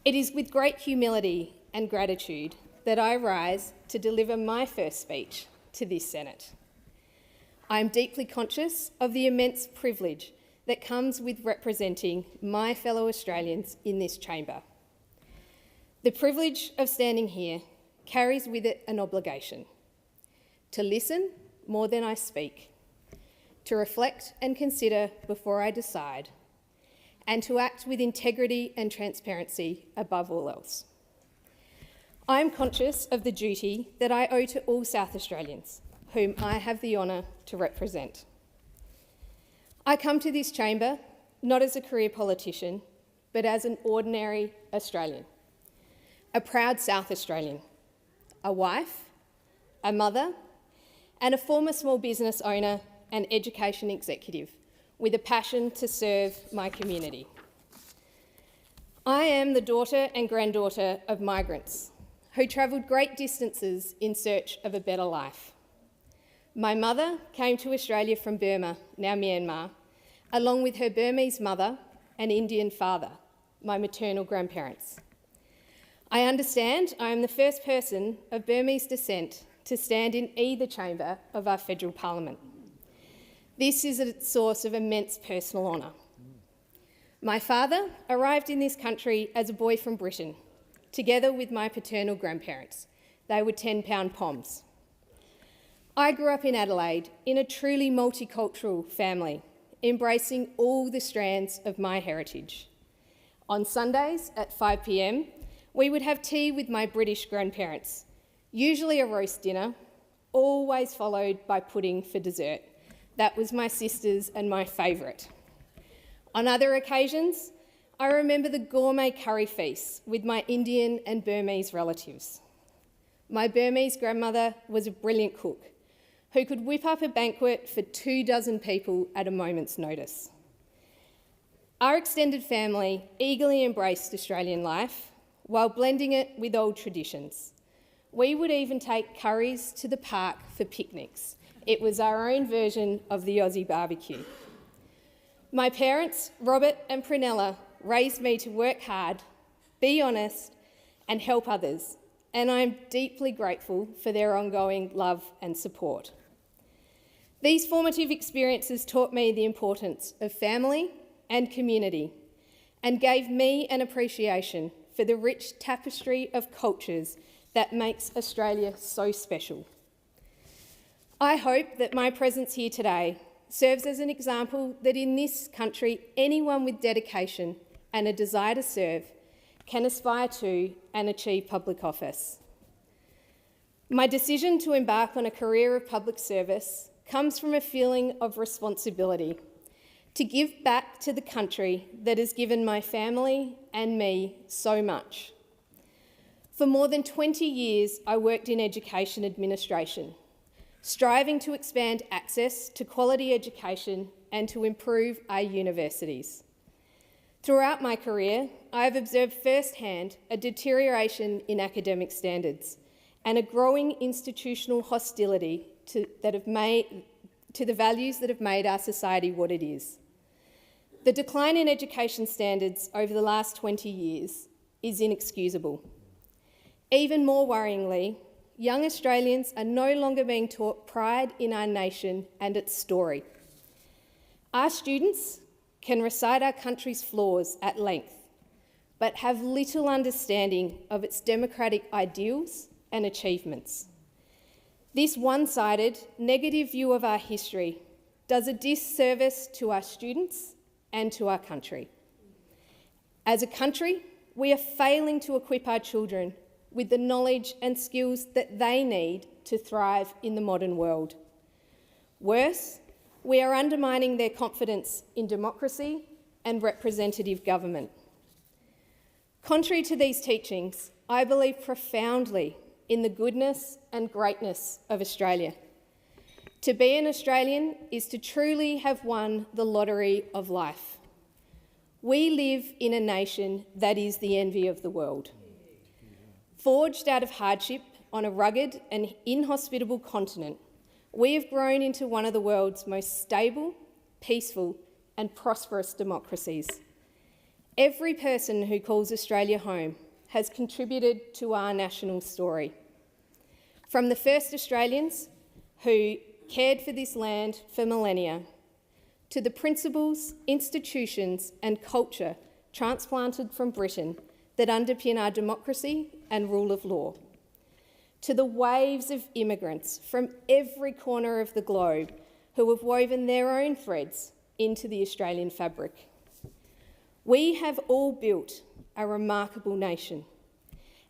It is with great humility and gratitude that I rise to deliver my first speech to this Senate. I am deeply conscious of the immense privilege that comes with representing my fellow Australians in this chamber. The privilege of standing here carries with it an obligation to listen more than I speak, to reflect and consider before I decide, and to act with integrity and transparency above all else. I am conscious of the duty that I owe to all South Australians, whom I have the honour to represent. I come to this chamber not as a career politician, but as an ordinary Australian, a proud South Australian, a wife, a mother, and a former small business owner and education executive with a passion to serve my community. I am the daughter and granddaughter of migrants who travelled great distances in search of a better life. My mother came to Australia from Burma, now Myanmar, along with her Burmese mother and Indian father, my maternal grandparents. I understand I am the first person of Burmese descent to stand in either chamber of our federal parliament. This is a source of immense personal honour. My father arrived in this country as a boy from Britain, together with my paternal grandparents. They were 10-pound Poms. I grew up in Adelaide in a truly multicultural family, embracing all the strands of my heritage. On Sundays at 5 p.m, we would have tea with my British grandparents, usually a roast dinner, always followed by pudding for dessert. That was my sister's and my favourite. On other occasions, I remember the gourmet curry feasts with my Indian and Burmese relatives. My Burmese grandmother was a brilliant cook who could whip up a banquet for 24 people at a moment's notice. Our extended family eagerly embraced Australian life while blending it with old traditions. We would even take curries to the park for picnics. It was our own version of the Aussie barbecue. My parents, Robert and Prunella, raised me to work hard, be honest, and help others, and I am deeply grateful for their ongoing love and support. These formative experiences taught me the importance of family and community and gave me an appreciation for the rich tapestry of cultures that makes Australia so special. I hope that my presence here today serves as an example that in this country, anyone with dedication and a desire to serve can aspire to and achieve public office. My decision to embark on a career of public service comes from a feeling of responsibility to give back to the country that has given my family and me so much. For more than 20 years, I worked in education administration, striving to expand access to quality education and to improve our universities. Throughout my career, I have observed firsthand a deterioration in academic standards and a growing institutional hostility to the values that have made our society what it is. The decline in education standards over the last 20 years is inexcusable. Even more worryingly, young Australians are no longer being taught pride in our nation and its story. Our students can recite our country's flaws at length, but have little understanding of its democratic ideals and achievements. This one-sided, negative view of our history does a disservice to our students and to our country. As a country, we are failing to equip our children with the knowledge and skills that they need to thrive in the modern world. Worse, we are undermining their confidence in democracy and representative government. Contrary to these teachings, I believe profoundly in the goodness and greatness of Australia. To be an Australian is to truly have won the lottery of life. We live in a nation that is the envy of the world. Forged out of hardship on a rugged and inhospitable continent, we have grown into one of the world's most stable, peaceful and prosperous democracies. Every person who calls Australia home has contributed to our national story. From the first Australians who cared for this land for millennia, to the principles, institutions and culture transplanted from Britain that underpin our democracy and rule of law, to the waves of immigrants from every corner of the globe who have woven their own threads into the Australian fabric. We have all built a remarkable nation,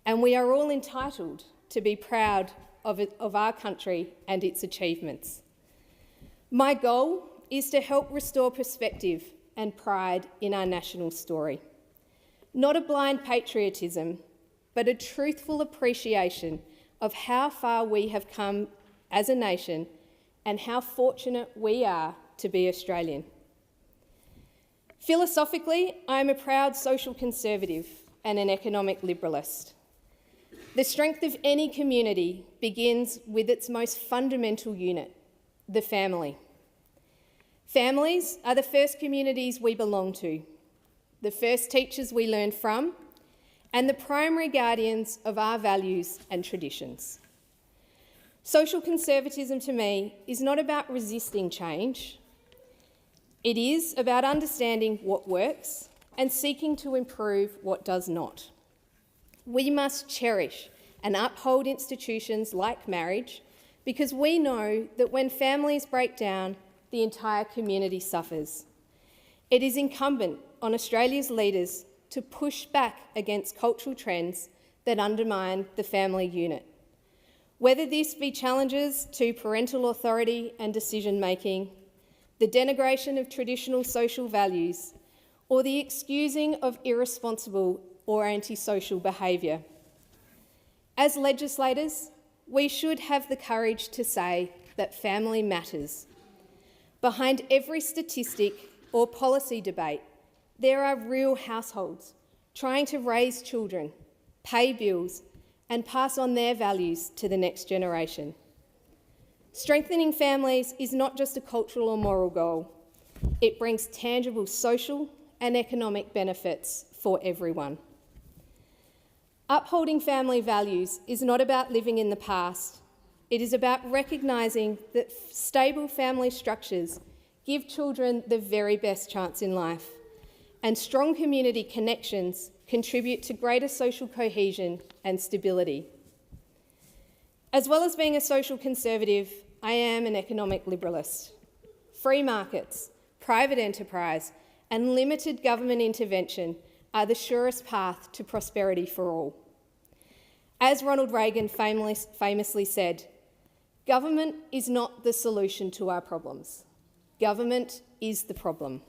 and we are all entitled to be proud of our country and its achievements. My goal is to help restore perspective and pride in our national story. Not a blind patriotism, but a truthful appreciation of how far we have come as a nation and how fortunate we are to be Australian. Philosophically, I am a proud social conservative and an economic liberalist. The strength of any community begins with its most fundamental unit, the family. Families are the first communities we belong to, the first teachers we learn from, and the primary guardians of our values and traditions. Social conservatism to me is not about resisting change. It is about understanding what works and seeking to improve what does not. We must cherish and uphold institutions like marriage because we know that when families break down, the entire community suffers. It is incumbent on Australia's leaders to push back against cultural trends that undermine the family unit. Whether this be challenges to parental authority and decision-making, the denigration of traditional social values, or the excusing of irresponsible or antisocial behaviour. As legislators, we should have the courage to say that family matters. Behind every statistic or policy debate, there are real households trying to raise children, pay bills, and pass on their values to the next generation. Strengthening families is not just a cultural or moral goal. It brings tangible social and economic benefits for everyone. Upholding family values is not about living in the past. It is about recognising that stable family structures give children the very best chance in life, and strong community connections contribute to greater social cohesion and stability. As well as being a social conservative, I am an economic liberalist. Free markets, private enterprise, and limited government intervention are the surest path to prosperity for all. As Ronald Reagan famously said, government is not the solution to our problems. Government is the problem.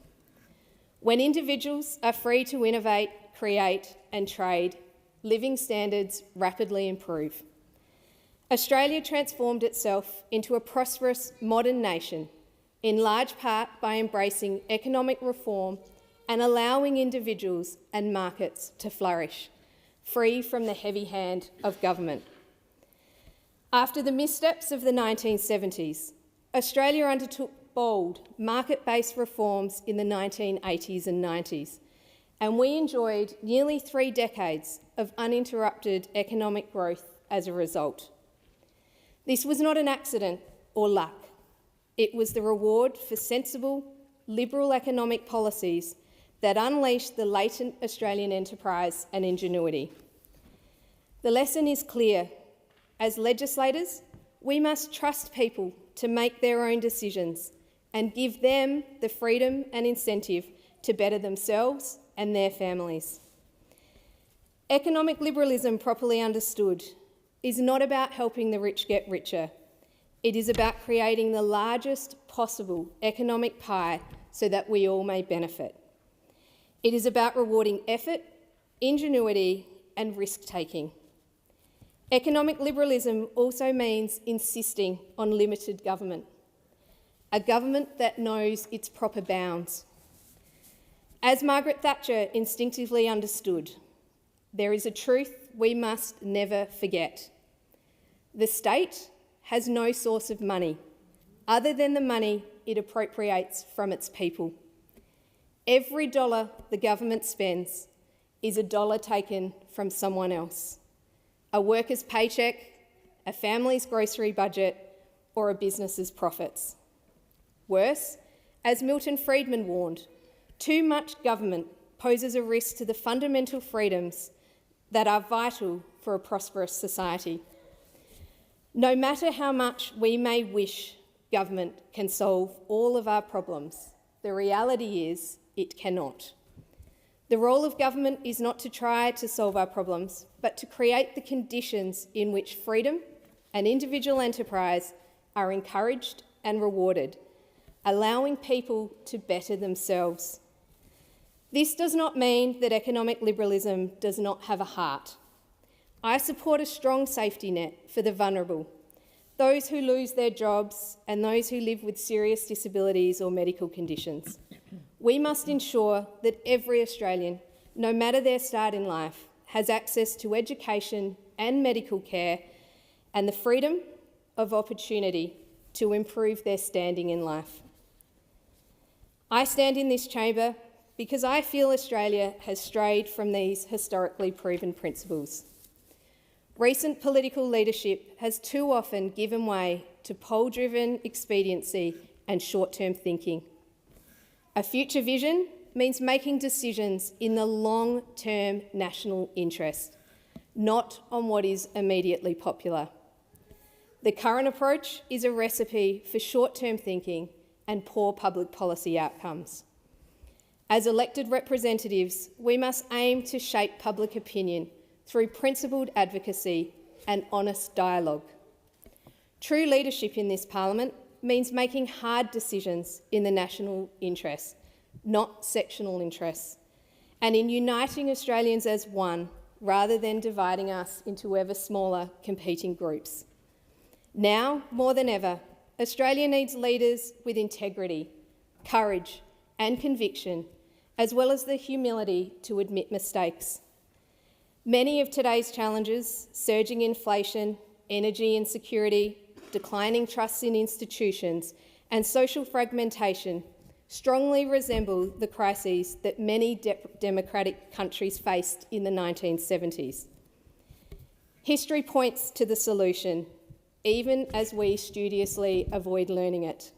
When individuals are free to innovate, create and trade, living standards rapidly improve. Australia transformed itself into a prosperous modern nation, in large part by embracing economic reform and allowing individuals and markets to flourish, free from the heavy hand of government. After the missteps of the 1970s, Australia undertook bold, market-based reforms in the 1980s and 90s, and we enjoyed nearly 3 decades of uninterrupted economic growth as a result. This was not an accident or luck. It was the reward for sensible, liberal economic policies that unleashed the latent Australian enterprise and ingenuity. The lesson is clear. As legislators, we must trust people to make their own decisions and give them the freedom and incentive to better themselves and their families. Economic liberalism, properly understood, is not about helping the rich get richer. It is about creating the largest possible economic pie so that we all may benefit. It is about rewarding effort, ingenuity and risk-taking. Economic liberalism also means insisting on limited government, a government that knows its proper bounds. As Margaret Thatcher instinctively understood, there is a truth we must never forget. The state has no source of money other than the money it appropriates from its people. Every dollar the government spends is a dollar taken from someone else, a worker's paycheck, a family's grocery budget, or a business's profits. Worse, as Milton Friedman warned, too much government poses a risk to the fundamental freedoms that are vital for a prosperous society. No matter how much we may wish government can solve all of our problems, the reality is it cannot. The role of government is not to try to solve our problems, but to create the conditions in which freedom and individual enterprise are encouraged and rewarded, allowing people to better themselves. This does not mean that economic liberalism does not have a heart. I support a strong safety net for the vulnerable, those who lose their jobs and those who live with serious disabilities or medical conditions. We must ensure that every Australian, no matter their start in life, has access to education and medical care and the freedom of opportunity to improve their standing in life. I stand in this chamber because I feel Australia has strayed from these historically proven principles. Recent political leadership has too often given way to poll-driven expediency and short-term thinking. A future vision means making decisions in the long-term national interest, not on what is immediately popular. The current approach is a recipe for short-term thinking and poor public policy outcomes. As elected representatives, we must aim to shape public opinion through principled advocacy and honest dialogue. True leadership in this parliament means making hard decisions in the national interest, not sectional interests, and in uniting Australians as one rather than dividing us into ever smaller competing groups. Now, more than ever, Australia needs leaders with integrity, courage and conviction, as well as the humility to admit mistakes. Many of today's challenges, surging inflation, energy insecurity, declining trust in institutions and social fragmentation, strongly resemble the crises that many democratic countries faced in the 1970s. History points to the solution, even as we studiously avoid learning it.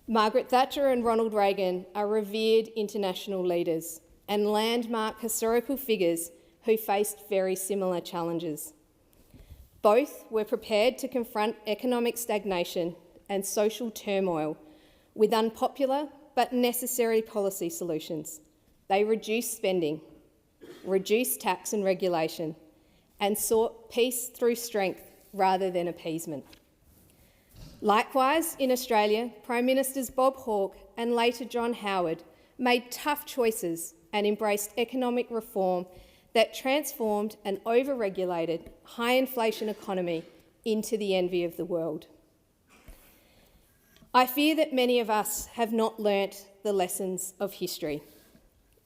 Margaret Thatcher and Ronald Reagan are revered international leaders and landmark historical figures who faced very similar challenges. Both were prepared to confront economic stagnation and social turmoil with unpopular but necessary policy solutions. They reduced spending, reduced tax and regulation, and sought peace through strength rather than appeasement. Likewise, in Australia, Prime Ministers Bob Hawke and later John Howard made tough choices and embraced economic reform that transformed an over-regulated, high-inflation economy into the envy of the world. I fear that many of us have not learnt the lessons of history.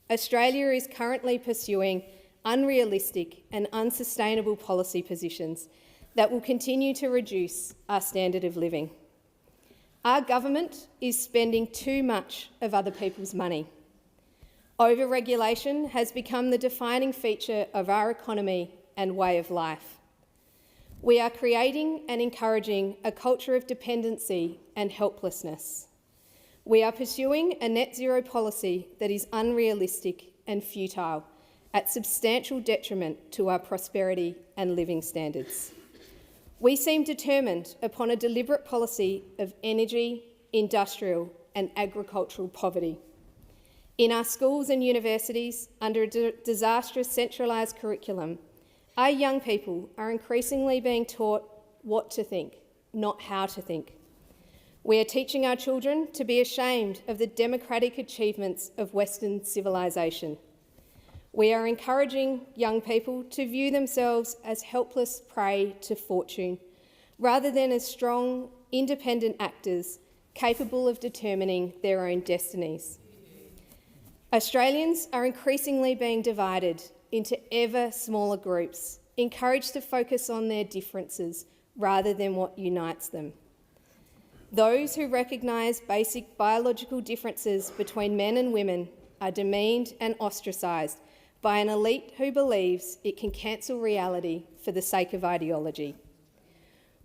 Australia is currently pursuing unrealistic and unsustainable policy positions that will continue to reduce our standard of living. Our government is spending too much of other people's money. Over-regulation has become the defining feature of our economy and way of life. We are creating and encouraging a culture of dependency and helplessness. We are pursuing a net zero policy that is unrealistic and futile, at substantial detriment to our prosperity and living standards. We seem determined upon a deliberate policy of energy, industrial and agricultural poverty. In our schools and universities, under a disastrous centralised curriculum, our young people are increasingly being taught what to think, not how to think. We are teaching our children to be ashamed of the democratic achievements of Western civilisation. We are encouraging young people to view themselves as helpless prey to fortune, rather than as strong, independent actors capable of determining their own destinies. Australians are increasingly being divided into ever smaller groups, encouraged to focus on their differences rather than what unites them. Those who recognise basic biological differences between men and women are demeaned and ostracised by an elite who believes it can cancel reality for the sake of ideology.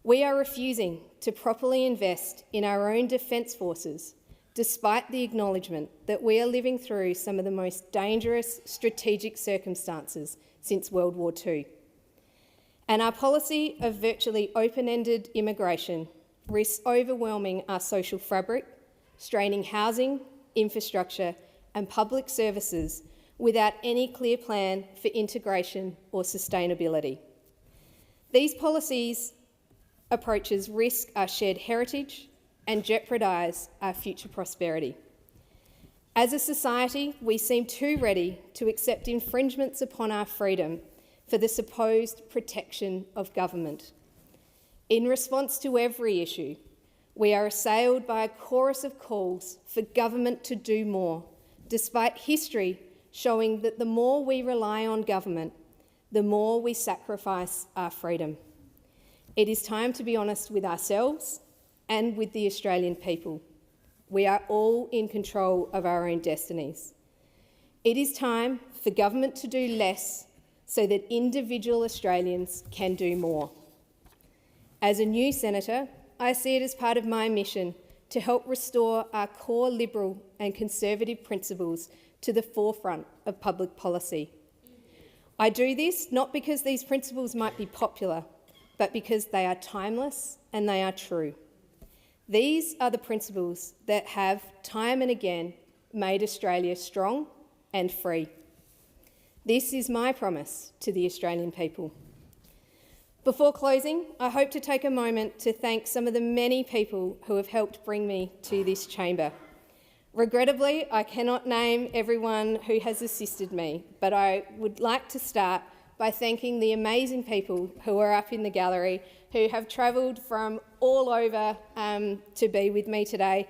We are refusing to properly invest in our own defence forces, despite the acknowledgement that we are living through some of the most dangerous strategic circumstances since World War II. And our policy of virtually open-ended immigration risks overwhelming our social fabric, straining housing, infrastructure and public services without any clear plan for integration or sustainability. These policies approaches risk our shared heritage and jeopardise our future prosperity. As a society, we seem too ready to accept infringements upon our freedom for the supposed protection of government. In response to every issue, we are assailed by a chorus of calls for government to do more, despite history showing that the more we rely on government, the more we sacrifice our freedom. It is time to be honest with ourselves and with the Australian people. We are all in control of our own destinies. It is time for government to do less so that individual Australians can do more. As a new senator, I see it as part of my mission to help restore our core liberal and conservative principles to the forefront of public policy. I do this not because these principles might be popular, but because they are timeless and they are true. These are the principles that have, time and again, made Australia strong and free. This is my promise to the Australian people. Before closing, I hope to take a moment to thank some of the many people who have helped bring me to this chamber. Regrettably, I cannot name everyone who has assisted me, but I would like to start by thanking the amazing people who are up in the gallery, who have travelled from all over to be with me today.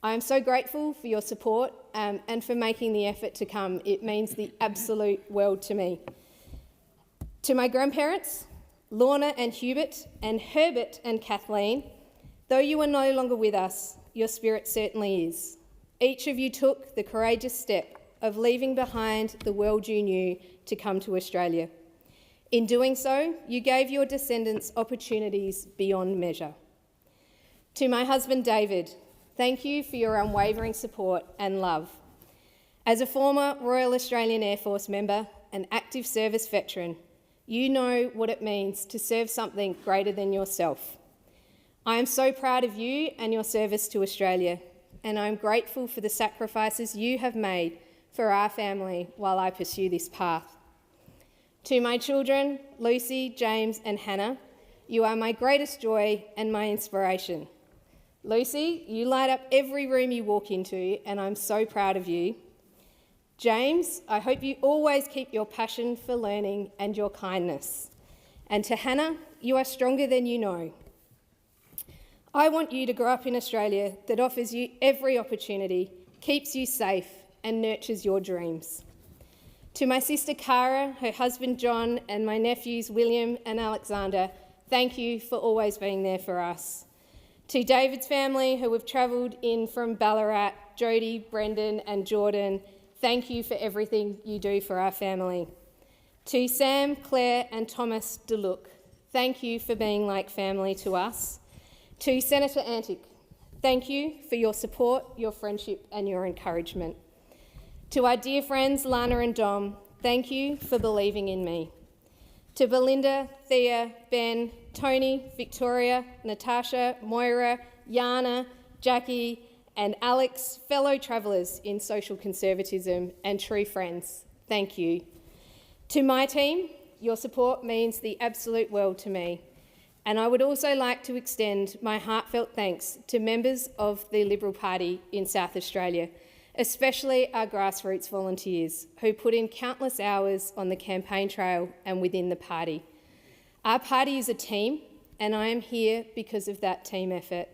I am so grateful for your support and for making the effort to come. It means the absolute world to me. To my grandparents, Lorna and Hubert, and Herbert and Kathleen, though you are no longer with us, your spirit certainly is. Each of you took the courageous step of leaving behind the world you knew to come to Australia. In doing so, you gave your descendants opportunities beyond measure. To my husband David, thank you for your unwavering support and love. As a former Royal Australian Air Force member and active service veteran, you know what it means to serve something greater than yourself. I am so proud of you and your service to Australia, and I am grateful for the sacrifices you have made for our family while I pursue this path. To my children, Lucy, James and Hannah, you are my greatest joy and my inspiration. Lucy, you light up every room you walk into, and I'm so proud of you. James, I hope you always keep your passion for learning and your kindness. And to Hannah, you are stronger than you know. I want you to grow up in Australia that offers you every opportunity, keeps you safe and nurtures your dreams. To my sister Cara, her husband John and my nephews William and Alexander, thank you for always being there for us. To David's family who have travelled in from Ballarat, Jody, Brendan and Jordan, thank you for everything you do for our family. To Sam, Claire and Thomas DeLuc, thank you for being like family to us. To Senator Antic, thank you for your support, your friendship and your encouragement. To our dear friends Lana and Dom, thank you for believing in me. To Belinda, Thea, Ben, Tony, Victoria, Natasha, Moira, Yana, Jackie And Alex, fellow travellers in social conservatism and true friends, thank you. To my team, your support means the absolute world to me. And I would also like to extend my heartfelt thanks to members of the Liberal Party in South Australia, especially our grassroots volunteers who put in countless hours on the campaign trail and within the party. Our party is a team, and I am here because of that team effort.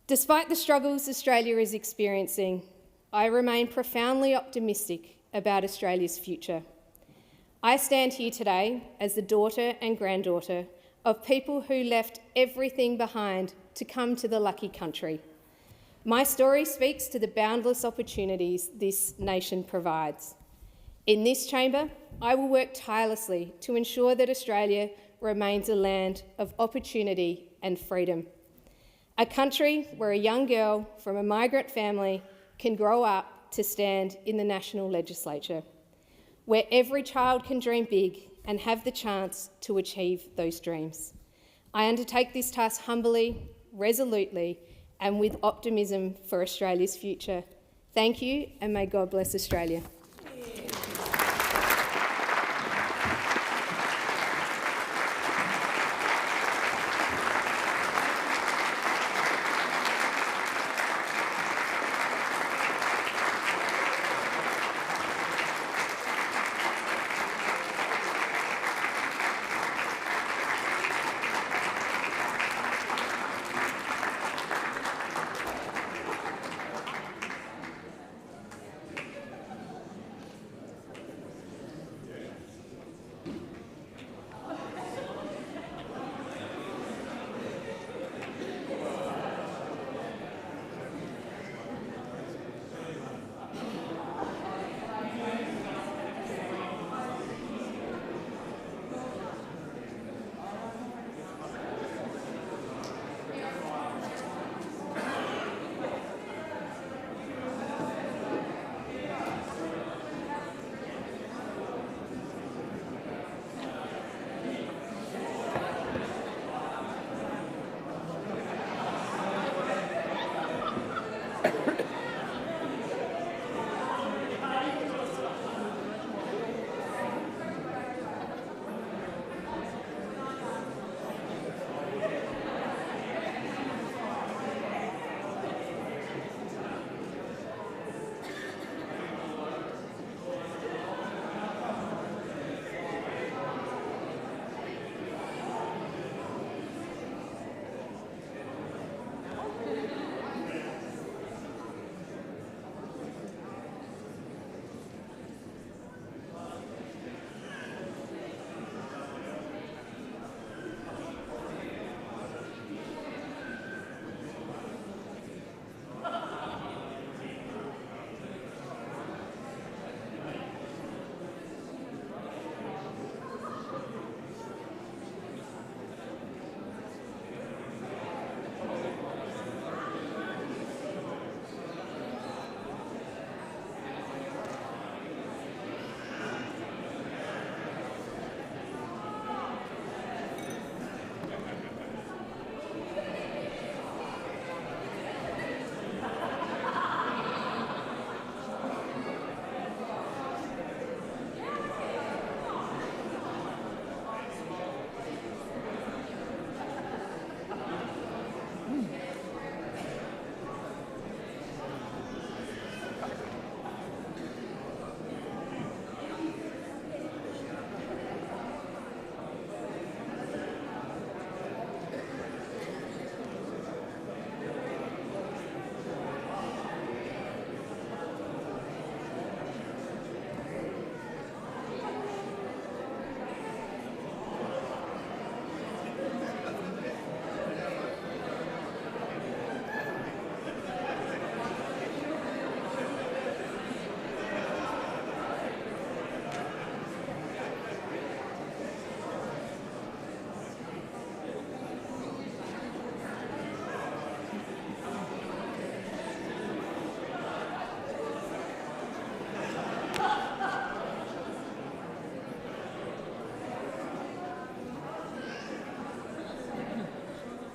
Despite the struggles Australia is experiencing, I remain profoundly optimistic about Australia's future. I stand here today as the daughter and granddaughter of people who left everything behind to come to the lucky country. My story speaks to the boundless opportunities this nation provides. In this chamber, I will work tirelessly to ensure that Australia remains a land of opportunity and freedom. A country where a young girl from a migrant family can grow up to stand in the national legislature, where every child can dream big and have the chance to achieve those dreams. I undertake this task humbly, resolutely, and with optimism for Australia's future. Thank you, and may God bless Australia.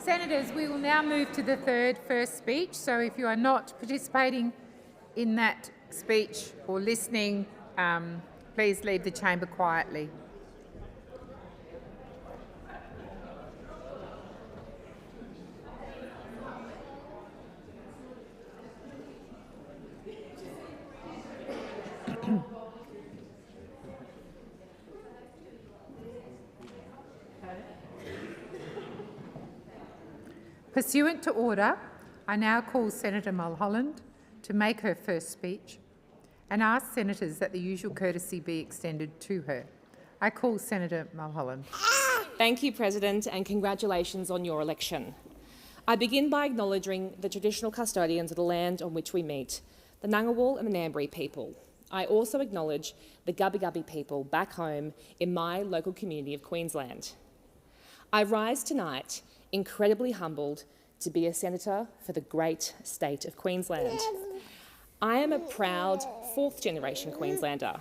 Senators, we will now move to the third first speech. So if you are not participating in that speech or listening, please leave the chamber quietly. Pursuant to order, I now call Senator Mulholland to make her first speech and ask senators that the usual courtesy be extended to her. I call Senator Mulholland. Thank you, President, and congratulations on your election. I begin by acknowledging the traditional custodians of the land on which we meet, the Ngunnawal and the Ngambri people. I also acknowledge the Gubbi Gubbi people back home in my local community of Queensland. I rise tonight incredibly humbled to be a senator for the great state of Queensland. I am a proud fourth-generation Queenslander.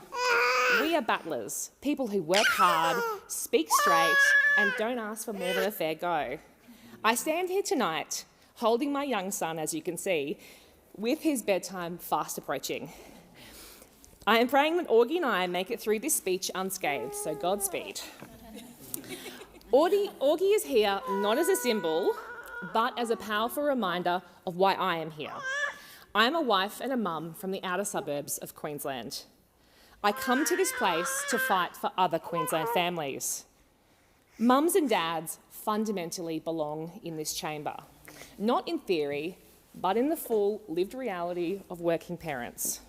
We are battlers, people who work hard, speak straight, and don't ask for more than a fair go. I stand here tonight holding my young son, as you can see, with his bedtime fast approaching. I am praying that Augie and I make it through this speech unscathed, so Godspeed. Augie is here not as a symbol, but as a powerful reminder of why I am here. I am a wife and a mum from the outer suburbs of Queensland. I come to this place to fight for other Queensland families. Mums and dads fundamentally belong in this chamber, not in theory, but in the full lived reality of working parents.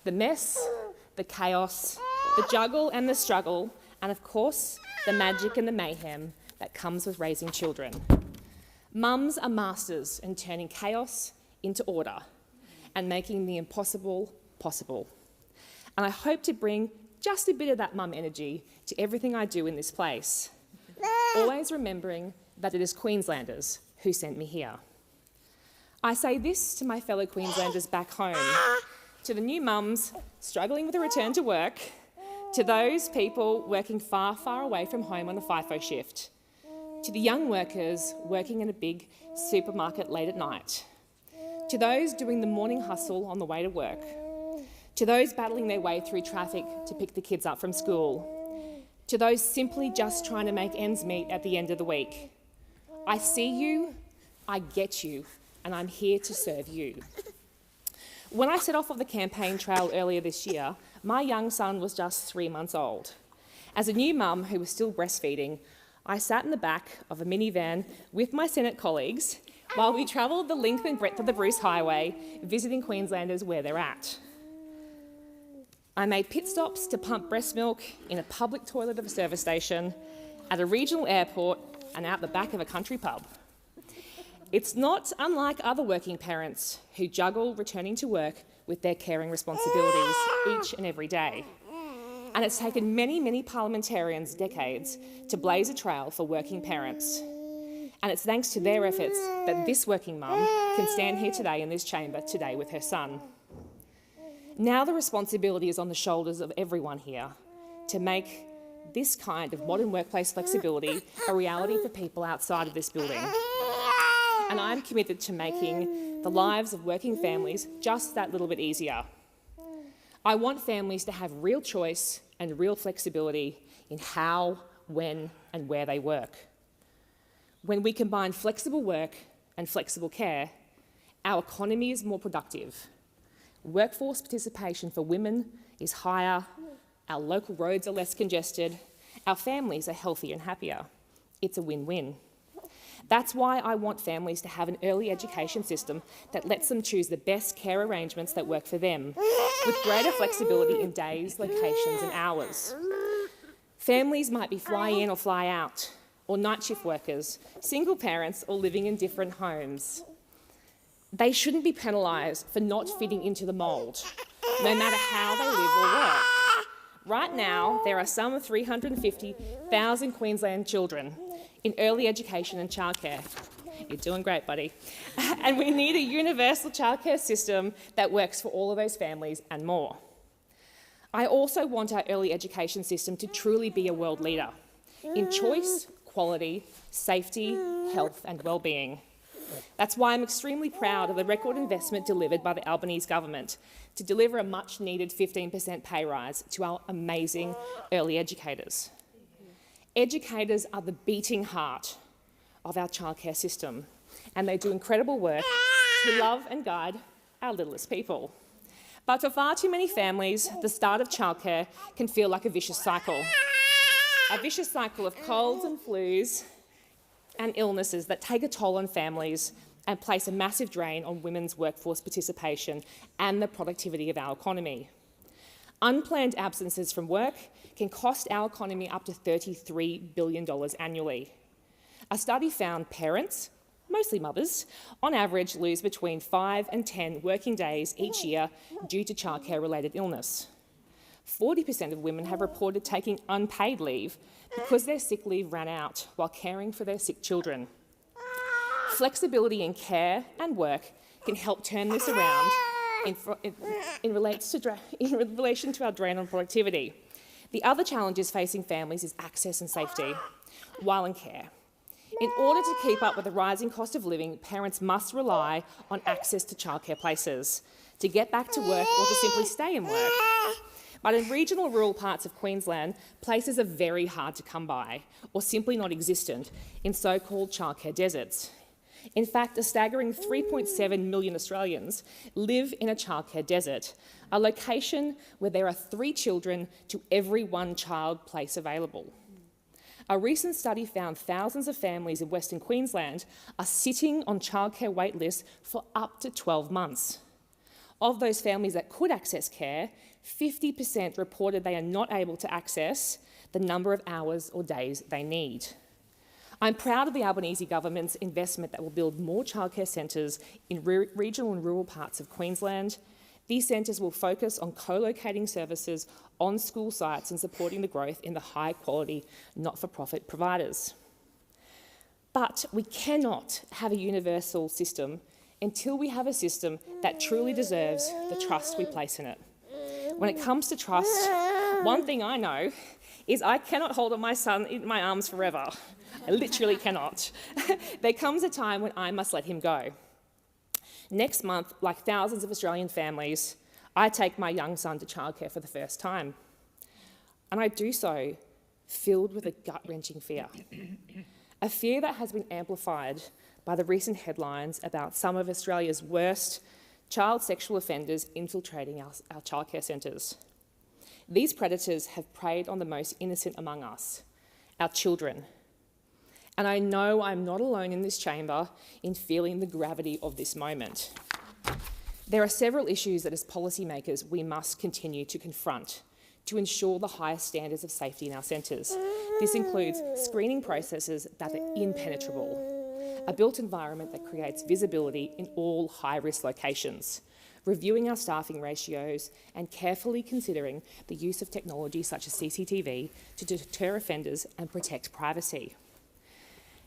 The mess, the chaos, the juggle and the struggle, and of course, the magic and the mayhem that comes with raising children. Mums are masters in turning chaos into order and making the impossible possible. And I hope to bring just a bit of that mum energy to everything I do in this place, always remembering that it is Queenslanders who sent me here. I say this to my fellow Queenslanders back home, to the new mums struggling with a return to work, to those people working far, far away from home on a FIFO shift, to the young workers working in a big supermarket late at night, to those doing the morning hustle on the way to work, to those battling their way through traffic to pick the kids up from school, to those simply just trying to make ends meet at the end of the week. I see you, I get you, and I'm here to serve you. When I set off on the campaign trail earlier this year, my young son was just 3 months old. As a new mum who was still breastfeeding, I sat in the back of a minivan with my Senate colleagues while we travelled the length and breadth of the Bruce Highway, visiting Queenslanders where they're at. I made pit stops to pump breast milk in a public toilet of a service station, at a regional airport, and out the back of a country pub. It's not unlike other working parents who juggle returning to work with their caring responsibilities each and every day. And it's taken many, many parliamentarians decades to blaze a trail for working parents. And it's thanks to their efforts that this working mum can stand here today in this chamber today with her son. Now the responsibility is on the shoulders of everyone here to make this kind of modern workplace flexibility a reality for people outside of this building. And I'm committed to making the lives of working families just that little bit easier. I want families to have real choice and real flexibility in how, when, and where they work. When we combine flexible work and flexible care, our economy is more productive. Workforce participation for women is higher, our local roads are less congested, our families are healthier and happier. It's a win-win. That's why I want families to have an early education system that lets them choose the best care arrangements that work for them, with greater flexibility in days, locations and hours. Families might be fly in or fly out, or night shift workers, single parents or living in different homes. They shouldn't be penalised for not fitting into the mould, no matter how they live or work. Right now, there are some 350,000 Queensland children in early education and childcare. You're doing great, buddy. And we need a universal childcare system that works for all of those families and more. I also want our early education system to truly be a world leader in choice, quality, safety, health and well-being. That's why I'm extremely proud of the record investment delivered by the Albanese government to deliver a much-needed 15% pay rise to our amazing early educators. Educators are the beating heart of our childcare system, and they do incredible work to love and guide our littlest people. But for far too many families, the start of childcare can feel like a vicious cycle. A vicious cycle of colds and flus and illnesses that take a toll on families and place a massive drain on women's workforce participation and the productivity of our economy. Unplanned absences from work can cost our economy up to $33 billion annually. A study found parents, mostly mothers, on average lose between 5 and 10 working days each year due to childcare-related illness. 40% of women have reported taking unpaid leave because their sick leave ran out while caring for their sick children. Flexibility in care and work can help turn this around in relation to our drain on productivity. The other challenges facing families is access and safety while in care. In order to keep up with the rising cost of living, parents must rely on access to childcare places to get back to work or to simply stay in work. But in regional rural parts of Queensland, places are very hard to come by or simply not existent in so-called childcare deserts. In fact, a staggering 3.7 million Australians live in a childcare desert, a location where there are 3 children to every 1 child place available. A recent study found thousands of families in Western Queensland are sitting on childcare wait lists for up to 12 months. Of those families that could access care, 50% reported they are not able to access the number of hours or days they need. I'm proud of the Albanese government's investment that will build more childcare centres in regional and rural parts of Queensland. These centres will focus on co-locating services on school sites and supporting the growth in the high-quality, not-for-profit providers. But we cannot have a universal system until we have a system that truly deserves the trust we place in it. When it comes to trust, one thing I know is I cannot hold my son in my arms forever. I literally cannot. There comes a time when I must let him go. Next month, like thousands of Australian families, I take my young son to childcare for the first time. And I do so filled with a gut-wrenching fear. A fear that has been amplified by the recent headlines about some of Australia's worst child sexual offenders infiltrating our childcare centres. These predators have preyed on the most innocent among us, our children. And I know I'm not alone in this chamber in feeling the gravity of this moment. There are several issues that as policymakers we must continue to confront to ensure the highest standards of safety in our centres. This includes screening processes that are impenetrable, a built environment that creates visibility in all high-risk locations, reviewing our staffing ratios and carefully considering the use of technology such as CCTV to deter offenders and protect privacy.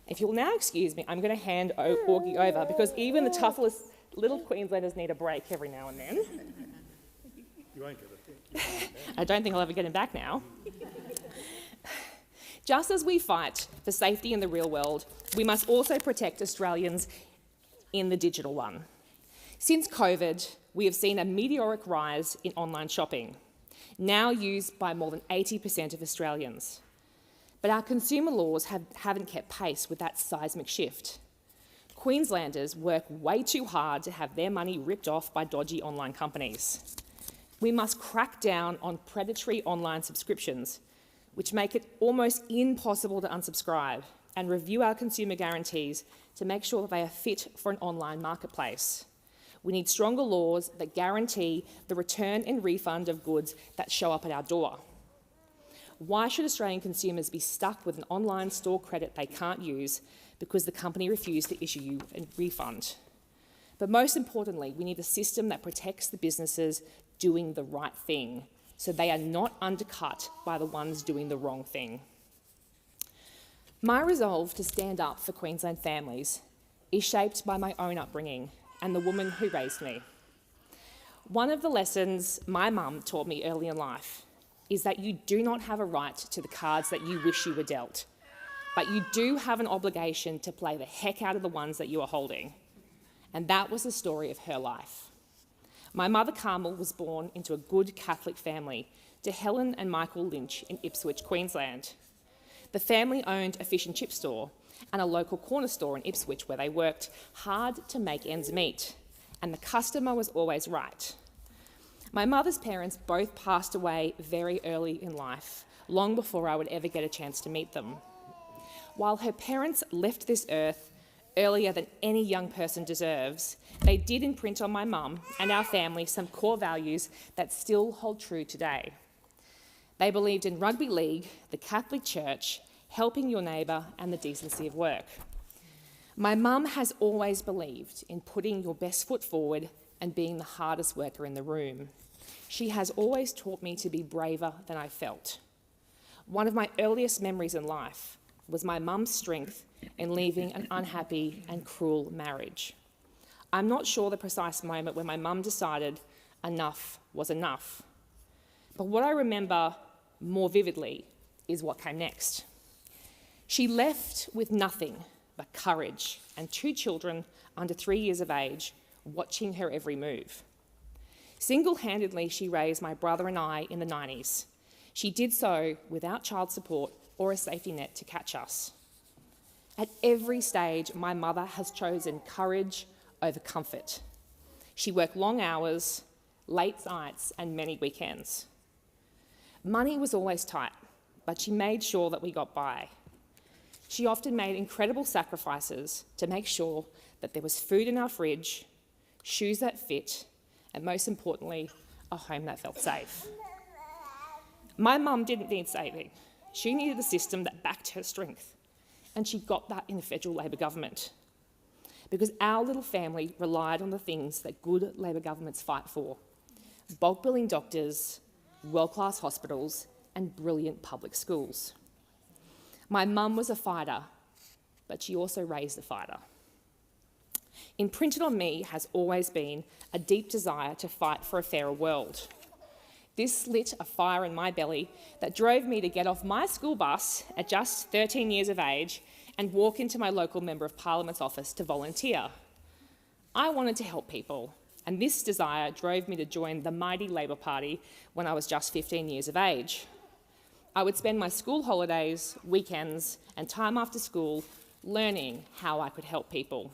If you'll now excuse me, I'm going to hand Augie over because even the toughest little Queenslanders need a break every now and then. You won't get it. I don't think I'll ever get him back now. Just as we fight for safety in the real world, we must also protect Australians in the digital one. Since COVID, we have seen a meteoric rise in online shopping, now used by more than 80% of Australians. But our consumer laws haven't kept pace with that seismic shift. Queenslanders work way too hard to have their money ripped off by dodgy online companies. We must crack down on predatory online subscriptions, which make it almost impossible to unsubscribe, and review our consumer guarantees to make sure that they are fit for an online marketplace. We need stronger laws that guarantee the return and refund of goods that show up at our door. Why should Australian consumers be stuck with an online store credit they can't use because the company refused to issue you a refund? But most importantly, we need a system that protects the businesses doing the right thing, so they are not undercut by the ones doing the wrong thing. My resolve to stand up for Queensland families is shaped by my own upbringing and the woman who raised me. One of the lessons my mum taught me early in life is that you do not have a right to the cards that you wish you were dealt. but you do have an obligation to play the heck out of the ones that you are holding. And that was the story of her life. My mother, Carmel, was born into a good Catholic family to Helen and Michael Lynch in Ipswich, Queensland. The family owned a fish and chip store and a local corner store in Ipswich where they worked hard to make ends meet, and the customer was always right. My mother's parents both passed away very early in life, long before I would ever get a chance to meet them. While her parents left this earth earlier than any young person deserves, they did imprint on my mum and our family some core values that still hold true today. They believed in rugby league, the Catholic Church, helping your neighbour, and the decency of work. My mum has always believed in putting your best foot forward and being the hardest worker in the room. She has always taught me to be braver than I felt. One of my earliest memories in life was my mum's strength in leaving an unhappy and cruel marriage. I'm not sure the precise moment when my mum decided enough was enough. But what I remember more vividly is what came next. She left with nothing but courage and 2 children under 3 years of age watching her every move. Single-handedly, she raised my brother and I in the 90s. She did so without child support or a safety net to catch us. At every stage, my mother has chosen courage over comfort. She worked long hours, late nights, and many weekends. Money was always tight, but she made sure that we got by. She often made incredible sacrifices to make sure that there was food in our fridge, shoes that fit, and most importantly, a home that felt safe. My mum didn't need saving. She needed a system that backed her strength, and she got that in the federal Labor government. Because our little family relied on the things that good Labor governments fight for: bulk billing doctors, world-class hospitals, and brilliant public schools. My mum was a fighter, but she also raised a fighter. Imprinted on me has always been a deep desire to fight for a fairer world. This lit a fire in my belly that drove me to get off my school bus at just 13 years of age and walk into my local Member of Parliament's office to volunteer. I wanted to help people, and this desire drove me to join the mighty Labor Party when I was just 15 years of age. I would spend my school holidays, weekends, and time after school learning how I could help people.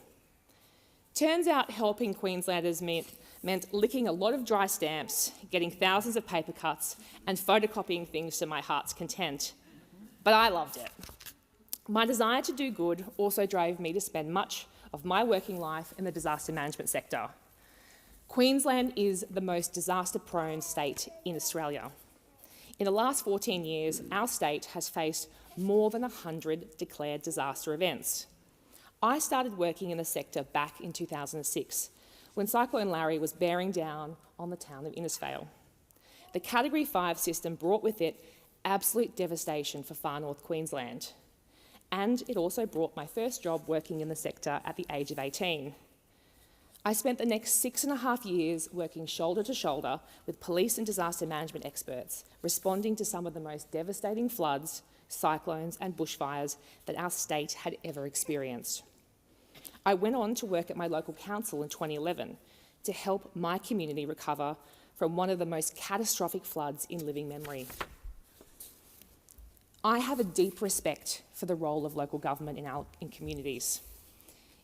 Turns out helping Queenslanders meant licking a lot of dry stamps, getting thousands of paper cuts, and photocopying things to my heart's content. But I loved it. My desire to do good also drove me to spend much of my working life in the disaster management sector. Queensland is the most disaster-prone state in Australia. In the last 14 years, our state has faced more than 100 declared disaster events. I started working in the sector back in 2006, when Cyclone Larry was bearing down on the town of Innisfail. The Category 5 system brought with it absolute devastation for far north Queensland. And it also brought my first job working in the sector at the age of 18. I spent the next 6.5 years working shoulder to shoulder with police and disaster management experts, responding to some of the most devastating floods, cyclones and bushfires that our state had ever experienced. I went on to work at my local council in 2011 to help my community recover from one of the most catastrophic floods in living memory. I have a deep respect for the role of local government in communities.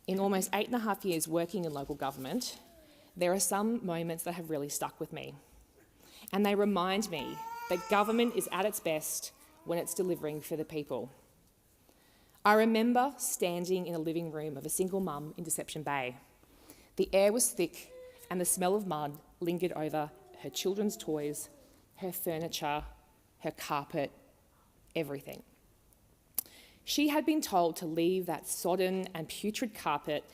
In almost 8.5 years working in local government, there are some moments that have really stuck with me. And they remind me that government is at its best when it's delivering for the people. I remember standing in a living room of a single mum in Deception Bay. The air was thick and the smell of mud lingered over her children's toys, her furniture, her carpet, everything. She had been told to leave that sodden and putrid carpet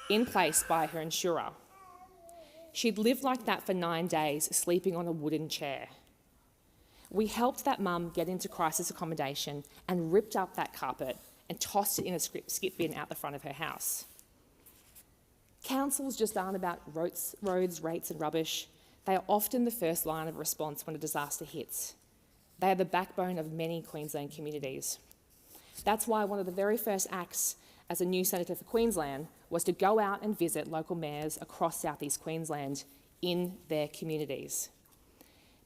in place by her insurer. She'd lived like that for 9 days, sleeping on a wooden chair. We helped that mum get into crisis accommodation and ripped up that carpet and tossed it in a skip bin out the front of her house. Councils just aren't about roads, rates and rubbish. They are often the first line of response when a disaster hits. They are the backbone of many Queensland communities. That's why one of the very first acts as a new senator for Queensland was to go out and visit local mayors across southeast Queensland in their communities.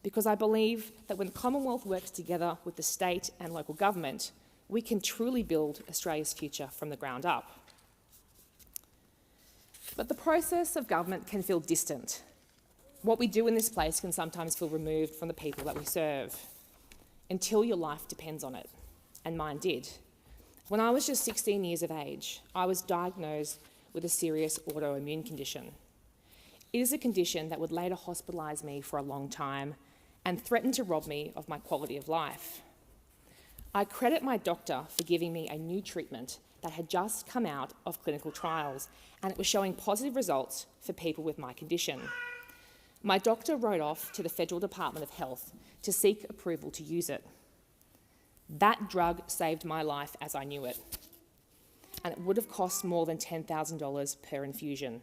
Because I believe that when the Commonwealth works together with the state and local government, we can truly build Australia's future from the ground up. But the process of government can feel distant. What we do in this place can sometimes feel removed from the people that we serve, until your life depends on it, and mine did. When I was just 16 years of age, I was diagnosed with a serious autoimmune condition. It is a condition that would later hospitalise me for a long time and threaten to rob me of my quality of life. I credit my doctor for giving me a new treatment that had just come out of clinical trials, and it was showing positive results for people with my condition. My doctor wrote off to the Federal Department of Health to seek approval to use it. That drug saved my life as I knew it, and it would have cost more than $10,000 per infusion.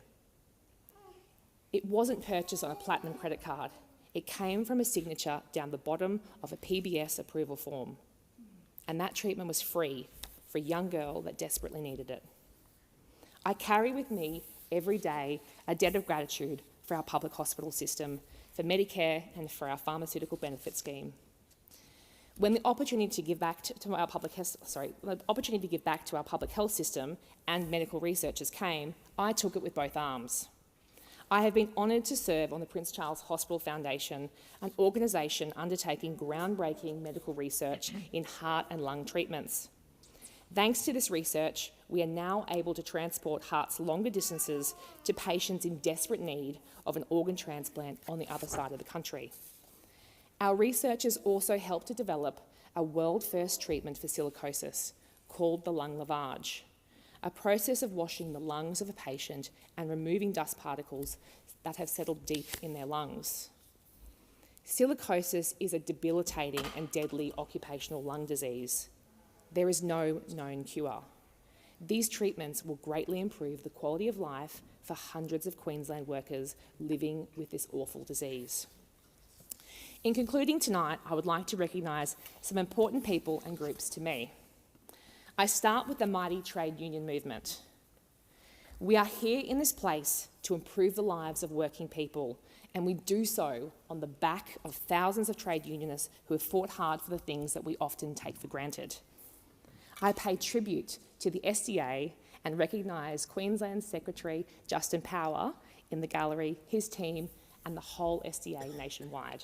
It wasn't purchased on a platinum credit card. It came from a signature down the bottom of a PBS approval form. And that treatment was free for a young girl that desperately needed it. I carry with me every day a debt of gratitude for our public hospital system, for Medicare and for our pharmaceutical benefit scheme. When the opportunity to give back to our public health system and medical researchers came, I took it with both arms. I have been honoured to serve on the Prince Charles Hospital Foundation, an organisation undertaking groundbreaking medical research in heart and lung treatments. Thanks to this research, we are now able to transport hearts longer distances to patients in desperate need of an organ transplant on the other side of the country. Our researchers also helped to develop a world-first treatment for silicosis called the lung lavage, a process of washing the lungs of a patient and removing dust particles that have settled deep in their lungs. Silicosis is a debilitating and deadly occupational lung disease. There is no known cure. These treatments will greatly improve the quality of life for hundreds of Queensland workers living with this awful disease. In concluding tonight, I would like to recognise some important people and groups to me. I start with the mighty trade union movement. We are here in this place to improve the lives of working people, and we do so on the back of thousands of trade unionists who have fought hard for the things that we often take for granted. I pay tribute to the SDA and recognise Queensland Secretary Justin Power in the gallery, his team, and the whole SDA nationwide.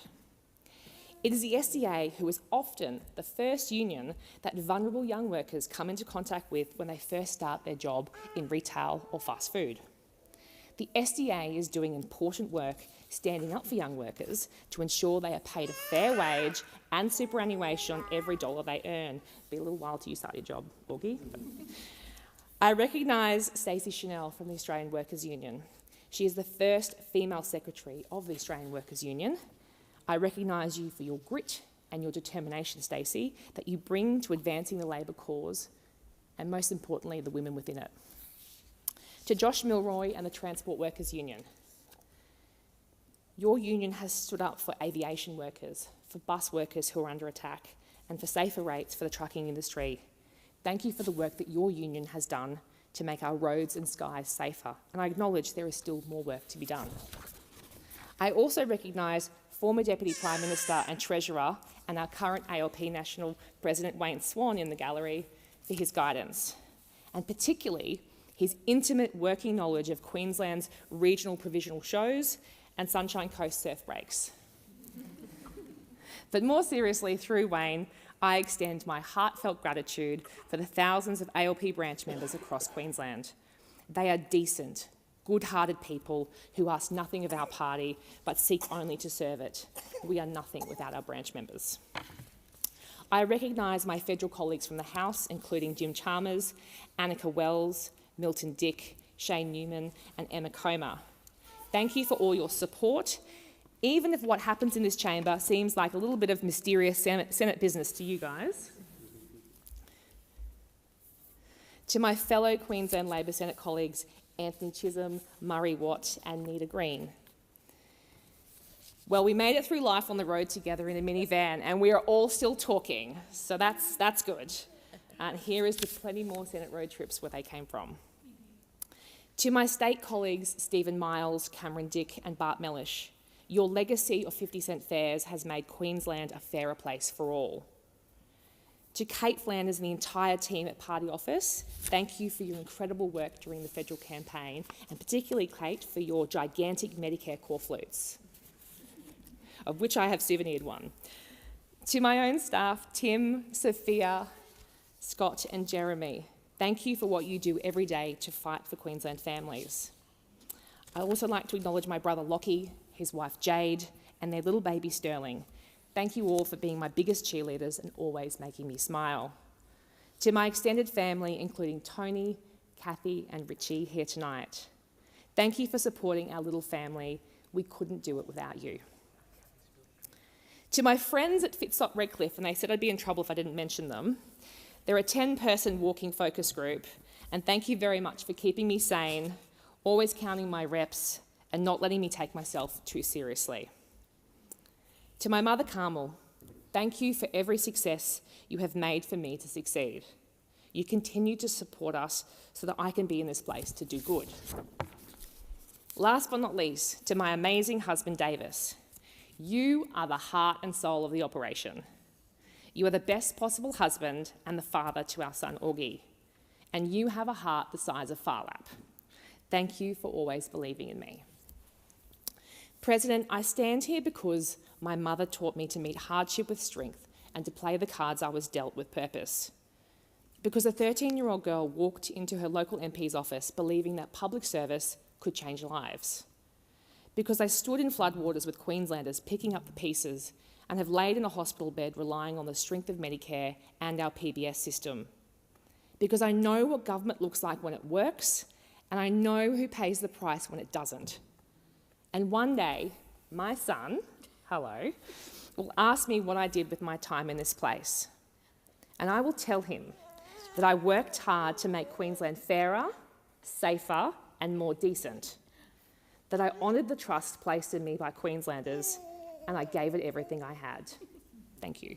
It is the SDA who is often the first union that vulnerable young workers come into contact with when they first start their job in retail or fast food. The SDA is doing important work standing up for young workers to ensure they are paid a fair wage and superannuation on every dollar they earn. Be a little while till you start your job, Augie. I recognise Stacey Chanel from the Australian Workers' Union. She is the first female secretary of the Australian Workers' Union. I recognise you for your grit and your determination, Stacey, that you bring to advancing the Labor cause and, most importantly, the women within it. To Josh Milroy and the Transport Workers' Union, your union has stood up for aviation workers, for bus workers who are under attack, and for safer rates for the trucking industry. Thank you for the work that your union has done to make our roads and skies safer, and I acknowledge there is still more work to be done. I also recognise former Deputy Prime Minister and Treasurer and our current ALP National President Wayne Swan in the gallery for his guidance, and particularly his intimate working knowledge of Queensland's regional provisional shows and Sunshine Coast surf breaks. But more seriously, through Wayne, I extend my heartfelt gratitude for the thousands of ALP branch members across Queensland. They are decent, good-hearted people who ask nothing of our party but seek only to serve it. We are nothing without our branch members. I recognise my federal colleagues from the House, including Jim Chalmers, Annika Wells, Milton Dick, Shane Newman and Emma Comer. Thank you for all your support, even if what happens in this chamber seems like a little bit of mysterious Senate business to you guys. To my fellow Queensland Labor Senate colleagues, Anthony Chisholm, Murray Watt and Nita Green. Well, we made it through life on the road together in a minivan and we are all still talking, so that's good. And here is the plenty more Senate road trips where they came from. To my state colleagues, Stephen Miles, Cameron Dick and Bart Mellish, your legacy of 50-cent fares has made Queensland a fairer place for all. To Kate Flanders and the entire team at Party Office, thank you for your incredible work during the federal campaign, and particularly, Kate, for your gigantic Medicare core flutes, of which I have souvenired one. To my own staff, Tim, Sophia, Scott and Jeremy, thank you for what you do every day to fight for Queensland families. I also like to acknowledge my brother Lockie, his wife Jade, and their little baby Sterling. Thank you all for being my biggest cheerleaders and always making me smile. To my extended family, including Tony, Kathy and Richie here tonight, thank you for supporting our little family. We couldn't do it without you. To my friends at Fitsop Redcliffe, and they said I'd be in trouble if I didn't mention them, they're a 10-person walking focus group, and thank you very much for keeping me sane, always counting my reps, and not letting me take myself too seriously. To my mother Carmel, thank you for every success you have made for me to succeed. You continue to support us so that I can be in this place to do good. Last but not least, to my amazing husband Davis, you are the heart and soul of the operation. You are the best possible husband and the father to our son Augie, and you have a heart the size of Phar Lap. Thank you for always believing in me. President, I stand here because my mother taught me to meet hardship with strength and to play the cards I was dealt with purpose. Because a 13-year-old girl walked into her local MP's office believing that public service could change lives. Because I stood in floodwaters with Queenslanders picking up the pieces and have laid in a hospital bed relying on the strength of Medicare and our PBS system. Because I know what government looks like when it works, and I know who pays the price when it doesn't. And one day, my son, hello, will ask me what I did with my time in this place. And I will tell him that I worked hard to make Queensland fairer, safer and more decent. That I honoured the trust placed in me by Queenslanders and I gave it everything I had. Thank you.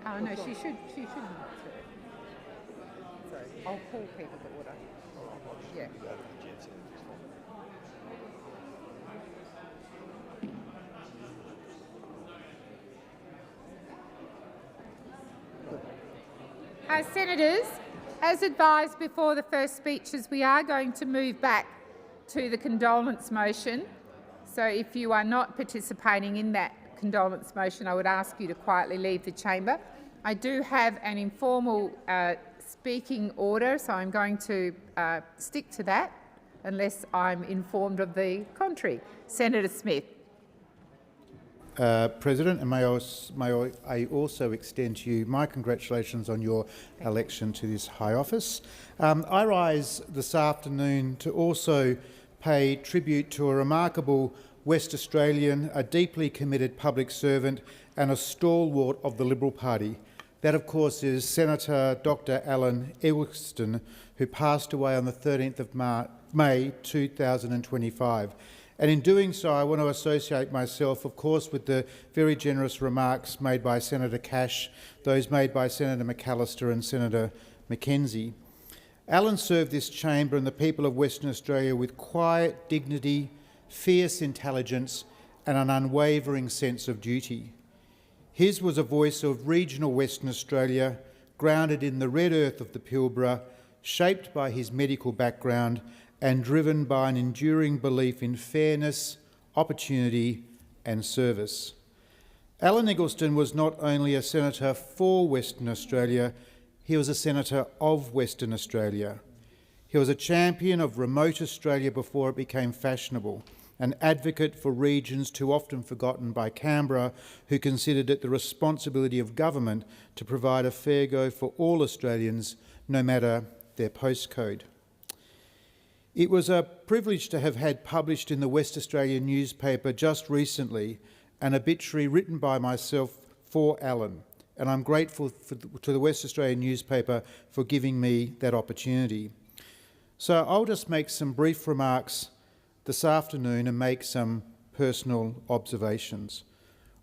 Oh no, she shouldn't. So I'll call people to order. Yeah. Senators, as advised before the first speeches, we are going to move back to the condolence motion. So if you are not participating in that condolence motion, I would ask you to quietly leave the chamber. I do have an informal speaking order, so I'm going to stick to that unless I'm informed of the contrary. Senator Smith. President, and may I also extend to you my congratulations on your election to this high office. I rise this afternoon to also pay tribute to a remarkable West Australian, a deeply committed public servant and a stalwart of the Liberal Party. That, of course, is Senator Dr Alan Eggleston, who passed away on the 13th of May 2025. And in doing so, I want to associate myself, of course, with the very generous remarks made by Senator Cash, those made by Senator McAllister and Senator McKenzie. Alan served this chamber and the people of Western Australia with quiet dignity, fierce intelligence and an unwavering sense of duty. His was a voice of regional Western Australia, grounded in the red earth of the Pilbara, shaped by his medical background and driven by an enduring belief in fairness, opportunity and service. Alan Eggleston was not only a senator for Western Australia, he was a senator of Western Australia. He was a champion of remote Australia before it became fashionable, an advocate for regions too often forgotten by Canberra, who considered it the responsibility of government to provide a fair go for all Australians, no matter their postcode. It was a privilege to have had published in the West Australian newspaper just recently an obituary written by myself for Alan, and I'm grateful to the West Australian newspaper for giving me that opportunity. So I'll just make some brief remarks this afternoon and make some personal observations,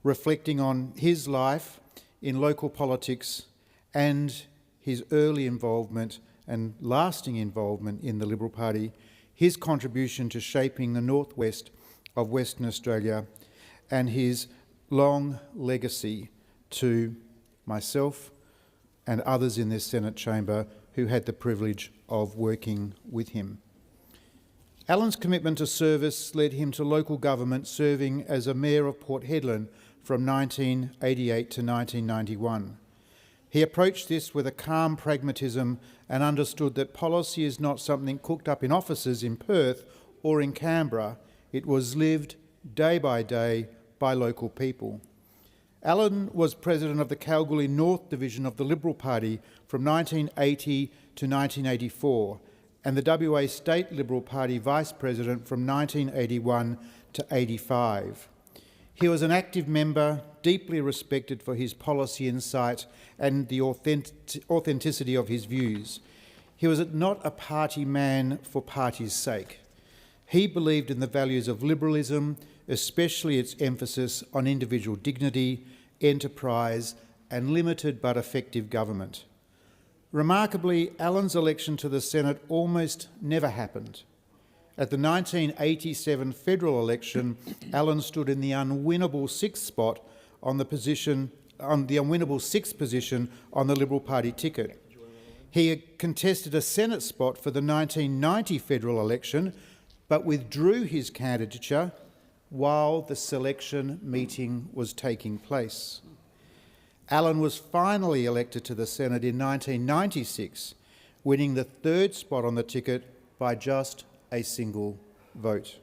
reflecting on his life in local politics and his early involvement and lasting involvement in the Liberal Party, his contribution to shaping the northwest of Western Australia, and his long legacy to myself and others in this Senate chamber who had the privilege of working with him. Alan's commitment to service led him to local government, serving as a mayor of Port Hedland from 1988 to 1991. He approached this with a calm pragmatism and understood that policy is not something cooked up in offices in Perth or in Canberra. It was lived day by day by local people. Alan was president of the Kalgoorlie North Division of the Liberal Party from 1980 to 1984 and the WA State Liberal Party vice president from 1981 to 85. He was an active member, deeply respected for his policy insight and the authenticity of his views. He was not a party man for party's sake. He believed in the values of liberalism, especially its emphasis on individual dignity, enterprise and limited but effective government. Remarkably, Alan's election to the Senate almost never happened. At the 1987 federal election, Alan stood in the unwinnable sixth spot on the unwinnable sixth position on the Liberal Party ticket. He contested a Senate spot for the 1990 federal election, but withdrew his candidature while the selection meeting was taking place. Alan was finally elected to the Senate in 1996, winning the third spot on the ticket by just a single vote.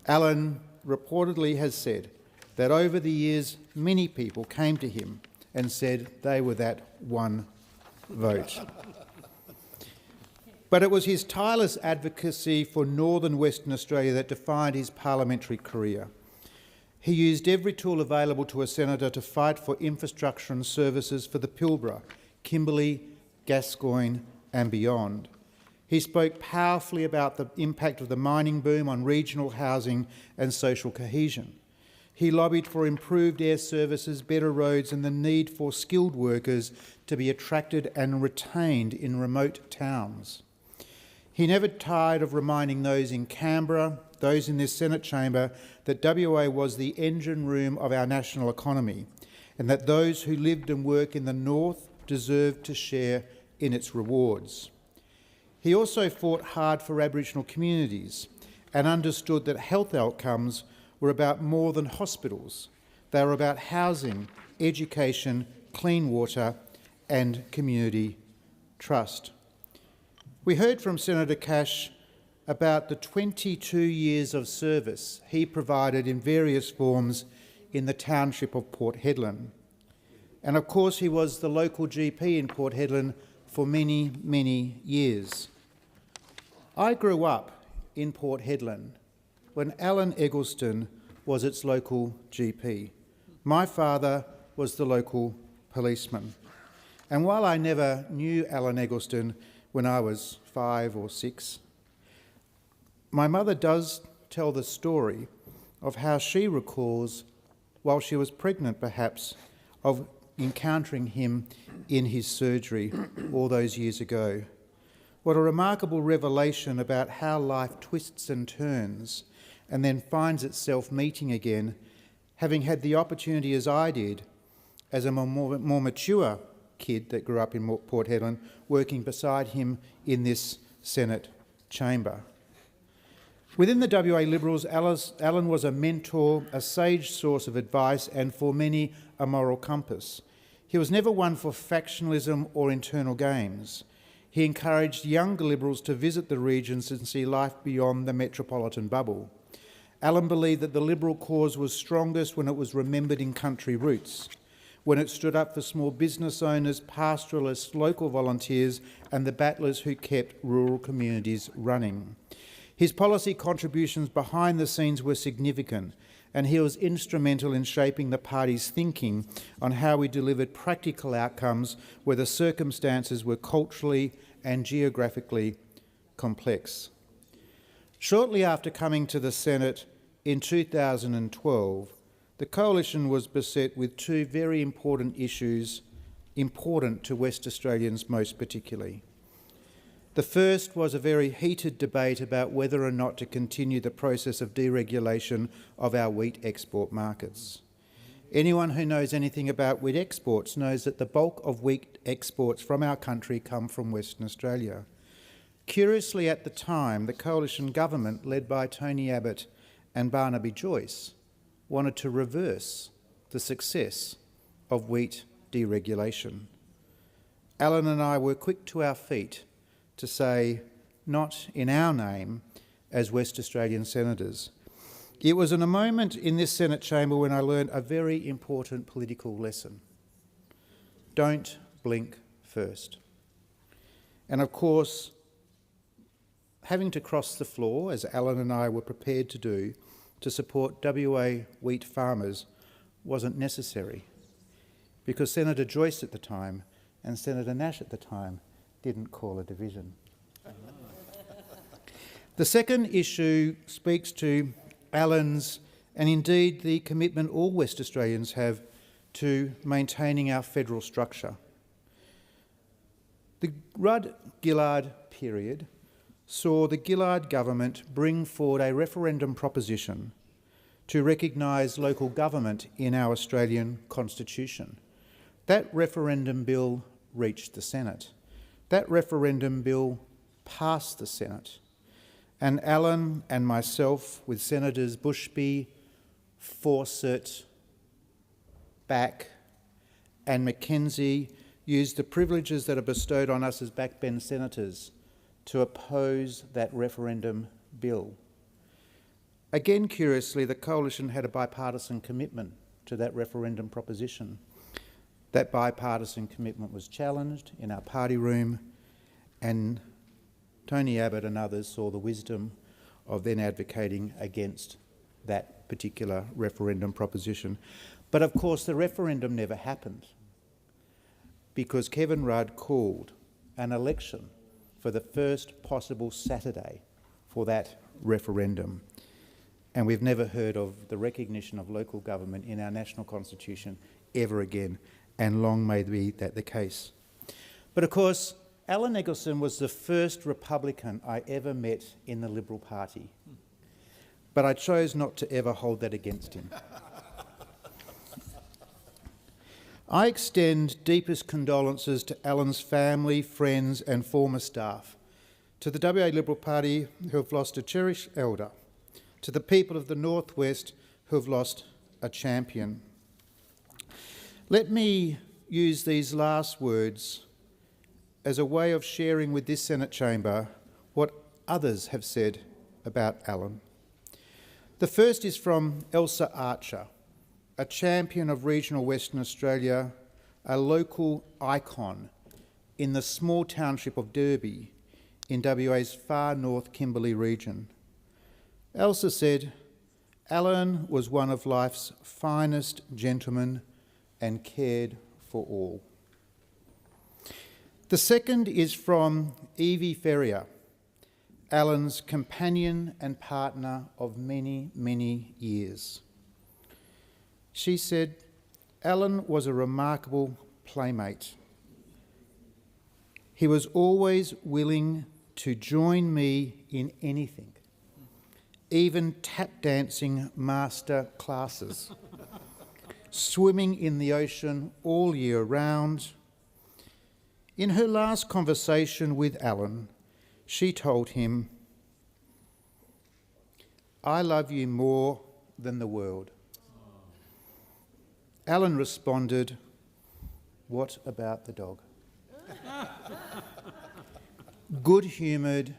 Alan reportedly has said that over the years many people came to him and said they were that one vote. But it was his tireless advocacy for northern Western Australia that defined his parliamentary career. He used every tool available to a senator to fight for infrastructure and services for the Pilbara, Kimberley, Gascoyne and beyond. He spoke powerfully about the impact of the mining boom on regional housing and social cohesion. He lobbied for improved air services, better roads and the need for skilled workers to be attracted and retained in remote towns. He never tired of reminding those in Canberra, those in this Senate chamber, that WA was the engine room of our national economy and that those who lived and work in the north deserved to share in its rewards. He also fought hard for Aboriginal communities and understood that health outcomes were about more than hospitals. They were about housing, education, clean water and community trust. We heard from Senator Cash about the 22 years of service he provided in various forms in the township of Port Hedland. And of course he was the local GP in Port Hedland for many, many years. I grew up in Port Hedland when Alan Eggleston was its local GP. My father was the local policeman. And while I never knew Alan Eggleston when I was 5 or 6, my mother does tell the story of how she recalls, while she was pregnant perhaps, of encountering him in his surgery all those years ago. What a remarkable revelation about how life twists and turns and then finds itself meeting again, having had the opportunity, as I did, as a more mature kid that grew up in Port Hedland, working beside him in this Senate chamber. Within the WA Liberals, Alan was a mentor, a sage source of advice, and for many, a moral compass. He was never one for factionalism or internal games. He encouraged younger Liberals to visit the regions and see life beyond the metropolitan bubble. Alan believed that the Liberal cause was strongest when it was remembered in country roots, when it stood up for small business owners, pastoralists, local volunteers and the battlers who kept rural communities running. His policy contributions behind the scenes were significant, and he was instrumental in shaping the party's thinking on how we delivered practical outcomes where the circumstances were culturally and geographically complex. Shortly after coming to the Senate in 2012, the Coalition was beset with two very important issues, important to West Australians most particularly. The first was a very heated debate about whether or not to continue the process of deregulation of our wheat export markets. Anyone who knows anything about wheat exports knows that the bulk of wheat exports from our country come from Western Australia. Curiously, at the time, the Coalition government, led by Tony Abbott and Barnaby Joyce, wanted to reverse the success of wheat deregulation. Alan and I were quick to our feet to say, not in our name as West Australian senators. It was in a moment in this Senate chamber when I learned a very important political lesson. Don't blink first. And of course, having to cross the floor, as Alan and I were prepared to do, to support WA wheat farmers wasn't necessary, because Senator Joyce at the time and Senator Nash at the time didn't call a division. The second issue speaks to Alan's, and indeed the commitment all West Australians have to maintaining our federal structure. The Rudd-Gillard period saw the Gillard government bring forward a referendum proposition to recognise local government in our Australian Constitution. That referendum bill reached the Senate. That referendum bill passed the Senate, and Alan and myself, with Senators Bushby, Fawcett, Back and McKenzie, used the privileges that are bestowed on us as backbench senators to oppose that referendum bill. Again, curiously, the Coalition had a bipartisan commitment to that referendum proposition. That bipartisan commitment was challenged in our party room, and Tony Abbott and others saw the wisdom of then advocating against that particular referendum proposition. But of course the referendum never happened because Kevin Rudd called an election for the first possible Saturday for that referendum. and we've never heard of the recognition of local government in our national constitution ever again, and long may be that the case. But of course, Alan Eggleston was the first Republican I ever met in the Liberal Party, but I chose not to ever hold that against him. I extend deepest condolences to Alan's family, friends and former staff, to the WA Liberal Party who have lost a cherished elder, to the people of the North West who have lost a champion. Let me use these last words as a way of sharing with this Senate chamber what others have said about Alan. The first is from Elsa Archer, a champion of regional Western Australia, a local icon in the small township of Derby in WA's far north Kimberley region. Elsa said, "Alan was one of life's finest gentlemen and cared for all." The second is from Evie Ferrier, Alan's companion and partner of many, many years. She said, "Alan was a remarkable playmate. He was always willing to join me in anything, even tap dancing master classes, swimming in the ocean all year round." In her last conversation with Alan, she told him, "I love you more than the world." Alan responded, "What about the dog?" Good-humoured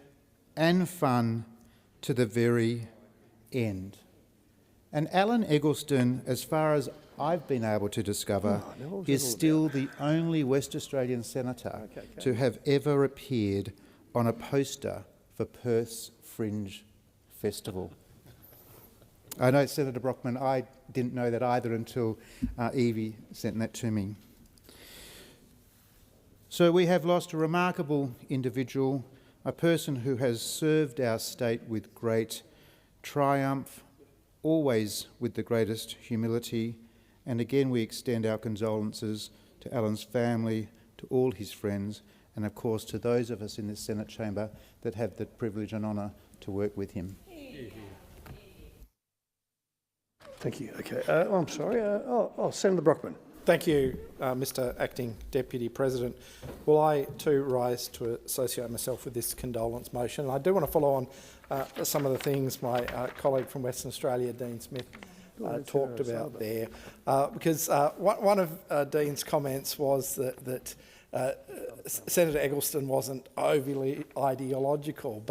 and fun to the very end. And Alan Eggleston, as far as I've been able to discover, is still the only West Australian senator to have ever appeared on a poster for Perth's Fringe Festival. I know, Senator Brockman, I didn't know that either until Evie sent that to me. So we have lost a remarkable individual, a person who has served our state with great triumph, always with the greatest humility. And again, we extend our condolences to Alan's family, to all his friends, and of course to those of us in this Senate chamber that have the privilege and honour to work with him. Thank you. Okay. I'm sorry. Senator Brockman. Thank you, Mr Acting Deputy President. Well, I too rise to associate myself with this condolence motion. I do want to follow on some of the things my colleague from Western Australia, Dean Smith, talked about there, because one of Dean's comments was that Senator Eggleston wasn't overly ideological,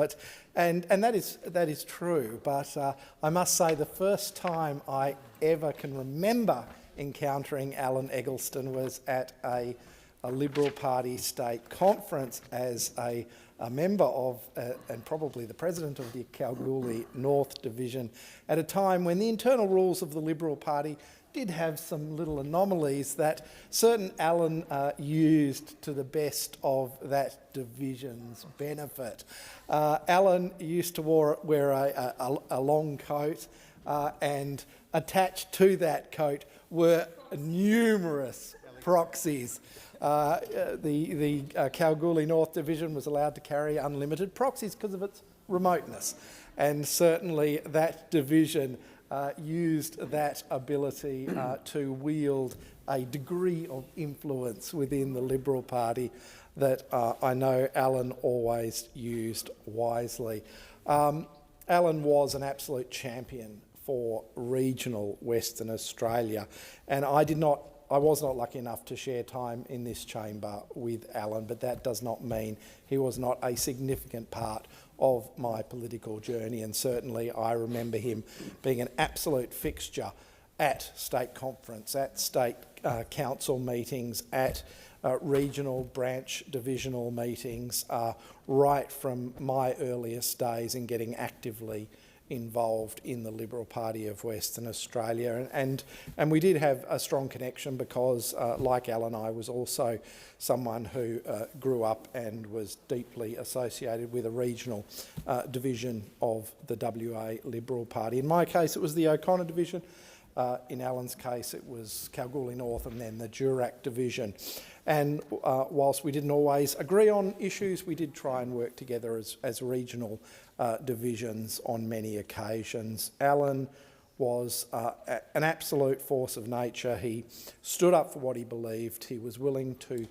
and that is true. But I must say, the first time I ever can remember encountering Alan Eggleston was at a Liberal Party state conference as a member of, and probably the president of the Kalgoorlie North Division, at a time when the internal rules of the Liberal Party did have some little anomalies that certain Alan used to the best of that division's benefit. Alan used to wear a long coat, and attached to that coat were numerous proxies. The Kalgoorlie North Division was allowed to carry unlimited proxies because of its remoteness, and certainly that division used that ability to wield a degree of influence within the Liberal Party that I know Alan always used wisely. Alan was an absolute champion for regional Western Australia, and I was not lucky enough to share time in this chamber with Alan, but that does not mean he was not a significant part of my political journey, and certainly I remember him being an absolute fixture at state conference, at state council meetings, at regional branch divisional meetings, right from my earliest days in getting actively involved in the Liberal Party of Western Australia, and we did have a strong connection because, like Alan, I was also someone who grew up and was deeply associated with a regional division of the WA Liberal Party. In my case, it was the O'Connor division. In Alan's case, it was Kalgoorlie North and then the Durack division. And whilst we didn't always agree on issues, we did try and work together as regional divisions on many occasions. Alan was an absolute force of nature. He stood up for what he believed. He was willing to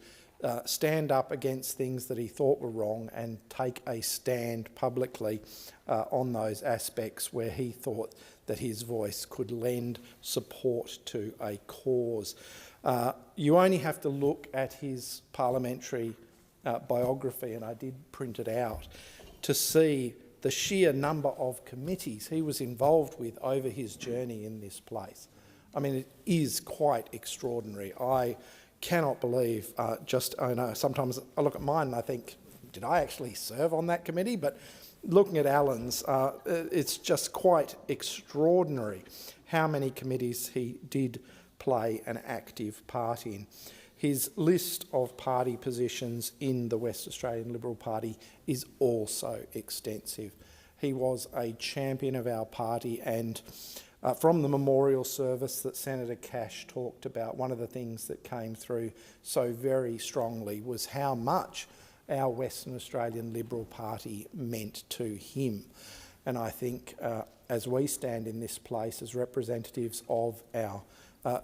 stand up against things that he thought were wrong and take a stand publicly on those aspects where he thought that his voice could lend support to a cause. You only have to look at his parliamentary biography, and I did print it out, to see the sheer number of committees he was involved with over his journey in this place. I mean, it is quite extraordinary. I cannot believe, I know sometimes I look at mine and I think, did I actually serve on that committee? But looking at Alan's, it's just quite extraordinary how many committees he did play an active part in. His list of party positions in the West Australian Liberal Party is also extensive. He was a champion of our party, and from the memorial service that Senator Cash talked about, one of the things that came through so very strongly was how much our Western Australian Liberal Party meant to him. And I think as we stand in this place as representatives of our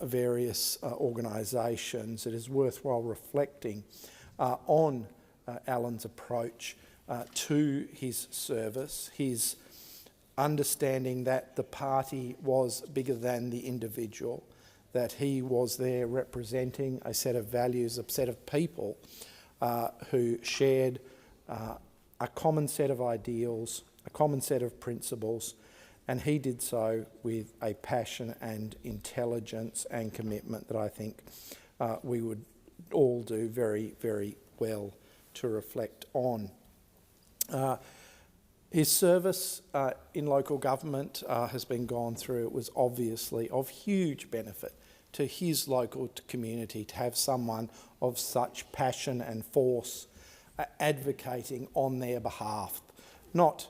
various organisations, it is worthwhile reflecting on Alan's approach to his service, his understanding that the party was bigger than the individual, that he was there representing a set of values, a set of people who shared a common set of ideals, a common set of principles, and he did so with a passion and intelligence and commitment that I think we would all do very, very well to reflect on. His service in local government has been gone through. It was obviously of huge benefit to his local community to have someone of such passion and force advocating on their behalf, not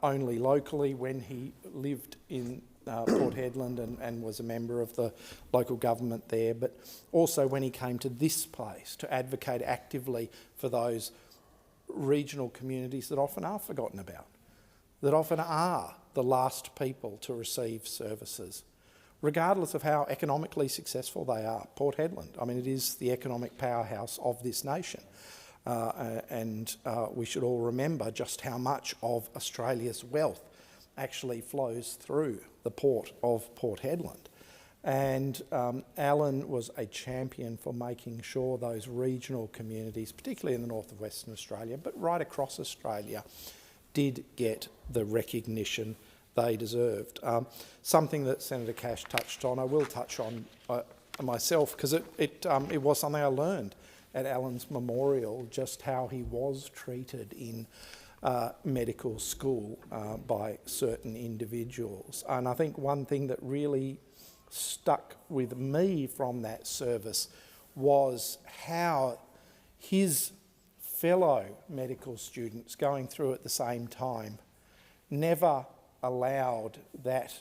only locally when he lived in Port Hedland and was a member of the local government there, but also when he came to this place to advocate actively for those regional communities that often are forgotten about, that often are the last people to receive services, regardless of how economically successful they are. Port Hedland, I mean, it is the economic powerhouse of this nation. And we should all remember just how much of Australia's wealth actually flows through the port of Port Hedland. And Alan was a champion for making sure those regional communities, particularly in the north of Western Australia, but right across Australia, did get the recognition they deserved. Something that Senator Cash touched on, I will touch on myself, because it was something I learned at Alan's memorial, just how he was treated in medical school by certain individuals. And I think one thing that really stuck with me from that service was how his fellow medical students going through at the same time never allowed that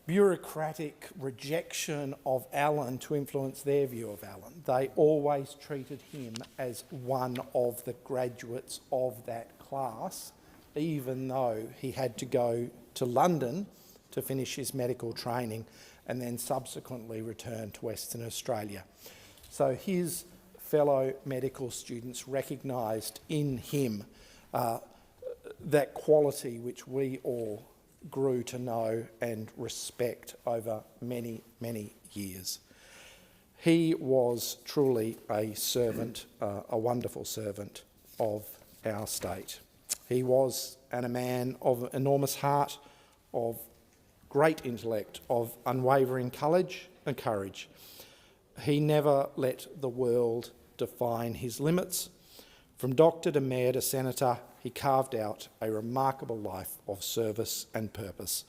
bureaucratic rejection of Alan to influence their view of Alan. They always treated him as one of the graduates of that class, even though he had to go to London to finish his medical training and then subsequently return to Western Australia. So his fellow medical students recognised in him that quality which we all grew to know and respect over many, many years. He was truly a servant, a wonderful servant of our state. He was a man of enormous heart, of great intellect, of unwavering courage. He never let the world define his limits. From doctor to mayor to senator, he carved out a remarkable life of service and purpose,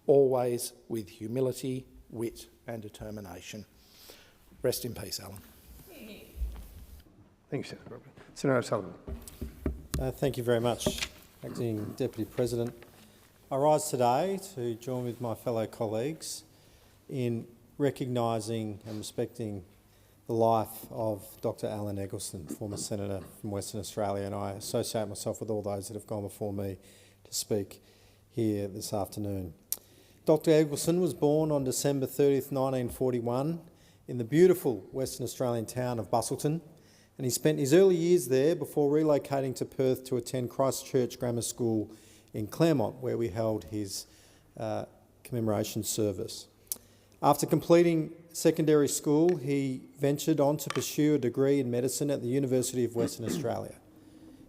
always with humility, wit and determination. Rest in peace, Alan. Thank you, Senator Brockman. Senator O'Sullivan. Thank you very much, Acting Deputy President. I rise today to join with my fellow colleagues in recognising and respecting the life of Dr Alan Eggleston, former Senator from Western Australia, and I associate myself with all those that have gone before me to speak here this afternoon. Dr Eggleston was born on December 30th, 1941 in the beautiful Western Australian town of Busselton, and he spent his early years there before relocating to Perth to attend Christchurch Grammar School in Claremont, where we held his commemoration service. After completing secondary school, he ventured on to pursue a degree in medicine at the University of Western Australia.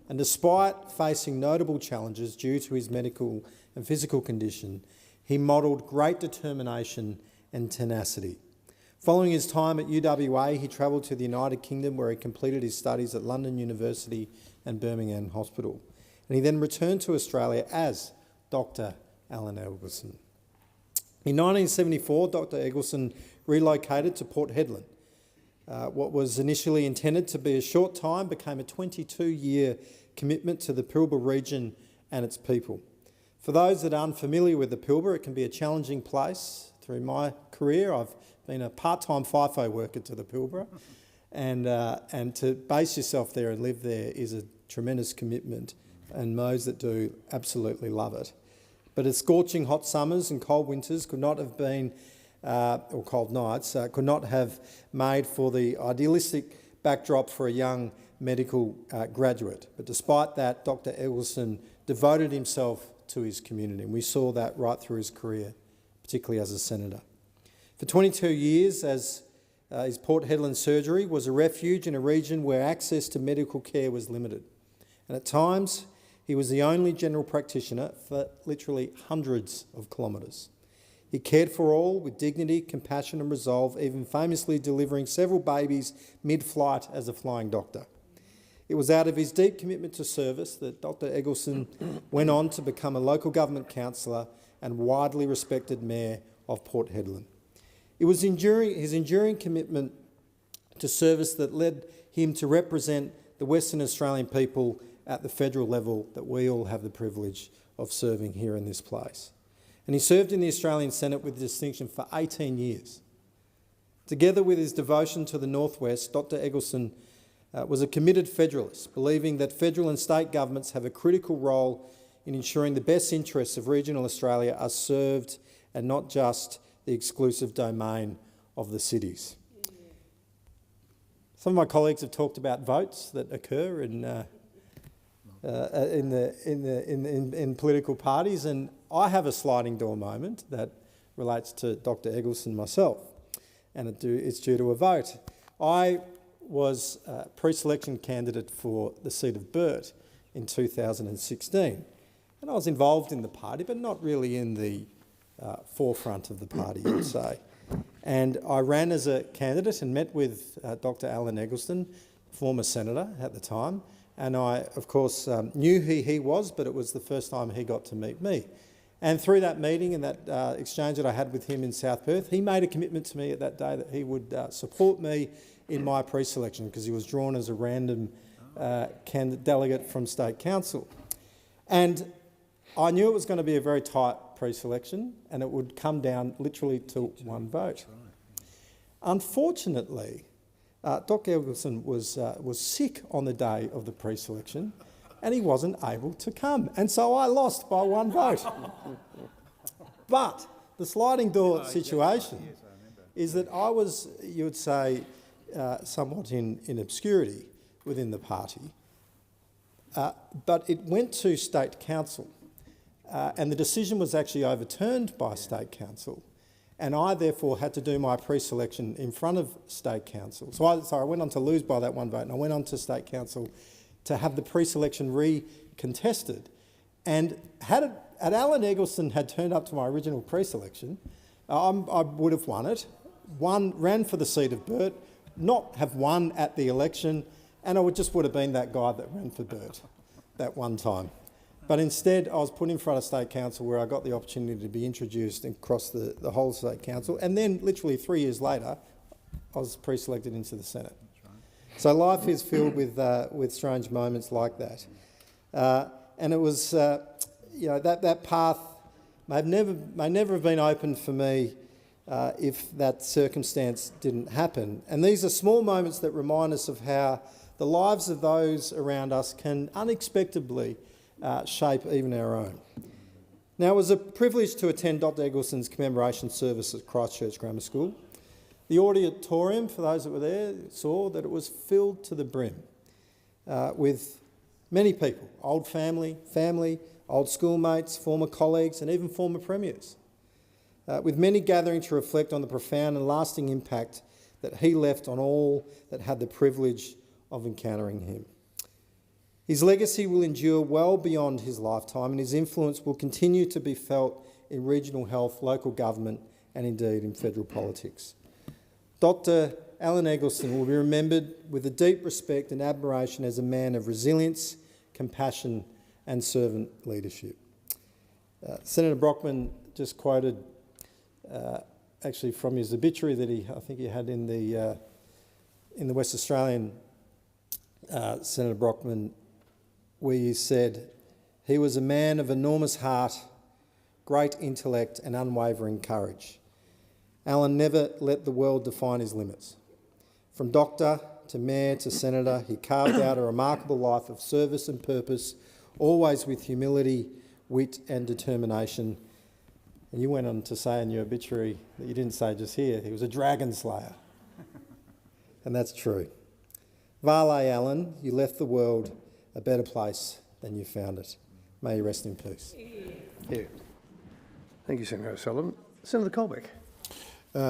And despite facing notable challenges due to his medical and physical condition, he modelled great determination and tenacity. Following his time at UWA, he travelled to the United Kingdom, where he completed his studies at London University and Birmingham Hospital. And he then returned to Australia as Dr Alan Eggleston. In 1974, Dr Eggleston relocated to Port Hedland. What was initially intended to be a short time became a 22-year commitment to the Pilbara region and its people. For those that are unfamiliar with the Pilbara, it can be a challenging place. Through my career, I've been a part-time FIFO worker to the Pilbara, and to base yourself there and live there is a tremendous commitment, and those that do absolutely love it. But its scorching hot summers and cold winters could not have been, or cold nights, could not have made for the idealistic backdrop for a young medical graduate. But despite that, Dr Eggleston devoted himself to his community, and we saw that right through his career, particularly as a senator. For 22 years, as his Port Hedland surgery was a refuge in a region where access to medical care was limited. And at times, he was the only general practitioner for literally hundreds of kilometres. He cared for all with dignity, compassion and resolve, even famously delivering several babies mid-flight as a flying doctor. It was out of his deep commitment to service that Dr Eggleston went on to become a local government councillor and widely respected mayor of Port Hedland. It was his enduring commitment to service that led him to represent the Western Australian people at the federal level that we all have the privilege of serving here in this place. And he served in the Australian Senate with distinction for 18 years. Together with his devotion to the Northwest, Dr Eggleston was a committed federalist, believing that federal and state governments have a critical role in ensuring the best interests of regional Australia are served and not just the exclusive domain of the cities. Some of my colleagues have talked about votes that occur in political parties, and I have a sliding door moment that relates to Dr Eggleston myself, and it's due to a vote. I was a pre-selection candidate for the seat of Burt in 2016, and I was involved in the party, but not really in the forefront of the party, you would say. And I ran as a candidate and met with Dr Alan Eggleston, former senator at the time, and I, of course, knew who he was, but it was the first time he got to meet me. And through that meeting and that exchange that I had with him in South Perth, he made a commitment to me at that day that he would support me in my pre-selection, because he was drawn as a random delegate from State Council. And I knew it was going to be a very tight pre-selection, and it would come down literally to one vote. Unfortunately, Dr Eggleston was sick on the day of the pre-selection, and he wasn't able to come, and so I lost by one vote. But the sliding door situation is that I was, you would say, somewhat in obscurity within the party, but it went to State Council, and the decision was actually overturned by State Council, and I therefore had to do my pre-selection in front of State Council. So I went on to lose by that one vote, and I went on to State Council to have the pre-selection recontested. And had Alan Eggleston had turned up to my original pre-selection, I would have won it, ran for the seat of Burt, not have won at the election, and I just would have been that guy that ran for Bert that one time. But instead, I was put in front of State Council where I got the opportunity to be introduced across the whole State Council, and then literally 3 years later, I was pre-selected into the Senate. So life is filled with strange moments like that. And it was, that path may never have been opened for me if that circumstance didn't happen. And these are small moments that remind us of how the lives of those around us can unexpectedly shape even our own. Now, it was a privilege to attend Dr. Eggleston's commemoration service at Christchurch Grammar School. The auditorium, for those that were there, saw that it was filled to the brim with many people, old family, old schoolmates, former colleagues and even former premiers, with many gathering to reflect on the profound and lasting impact that he left on all that had the privilege of encountering him. His legacy will endure well beyond his lifetime, and his influence will continue to be felt in regional health, local government and indeed in federal politics. Dr. Alan Eggleston will be remembered with a deep respect and admiration as a man of resilience, compassion and servant leadership. Senator Brockman just quoted actually from his obituary that I think he had in the West Australian, Senator Brockman, where he said, "He was a man of enormous heart, great intellect and unwavering courage. Alan never let the world define his limits. From doctor to mayor to senator, he carved out a remarkable life of service and purpose, always with humility, wit and determination." And you went on to say in your obituary that you didn't say just here, he was a dragon slayer. And that's true. Vale, Alan, you left the world a better place than you found it. May you rest in peace. Yeah. Thank you, Senator O'Sullivan. Senator Colbeck.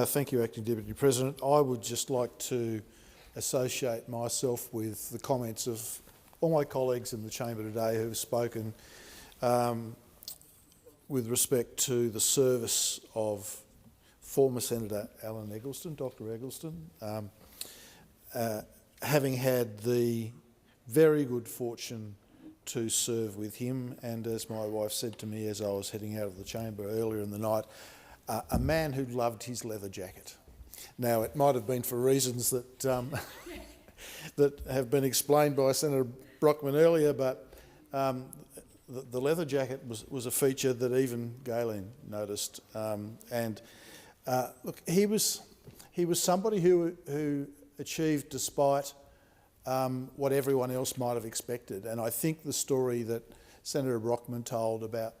Thank you, Acting Deputy President. I would just like to associate myself with the comments of all my colleagues in the chamber today who have spoken with respect to the service of former Senator Alan Eggleston, Dr. Eggleston, having had the very good fortune to serve with him, and as my wife said to me as I was heading out of the chamber earlier in the night, a man who loved his leather jacket. Now, it might have been for reasons that that have been explained by Senator Brockman earlier, but the leather jacket was a feature that even Galen noticed. Look, he was somebody who achieved despite what everyone else might have expected. And I think the story that Senator Brockman told about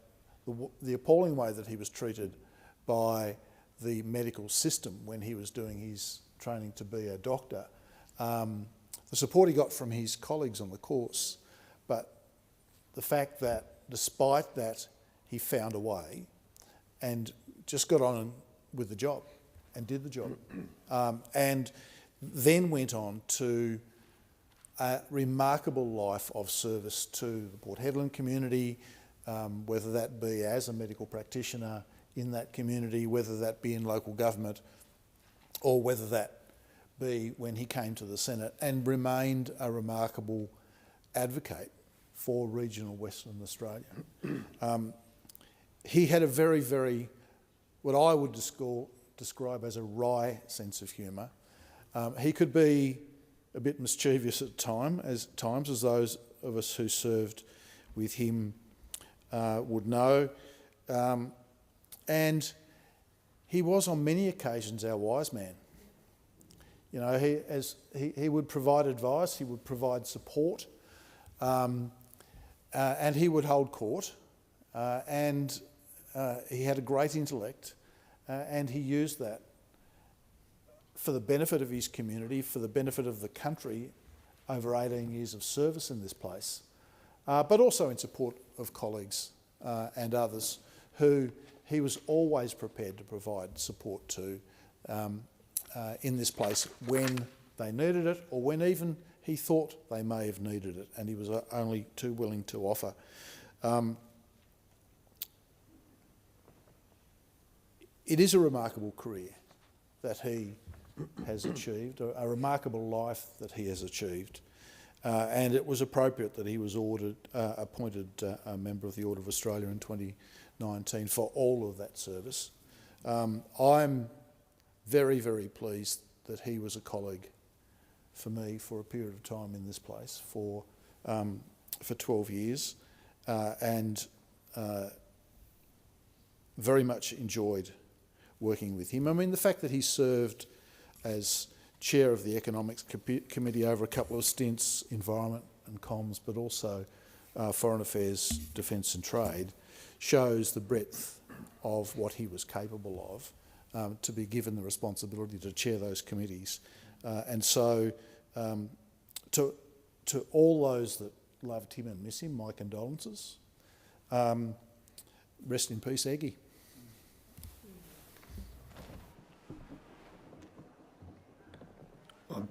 the appalling way that he was treated by the medical system when he was doing his training to be a doctor, the support he got from his colleagues on the course, but the fact that despite that he found a way and just got on with the job and did the job, and then went on to a remarkable life of service to the Port Hedland community, whether that be as a medical practitioner in that community, whether that be in local government, or whether that be when he came to the Senate and remained a remarkable advocate for regional Western Australia. He had a very, very, what I would describe as a wry sense of humour. He could be a bit mischievous at times, as those of us who served with him would know. And he was on many occasions our wise man. You know, he would provide advice, he would provide support, and he would hold court. And he had a great intellect, and he used that for the benefit of his community, for the benefit of the country over 18 years of service in this place, but also in support of colleagues and others who he was always prepared to provide support to in this place when they needed it, or when even he thought they may have needed it, and he was only too willing to offer. It is a remarkable career that he has achieved, a remarkable life that he has achieved. and it was appropriate that he was appointed a member of the Order of Australia in 2019 for all of that service. I'm very, very pleased that he was a colleague for me for a period of time in this place for 12 years, and very much enjoyed working with him. I mean, the fact that he served as chair of the Economics Committee over a couple of stints, Environment and Comms, but also Foreign Affairs, Defence and Trade, shows the breadth of what he was capable of, to be given the responsibility to chair those committees. And so to all those that loved him and miss him, my condolences. Rest in peace, Eggie.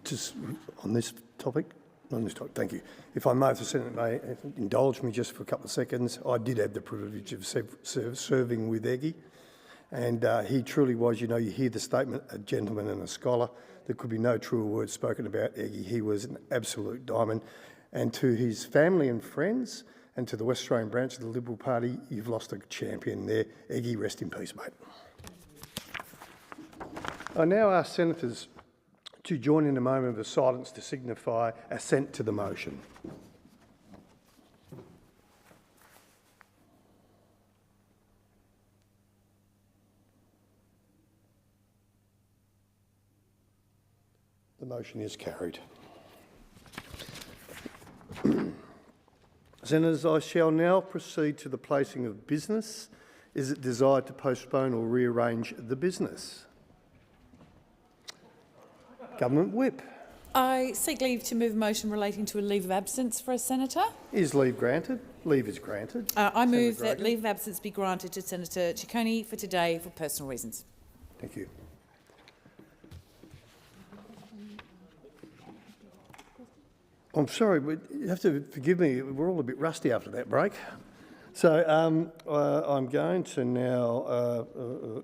Just on this topic, thank you. If I may, if the Senate may indulge me just for a couple of seconds, I did have the privilege of serving with Eggie, and he truly was, you know, you hear the statement, a gentleman and a scholar. There could be no truer words spoken about Eggie. He was an absolute diamond. And to his family and friends, and to the West Australian branch of the Liberal Party, you've lost a champion there. Eggie, rest in peace, mate. I now ask senators to join in a moment of silence to signify assent to the motion. The motion is carried. Senators, I shall now proceed to the placing of business. Is it desired to postpone or rearrange the business? Government Whip. I seek leave to move a motion relating to a leave of absence for a senator. Is leave granted? Leave is granted. I move that leave of absence be granted to Senator Ciccone for today for personal reasons. Thank you. I'm sorry, but you have to forgive me. We're all a bit rusty after that break. So I'm going to now...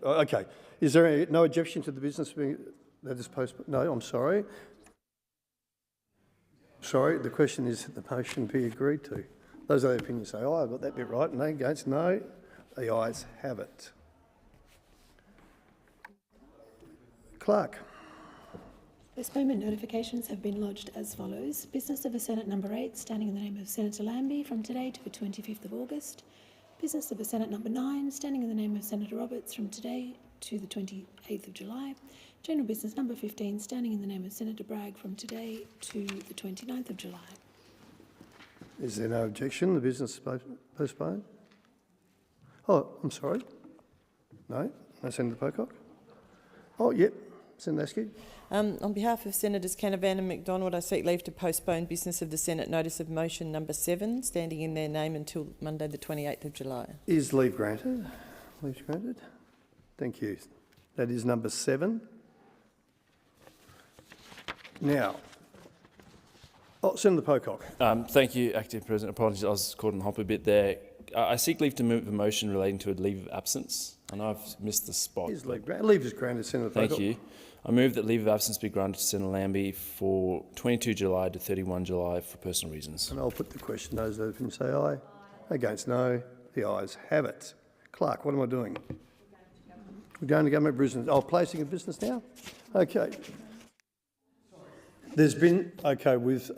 OK. Is there no objection to the business being... That is postponed? No, I'm sorry. Sorry, the question is that the motion be agreed to. Those of the opinion say, oh, I got that bit right. No, against, no. The ayes have it. Clerk. Postponement notifications have been lodged as follows. Business of a Senate number 8, standing in the name of Senator Lambie, from today to the 25th of August. Business of a Senate number 9, standing in the name of Senator Roberts, from today to the 28th of July. General business number 15, standing in the name of Senator Bragg, from today to the 29th of July. Is there no objection? The business is postponed? Oh, I'm sorry. No? No, Senator Pocock? Oh, yep. Senator Askew. On behalf of Senators Canavan and McDonald, I seek leave to postpone business of the Senate notice of motion number 7, standing in their name until Monday the 28th of July. Is leave granted? Leave granted. Thank you. That is number 7. Now, Senator Pocock. Thank you, Acting President. Apologies, I was caught in the hop a bit there. I seek leave to move a motion relating to a leave of absence. I know I've missed the spot. Is leave is granted, Senator Pocock. Thank you. I move that leave of absence be granted to Senator Lambie for 22 July to 31 July for personal reasons. And I'll put the question. Those that can say aye. Against, no. The ayes have it. Clerk, what am I doing? We're going to government business. Oh, placing a business now? Okay. There's been, okay, with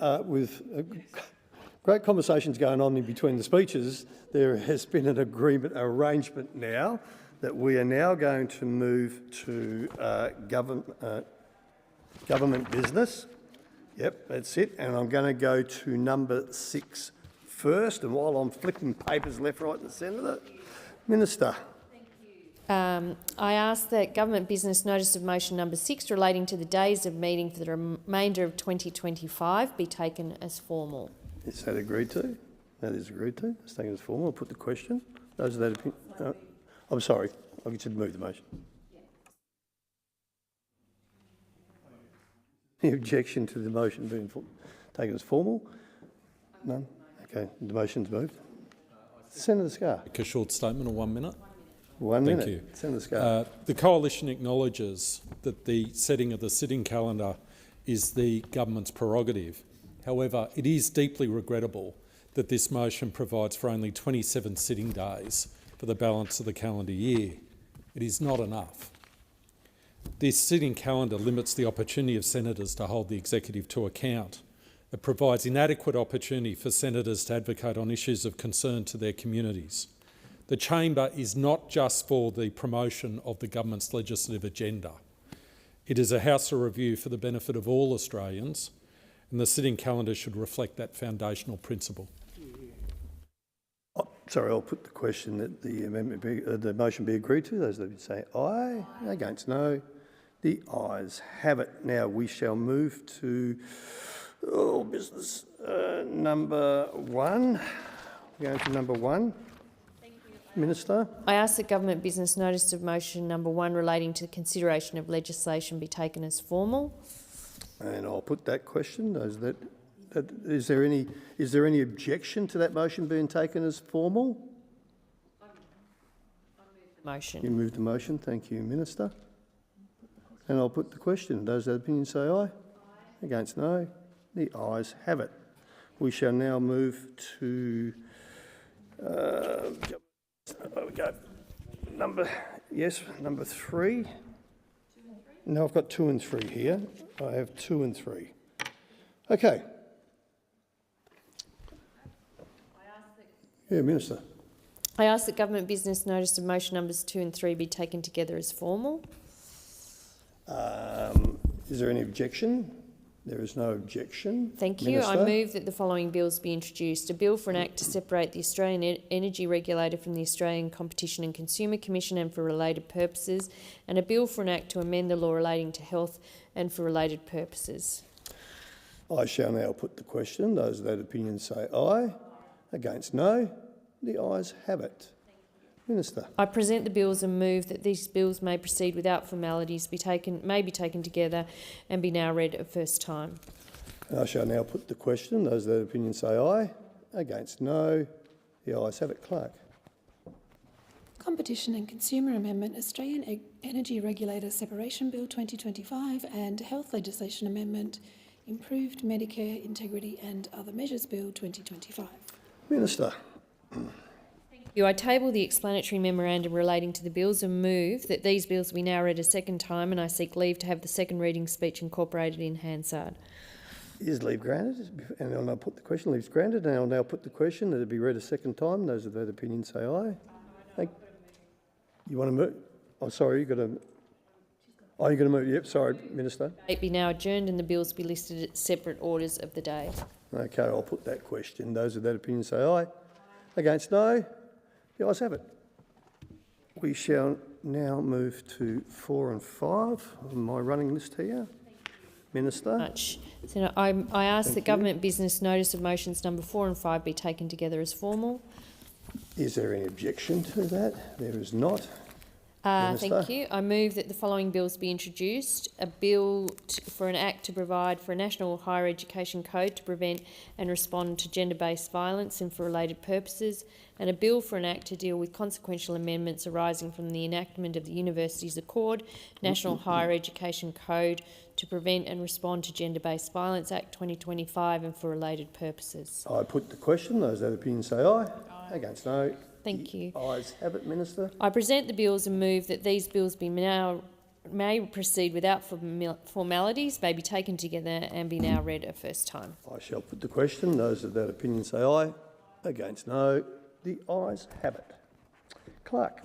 great conversations going on in between the speeches, there has been an arrangement now that we are now going to move to government business. Yep, that's it. And I'm going to go to number 6 first. And while I'm flipping papers left, right and centre, Minister. I ask that government business notice of motion number 6 relating to the days of meeting for the remainder of 2025 be taken as formal. Is that agreed to? That is agreed to. It's taken as formal. I'll put the question. Those are that. I'm sorry. I'll get you to move the motion. Any objection to the motion being taken as formal? None? Okay. The motion's moved. Senator Scarr. A short statement of 1 minute. 1 minute. Thank you. Senator Scarr. The Coalition acknowledges that the setting of the sitting calendar is the government's prerogative. However, it is deeply regrettable that this motion provides for only 27 sitting days for the balance of the calendar year. It is not enough. This sitting calendar limits the opportunity of senators to hold the executive to account. It provides inadequate opportunity for senators to advocate on issues of concern to their communities. The chamber is not just for the promotion of the government's legislative agenda. It is a house of review for the benefit of all Australians, and the sitting calendar should reflect that foundational principle. Sorry, I'll put the question that the motion be agreed to. Those that would say aye, against no. The ayes have it. Now we shall move to business number one. Going to number one. Minister. I ask that government business notice of motion number 1 relating to the consideration of legislation be taken as formal. And I'll put that question. Is there any objection to that motion being taken as formal? Motion. You move the motion. Thank you, Minister. And I'll put the question. Those that opinion say aye. Against no. The ayes have it. We shall now move to there we go. Number 3. No, I've got 2 and 3 here. I have 2 and 3. Okay. Yeah, Minister. I ask that government business notice of motion numbers 2 and 3 be taken together as formal. Is there any objection? There is no objection. Thank you. Minister. I move that the following bills be introduced. A bill for an act to separate the Australian Energy Regulator from the Australian Competition and Consumer Commission and for related purposes, and a bill for an act to amend the law relating to health and for related purposes. I shall now put the question. Those of that opinion say aye. Against no. The ayes have it. Minister. I present the bills and move that these bills may proceed without formalities, may be taken together and be now read at first time. I shall now put the question. Those of that opinion say aye. Against no. The ayes have it. Clerk. Competition and Consumer Amendment, Australian Energy Regulator Separation Bill 2025 and Health Legislation Amendment, Improved Medicare Integrity and Other Measures Bill 2025. Minister. I table the explanatory memorandum relating to the bills and move that these bills be now read a second time, and I seek leave to have the second reading speech incorporated in Hansard. Is leave granted? And I'll now put the question. Leave's granted, and I'll now put the question that it be read a second time. Those of that opinion say aye. You want to move? Oh, sorry, you've got to... Oh, you're going to move? Yep, sorry, Minister. It be now adjourned and the bills be listed at separate orders of the day. Okay, I'll put that question. Those of that opinion say aye. Against no. The ayes have it. We shall now move to 4 and 5 on my running list here. Minister. Senator, I ask that government business notice of motions number 4 and 5 be taken together as formal. Is there any objection to that? There is not. Thank you. I move that the following bills be introduced. A bill for an act to provide for a national higher education code to prevent and respond to gender-based violence and for related purposes, and a bill for an act to deal with consequential amendments arising from the enactment of the Universities Accord National Higher Education Code to prevent and respond to gender-based violence Act 2025 and for related purposes. I put the question. Those that opinion say aye. Against no. Thank you. Ayes have it, Minister. I present the bills and move that these bills be now may proceed without formalities, may be taken together and be now read a first time. I shall put the question. Those of that opinion say aye. Against no. The ayes have it. Clerk.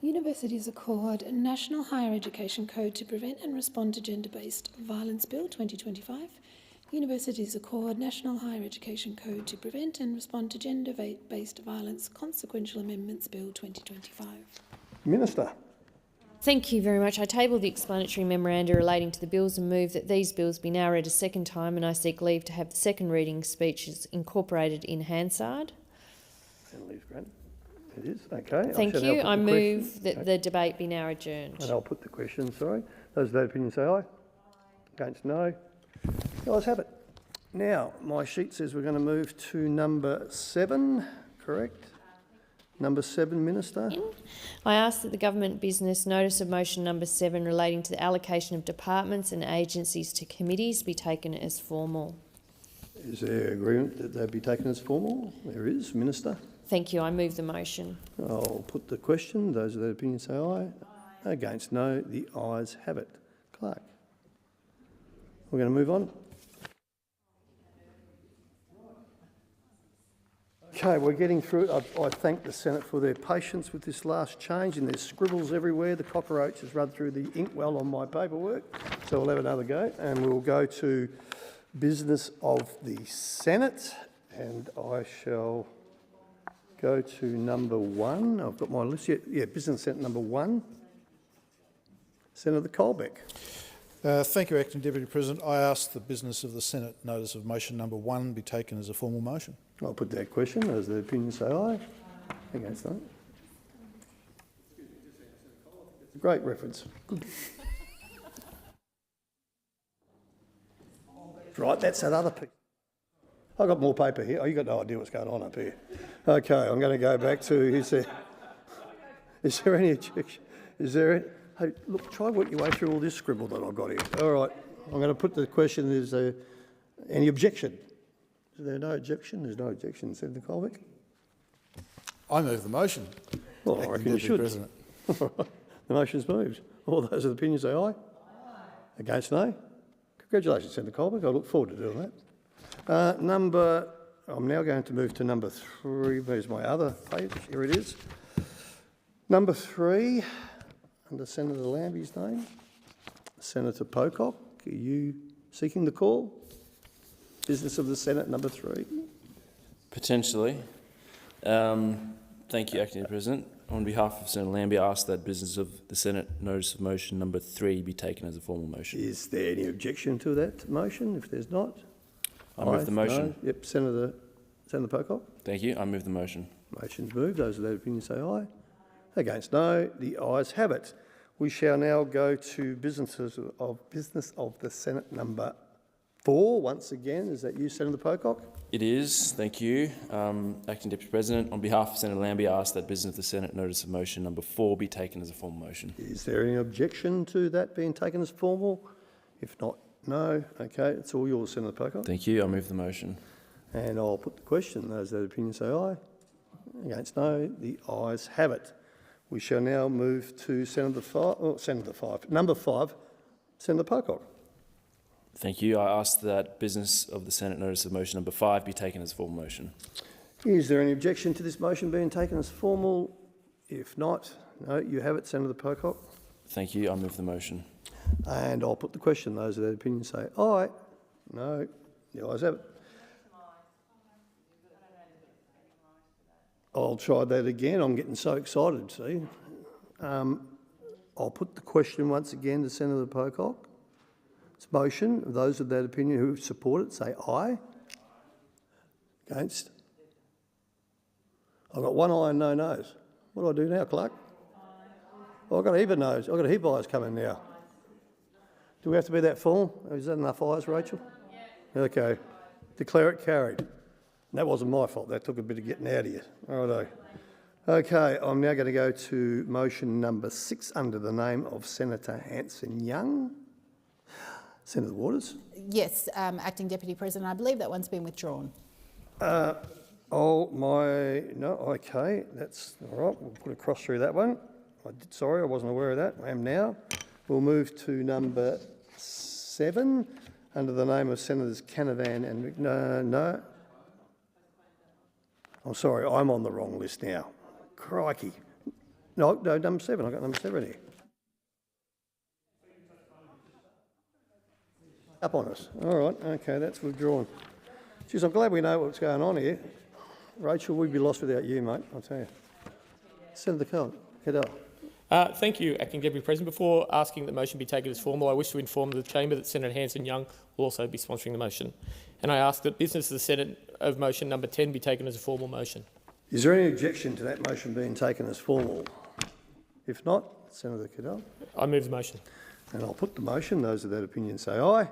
Universities Accord National Higher Education Code to Prevent and Respond to Gender-Based Violence Bill 2025. Universities Accord National Higher Education Code to Prevent and Respond to Gender-Based Violence Consequential Amendments Bill 2025. Minister. Thank you very much. I table the explanatory memoranda relating to the bills and move that these bills be now read a second time, and I seek leave to have the second reading speeches incorporated in Hansard. And leave's granted. It is. Okay. Thank you. I move that the debate be now adjourned. And I'll put the question, sorry. Those of that opinion say aye. Against no. The ayes have it. Now, my sheet says we're going to move to number 7, correct? number 7, Minister. I ask that the government business notice of motion number 7 relating to the allocation of departments and agencies to committees be taken as formal. Is there agreement that they be taken as formal? There is, Minister. Thank you. I move the motion. I'll put the question. Those of that opinion say aye. Against, no. The ayes have it. Clerk. We're going to move on. Okay, we're getting through it. I thank the Senate for their patience with this last change, and there's scribbles everywhere. The cockroach has run through the inkwell on my paperwork, so we'll have another go, and we'll go to business of the Senate, and I shall go to number 1. I've got my list. Yeah, business Senate number 1. Senator Colbeck. Thank you, Acting Deputy President. I ask the business of the Senate notice of motion number 1 be taken as a formal motion. I'll put that question. As the opinion say aye. Against, no. Great reference. Good. Right, that's that other piece. I've got more paper here. Oh, you've got no idea what's going on up here. Okay, I'm going to go back to, is there any objection? Is there, hey, look, try and work your way through all this scribble that I've got here. All right, I'm going to put the question, is there any objection? Is there no objection? There's no objection, Senator Colbeck. I move the motion. Well, I reckon you should. President. The motion's moved. All those of the opinion say aye. Against, no. Congratulations, Senator Colbeck. I look forward to doing that. I'm now going to move to number 3. Where's my other page? Here it is. Number 3, under Senator Lambie's name. Senator Pocock, are you seeking the call? Business of the Senate, number 3. Potentially. Thank you, Acting President. On behalf of Senator Lambie, I ask that business of the Senate notice of motion number 3 be taken as a formal motion. Is there any objection to that motion? If there's not, I move the motion. No. Yep, Senator Pocock. Thank you. I move the motion. Motion's moved. Those of that opinion say aye. Against, no. The ayes have it. We shall now go to business of the Senate number 4. Once again, is that you, Senator Pocock? It is. Thank you. Acting Deputy President, on behalf of Senator Lambie, I ask that business of the Senate notice of motion number 4 be taken as a formal motion. Is there any objection to that being taken as formal? If not, no. Okay, it's all yours, Senator Pocock. Thank you. I move the motion. And I'll put the question. Those that opinion say aye. Against, no. The ayes have it. We shall now move to number 5, Senator Pocock. Thank you. I ask that business of the Senate notice of motion number 5 be taken as a formal motion. Is there any objection to this motion being taken as formal? If not, no, you have it, Senator Pocock. Thank you. I move the motion. And I'll put the question. Those of that opinion say aye. No, the ayes have it. I'll try that again. I'm getting so excited, see. I'll put the question once again to Senator Pocock. It's motion. Those of that opinion who support it say aye. Against? I've got one aye and no noes. What do I do now, Clark? Oh, I've got a heap of noes. I've got a heap of ayes coming now. Do we have to be that full? Is that enough ayes, Rachel? Yeah. Okay. Declare it carried. That wasn't my fault. That took a bit of getting out of you. Righto. Okay, I'm now going to go to motion number 6 under the name of Senator Hanson-Young. Senator Waters. Yes, Acting Deputy President, I believe that one's been withdrawn. No, okay, that's all right. We'll put a cross through that one. Sorry, I wasn't aware of that. I am now. We'll move to number 7 under the name of Senators Canavan and no. I'm sorry, I'm on the wrong list now. Crikey. No, number 7. I've got number 7 here. Up on us. All right, okay, that's withdrawn. Jeez, I'm glad we know what's going on here. Rachel, we'd be lost without you, mate, I'll tell you. Senator Cadell. Thank you, Acting Deputy President. Before asking that motion be taken as formal, I wish to inform the Chamber that Senator Hanson-Young will also be sponsoring the motion. And I ask that business of the Senate of motion number 10 be taken as a formal motion. Is there any objection to that motion being taken as formal? If not, Senator Cadell. I move the motion. And I'll put the motion. Those of that opinion say aye.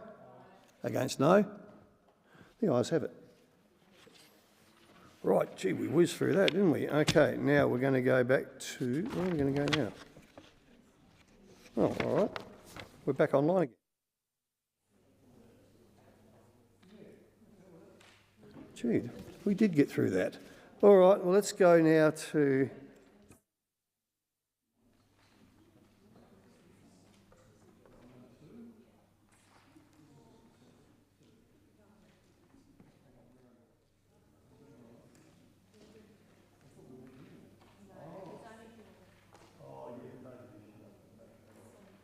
Against, no. The ayes have it. Right, gee, we whizzed through that, didn't we? Okay, now we're going to go back to... Where are we going to go now? Oh, all right. We're back online again. Gee, we did get through that. All right, well, let's go now to...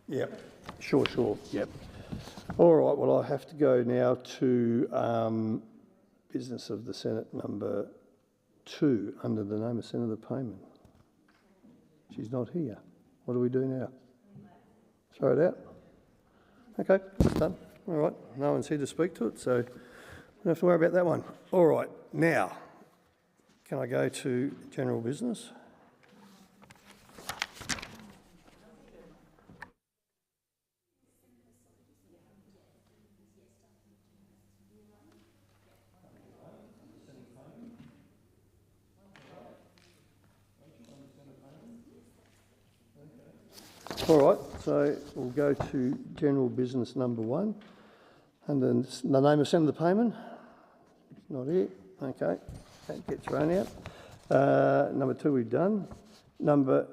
Yep, sure, yep. All right, well, I have to go now to business of the Senate number 2 under the name of Senator Payman. She's not here. What do we do now? Throw it out? Okay, it's done. All right, no one's here to speak to it, so we don't have to worry about that one. All right, now, can I go to general business? All right, so we'll go to general business number 1. And then the name of Senator Payman. Not here. Okay, that gets thrown out. Number 2 we've done. Number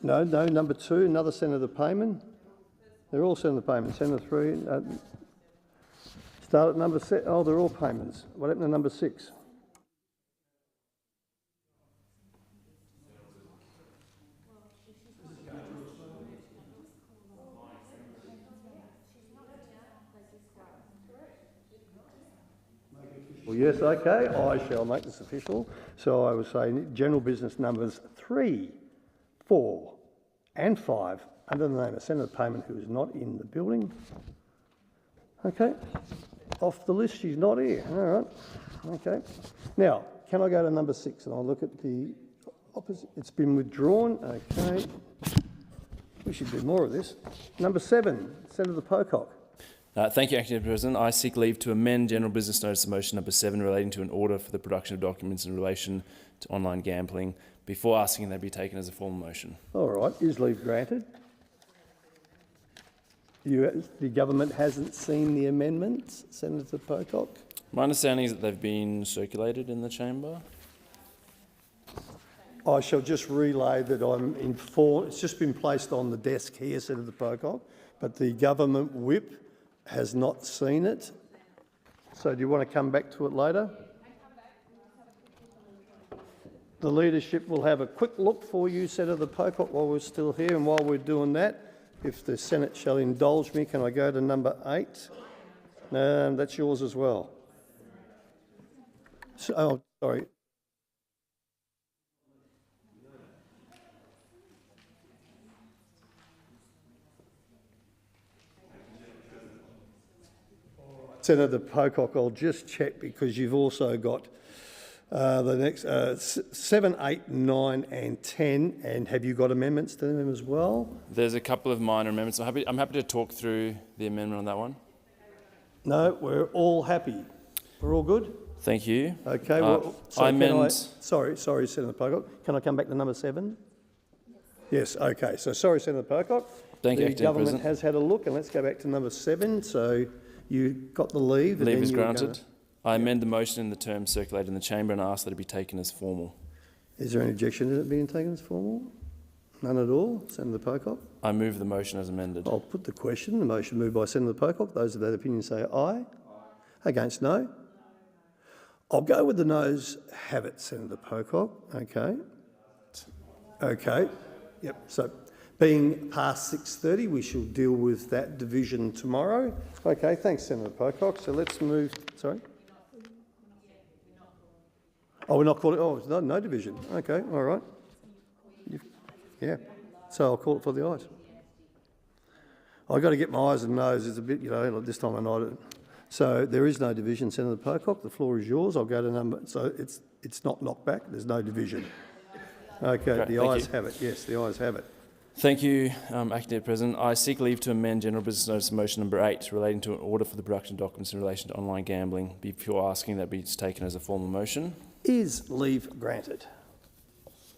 2, another Senator Payman. They're all Senator Payman. Senator 3. Start at number 6. Oh, they're all Paymans. What happened to number 6? Well, yes, okay, I shall make this official. So I was saying general business numbers 3, 4 and 5 under the name of Senator Payman, who is not in the building. Okay, off the list, she's not here. All right, okay. Now, can I go to number 6 and I'll look at the opposite? It's been withdrawn, okay. We should do more of this. Number 7, Senator Pocock. Thank you, Acting Deputy President. I seek leave to amend General Business Notice of Motion number 7 relating to an order for the production of documents in relation to online gambling before asking they be taken as a formal motion. All right, is leave granted? The government hasn't seen the amendments, Senator Pocock? My understanding is that they've been circulated in the chamber. I shall just relay that I'm informed. It's just been placed on the desk here, Senator Pocock, but the government whip has not seen it. So do you want to come back to it later? The leadership will have a quick look for you, Senator Pocock, while we're still here. And while we're doing that, if the Senate shall indulge me, can I go to number 8? That's yours as well. So, oh, sorry. Senator Pocock, I'll just check because you've also got the next 7, 8, 9 and 10. And have you got amendments to them as well? There's a couple of minor amendments. I'm happy to talk through the amendment on that one. No, we're all happy. We're all good? Thank you. Okay. Well, sorry, Senator Pocock. Can I come back to number 7? Yes, okay. So sorry, Senator Pocock. Thank you, the government has had a look, and let's go back to number 7. So you got the leave. Leave is granted. I amend the motion in the terms circulated in the chamber and ask that it be taken as formal. Is there any objection to it being taken as formal? None at all. Senator Pocock? I move the motion as amended. I'll put the question. The motion moved by Senator Pocock. Those of that opinion say aye. Against no. I'll go with the noes. Have it, Senator Pocock. Okay. Okay. Yep. So being past 6:30, we shall deal with that division tomorrow. Okay. Thanks, Senator Pocock. So let's move. Sorry. Oh, we're not calling. Oh, it's no division. Okay. All right. Yeah. So I'll call it for the ayes. I've got to get my eyes and nose. It's a bit, like this time of night. So there is no division, Senator Pocock. The floor is yours. I'll go to number. So it's not knocked back. There's no division. Okay. Great, the ayes have it. Yes, the ayes have it. Thank you, Acting Deputy President. I seek leave to amend General Business Notice of Motion number 8 relating to an order for the production of documents in relation to online gambling before asking that be taken as a formal motion. Is leave granted?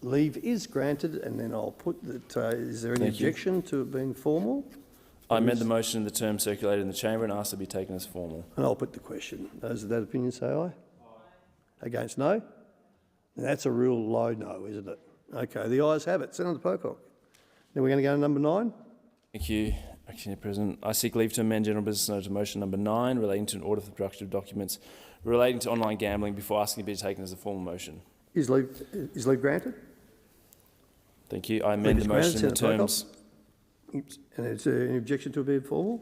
Leave is granted, and then I'll put that. Is there any objection to it being formal? I amend the motion in the term circulated in the chamber and ask that be taken as formal. And I'll put the question. Those of that opinion say aye. Against no? And that's a real low no, isn't it? Okay, the ayes have it. Senator Pocock. Then we're going to go to number 9. Thank you, Acting Deputy President. I seek leave to amend General Business Notice of Motion number 9 relating to an order for the production of documents relating to online gambling before asking it be taken as a formal motion. Is leave granted? Thank you. I amend the motion in the terms. And is there any objection to it being formal?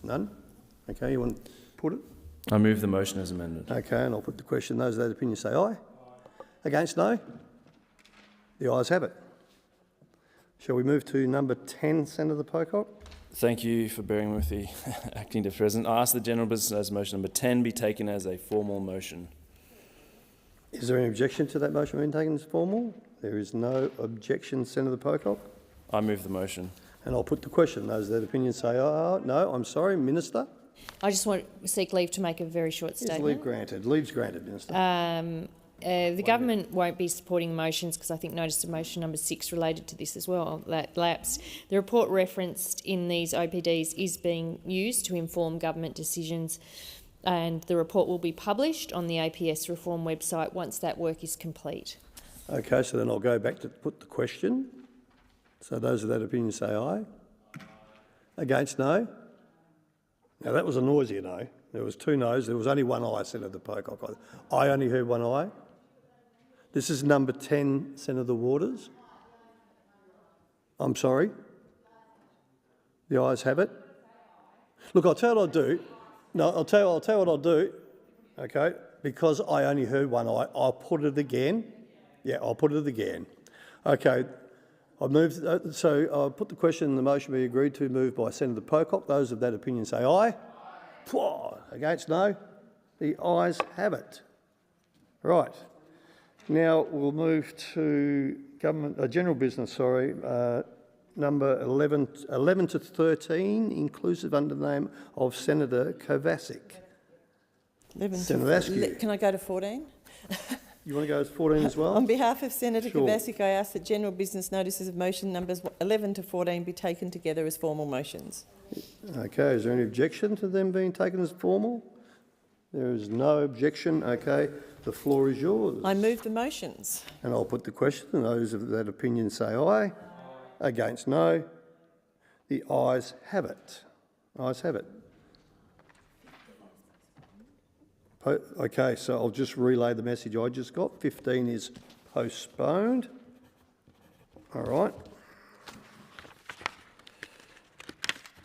None? Okay, you want to put it? I move the motion as amended. Okay, and I'll put the question. Those of that opinion say aye. Against no? The ayes have it. Shall we move to number 10, Senator Pocock? Thank you for bearing with the Acting Deputy President. I ask the General Business Notice Motion number 10 be taken as a formal motion. Is there any objection to that motion being taken as formal? There is no objection, Senator Pocock. I move the motion. And I'll put the question. Those of that opinion say, oh, no, I'm sorry, Minister. I just want to seek leave to make a very short statement. Is leave granted? Leave's granted, Minister. The government won't be supporting motions because I think notice of motion number 6 related to this as well, that lapsed. The report referenced in these OPDs is being used to inform government decisions, and the report will be published on the APS reform website once that work is complete. Okay, so then I'll go back to put the question. So those of that opinion say aye. Against no? Now that was a noisier no. There was 2 noes. There was only 1 aye, Senator Pocock. I only heard 1 aye. This is number 10, Senator Waters. I'm sorry. The ayes have it. Look, I'll tell you what I'll do. No, I'll tell you what I'll do. Okay, because I only heard 1 aye, I'll put it again. Yeah, I'll put it again. Okay. I'll put the question. The motion be agreed to, moved by Senator Pocock. Those of that opinion say aye. Against no? The ayes have it. Right. Now we'll move to general business, number 11 to 13, inclusive under the name of Senator Kovacic. Can I go to 14? You want to go to 14 as well? On behalf of Senator Sure. Kovacic, I ask that general business notices of motion numbers 11 to 14 be taken together as formal motions. Okay, is there any objection to them being taken as formal? There is no objection. Okay, the floor is yours. I move the motions. And I'll put the question. Those of that opinion say aye. Against no. The ayes have it. Ayes have it. Okay, so I'll just relay the message I just got. 15 is postponed. All right.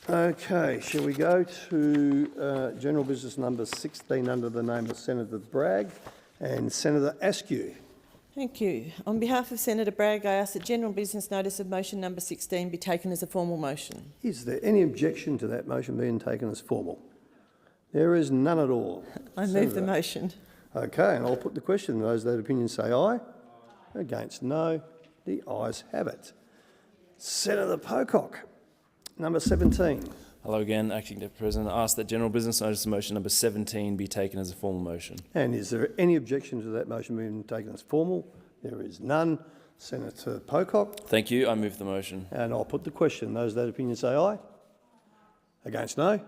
Okay, shall we go to general business number 16 under the name of Senator Bragg and Senator Askew. Thank you. On behalf of Senator Bragg, I ask that general business notice of motion number 16 be taken as a formal motion. Is there any objection to that motion being taken as formal? There is none at all. I move the motion. Okay, and I'll put the question. Those of that opinion say aye. Against no. The ayes have it. Senator Pocock, number 17. Hello again, Acting Deputy President. I ask that general business notice of motion number 17 be taken as a formal motion. And is there any objection to that motion being taken as formal? There is none. Senator Pocock. Thank you. I move the motion. And I'll put the question. Those of that opinion say aye. Against no.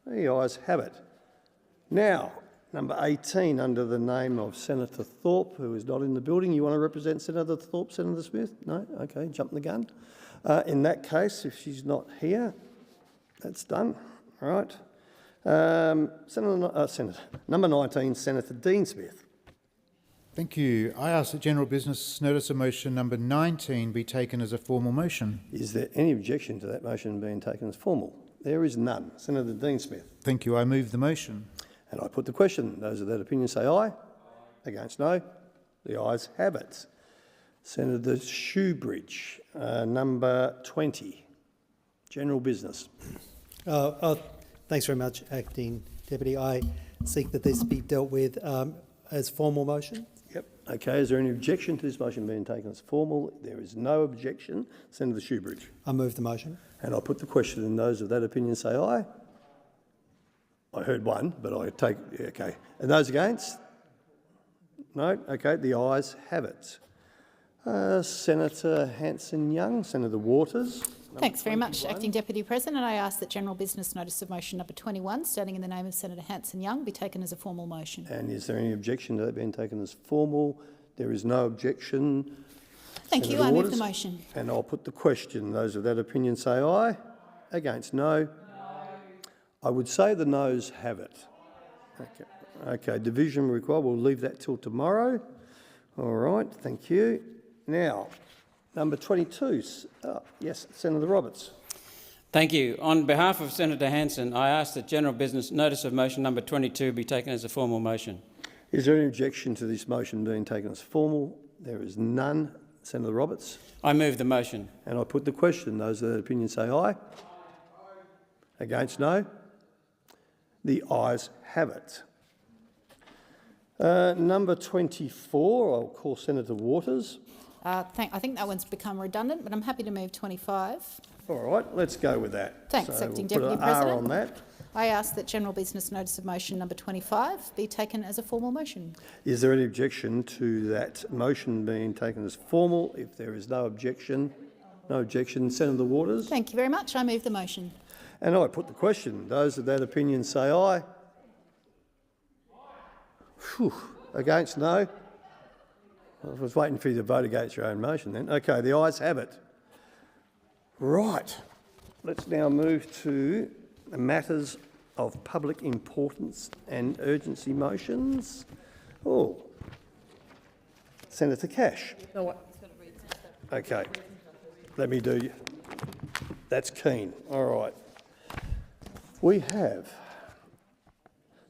The ayes have it. Now, number 18, under the name of Senator Thorpe, who is not in the building. You want to represent Senator Thorpe, Senator Smith? No? Okay, jumping the gun. In that case, if she's not here, that's done. All right. Senator, number 19, Senator Dean Smith. Thank you. I ask that general business notice of motion number 19 be taken as a formal motion. Is there any objection to that motion being taken as formal? There is none. Senator Dean Smith. Thank you. I move the motion. And I put the question. Those of that opinion say aye. Against no. The ayes have it. Senator Shoebridge, number 20. General business. Thanks very much, Acting Deputy. I seek that this be dealt with as formal motion. Yep. Okay, is there any objection to this motion being taken as formal? There is no objection. Senator Shoebridge. I move the motion. And I'll put the question, and those of that opinion say aye. I heard one, but I take, okay. And those against? No? Okay, the ayes have it. Senator Hanson-Young, Senator Waters. Thanks very much, Acting Deputy President. I ask that general business notice of motion number 21, standing in the name of Senator Hanson-Young, be taken as a formal motion. And is there any objection to that being taken as formal? There is no objection. Thank you. I move the motion. And I'll put the question. Those of that opinion say aye. Against, no. I would say the noes have it. Okay, division required. We'll leave that till tomorrow. All right, thank you. Now, number 22. Yes, Senator Roberts. Thank you. On behalf of Senator Hanson, I ask that general business notice of motion number 22 be taken as a formal motion. Is there any objection to this motion being taken as formal? There is none. Senator Roberts. I move the motion. And I put the question. Those of that opinion say aye. Against, no. The ayes have it. Number 24, I'll call Senator Waters. I think that one's become redundant, but I'm happy to move 25. All right, let's go with that. Thanks, so Acting we'll Deputy put an R President. on that. I ask that general business notice of motion number 25 be taken as a formal motion. Is there any objection to that motion being taken as formal? If there is no objection, Senator Waters. Thank you very much. I move the motion. And I put the question. Those of that opinion say aye. Whew. Against, no. I was waiting for you to vote against your own motion then. Okay, the ayes have it. Right. Let's now move to matters of public importance and urgency motions. Oh, Senator Cash. Okay, let me do. That's keen. All right. We have.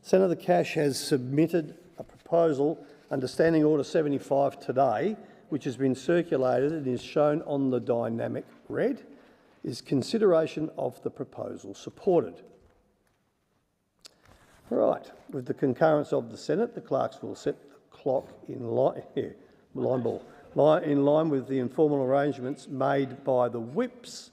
Senator Cash has submitted a proposal under Standing Order 75 today, which has been circulated and is shown on the dynamic red. Is consideration of the proposal supported? Right. With the concurrence of the Senate, the clerks will set the clock in line. Here, in line with the informal arrangements made by the whips.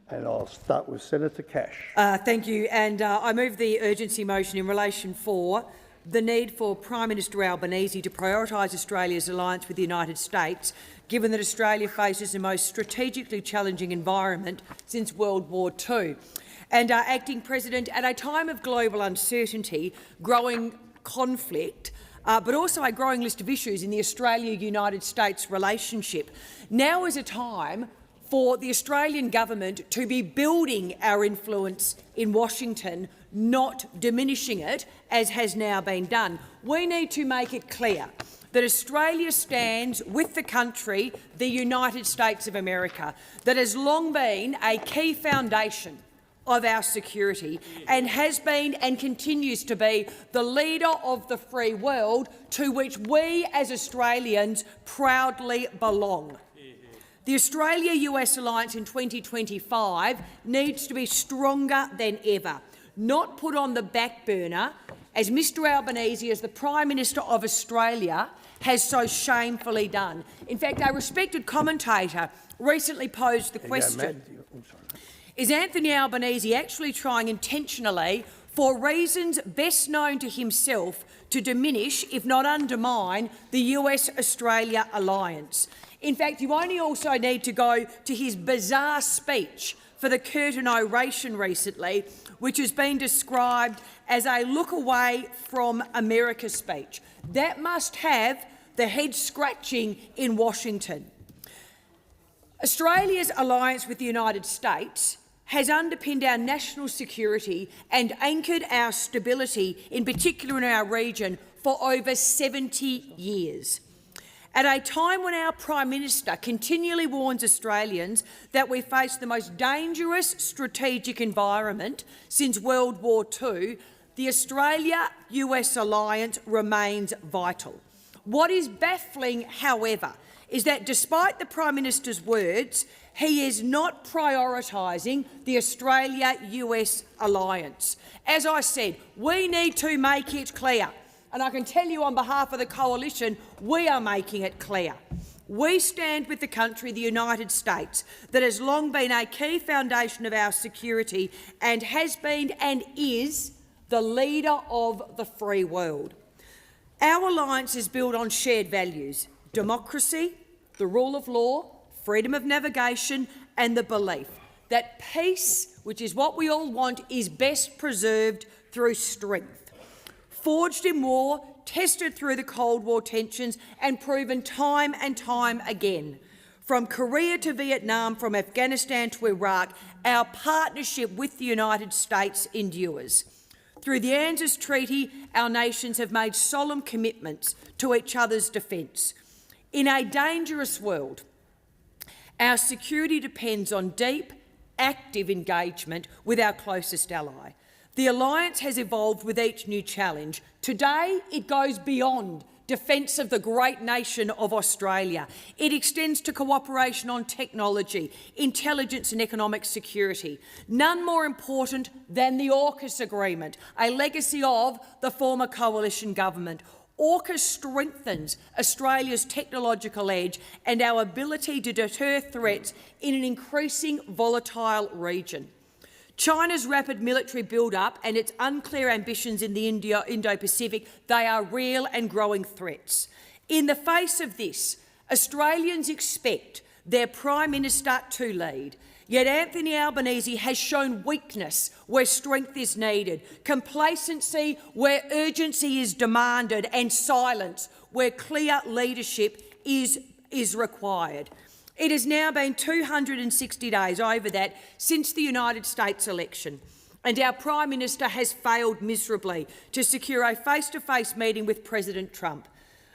And I'll start with Senator Cash. Thank you. And I move the urgency motion in relation for the need for Prime Minister Albanese to prioritise Australia's alliance with the United States, given that Australia faces the most strategically challenging environment since World War II. And Acting President, at a time of global uncertainty, growing conflict, but also a growing list of issues in the Australia-United States relationship, now is a time for the Australian government to be building our influence in Washington, not diminishing it, as has now been done. We need to make it clear that Australia stands with the country, the United States of America, that has long been a key foundation of our security and has been and continues to be the leader of the free world to which we as Australians proudly belong. The Australia-US alliance in 2025 needs to be stronger than ever, not put on the back burner, as Mr Albanese, as the Prime Minister of Australia, has so shamefully done. In fact, a respected commentator recently posed the question, is Anthony Albanese actually trying intentionally, for reasons best known to himself, to diminish, if not undermine, the US-Australia alliance? In fact, you only also need to go to his bizarre speech for the curtain oration recently, which has been described as a look away from America speech. That must have the head scratching in Washington. Australia's alliance with the United States has underpinned our national security and anchored our stability, in particular in our region, for over 70 years. At a time when our Prime Minister continually warns Australians that we face the most dangerous strategic environment since World War II, the Australia-US alliance remains vital. What is baffling, however, is that despite the Prime Minister's words, he is not prioritising the Australia-US alliance. As I said, we need to make it clear And I can tell you on behalf of the Coalition, we are making it clear. We stand with the country, the United States, that has long been a key foundation of our security and has been and is the leader of the free world. Our alliance is built on shared values: democracy, the rule of law, freedom of navigation, and the belief that peace, which is what we all want, is best preserved through strength. Forged in war, tested through the Cold War tensions, and proven time and time again. From Korea to Vietnam, from Afghanistan to Iraq, our partnership with the United States endures. Through the AUSParliamentary Treaty, our nations have made solemn commitments to each other's defence. In a dangerous world, our security depends on deep, active engagement with our closest ally. The alliance has evolved with each new challenge. Today, it goes beyond defence of the great nation of Australia. It extends to cooperation on technology, intelligence and economic security. None more important than the AUKUS agreement, a legacy of the former coalition government. AUKUS strengthens Australia's technological edge and our ability to deter threats in an increasing volatile region. China's rapid military build-up and its unclear ambitions in the Indo-Pacific, they are real and growing threats. In the face of this, Australians expect their Prime Minister to lead. Yet Anthony Albanese has shown weakness where strength is needed, complacency where urgency is demanded, and silence where clear leadership is required. It has now been 260 days over that since the United States election, and our Prime Minister has failed miserably to secure a face-to-face meeting with President Trump.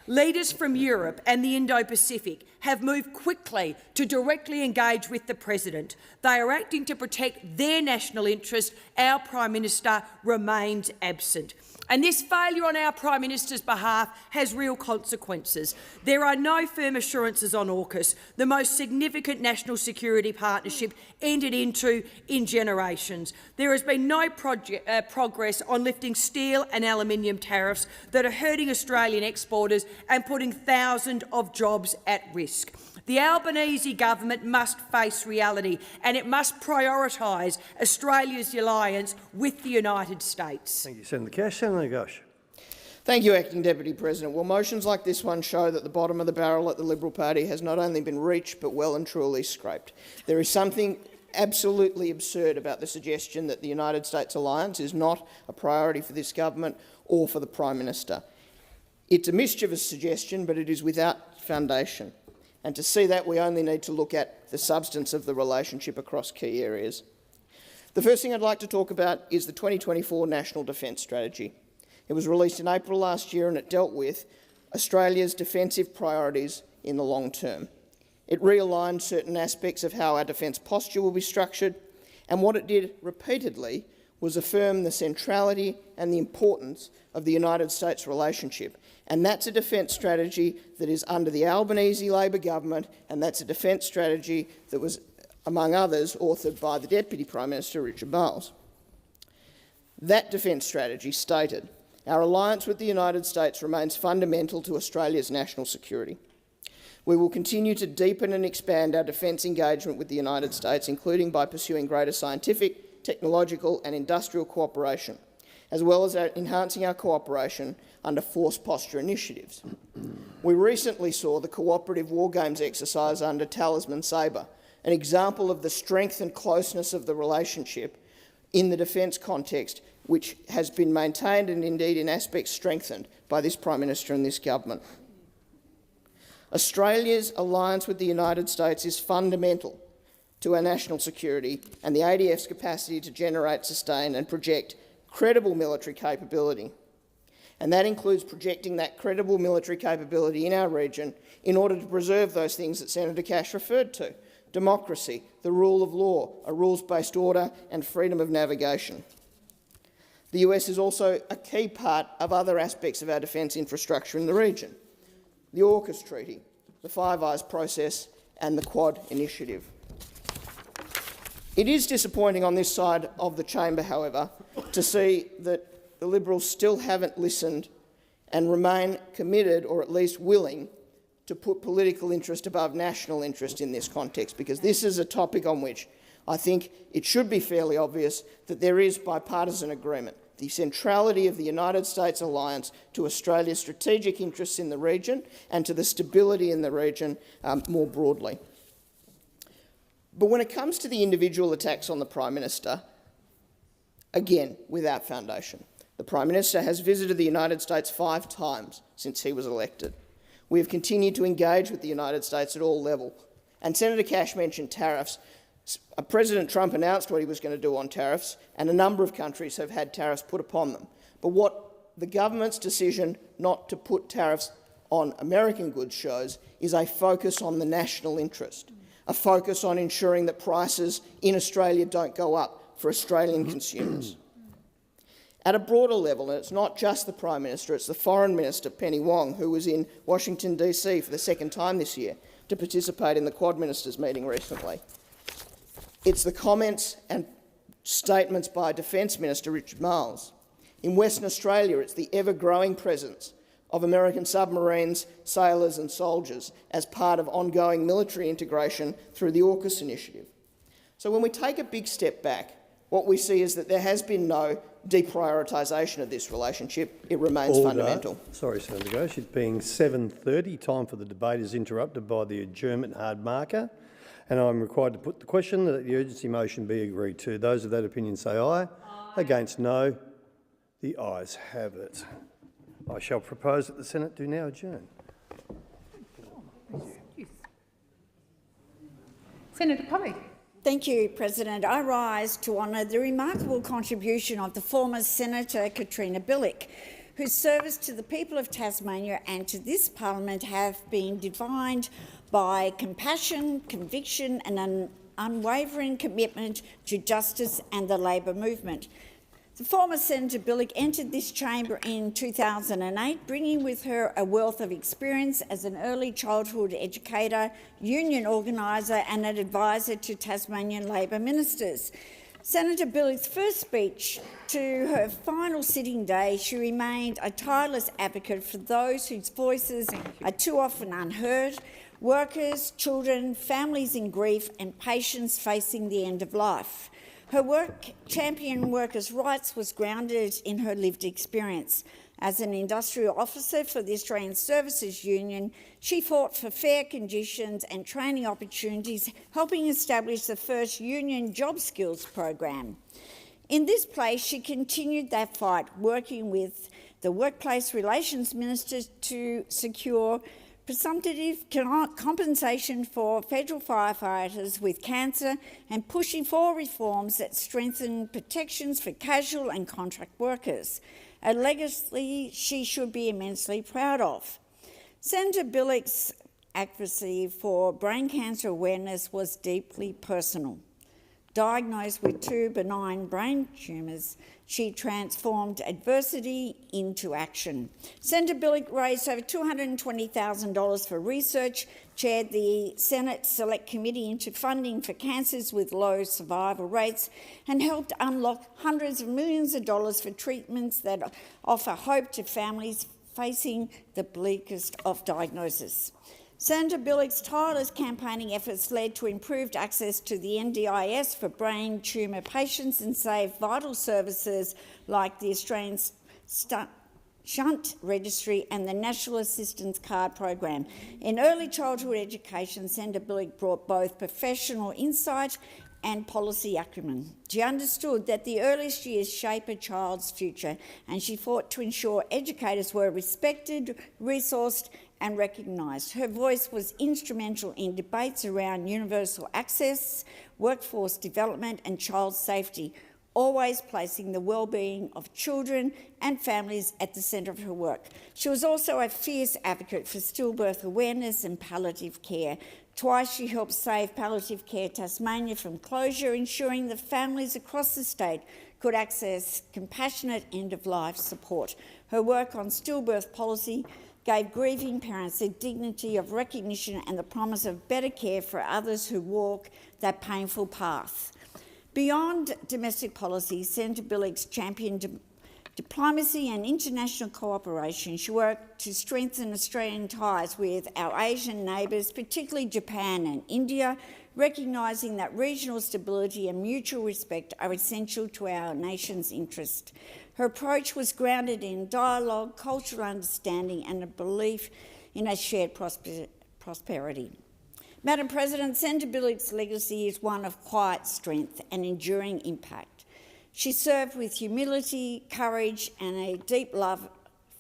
Leaders from Europe and the Indo-Pacific have moved quickly to directly engage with the President. They are acting to protect their national interest. Our Prime Minister remains absent. And this failure on our Prime Minister's behalf has real consequences. There are no firm assurances on AUKUS, the most significant national security partnership entered into in generations. There has been no progress on lifting steel and aluminium tariffs that are hurting Australian exporters and putting thousands of jobs at risk. The Albanese government must face reality, and it must prioritise Australia's alliance with the United States. Thank you, Senator Cash. Senator Gosh. Thank you, Acting Deputy President. Well, motions like this one show that the bottom of the barrel at the Liberal Party has not only been reached but well and truly scraped. There is something absolutely absurd about the suggestion that the United States alliance is not a priority for this government or for the Prime Minister. It's a mischievous suggestion, but it is without foundation. And to see that, we only need to look at the substance of the relationship across key areas. The first thing I'd like to talk about is the 2024 National Defence Strategy. It was released in April last year and it dealt with Australia's defensive priorities in the long term. It realigned certain aspects of how our defence posture will be structured, and what it did repeatedly was affirm the centrality and the importance of the United States relationship. And that's a defence strategy that is under the Albanese Labor government, and that's a defence strategy that was, among others, authored by the Deputy Prime Minister, Richard Marles. That defence strategy stated, "Our alliance with the United States remains fundamental to Australia's national security. We will continue to deepen and expand our defence engagement with the United States, including by pursuing greater scientific, technological and industrial cooperation, as well as enhancing our cooperation under force posture initiatives." We recently saw the cooperative war games exercise under Talisman Sabre, an example of the strength and closeness of the relationship in the defence context, which has been maintained and indeed in aspects strengthened by this Prime Minister and this government. Australia's alliance with the United States is fundamental to our national security and the ADF's capacity to generate, sustain and project credible military capability. And that includes projecting that credible military capability in our region in order to preserve those things that Senator Cash referred to: democracy, the rule of law, a rules-based order and freedom of navigation. The US is also a key part of other aspects of our defence infrastructure in the region: the AUKUS Treaty, the Five Eyes process and the Quad initiative. It is disappointing on this side of the chamber, however, to see that the Liberals still haven't listened and remain committed, or at least willing, to put political interest above national interest in this context, because this is a topic on which I think it should be fairly obvious that there is bipartisan agreement. The centrality of the United States alliance to Australia's strategic interests in the region and to the stability in the region more broadly. But when it comes to the individual attacks on the Prime Minister, again, without foundation. The Prime Minister has visited the United States 5 times since he was elected. We have continued to engage with the United States at all levels. And Senator Cash mentioned tariffs. President Trump announced what he was going to do on tariffs, and a number of countries have had tariffs put upon them. But what the government's decision not to put tariffs on American goods shows is a focus on the national interest, a focus on ensuring that prices in Australia don't go up for Australian consumers. At a broader level, and it's not just the Prime Minister, it's the Foreign Minister, Penny Wong, who was in Washington, D.C. for the second time this year to participate in the Quad Ministers meeting recently. It's the comments and statements by Defence Minister Richard Marles. In Western Australia, it's the ever-growing presence of American submarines, sailors and soldiers as part of ongoing military integration through the AUKUS initiative. So when we take a big step back, what we see is that there has been no deprioritisation of this relationship. It remains fundamental. Sorry, Senator Ghosh. It being 7:30, time for the debate is interrupted by the adjournment hard marker, and I'm required to put the question that the urgency motion be agreed to. Those of that opinion say aye. Aye. Against no. The ayes have it. I shall propose that the Senate do now adjourn. Senator Polley. Thank you, President. I rise to honour the remarkable contribution of the former Senator Katrina Billick, whose service to the people of Tasmania and to this parliament have been defined by compassion, conviction and an unwavering commitment to justice and the Labor movement. The former Senator Billick entered this chamber in 2008, bringing with her a wealth of experience as an early childhood educator, union organiser and an advisor to Tasmanian Labor ministers. Senator Billick's first speech to her final sitting day, she remained a tireless advocate for those whose voices are too often unheard, workers, children, families in grief and patients facing the end of life. Her work championing workers' rights was grounded in her lived experience. As an industrial officer for the Australian Services Union, she fought for fair conditions and training opportunities, helping establish the first union job skills program. In this place, she continued that fight, working with the Workplace Relations Minister to secure presumptive compensation for federal firefighters with cancer and pushing for reforms that strengthen protections for casual and contract workers, a legacy she should be immensely proud of. Senator Billick's advocacy for brain cancer awareness was deeply personal. Diagnosed with 2 benign brain tumours, she transformed adversity into action. Senator Billick raised over $220,000 for research, chaired the Senate Select Committee into funding for cancers with low survival rates, and helped unlock hundreds of millions of dollars for treatments that offer hope to families facing the bleakest of diagnoses. Senator Billick's tireless campaigning efforts led to improved access to the NDIS for brain tumour patients and saved vital services like the Australian Shunt Registry and the National Assistance Card Program. In early childhood education, Senator Billick brought both professional insight and policy acumen. She understood that the earliest years shape a child's future, and she fought to ensure educators were respected, resourced and recognised. Her voice was instrumental in debates around universal access, workforce development and child safety, always placing the well-being of children and families at the centre of her work. She was also a fierce advocate for stillbirth awareness and palliative care. Twice she helped save Palliative Care Tasmania from closure, ensuring that families across the state could access compassionate end-of-life support. Her work on stillbirth policy gave grieving parents the dignity of recognition and the promise of better care for others who walk that painful path. Beyond domestic policy, Senator Billick championed diplomacy and international cooperation. She worked to strengthen Australian ties with our Asian neighbours, particularly Japan and India, recognising that regional stability and mutual respect are essential to our nation's interest. Her approach was grounded in dialogue, cultural understanding and a belief in a shared prosperity. Madam President, Senator Bilic's legacy is one of quiet strength and enduring impact. She served with humility, courage and a deep love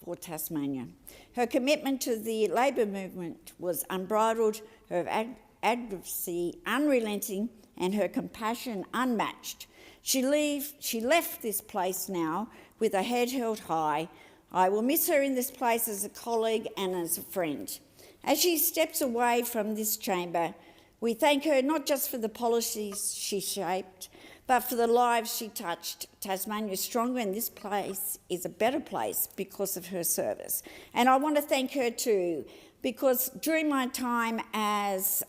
for Tasmania. Her commitment to the Labor movement was unbridled, her advocacy unrelenting and her compassion unmatched. She left this place now with a head held high. I will miss her in this place as a colleague and as a friend. As she steps away from this chamber, we thank her not just for the policies she shaped, but for the lives she touched. Tasmania is stronger and this place is a better place because of her service. And I want to thank her too, because during my time as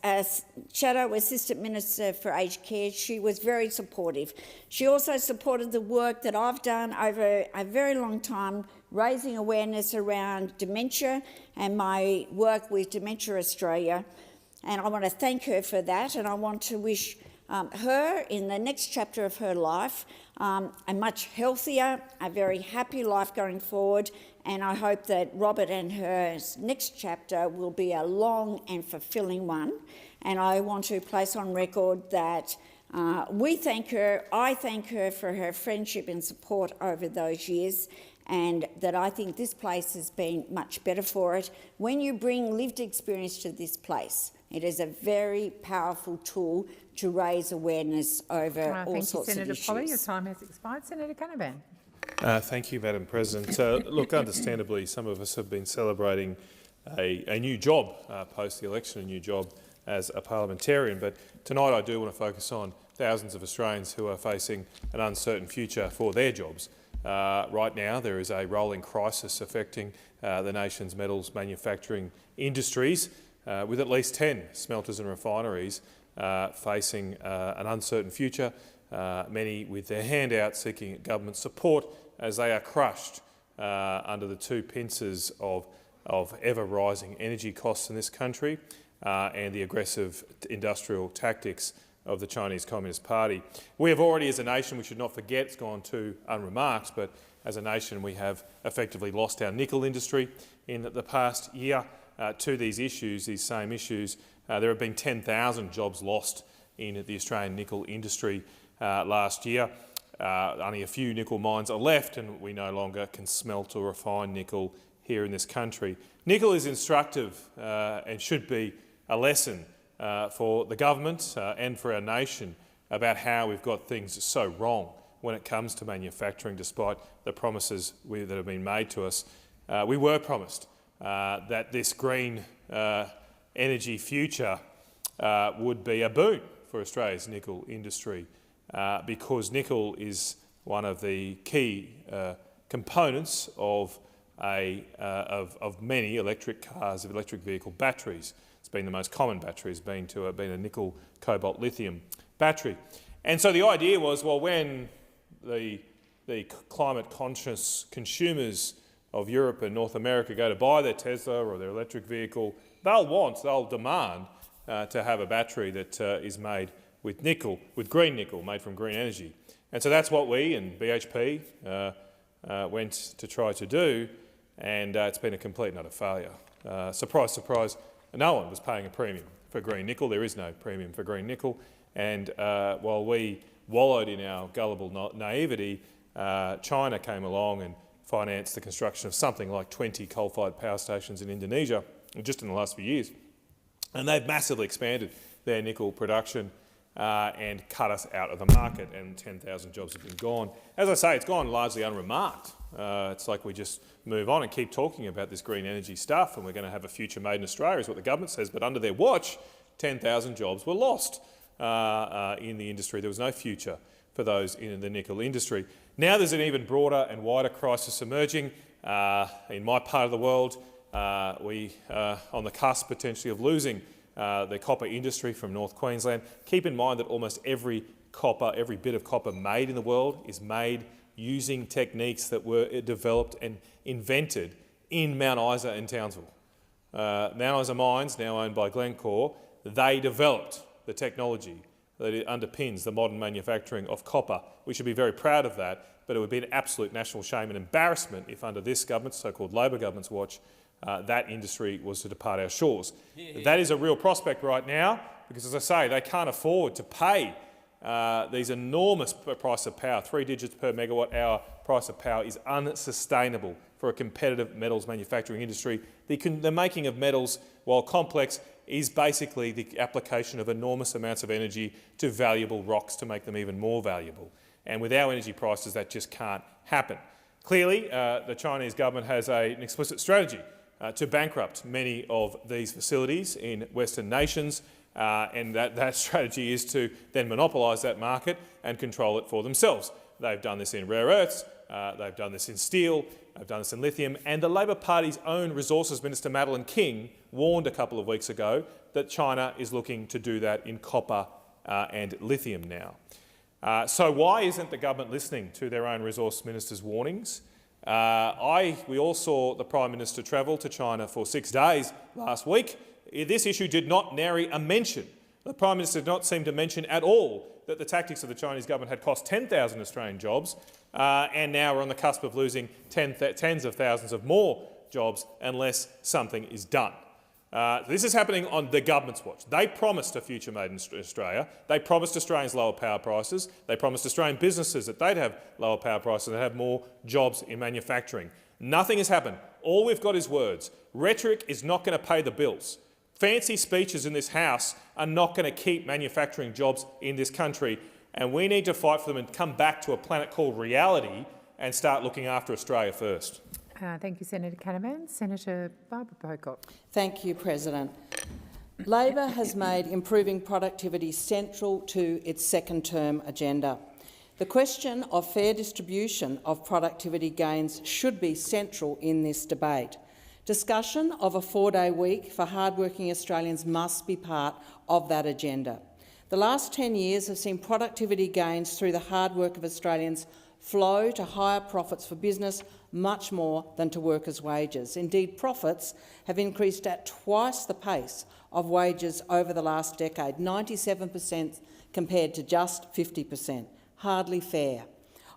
Shadow Assistant Minister for Aged Care, she was very supportive. She also supported the work that I've done over a very long time, raising awareness around dementia and my work with Dementia Australia. And I want to thank her for that, and I want to wish her, in the next chapter of her life, a much healthier, a very happy life going forward, and I hope that Robert and her next chapter will be a long and fulfilling one. And I want to place on record that we thank her, I thank her for her friendship and support over those years, and that I think this place has been much better for it. When you bring lived experience to this place, it is a very powerful tool to raise awareness over all sorts of issues. Thank you, Senator Polley. Your time has expired. Senator Canavan. Thank you, Madam President. Look, understandably, some of us have been celebrating a new job post the election, a new job as a parliamentarian. But tonight I do want to focus on thousands of Australians who are facing an uncertain future for their jobs. Right now there is a rolling crisis affecting the nation's metals manufacturing industries, with at least 10 smelters and refineries facing an uncertain future, many with their hand out seeking government support as they are crushed under the two pincers of ever-rising energy costs in this country and the aggressive industrial tactics of the Chinese Communist Party. We have already, as a nation, we should not forget, it's gone too unremarked, but as a nation we have effectively lost our nickel industry in the past year to these issues, these same issues. There have been 10,000 jobs lost in the Australian nickel industry last year. Only a few nickel mines are left and we no longer can smelt or refine nickel here in this country. Nickel is instructive and should be a lesson for the government and for our nation about how we've got things so wrong when it comes to manufacturing, despite the promises that have been made to us. We were promised that this green energy future would be a boon for Australia's nickel industry because nickel is one of the key components of many electric cars, of electric vehicle batteries. It's been the most common battery, has been a nickel, cobalt, lithium battery. And so the idea was, well, when the climate-conscious consumers of Europe and North America go to buy their Tesla or their electric vehicle, they'll demand to have a battery that is made with nickel, with green nickel, made from green energy. And so that's what we and BHP went to try to do, and it's been a complete and utter failure. Surprise, surprise, no one was paying a premium for green nickel. There is no premium for green nickel. And while we wallowed in our gullible naivety, China came along and financed the construction of something like 20 coal-fired power stations in Indonesia just in the last few years. And they've massively expanded their nickel production and cut us out of the market, and 10,000 jobs have been gone. As I say, it's gone largely unremarked. It's like we just move on and keep talking about this green energy stuff and we're going to have a future made in Australia is what the government says, but under their watch 10,000 jobs were lost in the industry. There was no future for those in the nickel industry. Now there's an even broader and wider crisis emerging. In my part of the world, we are on the cusp potentially of losing the copper industry from North Queensland. Keep in mind that almost every bit of copper made in the world is made using techniques that were developed and invented in Mount Isa and Townsville. Mount Isa Mines, now owned by Glencore, they developed the technology that underpins the modern manufacturing of copper. We should be very proud of that, but it would be an absolute national shame and embarrassment if under this government, so-called Labor government's watch, that industry was to depart our shores. That is a real prospect right now because, as I say, they can't afford to pay these enormous price of power. 3 digits per megawatt hour price of power is unsustainable for a competitive metals manufacturing industry. The making of metals, while complex, is basically the application of enormous amounts of energy to valuable rocks to make them even more valuable. And with our energy prices, that just can't happen. Clearly, the Chinese government has an explicit strategy to bankrupt many of these facilities in Western nations, and that strategy is to then monopolise that market and control it for themselves. They've done this in rare earths, they've done this in steel, they've done this in lithium, and the Labor Party's own Resources Minister, Madeleine King, warned a couple of weeks ago that China is looking to do that in copper and lithium now. So why isn't the government listening to their own Resource Minister's warnings? We all saw the Prime Minister travel to China for 6 days last week. This issue did not nary a mention. The Prime Minister did not seem to mention at all that the tactics of the Chinese government had cost 10,000 Australian jobs, and now we're on the cusp of losing tens of thousands of more jobs unless something is done. This is happening on the government's watch. They promised a future made in Australia. They promised Australians lower power prices. They promised Australian businesses that they'd have lower power prices and have more jobs in manufacturing. Nothing has happened. All we've got is words. Rhetoric is not going to pay the bills. Fancy speeches in this House are not going to keep manufacturing jobs in this country, and we need to fight for them and come back to a planet called reality and start looking after Australia first. Thank you, Senator Canavan. Senator Barbara Pocock. Thank you, President. Labor has made improving productivity central to its second-term agenda. The question of fair distribution of productivity gains should be central in this debate. Discussion of a 4-day week for hard-working Australians must be part of that agenda. The last 10 years have seen productivity gains through the hard work of Australians flow to higher profits for business, much more than to workers' wages. Indeed, profits have increased at twice the pace of wages over the last decade, 97% compared to just 50%. Hardly fair.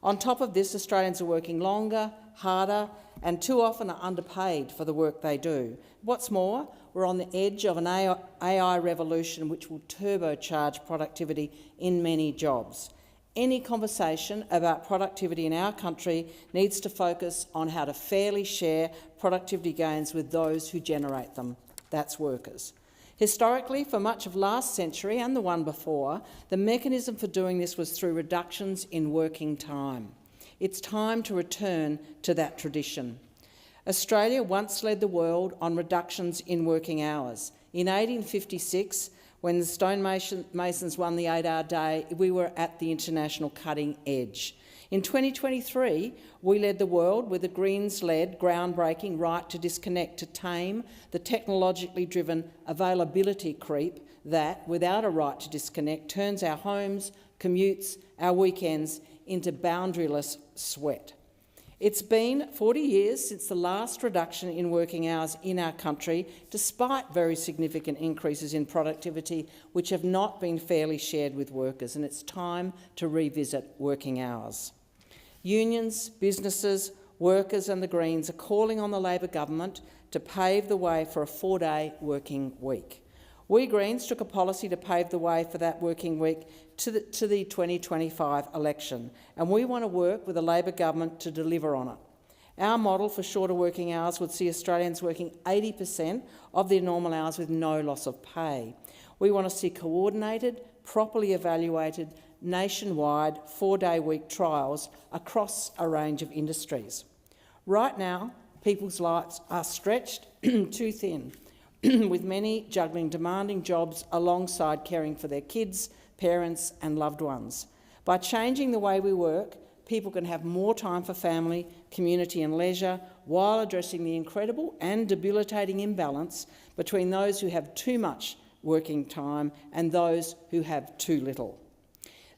On top of this, Australians are working longer, harder, and too often are underpaid for the work they do. What's more, we're on the edge of an AI revolution which will turbocharge productivity in many jobs. Any conversation about productivity in our country needs to focus on how to fairly share productivity gains with those who generate them. That's workers. Historically, for much of last century and the one before, the mechanism for doing this was through reductions in working time. It's time to return to that tradition. Australia once led the world on reductions in working hours. In 1856, when the stonemasons won the 8-hour day, we were at the international cutting edge. In 2023, we led the world with the Greens-led groundbreaking right to disconnect to tame the technologically driven availability creep that, without a right to disconnect, turns our homes, commutes, our weekends into boundaryless sweat. It's been 40 years since the last reduction in working hours in our country, despite very significant increases in productivity which have not been fairly shared with workers, and it's time to revisit working hours. Unions, businesses, workers and the Greens are calling on the Labor government to pave the way for a 4-day working week. We Greens took a policy to pave the way for that working week to the 2025 election, and we want to work with the Labor government to deliver on it. Our model for shorter working hours would see Australians working 80% of their normal hours with no loss of pay. We want to see coordinated, properly evaluated, nationwide 4-day week trials across a range of industries. Right now, people's lives are stretched too thin, with many juggling demanding jobs alongside caring for their kids, parents and loved ones. By changing the way we work, people can have more time for family, community and leisure while addressing the incredible and debilitating imbalance between those who have too much working time and those who have too little.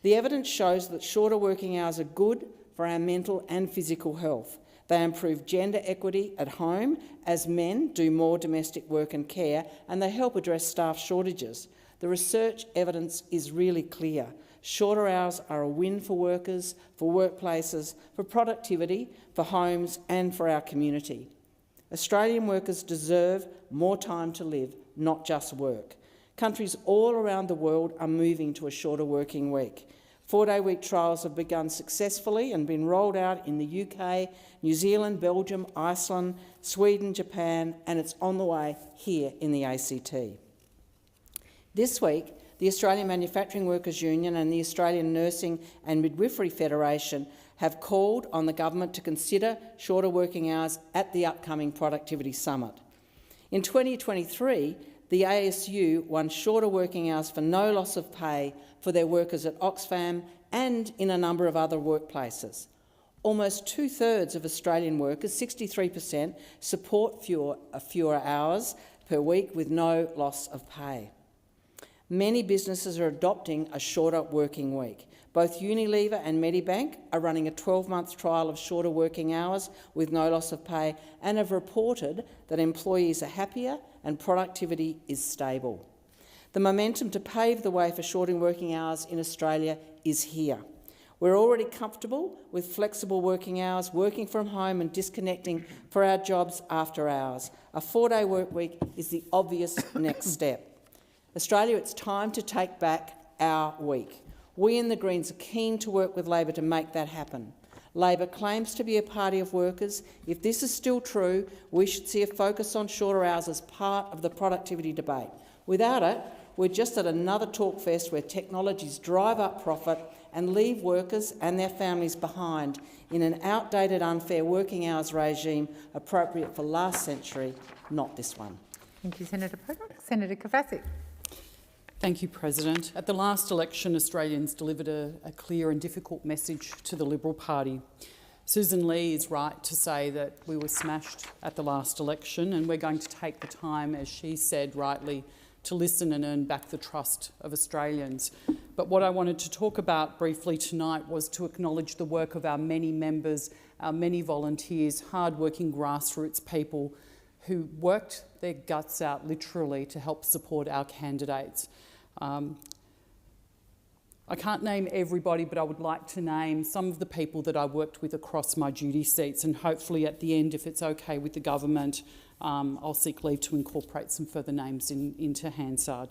The evidence shows that shorter working hours are good for our mental and physical health. They improve gender equity at home as men do more domestic work and care, and they help address staff shortages. The research evidence is really clear. Shorter hours are a win for workers, for workplaces, for productivity, for homes and for our community. Australian workers deserve more time to live, not just work. Countries all around the world are moving to a shorter working week. 4-day week trials have begun successfully and been rolled out in the UK, New Zealand, Belgium, Iceland, Sweden, Japan, and it's on the way here in the ACT. This week, the Australian Manufacturing Workers Union and the Australian Nursing and Midwifery Federation have called on the government to consider shorter working hours at the upcoming Productivity Summit. In 2023, the ASU won shorter working hours for no loss of pay for their workers at Oxfam and in a number of other workplaces. Almost 2/3 of Australian workers, 63%, support fewer hours per week with no loss of pay. Many businesses are adopting a shorter working week. Both Unilever and Medibank are running a 12-month trial of shorter working hours with no loss of pay and have reported that employees are happier and productivity is stable. The momentum to pave the way for shorter working hours in Australia is here. We're already comfortable with flexible working hours, working from home and disconnecting for our jobs after hours. A 4-day work week is the obvious next step. Australia, it's time to take back our week. We in the Greens are keen to work with Labor to make that happen. Labor claims to be a party of workers. If this is still true, we should see a focus on shorter hours as part of the productivity debate. Without it, we're just at another talk fest where technologies drive up profit and leave workers and their families behind in an outdated, unfair working hours regime appropriate for last century, not this one. Thank you, Senator Pocock. Senator Kavasic. Thank you, President. At the last election, Australians delivered a clear and difficult message to the Liberal Party. Susan Lee is right to say that we were smashed at the last election, and we're going to take the time, as she said rightly, to listen and earn back the trust of Australians. But what I wanted to talk about briefly tonight was to acknowledge the work of our many members, our many volunteers, hard-working grassroots people who worked their guts out literally to help support our candidates. I can't name everybody, but I would like to name some of the people that I worked with across my duty seats, and hopefully at the end, if it's okay with the government, I'll seek leave to incorporate some further names into Hansard.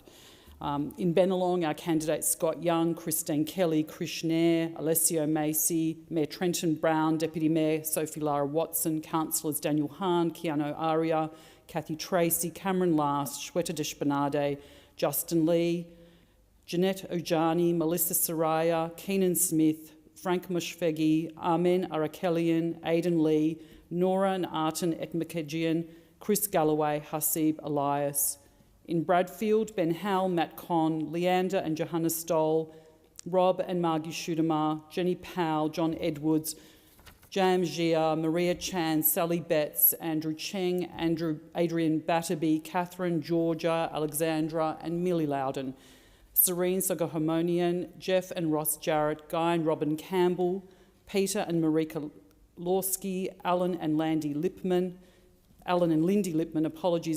In Bennelong, our candidates Scott Young, Christine Kelly, Krish Nair, Alessio Macy, Mayor Trenton Brown, Deputy Mayor Sophie Lara Watson, Councillors Daniel Hahn, Keanu Aria, Kathy Tracy, Cameron Last, Shweta Deshpanade, Justin Lee, Jeanette Ojani, Melissa Saraya, Keenan Smith, Frank Mushfeghi, Armen Arakelian, Aidan Lee, Nora and Artan Ekmakajian, Chris Galloway, Hasib Elias. In Bradfield, Ben Howell, Matt Conn, Leander and Johanna Stoll, Rob and Margie Shudamar, Jenny Powell, John Edwards, James Gia, Maria Chan, Sally Betts, Andrew Cheng, Adrian Batterby, Catherine, Georgia, Alexandra and Millie Loudon. Serene Sogohamonian, Jeff and Ross Jarrett, Guy and Robin Campbell, Peter and Marika Lawski, Alan and Lindy Lipman,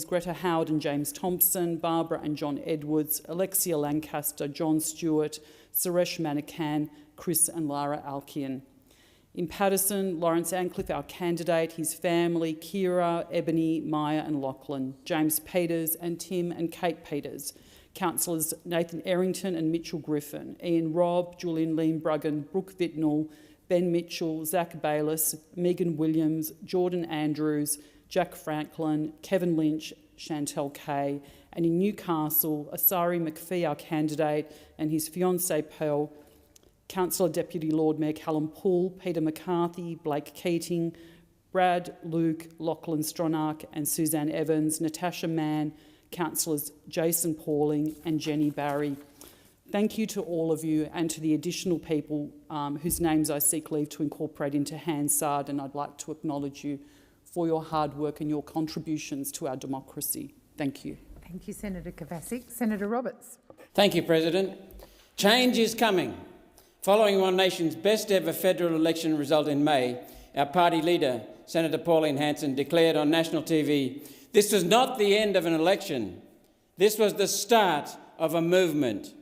Greta Howard and James Thompson, Barbara and John Edwards, Alexia Lancaster, John Stewart, Suresh Manikan, Chris and Lara Alkian. In Paterson, Lawrence Ancliffe, our candidate, his family, Kira, Ebony, Maya and Lachlan, James Peters and Tim and Kate Peters, Councillors Nathan Errington and Mitchell Griffin, Ian Robb, Julian Leembruggen, Brooke Vitnall, Ben Mitchell, Zach Bayliss, Megan Williams, Jordan Andrews, Jack Franklin, Kevin Lynch, Chantel Kay, and in Newcastle, Asari McPhee, our candidate, and his fiancée Pearl, Councillor Deputy Lord Mayor Callum Poole, Peter McCarthy, Blake Keating, Brad, Luke, Lachlan Stronach and Suzanne Evans, Natasha Mann, Councillors Jason Pauling and Jenny Barry. Thank you to all of you and to the additional people whose names I seek leave to incorporate into Hansard, and I'd like to acknowledge you for your hard work and your contributions to our democracy. Thank you. Thank you, Senator Kavasic. Senator Roberts. Thank you, President. Change is coming. Following One Nation's best ever federal election result in May, our party leader, Senator Pauline Hanson, declared on national TV, "This was not the end of an election. This was the start of a movement."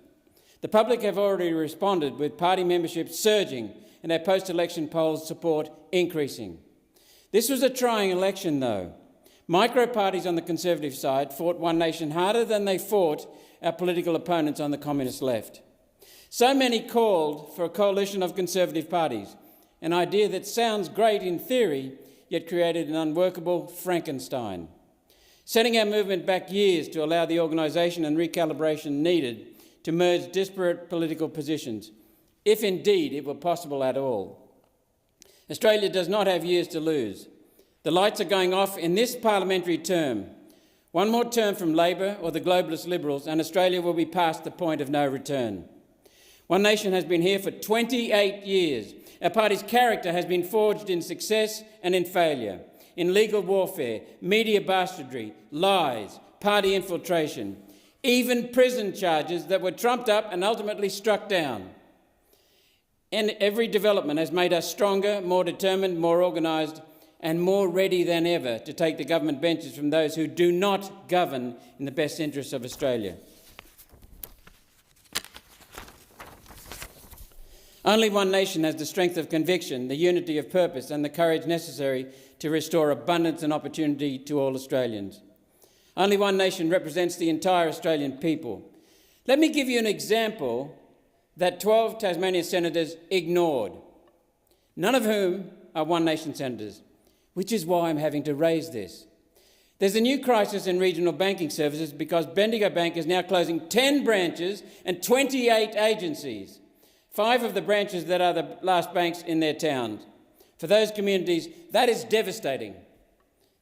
The public have already responded, with party membership surging and our post-election polls support increasing. This was a trying election, though. Micro-parties on the Conservative side fought One Nation harder than they fought our political opponents on the Communist left. So many called for a coalition of Conservative parties, an idea that sounds great in theory, yet created an unworkable Frankenstein. Setting our movement back years to allow the organisation and recalibration needed to merge disparate political positions, if indeed it were possible at all. Australia does not have years to lose. The lights are going off in this parliamentary term. One more term from Labor or the globalist Liberals and Australia will be past the point of no return. One Nation has been here for 28 years. Our party's character has been forged in success and in failure, in legal warfare, media bastardry, lies, party infiltration, even prison charges that were trumped up and ultimately struck down. And every development has made us stronger, more determined, more organised and more ready than ever to take the government benches from those who do not govern in the best interests of Australia. Only One Nation has the strength of conviction, the unity of purpose and the courage necessary to restore abundance and opportunity to all Australians. Only One Nation represents the entire Australian people. Let me give you an example that 12 Tasmanian senators ignored, none of whom are One Nation senators, which is why I'm having to raise this. There's a new crisis in regional banking services because Bendigo Bank is now closing 10 branches and 28 agencies, 5 of the branches that are the last banks in their towns. For those communities, that is devastating.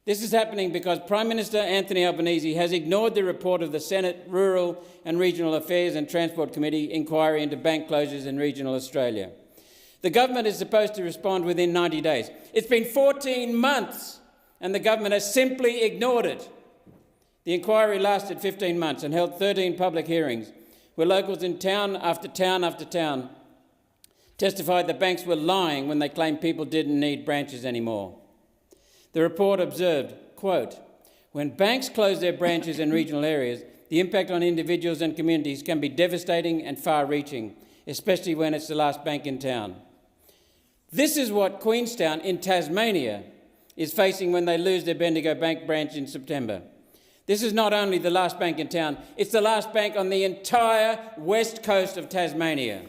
This is happening because Prime Minister Anthony Albanese has ignored the report of the Senate Rural and Regional Affairs and Transport Committee inquiry into bank closures in regional Australia. The government is supposed to respond within 90 days. It's been 14 months and the government has simply ignored it. The inquiry lasted 15 months and held 13 public hearings, where locals in town after town after town testified that banks were lying when they claimed people didn't need branches anymore. The report observed, quote, "When banks close their branches in regional areas, the impact on individuals and communities can be devastating and far-reaching, especially when it's the last bank in town." This is what Queenstown in Tasmania is facing when they lose their Bendigo Bank branch in September. This is not only the last bank in town, it's the last bank on the entire west coast of Tasmania.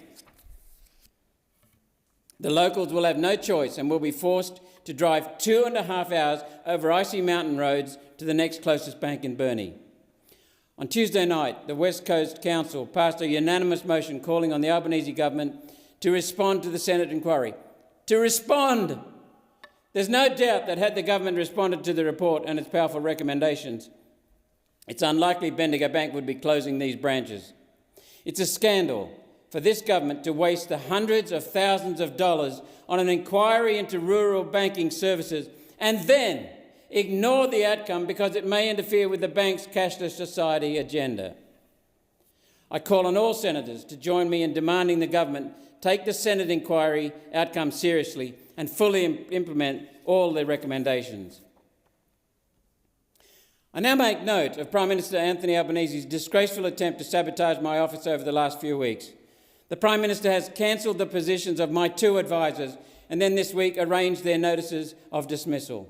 The locals will have no choice and will be forced to drive 2.5 hours over icy mountain roads to the next closest bank in Burnie. On Tuesday night, the West Coast Council passed a unanimous motion calling on the Albanese government to respond to the Senate inquiry. To respond! There's no doubt that had the government responded to the report and its powerful recommendations, it's unlikely Bendigo Bank would be closing these branches. It's a scandal for this government to waste the hundreds of thousands of dollars on an inquiry into rural banking services and then ignore the outcome because it may interfere with the bank's cashless society agenda. I call on all senators to join me in demanding the government take the Senate inquiry outcome seriously and fully implement all their recommendations. I now make note of Prime Minister Anthony Albanese's disgraceful attempt to sabotage my office over the last few weeks. The Prime Minister has cancelled the positions of my 2 advisors and then this week arranged their notices of dismissal.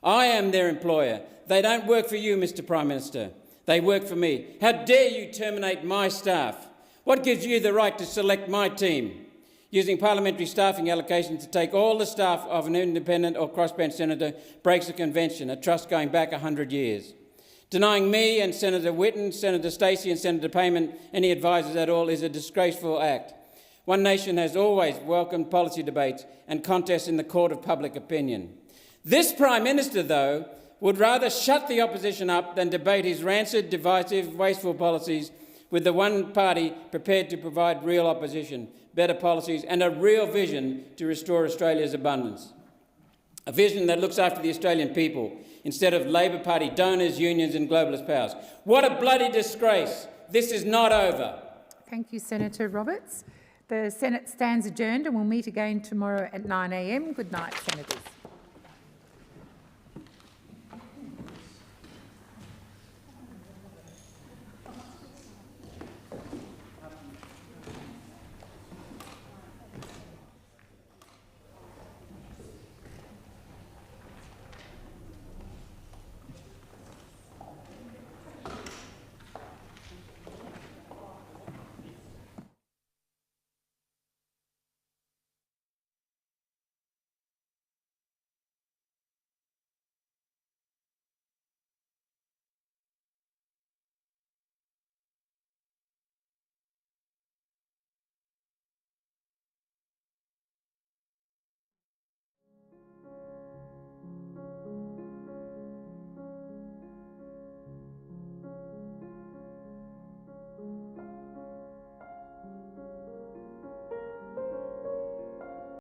I am their employer. They don't work for you, Mr Prime Minister. They work for me. How dare you terminate my staff? What gives you the right to select my team? Using parliamentary staffing allocations to take all the staff of an independent or crossbench senator breaks a convention, a trust going back 100 years. Denying me and Senator Whitten, Senator Stacey and Senator Payman any advisers at all is a disgraceful act. One Nation has always welcomed policy debates and contests in the court of public opinion. This Prime Minister, though, would rather shut the opposition up than debate his rancid, divisive, wasteful policies with the one party prepared to provide real opposition, better policies and a real vision to restore Australia's abundance. A vision that looks after the Australian people instead of Labor Party donors, unions and globalist powers. What a bloody disgrace. This is not over. Thank you, Senator Roberts. The Senate stands adjourned and will meet again tomorrow at 9 a.m. Good night, Senators.